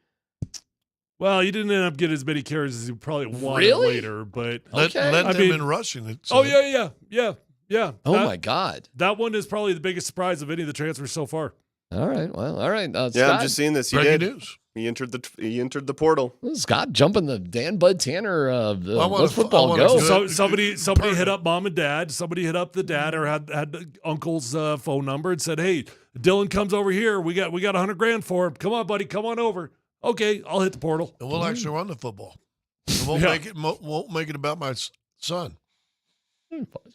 S19: Well, he didn't end up getting as many carries as he probably wanted
S20: Really?
S19: later, but
S21: Let them in rushing it.
S19: Oh yeah.
S20: Oh my God.
S19: That one is probably the biggest surprise of any of the transfers so far.
S20: All right. Well, all right.
S16: Yeah,
S20: Scott.
S16: I'm just seeing this. He
S21: Breaking
S16: did.
S21: news.
S16: He entered the portal.
S20: Scott jumping the Dan Bud Tanner of the
S21: I wanna-
S20: Let's Football
S21: I wanna
S20: Go.
S21: do it.
S19: So somebody hit up mom and dad. Somebody hit up the dad or had uncle's phone number and said, "Hey, Dylan comes over here. We got $100,000 for him. Come on, buddy. Come on over." Okay, I'll hit the portal.
S21: And we'll actually run the football. It won't make it about my son.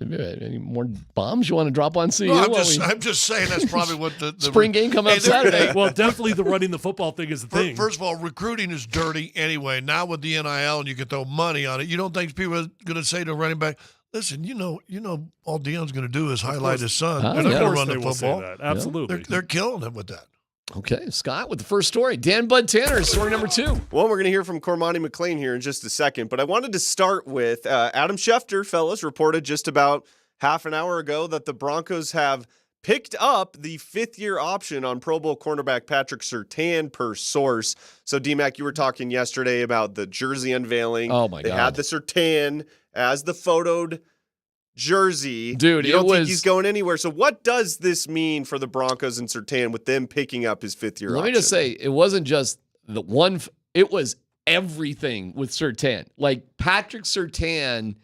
S20: Any more bombs you want to drop on CU?
S21: No, I'm just saying that's probably what the
S20: spring game coming up Saturday.
S19: Well, definitely the running the football thing is the thing.
S21: First of all, recruiting is dirty anyway. Now with the NIL and you can throw money on it, you don't think people are going to say to a running back, "Listen, all Dion's going to do is highlight his son. They're not going to run the football."
S19: Absolutely,
S21: they're killing him with that.
S20: Okay, Scott with the first story. Dan Bud Tanner, story number 2.
S16: Well, we're going to hear from Cormani McLean here in just a second, but I wanted to start with Adam Schefter, fellas, reported just about half an hour ago that the Broncos have picked up the 5th-year option on Pro Bowl cornerback Patrick Surtain per source. So, D-Mac, you were talking yesterday about the jersey unveiling.
S20: Oh, my God.
S16: They had the Surtain as the photoed jersey.
S20: Dude,
S16: you don't think he's going anywhere. So what does this mean for the Broncos and Surtain with them picking up his 5th-year option?
S20: Let me just say, it wasn't just the one. It was everything with Surtain. Like, Patrick Surtain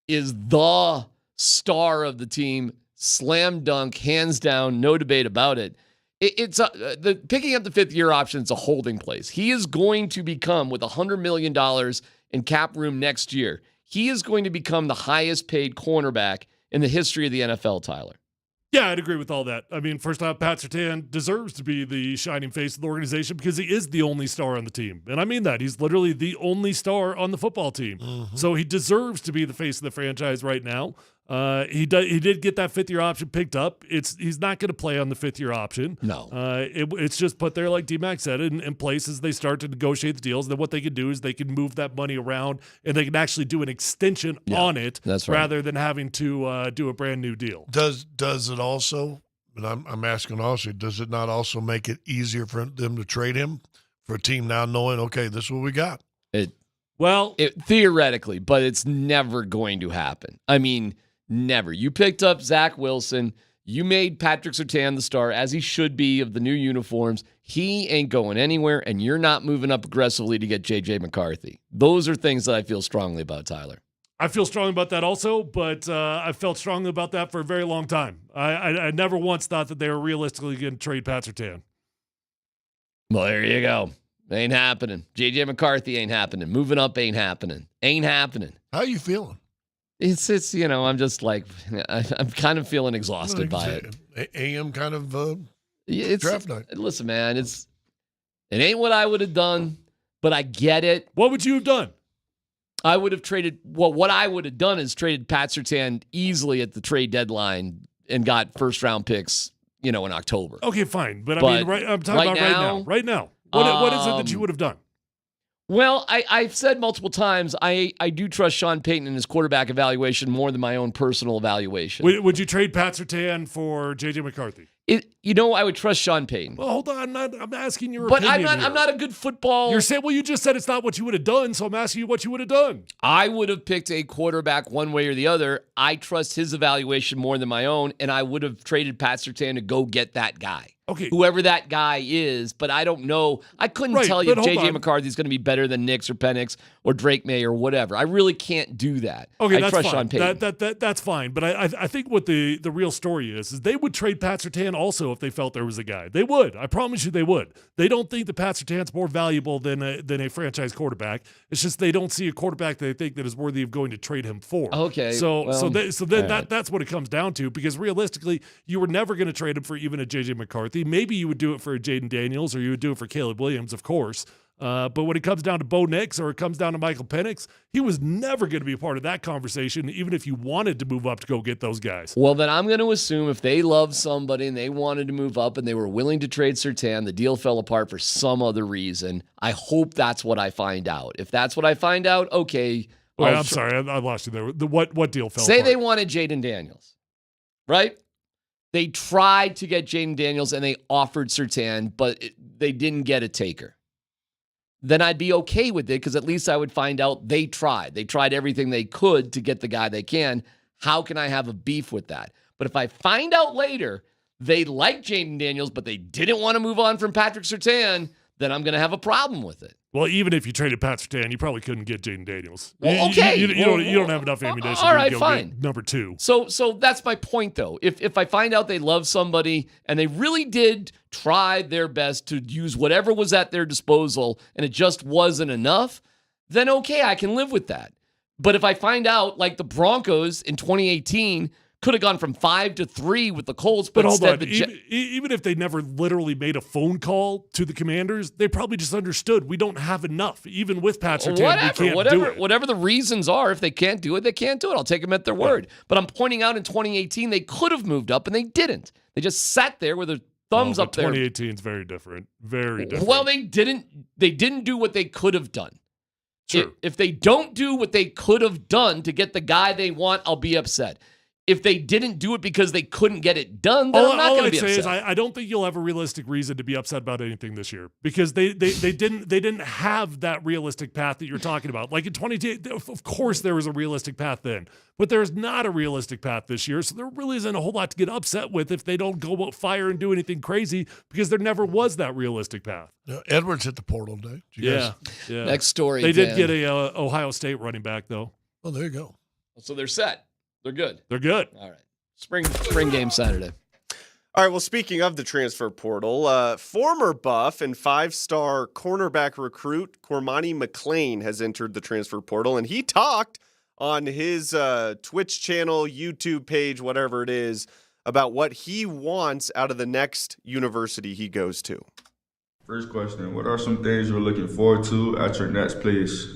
S20: is the star of the team. Slam dunk, hands down, no debate about it. It's the picking up the 5th-year option is a holding place. He is going to become, with $100 million in cap room next year, he is going to become the highest paid cornerback in the history of the NFL, Tyler.
S19: Yeah, I'd agree with all that. I mean, first off, Pat Surtain deserves to be the shining face of the organization because he is the only star on the team. And I mean that. He's literally the only star on the football team.
S21: Mm-hmm.
S19: So he deserves to be the face of the franchise right now. He did get that 5th-year option picked up. He's not going to play on the 5th-year option.
S20: No.
S19: It's just put there, like D-Mac said, in place as they start to negotiate the deals. Then what they can do is they can move that money around and they can actually do an extension on it rather than having to do a brand new deal.
S21: Does it also, and I'm asking also, does it not also make it easier for them to trade him for a team now knowing, okay, this is what we got?
S20: Theoretically, but it's never going to happen. I mean, never. You picked up Zach Wilson. You made Patrick Surtain the star, as he should be, of the new uniforms. He ain't going anywhere, and you're not moving up aggressively to get J.J. McCarthy. Those are things that I feel strongly about, Tyler.
S19: I feel strongly about that also, but I felt strongly about that for a very long time. I never once thought that they were realistically going to trade Pat Surtain.
S20: Well, there you go. Ain't happening. J.J. McCarthy ain't happening. Moving up ain't happening. Ain't happening.
S21: How you feeling?
S20: It's I'm just like, I'm kind of feeling exhausted by it.
S21: AM kind of
S20: It's
S21: draft night.
S20: Listen, man, it ain't what I would have done, but I get it.
S19: What would you have done?
S20: I would have traded. Well, what I would have done is traded Pat Surtain easily at the trade deadline and got first round picks, in October.
S19: Okay, fine, but I mean, I'm talking about right now. What is it that you would have done?
S20: Well, I've said multiple times, I do trust Sean Payton in his quarterback evaluation more than my own personal evaluation.
S19: Would you trade Pat Surtain for J.J. McCarthy?
S20: I would trust Sean Payton.
S19: Well, hold on. I'm asking your
S20: but
S19: opinion.
S20: I'm not a good football.
S19: You're saying, well, you just said it's not what you would have done, so I'm asking you what you would have done.
S20: I would have picked a quarterback one way or the other. I trust his evaluation more than my own, and I would have traded Pat Surtain to go get that guy.
S19: Okay.
S20: Whoever that guy is, but I don't know. I couldn't tell you if J.J. McCarthy is going to be better than Nix or Penix or Drake May or whatever. I really can't do that.
S19: Okay,
S20: I
S19: that's
S20: trust
S19: fine.
S20: Sean Payton.
S19: That's fine. But I think what the real story is they would trade Pat Surtain also if they felt there was a guy. They would. I promise you they would. They don't think that Pat Surtain's more valuable than a franchise quarterback. It's just they don't see a quarterback that they think that is worthy of going to trade him for.
S20: Okay.
S19: So then that's what it comes down to, because realistically, you were never going to trade him for even a J.J. McCarthy. Maybe you would do it for a Jaden Daniels, or you would do it for Caleb Williams, of course. But when it comes down to Bo Nix or it comes down to Michael Penix, he was never going to be a part of that conversation, even if you wanted to move up to go get those guys.
S20: Well, then I'm going to assume if they loved somebody and they wanted to move up and they were willing to trade Surtain, the deal fell apart for some other reason. I hope that's what I find out. If that's what I find out, okay.
S19: Wait, I'm sorry, I lost you there. What deal fell apart?
S20: Say they wanted Jaden Daniels, right? They tried to get Jaden Daniels and they offered Surtain, but they didn't get a taker. Then I'd be okay with it, because at least I would find out they tried. They tried everything they could to get the guy they can. How can I have a beef with that? But if I find out later they like Jaden Daniels, but they didn't want to move on from Patrick Surtain, then I'm going to have a problem with it.
S19: Well, even if you traded Pat Surtain, you probably couldn't get Jaden Daniels.
S20: Well, okay.
S19: You don't have enough ammunition
S20: all
S19: to
S20: right,
S19: go
S20: fine.
S19: get number 2.
S20: So that's my point, though. If I find out they love somebody and they really did try their best to use whatever was at their disposal and it just wasn't enough, then okay, I can live with that. But if I find out, like the Broncos in 2018 could have gone from 5 to 3 with the Colts, but
S19: hold on.
S20: instead
S19: even if they never literally made a phone call to the Commanders, they probably just understood we don't have enough. Even with Pat Surtain, we can't do it.
S20: Whatever the reasons are, if they can't do it, they can't do it. I'll take them at their word. But I'm pointing out in 2018, they could have moved up, and they didn't. They just sat there with their thumbs up there.
S19: 2018 is very different. Very different.
S20: Well, they didn't do what they could have done.
S19: True.
S20: If they don't do what they could have done to get the guy they want, I'll be upset. If they didn't do it because they couldn't get it done, then I'm not going to be upset.
S19: Is I don't think you'll have a realistic reason to be upset about anything this year, because they didn't have that realistic path that you're talking about. Like in 2010, of course there was a realistic path then, but there's not a realistic path this year. So there really isn't a whole lot to get upset with if they don't go fire and do anything crazy, because there never was that realistic path.
S21: Edwards hit the portal today.
S19: Yeah.
S20: Next story.
S19: They did get a Ohio State running back though.
S21: Oh, there you go.
S20: So they're set. They're good.
S19: They're good.
S20: All right. Spring game Saturday.
S16: All right, well, speaking of the transfer portal, former Buff and 5-star cornerback recruit Cormani McClain has entered the transfer portal, and he talked on his Twitch channel, YouTube page, whatever it is, about what he wants out of the next university he goes to.
S17: First question, what are some things you're looking forward to at your next place?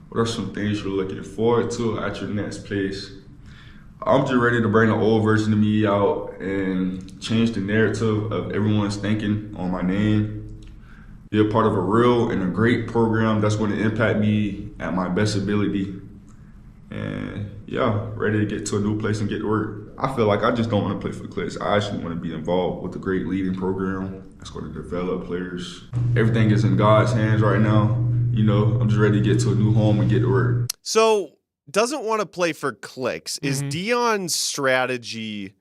S17: What are some things you're looking forward to at your next place? I'm just ready to bring the old version of me out and change the narrative of everyone's thinking on my name. Be a part of a real and a great program that's going to impact me at my best ability. And yeah, ready to get to a new place and get to work. I feel like I just don't want to play for the Clicks. I actually want to be involved with a great leading program that's going to develop players. Everything is in God's hands right now. You know, I'm just ready to get to a new home and get to work.
S16: So, doesn't want to play for Clicks. Is Deion's strategy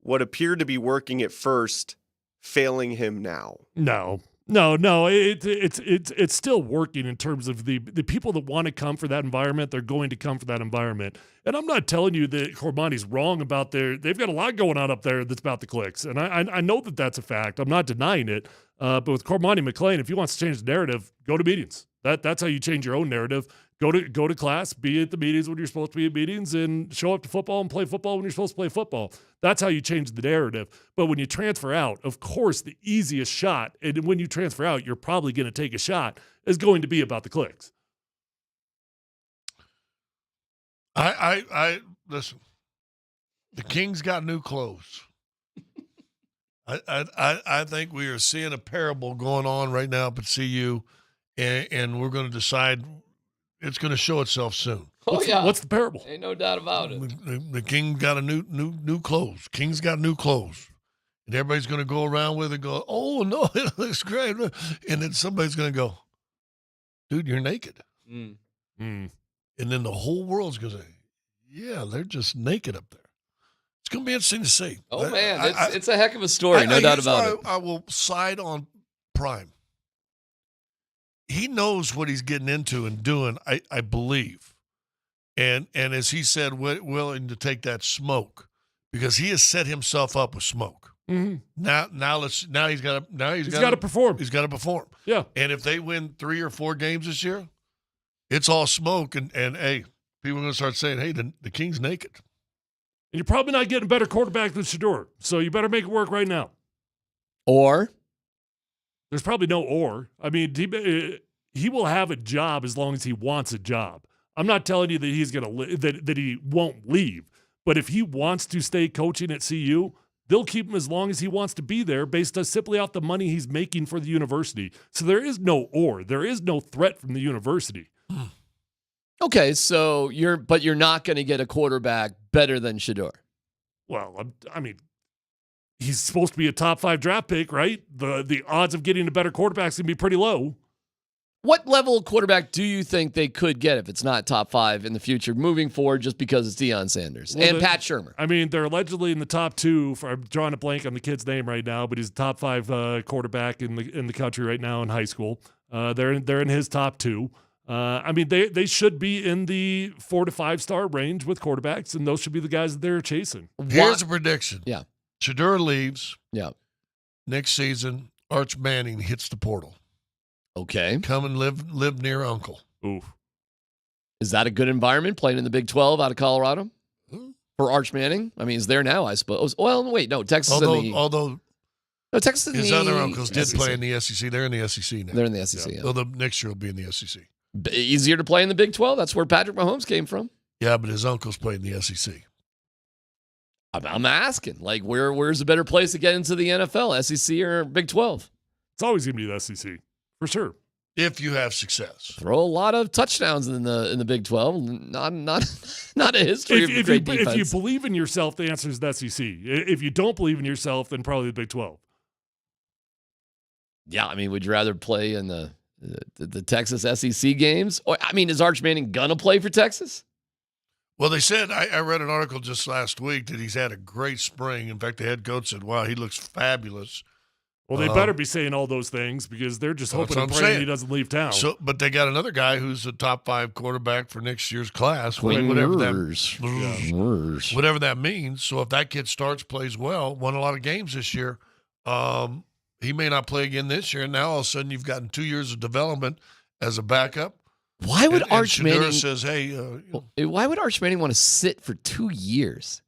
S16: what appeared to be working at first failing him now?
S19: No. It's still working in terms of the people that want to come for that environment. They're going to come for that environment. And I'm not telling you that Cormani's wrong about they've got a lot going on up there that's about the clicks. And I know that that's a fact. I'm not denying it. But with Cormani McClain, if he wants to change the narrative, go to meetings. That's how you change your own narrative. Go to class, be at the meetings when you're supposed to be at meetings, and show up to football and play football when you're supposed to play football. That's how you change the narrative. But when you transfer out, of course, the easiest shot, and when you transfer out, you're probably going to take a shot, is going to be about the clicks.
S21: I listen. The Kings got new clothes. I think we are seeing a parable going on right now up at CU, and we're going to decide. It's going to show itself soon.
S19: What's the parable?
S20: Ain't no doubt about it.
S21: The King got a new clothes. King's got new clothes. And everybody's going to go around with it and go, oh, no, it looks great. And then somebody's going to go, dude, you're naked.
S20: Mm.
S21: And then the whole world's going to say, yeah, they're just naked up there. It's going to be interesting to see.
S20: Oh, man, it's a heck of a story, no doubt about it.
S21: I will side on Prime. He knows what he's getting into and doing, I believe. And as he said, willing to take that smoke because he has set himself up with smoke.
S19: Mm-hmm.
S21: Now he's got
S19: to perform.
S21: He's got to perform.
S19: Yeah.
S21: And if they win 3 or 4 games this year, it's all smoke. And hey, people are going to start saying, hey, the King's naked.
S19: And you're probably not getting a better quarterback than Shedeur, so you better make it work right now.
S20: Or?
S19: There's probably no or. I mean, he will have a job as long as he wants a job. I'm not telling you that he's going to that he won't leave, but if he wants to stay coaching at CU, they'll keep him as long as he wants to be there based on simply off the money he's making for the university. So there is no or. There is no threat from the university.
S20: Okay, so you're not going to get a quarterback better than Shedeur.
S19: Well, I mean, he's supposed to be a top 5 draft pick, right? The odds of getting a better quarterback is going to be pretty low.
S20: What level of quarterback do you think they could get if it's not top 5 in the future moving forward just because it's Deion Sanders and Pat Shurmur?
S19: I mean, they're allegedly in the top 2. I'm drawing a blank on the kid's name right now, but he's a top 5 quarterback in the country right now in high school. They're in his top 2. I mean, they should be in the 4 to 5 star range with quarterbacks, and those should be the guys that they're chasing.
S21: Here's a prediction.
S20: Yeah.
S21: Shedeur leaves.
S20: Yeah.
S21: Next season, Arch Manning hits the portal.
S20: Okay.
S21: Come and live near Uncle.
S19: Ooh.
S20: Is that a good environment playing in the Big 12 out of Colorado? For Arch Manning? I mean, he's there now, I suppose. Well, wait, no, Texas.
S21: Although
S20: Texas
S21: his other uncles did
S20: SEC.
S21: play in the SEC. They're in the SEC now.
S20: They're in the SEC. Yeah.
S21: So the next year will be in the SEC.
S20: Easier to play in the Big 12. That's where Patrick Mahomes came from.
S21: Yeah, but his uncles played in the SEC.
S20: I'm asking, like, where's a better place to get into the NFL, SEC or Big 12?
S19: It's always going to be the SEC, for sure.
S21: If you have success.
S20: Throw a lot of touchdowns in the Big 12. Not a history of great defense.
S19: If you believe in yourself, the answer is the SEC. If you don't believe in yourself, then probably the Big 12.
S20: Yeah, I mean, would you rather play in the Texas SEC games? Or, I mean, is Arch Manning going to play for Texas?
S21: Well, they said, I read an article just last week that he's had a great spring. In fact, the head coach said, wow, he looks fabulous.
S19: Well, they better be saying all those things because they're just hoping and praying he doesn't leave town.
S21: So, but they got another guy who's a top 5 quarterback for next year's class.
S20: Whatever
S21: that means. So if that kid starts, plays well, won a lot of games this year, he may not play again this year. And now all of a sudden you've gotten 2 years of development as a backup.
S20: Why would Arch Manning
S21: says, "Hey,
S20: why would Arch Manning want to sit for 2 years?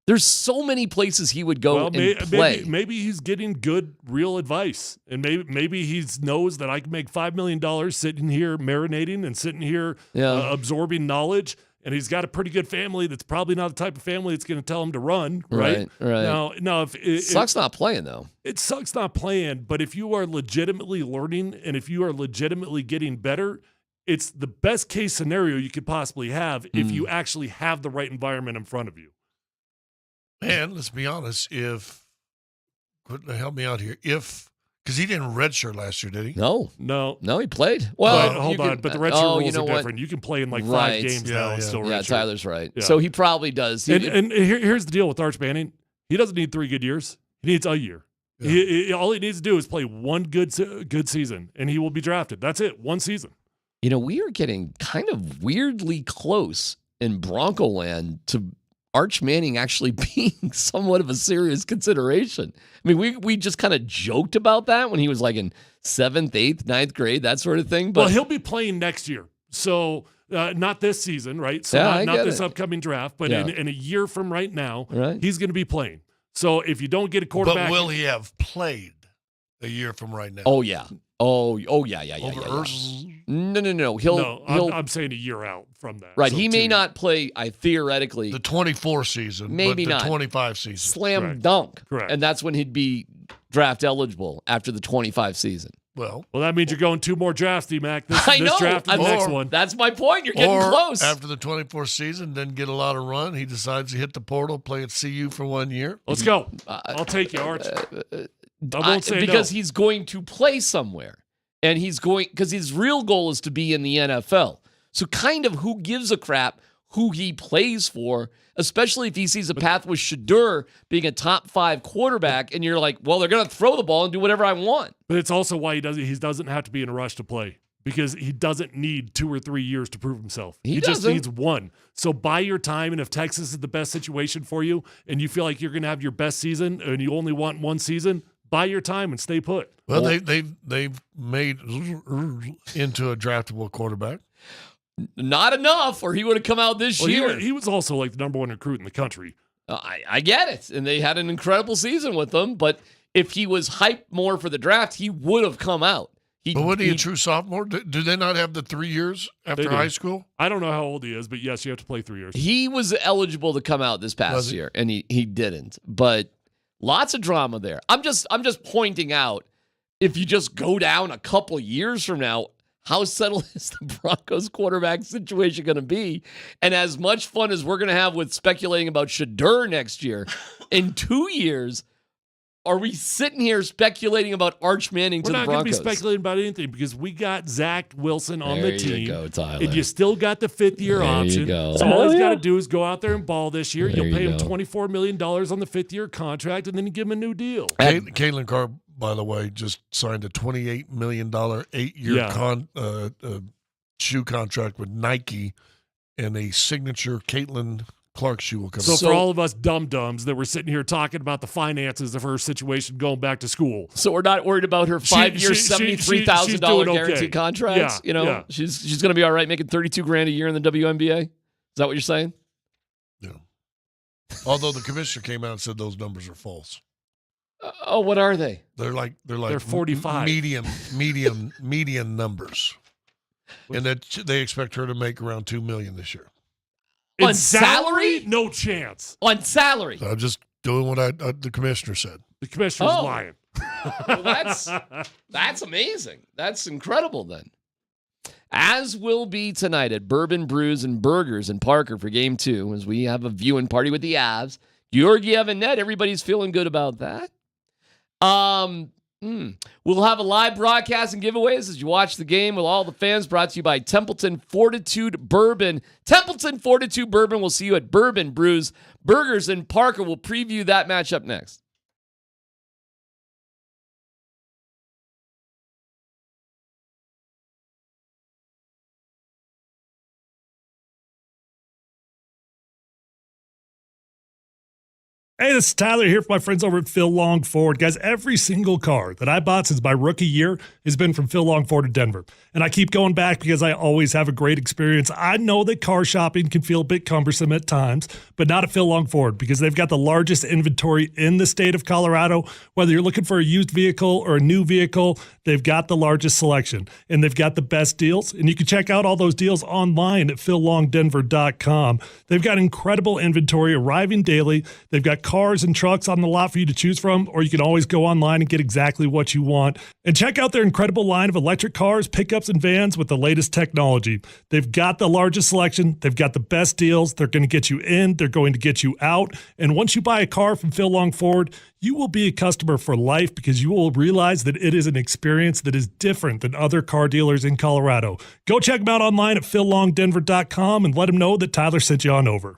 S20: There's so many places he would go and play.
S19: Maybe he's getting good, real advice, and maybe he knows that I can make $5 million sitting here marinating and sitting here absorbing knowledge. And he's got a pretty good family that's probably not the type of family that's going to tell him to run, right?
S20: Right.
S19: Now, if it
S20: sucks not playing though.
S19: It sucks not playing, but if you are legitimately learning and if you are legitimately getting better, it's the best case scenario you could possibly have if you actually have the right environment in front of you.
S21: Man, let's be honest. Help me out here. Because he didn't redshirt last year, did he?
S20: No,
S19: he
S20: played. Well,
S19: but, hold on, but the redshirt rules are different. You can play in like 5 games now and still redshirt.
S20: Yeah, Tyler's right. Yeah. So he probably does.
S19: And here's the deal with Arch Manning. He doesn't need 3 good years. He needs a year. Yeah. All he needs to do is play one good season, and he will be drafted. That's it, one season.
S20: You know, we are getting kind of weirdly close in Bronco land to Arch Manning actually being somewhat of a serious consideration. I mean, we just kind of joked about that when he was like in 7th, 8th, 9th grade, that sort of thing. But
S19: well, he'll be playing next year. So not this season, right? So not this upcoming draft, but in a year from right now, he's going to be playing. So if you don't get a quarterback.
S21: But will he have played a year from right now?
S20: Oh, yeah. Oh yeah.
S21: Over Ertz?
S20: No.
S19: I'm saying a year out from that.
S20: Right. So he may not play, theoretically.
S21: The 24 season,
S20: maybe
S21: but the
S20: not.
S21: 25 season.
S20: Slam dunk.
S19: Correct.
S20: And that's when he'd be draft eligible after the 25 season.
S21: Well,
S19: that means you're going 2 more drafts, D-Mac. This draft
S20: and
S19: the next one.
S20: That's my point. You're getting close.
S21: After the 24 season, then get a lot of run. He decides to hit the portal, play at CU for 1 year.
S19: Let's go. I'll take you, Arch. I won't say
S20: because
S19: no.
S20: he's going to play somewhere. And because his real goal is to be in the NFL. So kind of who gives a crap who he plays for, especially if he sees a path with Shedeur being a top 5 quarterback, and you're like, well, they're going to throw the ball and do whatever I want.
S19: But it's also why he doesn't have to be in a rush to play, because he doesn't need 2 or 3 years to prove himself. He just needs 1. So buy your time, and if Texas is the best situation for you, and you feel like you're going to have your best season, and you only want 1 season, buy your time and stay put.
S21: Well, they've made into a draftable quarterback.
S20: Not enough, or he would have come out this year.
S19: He was also like the number 1 recruit in the country.
S20: I get it, and they had an incredible season with him. But if he was hyped more for the draft, he would have come out.
S21: But wasn't he a true sophomore? Do they not have the 3 years after high school?
S19: I don't know how old he is, but yes, you have to play 3 years.
S20: He was eligible to come out this past year, and he didn't. But lots of drama there. I'm just pointing out, if you just go down a couple years from now, how settled is the Broncos quarterback situation going to be? And as much fun as we're going to have with speculating about Shedeur next year, in 2 years, are we sitting here speculating about Arch Manning to the Broncos?
S19: We're not going to be speculating about anything because we got Zach Wilson on the team.
S20: There you go, Tyler.
S19: And you still got the 5th-year option. So all he's got to do is go out there and ball this year. You'll pay him $24 million on the 5th-year contract, and then you give him a new deal.
S21: Caitlin Carr, by the way, just signed a $28 million 8-year shoe contract with Nike, and a signature Caitlin Clark shoe will come.
S19: So for all of us dum-dums that were sitting here talking about the finances of her situation going back to school.
S20: So we're not worried about her 5-year, $73,000 guaranteed contracts.
S19: Yeah,
S20: she's going to be all right making $32,000 a year in the WNBA. Is that what you're saying?
S21: Yeah. Although the commissioner came out and said those numbers are false.
S20: What are they?
S19: They're 45
S21: median numbers, and that they expect her to make around $2 million this year.
S20: On salary?
S19: No chance.
S20: On salary.
S21: So I'm just doing what the commissioner said.
S19: The commissioner's lying.
S20: Well, that's amazing. That's incredible then. As will be tonight at Bourbon Brews and Burgers in Parker for Game 2, as we have a viewing party with the Avs. Georgiev and Ned, everybody's feeling good about that. We'll have a live broadcast and giveaways as you watch the game with all the fans, brought to you by Templeton Fortitude Bourbon. Templeton Fortitude Bourbon. We'll see you at Bourbon Brews Burgers in Parker. We'll preview that matchup next.
S14: Hey, this is Tyler here for my friends over at Phil Long Ford. Guys, every single car that I bought since my rookie year has been from Phil Long Ford in Denver. And I keep going back because I always have a great experience. I know that car shopping can feel a bit cumbersome at times, but not at Phil Long Ford because they've got the largest inventory in the state of Colorado. Whether you're looking for a used vehicle or a new vehicle, they've got the largest selection and they've got the best deals. And you can check out all those deals online at phillongdenver.com. They've got incredible inventory arriving daily. They've got cars and trucks on the lot for you to choose from, or you can always go online and get exactly what you want. And check out their incredible line of electric cars, pickups, and vans with the latest technology. They've got the largest selection. They've got the best deals. They're going to get you in. They're going to get you out. And once you buy a car from Phil Long Ford, you will be a customer for life because you will realize that it is an experience that is different than other car dealers in Colorado. Go check them out online at phillongdenver.com and let them know that Tyler sent you on over.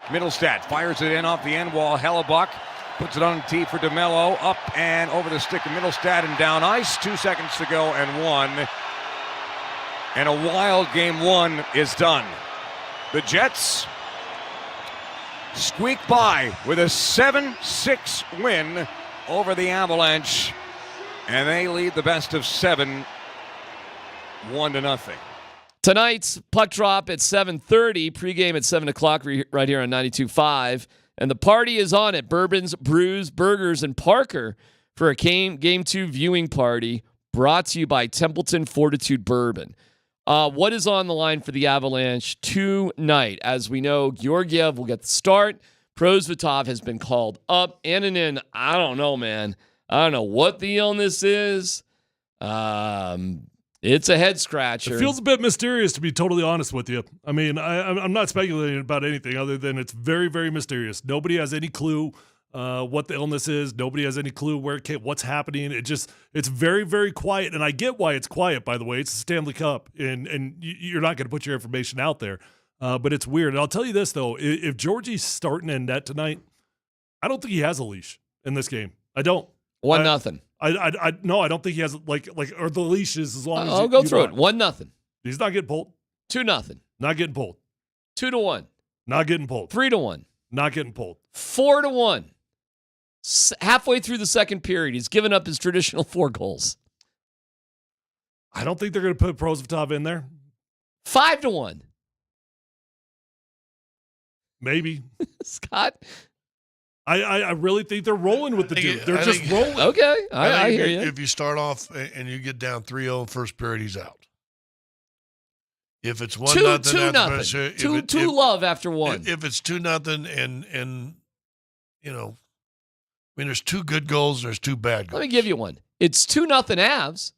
S13: Middlestat fires it in off the end wall. Hellebuck puts it on the tee for DeMello. Up and over the stick of Middlestat and down ice. 2 seconds to go and one. And a wild game one is done. The Jets squeak by with a 7-6 win over the Avalanche. And they lead the best of 7, 1-0.
S20: Tonight's puck drop at 7:30, pregame at 7 o'clock right here on 92.5. And the party is on at Bourbons, Brews, Burgers, and Parker for a Game 2 viewing party brought to you by Templeton Fortitude Bourbon. What is on the line for the Avalanche tonight? As we know, Georgiev will get the start. Prosvetov has been called up. Annunen, I don't know, man. I don't know what the illness is. It's a head scratcher.
S19: It feels a bit mysterious, to be totally honest with you. I mean, I'm not speculating about anything other than it's very, very mysterious. Nobody has any clue what the illness is. Nobody has any clue what's happening. It's very, very quiet. And I get why it's quiet, by the way. It's the Stanley Cup, and you're not going to put your information out there. But it's weird. And I'll tell you this, though. If Georgie's starting in net tonight, I don't think he has a leash in this game. I don't.
S20: 1-0.
S19: No, I don't think he has or the leash is as long as
S20: I'll go through it. 1-0.
S19: He's not getting pulled.
S20: 2-0.
S19: Not getting pulled.
S20: 2-1.
S19: Not getting pulled.
S20: 3-1.
S19: Not getting pulled.
S20: 4-1. Halfway through the second period, he's given up his traditional 4 goals.
S19: I don't think they're going to put Prosvetov in there.
S20: 5-1.
S19: Maybe.
S20: Scott?
S19: I really think they're rolling with the dude. They're just rolling.
S20: Okay, I hear you.
S21: If you start off and you get down 3-0 first period, he's out. If it's 1-0,
S20: 2 love after one.
S21: If it's 2-0 and you know, I mean, there's 2 good goals, there's 2 bad goals.
S20: Let me give you one. It's 2-0 Avs.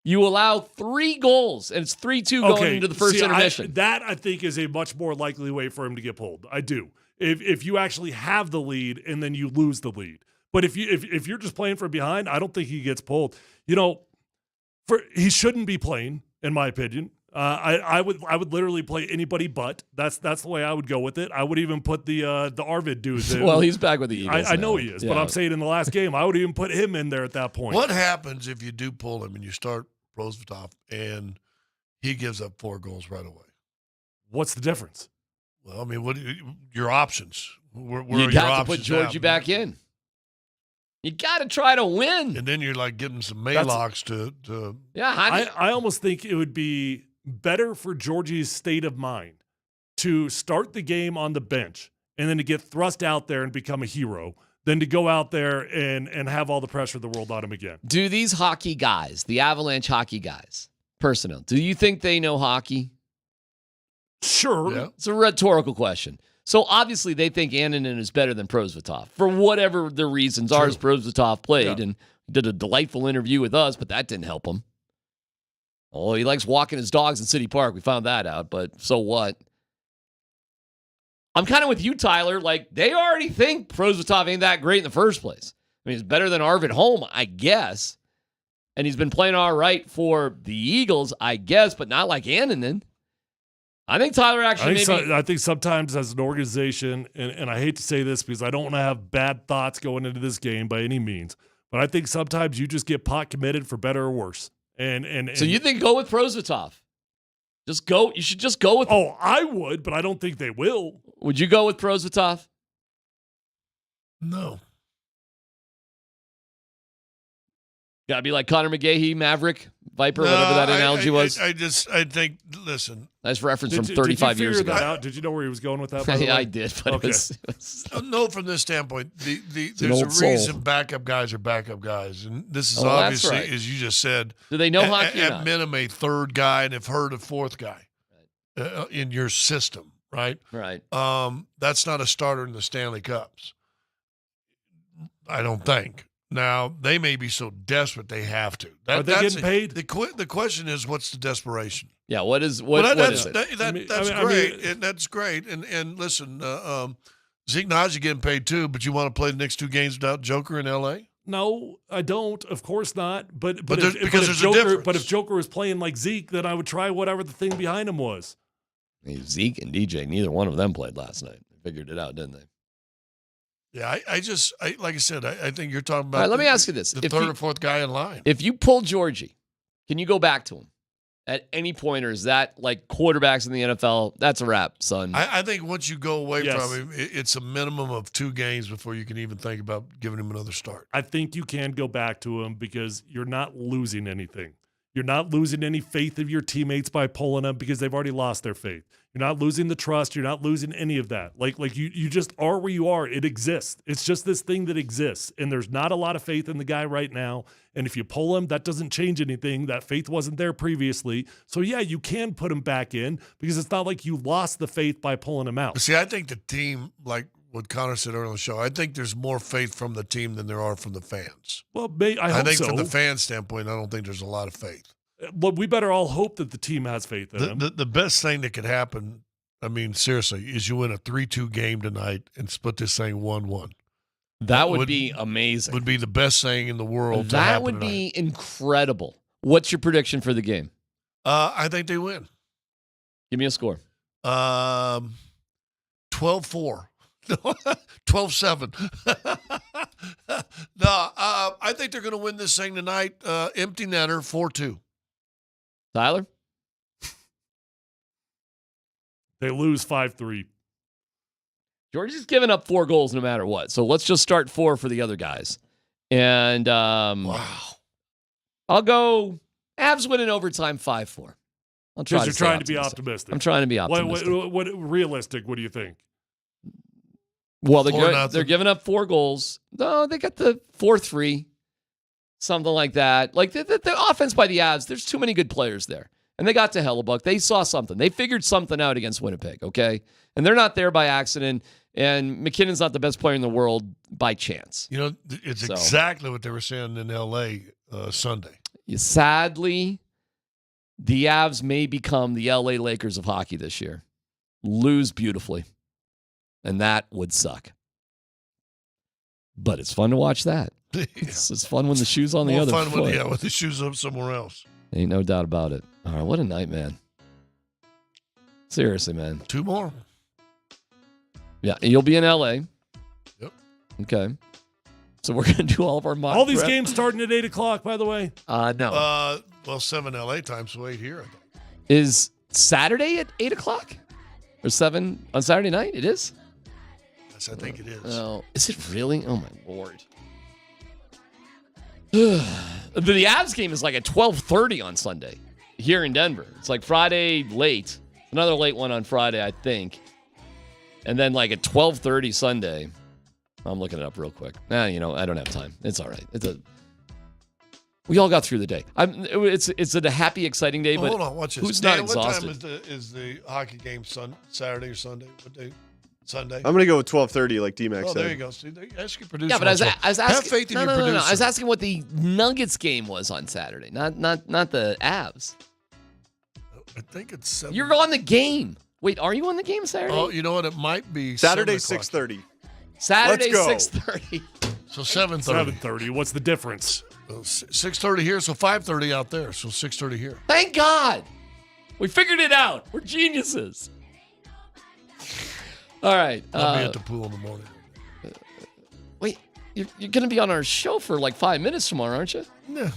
S20: You allow 3 goals, and it's 3-2 going into the first intermission.
S19: That I think is a much more likely way for him to get pulled. I do. If you actually have the lead and then you lose the lead. But if you're just playing from behind, I don't think he gets pulled. You know, he shouldn't be playing, in my opinion. I would literally play anybody but. That's the way I would go with it. I would even put the Arvid dude in.
S20: Well, he's back with the Eagles.
S19: I know he is, but I'm saying in the last game, I would even put him in there at that point.
S21: What happens if you do pull him and you start Prosvetov and he gives up 4 goals right away?
S19: What's the difference?
S21: Well, I mean, what your options? Where
S20: you got to put Georgie back in. You got to try to win.
S21: And then you're like getting some Maylocks to.
S20: Yeah,
S19: I almost think it would be better for Georgie's state of mind to start the game on the bench and then to get thrust out there and become a hero than to go out there and have all the pressure of the world on him again.
S20: Do these hockey guys, the Avalanche hockey guys, personnel, do you think they know hockey?
S19: Sure.
S21: Yeah.
S20: It's a rhetorical question. So obviously they think Annunen is better than Prosvetov for whatever the reasons are as Prosvetov played and did a delightful interview with us, but that didn't help him. Oh, he likes walking his dogs in City Park. We found that out, but so what? I'm kind of with you, Tyler. Like, they already think Prosvetov ain't that great in the first place. I mean, he's better than Arvid Holm, I guess. And he's been playing all right for the Eagles, I guess, but not like Annunen. I think Tyler actually
S19: I think sometimes as an organization, and I hate to say this because I don't want to have bad thoughts going into this game by any means, but I think sometimes you just get pot committed for better or worse. And
S20: so you think go with Prosvetov? Just go. You should just go with.
S19: Oh, I would, but I don't think they will.
S20: Would you go with Prosvetov?
S21: No.
S20: Gotta be like Connor McGahey, Maverick, Viper, whatever that analogy was.
S21: I think, listen.
S20: Nice reference from 35 years ago.
S19: That out? Did you know where he was going with that? By the way?
S20: I did, but
S19: okay.
S20: it was
S21: No, from this standpoint, there's a reason backup guys are backup guys. And this is obviously, as you just said,
S20: do they know hockey?
S21: At minimum, a 3rd guy, and have heard a 4th guy in your system, right?
S20: Right.
S21: That's not a starter in the Stanley Cups. I don't think. Now, they may be so desperate they have to.
S19: Are they getting paid?
S21: The question is, what's the desperation?
S20: Yeah, what is it?
S21: That's great. And that's great. And listen, Zeke Naji getting paid too, but you want to play the next 2 games without Joker in L.A.?
S19: No, I don't. Of course not. But if Joker was playing like Zeke, then I would try whatever the thing behind him was.
S20: Zeke and DJ, neither one of them played last night. figured it out, didn't they?
S21: Yeah, I like I said, I think you're talking about.
S20: All right, let me ask you this:
S21: the third or fourth guy in line.
S20: If you pull Georgie, can you go back to him at any point, or is that like quarterbacks in the NFL? That's a wrap, son.
S21: I think once you go away
S19: Yes.
S21: from him, it's a minimum of 2 games before you can even think about giving him another start.
S19: I think you can go back to him because you're not losing anything. You're not losing any faith of your teammates by pulling them because they've already lost their faith. You're not losing the trust. You're not losing any of that. Like you just are where you are. It exists. It's just this thing that exists. And there's not a lot of faith in the guy right now. And if you pull him, that doesn't change anything. That faith wasn't there previously. So yeah, you can put him back in because it's not like you lost the faith by pulling him out.
S21: See, I think the team, like what Connor said earlier in the show, I think there's more faith from the team than there are from the fans.
S19: Well, I hope
S21: think
S19: so.
S21: from the fan standpoint, I don't think there's a lot of faith.
S19: Well, we better all hope that the team has faith in him.
S21: The best thing that could happen, I mean, seriously, is you win a 3-2 game tonight and split this thing 1-1.
S20: That would be amazing.
S21: Would be the best thing in the world to
S20: That
S21: happen
S20: would
S21: tonight.
S20: be incredible. What's your prediction for the game?
S21: I think they win.
S20: Give me a score.
S21: 12-4. 12-7. No, I think they're going to win this thing tonight. Empty netter, 4-2.
S20: Tyler?
S19: They lose 5-3.
S20: Georgia's given up 4 goals no matter what. So let's just start 4 for the other guys. And wow. I'll go Avs win in overtime 5-4. I'll try
S19: Because you're trying to be optimistic.
S20: I'm trying to be optimistic.
S19: What realistic, what do you think?
S20: Well, they're giving up 4 goals. No, they got the 4-3, something like that. Like the offense by the Avs, there's too many good players there. And they got to Hellebuck. They saw something. They figured something out against Winnipeg, okay? And they're not there by accident. And McKinnon's not the best player in the world by chance.
S21: You know, it's exactly what they were saying in L.A. Sunday.
S20: Sadly, the Avs may become the L.A. Lakers of hockey this year. Lose beautifully. And that would suck. But it's fun to watch that.
S21: Yeah.
S20: It's fun when the shoe's on the other foot.
S21: More fun with the shoes up somewhere else.
S20: Ain't no doubt about it. All right, what a night, man. Seriously, man.
S21: 2 more.
S20: Yeah, and you'll be in L.A.
S21: Yep.
S20: Okay. So we're going to do all of our mock
S19: All these
S20: prep.
S19: games starting at 8 o'clock, by the way?
S20: No.
S21: Well, 7 L.A. time, so 8 here, I think.
S20: Is Saturday at 8 o'clock? Or 7 on Saturday night? It is?
S21: Yes, I think it is.
S20: Oh, is it really? Oh, my Lord. The Avs game is like at 12:30 on Sunday here in Denver. It's like Friday late. Another late one on Friday, I think. And then like at 12:30 Sunday. I'm looking it up real quick. I don't have time. It's all right. We all got through the day. It's a happy, exciting day, but
S21: hold on, watch this.
S20: who's
S21: Dan,
S20: not exhausted?
S21: What time is the hockey game? Saturday or Sunday? What day? Sunday.
S16: I'm gonna go with 12:30, like D-Max
S21: Oh,
S16: said.
S21: there you go. See, ask your producer.
S20: Yeah, but I was asking.
S21: Have faith in your producer.
S20: No. I was asking what the Nuggets game was on Saturday, not the Avs.
S21: I think it's 7.
S20: You're on the game. Wait, are you on the game Saturday?
S21: Oh, you know what? It might be
S16: Saturday
S21: 7:00.
S16: 6:30.
S20: Saturday
S16: Let's go.
S20: 6:30.
S21: So 7:30.
S19: 7:30. What's the difference?
S21: 6:30 here, so 5:30 out there. So 6:30 here.
S20: Thank God, we figured it out. We're geniuses. All right.
S21: I'll be at the pool in the morning.
S20: Wait, you're going to be on our show for like 5 minutes tomorrow, aren't you?
S21: Yeah.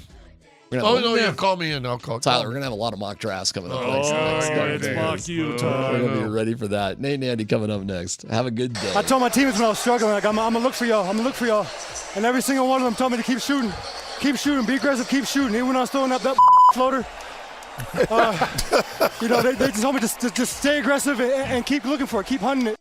S20: Oh,
S21: no, yeah, call me in. I'll call
S20: Tyler, we're going to have a lot of mock drafts coming up.
S19: It's mock you, Tyler.
S20: We're going to be ready for that. Nate and Andy coming up next. Have a good day.
S12: I told my teammates when I was struggling, like, I'm going to look for y'all. I'm going to look for y'all. And every single one of them told me to keep shooting. Keep shooting. Be aggressive. Keep shooting. Even when I was throwing up that floater, they just told me to just stay aggressive and keep looking for it. Keep hunting it.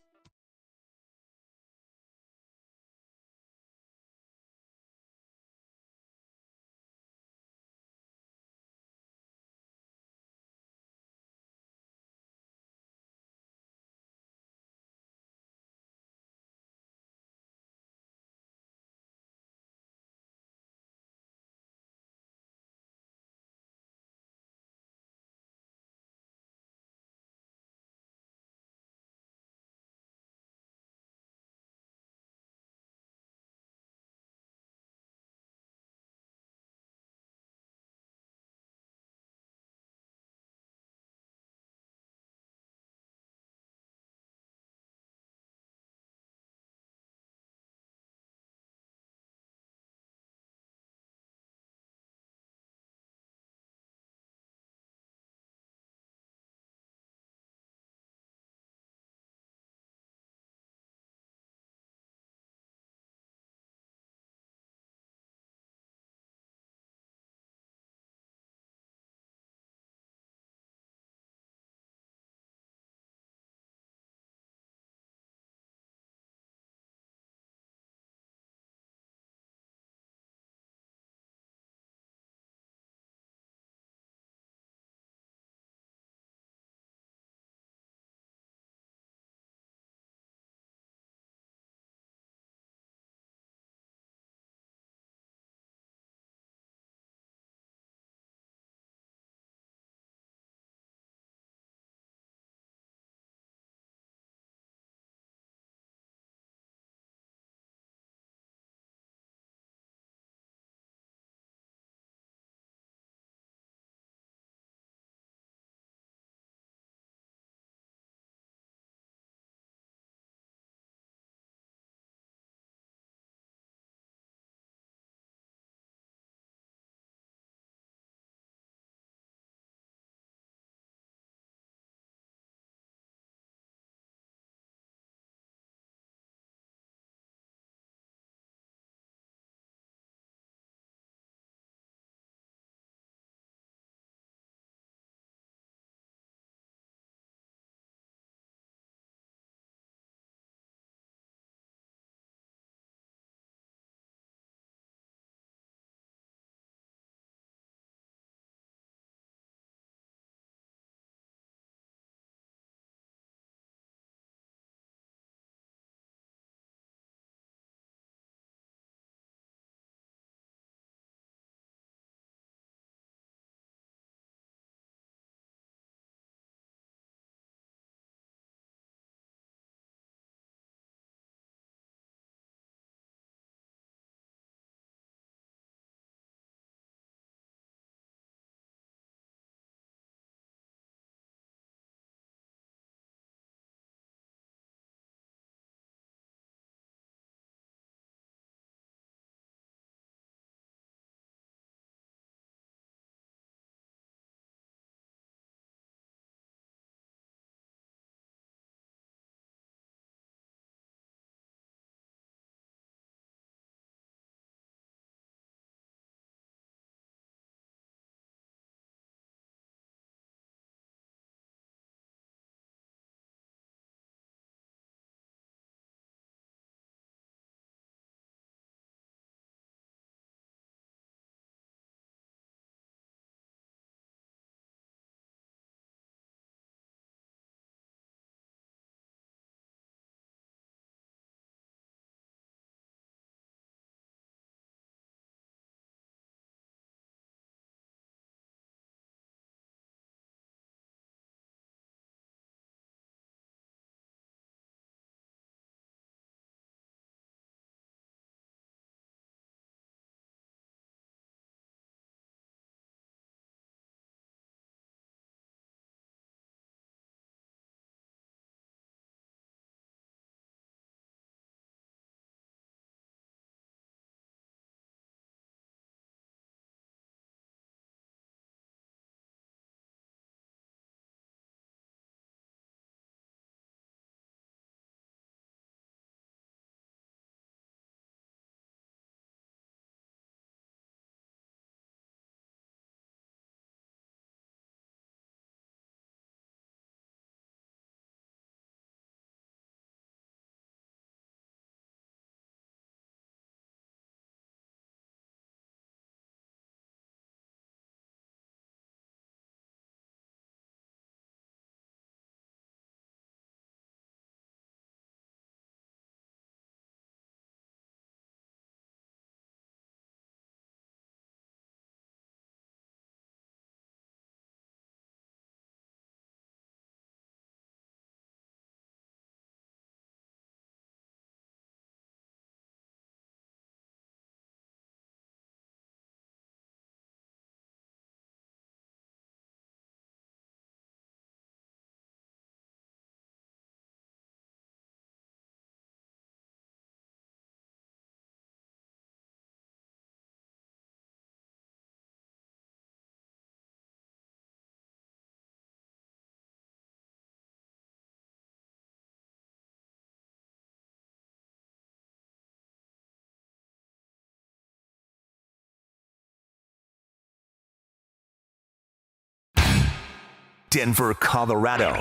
S15: Denver, Colorado.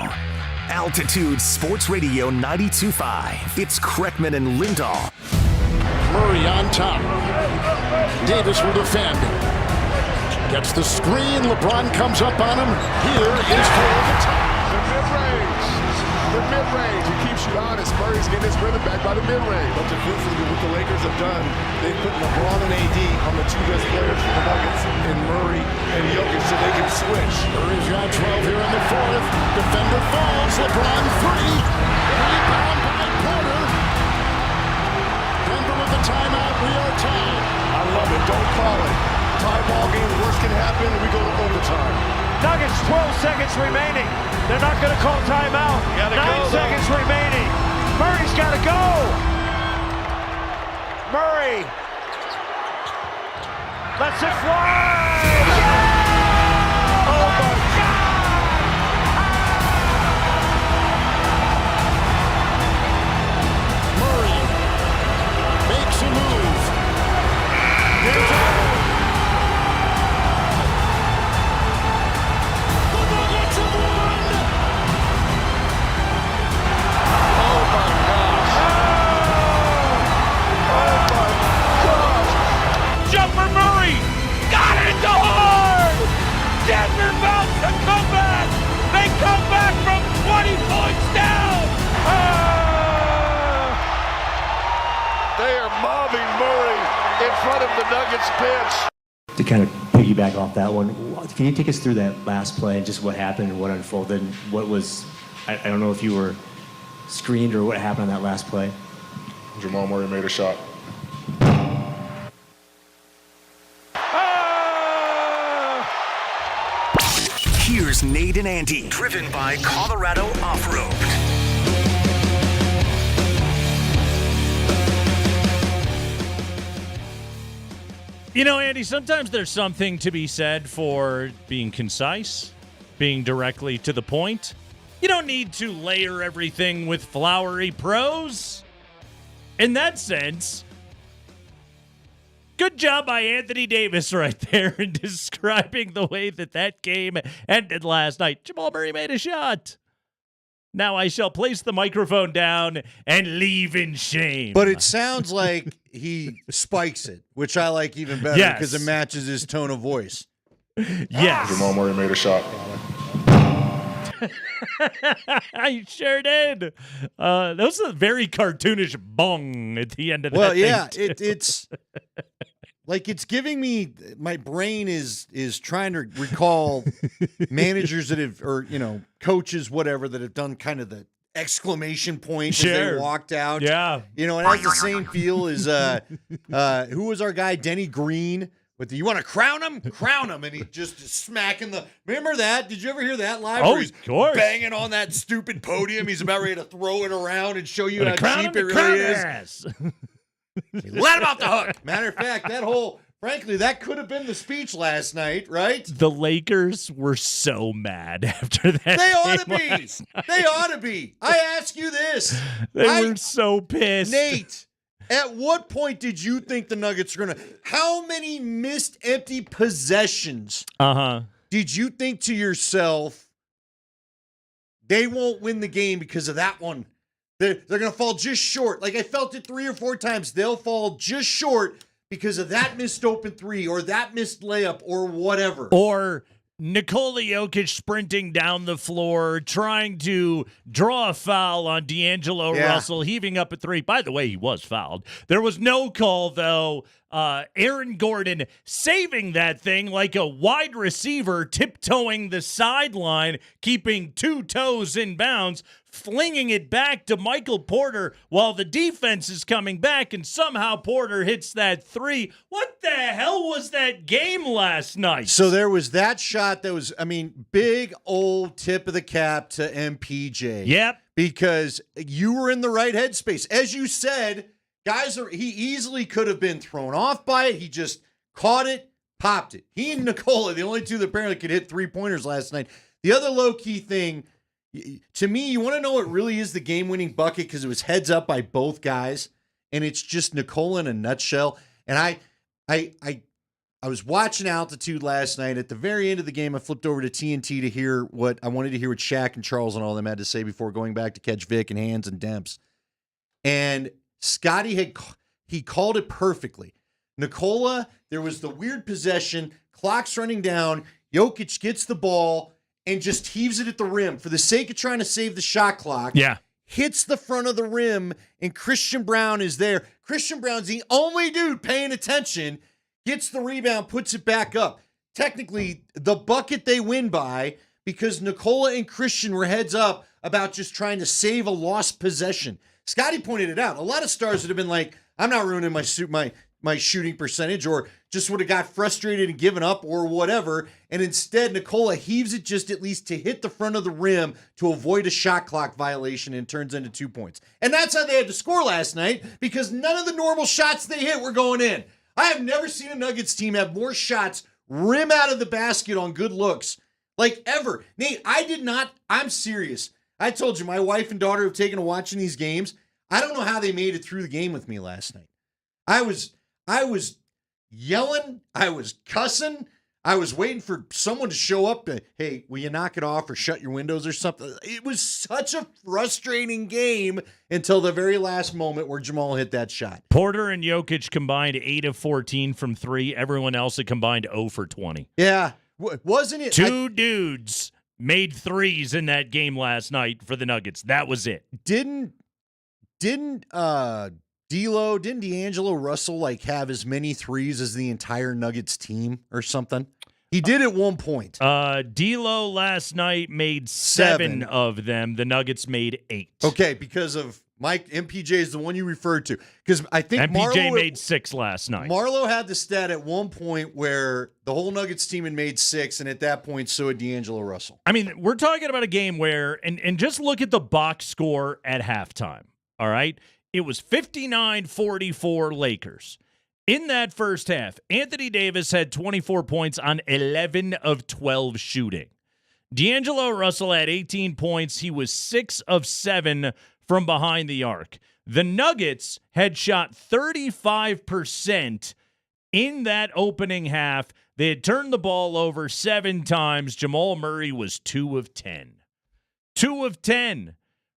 S15: Altitude Sports Radio 92.5. It's Kreckman and Lindahl.
S3: Murray on top. Davis will defend. Gets the screen. LeBron comes up on him. Here is for the top.
S18: The mid-range. He keeps you honest. Murray's getting his rhythm back by the mid-range.
S23: But to prove what the Lakers have done, they put LeBron and AD on the two best players for the Nuggets in Murray and Jokic so they can switch.
S3: Murray's got 12 here in the fourth. Defender falls. LeBron 3. Rebound by Porter. Denver with the timeout. We are tied.
S18: I love it. Don't call it. Tie ball game. Worst can happen. We go to overtime.
S4: Nuggets, 12 seconds remaining. They're not going to call timeout. 9 seconds remaining. Murray's got to go. Murray lets it fly. Oh my
S3: Murray makes a move.
S1: Jumper Murray got it to hard. Denver mounts a comeback. They come back from 20 points down.
S18: They are mobbing Murray in front of the Nuggets bench.
S5: To kind of piggyback off that one, can you take us through that last play and just what happened and what unfolded? What was, I don't know if you were screened or what happened on that last play?
S6: Jamal Murray made a shot.
S15: Here's Nate and Andy, driven by Colorado Off-Road.
S24: You know, Andy, sometimes there's something to be said for being concise, being directly to the point. You don't need to layer everything with flowery prose. In that sense, good job by Anthony Davis right there in describing the way that game ended last night. Jamal Murray made a shot. Now I shall place the microphone down and leave in shame.
S25: But it sounds like he spikes it, which I like even better because it matches his tone of voice.
S24: Yes.
S6: Jamal Murray made a shot.
S24: I sure did. That was a very cartoonish bong at the end of that.
S25: Well, yeah, it's like it's giving me, my brain is trying to recall managers that have, or coaches, whatever, that have done kind of the exclamation point as they walked out.
S24: Yeah,
S25: it has the same feel as who was our guy, Denny Green. With the, you want to crown him? Crown him. And he just is smacking the... Remember that? Did you ever hear that live?
S24: Oh,
S25: where he's
S24: of course.
S25: Banging on that stupid podium. He's about ready to throw it around and show you how cheap it
S24: crown
S25: really is. Let him off the hook. Matter of fact, frankly, that could have been the speech last night, right?
S24: The Lakers were so mad after that.
S25: They ought to be. They ought to be. I ask you this.
S24: They were so pissed.
S25: Nate, at what point did you think the Nuggets were going to... How many missed empty possessions did you think to yourself, they won't win the game because of that one? They're going to fall just short. Like, I felt it 3 or 4 times. They'll fall just short because of that missed open three or that missed layup or whatever.
S24: Or Nikola Jokic sprinting down the floor, trying to draw a foul on D'Angelo Russell, heaving up a three. By the way, he was fouled. There was no call, though. Aaron Gordon saving that thing like a wide receiver, tiptoeing the sideline, keeping 2 toes in bounds, flinging it back to Michael Porter while the defense is coming back, and somehow Porter hits that three. What the hell was that game last night?
S25: So there was that shot that was, big old tip of the cap to MPJ.
S24: Yep.
S25: Because you were in the right headspace. As you said, he easily could have been thrown off by it. He just caught it, popped it. He and Nikola, the only two that apparently could hit 3-pointers last night. The other low-key thing, to me, you want to know what really is the game-winning bucket because it was heads up by both guys, and it's just Nikola in a nutshell. And I I was watching Altitude last night. At the very end of the game, I flipped over to TNT to hear what I wanted to hear what Shaq and Charles and all them had to say before going back to catch Vic and Hands and Demps. And Scotty he called it perfectly. Nikola, there was the weird possession, clock's running down, Jokic gets the ball and just heaves it at the rim for the sake of trying to save the shot clock.
S24: Yeah.
S25: Hits the front of the rim, and Christian Brown is there. Christian Brown's the only dude paying attention, gets the rebound, puts it back up. Technically, the bucket they win by because Nikola and Christian were heads up about just trying to save a lost possession. Scotty pointed it out. A lot of stars would have been like, I'm not ruining my shooting percentage, or just would have got frustrated and given up or whatever. And instead, Nikola heaves it just at least to hit the front of the rim to avoid a shot clock violation and turns into 2 points. And that's how they had to score last night, because none of the normal shots they hit were going in. I have never seen a Nuggets team have more shots rim out of the basket on good looks, like ever. Nate, I'm serious. I told you, my wife and daughter have taken to watching these games. I don't know how they made it through the game with me last night. I was yelling. I was cussing. I was waiting for someone to show up. Hey, will you knock it off or shut your windows or something? It was such a frustrating game until the very last moment where Jamal hit that shot.
S24: Porter and Jokic combined 8 of 14 from 3. Everyone else had combined 0 for 20.
S25: Yeah. Wasn't it?
S24: Two dudes made threes in that game last night for the Nuggets. That was it.
S25: Didn't D'Angelo Russell like have as many threes as the entire Nuggets team or something? He did at one point.
S24: D'Lo last night made 7 of them. The Nuggets made 8.
S25: Okay, because of Mike, MPJ is the one you referred to. Because I think
S24: MPJ made 6 last night.
S25: Marlo had the stat at one point where the whole Nuggets team had made 6, and at that point, so had D'Angelo Russell.
S24: I mean, we're talking about a game where, and just look at the box score at halftime, all right? It was 59-44 Lakers. In that first half, Anthony Davis had 24 points on 11 of 12 shooting. D'Angelo Russell had 18 points. He was 6 of 7 from behind the arc. The Nuggets had shot 35% in that opening half. They had turned the ball over 7 times. Jamal Murray was 2 of 10. 2 of 10.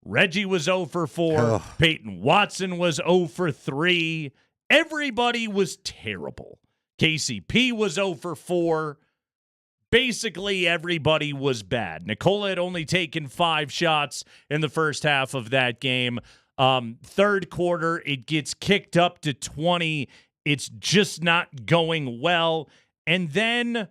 S24: Reggie was 0 for 4.
S25: Oh.
S24: Peyton Watson was 0 for 3. Everybody was terrible. KCP was 0 for 4. Basically, everybody was bad. Nikola had only taken 5 shots in the first half of that game. Third quarter, it gets kicked up to 20. It's just not going well. And then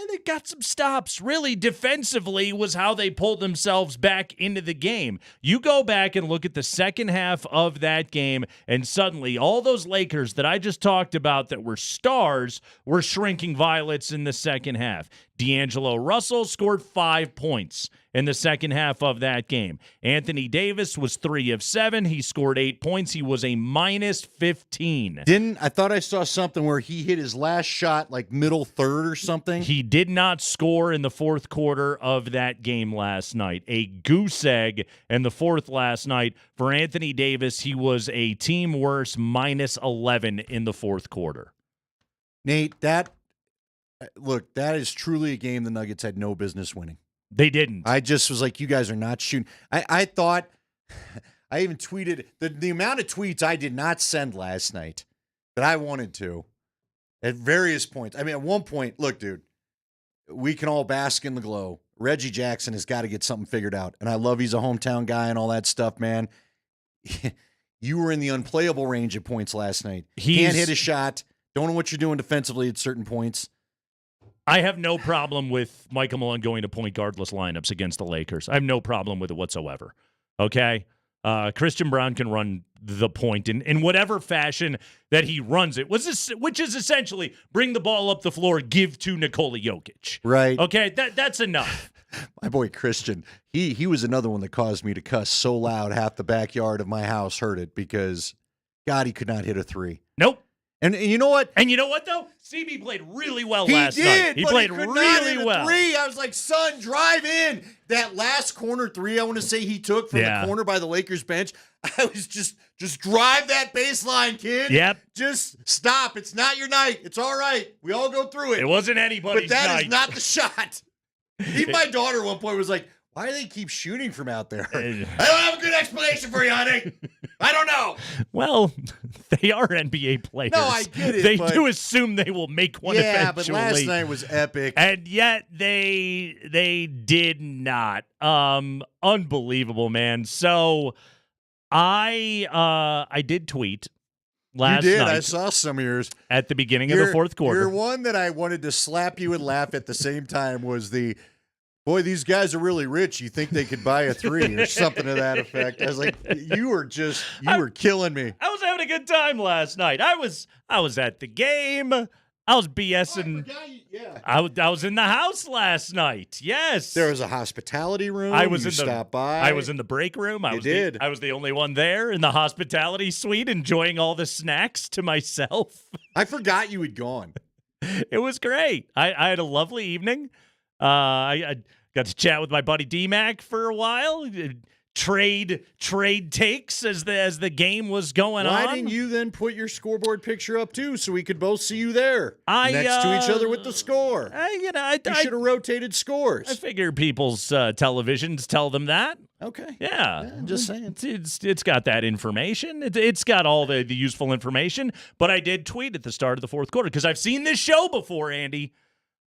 S24: they got some stops. Really, defensively was how they pulled themselves back into the game. You go back and look at the second half of that game, and suddenly all those Lakers that I just talked about that were stars were shrinking violets in the second half. D'Angelo Russell scored 5 points in the second half of that game. Anthony Davis was 3 of 7. He scored 8 points. He was a minus 15.
S25: I thought I saw something where he hit his last shot like middle third or something.
S24: He did not score in the fourth quarter of that game last night. A goose egg in the fourth last night for Anthony Davis. He was a team worst minus 11 in the fourth quarter.
S25: Nate, that is truly a game the Nuggets had no business winning.
S24: They didn't.
S25: I just was like, you guys are not shooting. I thought, I even tweeted, the amount of tweets I did not send last night that I wanted to at various points. I mean, at one point, look, dude, we can all bask in the glow. Reggie Jackson has got to get something figured out. And I love he's a hometown guy and all that stuff, man. You were in the unplayable range at points last night. Can't hit a shot. Don't know what you're doing defensively at certain points.
S24: I have no problem with Michael Malone going to point guardless lineups against the Lakers. I have no problem with it whatsoever. Okay? Christian Brown can run the point in whatever fashion that he runs it, which is essentially bring the ball up the floor, give to Nikola Jokic.
S25: Right.
S24: Okay? That's enough.
S25: My boy Christian, he was another one that caused me to cuss so loud half the backyard of my house heard it because, God, he could not hit a 3.
S24: Nope.
S25: And you know what?
S24: And you know what, though? CB played really well
S25: He
S24: last
S25: did,
S24: night. He
S25: but
S24: played
S25: he could not
S24: really
S25: hit a
S24: well.
S25: three. I was like, son, drive in. That last corner three, I want to say he took from the corner by the Lakers bench. I was just drive that baseline, kid.
S24: Yep.
S25: Just stop. It's not your night. It's all right. We all go through it.
S24: It wasn't anybody's
S25: But that
S24: night.
S25: is not the shot. Even my daughter at one point was like, why do they keep shooting from out there? I don't have a good explanation for you, honey. I don't know.
S24: Well, they are NBA players.
S25: No, I get it,
S24: They
S25: but-
S24: do assume they will make one
S25: Yeah,
S24: eventually.
S25: but last night was epic.
S24: And yet they did not. Unbelievable, man. So I did tweet last
S25: You did.
S24: night.
S25: I saw some of yours.
S24: At the beginning of the fourth quarter.
S25: Your one that I wanted to slap you and laugh at the same time was boy, these guys are really rich. You think they could buy a three or something to that effect. I was like, you were killing me.
S24: I was having a good time last night. I was at the game. I was BSing. I was in the house last night. Yes.
S25: There was a hospitality room.
S24: I was
S25: you
S24: in the
S25: stopped by.
S24: I was in the break room. I was the only one there in the hospitality suite, enjoying all the snacks to myself.
S25: I forgot you had gone.
S24: It was great. I had a lovely evening. I got to chat with my buddy D-Mac for a while. Trade takes as the game was going on.
S25: Why didn't you then put your scoreboard picture up too, so we could both see you there next to each other with the score?
S24: You
S25: should have rotated scores.
S24: I figure people's televisions tell them that.
S25: Okay.
S24: Yeah,
S25: I'm just saying.
S24: It's got that information. It's got all the useful information. But I did tweet at the start of the fourth quarter because I've seen this show before, Andy.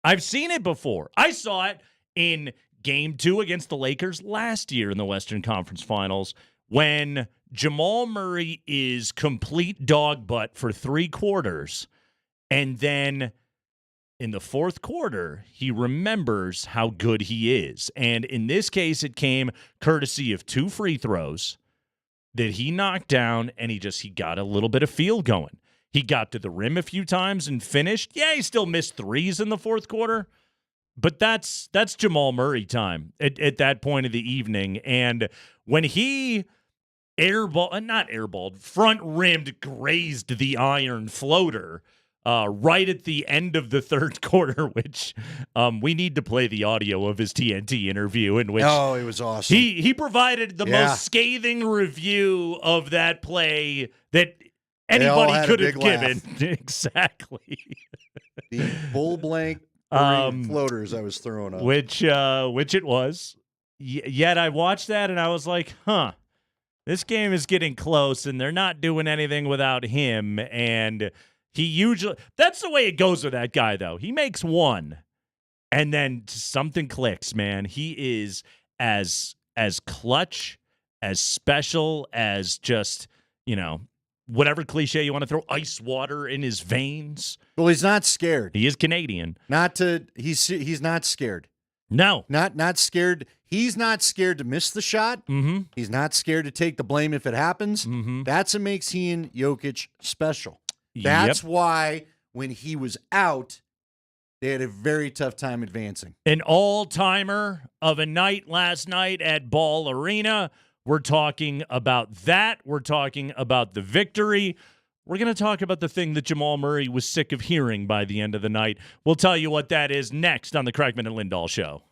S24: I've seen it before. I saw it in Game 2 against the Lakers last year in the Western Conference Finals when Jamal Murray is complete dog butt for 3 quarters, and then in the fourth quarter, he remembers how good he is. And in this case, it came courtesy of 2 free throws that he knocked down, and he got a little bit of feel going. He got to the rim a few times and finished. Yeah, he still missed threes in the fourth quarter, but that's Jamal Murray time at that point of the evening. And when he front-rimmed, grazed the iron floater right at the end of the third quarter, which we need to play the audio of his TNT interview in which
S25: it was awesome.
S24: He provided the most scathing review of that play that anybody could have given. Exactly.
S25: The bull blank floaters I was throwing up.
S24: Which it was. Yet I watched that and I was like, this game is getting close and they're not doing anything without him. And that's the way it goes with that guy, though. He makes one and then something clicks, man. He is as clutch, as special as just, whatever cliche you want to throw, ice water in his veins.
S25: Well, he's not scared.
S24: He is Canadian.
S25: He's not scared.
S24: No.
S25: Not scared. He's not scared to miss the shot.
S24: Mm-hmm.
S25: He's not scared to take the blame if it happens.
S24: Mm-hmm.
S25: That's what makes he and Jokic special. That's why when he was out, they had a very tough time advancing.
S24: An all-timer of a night last night at Ball Arena. We're talking about that. We're talking about the victory. We're going to talk about the thing that Jamal Murray was sick of hearing by the end of the night. We'll tell you what that is next on the Kreckman and Lindahl Show.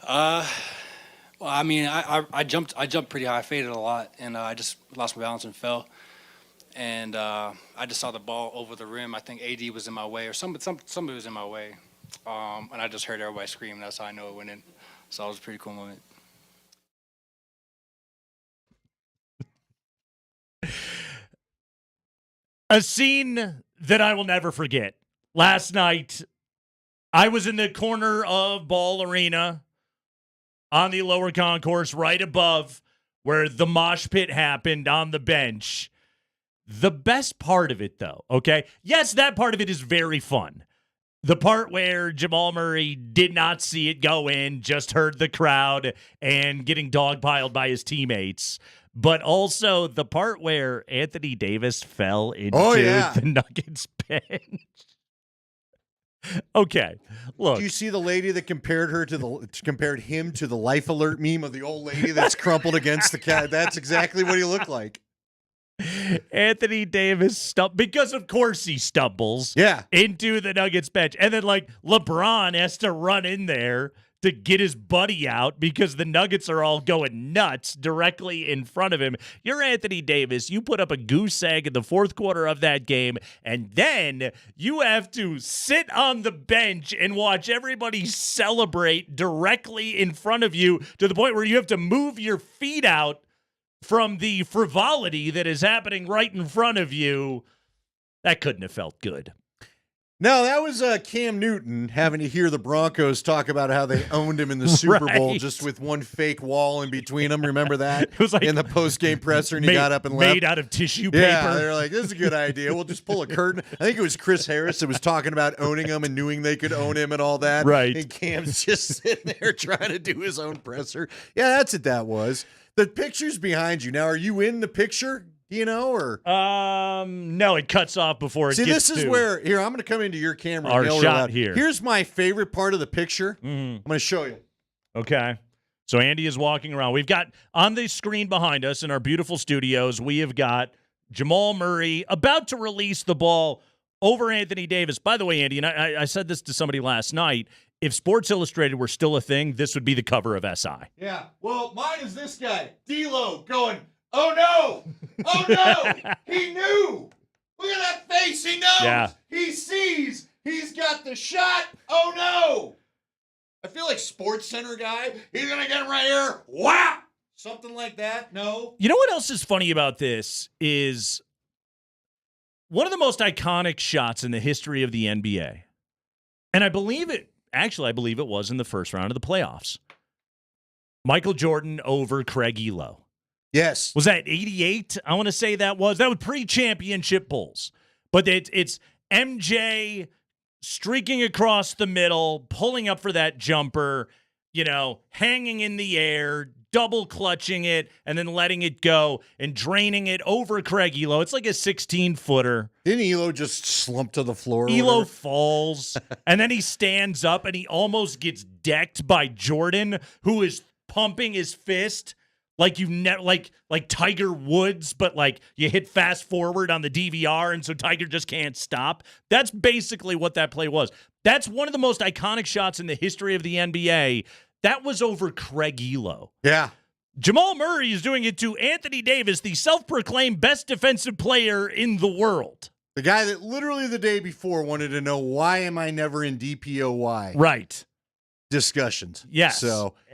S2: Well, I mean, I jumped pretty high, I faded a lot, and I just lost my balance and fell. And I just saw the ball over the rim. I think AD was in my way, or somebody was in my way, and I just heard everybody scream. That's how I know it went in. So it was a pretty cool moment.
S24: A scene that I will never forget. Last night, I was in the corner of Ball Arena on the lower concourse right above where the mosh pit happened on the bench. The best part of it, though, okay? Yes, that part of it is very fun. The part where Jamal Murray did not see it go in, just heard the crowd and getting dogpiled by his teammates. But also the part where Anthony Davis fell into the Nuggets bench. Okay, look.
S25: Do you see the lady that compared him to the Life Alert meme of the old lady that's crumpled against the cat? That's exactly what he looked like.
S24: Anthony Davis because of course he stumbles into the Nuggets bench. And then like LeBron has to run in there to get his buddy out because the Nuggets are all going nuts directly in front of him. You're Anthony Davis. You put up a goose egg in the fourth quarter of that game, and then you have to sit on the bench and watch everybody celebrate directly in front of you to the point where you have to move your feet out from the frivolity that is happening right in front of you. That couldn't have felt good.
S25: No, that was Cam Newton having to hear the Broncos talk about how they owned him in the Super Bowl just with one fake wall in between them. Remember that?
S24: It was like
S25: in the post-game presser, and he got up and left.
S24: Made out of tissue paper.
S25: Yeah, they were like, this is a good idea. We'll just pull a curtain. I think it was Chris Harris that was talking about owning him and knowing they could own him and all that.
S24: Right.
S25: And Cam's just sitting there trying to do his own presser. Yeah, that's what that was. The picture's behind you. Now, are you in the picture? Do you know, or
S24: no, it cuts off before it
S25: see.
S24: Gets
S25: This is
S24: to
S25: where here I'm going to come into your camera.
S24: our
S25: and yell
S24: shot
S25: out.
S24: here.
S25: Here's my favorite part of the picture.
S24: Mm-hmm.
S25: I'm going to show you.
S24: Okay. So Andy is walking around. We've got on the screen behind us in our beautiful studios, we have got Jamal Murray about to release the ball over Anthony Davis. By the way, Andy, and I said this to somebody last night, if Sports Illustrated were still a thing, this would be the cover of SI.
S25: Yeah. Well, mine is this guy, D'Lo, going, oh, no. Oh, no. He knew. Look at that face. He knows.
S24: Yeah.
S25: He sees. He's got the shot. Oh, no. I feel like Sports Center guy. He's going to get him right here. Wow. Something like that. No.
S24: You know what else is funny about this is one of the most iconic shots in the history of the NBA. And I believe it was in the first round of the playoffs. Michael Jordan over Craig Elo.
S25: Yes.
S24: Was that 88? I want to say that was pre-championship Bulls. But it's MJ streaking across the middle, pulling up for that jumper, hanging in the air, double clutching it, and then letting it go and draining it over Craig Elo. It's like a 16-footer.
S25: Didn't Elo just slump to the floor?
S24: Elo falls, and then he stands up, and he almost gets decked by Jordan, who is pumping his fist like like Tiger Woods, but like you hit fast forward on the DVR, and so Tiger just can't stop. That's basically what that play was. That's one of the most iconic shots in the history of the NBA. That was over Craig Elo.
S25: Yeah.
S24: Jamal Murray is doing it to Anthony Davis, the self-proclaimed best defensive player in the world.
S25: The guy that literally the day before wanted to know, why am I never in DPOY?
S24: Right.
S25: Discussions.
S24: Yes.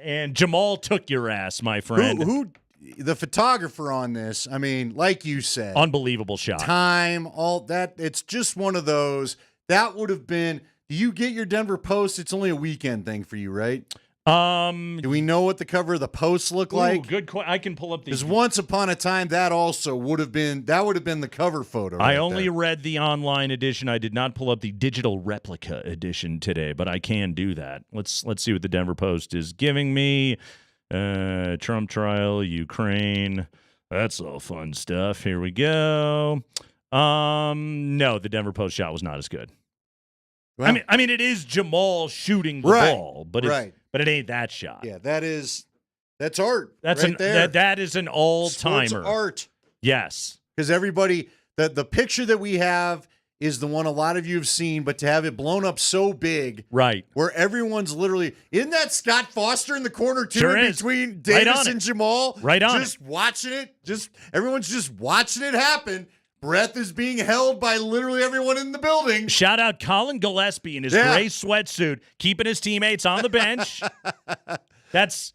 S24: And Jamal took your ass, my friend.
S25: Who the photographer on this, I mean, like you said.
S24: Unbelievable shot.
S25: Time, all that. It's just one of those. That would have been, do you get your Denver Post? It's only a weekend thing for you, right? Do we know what the cover of the Post looked like?
S24: Good question. I can pull up the.
S25: Because once upon a time, that also would have been the cover photo.
S24: I only read the online edition. I did not pull up the digital replica edition today, but I can do that. Let's see what the Denver Post is giving me. Trump trial, Ukraine. That's all fun stuff. Here we go. No, the Denver Post shot was not as good. Well, I mean, it is Jamal shooting the ball, but it ain't that shot.
S25: Yeah, that's art.
S24: That's
S25: right there.
S24: That is an all-timer.
S25: Sports art.
S24: Yes.
S25: Because everybody, the picture that we have is the one a lot of you have seen, but to have it blown up so big,
S24: right,
S25: where everyone's literally, isn't that Scott Foster in the corner too,
S24: Sure is.
S25: between Davis
S24: Right on
S25: and
S24: it.
S25: Jamal?
S24: Right on
S25: just watching it, everyone's just watching it happen. Breath is being held by literally everyone in the building.
S24: Shout out Colin Gillespie in his
S25: Yeah.
S24: gray sweatsuit, keeping his teammates on the bench. That's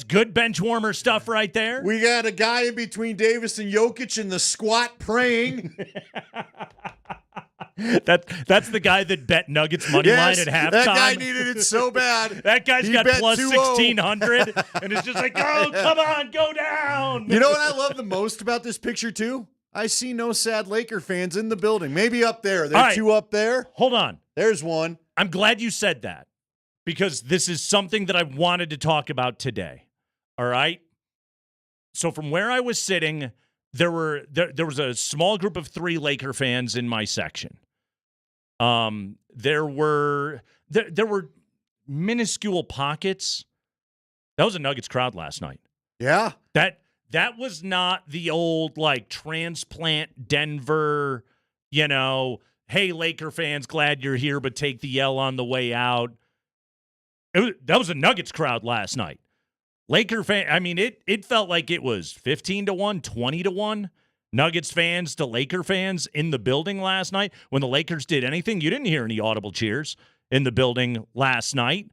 S24: good bench warmer stuff right there.
S25: We got a guy in between Davis and Jokic in the squat praying.
S24: That's the guy that bet Nuggets money line at halftime.
S25: That guy needed it so bad.
S24: That guy's
S25: He
S24: got
S25: bet
S24: plus
S25: 2-0.
S24: 1,600, and it's just like, oh, come on, go down.
S25: You know what I love the most about this picture, too? I see no sad Laker fans in the building. Maybe up there. There
S24: All
S25: are
S24: right.
S25: two up there.
S24: Hold on.
S25: There's one.
S24: I'm glad you said that because this is something that I wanted to talk about today. All right? So from where I was sitting, there was a small group of 3 Laker fans in my section. There were minuscule pockets. That was a Nuggets crowd last night.
S25: Yeah.
S24: That was not the old like transplant Denver, hey Laker fans, glad you're here, but take the L on the way out. That was a Nuggets crowd last night. Laker fan, I mean, it felt like it was 15-1, 20-1. Nuggets fans to Laker fans in the building last night. When the Lakers did anything, you didn't hear any audible cheers in the building last night.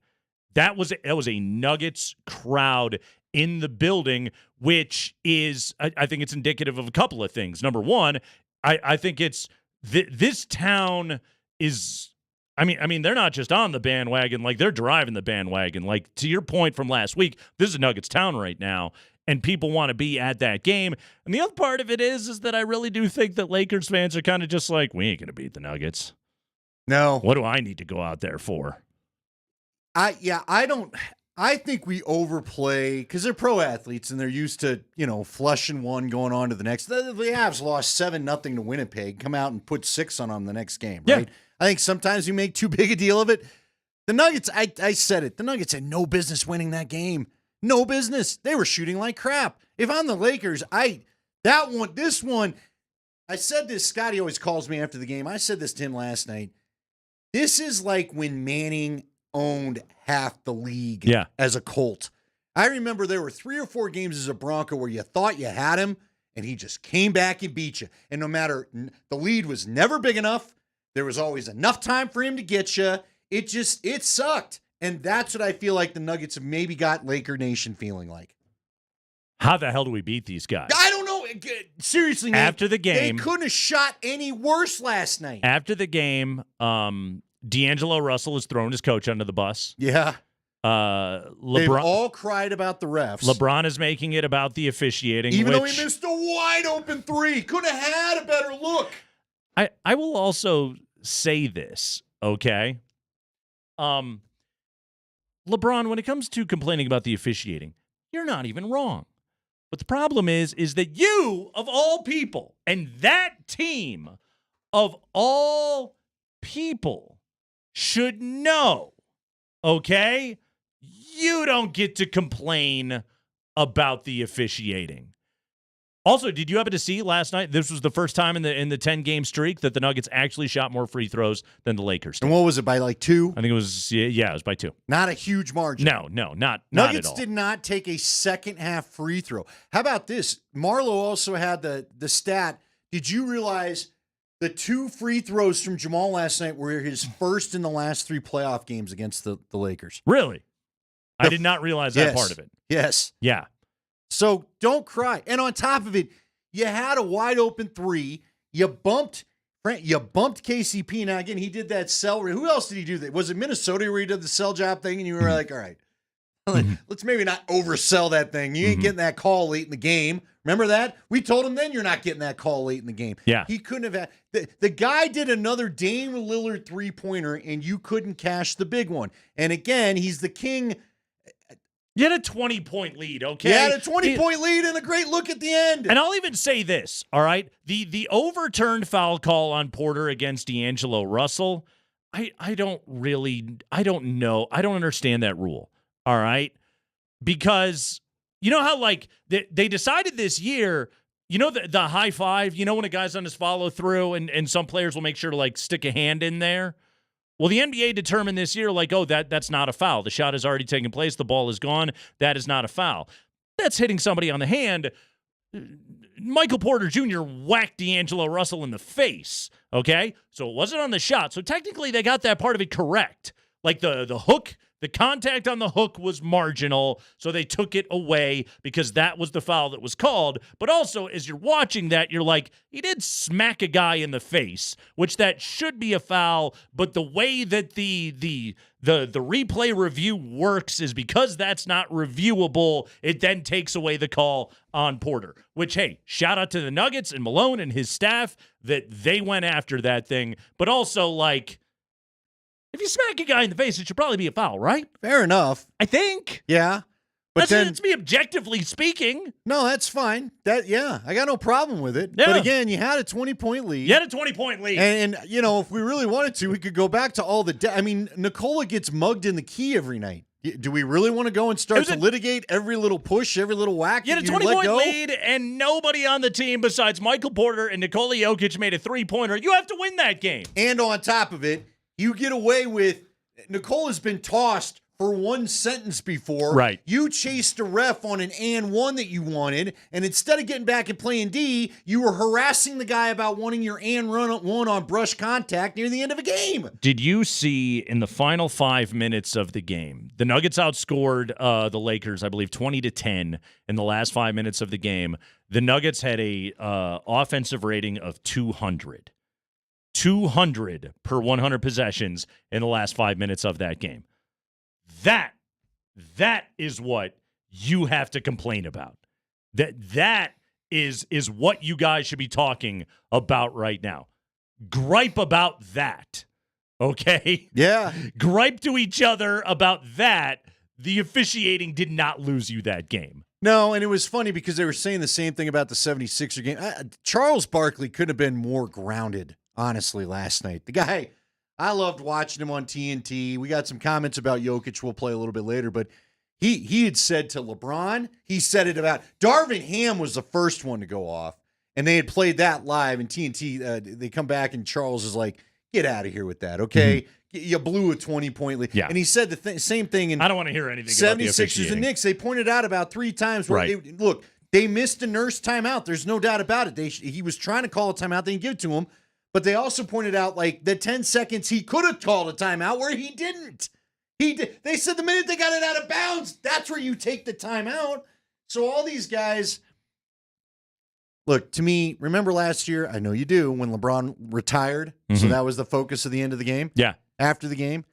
S24: That was a Nuggets crowd in the building, which is, I think it's indicative of a couple of things. Number one, I think it's this town is, I mean, they're not just on the bandwagon, like they're driving the bandwagon. Like to your point from last week, this is a Nuggets town right now, and people want to be at that game. And the other part of it is that I really do think that Lakers fans are kind of just like, we ain't going to beat the Nuggets.
S25: No.
S24: What do I need to go out there for?
S25: I think we overplay because they're pro athletes and they're used to, flushing one, going on to the next. The Avs lost 7-0 to Winnipeg, come out and put 6 on them the next game, right? Yeah. I think sometimes we make too big a deal of it. The Nuggets, I said it, the Nuggets had no business winning that game. No business. They were shooting like crap. If I'm the Lakers, I said this, Scotty always calls me after the game. I said this to him last night. This is like when Manning owned half the league as a Colt. I remember there were 3 or 4 games as a Bronco where you thought you had him, and he just came back and beat you. And no matter, the lead was never big enough. There was always enough time for him to get you. It sucked. And that's what I feel like the Nuggets have maybe got Laker Nation feeling like.
S24: How the hell do we beat these guys?
S25: I don't know. Seriously, man.
S24: After the game,
S25: they couldn't have shot any worse last night.
S24: After the game, D'Angelo Russell has thrown his coach under the bus.
S25: Yeah. They've
S24: LeBron
S25: all cried about the refs.
S24: LeBron is making it about the officiating.
S25: Even though he missed a wide open 3. Could have had a better look.
S24: I will also say this, okay? LeBron, when it comes to complaining about the officiating, you're not even wrong. But the problem is that you, of all people, and that team of all people should know, okay? You don't get to complain about the officiating. Also, did you happen to see last night? This was the first time in the 10-game streak that the Nuggets actually shot more free throws than the Lakers did.
S25: And what was it, by like 2?
S24: I think it was, it was by 2.
S25: Not a huge margin.
S24: No, not
S25: Nuggets
S24: at all.
S25: did not take a second-half free throw. How about this? Marlo also had the stat. Did you realize the 2 free throws from Jamal last night were his first in the last 3 playoff games against the Lakers?
S24: Really? I did not realize that part of it.
S25: Yes.
S24: Yeah.
S25: So don't cry. And on top of it, you had a wide open 3. You bumped KCP. Now, again, he did that sell. Who else did he do that? Was it Minnesota where he did the sell job thing? And you were like, all right, let's maybe not oversell that thing. You ain't getting that call late in the game. Remember that? We told him then you're not getting that call late in the game.
S24: Yeah.
S25: He couldn't have had. The guy did another Dame Lillard 3-pointer, and you couldn't cash the big one. And again, he's the king.
S24: You had a 20-point lead, okay?
S25: You had a 20-point lead and a great look at the end.
S24: And I'll even say this, all right? The overturned foul call on Porter against D'Angelo Russell, I don't know. I don't understand that rule, all right? Because you know how, like, they decided this year You know the high five, you know when a guy's on his follow through and some players will make sure to like stick a hand in there? Well, the NBA determined this year, like, oh, that's not a foul. The shot has already taken place. The ball is gone. That is not a foul. That's hitting somebody on the hand. Michael Porter Jr. whacked D'Angelo Russell in the face, okay? So it wasn't on the shot. So technically they got that part of it correct. Like the hook, the contact on the hook was marginal, so they took it away because that was the foul that was called. But also, as you're watching that, you're like, he did smack a guy in the face, which that should be a foul. But the way that the replay review works is because that's not reviewable, it then takes away the call on Porter. Which, hey, shout out to the Nuggets and Malone and his staff that they went after that thing. But also, like, if you smack a guy in the face, it should probably be a foul, right?
S25: Fair enough.
S24: I think.
S25: Yeah. But
S24: that's me objectively speaking.
S25: No, that's fine. I got no problem with it.
S24: Yeah.
S25: But again, you had a 20-point lead.
S24: You had a 20-point lead.
S25: And you know, if we really wanted to, we could go back to all the I mean, Nikola gets mugged in the key every night. Do we really want to go and start to litigate every little push, every little whack?
S24: You had a 20-point lead, and nobody on the team besides Michael Porter and Nikola Jokic made a three-pointer. You have to win that game.
S25: And on top of it, you get away with Nikola's been tossed for one sentence before.
S24: Right.
S25: You chased a ref on an and one that you wanted, and instead of getting back and playing D, you were harassing the guy about wanting your and run one on brush contact near the end of a game.
S24: Did you see in the final 5 minutes of the game, the Nuggets outscored the Lakers, I believe, 20-10 in the last 5 minutes of the game. The Nuggets had a offensive rating of 200. 200 per 100 possessions in the last 5 minutes of that game. That is what you have to complain about. That is what you guys should be talking about right now. Gripe about that, okay?
S25: Yeah.
S24: Gripe to each other about that. The officiating did not lose you that game.
S25: No, and it was funny because they were saying the same thing about the 76er game. Charles Barkley could have been more grounded, honestly, last night. The guy, I loved watching him on TNT. We got some comments about Jokic we'll play a little bit later, but he had said to LeBron, he said it about Darvin Ham was the first one to go off, and they had played that live, and TNT, they come back, and Charles is like, get out of here with that, okay? Mm-hmm. You blew a 20-point lead.
S24: Yeah.
S25: And he said the same thing in
S24: I don't want to hear anything
S25: 76ers and Knicks. They pointed out about 3 times where,
S24: right.
S25: Look, they missed a nurse timeout. There's no doubt about it. He was trying to call a timeout. They didn't give it to him. But they also pointed out, like, the 10 seconds he could have called a timeout where he didn't. They said the minute they got it out of bounds, that's where you take the timeout. So all these guys, look, to me, remember last year, I know you do, when LeBron retired, so that was the focus of the end of the game?
S24: Yeah.
S25: After the game?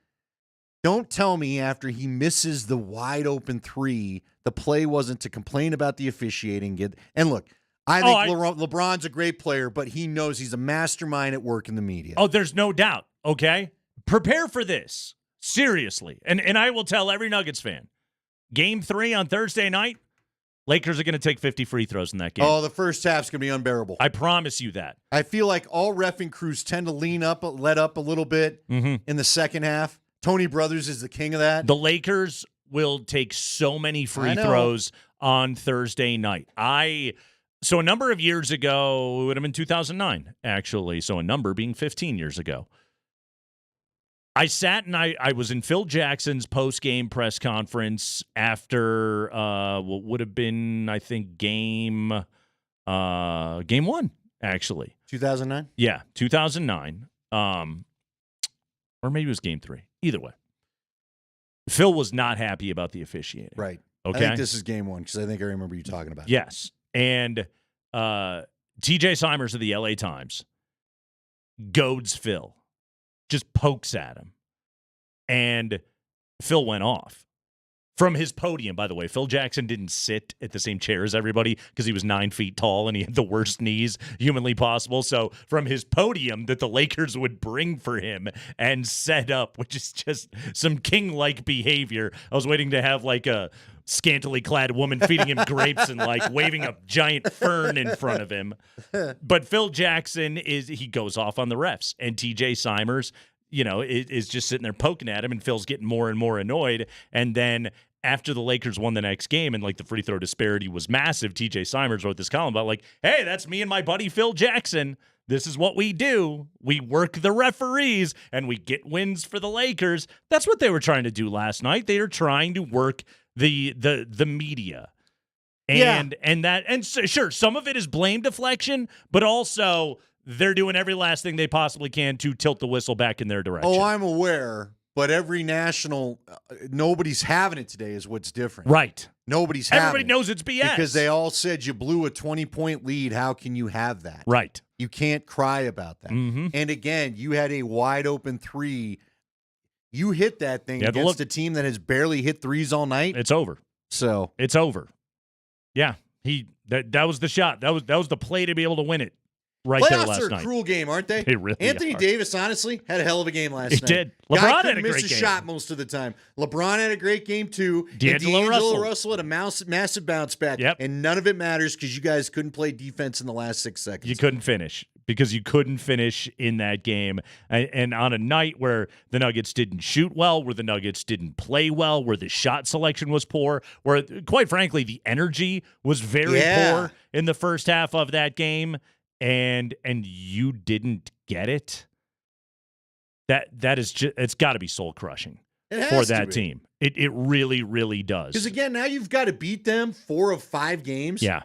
S25: Don't tell me after he misses the wide open 3, the play wasn't to complain about the officiating. And look, I think LeBron's a great player, but he knows he's a mastermind at work in the media.
S24: Oh, there's no doubt, okay? Prepare for this, seriously. And I will tell every Nuggets fan, Game 3 on Thursday night, Lakers are going to take 50 free throws in that game.
S25: Oh, the first half's going to be unbearable.
S24: I promise you that.
S25: I feel like all reffing crews tend to let up a little bit in the second half. Tony Brothers is the king of that.
S24: The Lakers will take so many free throws on Thursday night. So a number of years ago, it would have been 2009, actually. So a number being 15 years ago. I sat and I was in Phil Jackson's post-game press conference after what would have been, I think, game 1, actually.
S25: 2009?
S24: Yeah, 2009. Or maybe it was game 3. Either way. Phil was not happy about the officiating.
S25: Right.
S24: Okay.
S25: I think this is game 1 because I think I remember you talking about it.
S14: Yes.
S24: And TJ Simers of the LA Times goads Phil. Just pokes at him. And Phil went off. From his podium, by the way, Phil Jackson didn't sit at the same chair as everybody because he was 9 feet tall and he had the worst knees humanly possible. So from his podium that the Lakers would bring for him and set up, which is just some king-like behavior. I was waiting to have like a scantily clad woman feeding him grapes and like waving a giant fern in front of him. But Phil Jackson he goes off on the refs, and TJ Simers, is just sitting there poking at him, and Phil's getting more and more annoyed. And then after the Lakers won the next game and like the free throw disparity was massive, TJ Simers wrote this column about like, hey, that's me and my buddy Phil Jackson. This is what we do. We work the referees and we get wins for the Lakers. That's what they were trying to do last night. They are trying to work the media. And sure, some of it is blame deflection, but also they're doing every last thing they possibly can to tilt the whistle back in their direction.
S25: Oh, I'm aware, but every national, nobody's having it today is what's different.
S24: Right.
S25: Nobody's having
S24: Everybody
S25: it.
S24: knows it's BS.
S25: Because they all said you blew a 20-point lead. How can you have that?
S24: Right.
S25: You can't cry about that.
S24: Mm-hmm.
S25: And again, you had a wide open three. You hit that thing against a team that has barely hit threes all night.
S24: It's over.
S25: So
S24: it's over. Yeah. That was the shot. That was the play to be able to win it. Right there last night.
S25: Playoffs are a cruel game, aren't they?
S24: They really
S25: Anthony
S24: are.
S25: Davis, honestly, had a hell of a game last
S24: He
S25: night.
S24: did.
S25: Guy
S24: LeBron
S25: couldn't
S24: had a
S25: miss
S24: great
S25: a
S24: game.
S25: shot most of the time. LeBron had a great game too.
S24: D'Angelo
S25: and
S24: Russell.
S25: Russell had a massive bounce back.
S24: Yep.
S25: And none of it matters because you guys couldn't play defense in the last 6 seconds.
S24: You couldn't finish because you couldn't finish in that game. And on a night where the Nuggets didn't shoot well, where the Nuggets didn't play well, where the shot selection was poor, where, quite frankly, the energy was very poor in the first half of that game, and you didn't get it, that is just, it's got to be soul crushing for that team. It really, really does.
S25: Because again, now you've got to beat them 4 of 5 games.
S24: Yeah.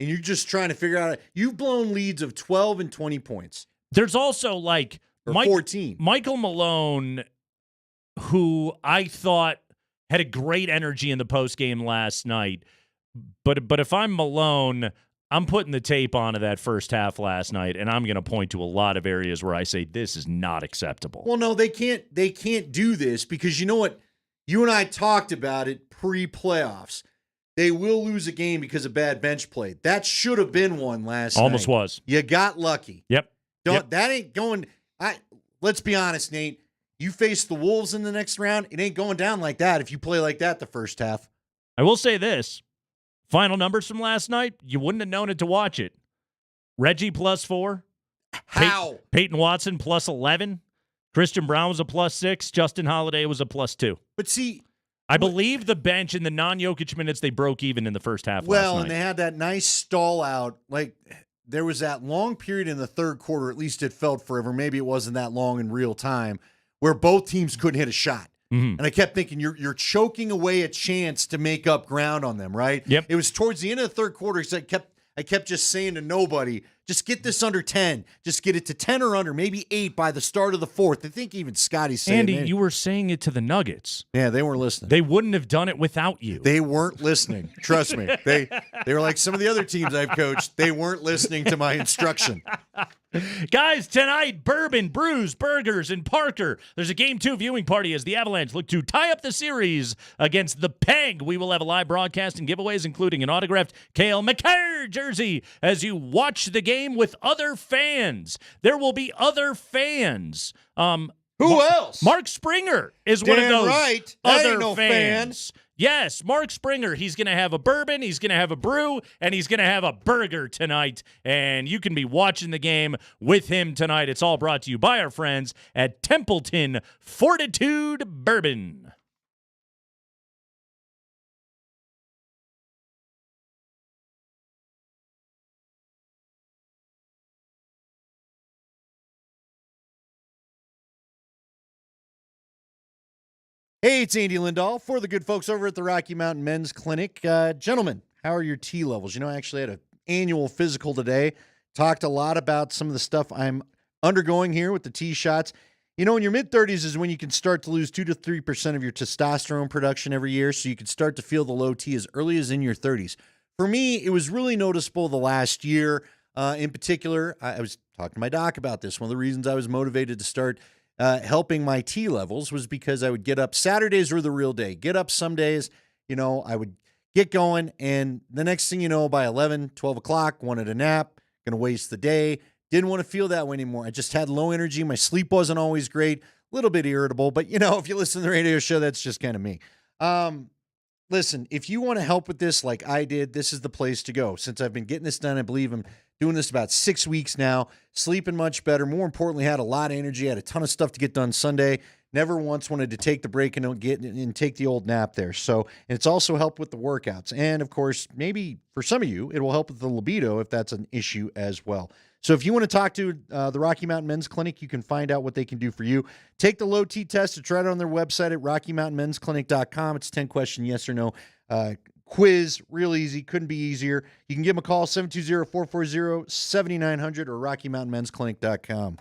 S25: And you're just trying to figure out, you've blown leads of 12 and 20 points.
S24: There's also like
S25: 14.
S24: Michael Malone, who I thought had a great energy in the postgame last night. But if I'm Malone, I'm putting the tape onto that first half last night, and I'm going to point to a lot of areas where I say this is not acceptable.
S25: Well, no, they can't do this because you know what? You and I talked about it pre-playoffs. They will lose a game because of bad bench play. That should have been one last night.
S24: Almost was.
S25: You got lucky.
S24: Yep.
S25: That ain't going. Let's be honest, Nate. You face the Wolves in the next round. It ain't going down like that if you play like that the first half.
S24: I will say this. Final numbers from last night, you wouldn't have known it to watch it. Reggie +4.
S25: How?
S24: Peyton Watson +11. Christian Brown was a +6. Justin Holiday was a +2.
S25: But see,
S24: I believe the bench in the non-Jokic minutes, they broke even in the first half last night.
S25: And they had that nice stall out. Like, there was that long period in the third quarter, at least it felt forever. Maybe it wasn't that long in real time, where both teams couldn't hit a shot.
S24: Mm-hmm.
S25: And I kept thinking, you're choking away a chance to make up ground on them, right?
S24: Yep.
S25: It was towards the end of the third quarter, so I kept just saying to nobody, just get this under 10. Just get it to 10 or under, maybe 8 by the start of the fourth. I think even Scotty's saying
S24: Andy,
S25: it.
S24: you were saying it to the Nuggets.
S25: Yeah, they weren't listening.
S24: They wouldn't have done it without you.
S25: They weren't listening. Trust me. They were like some of the other teams I've coached. They weren't listening to my instruction.
S24: Guys, tonight, Bourbon, Brews, Burgers, and Parker. There's a Game 2 viewing party as the Avalanche look to tie up the series against the Peg. We will have a live broadcast and giveaways, including an autographed Cale Makar jersey as you watch the game with other fans. There will be other fans.
S25: Who else?
S24: Mark Springer is one of
S25: Damn
S24: those
S25: right. That
S24: other
S25: ain't no
S24: fans. Yes, Mark Springer. He's going to have a bourbon, he's going to have a brew, and he's going to have a burger tonight. And you can be watching the game with him tonight. It's all brought to you by our friends at Templeton Fortitude Bourbon.
S25: Hey, it's Andy Lindahl for the good folks over at the Rocky Mountain Men's Clinic. Gentlemen, how are your T levels? You know, I actually had an annual physical today. Talked a lot about some of the stuff I'm undergoing here with the T shots. You know, in your mid-30s is when you can start to lose 2 to 3% of your testosterone production every year, so you can start to feel the low T as early as in your 30s. For me, it was really noticeable the last year. In particular, I was talking to my doc about this. One of the reasons I was motivated to start helping my T levels was because I would get up. Saturdays were the real day. Get up some days, you know, I would get going, and the next thing you know, by 11, 12 o'clock, wanted a nap, going to waste the day. Didn't want to feel that way anymore. I just had low energy. My sleep wasn't always great, a little bit irritable, but, you know, if you listen to the radio show, that's just kind of me. Listen, if you want to help with this like I did, this is the place to go. Since I've been getting this done, I believe I'm doing this about 6 weeks now, sleeping much better. More importantly, had a lot of energy, had a ton of stuff to get done Sunday. never once wanted to take the break and take the old nap there. So, and it's also helped with the workouts. And of course, maybe for some of you, it will help with the libido if that's an issue as well. So if you want to talk to the Rocky Mountain Men's Clinic, you can find out what they can do for you. Take the low T test. It's right on their website at RockyMountainMen'sClinic.com. It's a 10-question yes or no quiz. Real easy. Couldn't be easier. You can give them a call, 720-440-7900 or RockyMountainMen'sClinic.com.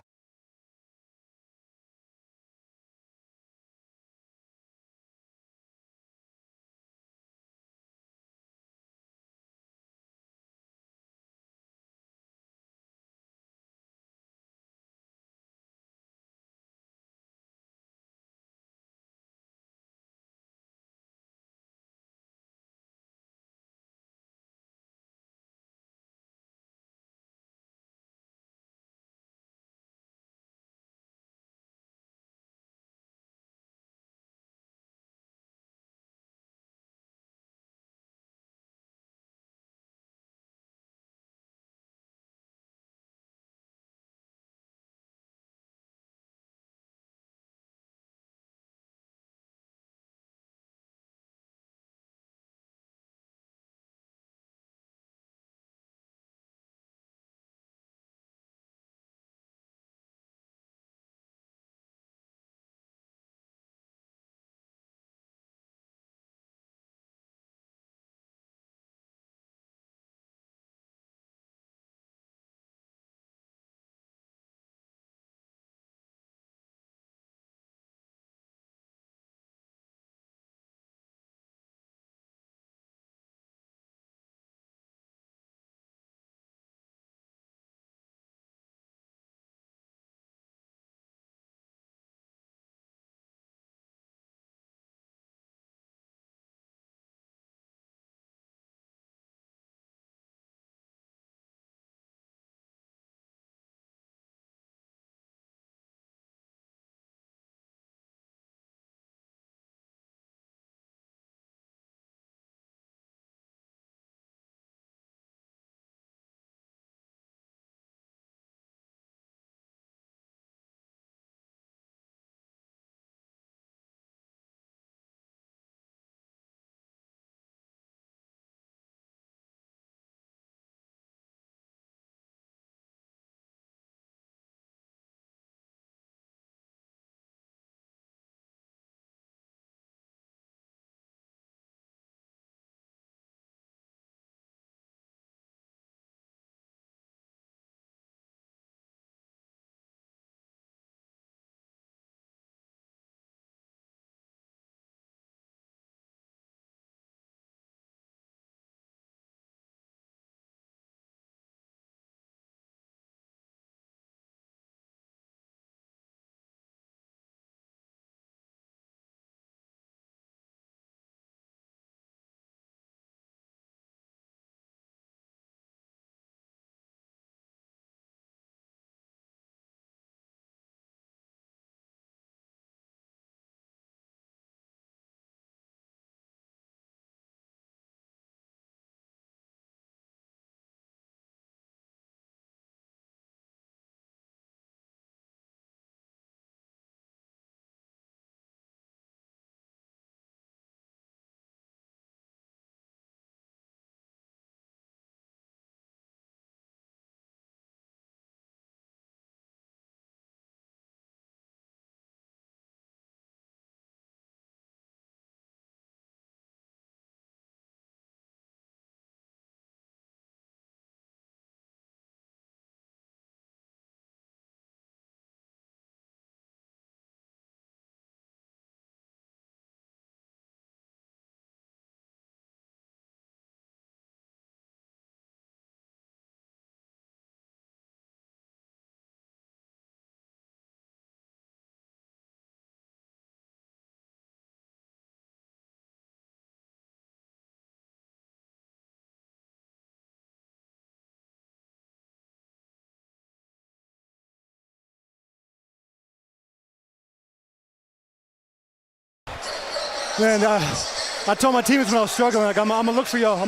S12: Man, I told my teammates when I was struggling, like, I'm gonna look for y'all.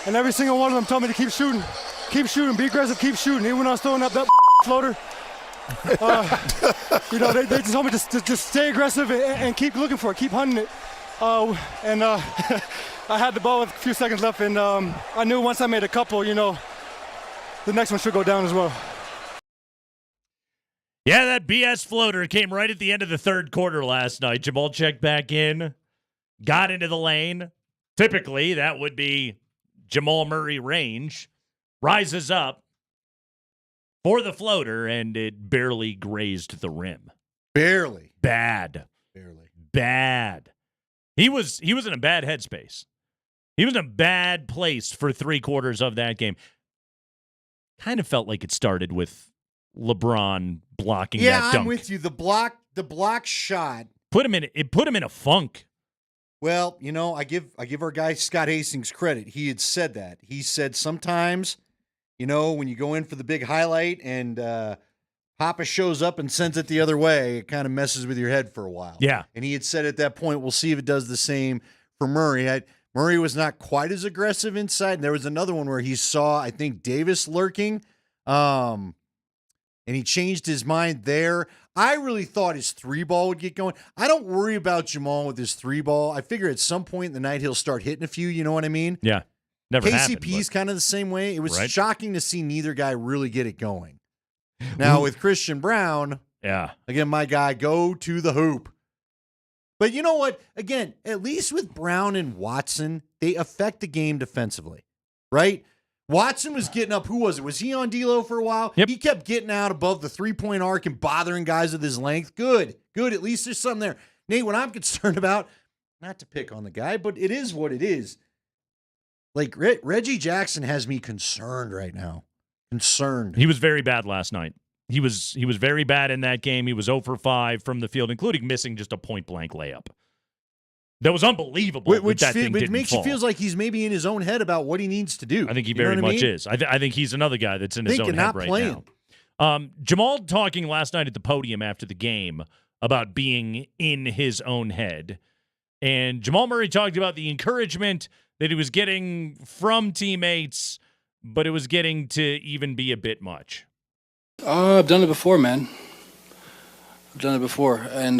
S12: And every single one of them told me to keep shooting, be aggressive, keep shooting. Even when I was throwing up that floater, They just told me to stay aggressive and keep looking for it, keep hunting it. I had the ball with a few seconds left, and I knew once I made a couple, the next one should go down as well.
S24: Yeah, that BS floater came right at the end of the third quarter last night. Jamal checked back in, got into the lane. Typically, that would be Jamal Murray range. Rises up for the floater, and it barely grazed the rim.
S25: Barely.
S24: Bad.
S25: Barely.
S24: Bad. He was in a bad headspace. He was in a bad place for 3/4 of that game. Kind of felt like it started with LeBron blocking that dunk.
S25: Yeah, I'm with you. The block shot
S24: put him in a funk.
S25: Well, I give our guy Scott Hastings credit. He had said that. He said sometimes, when you go in for the big highlight and Papa shows up and sends it the other way, it kind of messes with your head for a while.
S24: Yeah.
S25: And he had said at that point, we'll see if it does the same for Murray. Murray was not quite as aggressive inside. And there was another one where he saw, I think, Davis lurking. And he changed his mind there. I really thought his 3-ball would get going. I don't worry about Jamal with his 3-ball. I figure at some point in the night he'll start hitting a few, you know what I mean?
S24: Yeah. Never happened.
S25: KCP's kind of the same way. It was
S24: Right.
S25: shocking to see neither guy really get it going. Now with Christian Brown, again, my guy, go to the hoop. But you know what? Again, at least with Brown and Watson, they affect the game defensively, right? Watson was getting up. Who was it? Was he on D'Lo for a while?
S24: Yep.
S25: He kept getting out above the 3-point arc and bothering guys with his length. Good. At least there's something there. Nate, what I'm concerned about, not to pick on the guy, but it is what it is. Like, Reggie Jackson has me concerned right now. Concerned.
S24: He was very bad last night. He was very bad in that game. He was 0 for 5 from the field, including missing just a point-blank layup. That was unbelievable.
S25: Which
S24: that thing didn't
S25: makes
S24: fall.
S25: you feel like he's maybe in his own head about what he needs to do.
S24: I think he
S25: You know
S24: very
S25: what I
S24: much
S25: mean?
S24: is. I think he's another guy that's in his own
S25: Thinking,
S24: head
S25: not
S24: right
S25: playing.
S24: now. Jamal talking last night at the podium after the game about being in his own head. And Jamal Murray talked about the encouragement that he was getting from teammates, but it was getting to even be a bit much.
S2: I've done it before, man. I've done it before. And,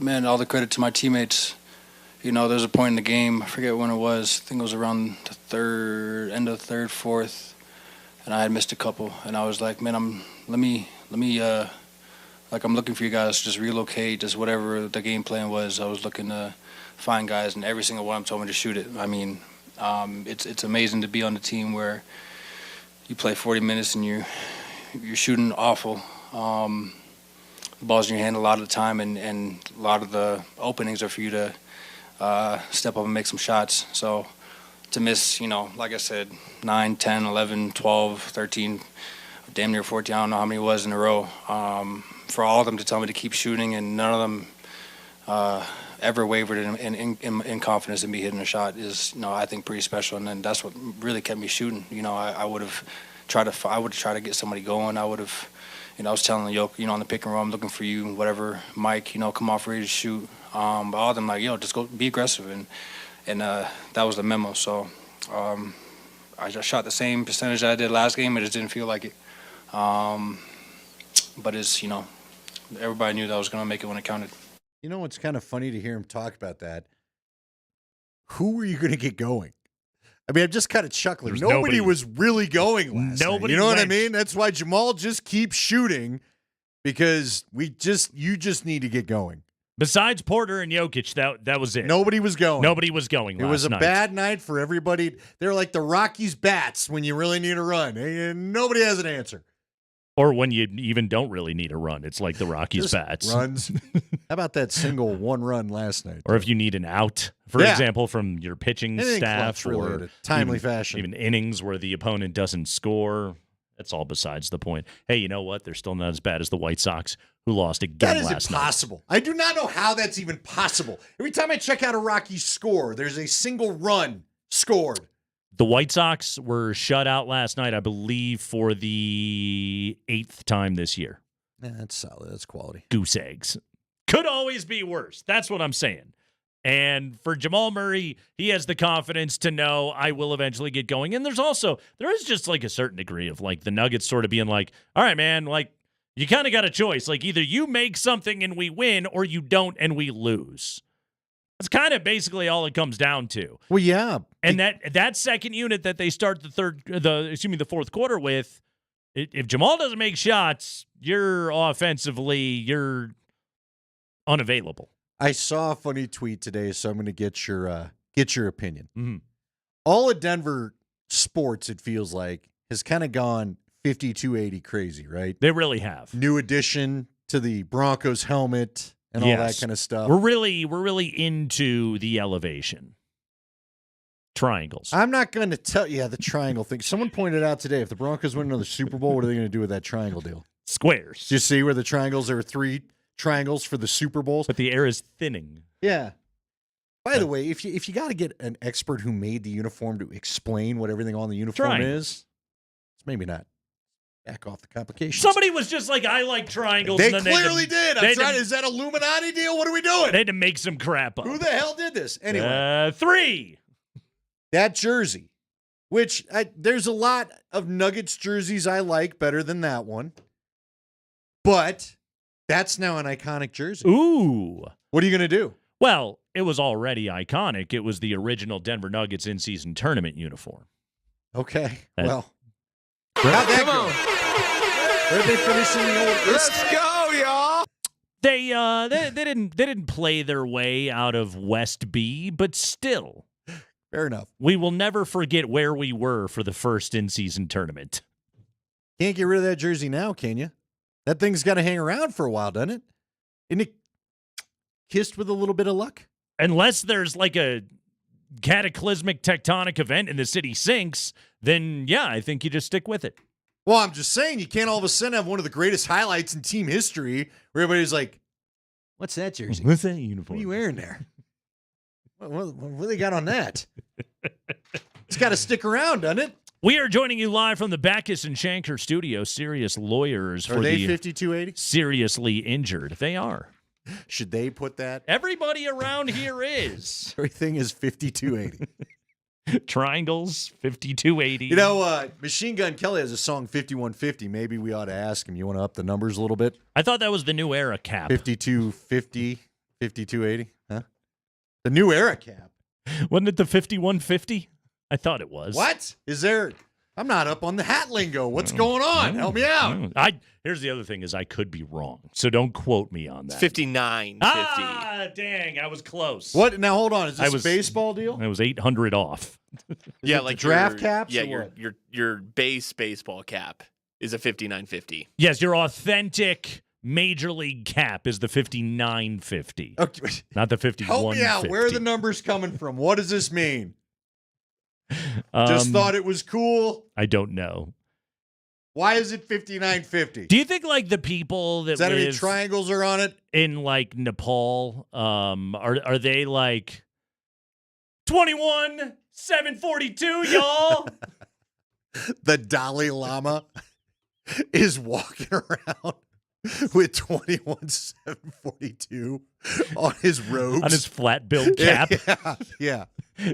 S2: man, all the credit to my teammates. There's a point in the game, I forget when it was. I think it was around the end of the third, fourth, and I had missed a couple. And I was like, man, I'm looking for you guys to just relocate, just whatever the game plan was. I was looking to find guys, and every single one of them told me to shoot it. I mean, it's amazing to be on the team where you play 40 minutes and you're shooting awful. The ball's in your hand a lot of the time, and a lot of the openings are for you to step up and make some shots. So to miss, like I said, 9, 10, 11, 12, 13, damn near 14, I don't know how many it was in a row, for all of them to tell me to keep shooting, and none of them ever wavered in confidence in me hitting a shot is, I think pretty special. And then that's what really kept me shooting. I would have tried to get somebody going. I would have, I was telling Yoke, on the pick and roll, I'm looking for you, whatever, Mike, come off ready to shoot. But all of them like, just go be aggressive, and that was the memo. So I just shot the same percentage that I did last game. It just didn't feel like it. But it's everybody knew that I was going to make it when it counted.
S25: It's kind of funny to hear him talk about that. Who were you going to get going? I mean, I'm just kind of chuckling. Nobody was really going last night. You know what I mean? That's why Jamal just keeps shooting, because you just need to get going.
S24: Besides Porter and Jokic, that was it.
S25: Nobody was going.
S24: Nobody was going.
S25: It was a
S24: night.
S25: bad night for everybody. They're like the Rockies bats when you really need a run, and nobody has an answer.
S24: Or when you even don't really need a run. It's like the Rockies
S25: Just
S24: bats.
S25: runs. How about that single one run last night?
S24: Or if you need an out, for example, from your pitching
S25: Anything
S24: staff,
S25: clutch related, timely fashion.
S24: Even innings where the opponent doesn't score. That's all besides the point. Hey, you know what? They're still not as bad as the White Sox, who lost again
S25: That is
S24: last night.
S25: impossible. I do not know how that's even possible. Every time I check out a Rockies score, there's a single run scored.
S24: The White Sox were shut out last night, I believe, for the 8th time this year.
S25: Yeah, that's solid. That's quality.
S24: Goose eggs. Could always be worse. That's what I'm saying. And for Jamal Murray, he has the confidence to know I will eventually get going. And there is just like a certain degree of like the Nuggets sort of being like, all right, man, like You kind of got a choice. Like either you make something and we win, or you don't and we lose. That's kind of basically all it comes down to.
S25: Well, yeah.
S24: And that second unit that they start the fourth quarter with, if Jamal doesn't make shots, you're unavailable.
S25: I saw a funny tweet today, so I'm going to get your opinion.
S24: Mm-hmm.
S25: All of Denver sports, it feels like, has kind of gone 52-80 crazy, right?
S24: They really have.
S25: New addition to the Broncos helmet and all that kind of stuff.
S24: We're really into the elevation. Triangles.
S25: I'm not going to tell you the triangle thing. Someone pointed out today, if the Broncos win another Super Bowl, what are they going to do with that triangle deal?
S24: Squares.
S25: Do you see where the triangles are 3 triangles for the Super Bowls?
S24: But the air is thinning.
S25: Yeah. By the way, if you got to get an expert who made the uniform to explain what everything on the uniform is, it's maybe not. Back off the complications.
S24: Somebody was just like, I like triangles.
S25: They
S24: and
S25: clearly did. Is that Illuminati deal? What are we doing?
S24: They had to make some crap up.
S25: Who the hell did this? Anyway.
S24: 3.
S25: That jersey, which there's a lot of Nuggets jerseys I like better than that one. But that's now an iconic jersey.
S24: Ooh.
S25: What are you going to do?
S24: Well, it was already iconic. It was the original Denver Nuggets in-season tournament uniform.
S25: Okay. How'd that go? Where'd they finish in the old?
S16: Let's go, y'all.
S24: They didn't play their way out of West B, but still.
S25: Fair enough.
S24: We will never forget where we were for the first in-season tournament.
S25: Can't get rid of that jersey now, can you? That thing's got to hang around for a while, doesn't it? Isn't it kissed with a little bit of luck?
S24: Unless there's like a cataclysmic tectonic event and the city sinks, then yeah, I think you just stick with it.
S25: Well, I'm just saying, you can't all of a sudden have one of the greatest highlights in team history where everybody's like, what's that jersey?
S24: What's that uniform?
S25: What are you wearing there? What do they got on that? It's got to stick around, doesn't it?
S24: We are joining you live from the Backus and Shanker studio. Serious lawyers for
S25: the
S24: 5280? Seriously injured. They are.
S25: Should they put that?
S24: Everybody around here is.
S25: Everything is 5280.
S24: Triangles, 5280.
S25: You know, Machine Gun Kelly has a song 5150. Maybe we ought to ask him. You want to up the numbers a little bit?
S24: I thought that was the new era cap.
S25: 5250, 5280. Huh? The new era cap.
S24: Wasn't it the 5150? I thought it was.
S25: What? Is there? I'm not up on the hat lingo. What's going on? Help me out.
S24: Here's the other thing is I could be wrong. So don't quote me on that.
S16: It's 59.50.
S24: Ah, dang. I was close.
S25: What? Now, hold on. Is this a baseball deal?
S24: I was 800 off.
S16: Yeah, like
S25: draft caps?
S16: Yeah, your base baseball cap is a 59.50.
S24: Yes, your authentic major league cap is the 59.50.
S25: Okay.
S24: Not the 51.50.
S25: Help me out. Where are the numbers coming from? What does this mean? Just thought it was cool.
S24: I don't know.
S25: Why is it 59.50?
S24: Do you think like the people that
S25: Is that
S24: live
S25: any triangles are on it?
S24: in like Nepal, are they like 21,742, y'all?
S25: The Dalai Lama is walking around with 21,742 on his robes.
S24: On his flat-billed cap.
S25: Yeah.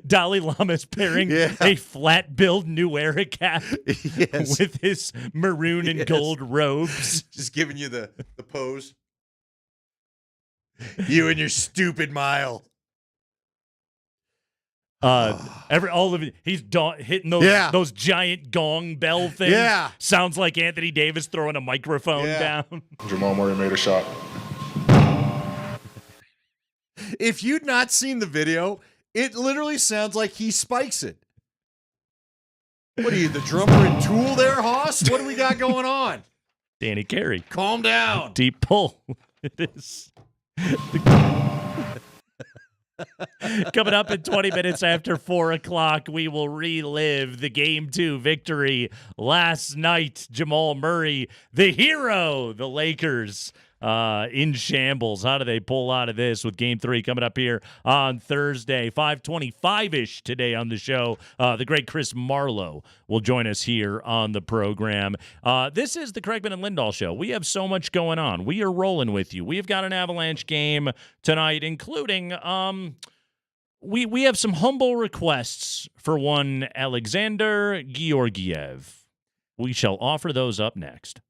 S24: Dalai Lama's wearing a flat-billed New Era cap with his maroon and gold robes.
S25: Just giving you the pose. You and your stupid mile.
S24: He's hitting those giant gong bell things.
S25: Yeah.
S24: Sounds like Anthony Davis throwing a microphone down.
S6: Jamal Murray made a shot.
S25: If you'd not seen the video, it literally sounds like he spikes it. What are you, the drummer in Tool there, Hoss? What do we got going on?
S24: Danny Carey.
S25: Calm down.
S24: Deep pull. It is. Coming up in 20 minutes after 4 o'clock, we will relive the Game 2 victory last night. Jamal Murray, the hero, the Lakers in shambles. How do they pull out of this with Game 3 coming up here on Thursday, 5:25-ish today on the show? The great Chris Marlowe will join us here on the program. This is the Craigman and Lindahl Show. We have so much going on. We are rolling with you. We've got an Avalanche game tonight, including we have some humble requests for one Alexander Georgiev. We shall offer those up next.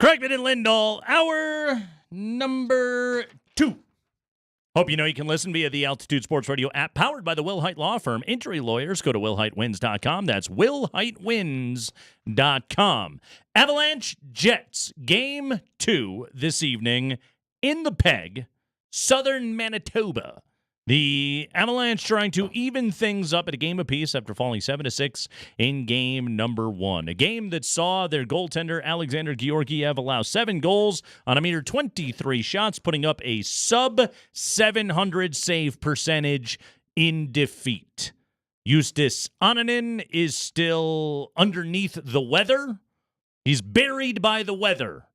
S24: Craigman and Lindahl, hour number 2. Hope you know you can listen via the Altitude Sports Radio app, powered by the Will Hite Law Firm. Injury lawyers, go to willhitewins.com. That's willhitewins.com. Avalanche Jets, Game 2 this evening in the Peg, Southern Manitoba. The Avalanche trying to even things up at a game apiece after falling 7-6 in game number 1. A game that saw their goaltender Alexander Georgiev allow 7 goals on a mere 23 shots, putting up a sub-700 save percentage in defeat. Justus Ananen is still underneath the weather. He's buried by the weather.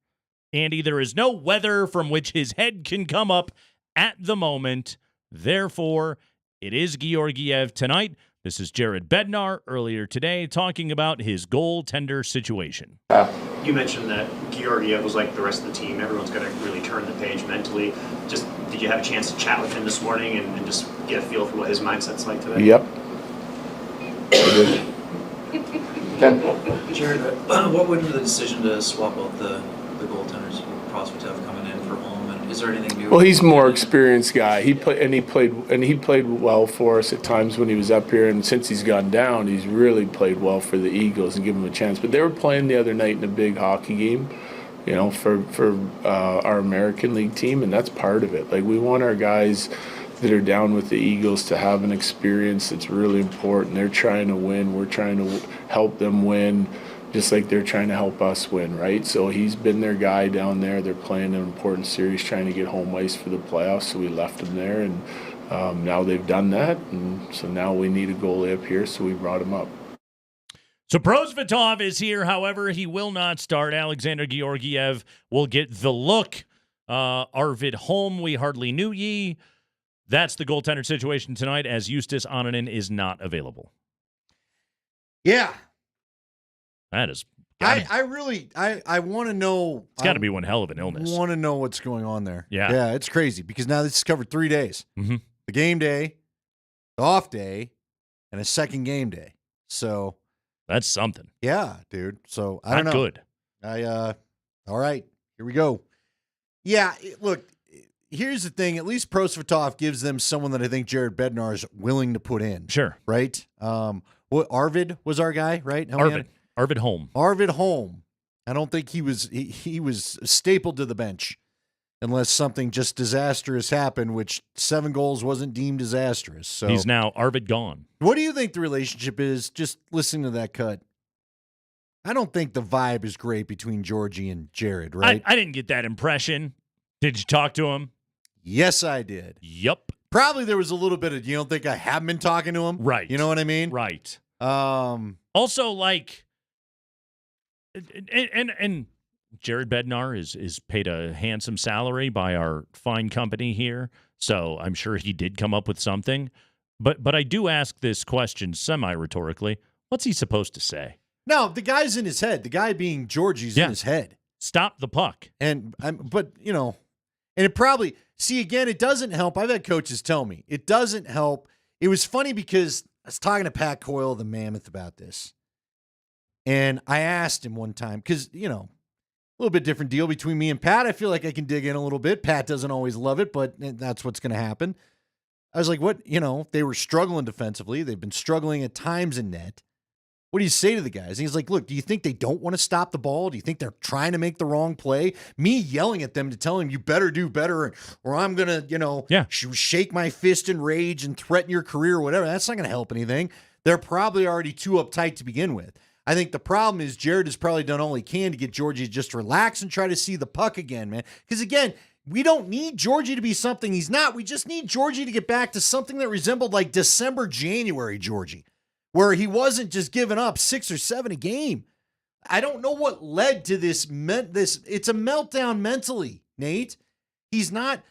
S24: Andy, there is no weather from which his head can come up at the moment. Therefore, it is Georgiev tonight. This is Jared Bednar earlier today talking about his goaltender situation.
S7: You mentioned that Georgiev was like the rest of the team. Everyone's got to really turn the page mentally. Just did you have a chance to chat with him this morning and just get a feel for what his mindset's like today?
S8: Yep.
S10: Jared, what went into the decision to swap out the goaltenders? Prosvetov coming in for home, and is there anything new?
S8: Well, he's a more experienced guy. He played well for us at times when he was up here, and since he's gone down, he's really played well for the Eagles and given him a chance. But they were playing the other night in a big hockey game, you know, for our American League team, and that's part of it. Like, we want our guys that are down with the Eagles to have an experience that's really important. They're trying to win. We're trying to help them win, just like they're trying to help us win, right? So he's been their guy down there. They're playing an important series, trying to get home ice for the playoffs, so we left him there, and now they've done that, and so now we need a goalie up here, so we brought him up.
S24: So Prosvetov is here. However, he will not start. Alexander Georgiev will get the look. Arvid Holm, we hardly knew ye. That's the goaltender situation tonight, as Justus Ananen is not available.
S25: Yeah.
S24: That is.
S25: I want to know.
S24: It's got to be one hell of an illness.
S25: I want to know what's going on there.
S24: Yeah.
S25: Yeah, it's crazy because now this is covered 3 days.
S24: Mm-hmm.
S25: The game day, the off day, and a second game day. So
S24: that's something.
S25: Yeah, dude. So I don't know.
S24: Good.
S25: All right, here we go. Yeah, look, here's the thing. At least Prosvetov gives them someone that I think Jared Bednar is willing to put in.
S24: Sure.
S25: Right? What Arvid was our guy, right?
S24: Arvid Holm.
S25: Arvid Holm. I don't think he was stapled to the bench unless something just disastrous happened, which 7 goals wasn't deemed disastrous. So
S24: he's now Arvid gone.
S25: What do you think the relationship is? Just listening to that cut. I don't think the vibe is great between Georgie and Jared, right?
S24: I didn't get that impression. Did you talk to him?
S25: Yes, I did.
S24: Yup.
S25: Probably there was a little bit of, you don't think I haven't been talking to him?
S24: Right.
S25: You know what I mean?
S24: Right. Also, like, and Jared Bednar is paid a handsome salary by our fine company here, so I'm sure he did come up with something. But I do ask this question semi-rhetorically. What's he supposed to say?
S25: No, the guy's in his head. The guy being Georgie's in his head.
S24: Stop the puck.
S25: But, you know, and it probably, see, again, it doesn't help. I've had coaches tell me, it doesn't help. It was funny because I was talking to Pat Coyle of the Mammoth about this. And I asked him one time, because, you know, a little bit different deal between me and Pat. I feel like I can dig in a little bit. Pat doesn't always love it, but that's what's going to happen. I was like, what, you know, they were struggling defensively. They've been struggling at times in net. What do you say to the guys? And he's like, look, do you think they don't want to stop the ball? Do you think they're trying to make the wrong play? Me yelling at them to tell them, you better do better, or I'm going to, you know, shake my fist in rage and threaten your career or whatever. That's not going to help anything. They're probably already too uptight to begin with. I think the problem is Jared has probably done all he can to get Georgie to just relax and try to see the puck again, man. Because, again, we don't need Georgie to be something he's not. We just need Georgie to get back to something that resembled like December, January Georgie, where he wasn't just giving up 6 or 7 a game. I don't know what led to this. It's a meltdown mentally, Nate. He's not.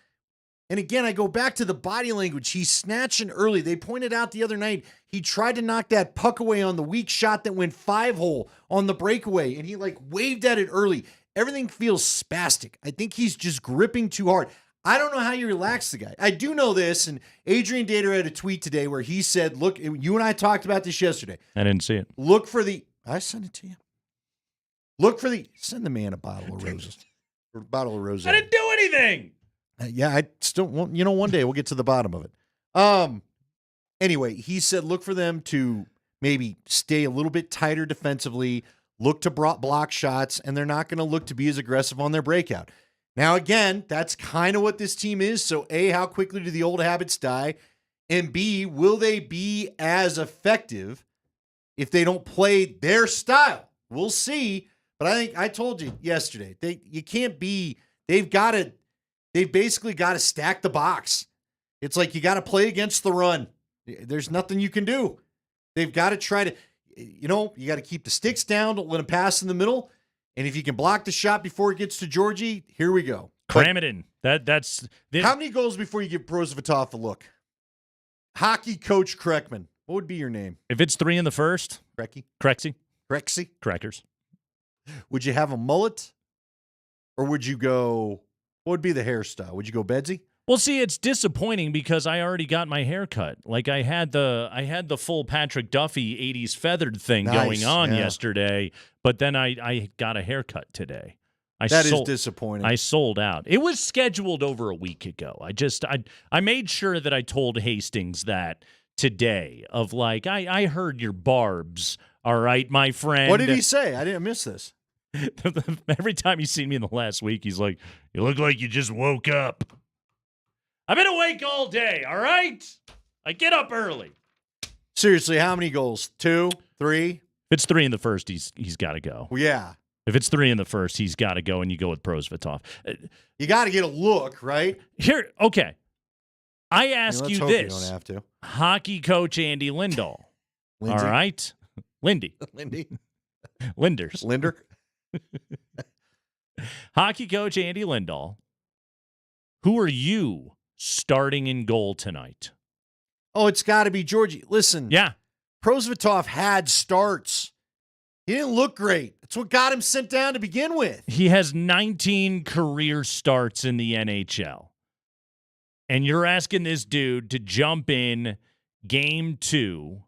S25: And again, I go back to the body language. He's snatching early. They pointed out the other night, he tried to knock that puck away on the weak shot that went 5-hole on the breakaway, and he like waved at it early. Everything feels spastic. I think he's just gripping too hard. I don't know how you relax the guy. I do know this, and Adrian Dater had a tweet today where he said, look, you and I talked about this yesterday.
S24: I didn't see it.
S25: Look for the, I sent it to you. Send the man a bottle of roses. Or a bottle of rosé.
S24: I didn't do anything.
S25: Yeah, I still want, one day we'll get to the bottom of it. Anyway, he said look for them to maybe stay a little bit tighter defensively, look to block shots, and they're not going to look to be as aggressive on their breakout. Now, again, that's kind of what this team is. So, A, how quickly do the old habits die? And B, will they be as effective if they don't play their style? We'll see. But I think I told you yesterday, they've basically got to stack the box. It's like you got to play against the run. There's nothing you can do. They've got to try to, you got to keep the sticks down, don't let them pass in the middle. And if you can block the shot before it gets to Georgie, here we go.
S24: Cram it in. That's
S25: how many goals before you give Prosvetov a look? Hockey coach Kreckman. What would be your name?
S24: If it's 3 in the first,
S25: Crexy.
S24: Crackers.
S25: Would you have a mullet, or would you go? What would be the hairstyle? Would you go Bedsy?
S24: Well, see, it's disappointing because I already got my hair cut. Like I had the full Patrick Duffy 80s feathered thing going on yesterday, but then I got a haircut today.
S25: That is disappointing.
S24: I sold out. It was scheduled over a week ago. I made sure that I told Hastings that today of like, I heard your barbs, all right, my friend.
S25: What did he say? I didn't miss this.
S24: Every time he's seen me in the last week, he's like, you look like you just woke up. I've been awake all day, all right? I get up early.
S25: Seriously, how many goals? 2, 3?
S24: If it's 3 in the first, he's got to go.
S25: Well, yeah.
S24: If it's 3 in the first, he's got to go, and you go with Prosvetov.
S25: You got to get a look, right?
S24: Here, okay. I ask you this.
S25: You don't have to.
S24: Hockey coach Andy Lindahl. All right? Lindy. Linders.
S25: Linder.
S24: Hockey coach Andy Lindahl. Who are you starting in goal tonight?
S25: Oh, it's got to be Georgie. Listen.
S24: Yeah.
S25: Prosvetov had starts. He didn't look great. That's what got him sent down to begin with.
S24: He has 19 career starts in the NHL. And you're asking this dude to jump in game 2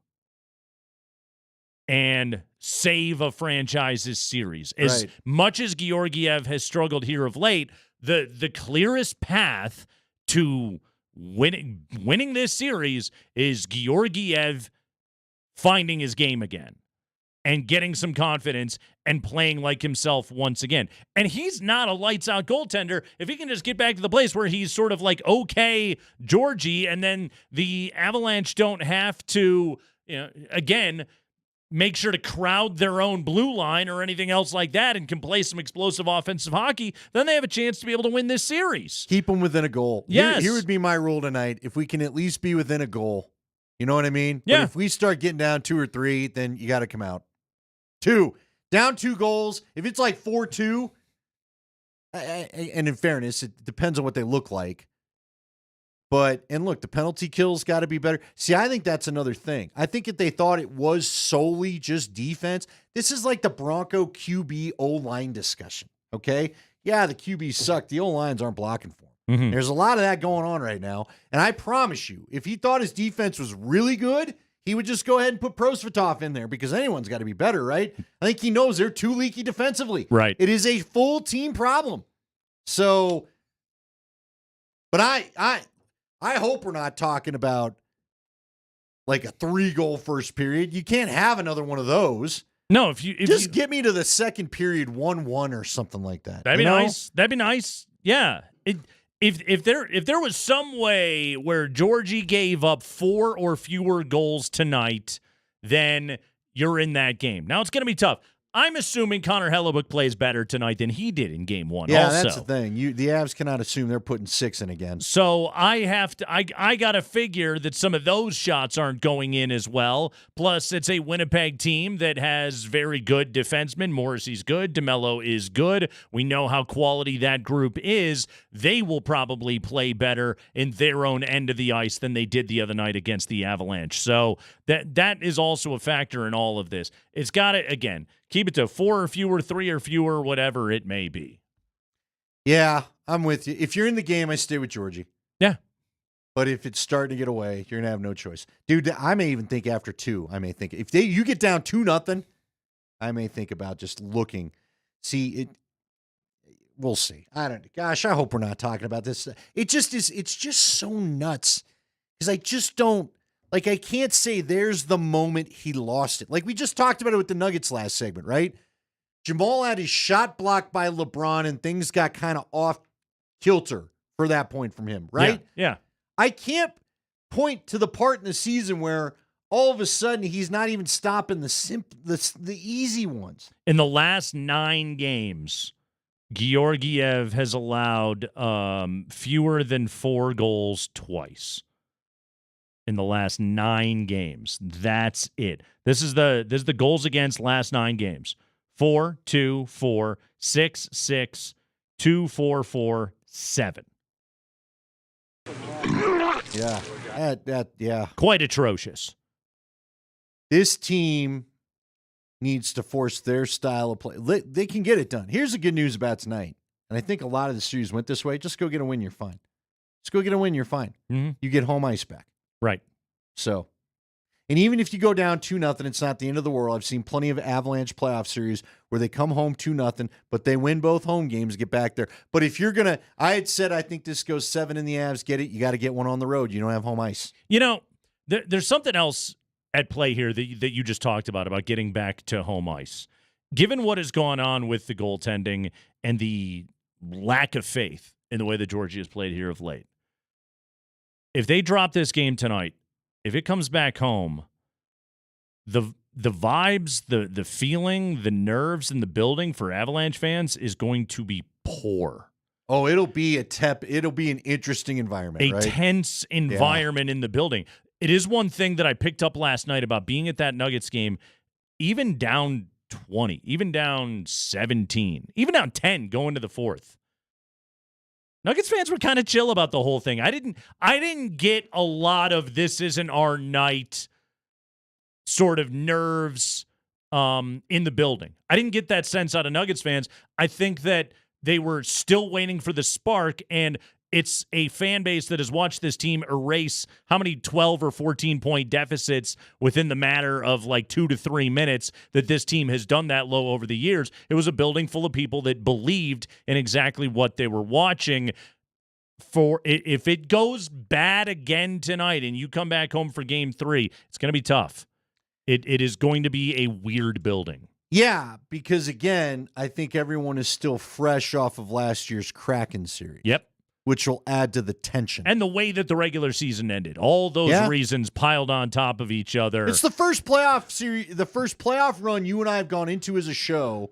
S24: and save a franchise's series. As much as Georgiev has struggled here of late, the clearest path to winning this series is Georgiev finding his game again and getting some confidence and playing like himself once again. And he's not a lights-out goaltender. If he can just get back to the place where he's sort of like, okay, Georgie, and then the Avalanche don't have to, again, make sure to crowd their own blue line or anything else like that and can play some explosive offensive hockey, then they have a chance to be able to win this series.
S25: Keep them within a goal.
S24: Yes.
S25: Here would be my rule tonight. If we can at least be within a goal, you know what I mean?
S24: Yeah.
S25: But if we start getting down 2 or 3, then you got to come out. 2. Down 2 goals. If it's like 4-2, and in fairness, it depends on what they look like. And look, the penalty kills got to be better. See, I think that's another thing. I think if they thought it was solely just defense, this is like the Bronco QB O-line discussion, okay? Yeah, the QBs suck. The O-lines aren't blocking for him.
S24: Mm-hmm.
S25: There's a lot of that going on right now. And I promise you, if he thought his defense was really good, he would just go ahead and put Prosvetov in there because anyone's got to be better, right? I think he knows they're too leaky defensively.
S24: Right.
S25: It is a full team problem. So, but I hope we're not talking about like a 3-goal first period. You can't have another one of those.
S24: No, if
S25: just get me to the second period 1-1 or something like that.
S24: That'd be nice. That'd be nice. Yeah. If there was some way where Georgie gave up 4 or fewer goals tonight, then you're in that game. Now it's going to be tough. I'm assuming Connor Hellebuyck plays better tonight than he did in game 1.
S25: Yeah,
S24: also.
S25: That's the thing. The Avs cannot assume they're putting 6 in again.
S24: So I got to figure that some of those shots aren't going in as well. Plus, it's a Winnipeg team that has very good defensemen. Morrissey's good. DeMello is good. We know how quality that group is. They will probably play better in their own end of the ice than they did the other night against the Avalanche. So that is also a factor in all of this. It's got to, again, keep it to 4 or fewer, 3 or fewer, whatever it may be.
S25: Yeah, I'm with you. If you're in the game, I stay with Georgie.
S24: Yeah.
S25: But if it's starting to get away, you're going to have no choice. Dude, I may even think after 2, if you get down 2-0, I may think about just looking. See, we'll see. I hope we're not talking about this. It just is. It's just so nuts because I just don't like. I can't say there's the moment he lost it. Like we just talked about it with the Nuggets last segment, right? Jamal had his shot blocked by LeBron, and things got kind of off kilter for that point from him, right?
S24: Yeah.
S25: I can't point to the part in the season where all of a sudden he's not even stopping the easy ones.
S24: In the last 9 games, Georgiev has allowed fewer than 4 goals twice. In the last 9 games. That's it. This is the goals against last 9 games. 4, 2, 4, 6, 6, 2, 4, 4, 7.
S25: Yeah. Yeah.
S24: Quite atrocious.
S25: This team needs to force their style of play. They can get it done. Here's the good news about tonight. And I think a lot of the series went this way. Just go get a win, you're fine. Just go get a win, you're fine.
S24: Mm-hmm.
S25: You get home ice back.
S24: Right.
S25: So, and even if you go down 2-0, it's not the end of the world. I've seen plenty of Avalanche playoff series where they come home 2-0, but they win both home games, get back there. But if you're going to, I had said I think this goes 7 in the Avs, get it, you got to get one on the road. You don't have home ice.
S24: You know, there's something else at play here that you just talked about getting back to home ice. Given what has gone on with the goaltending and the lack of faith in the way that Georgia has played here of late, if they drop this game tonight, if it comes back home, the vibes, the feeling, the nerves in the building for Avalanche fans is going to be poor.
S25: Oh, it'll be an interesting environment, right?
S24: Tense environment in the building. It is one thing that I picked up last night about being at that Nuggets game, even down 20, even down 17, even down 10 going to the fourth. Nuggets fans were kind of chill about the whole thing. I didn't get a lot of this isn't our night sort of nerves in the building. I didn't get that sense out of Nuggets fans. I think that they were still waiting for the spark, and it's a fan base that has watched this team erase how many 12 or 14-point deficits within the matter of like 2 to 3 minutes that this team has done that low over the years. It was a building full of people that believed in exactly what they were watching. For if it goes bad again tonight and you come back home for game 3, it's going to be tough. It is going to be a weird building.
S25: Yeah, because again, I think everyone is still fresh off of last year's Kraken series.
S24: Yep.
S25: Which will add to the tension.
S24: And the way that the regular season ended. All those reasons piled on top of each other.
S25: It's the first playoff series, the first playoff run you and I have gone into as a show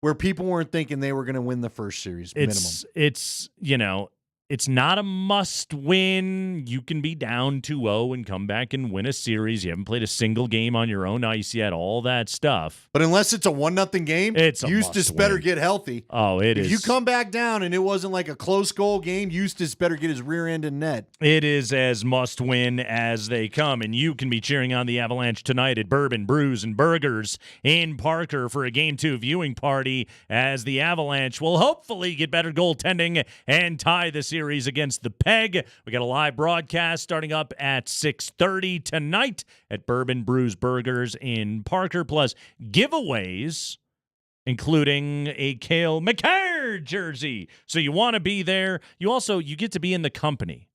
S25: where people weren't thinking they were going to win the first series minimum.
S24: It's, you know, it's not a must win. You can be down 2-0 and come back and win a series. You haven't played a single game on your own ice yet, all that stuff.
S25: But unless it's a 1-0 game, Eustace better get healthy.
S24: Oh, it is.
S25: If you come back down and it wasn't like a close goal game, Eustace better get his rear end in net.
S24: It is as must win as they come. And you can be cheering on the Avalanche tonight at Bourbon Brews and Burgers in Parker for a Game 2 viewing party as the Avalanche will hopefully get better goaltending and tie the series against the Peg. We got a live broadcast starting up at 6:30 tonight at Bourbon Brews Burgers in Parker, plus giveaways, including a Cale Makar jersey. So you want to be there. You get to be in the company,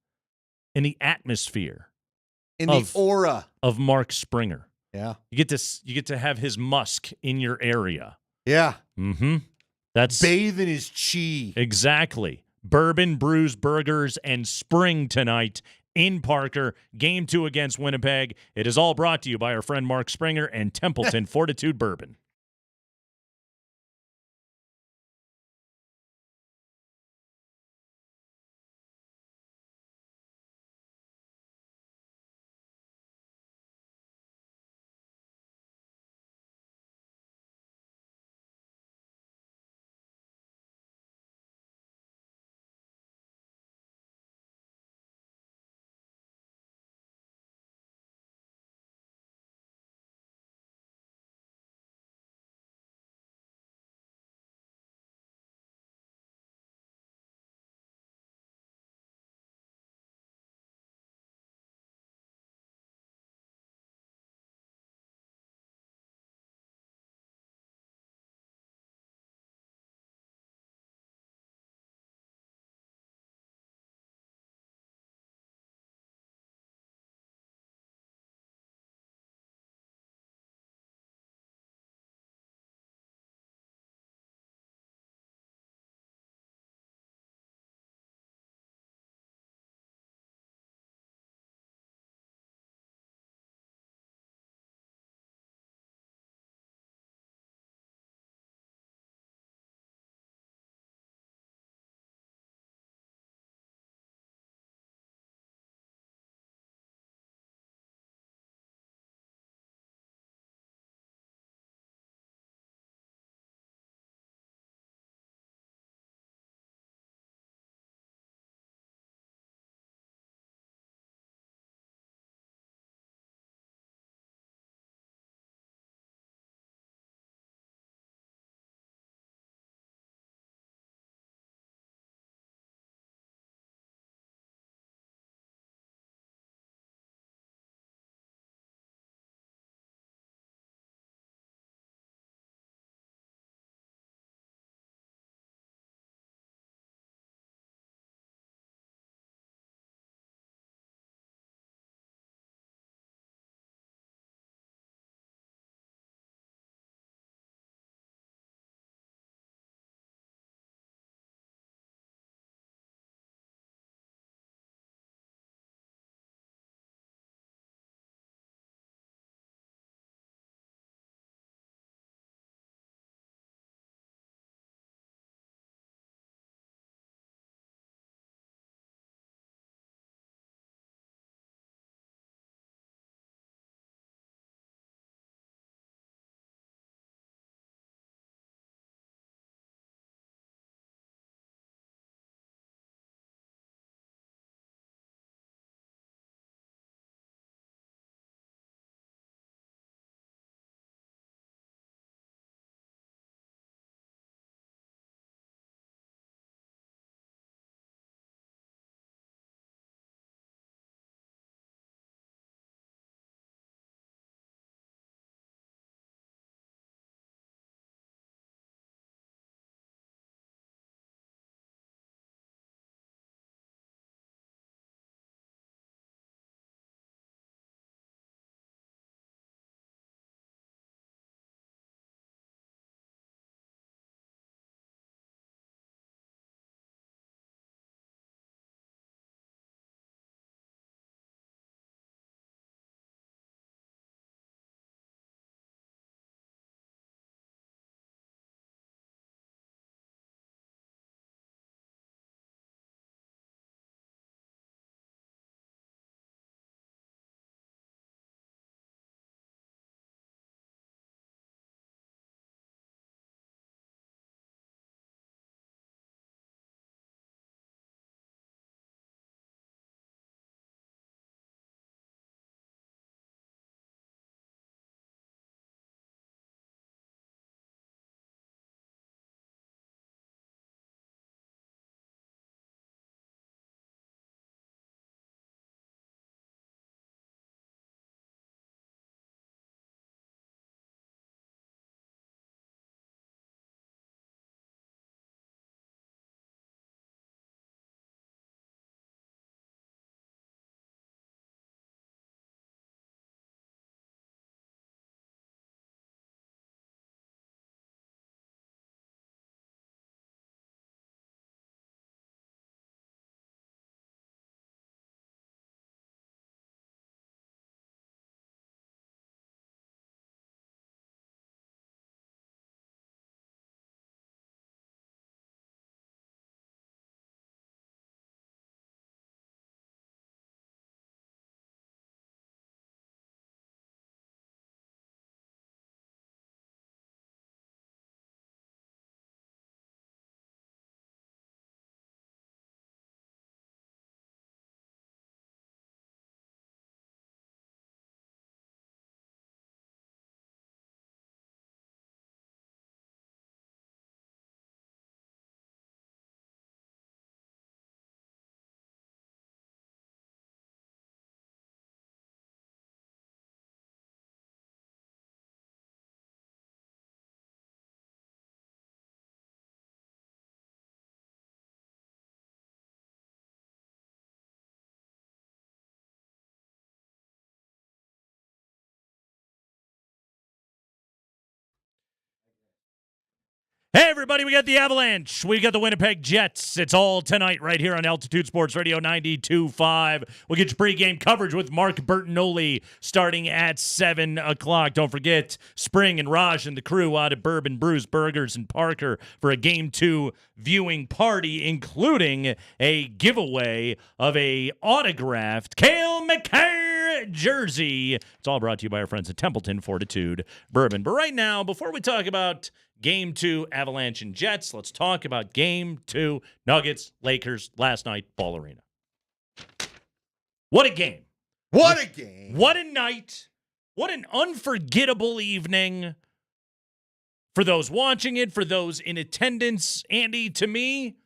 S24: in the atmosphere,
S25: in the aura
S24: of Mark Springer.
S25: Yeah,
S24: you get to have his musk in your area.
S25: Yeah,
S24: That's
S25: bathe in his chi.
S24: Exactly. Bourbon Brews Burgers and Spring tonight in Parker. Game 2 against Winnipeg. It is all brought to you by our friend Mark Springer and Templeton Fortitude Bourbon. Hey, everybody, we got the Avalanche. We got the Winnipeg Jets. It's all tonight right here on Altitude Sports Radio 92.5. We'll get your pregame coverage with Mark Bertinoli starting at 7 o'clock. Don't forget, Spring and Raj and the crew out at Bourbon Brews Burgers and Parker for a Game 2 viewing party, including a giveaway of a autographed Cale Makar jersey. It's all brought to you by our friends at Templeton Fortitude Bourbon. But right now, before we talk about Game 2, Avalanche and Jets, let's talk about Game 2, Nuggets, Lakers, last night, Ball Arena. What a game.
S25: What a game.
S24: What a night. What an unforgettable evening for those watching it, for those in attendance. Andy, to me,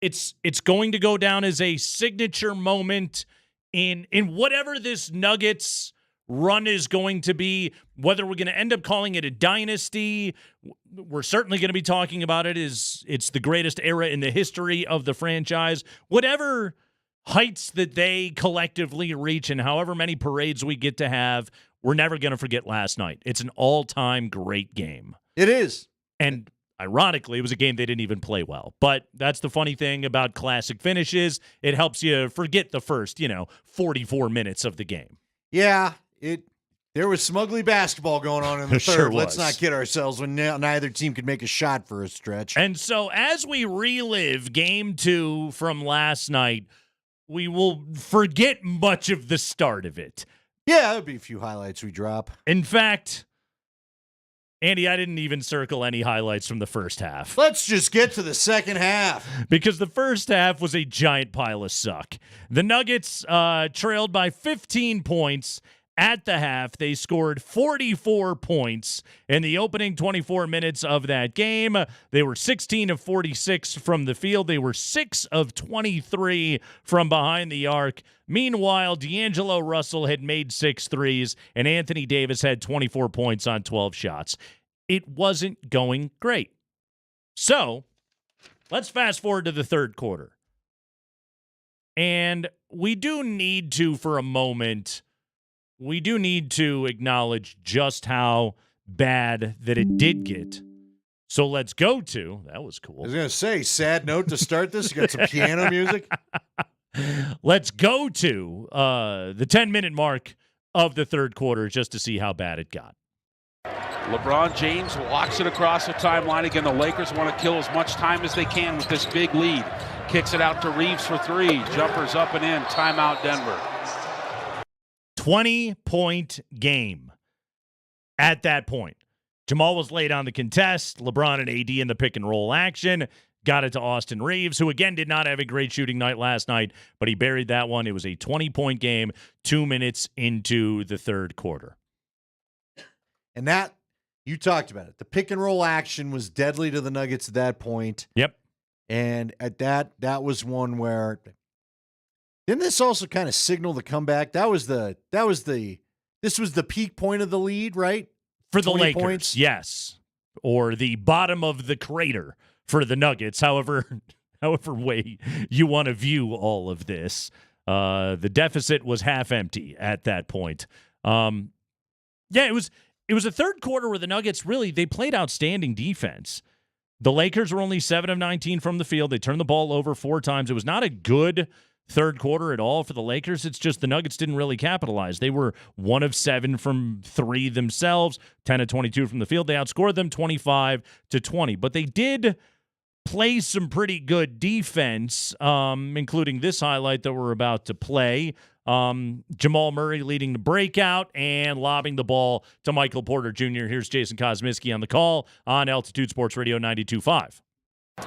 S24: it's going to go down as a signature moment in whatever this Nuggets run is going to be, whether we're going to end up calling it a dynasty. We're certainly going to be talking about it as it's the greatest era in the history of the franchise. Whatever heights that they collectively reach and however many parades we get to have, we're never going to forget last night. It's an all-time great game.
S25: It is.
S24: And ironically, it was a game they didn't even play well. But that's the funny thing about classic finishes. It helps you forget the first, 44 minutes of the game.
S25: Yeah. There was some ugly basketball going on in the third.
S24: Sure was.
S25: Let's not kid ourselves when neither team could make a shot for a stretch.
S24: And so as we relive Game 2 from last night, we will forget much of the start of it.
S25: Yeah, there'll be a few highlights we drop.
S24: In fact, Andy, I didn't even circle any highlights from the first half.
S25: Let's just get to the second half.
S24: Because the first half was a giant pile of suck. The Nuggets trailed by 15 points. At the half, they scored 44 points in the opening 24 minutes of that game. They were 16 of 46 from the field. They were 6 of 23 from behind the arc. Meanwhile, D'Angelo Russell had made 6 threes, and Anthony Davis had 24 points on 12 shots. It wasn't going great. So, let's fast forward to the third quarter. And we do need to, for a moment, we do need to acknowledge just how bad that it did get. So let's go to, that was cool.
S25: I was going to say, sad note to start this. You got some piano music.
S24: Let's go to the 10-minute mark of the third quarter just to see how bad it got.
S1: LeBron James walks it across the timeline. Again, the Lakers want to kill as much time as they can with this big lead. Kicks it out to Reeves for 3. Jumpers up and in. Timeout, Denver.
S24: 20-point game at that point. Jamal was late on the contest. LeBron and AD in the pick-and-roll action. Got it to Austin Reeves, who, again, did not have a great shooting night last night, but he buried that one. It was a 20-point game 2 minutes into the third quarter.
S25: And that, you talked about it. The pick-and-roll action was deadly to the Nuggets at that point.
S24: Yep.
S25: And at that was one where... Didn't this also kind of signal the comeback? This was the peak point of the lead, right?
S24: For the Lakers, points? Yes. Or the bottom of the crater for the Nuggets, however way you want to view all of this. The deficit was half empty at that point. It was a third quarter where the Nuggets really, they played outstanding defense. The Lakers were only 7 of 19 from the field. They turned the ball over 4 times. It was not a good third quarter at all for the Lakers. It's just the Nuggets didn't really capitalize. They were 1 of 7 from 3 themselves, 10 of 22 from the field. They outscored them 25-20, but they did play some pretty good defense, including this highlight that we're about to play. Jamal Murray leading the breakout and lobbing the ball to Michael Porter Jr. Here's Jason Kosmiski on the call on Altitude Sports Radio 92.5.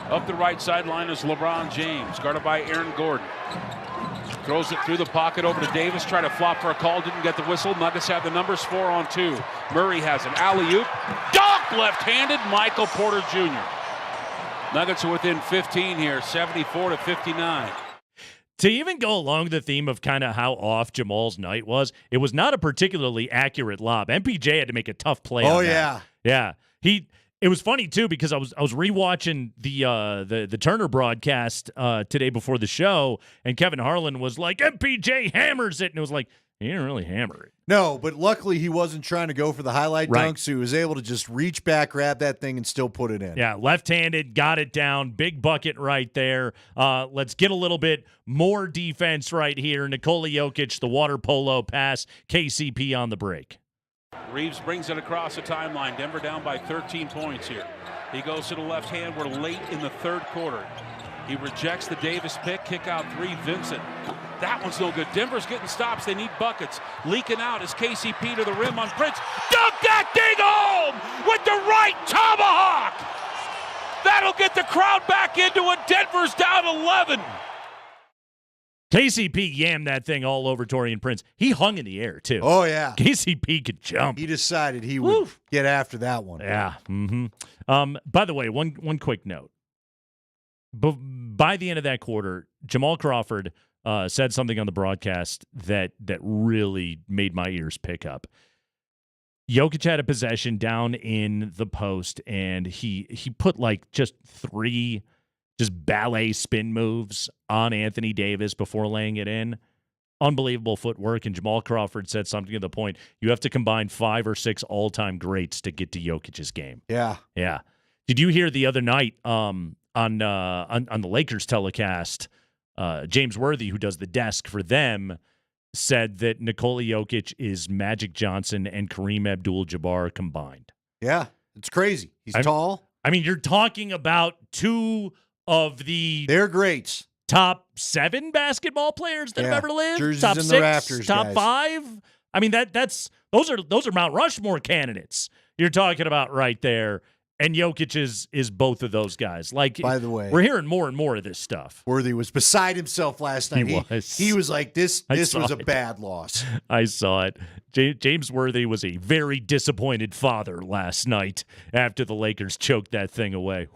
S1: Up the right sideline is LeBron James, guarded by Aaron Gordon. Throws it through the pocket over to Davis, tried to flop for a call, didn't get the whistle. Nuggets have the numbers, 4-on-2. Murray has an alley-oop. Dunk left-handed, Michael Porter Jr. Nuggets are within 15 here, 74-59.
S24: To even go along the theme of kind of how off Jamal's night was, it was not a particularly accurate lob. MPJ had to make a tough play on that. Yeah. It was funny too because I was rewatching the Turner broadcast today before the show, and Kevin Harlan was like, MPJ hammers it, and it was like, He didn't really hammer it.
S25: No, but luckily he wasn't trying to go for the highlight
S24: Right.
S25: dunk, so he was able to just reach back, grab that thing, and still put it in.
S24: Yeah, left-handed, got it down. Big bucket right there. Let's get a little bit more defense right here. Nikola Jokic, the water polo pass. KCP on the break.
S1: Reeves brings it across the timeline. Denver down by 13 points here. He goes to the left hand. We're late in the third quarter. He rejects the Davis pick. Kick out three. Vincent. That one's no good. Denver's getting stops. They need buckets. Leaking out is KCP to the rim on Prince. Dunk that thing home with the right tomahawk. That'll get the crowd back into it. Denver's down 11.
S24: KCP yammed that thing all over Taurean Prince. He hung in the air, too.
S25: Oh, yeah.
S24: KCP could jump.
S25: He decided he would get after that one.
S24: Yeah. By the way, one quick note. By the end of that quarter, Jamal Crawford said something on the broadcast that really made my ears pick up. Jokic had a possession down in the post, and he put like just 3 ballet spin moves on Anthony Davis before laying it in. Unbelievable footwork, and Jamal Crawford said something to the point, you have to combine 5 or 6 all-time greats to get to Jokic's game.
S25: Yeah.
S24: Yeah. Did you hear the other night on the Lakers telecast, James Worthy, who does the desk for them, said that Nikola Jokic is Magic Johnson and Kareem Abdul-Jabbar combined.
S25: Yeah, it's crazy. He's tall.
S24: I mean, you're talking about 2 of
S25: They're greats.
S24: top 7 basketball players that have ever lived.
S25: Jerseys
S24: Top
S25: in
S24: 6,
S25: the rafters,
S24: top
S25: guys.
S24: 5. I mean, those are Mount Rushmore candidates you're talking about right there. And Jokic is both of those guys. Like,
S25: by the way,
S24: we're hearing more and more of this stuff.
S25: Worthy was beside himself last night. He was like, this was a bad loss.
S24: I saw it. James Worthy was a very disappointed father last night after the Lakers choked that thing away.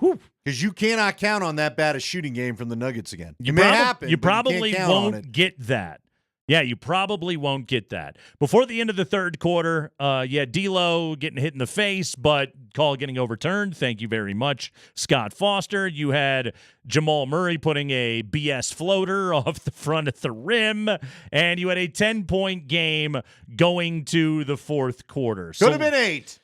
S25: Because you cannot count on that bad a shooting game from the Nuggets again. It may happen.
S24: You
S25: but
S24: probably
S25: can't count on it.
S24: won't get that. Yeah, you probably won't get that. Before the end of the third quarter, D'Lo getting hit in the face, but call getting overturned. Thank you very much, Scott Foster. You had Jamal Murray putting a BS floater off the front of the rim, and you had a 10-point game going to the fourth quarter.
S25: Could have been 8.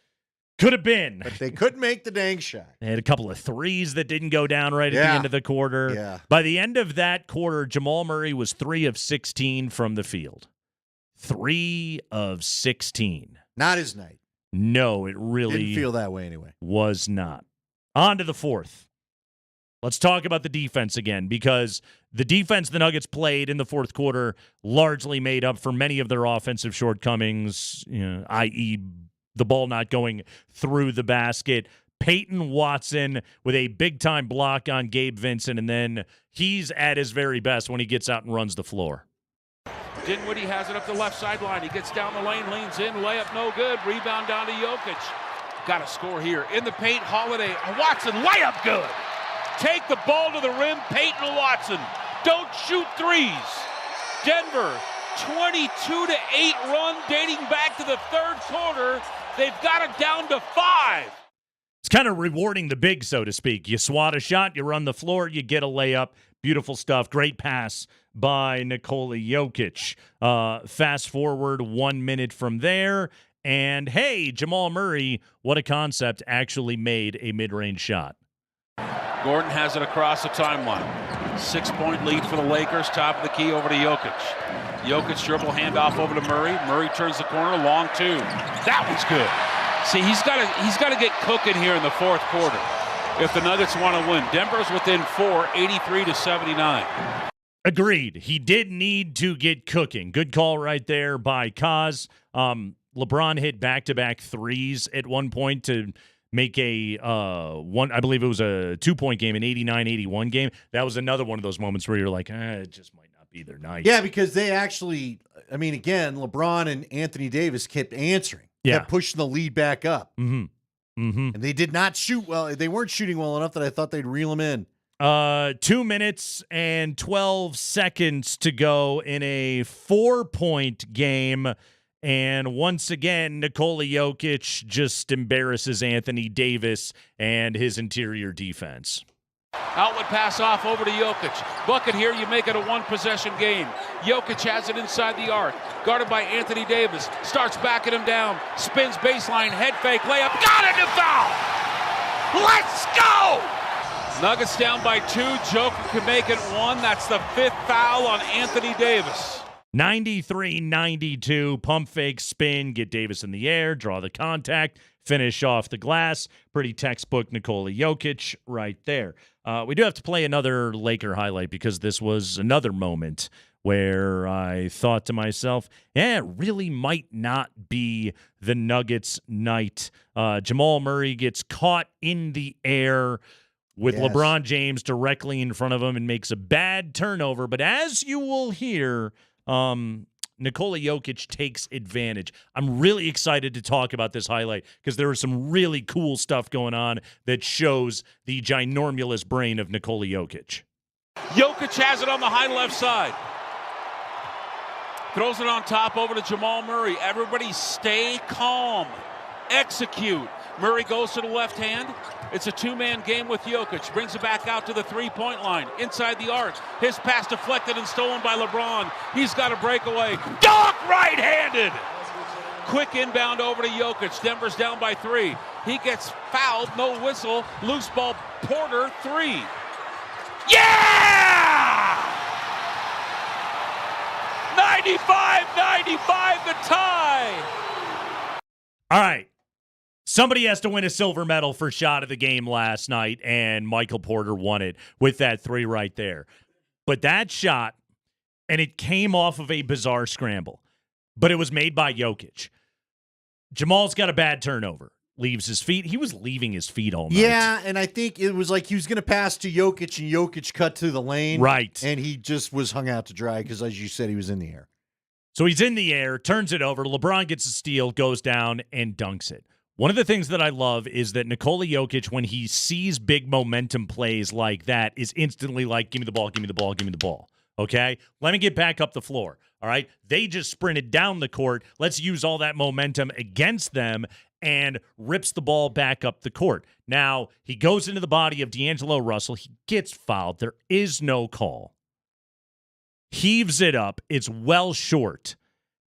S24: Could have been.
S25: But they couldn't make the dang shot.
S24: They had a couple of threes that didn't go down right at the end of the quarter.
S25: Yeah.
S24: By the end of that quarter, Jamal Murray was 3 of 16 from the field. 3 of 16.
S25: Not his night.
S24: No, it really
S25: Didn't feel that way anyway.
S24: was not. On to the fourth. Let's talk about the defense again, because the defense the Nuggets played in the fourth quarter largely made up for many of their offensive shortcomings, i.e., the ball not going through the basket. Peyton Watson with a big-time block on Gabe Vincent, and then he's at his very best when he gets out and runs the floor.
S1: Dinwiddie has it up the left sideline. He gets down the lane, leans in, layup no good. Rebound down to Jokic. Got to score here. In the paint, Holiday. Watson, layup good. Take the ball to the rim, Peyton Watson. Don't shoot threes. Denver, 22-8 run dating back to the third quarter. They've got it down to 5.
S24: It's kind of rewarding the big, so to speak. You swat a shot, you run the floor, you get a layup. Beautiful stuff. Great pass by Nikola Jokic. Fast forward 1 minute from there, and hey, Jamal Murray, what a concept, actually made a mid-range shot.
S1: Gordon has it across the timeline. 6-point lead for the Lakers. Top of the key over to Jokic. Jokic dribble handoff over to Murray. Murray turns the corner, long 2. That one's good. See, he's got to get cooking here in the fourth quarter if the Nuggets want to win. Denver's within 4, 83-79.
S24: Agreed. He did need to get cooking. Good call right there by Kaz. LeBron hit back-to-back threes at one point to make a I believe it was a 2-point game, an 89-81 game. That was another one of those moments where you're like, it just might not be their night.
S25: Yeah, because they actually, I mean, again, LeBron and Anthony Davis kept answering, kept pushing the lead back up.
S24: And
S25: they did not shoot well. They weren't shooting well enough that I thought they'd reel them in.
S24: 2 minutes and 12 seconds to go in a 4-point game. And once again, Nikola Jokic just embarrasses Anthony Davis and his interior defense.
S1: Outlet pass off over to Jokic. Bucket here, you make it a one-possession game. Jokic has it inside the arc. Guarded by Anthony Davis. Starts backing him down. Spins baseline, head fake, layup. Got it, and foul! Let's go! Nuggets down by 2. Joker can make it 1. That's the 5th foul on Anthony Davis.
S24: 93-92, pump fake, spin, get Davis in the air, draw the contact, finish off the glass. Pretty textbook Nikola Jokic right there. We do have to play another Laker highlight because this was another moment where I thought to myself, it really might not be the Nuggets' night. Jamal Murray gets caught in the air with LeBron James directly in front of him and makes a bad turnover. But as you will hear, Nikola Jokic takes advantage. I'm really excited to talk about this highlight because there was some really cool stuff going on that shows the ginormous brain of Nikola Jokic.
S1: Jokic has it on the high left side. Throws it on top over to Jamal Murray. Everybody stay calm. Execute. Murray goes to the left hand. It's a two-man game with Jokic. Brings it back out to the three-point line. Inside the arc. His pass deflected and stolen by LeBron. He's got a breakaway. Dunk right-handed! Quick inbound over to Jokic. Denver's down by 3. He gets fouled. No whistle. Loose ball. Porter, 3. Yeah! 95-95 the tie.
S24: All right. Somebody has to win a silver medal for shot of the game last night, and Michael Porter won it with that 3 right there. But that shot, and it came off of a bizarre scramble, but it was made by Jokic. Jamal's got a bad turnover. Leaves his feet. He was leaving his feet all night.
S25: Yeah, and I think it was like he was going to pass to Jokic, and Jokic cut to the lane.
S24: Right.
S25: And he just was hung out to dry because, as you said, he was in the air.
S24: So he's in the air, turns it over. LeBron gets a steal, goes down, and dunks it. One of the things that I love is that Nikola Jokic, when he sees big momentum plays like that, is instantly like, give me the ball, give me the ball, give me the ball. Okay? Let me get back up the floor. All right? They just sprinted down the court. Let's use all that momentum against them, and rips the ball back up the court. Now, he goes into the body of D'Angelo Russell. He gets fouled. There is no call. Heaves it up. It's well short.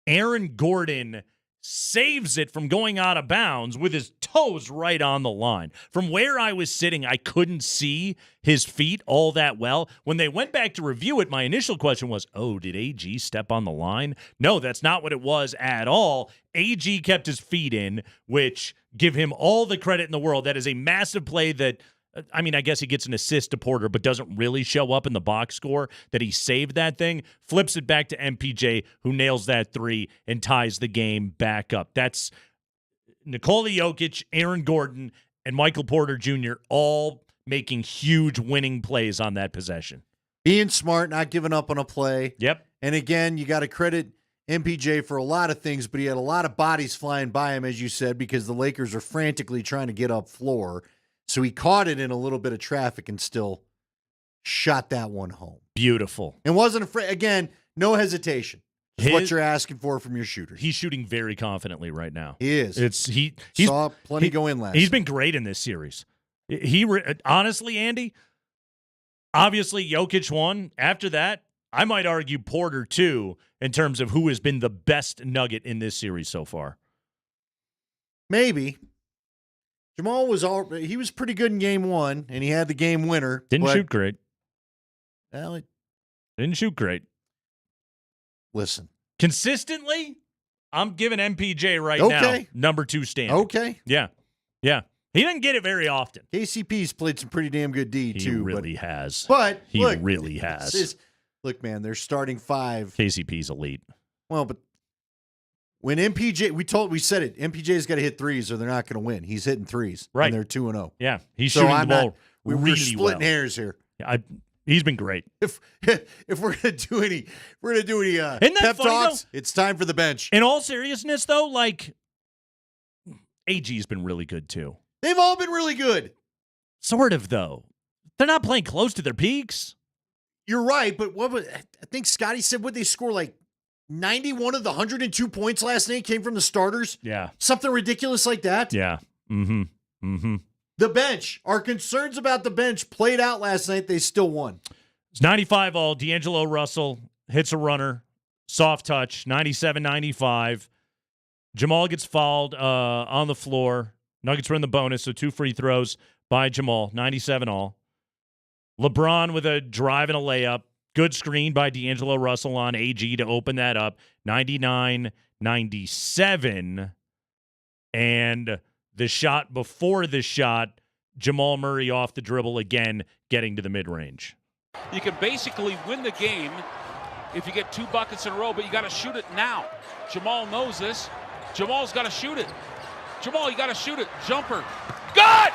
S24: Aaron Gordon saves it from going out of bounds with his toes right on the line. From where I was sitting, I couldn't see his feet all that well. When they went back to review it, my initial question was, did AG step on the line? No, that's not what it was at all. AG kept his feet in, which give him all the credit in the world. That is a massive play that, I mean, I guess he gets an assist to Porter, but doesn't really show up in the box score, that he saved that thing, flips it back to MPJ, who nails that 3 and ties the game back up. That's Nikola Jokic, Aaron Gordon, and Michael Porter Jr. all making huge winning plays on that possession.
S25: Being smart, not giving up on a play.
S24: Yep.
S25: And again, you got to credit MPJ for a lot of things, but he had a lot of bodies flying by him, as you said, because the Lakers are frantically trying to get up floor. So he caught it in a little bit of traffic and still shot that one home.
S24: Beautiful.
S25: And wasn't afraid. Again, no hesitation. It's what you're asking for from your shooter.
S24: He's shooting very confidently right now.
S25: He is.
S24: He
S25: saw plenty go in last.
S24: He's been great in this series. Honestly, Andy, obviously Jokic won. After that, I might argue Porter too, in terms of who has been the best Nugget in this series so far.
S25: Maybe. Jamal he was pretty good in game 1, and he had the game winner.
S24: Didn't shoot great.
S25: Well,
S24: didn't shoot great.
S25: Listen.
S24: Consistently, I'm giving MPJ right now number 2 standing.
S25: Okay.
S24: Yeah. Yeah. He doesn't get it very often.
S25: KCP's played some pretty damn good D, too.
S24: He really has.
S25: But
S24: he really has.
S25: Look, man, they're starting 5.
S24: KCP's elite.
S25: Well, but when MPJ, we said it, MPJ's got to hit 3s or they're not going to win. He's hitting 3s.
S24: Right.
S25: And they're 2-0.
S24: Yeah. He's shooting the ball really
S25: we're splitting hairs here.
S24: He's been great.
S25: If we're gonna do any pep talks, it's time for the bench.
S24: In all seriousness, though, like AG's been really good too.
S25: They've all been really good.
S24: Sort of, though. They're not playing close to their peaks.
S25: You're right, but I think Scotty said they score like 91 of the 102 points last night came from the starters.
S24: Yeah.
S25: Something ridiculous like that.
S24: Yeah. Mm-hmm. Mm-hmm.
S25: The bench. Our concerns about the bench played out last night. They still won.
S24: It's 95-all. D'Angelo Russell hits a runner. Soft touch. 97-95. Jamal gets fouled on the floor. Nuggets were in the bonus, so 2 free throws by Jamal. 97-all. LeBron with a drive and a layup. Good screen by D'Angelo Russell on AG to open that up. 99-97. And the shot before the shot, Jamal Murray off the dribble again, getting to the mid-range.
S1: You can basically win the game if you get 2 buckets in a row, but you got to shoot it now. Jamal knows this. Jamal's got to shoot it. Jamal, you got to shoot it. Jumper. Good!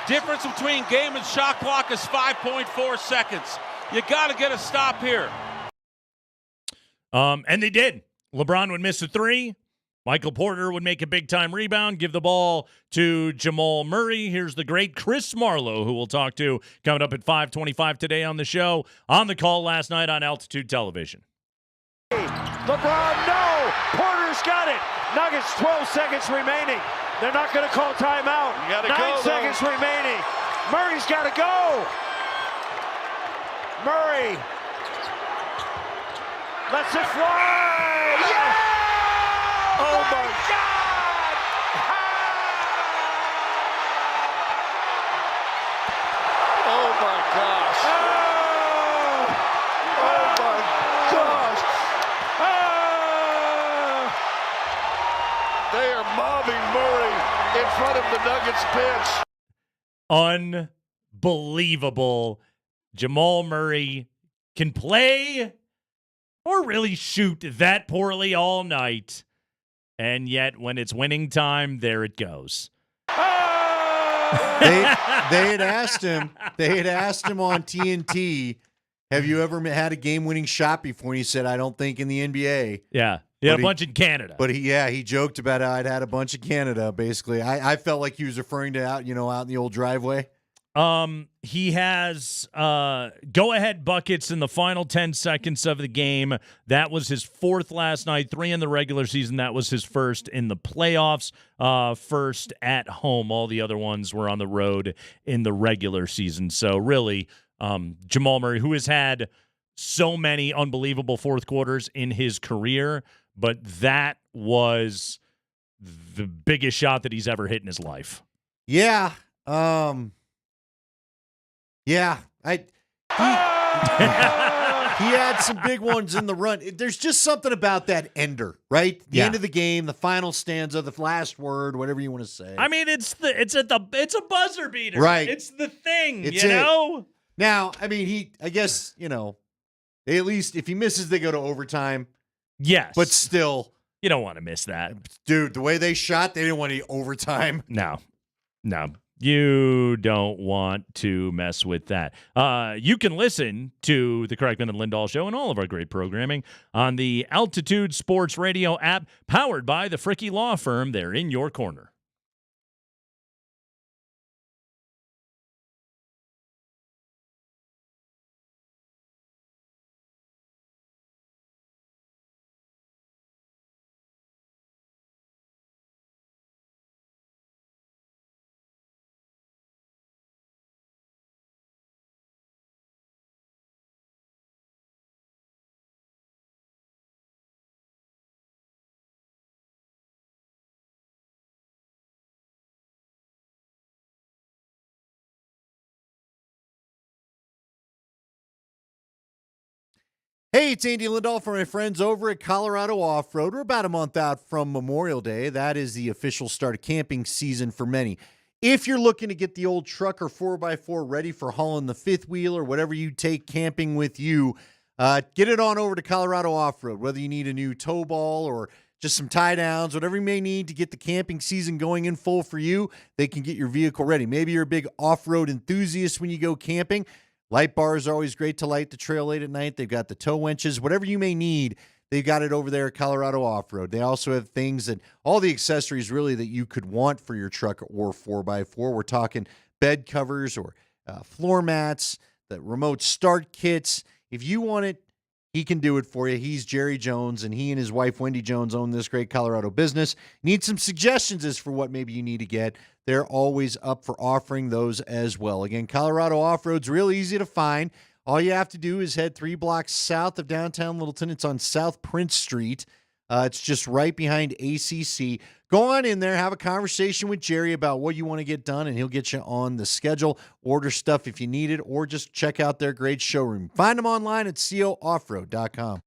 S1: Difference between game and shot clock is 5.4 seconds. You got to get a stop here.
S24: And they did. LeBron would miss a 3. Michael Porter would make a big-time rebound, give the ball to Jamal Murray. Here's the great Chris Marlowe, who we'll talk to coming up at 5:25 today on the show. On the call last night on Altitude Television.
S4: LeBron, no! Porter's got it. Nuggets, 12 seconds remaining. They're not going to call timeout. 9 seconds remaining. Murray's got to go. Murray lets it fly. Yeah! Oh my God!
S18: Oh my gosh! Oh my gosh! They are mobbing Murray in front of the Nuggets bench.
S24: Unbelievable. Jamal Murray can play or really shoot that poorly all night. And yet, when it's winning time, there it goes.
S25: They had asked him. They had asked him on TNT, "Have you ever had a game-winning shot before?" And he said, "I don't think in the NBA."
S24: Yeah, a bunch in Canada.
S25: But he joked about how I'd had a bunch in Canada. Basically, I felt like he was referring to out in the old driveway.
S24: He has go-ahead buckets in the final 10 seconds of the game. That was his 4th last night, 3 in the regular season. That was his 1st in the playoffs, 1st at home. All the other ones were on the road in the regular season. So really, Jamal Murray, who has had so many unbelievable fourth quarters in his career, but that was the biggest shot that he's ever hit in his life.
S25: Yeah. Yeah, he had some big ones in the run. There's just something about that ender, right? The end of the game, the final stanza, the last word, whatever you want to say.
S24: I mean, it's a buzzer beater,
S25: right?
S24: It's the thing,
S25: it's
S24: you know.
S25: Now, I mean, I guess they at least if he misses, they go to overtime.
S24: Yes,
S25: but still,
S24: you don't want to miss that,
S25: dude. The way they shot, they didn't want any overtime.
S24: No. You don't want to mess with that. You can listen to the Kreckman and Lindahl Show and all of our great programming on the Altitude Sports Radio app, powered by the Fricke Law Firm. They're in your corner.
S25: Hey, it's Andy Lindahl for my friends over at Colorado Off-Road. We're about a month out from Memorial Day. That is the official start of camping season for many. If you're looking to get the old truck or 4x4 ready for hauling the fifth wheel or whatever you take camping with you, get it on over to Colorado Off-Road. Whether you need a new tow ball or just some tie downs, whatever you may need to get the camping season going in full for you, they can get your vehicle ready. Maybe you're a big off-road enthusiast when you go camping. Light bars are always great to light the trail late at night. They've got the tow winches, whatever you may need. They've got it over there at Colorado Off-Road. They also have things that all the accessories really that you could want for your truck or 4x4. We're talking bed covers or floor mats, the remote start kits. If you want it, he can do it for you. He's Jerry Jones, and he and his wife, Wendy Jones, own this great Colorado business. Need some suggestions as for what maybe you need to get. they're always up for offering those as well. Again, Colorado Off-Road's real easy to find. All you have to do is head 3 blocks south of downtown Littleton. It's on South Prince Street. It's just right behind ACC. Go on in there, have a conversation with Jerry about what you want to get done, and he'll get you on the schedule. Order stuff if you need it, or just check out their great showroom. Find them online at cooffroad.com.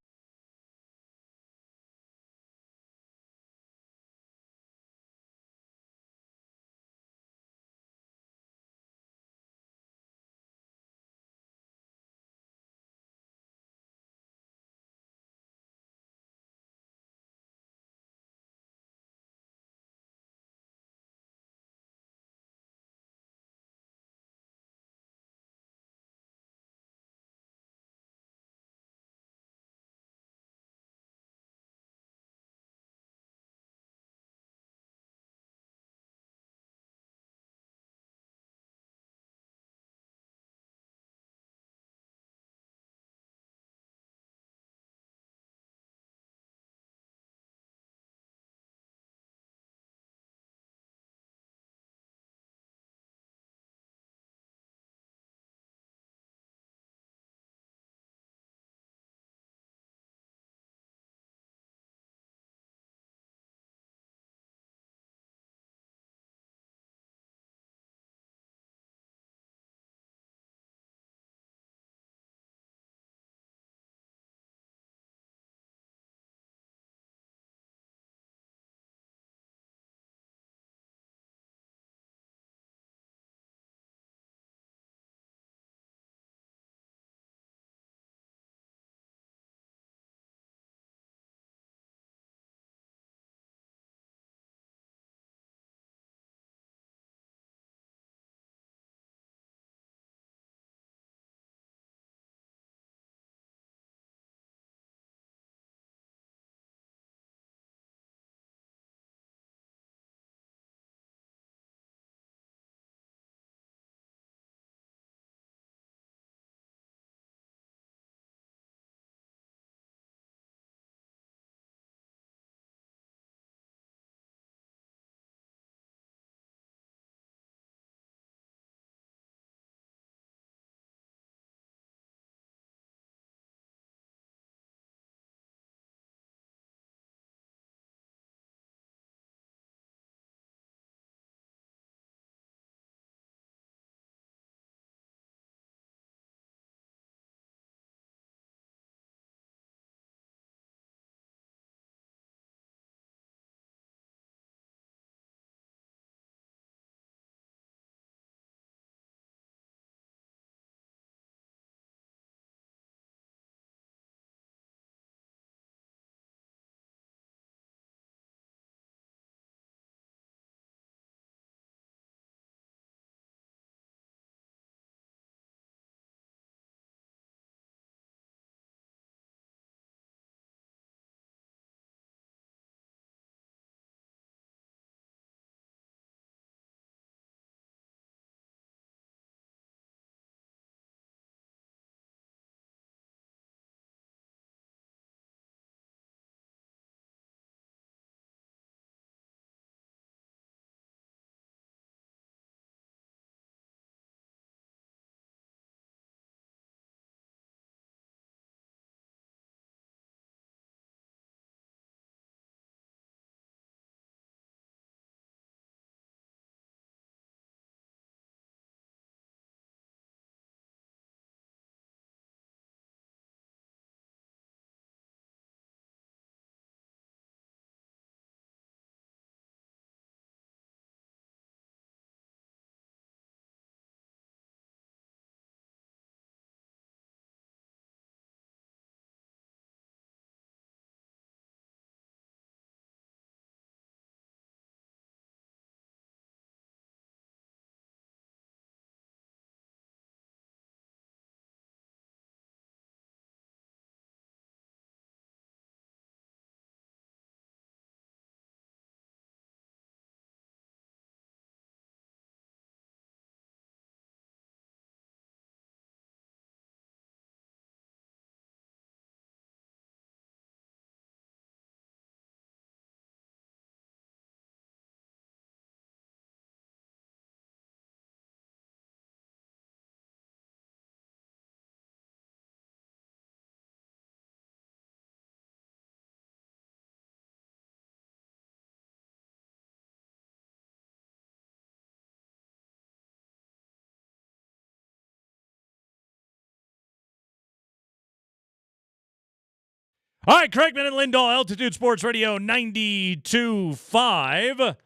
S24: All right, Craigman and Lindahl, Altitude Sports Radio 92.5.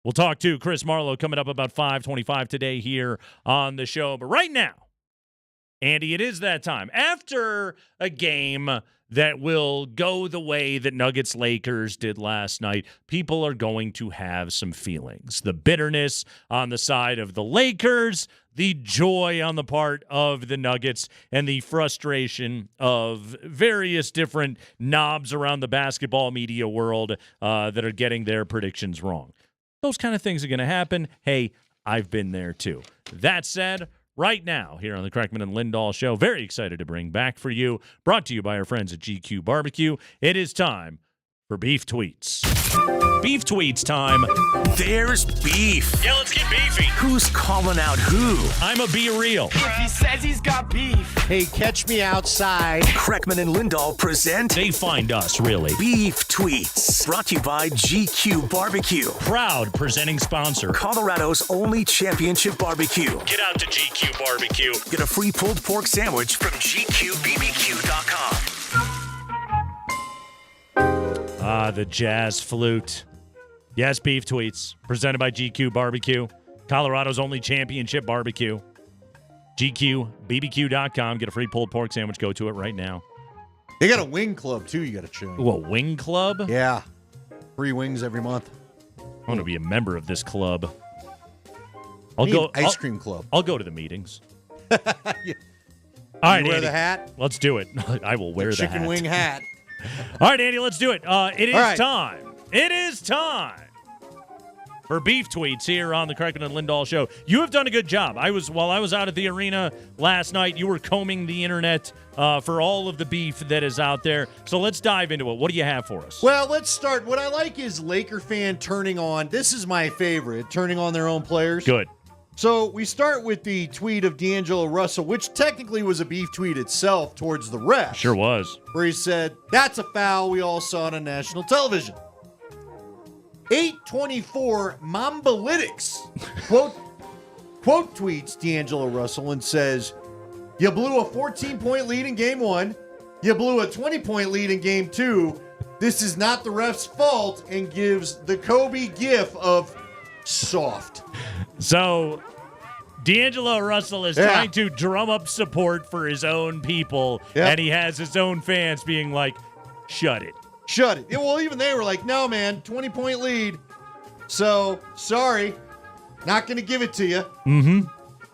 S24: We'll talk to Chris Marlowe coming up about 5:25 today here on the show. But right now, Andy, it is that time. After a game that will go the way that Nuggets-Lakers did last night, people are going to have some feelings. The bitterness on the side of the Lakers, the joy on the part of the Nuggets, and the frustration of various different knobs around the basketball media world that are getting their predictions wrong. Those kind of things are going to happen. Hey, I've been there too. That said, right now, here on the Crackman and Lindahl Show, very excited to bring back for you, brought to you by our friends at GQ Barbecue, it is time for Beef Tweets. Beef Tweets time.
S15: There's beef.
S24: Yeah, let's get beefy.
S15: Who's calling out who?
S24: I'm a Be Real.
S9: If he says he's got beef.
S25: Hey, catch me outside.
S15: Crackman and Lindahl present
S24: They find us, really.
S15: Beef Tweets. Brought to you by GQ Barbecue.
S24: Proud presenting sponsor.
S15: Colorado's only championship barbecue.
S24: Get out to GQ Barbecue.
S15: Get a free pulled pork sandwich from GQBBQ.com.
S24: The jazz flute. Yes, Beef Tweets. Presented by GQ Barbecue. Colorado's only championship barbecue. GQBBQ.com. Get a free pulled pork sandwich. Go to it right now.
S25: They got a wing club, too, you got to join.
S24: Ooh, a wing club?
S25: Yeah. Free wings every month.
S24: I want to be a member of this club.
S25: Ice cream club.
S24: I'll go to the meetings.
S25: Yeah.
S24: All right,
S25: wear
S24: Andy,
S25: the hat?
S24: Let's do it. I will wear the hat.
S25: Chicken wing hat.
S24: All right, Andy, let's do it. It is
S25: right.
S24: time. It is time for Beef Tweets here on the Crackman and Lindahl Show. You have done a good job. While I was out at the arena last night, you were combing the internet for all of the beef that is out there. So let's dive into it. What do you have for us?
S25: Well, let's start. What I like is Laker fan turning on. This is my favorite, turning on their own players.
S24: Good.
S25: So we start with the tweet of D'Angelo Russell, which technically was a beef tweet itself towards the refs.
S24: Sure was.
S25: Where he said, "That's a foul. We all saw it on national television." 824 Mambalytics quote tweets D'Angelo Russell and says, "You blew a 14-point lead in game 1. You blew a 20-point lead in game 2. This is not the ref's fault," and gives the Kobe gif of soft.
S24: So D'Angelo Russell is trying to drum up support for his own people, and he has his own fans being like, shut it.
S25: Shut it. Well, even they were like, no, man, 20-point lead. So, sorry, not going to give it to you.
S24: Mm-hmm.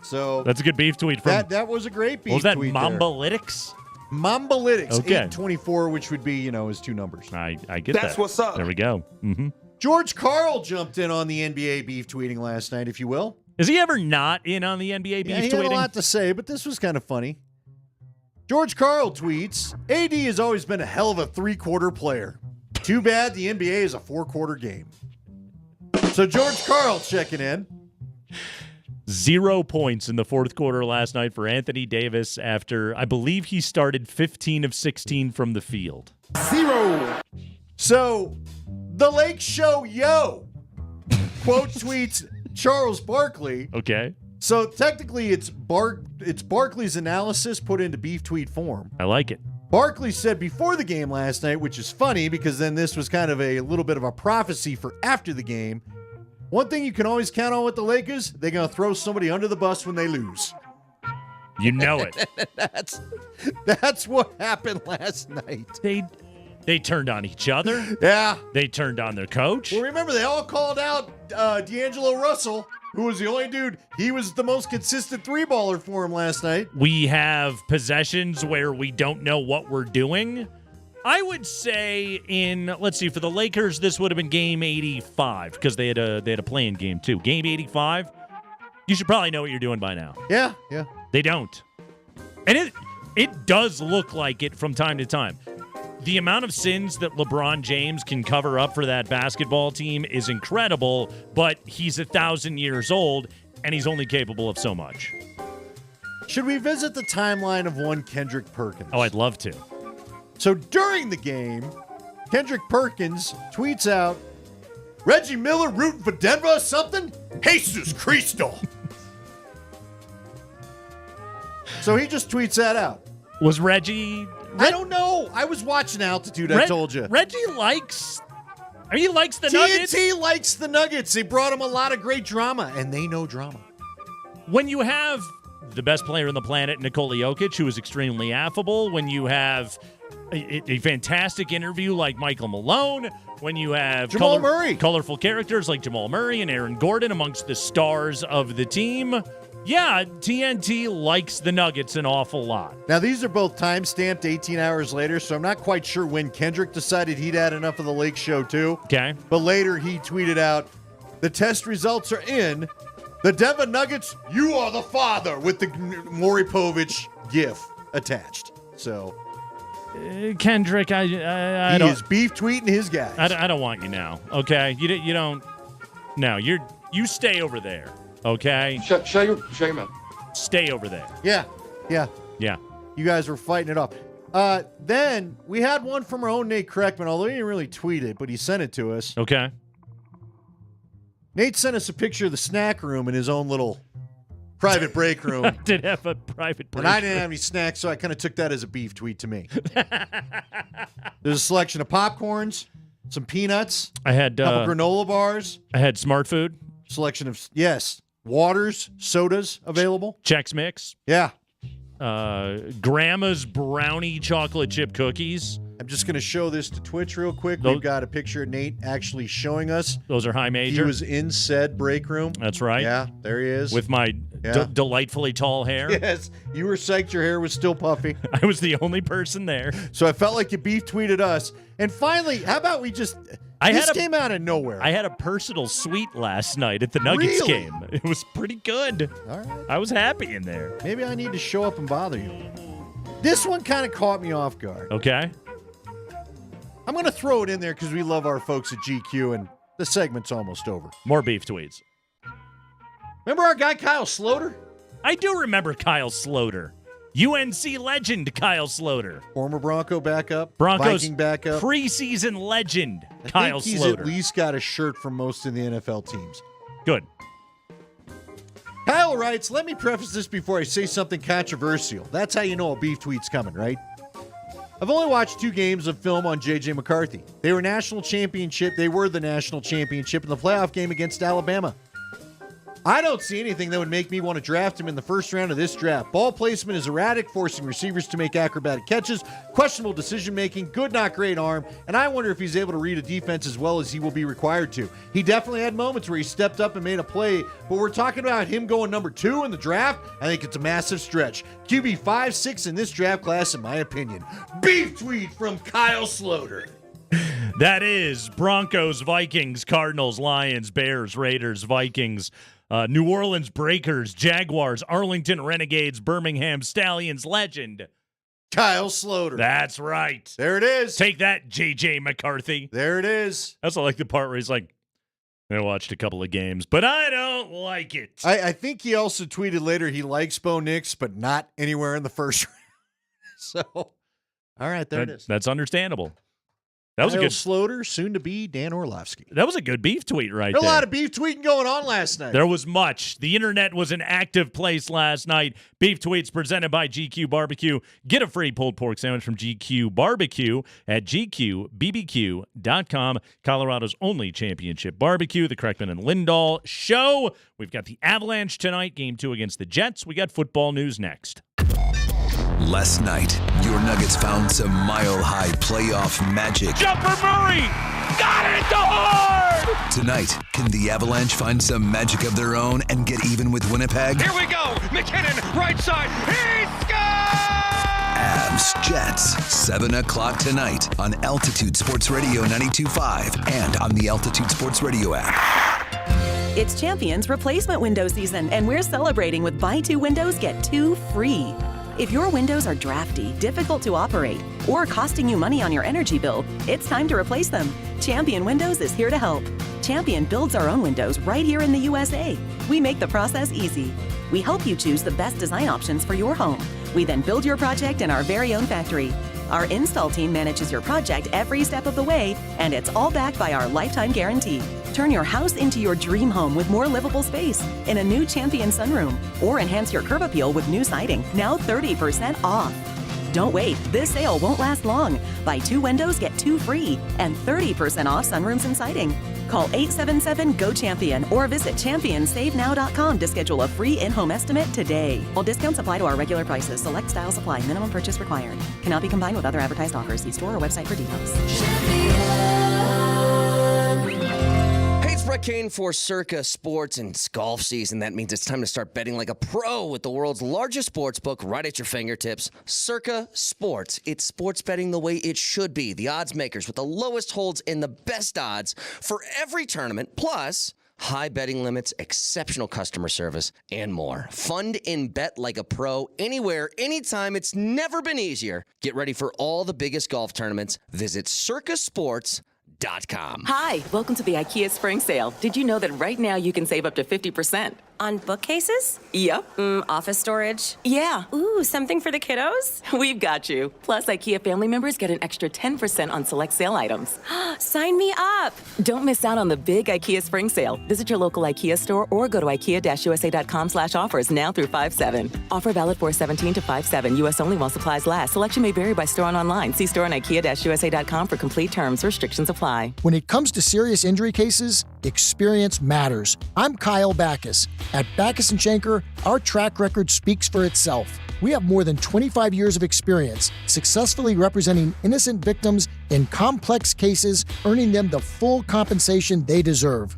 S25: So
S24: that's a good beef tweet from
S25: that was a great beef
S24: what was that,
S25: tweet.
S24: Mambalytics?
S25: Mambalytics,
S24: Okay.
S25: 824, which would be, his two numbers.
S24: I get that.
S25: That's what's up.
S24: There we go. Mm-hmm.
S25: George Karl jumped in on the NBA beef tweeting last night, if you will.
S24: Is he ever not in on the NBA beef
S25: He
S24: tweeting?
S25: had a lot to say, but this was kind of funny. George Karl tweets, AD has always been a hell of a three-quarter player. Too bad the NBA is a four-quarter game. So George Karl checking in.
S24: 0 points in the fourth quarter last night for Anthony Davis after, I believe he started 15 of 16 from the field.
S25: 0. So, the Lake Show, yo, quote tweets Charles Barkley.
S24: Okay.
S25: So technically it's Barkley's analysis put into beef tweet form.
S24: I like it.
S25: Barkley said before the game last night, which is funny because then this was kind of a little bit of a prophecy for after the game. One thing you can always count on with the Lakers, they're going to throw somebody under the bus when they lose.
S24: You know it.
S25: That's what happened last night.
S24: They turned on each other.
S25: Yeah.
S24: They turned on their coach.
S25: Well, remember, they all called out D'Angelo Russell, who was the only dude. He was the most consistent three-baller for him last night.
S24: We have possessions where we don't know what we're doing. I would say let's see, for the Lakers, this would have been game 85 because they had a play-in game too. Game 85, you should probably know what you're doing by now.
S25: Yeah.
S24: They don't. And it does look like it from time to time. The amount of sins that LeBron James can cover up for that basketball team is incredible, but he's 1,000 years old, and he's only capable of so much.
S25: Should we visit the timeline of one Kendrick Perkins?
S24: Oh, I'd love to.
S25: So during the game, Kendrick Perkins tweets out, Reggie Miller rooting for Denver or something? Jesus Cristo. So he just tweets that out.
S24: Was Reggie?
S25: I don't know. I was watching Altitude, I told you.
S24: Reggie likes the Nuggets.
S25: TNT likes the Nuggets. They brought him a lot of great drama, and they know drama.
S24: When you have the best player on the planet, Nikola Jokic, who is extremely affable, when you have a fantastic interview like Michael Malone, when you have
S25: Jamal Murray,
S24: colorful characters like Jamal Murray and Aaron Gordon amongst the stars of the team, yeah, TNT likes the Nuggets an awful lot.
S25: Now, these are both time-stamped 18 hours later, so I'm not quite sure when Kendrick decided he'd had enough of the Lake Show, too.
S24: Okay.
S25: But later he tweeted out, the test results are in. The Denver Nuggets, you are the father, with the Maury Povich gif attached. So,
S24: Kendrick, I
S25: he
S24: don't.
S25: is beef tweeting his guys.
S24: I don't want you now. Okay, you don't. No, you stay over there. Okay.
S23: Shut your mouth.
S24: Stay over there.
S25: Yeah.
S24: Yeah.
S25: You guys were fighting it off. Then we had one from our own Nate Kreckman, although he didn't really tweet it, but he sent it to us.
S24: Okay.
S25: Nate sent us a picture of the snack room in his own little private break room.
S24: I did have a private break
S25: And I didn't
S24: room.
S25: have any snacks, so I kind of took that as a beef tweet to me. There's a selection of popcorns, some peanuts,
S24: I had
S25: a couple granola bars,
S24: I had Smart Food,
S25: selection of, waters, sodas available.
S24: Chex Mix,
S25: Yeah.
S24: Grandma's brownie chocolate chip cookies.
S25: I'm just going to show this to Twitch real quick.
S24: Those-
S25: We've got a picture of Nate actually showing us.
S24: Those are high major.
S25: He was in said break room.
S24: That's right.
S25: Yeah, there he is.
S24: With my delightfully tall hair.
S25: Yes, you were psyched your hair was still puffy.
S24: I was the only person there.
S25: So I felt like you beef tweeted us. And finally, how about we just... This came out of nowhere.
S24: I had a personal suite last night at the Nuggets
S25: Really?
S24: game. It was pretty good.
S25: All right.
S24: I was happy in there.
S25: Maybe I need to show up and bother you. This one kind of caught me off guard.
S24: Okay.
S25: I'm going to throw it in there because we love our folks at GQ, and the segment's almost over.
S24: More beef tweets.
S25: Remember our guy Kyle Sloter?
S24: I do remember Kyle Sloter. UNC legend Kyle Sloter.
S25: Former Bronco backup.
S24: Broncos
S25: Viking backup.
S24: preseason legend
S25: I
S24: Kyle
S25: think he's
S24: Sloter.
S25: at least got a shirt from most of the NFL teams.
S24: Good.
S25: Kyle writes, let me preface this before I say something controversial. That's how you know a beef tweet's coming, right? I've only watched 2 games of film on J.J. McCarthy. They were the national championship in the playoff game against Alabama. I don't see anything that would make me want to draft him in the first round of this draft. Ball placement is erratic, forcing receivers to make acrobatic catches, questionable decision-making, good not great arm, and I wonder if he's able to read a defense as well as he will be required to. He definitely had moments where he stepped up and made a play, but we're talking about him going number 2 in the draft. I think it's a massive stretch. QB 5-6 in this draft class, in my opinion. Beef tweet from Kyle Sloter.
S24: That is Broncos, Vikings, Cardinals, Lions, Bears, Raiders, Vikings, New Orleans Breakers, Jaguars, Arlington Renegades, Birmingham Stallions legend.
S25: Kyle Sloter.
S24: That's right.
S25: There it is.
S24: Take that, J.J. McCarthy.
S25: There it is.
S24: That's like the part where he's like, I watched a couple of games, but I don't like it.
S25: I think he also tweeted later he likes Bo Nix, but not anywhere in the first round. So, all right, there it is.
S24: That's understandable. That was
S25: Kyle
S24: a good
S25: Sloter, soon to be Dan Orlovsky.
S24: That was a good beef tweet right
S25: There
S24: there.
S25: a lot of beef tweeting going on last night.
S24: There was much. The internet was an active place last night. Beef tweets presented by GQ Barbecue. Get a free pulled pork sandwich from GQ Barbecue at gqbbq.com. Colorado's only championship barbecue. The Kreckman and Lindahl show. We've got the Avalanche tonight, game 2 against the Jets. We got football news next.
S15: Last night, your Nuggets found some mile-high playoff magic.
S1: Jumper Murray! Got it to hard!
S15: Tonight, can the Avalanche find some magic of their own and get even with Winnipeg?
S1: Here we go! McKinnon, right side, he scores!
S15: Avs, Jets, 7 o'clock tonight on Altitude Sports Radio 92.5 and on the Altitude Sports Radio app.
S11: It's Champions replacement window season, and we're celebrating with buy 2 windows, get 2 free. If your windows are drafty, difficult to operate, or costing you money on your energy bill, it's time to replace them. Champion Windows is here to help. Champion builds our own windows right here in the USA. We make the process easy. We help you choose the best design options for your home. We then build your project in our very own factory. Our install team manages your project every step of the way, and it's all backed by our lifetime guarantee. Turn your house into your dream home with more livable space in a new Champion sunroom, or enhance your curb appeal with new siding, now 30% off. Don't wait. This sale won't last long. Buy 2 windows, get 2 free, and 30% off sunrooms and siding. Call 877-GO-CHAMPION or visit championsavenow.com to schedule a free in-home estimate today. All discounts apply to our regular prices. Select styles apply. Minimum purchase required. Cannot be combined with other advertised offers. See store or website for details.
S13: Hey, it's Brett Kane for Circa Sports, and it's golf season. That means it's time to start betting like a pro with the world's largest sports book right at your fingertips. Circa Sports. It's sports betting the way it should be. The odds makers with the lowest holds and the best odds for every tournament, plus high betting limits, exceptional customer service, and more. Fund and bet like a pro anywhere, anytime. It's never been easier. Get ready for all the biggest golf tournaments. Visit circasports.com.
S17: Hi, welcome to the IKEA Spring Sale. Did you know that right now you can save up to 50%?
S19: On bookcases?
S17: Yep.
S19: Office storage?
S17: Yeah.
S19: Ooh, something for the kiddos?
S17: We've got you. Plus, IKEA family members get an extra 10% on select sale items.
S19: Sign me up.
S17: Don't miss out on the big IKEA Spring Sale. Visit your local IKEA store or go to IKEA-USA.com/offers now through 5/7. Offer valid 4/17 to 5/7. U.S. only while supplies last. Selection may vary by store and online. See store on IKEA-USA.com for complete terms. Restrictions apply.
S21: When it comes to serious injury cases, experience matters. I'm Kyle Backus. At Backus & Schenker, our track record speaks for itself. We have more than 25 years of experience successfully representing innocent victims in complex cases, earning them the full compensation they deserve.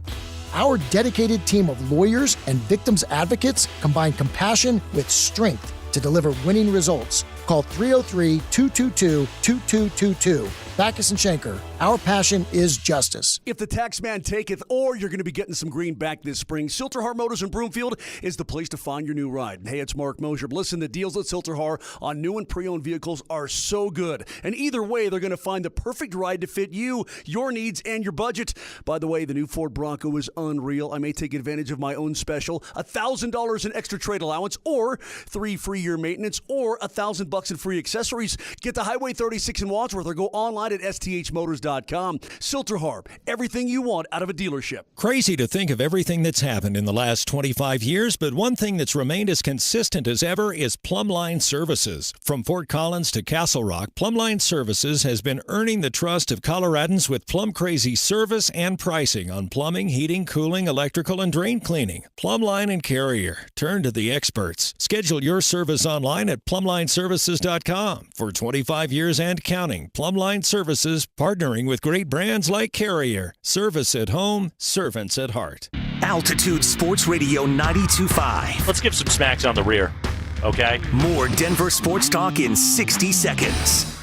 S21: Our dedicated team of lawyers and victims advocates combine compassion with strength to deliver winning results. Call 303-222-2222. Backus & Schenker. Our passion is justice.
S22: If the tax man taketh, or you're going to be getting some green back this spring, Silterhar Motors in Broomfield is the place to find your new ride. Hey, it's Mark Mosier. Listen, the deals at Silterhar on new and pre-owned vehicles are so good. And either way, they're going to find the perfect ride to fit you, your needs, and your budget. By the way, the new Ford Bronco is unreal. I may take advantage of my own special, $1,000 in extra trade allowance, or 3 free-year maintenance, or $1,000 in free accessories. Get to Highway 36 in Wadsworth or go online at sthmotors.com. Silterhar, everything you want out of a dealership.
S26: Crazy to think of everything that's happened in the last 25 years, but one thing that's remained as consistent as ever is Plumline Services. From Fort Collins to Castle Rock, Plumline Services has been earning the trust of Coloradans with plum-crazy service and pricing on plumbing, heating, cooling, electrical, and drain cleaning. Plumline and Carrier. Turn to the experts. Schedule your service online at plumlineservices.com. For 25 years and counting, Plumline Services, partnering with great brands like Carrier. Service at home, servants at heart.
S15: Altitude Sports Radio 92.5.
S27: Let's give some smacks on the rear, okay?
S15: More Denver sports talk in 60 seconds.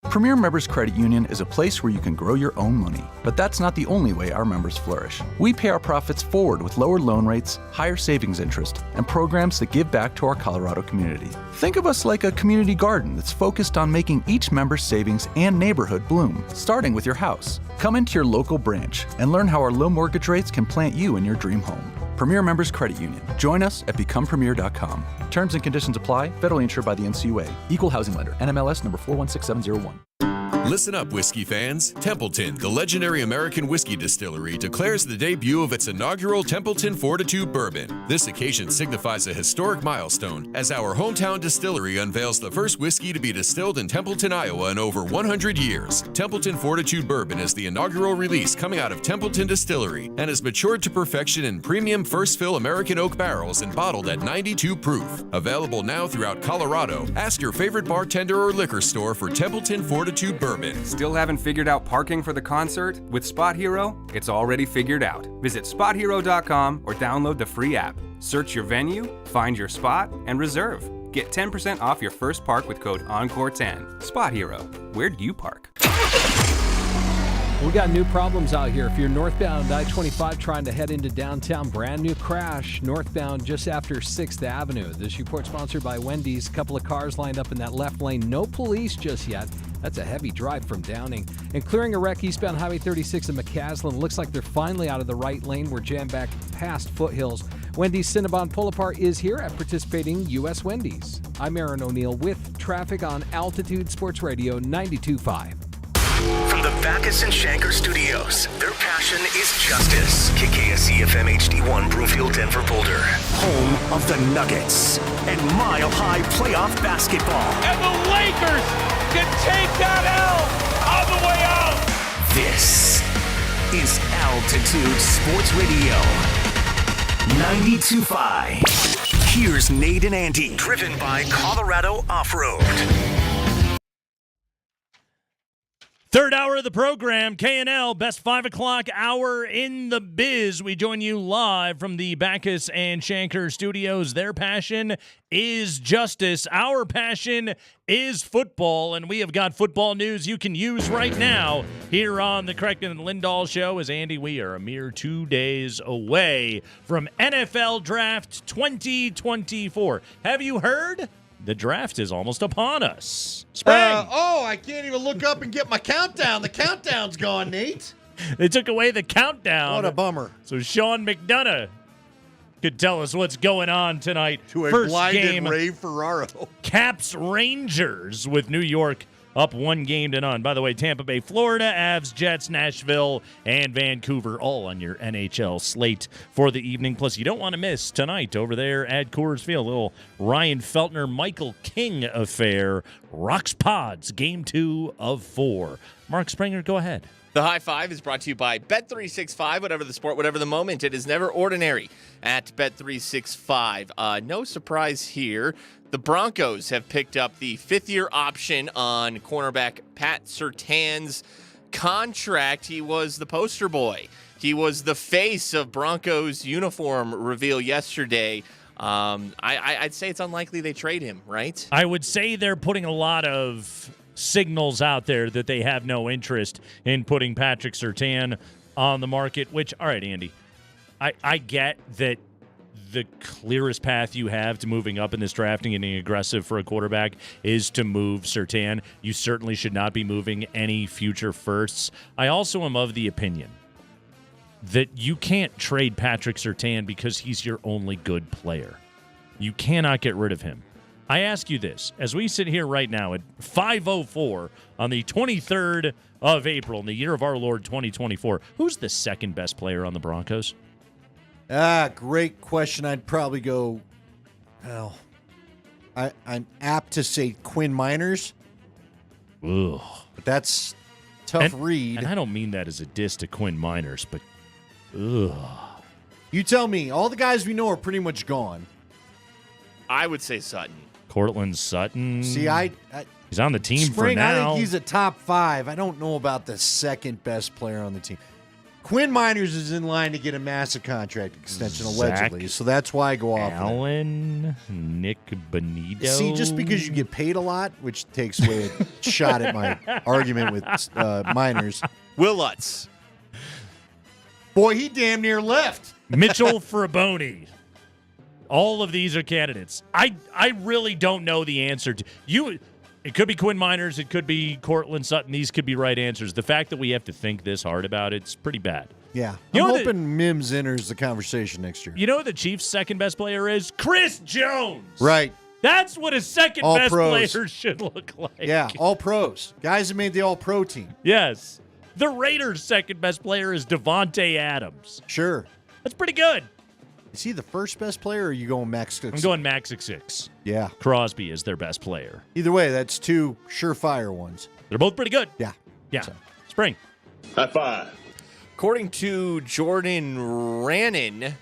S28: Premier Members Credit Union is a place where you can grow your own money. But that's not the only way our members flourish. We pay our profits forward with lower loan rates, higher savings interest, and programs that give back to our Colorado community. Think of us like a community garden that's focused on making each member's savings and neighborhood bloom, starting with your house. Come into your local branch and learn how our low mortgage rates can plant you in your dream home. Premier Members Credit Union. Join us at becomepremier.com. Terms and conditions apply. Federally insured by the NCUA. Equal housing lender. NMLS number 416701.
S29: Listen up, whiskey fans. Templeton, the legendary American whiskey distillery, declares the debut of its inaugural Templeton Fortitude Bourbon. This occasion signifies a historic milestone as our hometown distillery unveils the first whiskey to be distilled in Templeton, Iowa in over 100 years. Templeton Fortitude Bourbon is the inaugural release coming out of Templeton Distillery and is matured to perfection in premium first fill American oak barrels and bottled at 92 proof. Available now throughout Colorado. Ask your favorite bartender or liquor store for Templeton Fortitude Bourbon.
S30: Still haven't figured out parking for the concert? With Spot Hero, it's already figured out. Visit SpotHero.com or download the free app. Search your venue, find your spot, and reserve. Get 10% off your first park with code ENCORE10. Spot Hero. Where do you park?
S31: We got new problems out here. If you're northbound I-25 trying to head into downtown, brand new crash northbound just after 6th Avenue. This report sponsored by Wendy's. Couple of cars lined up in that left lane. No police just yet. That's a heavy drive from Downing. And clearing a wreck eastbound Highway 36 in McCaslin. Looks like they're finally out of the right lane. We're jammed back past Foothills. Wendy's Cinnabon Pull-Apart is here at participating U.S. Wendy's. I'm Aaron O'Neill with traffic on Altitude Sports Radio 92.5.
S15: From the Backus and Shanker Studios. Their passion is justice. KKSE FM HD1 Broomfield, Denver, Boulder. Home of the Nuggets and mile-high playoff basketball.
S1: And the Lakers can take that L on the way out.
S15: This is Altitude Sports Radio. 92.5. Here's Nate and Andy, driven by Colorado Off-Road.
S24: Third hour of the program, K&L, best 5 o'clock hour in the biz. We join you live from the Backus and Shanker Studios. Their passion is justice. Our passion is football, and we have got football news you can use right now here on the Kreckman and Lindahl Show. As Andy, we are a mere 2 days away from NFL Draft 2024. Have you heard? The draft is almost upon us. Spring.
S25: I can't even look up and get my countdown. The countdown's gone, Nate.
S24: They took away the countdown.
S25: What a bummer.
S24: So Sean McDonough could tell us what's going on tonight.
S25: To a
S24: First
S25: blinded
S24: game,
S25: Ray Ferraro.
S24: Caps Rangers with New York up 1-0. By the way, Tampa Bay, Florida, Avs, Jets, Nashville, and Vancouver all on your NHL slate for the evening. Plus, you don't want to miss tonight over there at Coors Field. A little Ryan Feltner, Michael King affair. Rocks Pods, Game 2 of 4. Mark Springer, go ahead.
S2: The High Five is brought to you by Bet365. Whatever the sport, whatever the moment, it is never ordinary at Bet365. No surprise here. The Broncos have picked up the fifth-year option on cornerback Pat Surtain's contract. He was the poster boy. He was the face of Broncos uniform reveal yesterday. I'd say it's unlikely they trade him, right?
S24: I would say they're putting a lot of signals out there that they have no interest in putting Patrick Surtain on the market, which, all right, Andy, I get that the clearest path you have to moving up in this drafting and getting aggressive for a quarterback is to move Surtain. You certainly should not be moving any future firsts. I also am of the opinion that you can't trade Patrick Surtain because he's your only good player. You cannot get rid of him. I ask you this, as we sit here right now at 5:04 on the 23rd of April in the year of our Lord 2024, who's the second best player on the Broncos?
S25: Great question. I'd probably go, I'm apt to say Quinn Miners.
S24: Ugh.
S25: But that's tough read.
S24: And I don't mean that as a diss to Quinn Miners, but ugh.
S25: You tell me. All the guys we know are pretty much gone.
S2: I would say Sutton.
S24: Cortland Sutton.
S25: See,
S24: he's on the team
S25: Spring,
S24: for now.
S25: I think he's a top 5. I don't know about the second best player on the team. Quinn Miners is in line to get a massive contract extension, allegedly. So that's why I go off.
S24: Allen, Nick Bonito.
S25: See, just because you get paid a lot, which takes away a shot at my argument with Miners.
S2: Will Lutz.
S25: Boy, he damn near left.
S24: Mitchell Fraboni. All of these are candidates. I really don't know the answer to you. It could be Quinn Miners. It could be Cortland Sutton. These could be right answers. The fact that we have to think this hard about it's pretty bad.
S25: Yeah. I'm hoping Mims enters the conversation next year.
S24: You know who the Chiefs' second best player is? Chris Jones.
S25: Right.
S24: That's what a second
S25: all
S24: best
S25: pros.
S24: player should look like.
S25: Yeah, all pros. Guys that made the all-pro team.
S24: Yes. The Raiders' second best player is Devontae Adams.
S25: Sure.
S24: That's pretty good.
S25: Is he the first best player, or are you going max 6?
S24: I'm going max 6.
S25: Yeah.
S24: Crosby is their best player.
S25: Either way, that's 2 surefire ones.
S24: They're both pretty good.
S25: Yeah.
S24: Yeah. Spring.
S2: High five. According to Jordan Raanan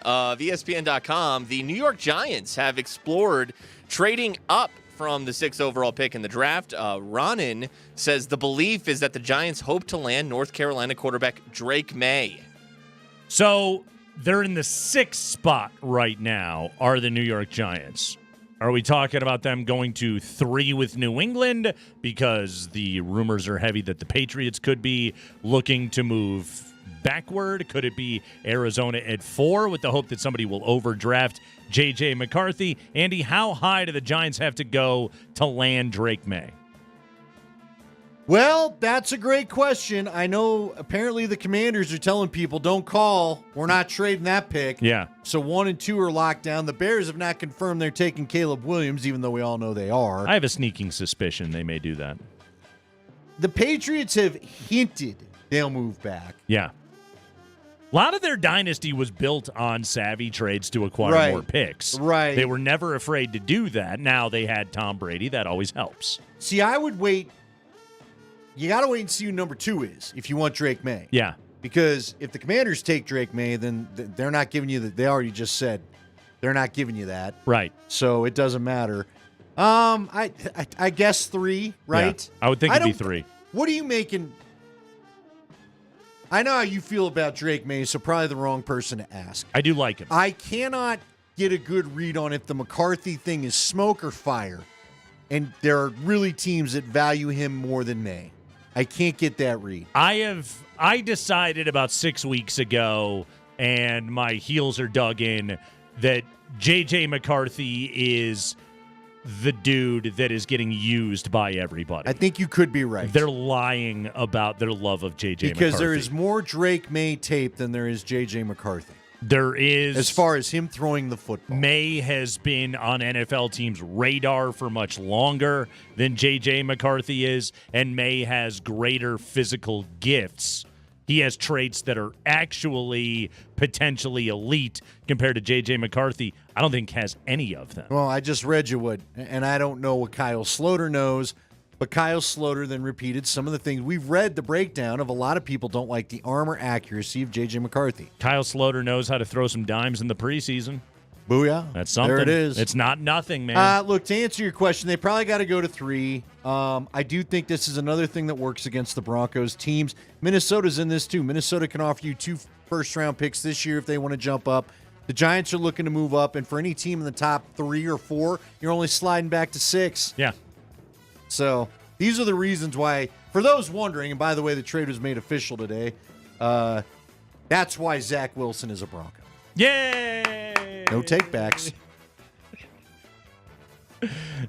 S2: of ESPN.com, the New York Giants have explored trading up from the 6th overall pick in the draft. Raanan says the belief is that the Giants hope to land North Carolina quarterback Drake May.
S24: So they're in the 6th spot right now, are the New York Giants. Are we talking about them going to 3 with New England? Because the rumors are heavy that the Patriots could be looking to move backward. Could it be Arizona at 4 with the hope that somebody will overdraft J.J. McCarthy? Andy, how high do the Giants have to go to land Drake May?
S25: Well, that's a great question. I know apparently the Commanders are telling people, don't call. We're not trading that pick.
S24: Yeah.
S25: So 1 and 2 are locked down. The Bears have not confirmed they're taking Caleb Williams, even though we all know they are.
S24: I have a sneaking suspicion they may do that.
S25: the Patriots have hinted they'll move back.
S24: Yeah. A lot of their dynasty was built on savvy trades to acquire more picks.
S25: Right.
S24: They were never afraid to do that. Now they had Tom Brady. That always helps.
S25: See, I would wait. You got to wait and see who number 2 is if you want Drake May.
S24: Yeah.
S25: Because if the Commanders take Drake May, then they're not giving you that. They already just said they're not giving you that.
S24: Right.
S25: So it doesn't matter. I guess 3, right?
S24: Yeah, I would think it'd be 3.
S25: What are you making? I know how you feel about Drake May, so probably the wrong person to ask.
S24: I do like him.
S25: I cannot get a good read on if the McCarthy thing is smoke or fire. And there are really teams that value him more than May. I can't get that read.
S24: I decided about 6 weeks ago, and my heels are dug in, that J.J. McCarthy is the dude that is getting used by everybody.
S25: I think you could be right.
S24: They're lying about their love of J.J. McCarthy.
S25: Because there is more Drake May tape than there is J.J. McCarthy.
S24: There is.
S25: As far as him throwing the football.
S24: May has been on NFL teams' radar for much longer than J.J. McCarthy is, and May has greater physical gifts. He has traits that are actually potentially elite compared to J.J. McCarthy. I don't think has any of them.
S25: Well, I just read you what, and I don't know what Kyle Sloter knows, but Kyle Sloter then repeated some of the things. We've read the breakdown of a lot of people don't like the arm or accuracy of J.J. McCarthy.
S24: Kyle Sloter knows how to throw some dimes in the preseason.
S25: Booyah.
S24: That's something.
S25: There it is.
S24: It's not nothing, man.
S25: Look, to answer your question, they probably got to go to 3. I do think this is another thing that works against the Broncos teams. Minnesota's in this too. Minnesota can offer you 2 first-round picks this year if they want to jump up. The Giants are looking to move up, and for any team in the top 3 or 4, you're only sliding back to 6.
S24: Yeah.
S25: So these are the reasons why, for those wondering, and by the way, the trade was made official today, that's why Zach Wilson is a Bronco.
S24: Yay!
S25: No take-backs.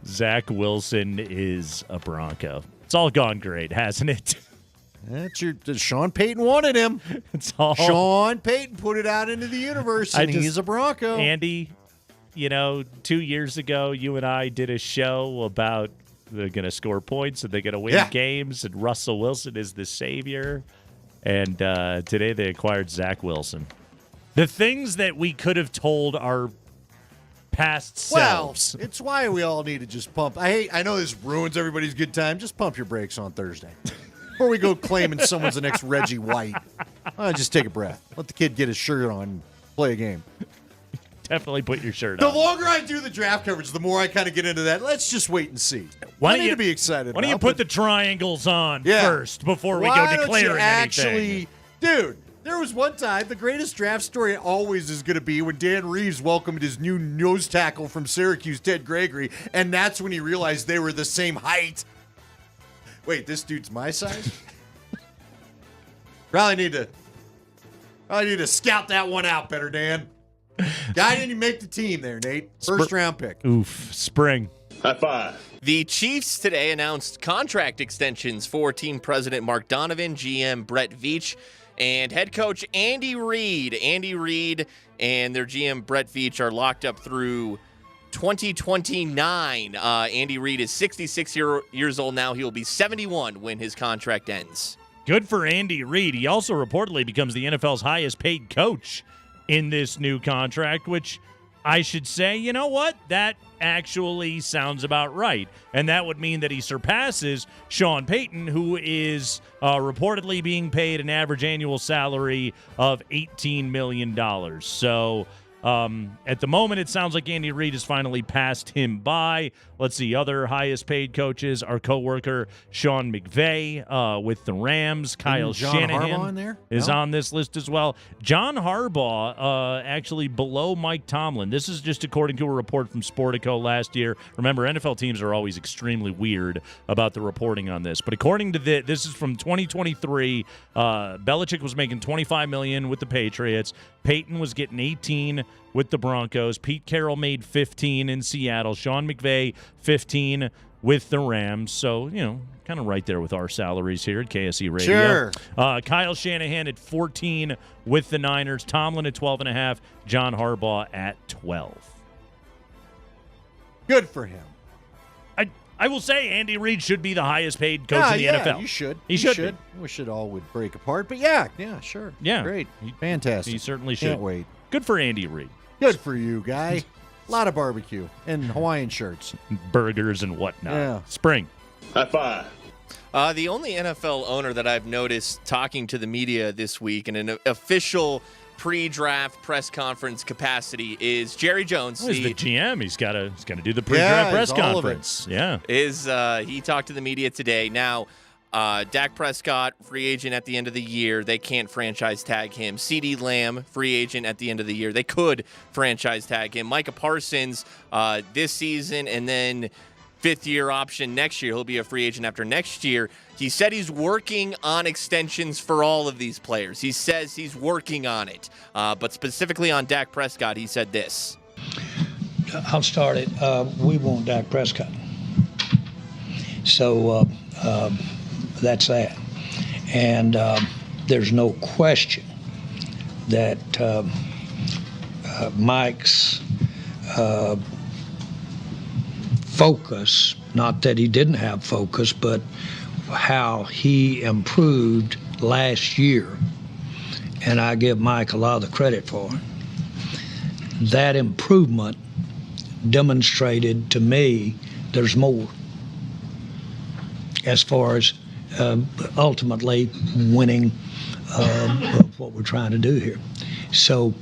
S24: Zach Wilson is a Bronco. It's all gone great, hasn't it?
S25: That's Sean Payton wanted him.
S24: It's all
S25: Sean Payton put it out into the universe, and he's a Bronco.
S24: Andy, 2 years ago, you and I did a show about they're going to score points and they're going to win games, and Russell Wilson is the savior. And today they acquired Zach Wilson. The things that we could have told our past selves.
S25: Well, it's why we all need to just pump. I know this ruins everybody's good time. Just pump your brakes on Thursday. Before we go claiming someone's the next Reggie White. Just take a breath. Let the kid get his shirt on and play a game.
S24: Definitely put your shirt
S25: on.
S24: on.
S25: The longer I do the draft coverage, the more I kind of get into that. Let's just wait and see. I need to be excited.
S24: Why don't you put the triangles on first before we go declaring anything?
S25: Dude, there was one time, the greatest draft story always is going to be when Dan Reeves welcomed his new nose tackle from Syracuse, Ted Gregory, and that's when he realized they were the same height. Wait, this dude's my size? Probably need to scout that one out better, Dan. Guy didn't even make the team there, Nate. First round pick.
S24: Oof. Spring.
S18: High five.
S2: The Chiefs today announced contract extensions for team president Mark Donovan, GM Brett Veach, and head coach Andy Reid. Andy Reid and their GM Brett Veach are locked up through 2029. Andy Reid is 66 years old now. He will be 71 when his contract ends.
S24: Good for Andy Reid. He also reportedly becomes the NFL's highest paid coach in this new contract, which I should say, you know what? That actually sounds about right. And that would mean that he surpasses Sean Payton, who is reportedly being paid an average annual salary of $18 million. So at the moment, it sounds like Andy Reid has finally passed him by. Let's see, other highest paid coaches, our coworker Sean McVay with the Rams. Kyle Shanahan is on this list as well. John Harbaugh actually below Mike Tomlin. This is just according to a report from Sportico last year. Remember, NFL teams are always extremely weird about the reporting on this. But according to this is from 2023. Belichick was making $25 million with the Patriots. Peyton was getting 18 with the Broncos. Pete Carroll made 15 in Seattle. Sean McVay, 15 with the Rams. So, kind of right there with our salaries here at KSE Radio.
S25: Sure.
S24: Kyle Shanahan at 14 with the Niners. Tomlin at 12.5. John Harbaugh at 12.
S25: Good for him.
S24: I I will say Andy Reid should be the highest paid coach in the NFL.
S25: You should.
S24: He
S25: You
S24: should.
S25: should. I wish it all would break apart, but yeah, sure.
S24: Yeah.
S25: Great. Fantastic.
S24: He certainly should.
S25: Can't wait.
S24: Good for Andy Reid.
S25: Good for you, guy. A lot of barbecue and Hawaiian shirts.
S24: Burgers and whatnot.
S25: Yeah.
S24: Spring.
S2: High five. The only NFL owner that I've noticed talking to the media this week in an official pre-draft press conference capacity is Jerry Jones.
S24: Well, he's the GM. He's got to do the pre-draft press
S25: all of it.
S24: conference. Yeah.
S2: He talked to the media today. Now, Dak Prescott, free agent at the end of the year. They can't franchise tag him. CeeDee Lamb, free agent at the end of the year. They could franchise tag him. Micah Parsons this season, and then fifth-year option next year. He'll be a free agent after next year. He said he's working on extensions for all of these players. He says he's working on it. But specifically on Dak Prescott, he said this.
S3: I'll start it. We want Dak Prescott. So that's that. And there's no question that Mike's focus, not that he didn't have focus, but how he improved last year, and I give Mike a lot of the credit for it. That improvement demonstrated to me there's more as far as ultimately winning what we're trying to do here. So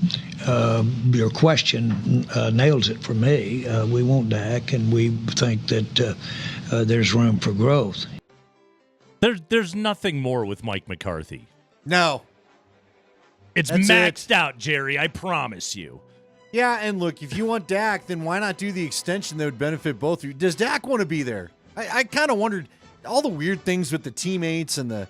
S3: your question nails it for me. We want Dak, and we think that there's room for growth.
S24: There's nothing more with Mike McCarthy.
S25: No.
S24: It's
S25: That's
S24: maxed out, Jerry. I promise you.
S25: Yeah, and look, if you want Dak, then why not do the extension that would benefit both of you? Does Dak want to be there? I kind of wondered all the weird things with the teammates and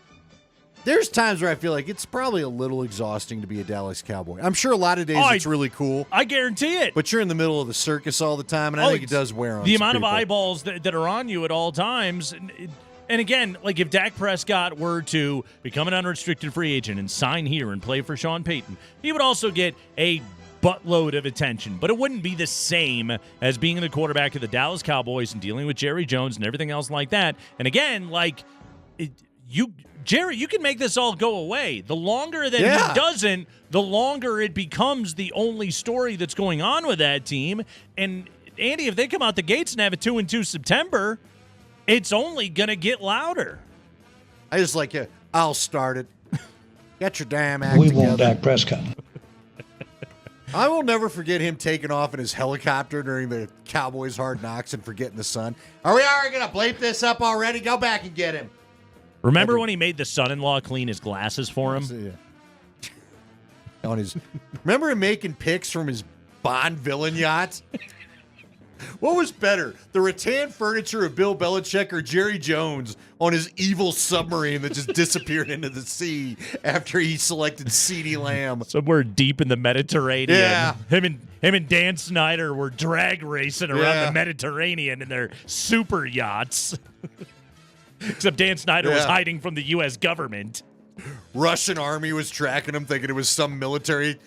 S25: there's times where I feel like it's probably a little exhausting to be a Dallas Cowboy. I'm sure a lot of days it's really cool.
S24: I guarantee it.
S25: But you're in the middle of the circus all the time, and I think it does wear on
S24: the
S25: some
S24: amount
S25: people.
S24: of eyeballs that are on you at all times. And again, like if Dak Prescott were to become an unrestricted free agent and sign here and play for Sean Payton, he would also get a buttload of attention, but it wouldn't be the same as being the quarterback of the Dallas Cowboys and dealing with Jerry Jones and everything else like that. And again, Jerry, you can make this all go away. The longer that he doesn't, the longer it becomes the only story that's going on with that team. And Andy, if they come out the gates and have a 2-2 September, it's only going to get louder.
S25: I just like it. I'll start it. Get your damn act
S3: We
S25: together.
S3: want Dak Prescott.
S25: I will never forget him taking off in his helicopter during the Cowboys Hard Knocks and forgetting the sun. Are we already going to bleep this up already? Go back and get him.
S24: Remember when he made the son-in-law clean his glasses for him?
S25: Yeah. Remember him making pics from his Bond villain yacht? What was better, the rattan furniture of Bill Belichick or Jerry Jones on his evil submarine that just disappeared into the sea after he selected CeeDee Lamb?
S24: Somewhere deep in the Mediterranean.
S25: Yeah.
S24: Him and Dan Snyder were drag racing around the Mediterranean in their super yachts. Except Dan Snyder was hiding from the U.S. government.
S25: Russian army was tracking him, thinking it was some military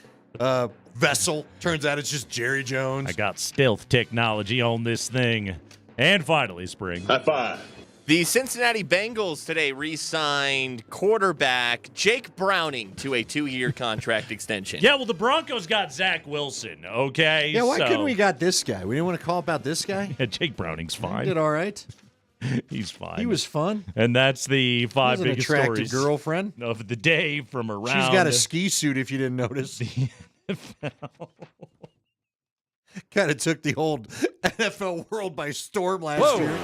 S25: vessel. Turns out it's just Jerry Jones.
S24: I got stealth technology on this thing. And finally, Spring.
S2: High five. The Cincinnati Bengals today re-signed quarterback Jake Browning to a 2-year contract extension.
S24: Yeah, well, the Broncos got Zach Wilson, okay?
S25: Yeah, why couldn't we got this guy? We didn't want to call about this guy?
S24: Yeah, Jake Browning's fine.
S25: He did all right.
S24: He's fine.
S25: He was fun.
S24: And that's the 5
S25: He was an
S24: biggest
S25: attractive
S24: stories
S25: girlfriend
S24: of the day from around.
S25: She's got a ski suit, if you didn't notice. Kind of took the whole NFL world by storm last year.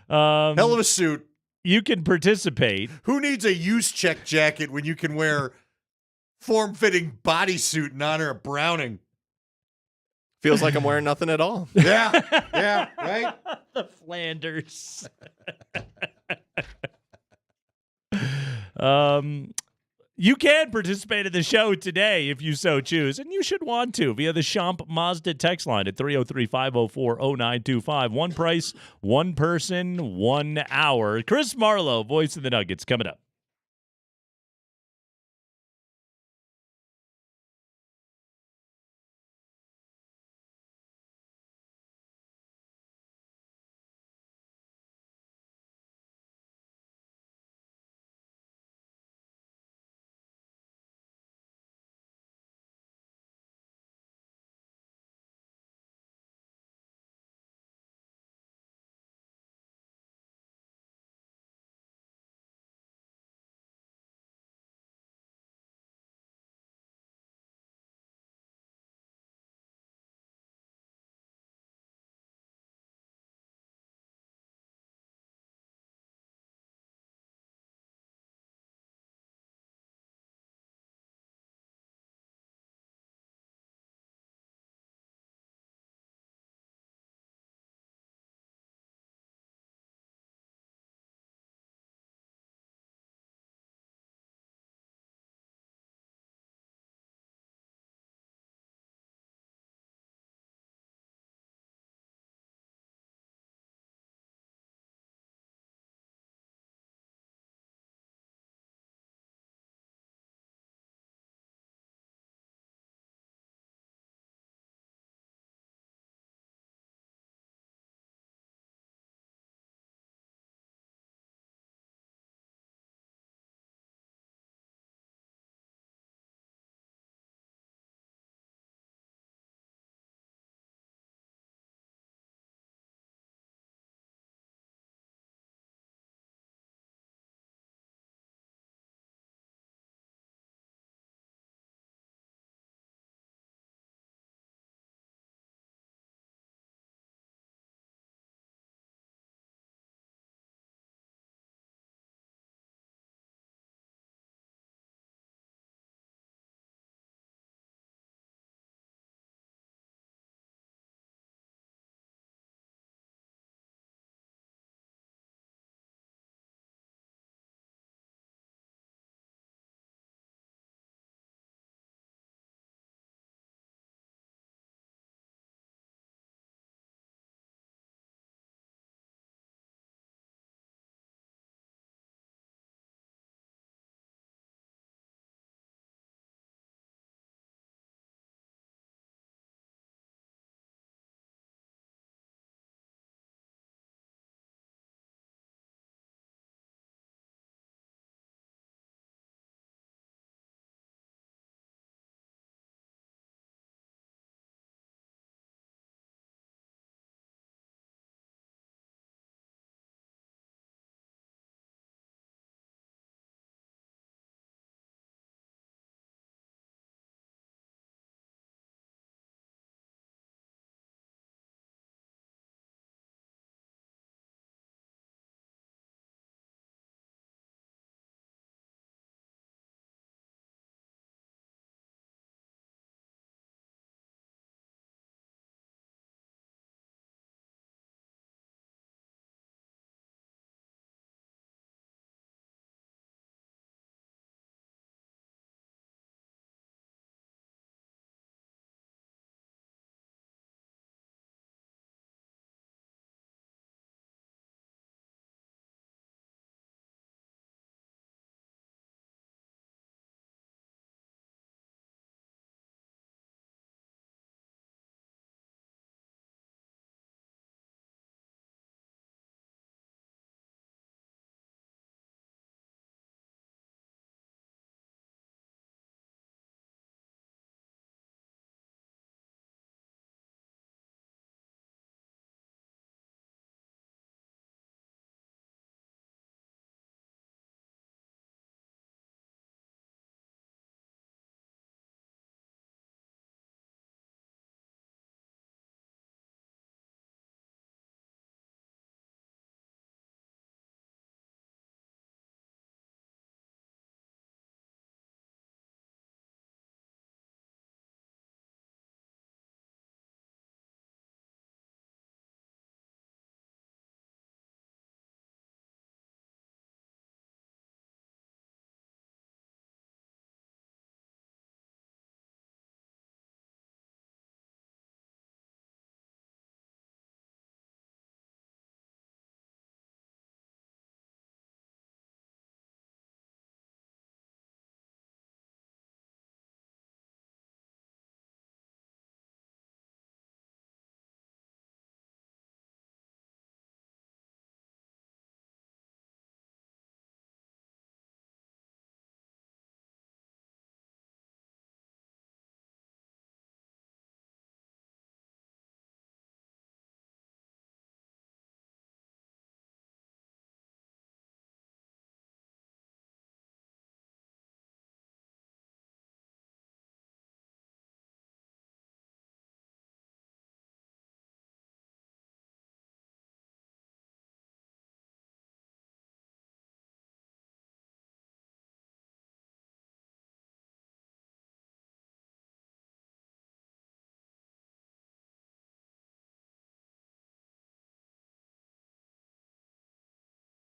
S25: Hell of a suit.
S24: You can participate.
S25: Who needs a use check jacket when you can wear form-fitting bodysuit in honor of Browning?
S2: Feels like I'm wearing nothing at all.
S25: Yeah, right?
S24: The Flanders. You can participate in the show today if you so choose, and you should want to via the Schomp Mazda text line at 303-504-0925. One price, one person, 1 hour. Chris Marlowe, voice of the Nuggets, coming up.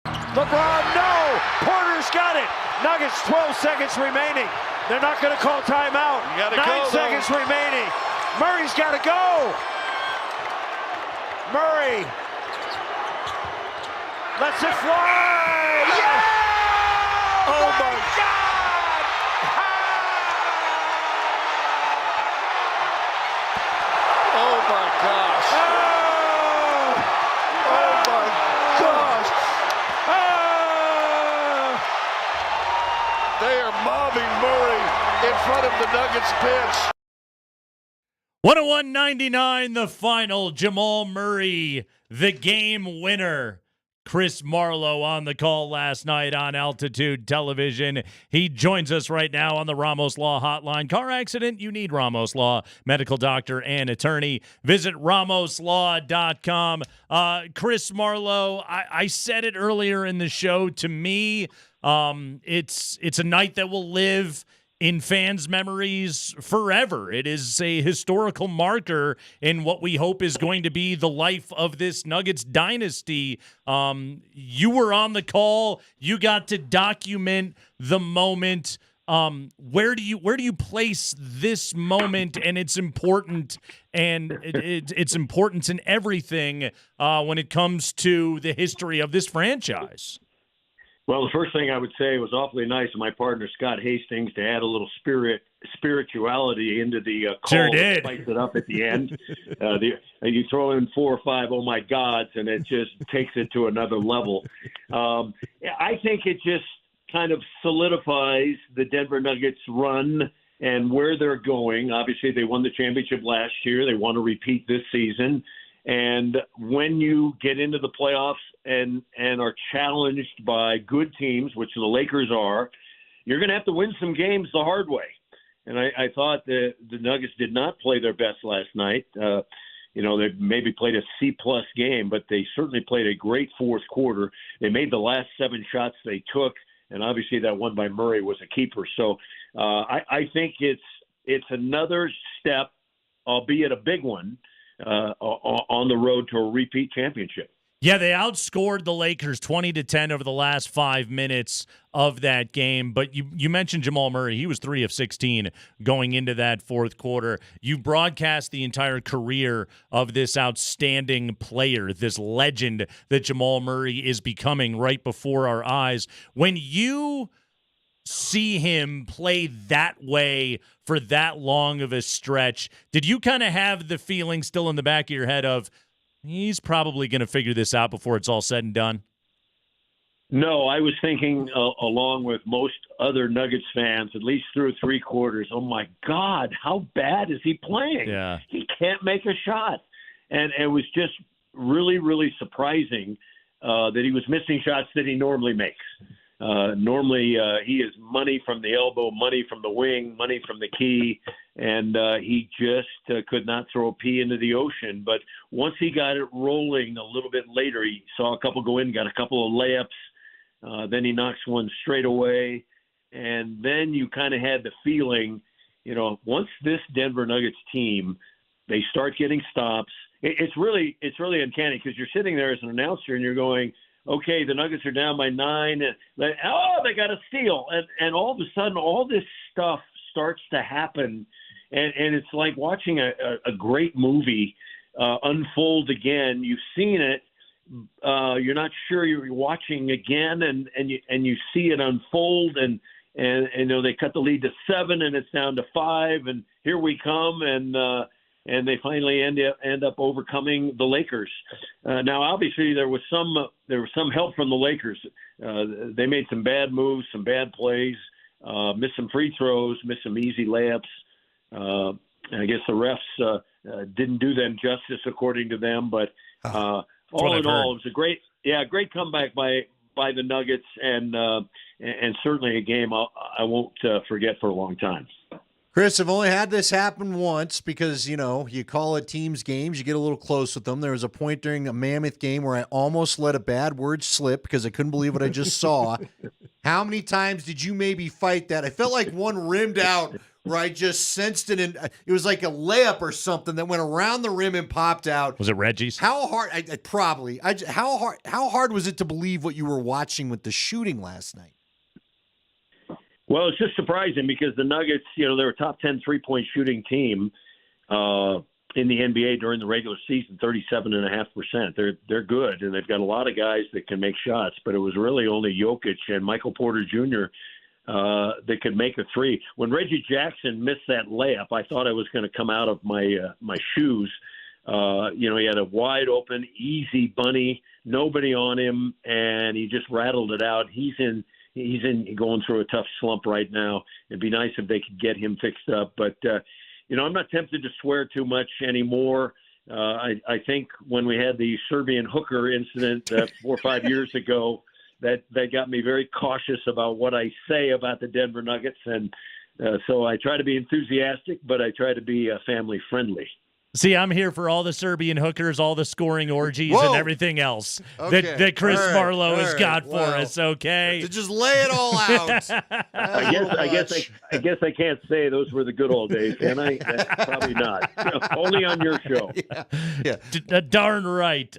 S4: LeBron, no! Porter's got it. Nuggets, 12 seconds remaining. They're not going to call timeout. 9 seconds remaining. Murray's got to go. Murray lets it fly. Yeah! Oh my God!
S18: Oh my gosh. Oh my gosh. They are mobbing Murray in front of the Nuggets bench.
S24: 101-99, the final. Jamal Murray, the game winner. Chris Marlowe on the call last night on Altitude Television. He joins us right now on the Ramos Law Hotline. Car accident? You need Ramos Law, medical doctor and attorney. Visit ramoslaw.com. Chris Marlowe, I said it earlier in the show. To me, it's a night that will live in fans' memories forever. It is a historical marker in what we hope is going to be the life of this Nuggets dynasty. You were on the call. You got to document the moment. Where do you place this moment and its importance and its importance in everything when it comes to the history of this franchise?
S5: Well, the first thing I would say was awfully nice of my partner, Scott Hastings, to add a little spirituality into the call.
S24: Sure did.
S5: Spice it up at the end. You throw in 4 or 5 oh my gods, and it just takes it to another level. I think it just kind of solidifies the Denver Nuggets run and where they're going. Obviously, they won the championship last year. They want to repeat this season. And when you get into the playoffs and are challenged by good teams, which the Lakers are, you're going to have to win some games the hard way. And I thought the Nuggets did not play their best last night. They maybe played a C-plus game, but they certainly played a great fourth quarter. They made the last 7 shots they took, and obviously that one by Murray was a keeper. So I think it's another step, albeit a big one, on the road to a repeat championship.
S24: Yeah, they outscored the Lakers 20-10 over the last 5 minutes of that game. But you mentioned Jamal Murray. He was 3 of 16 going into that fourth quarter. You broadcast the entire career of this outstanding player, this legend that Jamal Murray is becoming right before our eyes. When you see him play that way for that long of a stretch, did you kind of have the feeling still in the back of your head of, he's probably going to figure this out before it's all said and done?
S5: No, I was thinking, along with most other Nuggets fans, at least through 3 quarters, oh my God, how bad is he playing?
S24: Yeah.
S5: He can't make a shot. And it was just really, really surprising that he was missing shots that he normally makes. Normally, he is money from the elbow, money from the wing, money from the key, and he just could not throw a pea into the ocean. But once he got it rolling a little bit later, he saw a couple go in, got a couple of layups, then he knocks one straight away, and then you kind of had the feeling, once this Denver Nuggets team, they start getting stops. It's really uncanny because you're sitting there as an announcer and you're going, okay, the Nuggets are down by 9. And they got a steal. And all of a sudden, all this stuff starts to happen. And it's like watching a great movie unfold again. You've seen it. You're not sure you're watching again. And you see it unfold. And they cut the lead to 7, and it's down to 5. And here we come. And they finally end up overcoming the Lakers. Now, obviously, there was some help from the Lakers. They made some bad moves, some bad plays, missed some free throws, missed some easy layups. I guess the refs didn't do them justice according to them. But all in all, it was a great comeback by the Nuggets, and certainly a game I won't forget for a long time.
S25: Chris, I've only had this happen once because, you call it teams games, you get a little close with them. There was a point during a Mammoth game where I almost let a bad word slip because I couldn't believe what I just saw. How many times did you maybe fight that? I felt like one rimmed out where I just sensed it, and it was like a layup or something that went around the rim and popped out.
S24: Was it Reggie's?
S25: How hard? How hard was it to believe what you were watching with the shooting last night?
S5: Well, it's just surprising because the Nuggets, they're a top 10 3-point shooting team in the NBA during the regular season, 37.5%. They're good, and they've got a lot of guys that can make shots, but it was really only Jokic and Michael Porter Jr. That could make a three. When Reggie Jackson missed that layup, I thought I was going to come out of my shoes. He had a wide open, easy bunny, nobody on him, and he just rattled it out. He's going through a tough slump right now. It'd be nice if they could get him fixed up, but I'm not tempted to swear too much anymore. I think when we had the Serbian hooker incident 4 or 5 years ago, that got me very cautious about what I say about the Denver Nuggets, and so I try to be enthusiastic, but I try to be family friendly.
S24: See, I'm here for all the Serbian hookers, all the scoring orgies, and everything else that Chris Marlowe has got for us. Okay,
S25: to just lay it all out.
S5: I guess I can't say those were the good old days, can I? Probably not. Only on your show.
S25: Yeah.
S24: Darn right.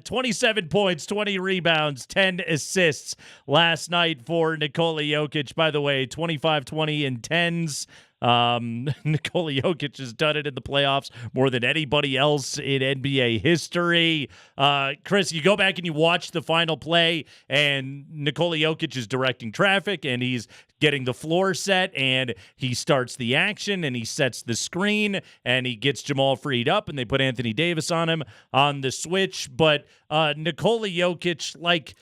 S24: 27 points, 20 rebounds, 10 assists last night for Nikola Jokic. By the way, 25, 20, and 10s. Nikola Jokic has done it in the playoffs more than anybody else in NBA history. Chris, you go back and you watch the final play, and Nikola Jokic is directing traffic, and he's getting the floor set, and he starts the action, and he sets the screen, and he gets Jamal freed up, and they put Anthony Davis on him on the switch. But Nikola Jokic,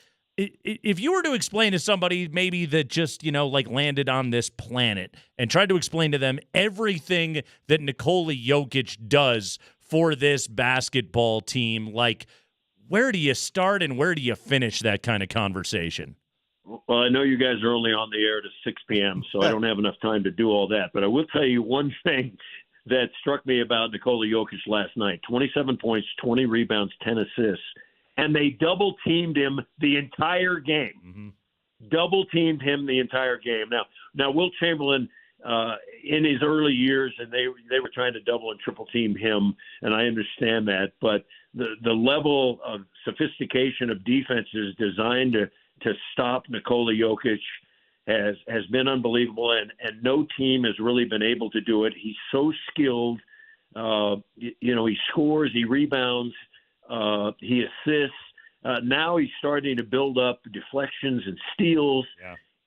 S24: if you were to explain to somebody maybe that just, landed on this planet and tried to explain to them everything that Nikola Jokic does for this basketball team, where do you start and where do you finish that kind of conversation?
S5: Well, I know you guys are only on the air to 6 p.m., so I don't have enough time to do all that. But I will tell you one thing that struck me about Nikola Jokic last night. 27 points, 20 rebounds, 10 assists. And they double-teamed him the entire game.
S24: Mm-hmm.
S5: Double-teamed him the entire game. Now Wilt Chamberlain, in his early years, and they were trying to double and triple-team him, and I understand that. But the level of sophistication of defenses designed to stop Nikola Jokic has been unbelievable, and no team has really been able to do it. He's so skilled. He scores, he rebounds. He assists. Now he's starting to build up deflections and steals,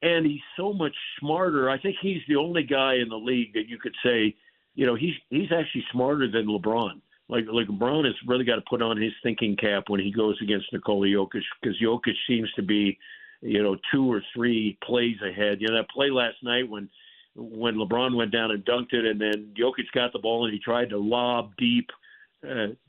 S5: and he's so much smarter. I think he's the only guy in the league that you could say, he's actually smarter than LeBron. Like LeBron has really got to put on his thinking cap when he goes against Nikola Jokic, because Jokic seems to be, 2 or 3 plays ahead. That play last night when LeBron went down and dunked it, and then Jokic got the ball and he tried to lob deep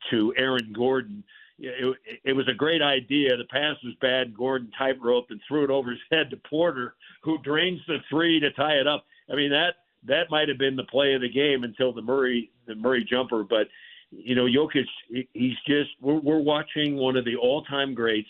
S5: to Aaron Gordon. It was a great idea. The pass was bad. Gordon tightrope and threw it over his head to Porter, who drains the three to tie it up. I mean, that might have been the play of the game until the Murray jumper. But Jokic, he's just we're watching one of the all-time greats.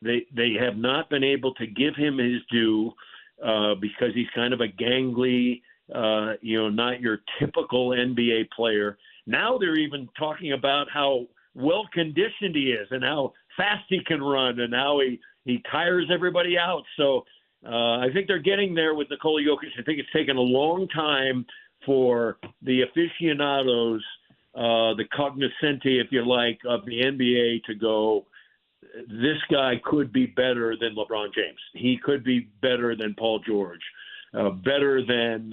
S5: They have not been able to give him his due because he's kind of a gangly, not your typical NBA player. Now they're even talking about how well-conditioned he is and how fast he can run and how he tires everybody out. So I think they're getting there with Nikola Jokic. I think it's taken a long time for the aficionados, the cognoscenti, if you like, of the NBA to go, this guy could be better than LeBron James. He could be better than Paul George, better than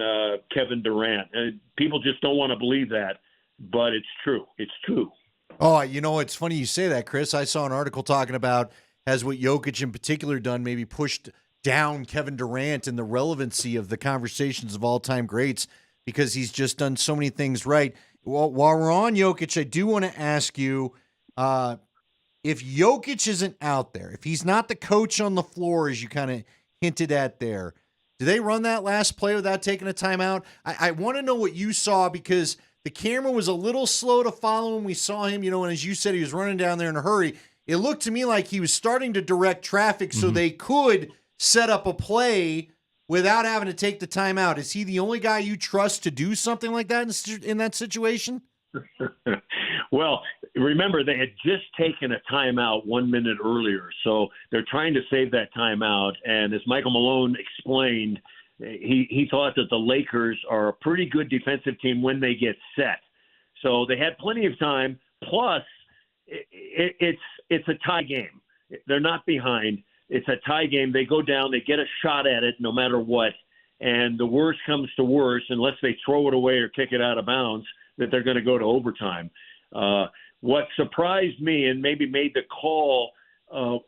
S5: Kevin Durant. People just don't want to believe that. But it's true. It's true.
S25: Oh, it's funny you say that, Chris. I saw an article talking about has what Jokic in particular done maybe pushed down Kevin Durant in the relevancy of the conversations of all-time greats because he's just done so many things right. While we're on Jokic, I do want to ask you, if Jokic isn't out there, if he's not the coach on the floor, as you kind of hinted at there, do they run that last play without taking a timeout? I want to know what you saw because the camera was a little slow to follow when we saw him, and as you said, he was running down there in a hurry. It looked to me like he was starting to direct traffic so they could set up a play without having to take the timeout? Is he the only guy you trust to do something like that in that situation?
S5: Well, remember, they had just taken a timeout 1 minute earlier, so they're trying to save that timeout. And as Michael Malone explained, he thought that the Lakers are a pretty good defensive team when they get set. So they had plenty of time. Plus, it's a tie game. They're not behind. It's a tie game. They go down. They get a shot at it no matter what. And the worst comes to worst, unless they throw it away or kick it out of bounds, that they're going to go to overtime. What surprised me and maybe made the call,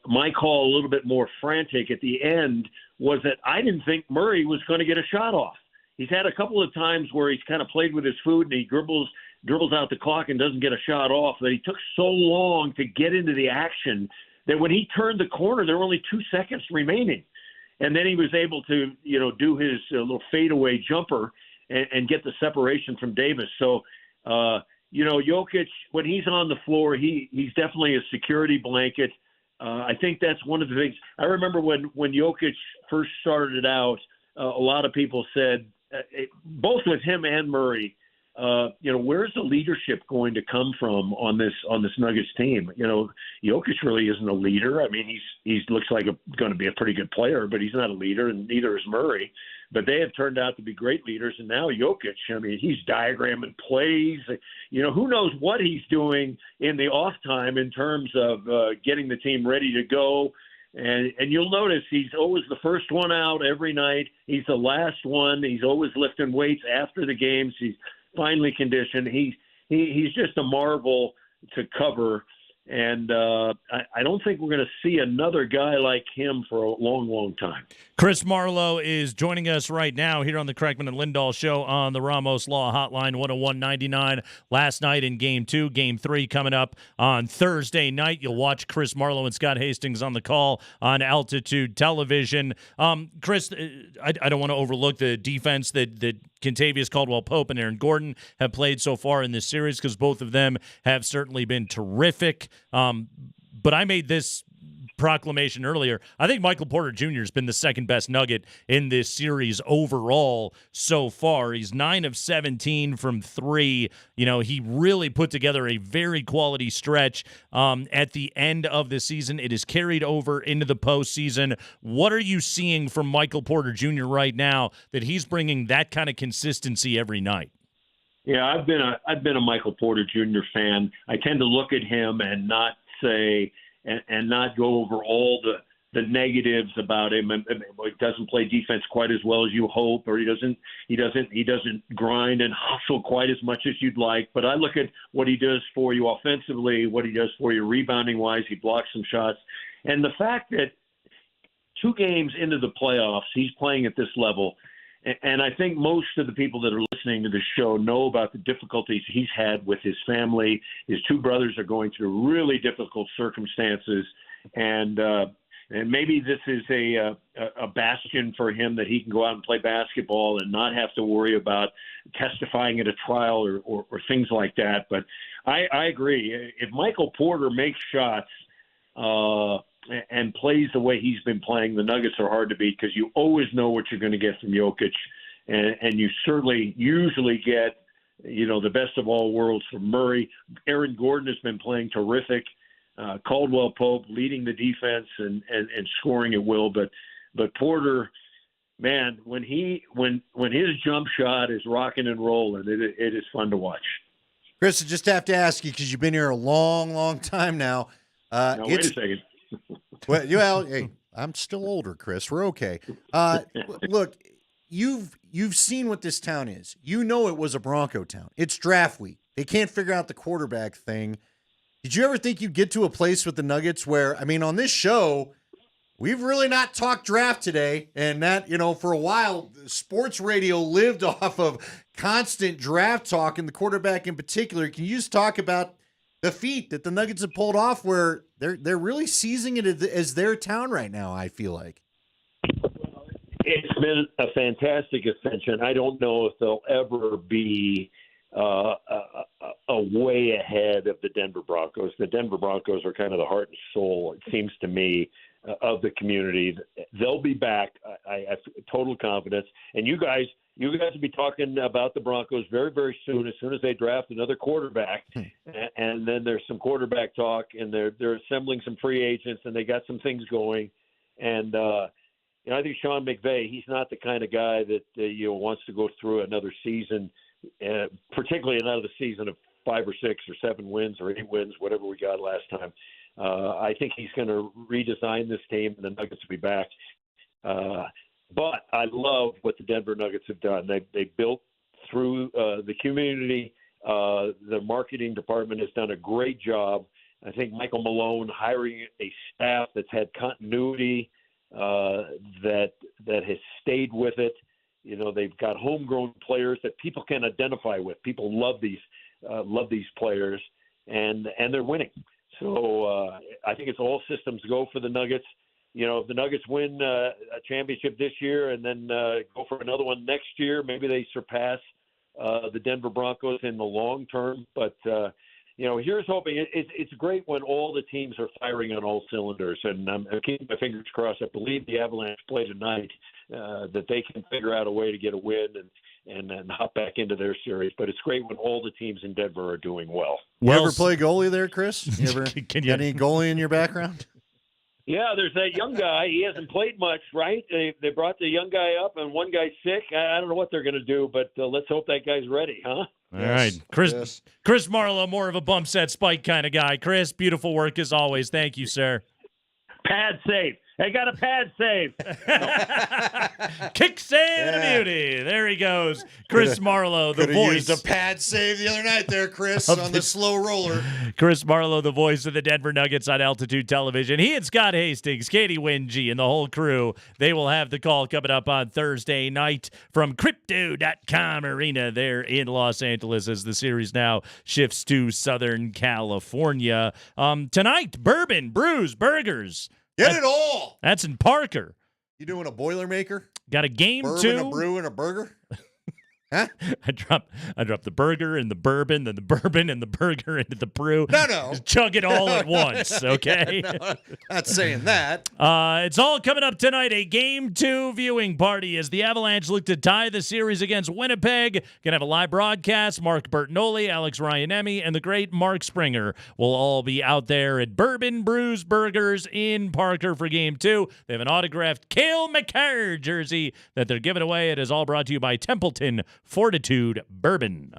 S5: my call, a little bit more frantic at the end was that I didn't think Murray was going to get a shot off. He's had a couple of times where he's kind of played with his food and he dribbles out the clock and doesn't get a shot off. That he took so long to get into the action that when he turned the corner, there were only 2 seconds remaining. And then he was able to, do his little fadeaway jumper and get the separation from Davis. So, Jokic, when he's on the floor, he's definitely a security blanket. I think that's one of the things. I remember when Jokic first started out, a lot of people said, both with him and Murray, where's the leadership going to come from on this Nuggets team? Jokic really isn't a leader. I mean, he looks like going to be a pretty good player, but he's not a leader, and neither is Murray. But they have turned out to be great leaders, and now Jokic, I mean, he's diagramming plays. Who knows what he's doing in the off time in terms of getting the team ready to go. And you'll notice he's always the first one out every night. He's the last one. He's always lifting weights after the games. He's finely conditioned. He's just a marvel to cover. And I don't think we're going to see another guy like him for a long, long time.
S24: Chris Marlowe is joining us right now here on the Kreckman and Lindahl Show on the Ramos Law Hotline, 101.99. Last night in Game 2, Game 3 coming up on Thursday night. You'll watch Chris Marlowe and Scott Hastings on the call on Altitude Television. Chris, I don't want to overlook the defense that Kentavious Caldwell-Pope and Aaron Gordon have played so far in this series, because both of them have certainly been terrific. But I made this proclamation earlier. I think Michael Porter Jr. has been the second best Nugget in this series overall so far. He's 9 of 17 from 3. He really put together a very quality stretch at the end of the season. It is carried over into the postseason. What are you seeing from Michael Porter Jr. right now that he's bringing that kind of consistency every night?
S5: Yeah, I've been a Michael Porter Jr. fan. I tend to look at him and not say and not go over all the negatives about him. He doesn't play defense quite as well as you hope, or he doesn't grind and hustle quite as much as you'd like. But I look at what he does for you offensively, what he does for you rebounding wise. He blocks some shots, and the fact that 2 games into the playoffs, he's playing at this level. And I think most of the people that are listening to the show know about the difficulties he's had with his family. His 2 brothers are going through really difficult circumstances, and maybe this is a bastion for him that he can go out and play basketball and not have to worry about testifying at a trial or things like that. But I agree. If Michael Porter makes shots and plays the way he's been playing, the Nuggets are hard to beat, because you always know what you're going to get from Jokic, and you certainly usually get, the best of all worlds from Murray. Aaron Gordon has been playing terrific. Caldwell-Pope leading the defense and scoring at will, but Porter, man, when his jump shot is rocking and rolling, it is fun to watch.
S25: Chris, I just have to ask you, because you've been here a long, long time now.
S5: Now wait a second.
S25: Well, hey, I'm still older, Chris. We're okay. Look, you've seen what this town is. You know it was a Bronco town. It's draft week. They can't figure out the quarterback thing. Did you ever think you'd get to a place with the Nuggets where, on this show, we've really not talked draft today, and that, for a while, sports radio lived off of constant draft talk, and the quarterback in particular. Can you just talk about the feat that the Nuggets have pulled off, where they're really seizing it as their town right now, I feel like?
S5: It's been a fantastic ascension. I don't know if they'll ever be a way ahead of the Denver Broncos. The Denver Broncos are kind of the heart and soul, it seems to me, of the community. They'll be back. I have total confidence. And you guys will be talking about the Broncos very, very soon as they draft another quarterback. And then there's some quarterback talk, and they're assembling some free agents, and they got some things going. And I think Sean McVay, he's not the kind of guy that wants to go through another season, particularly another season of 5 or 6 or 7 wins or 8 wins, whatever we got last time. I think he's going to redesign this team, and the Nuggets will be back. But I love what the Denver Nuggets have done. They built through the community. The marketing department has done a great job. I think Michael Malone hiring a staff that's had continuity, that has stayed with it. They've got homegrown players that people can identify with. People love these players, and they're winning. So I think it's all systems go for the Nuggets. If the Nuggets win a championship this year and then go for another one next year, maybe they surpass the Denver Broncos in the long term. But here's hoping. It's great when all the teams are firing on all cylinders, and I'm keeping my fingers crossed. I believe the Avalanche play tonight, that they can figure out a way to get a win and hop back into their series. But it's great when all the teams in Denver are doing well.
S25: You ever play goalie there, Chris? You ever
S24: got
S25: any goalie in your background?
S5: Yeah, there's that young guy. He hasn't played much, right? They brought the young guy up, and one guy's sick. I don't know what they're going to do, but let's hope that guy's ready, huh?
S24: All right. Chris Marlowe, more of a bump set spike kind of guy. Chris, beautiful work as always. Thank you, sir.
S5: Pad save. They got a pad save.
S24: Kick save to beauty. There he goes. Chris Marlowe, the voice.
S25: Used a pad save the other night there, Chris, on the slow roller.
S24: Chris Marlowe, the voice of the Denver Nuggets on Altitude Television. He and Scott Hastings, Katie Wingy, and the whole crew, they will have the call coming up on Thursday night from Crypto.com Arena there in Los Angeles as the series now shifts to Southern California. Tonight, bourbon, brews, burgers.
S25: Get it all.
S24: That's in Parker.
S25: You doing a Boilermaker?
S24: Got a game
S25: Bourbon,
S24: too.
S25: a brew, and a burger? Huh?
S24: I dropped the burger and the bourbon, then the bourbon and the burger into the brew.
S25: No.
S24: Just chug it all at once, okay?
S25: No, not saying that.
S24: It's all coming up tonight. A Game 2 viewing party as the Avalanche look to tie the series against Winnipeg. Gonna have a live broadcast. Mark Bertinoli, Alex Ryanemi, and the great Mark Springer will all be out there at Bourbon Brews Burgers in Parker for Game 2. They have an autographed Cale Makar jersey that they're giving away. It is all brought to you by Templeton Fortitude Bourbon.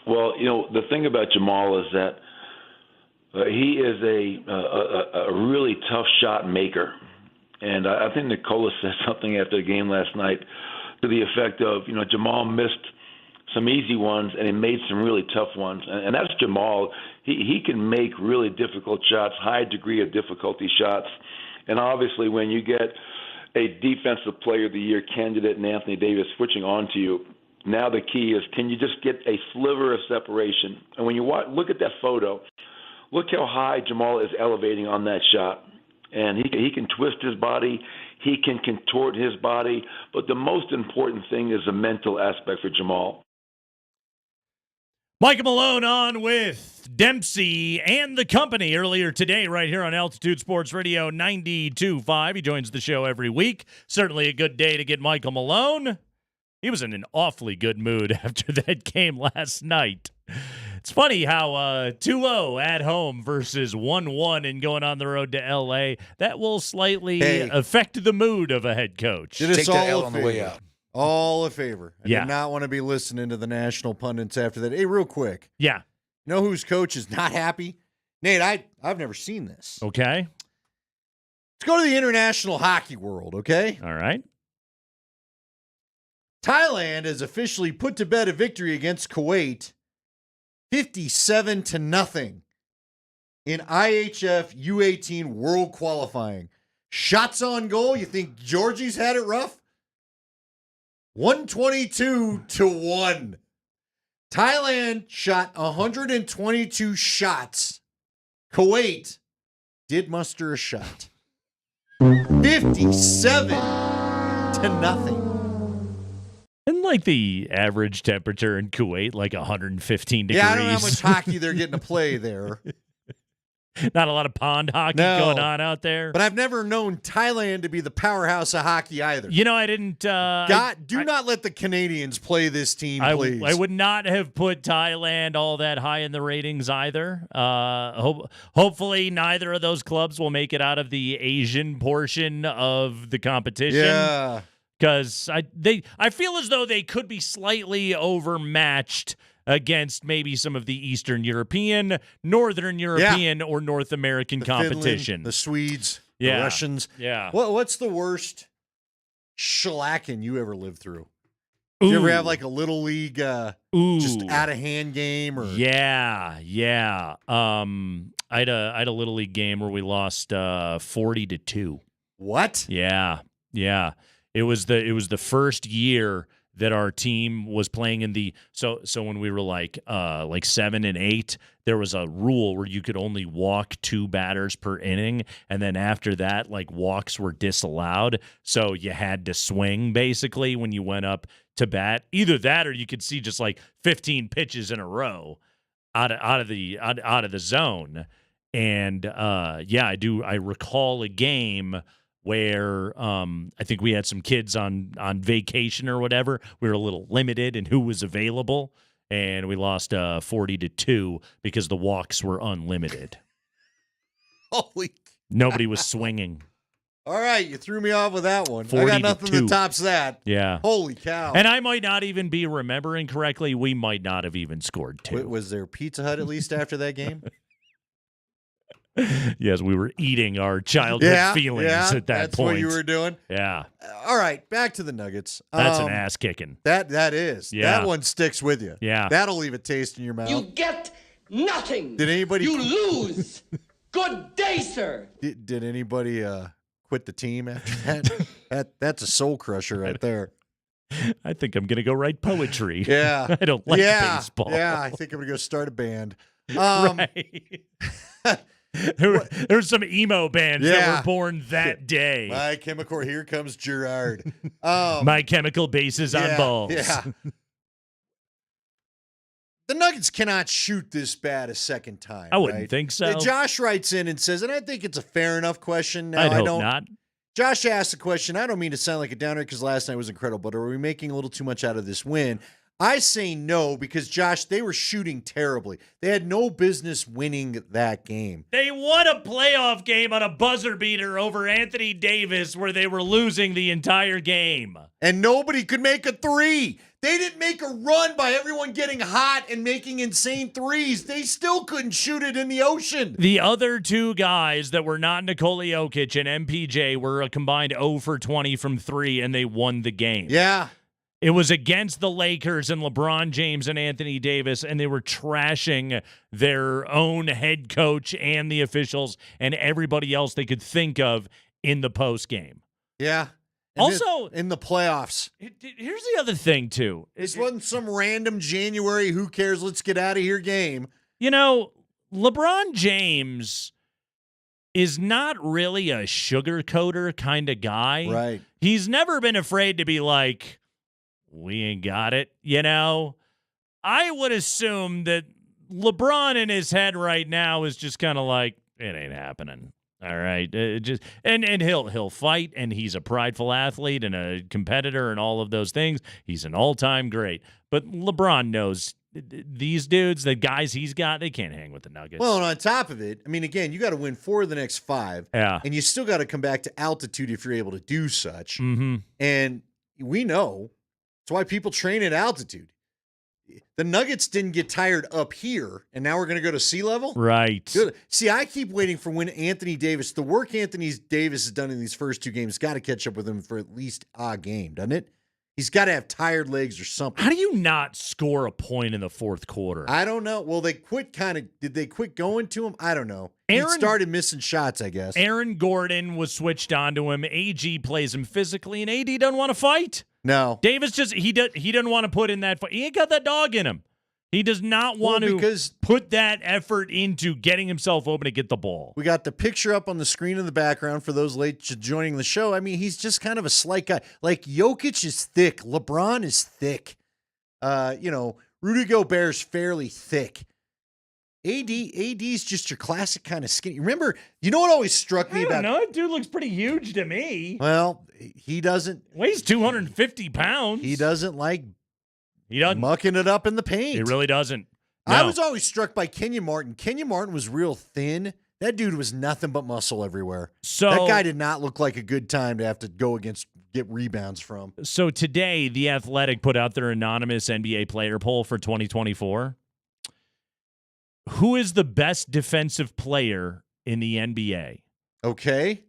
S6: Well, the thing about Jamal is that he is a really tough shot maker. And I think Nicola said something after the game last night to the effect of, Jamal missed some easy ones and he made some really tough ones. And that's Jamal. He can make really difficult shots, high degree of difficulty shots. And obviously when you get a Defensive Player of the Year candidate in Anthony Davis switching on to you, now the key is, can you just get a sliver of separation? And when you look at that photo, look how high Jamal is elevating on that shot. And he can twist his body, he can contort his body, but the most important thing is the mental aspect for Jamal.
S24: Michael Malone on with Dempsey and the company earlier today right here on Altitude Sports Radio 92.5. He joins the show every week. Certainly a good day to get Michael Malone. He was in an awfully good mood after that game last night. It's funny how 2-0 at home versus 1-1 and going on the road to L.A., that will slightly affect the mood of a head coach.
S25: Did us all on the way out. All a favor. I
S24: Yeah.
S25: did not want to be listening to the national pundits after that. Hey, real quick.
S24: Yeah.
S25: You know whose coach is not happy? Nate, I've never seen this.
S24: Okay.
S25: Let's go to the international hockey world, okay?
S24: All right.
S25: Thailand has officially put to bed a victory against Kuwait 57-0 in IHF U18 World Qualifying. Shots on goal, you think Georgie's had it rough? 122-1. Thailand shot 122 shots. Kuwait did muster a shot. 57-0.
S24: And like the average temperature in Kuwait, like 115 degrees.
S25: Yeah, I don't know how much hockey they're getting to play there.
S24: Not a lot of pond hockey going on out there.
S25: But I've never known Thailand to be the powerhouse of hockey either.
S24: You know, I didn't...
S25: do not let the Canadians play this team, please.
S24: I would not have put Thailand all that high in the ratings either. Hopefully, neither of those clubs will make it out of the Asian portion of the competition.
S25: Yeah.
S24: Because I feel as though they could be slightly overmatched against maybe some of the Eastern European, Northern European, or North American competition.
S25: Finland, the Swedes, the
S24: Yeah.
S25: Russians.
S24: Yeah.
S25: What's the worst shellacking you ever lived through? Did you ever have like a little league just out of hand game? Or
S24: Yeah. I had a little league game where we lost 40-2.
S25: What?
S24: Yeah. It was the first year that our team was playing in the so when we were like 7 and 8, there was a rule where you could only walk 2 batters per inning, and then after that, like, walks were disallowed. So you had to swing basically when you went up to bat. Either that, or you could see just like 15 pitches in a row out of the zone. And I recall a game where I think we had some kids on vacation or whatever. We were a little limited in who was available, and we lost 40-2 because the walks were unlimited.
S25: Holy!
S24: Nobody was swinging.
S25: All right, you threw me off with that one. I got nothing
S24: 40-2.
S25: that tops that.
S24: Yeah.
S25: Holy cow!
S24: And I might not even be remembering correctly. We might not have even scored 2.
S25: Was there Pizza Hut at least after that game?
S24: Yes, we were eating our childhood feelings at that
S25: that's
S24: point.
S25: What you were doing.
S24: Yeah.
S25: All right, back to the Nuggets.
S24: That's an ass kicking.
S25: That is.
S24: Yeah.
S25: That one sticks with you.
S24: Yeah.
S25: That'll leave a taste in your mouth.
S7: You get nothing.
S25: Did anybody?
S7: You lose. Good day, sir.
S25: Did anybody quit the team after that? That's a soul crusher right there.
S24: I think I'm gonna go write poetry.
S25: Yeah.
S24: I don't like baseball.
S25: Yeah, I think I'm gonna go start a band.
S24: Right. There's some emo bands that were born that day.
S25: My Chemical, here comes Gerard.
S24: My Chemical Bases on Balls.
S25: Yeah. The Nuggets cannot shoot this bad a second time.
S24: I wouldn't think so.
S25: Josh writes in and says, and I think it's a fair enough question. Now,
S24: I'd hope not.
S25: Josh asked the question. I don't mean to sound like a downer because last night was incredible, but are we making a little too much out of this win? I say no because, Josh, they were shooting terribly. They had no business winning that game.
S24: They won a playoff game on a buzzer beater over Anthony Davis where they were losing the entire game.
S25: And nobody could make a three. They didn't make a run by everyone getting hot and making insane threes. They still couldn't shoot it in the ocean.
S24: The other two guys that were not Nikola Jokic and MPJ were a combined 0 for 20 from 3, and they won the game.
S25: Yeah.
S24: It was against the Lakers and LeBron James and Anthony Davis, and they were trashing their own head coach and the officials and everybody else they could think of in the postgame.
S25: Yeah. And
S24: also,
S25: in the playoffs.
S24: Here's the other thing, too.
S25: This wasn't some random January, who cares, let's get out of here game.
S24: You know, LeBron James is not really a sugarcoater kind of guy.
S25: Right.
S24: He's never been afraid to be like, we ain't got it, you know? I would assume that LeBron in his head right now is just kind of like, it ain't happening. All right, and he'll fight, and he's a prideful athlete and a competitor and all of those things. He's an all-time great. But LeBron knows these dudes, the guys he's got, they can't hang with the Nuggets.
S25: Well, and on top of it, I mean, again, you got to win 4 of the next 5.
S24: Yeah.
S25: And you still got to come back to altitude if you're able to do such.
S24: Mm-hmm.
S25: And we know that's why people train at altitude. The Nuggets didn't get tired up here, and now we're going to go to sea level?
S24: Right.
S25: Good. See, I keep waiting for when Anthony Davis, the work Anthony Davis has done in these first 2 games, got to catch up with him for at least a game, doesn't it? He's got to have tired legs or something.
S24: How do you not score a point in the fourth quarter?
S25: I don't know. Well, did they quit going to him? I don't know. He started missing shots, I guess.
S24: Aaron Gordon was switched onto him. AG plays him physically, and AD doesn't want to fight.
S25: No.
S24: Davis he doesn't want to put in that fight. He ain't got that dog in him. He does not want to put that effort into getting himself open to get the ball.
S25: We got the picture up on the screen in the background for those late joining the show. I mean, he's just kind of a slight guy. Like, Jokic is thick. LeBron is thick. Rudy Gobert's fairly thick. AD's just your classic kind of skinny. Remember, you know what always struck me about?
S24: I don't know. That dude looks pretty huge to me.
S25: Well, he doesn't.
S24: Weighs 250 pounds.
S25: He doesn't like mucking it up in the paint.
S24: He really doesn't. No.
S25: I was always struck by Kenyon Martin. Kenyon Martin was real thin. That dude was nothing but muscle everywhere.
S24: So
S25: that guy did not look like a good time to have to go get rebounds from.
S24: So today, The Athletic put out their anonymous NBA player poll for 2024. Who is the best defensive player in the NBA?
S25: Okay.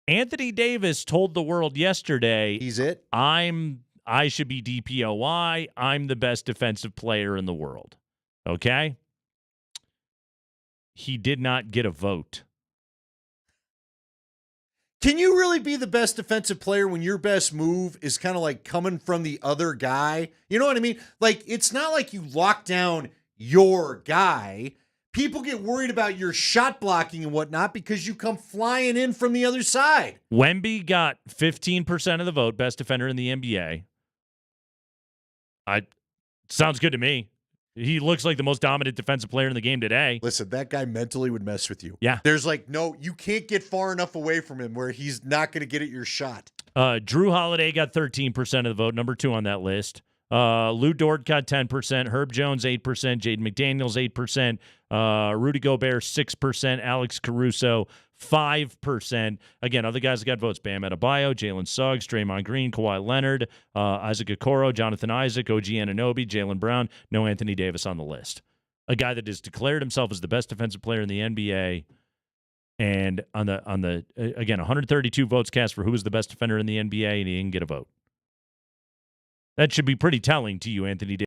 S24: Anthony Davis told the world yesterday,
S25: he's it.
S24: I should be DPOY. I'm the best defensive player in the world. Okay? He did not get a vote.
S25: Can you really be the best defensive player when your best move is kind of like coming from the other guy? You know what I mean? Like, it's not like you lock down your guy. People get worried about your shot blocking and whatnot because you come flying in from the other side.
S24: Wemby got 15% of the vote, best defender in the NBA. Sounds good to me. He looks like the most dominant defensive player in the game today.
S25: Listen, that guy mentally would mess with you.
S24: Yeah.
S25: There's you can't get far enough away from him where he's not going to get at your shot.
S24: Drew Holiday got 13% of the vote, number 2 on that list. Lou Dort got 10%, Herb Jones 8%, Jaden McDaniels 8%, Rudy Gobert 6%, Alex Caruso 5%. Again, other guys that got votes: Bam Adebayo, Jalen Suggs, Draymond Green, Kawhi Leonard, Isaac Okoro, Jonathan Isaac, OG Anunoby, Jaylen Brown. No Anthony Davis on the list. A guy that has declared himself as the best defensive player in the NBA. And on the again, 132 votes cast for who was the best defender in the NBA, and he didn't get a vote. That should be pretty telling to you, Anthony Davis.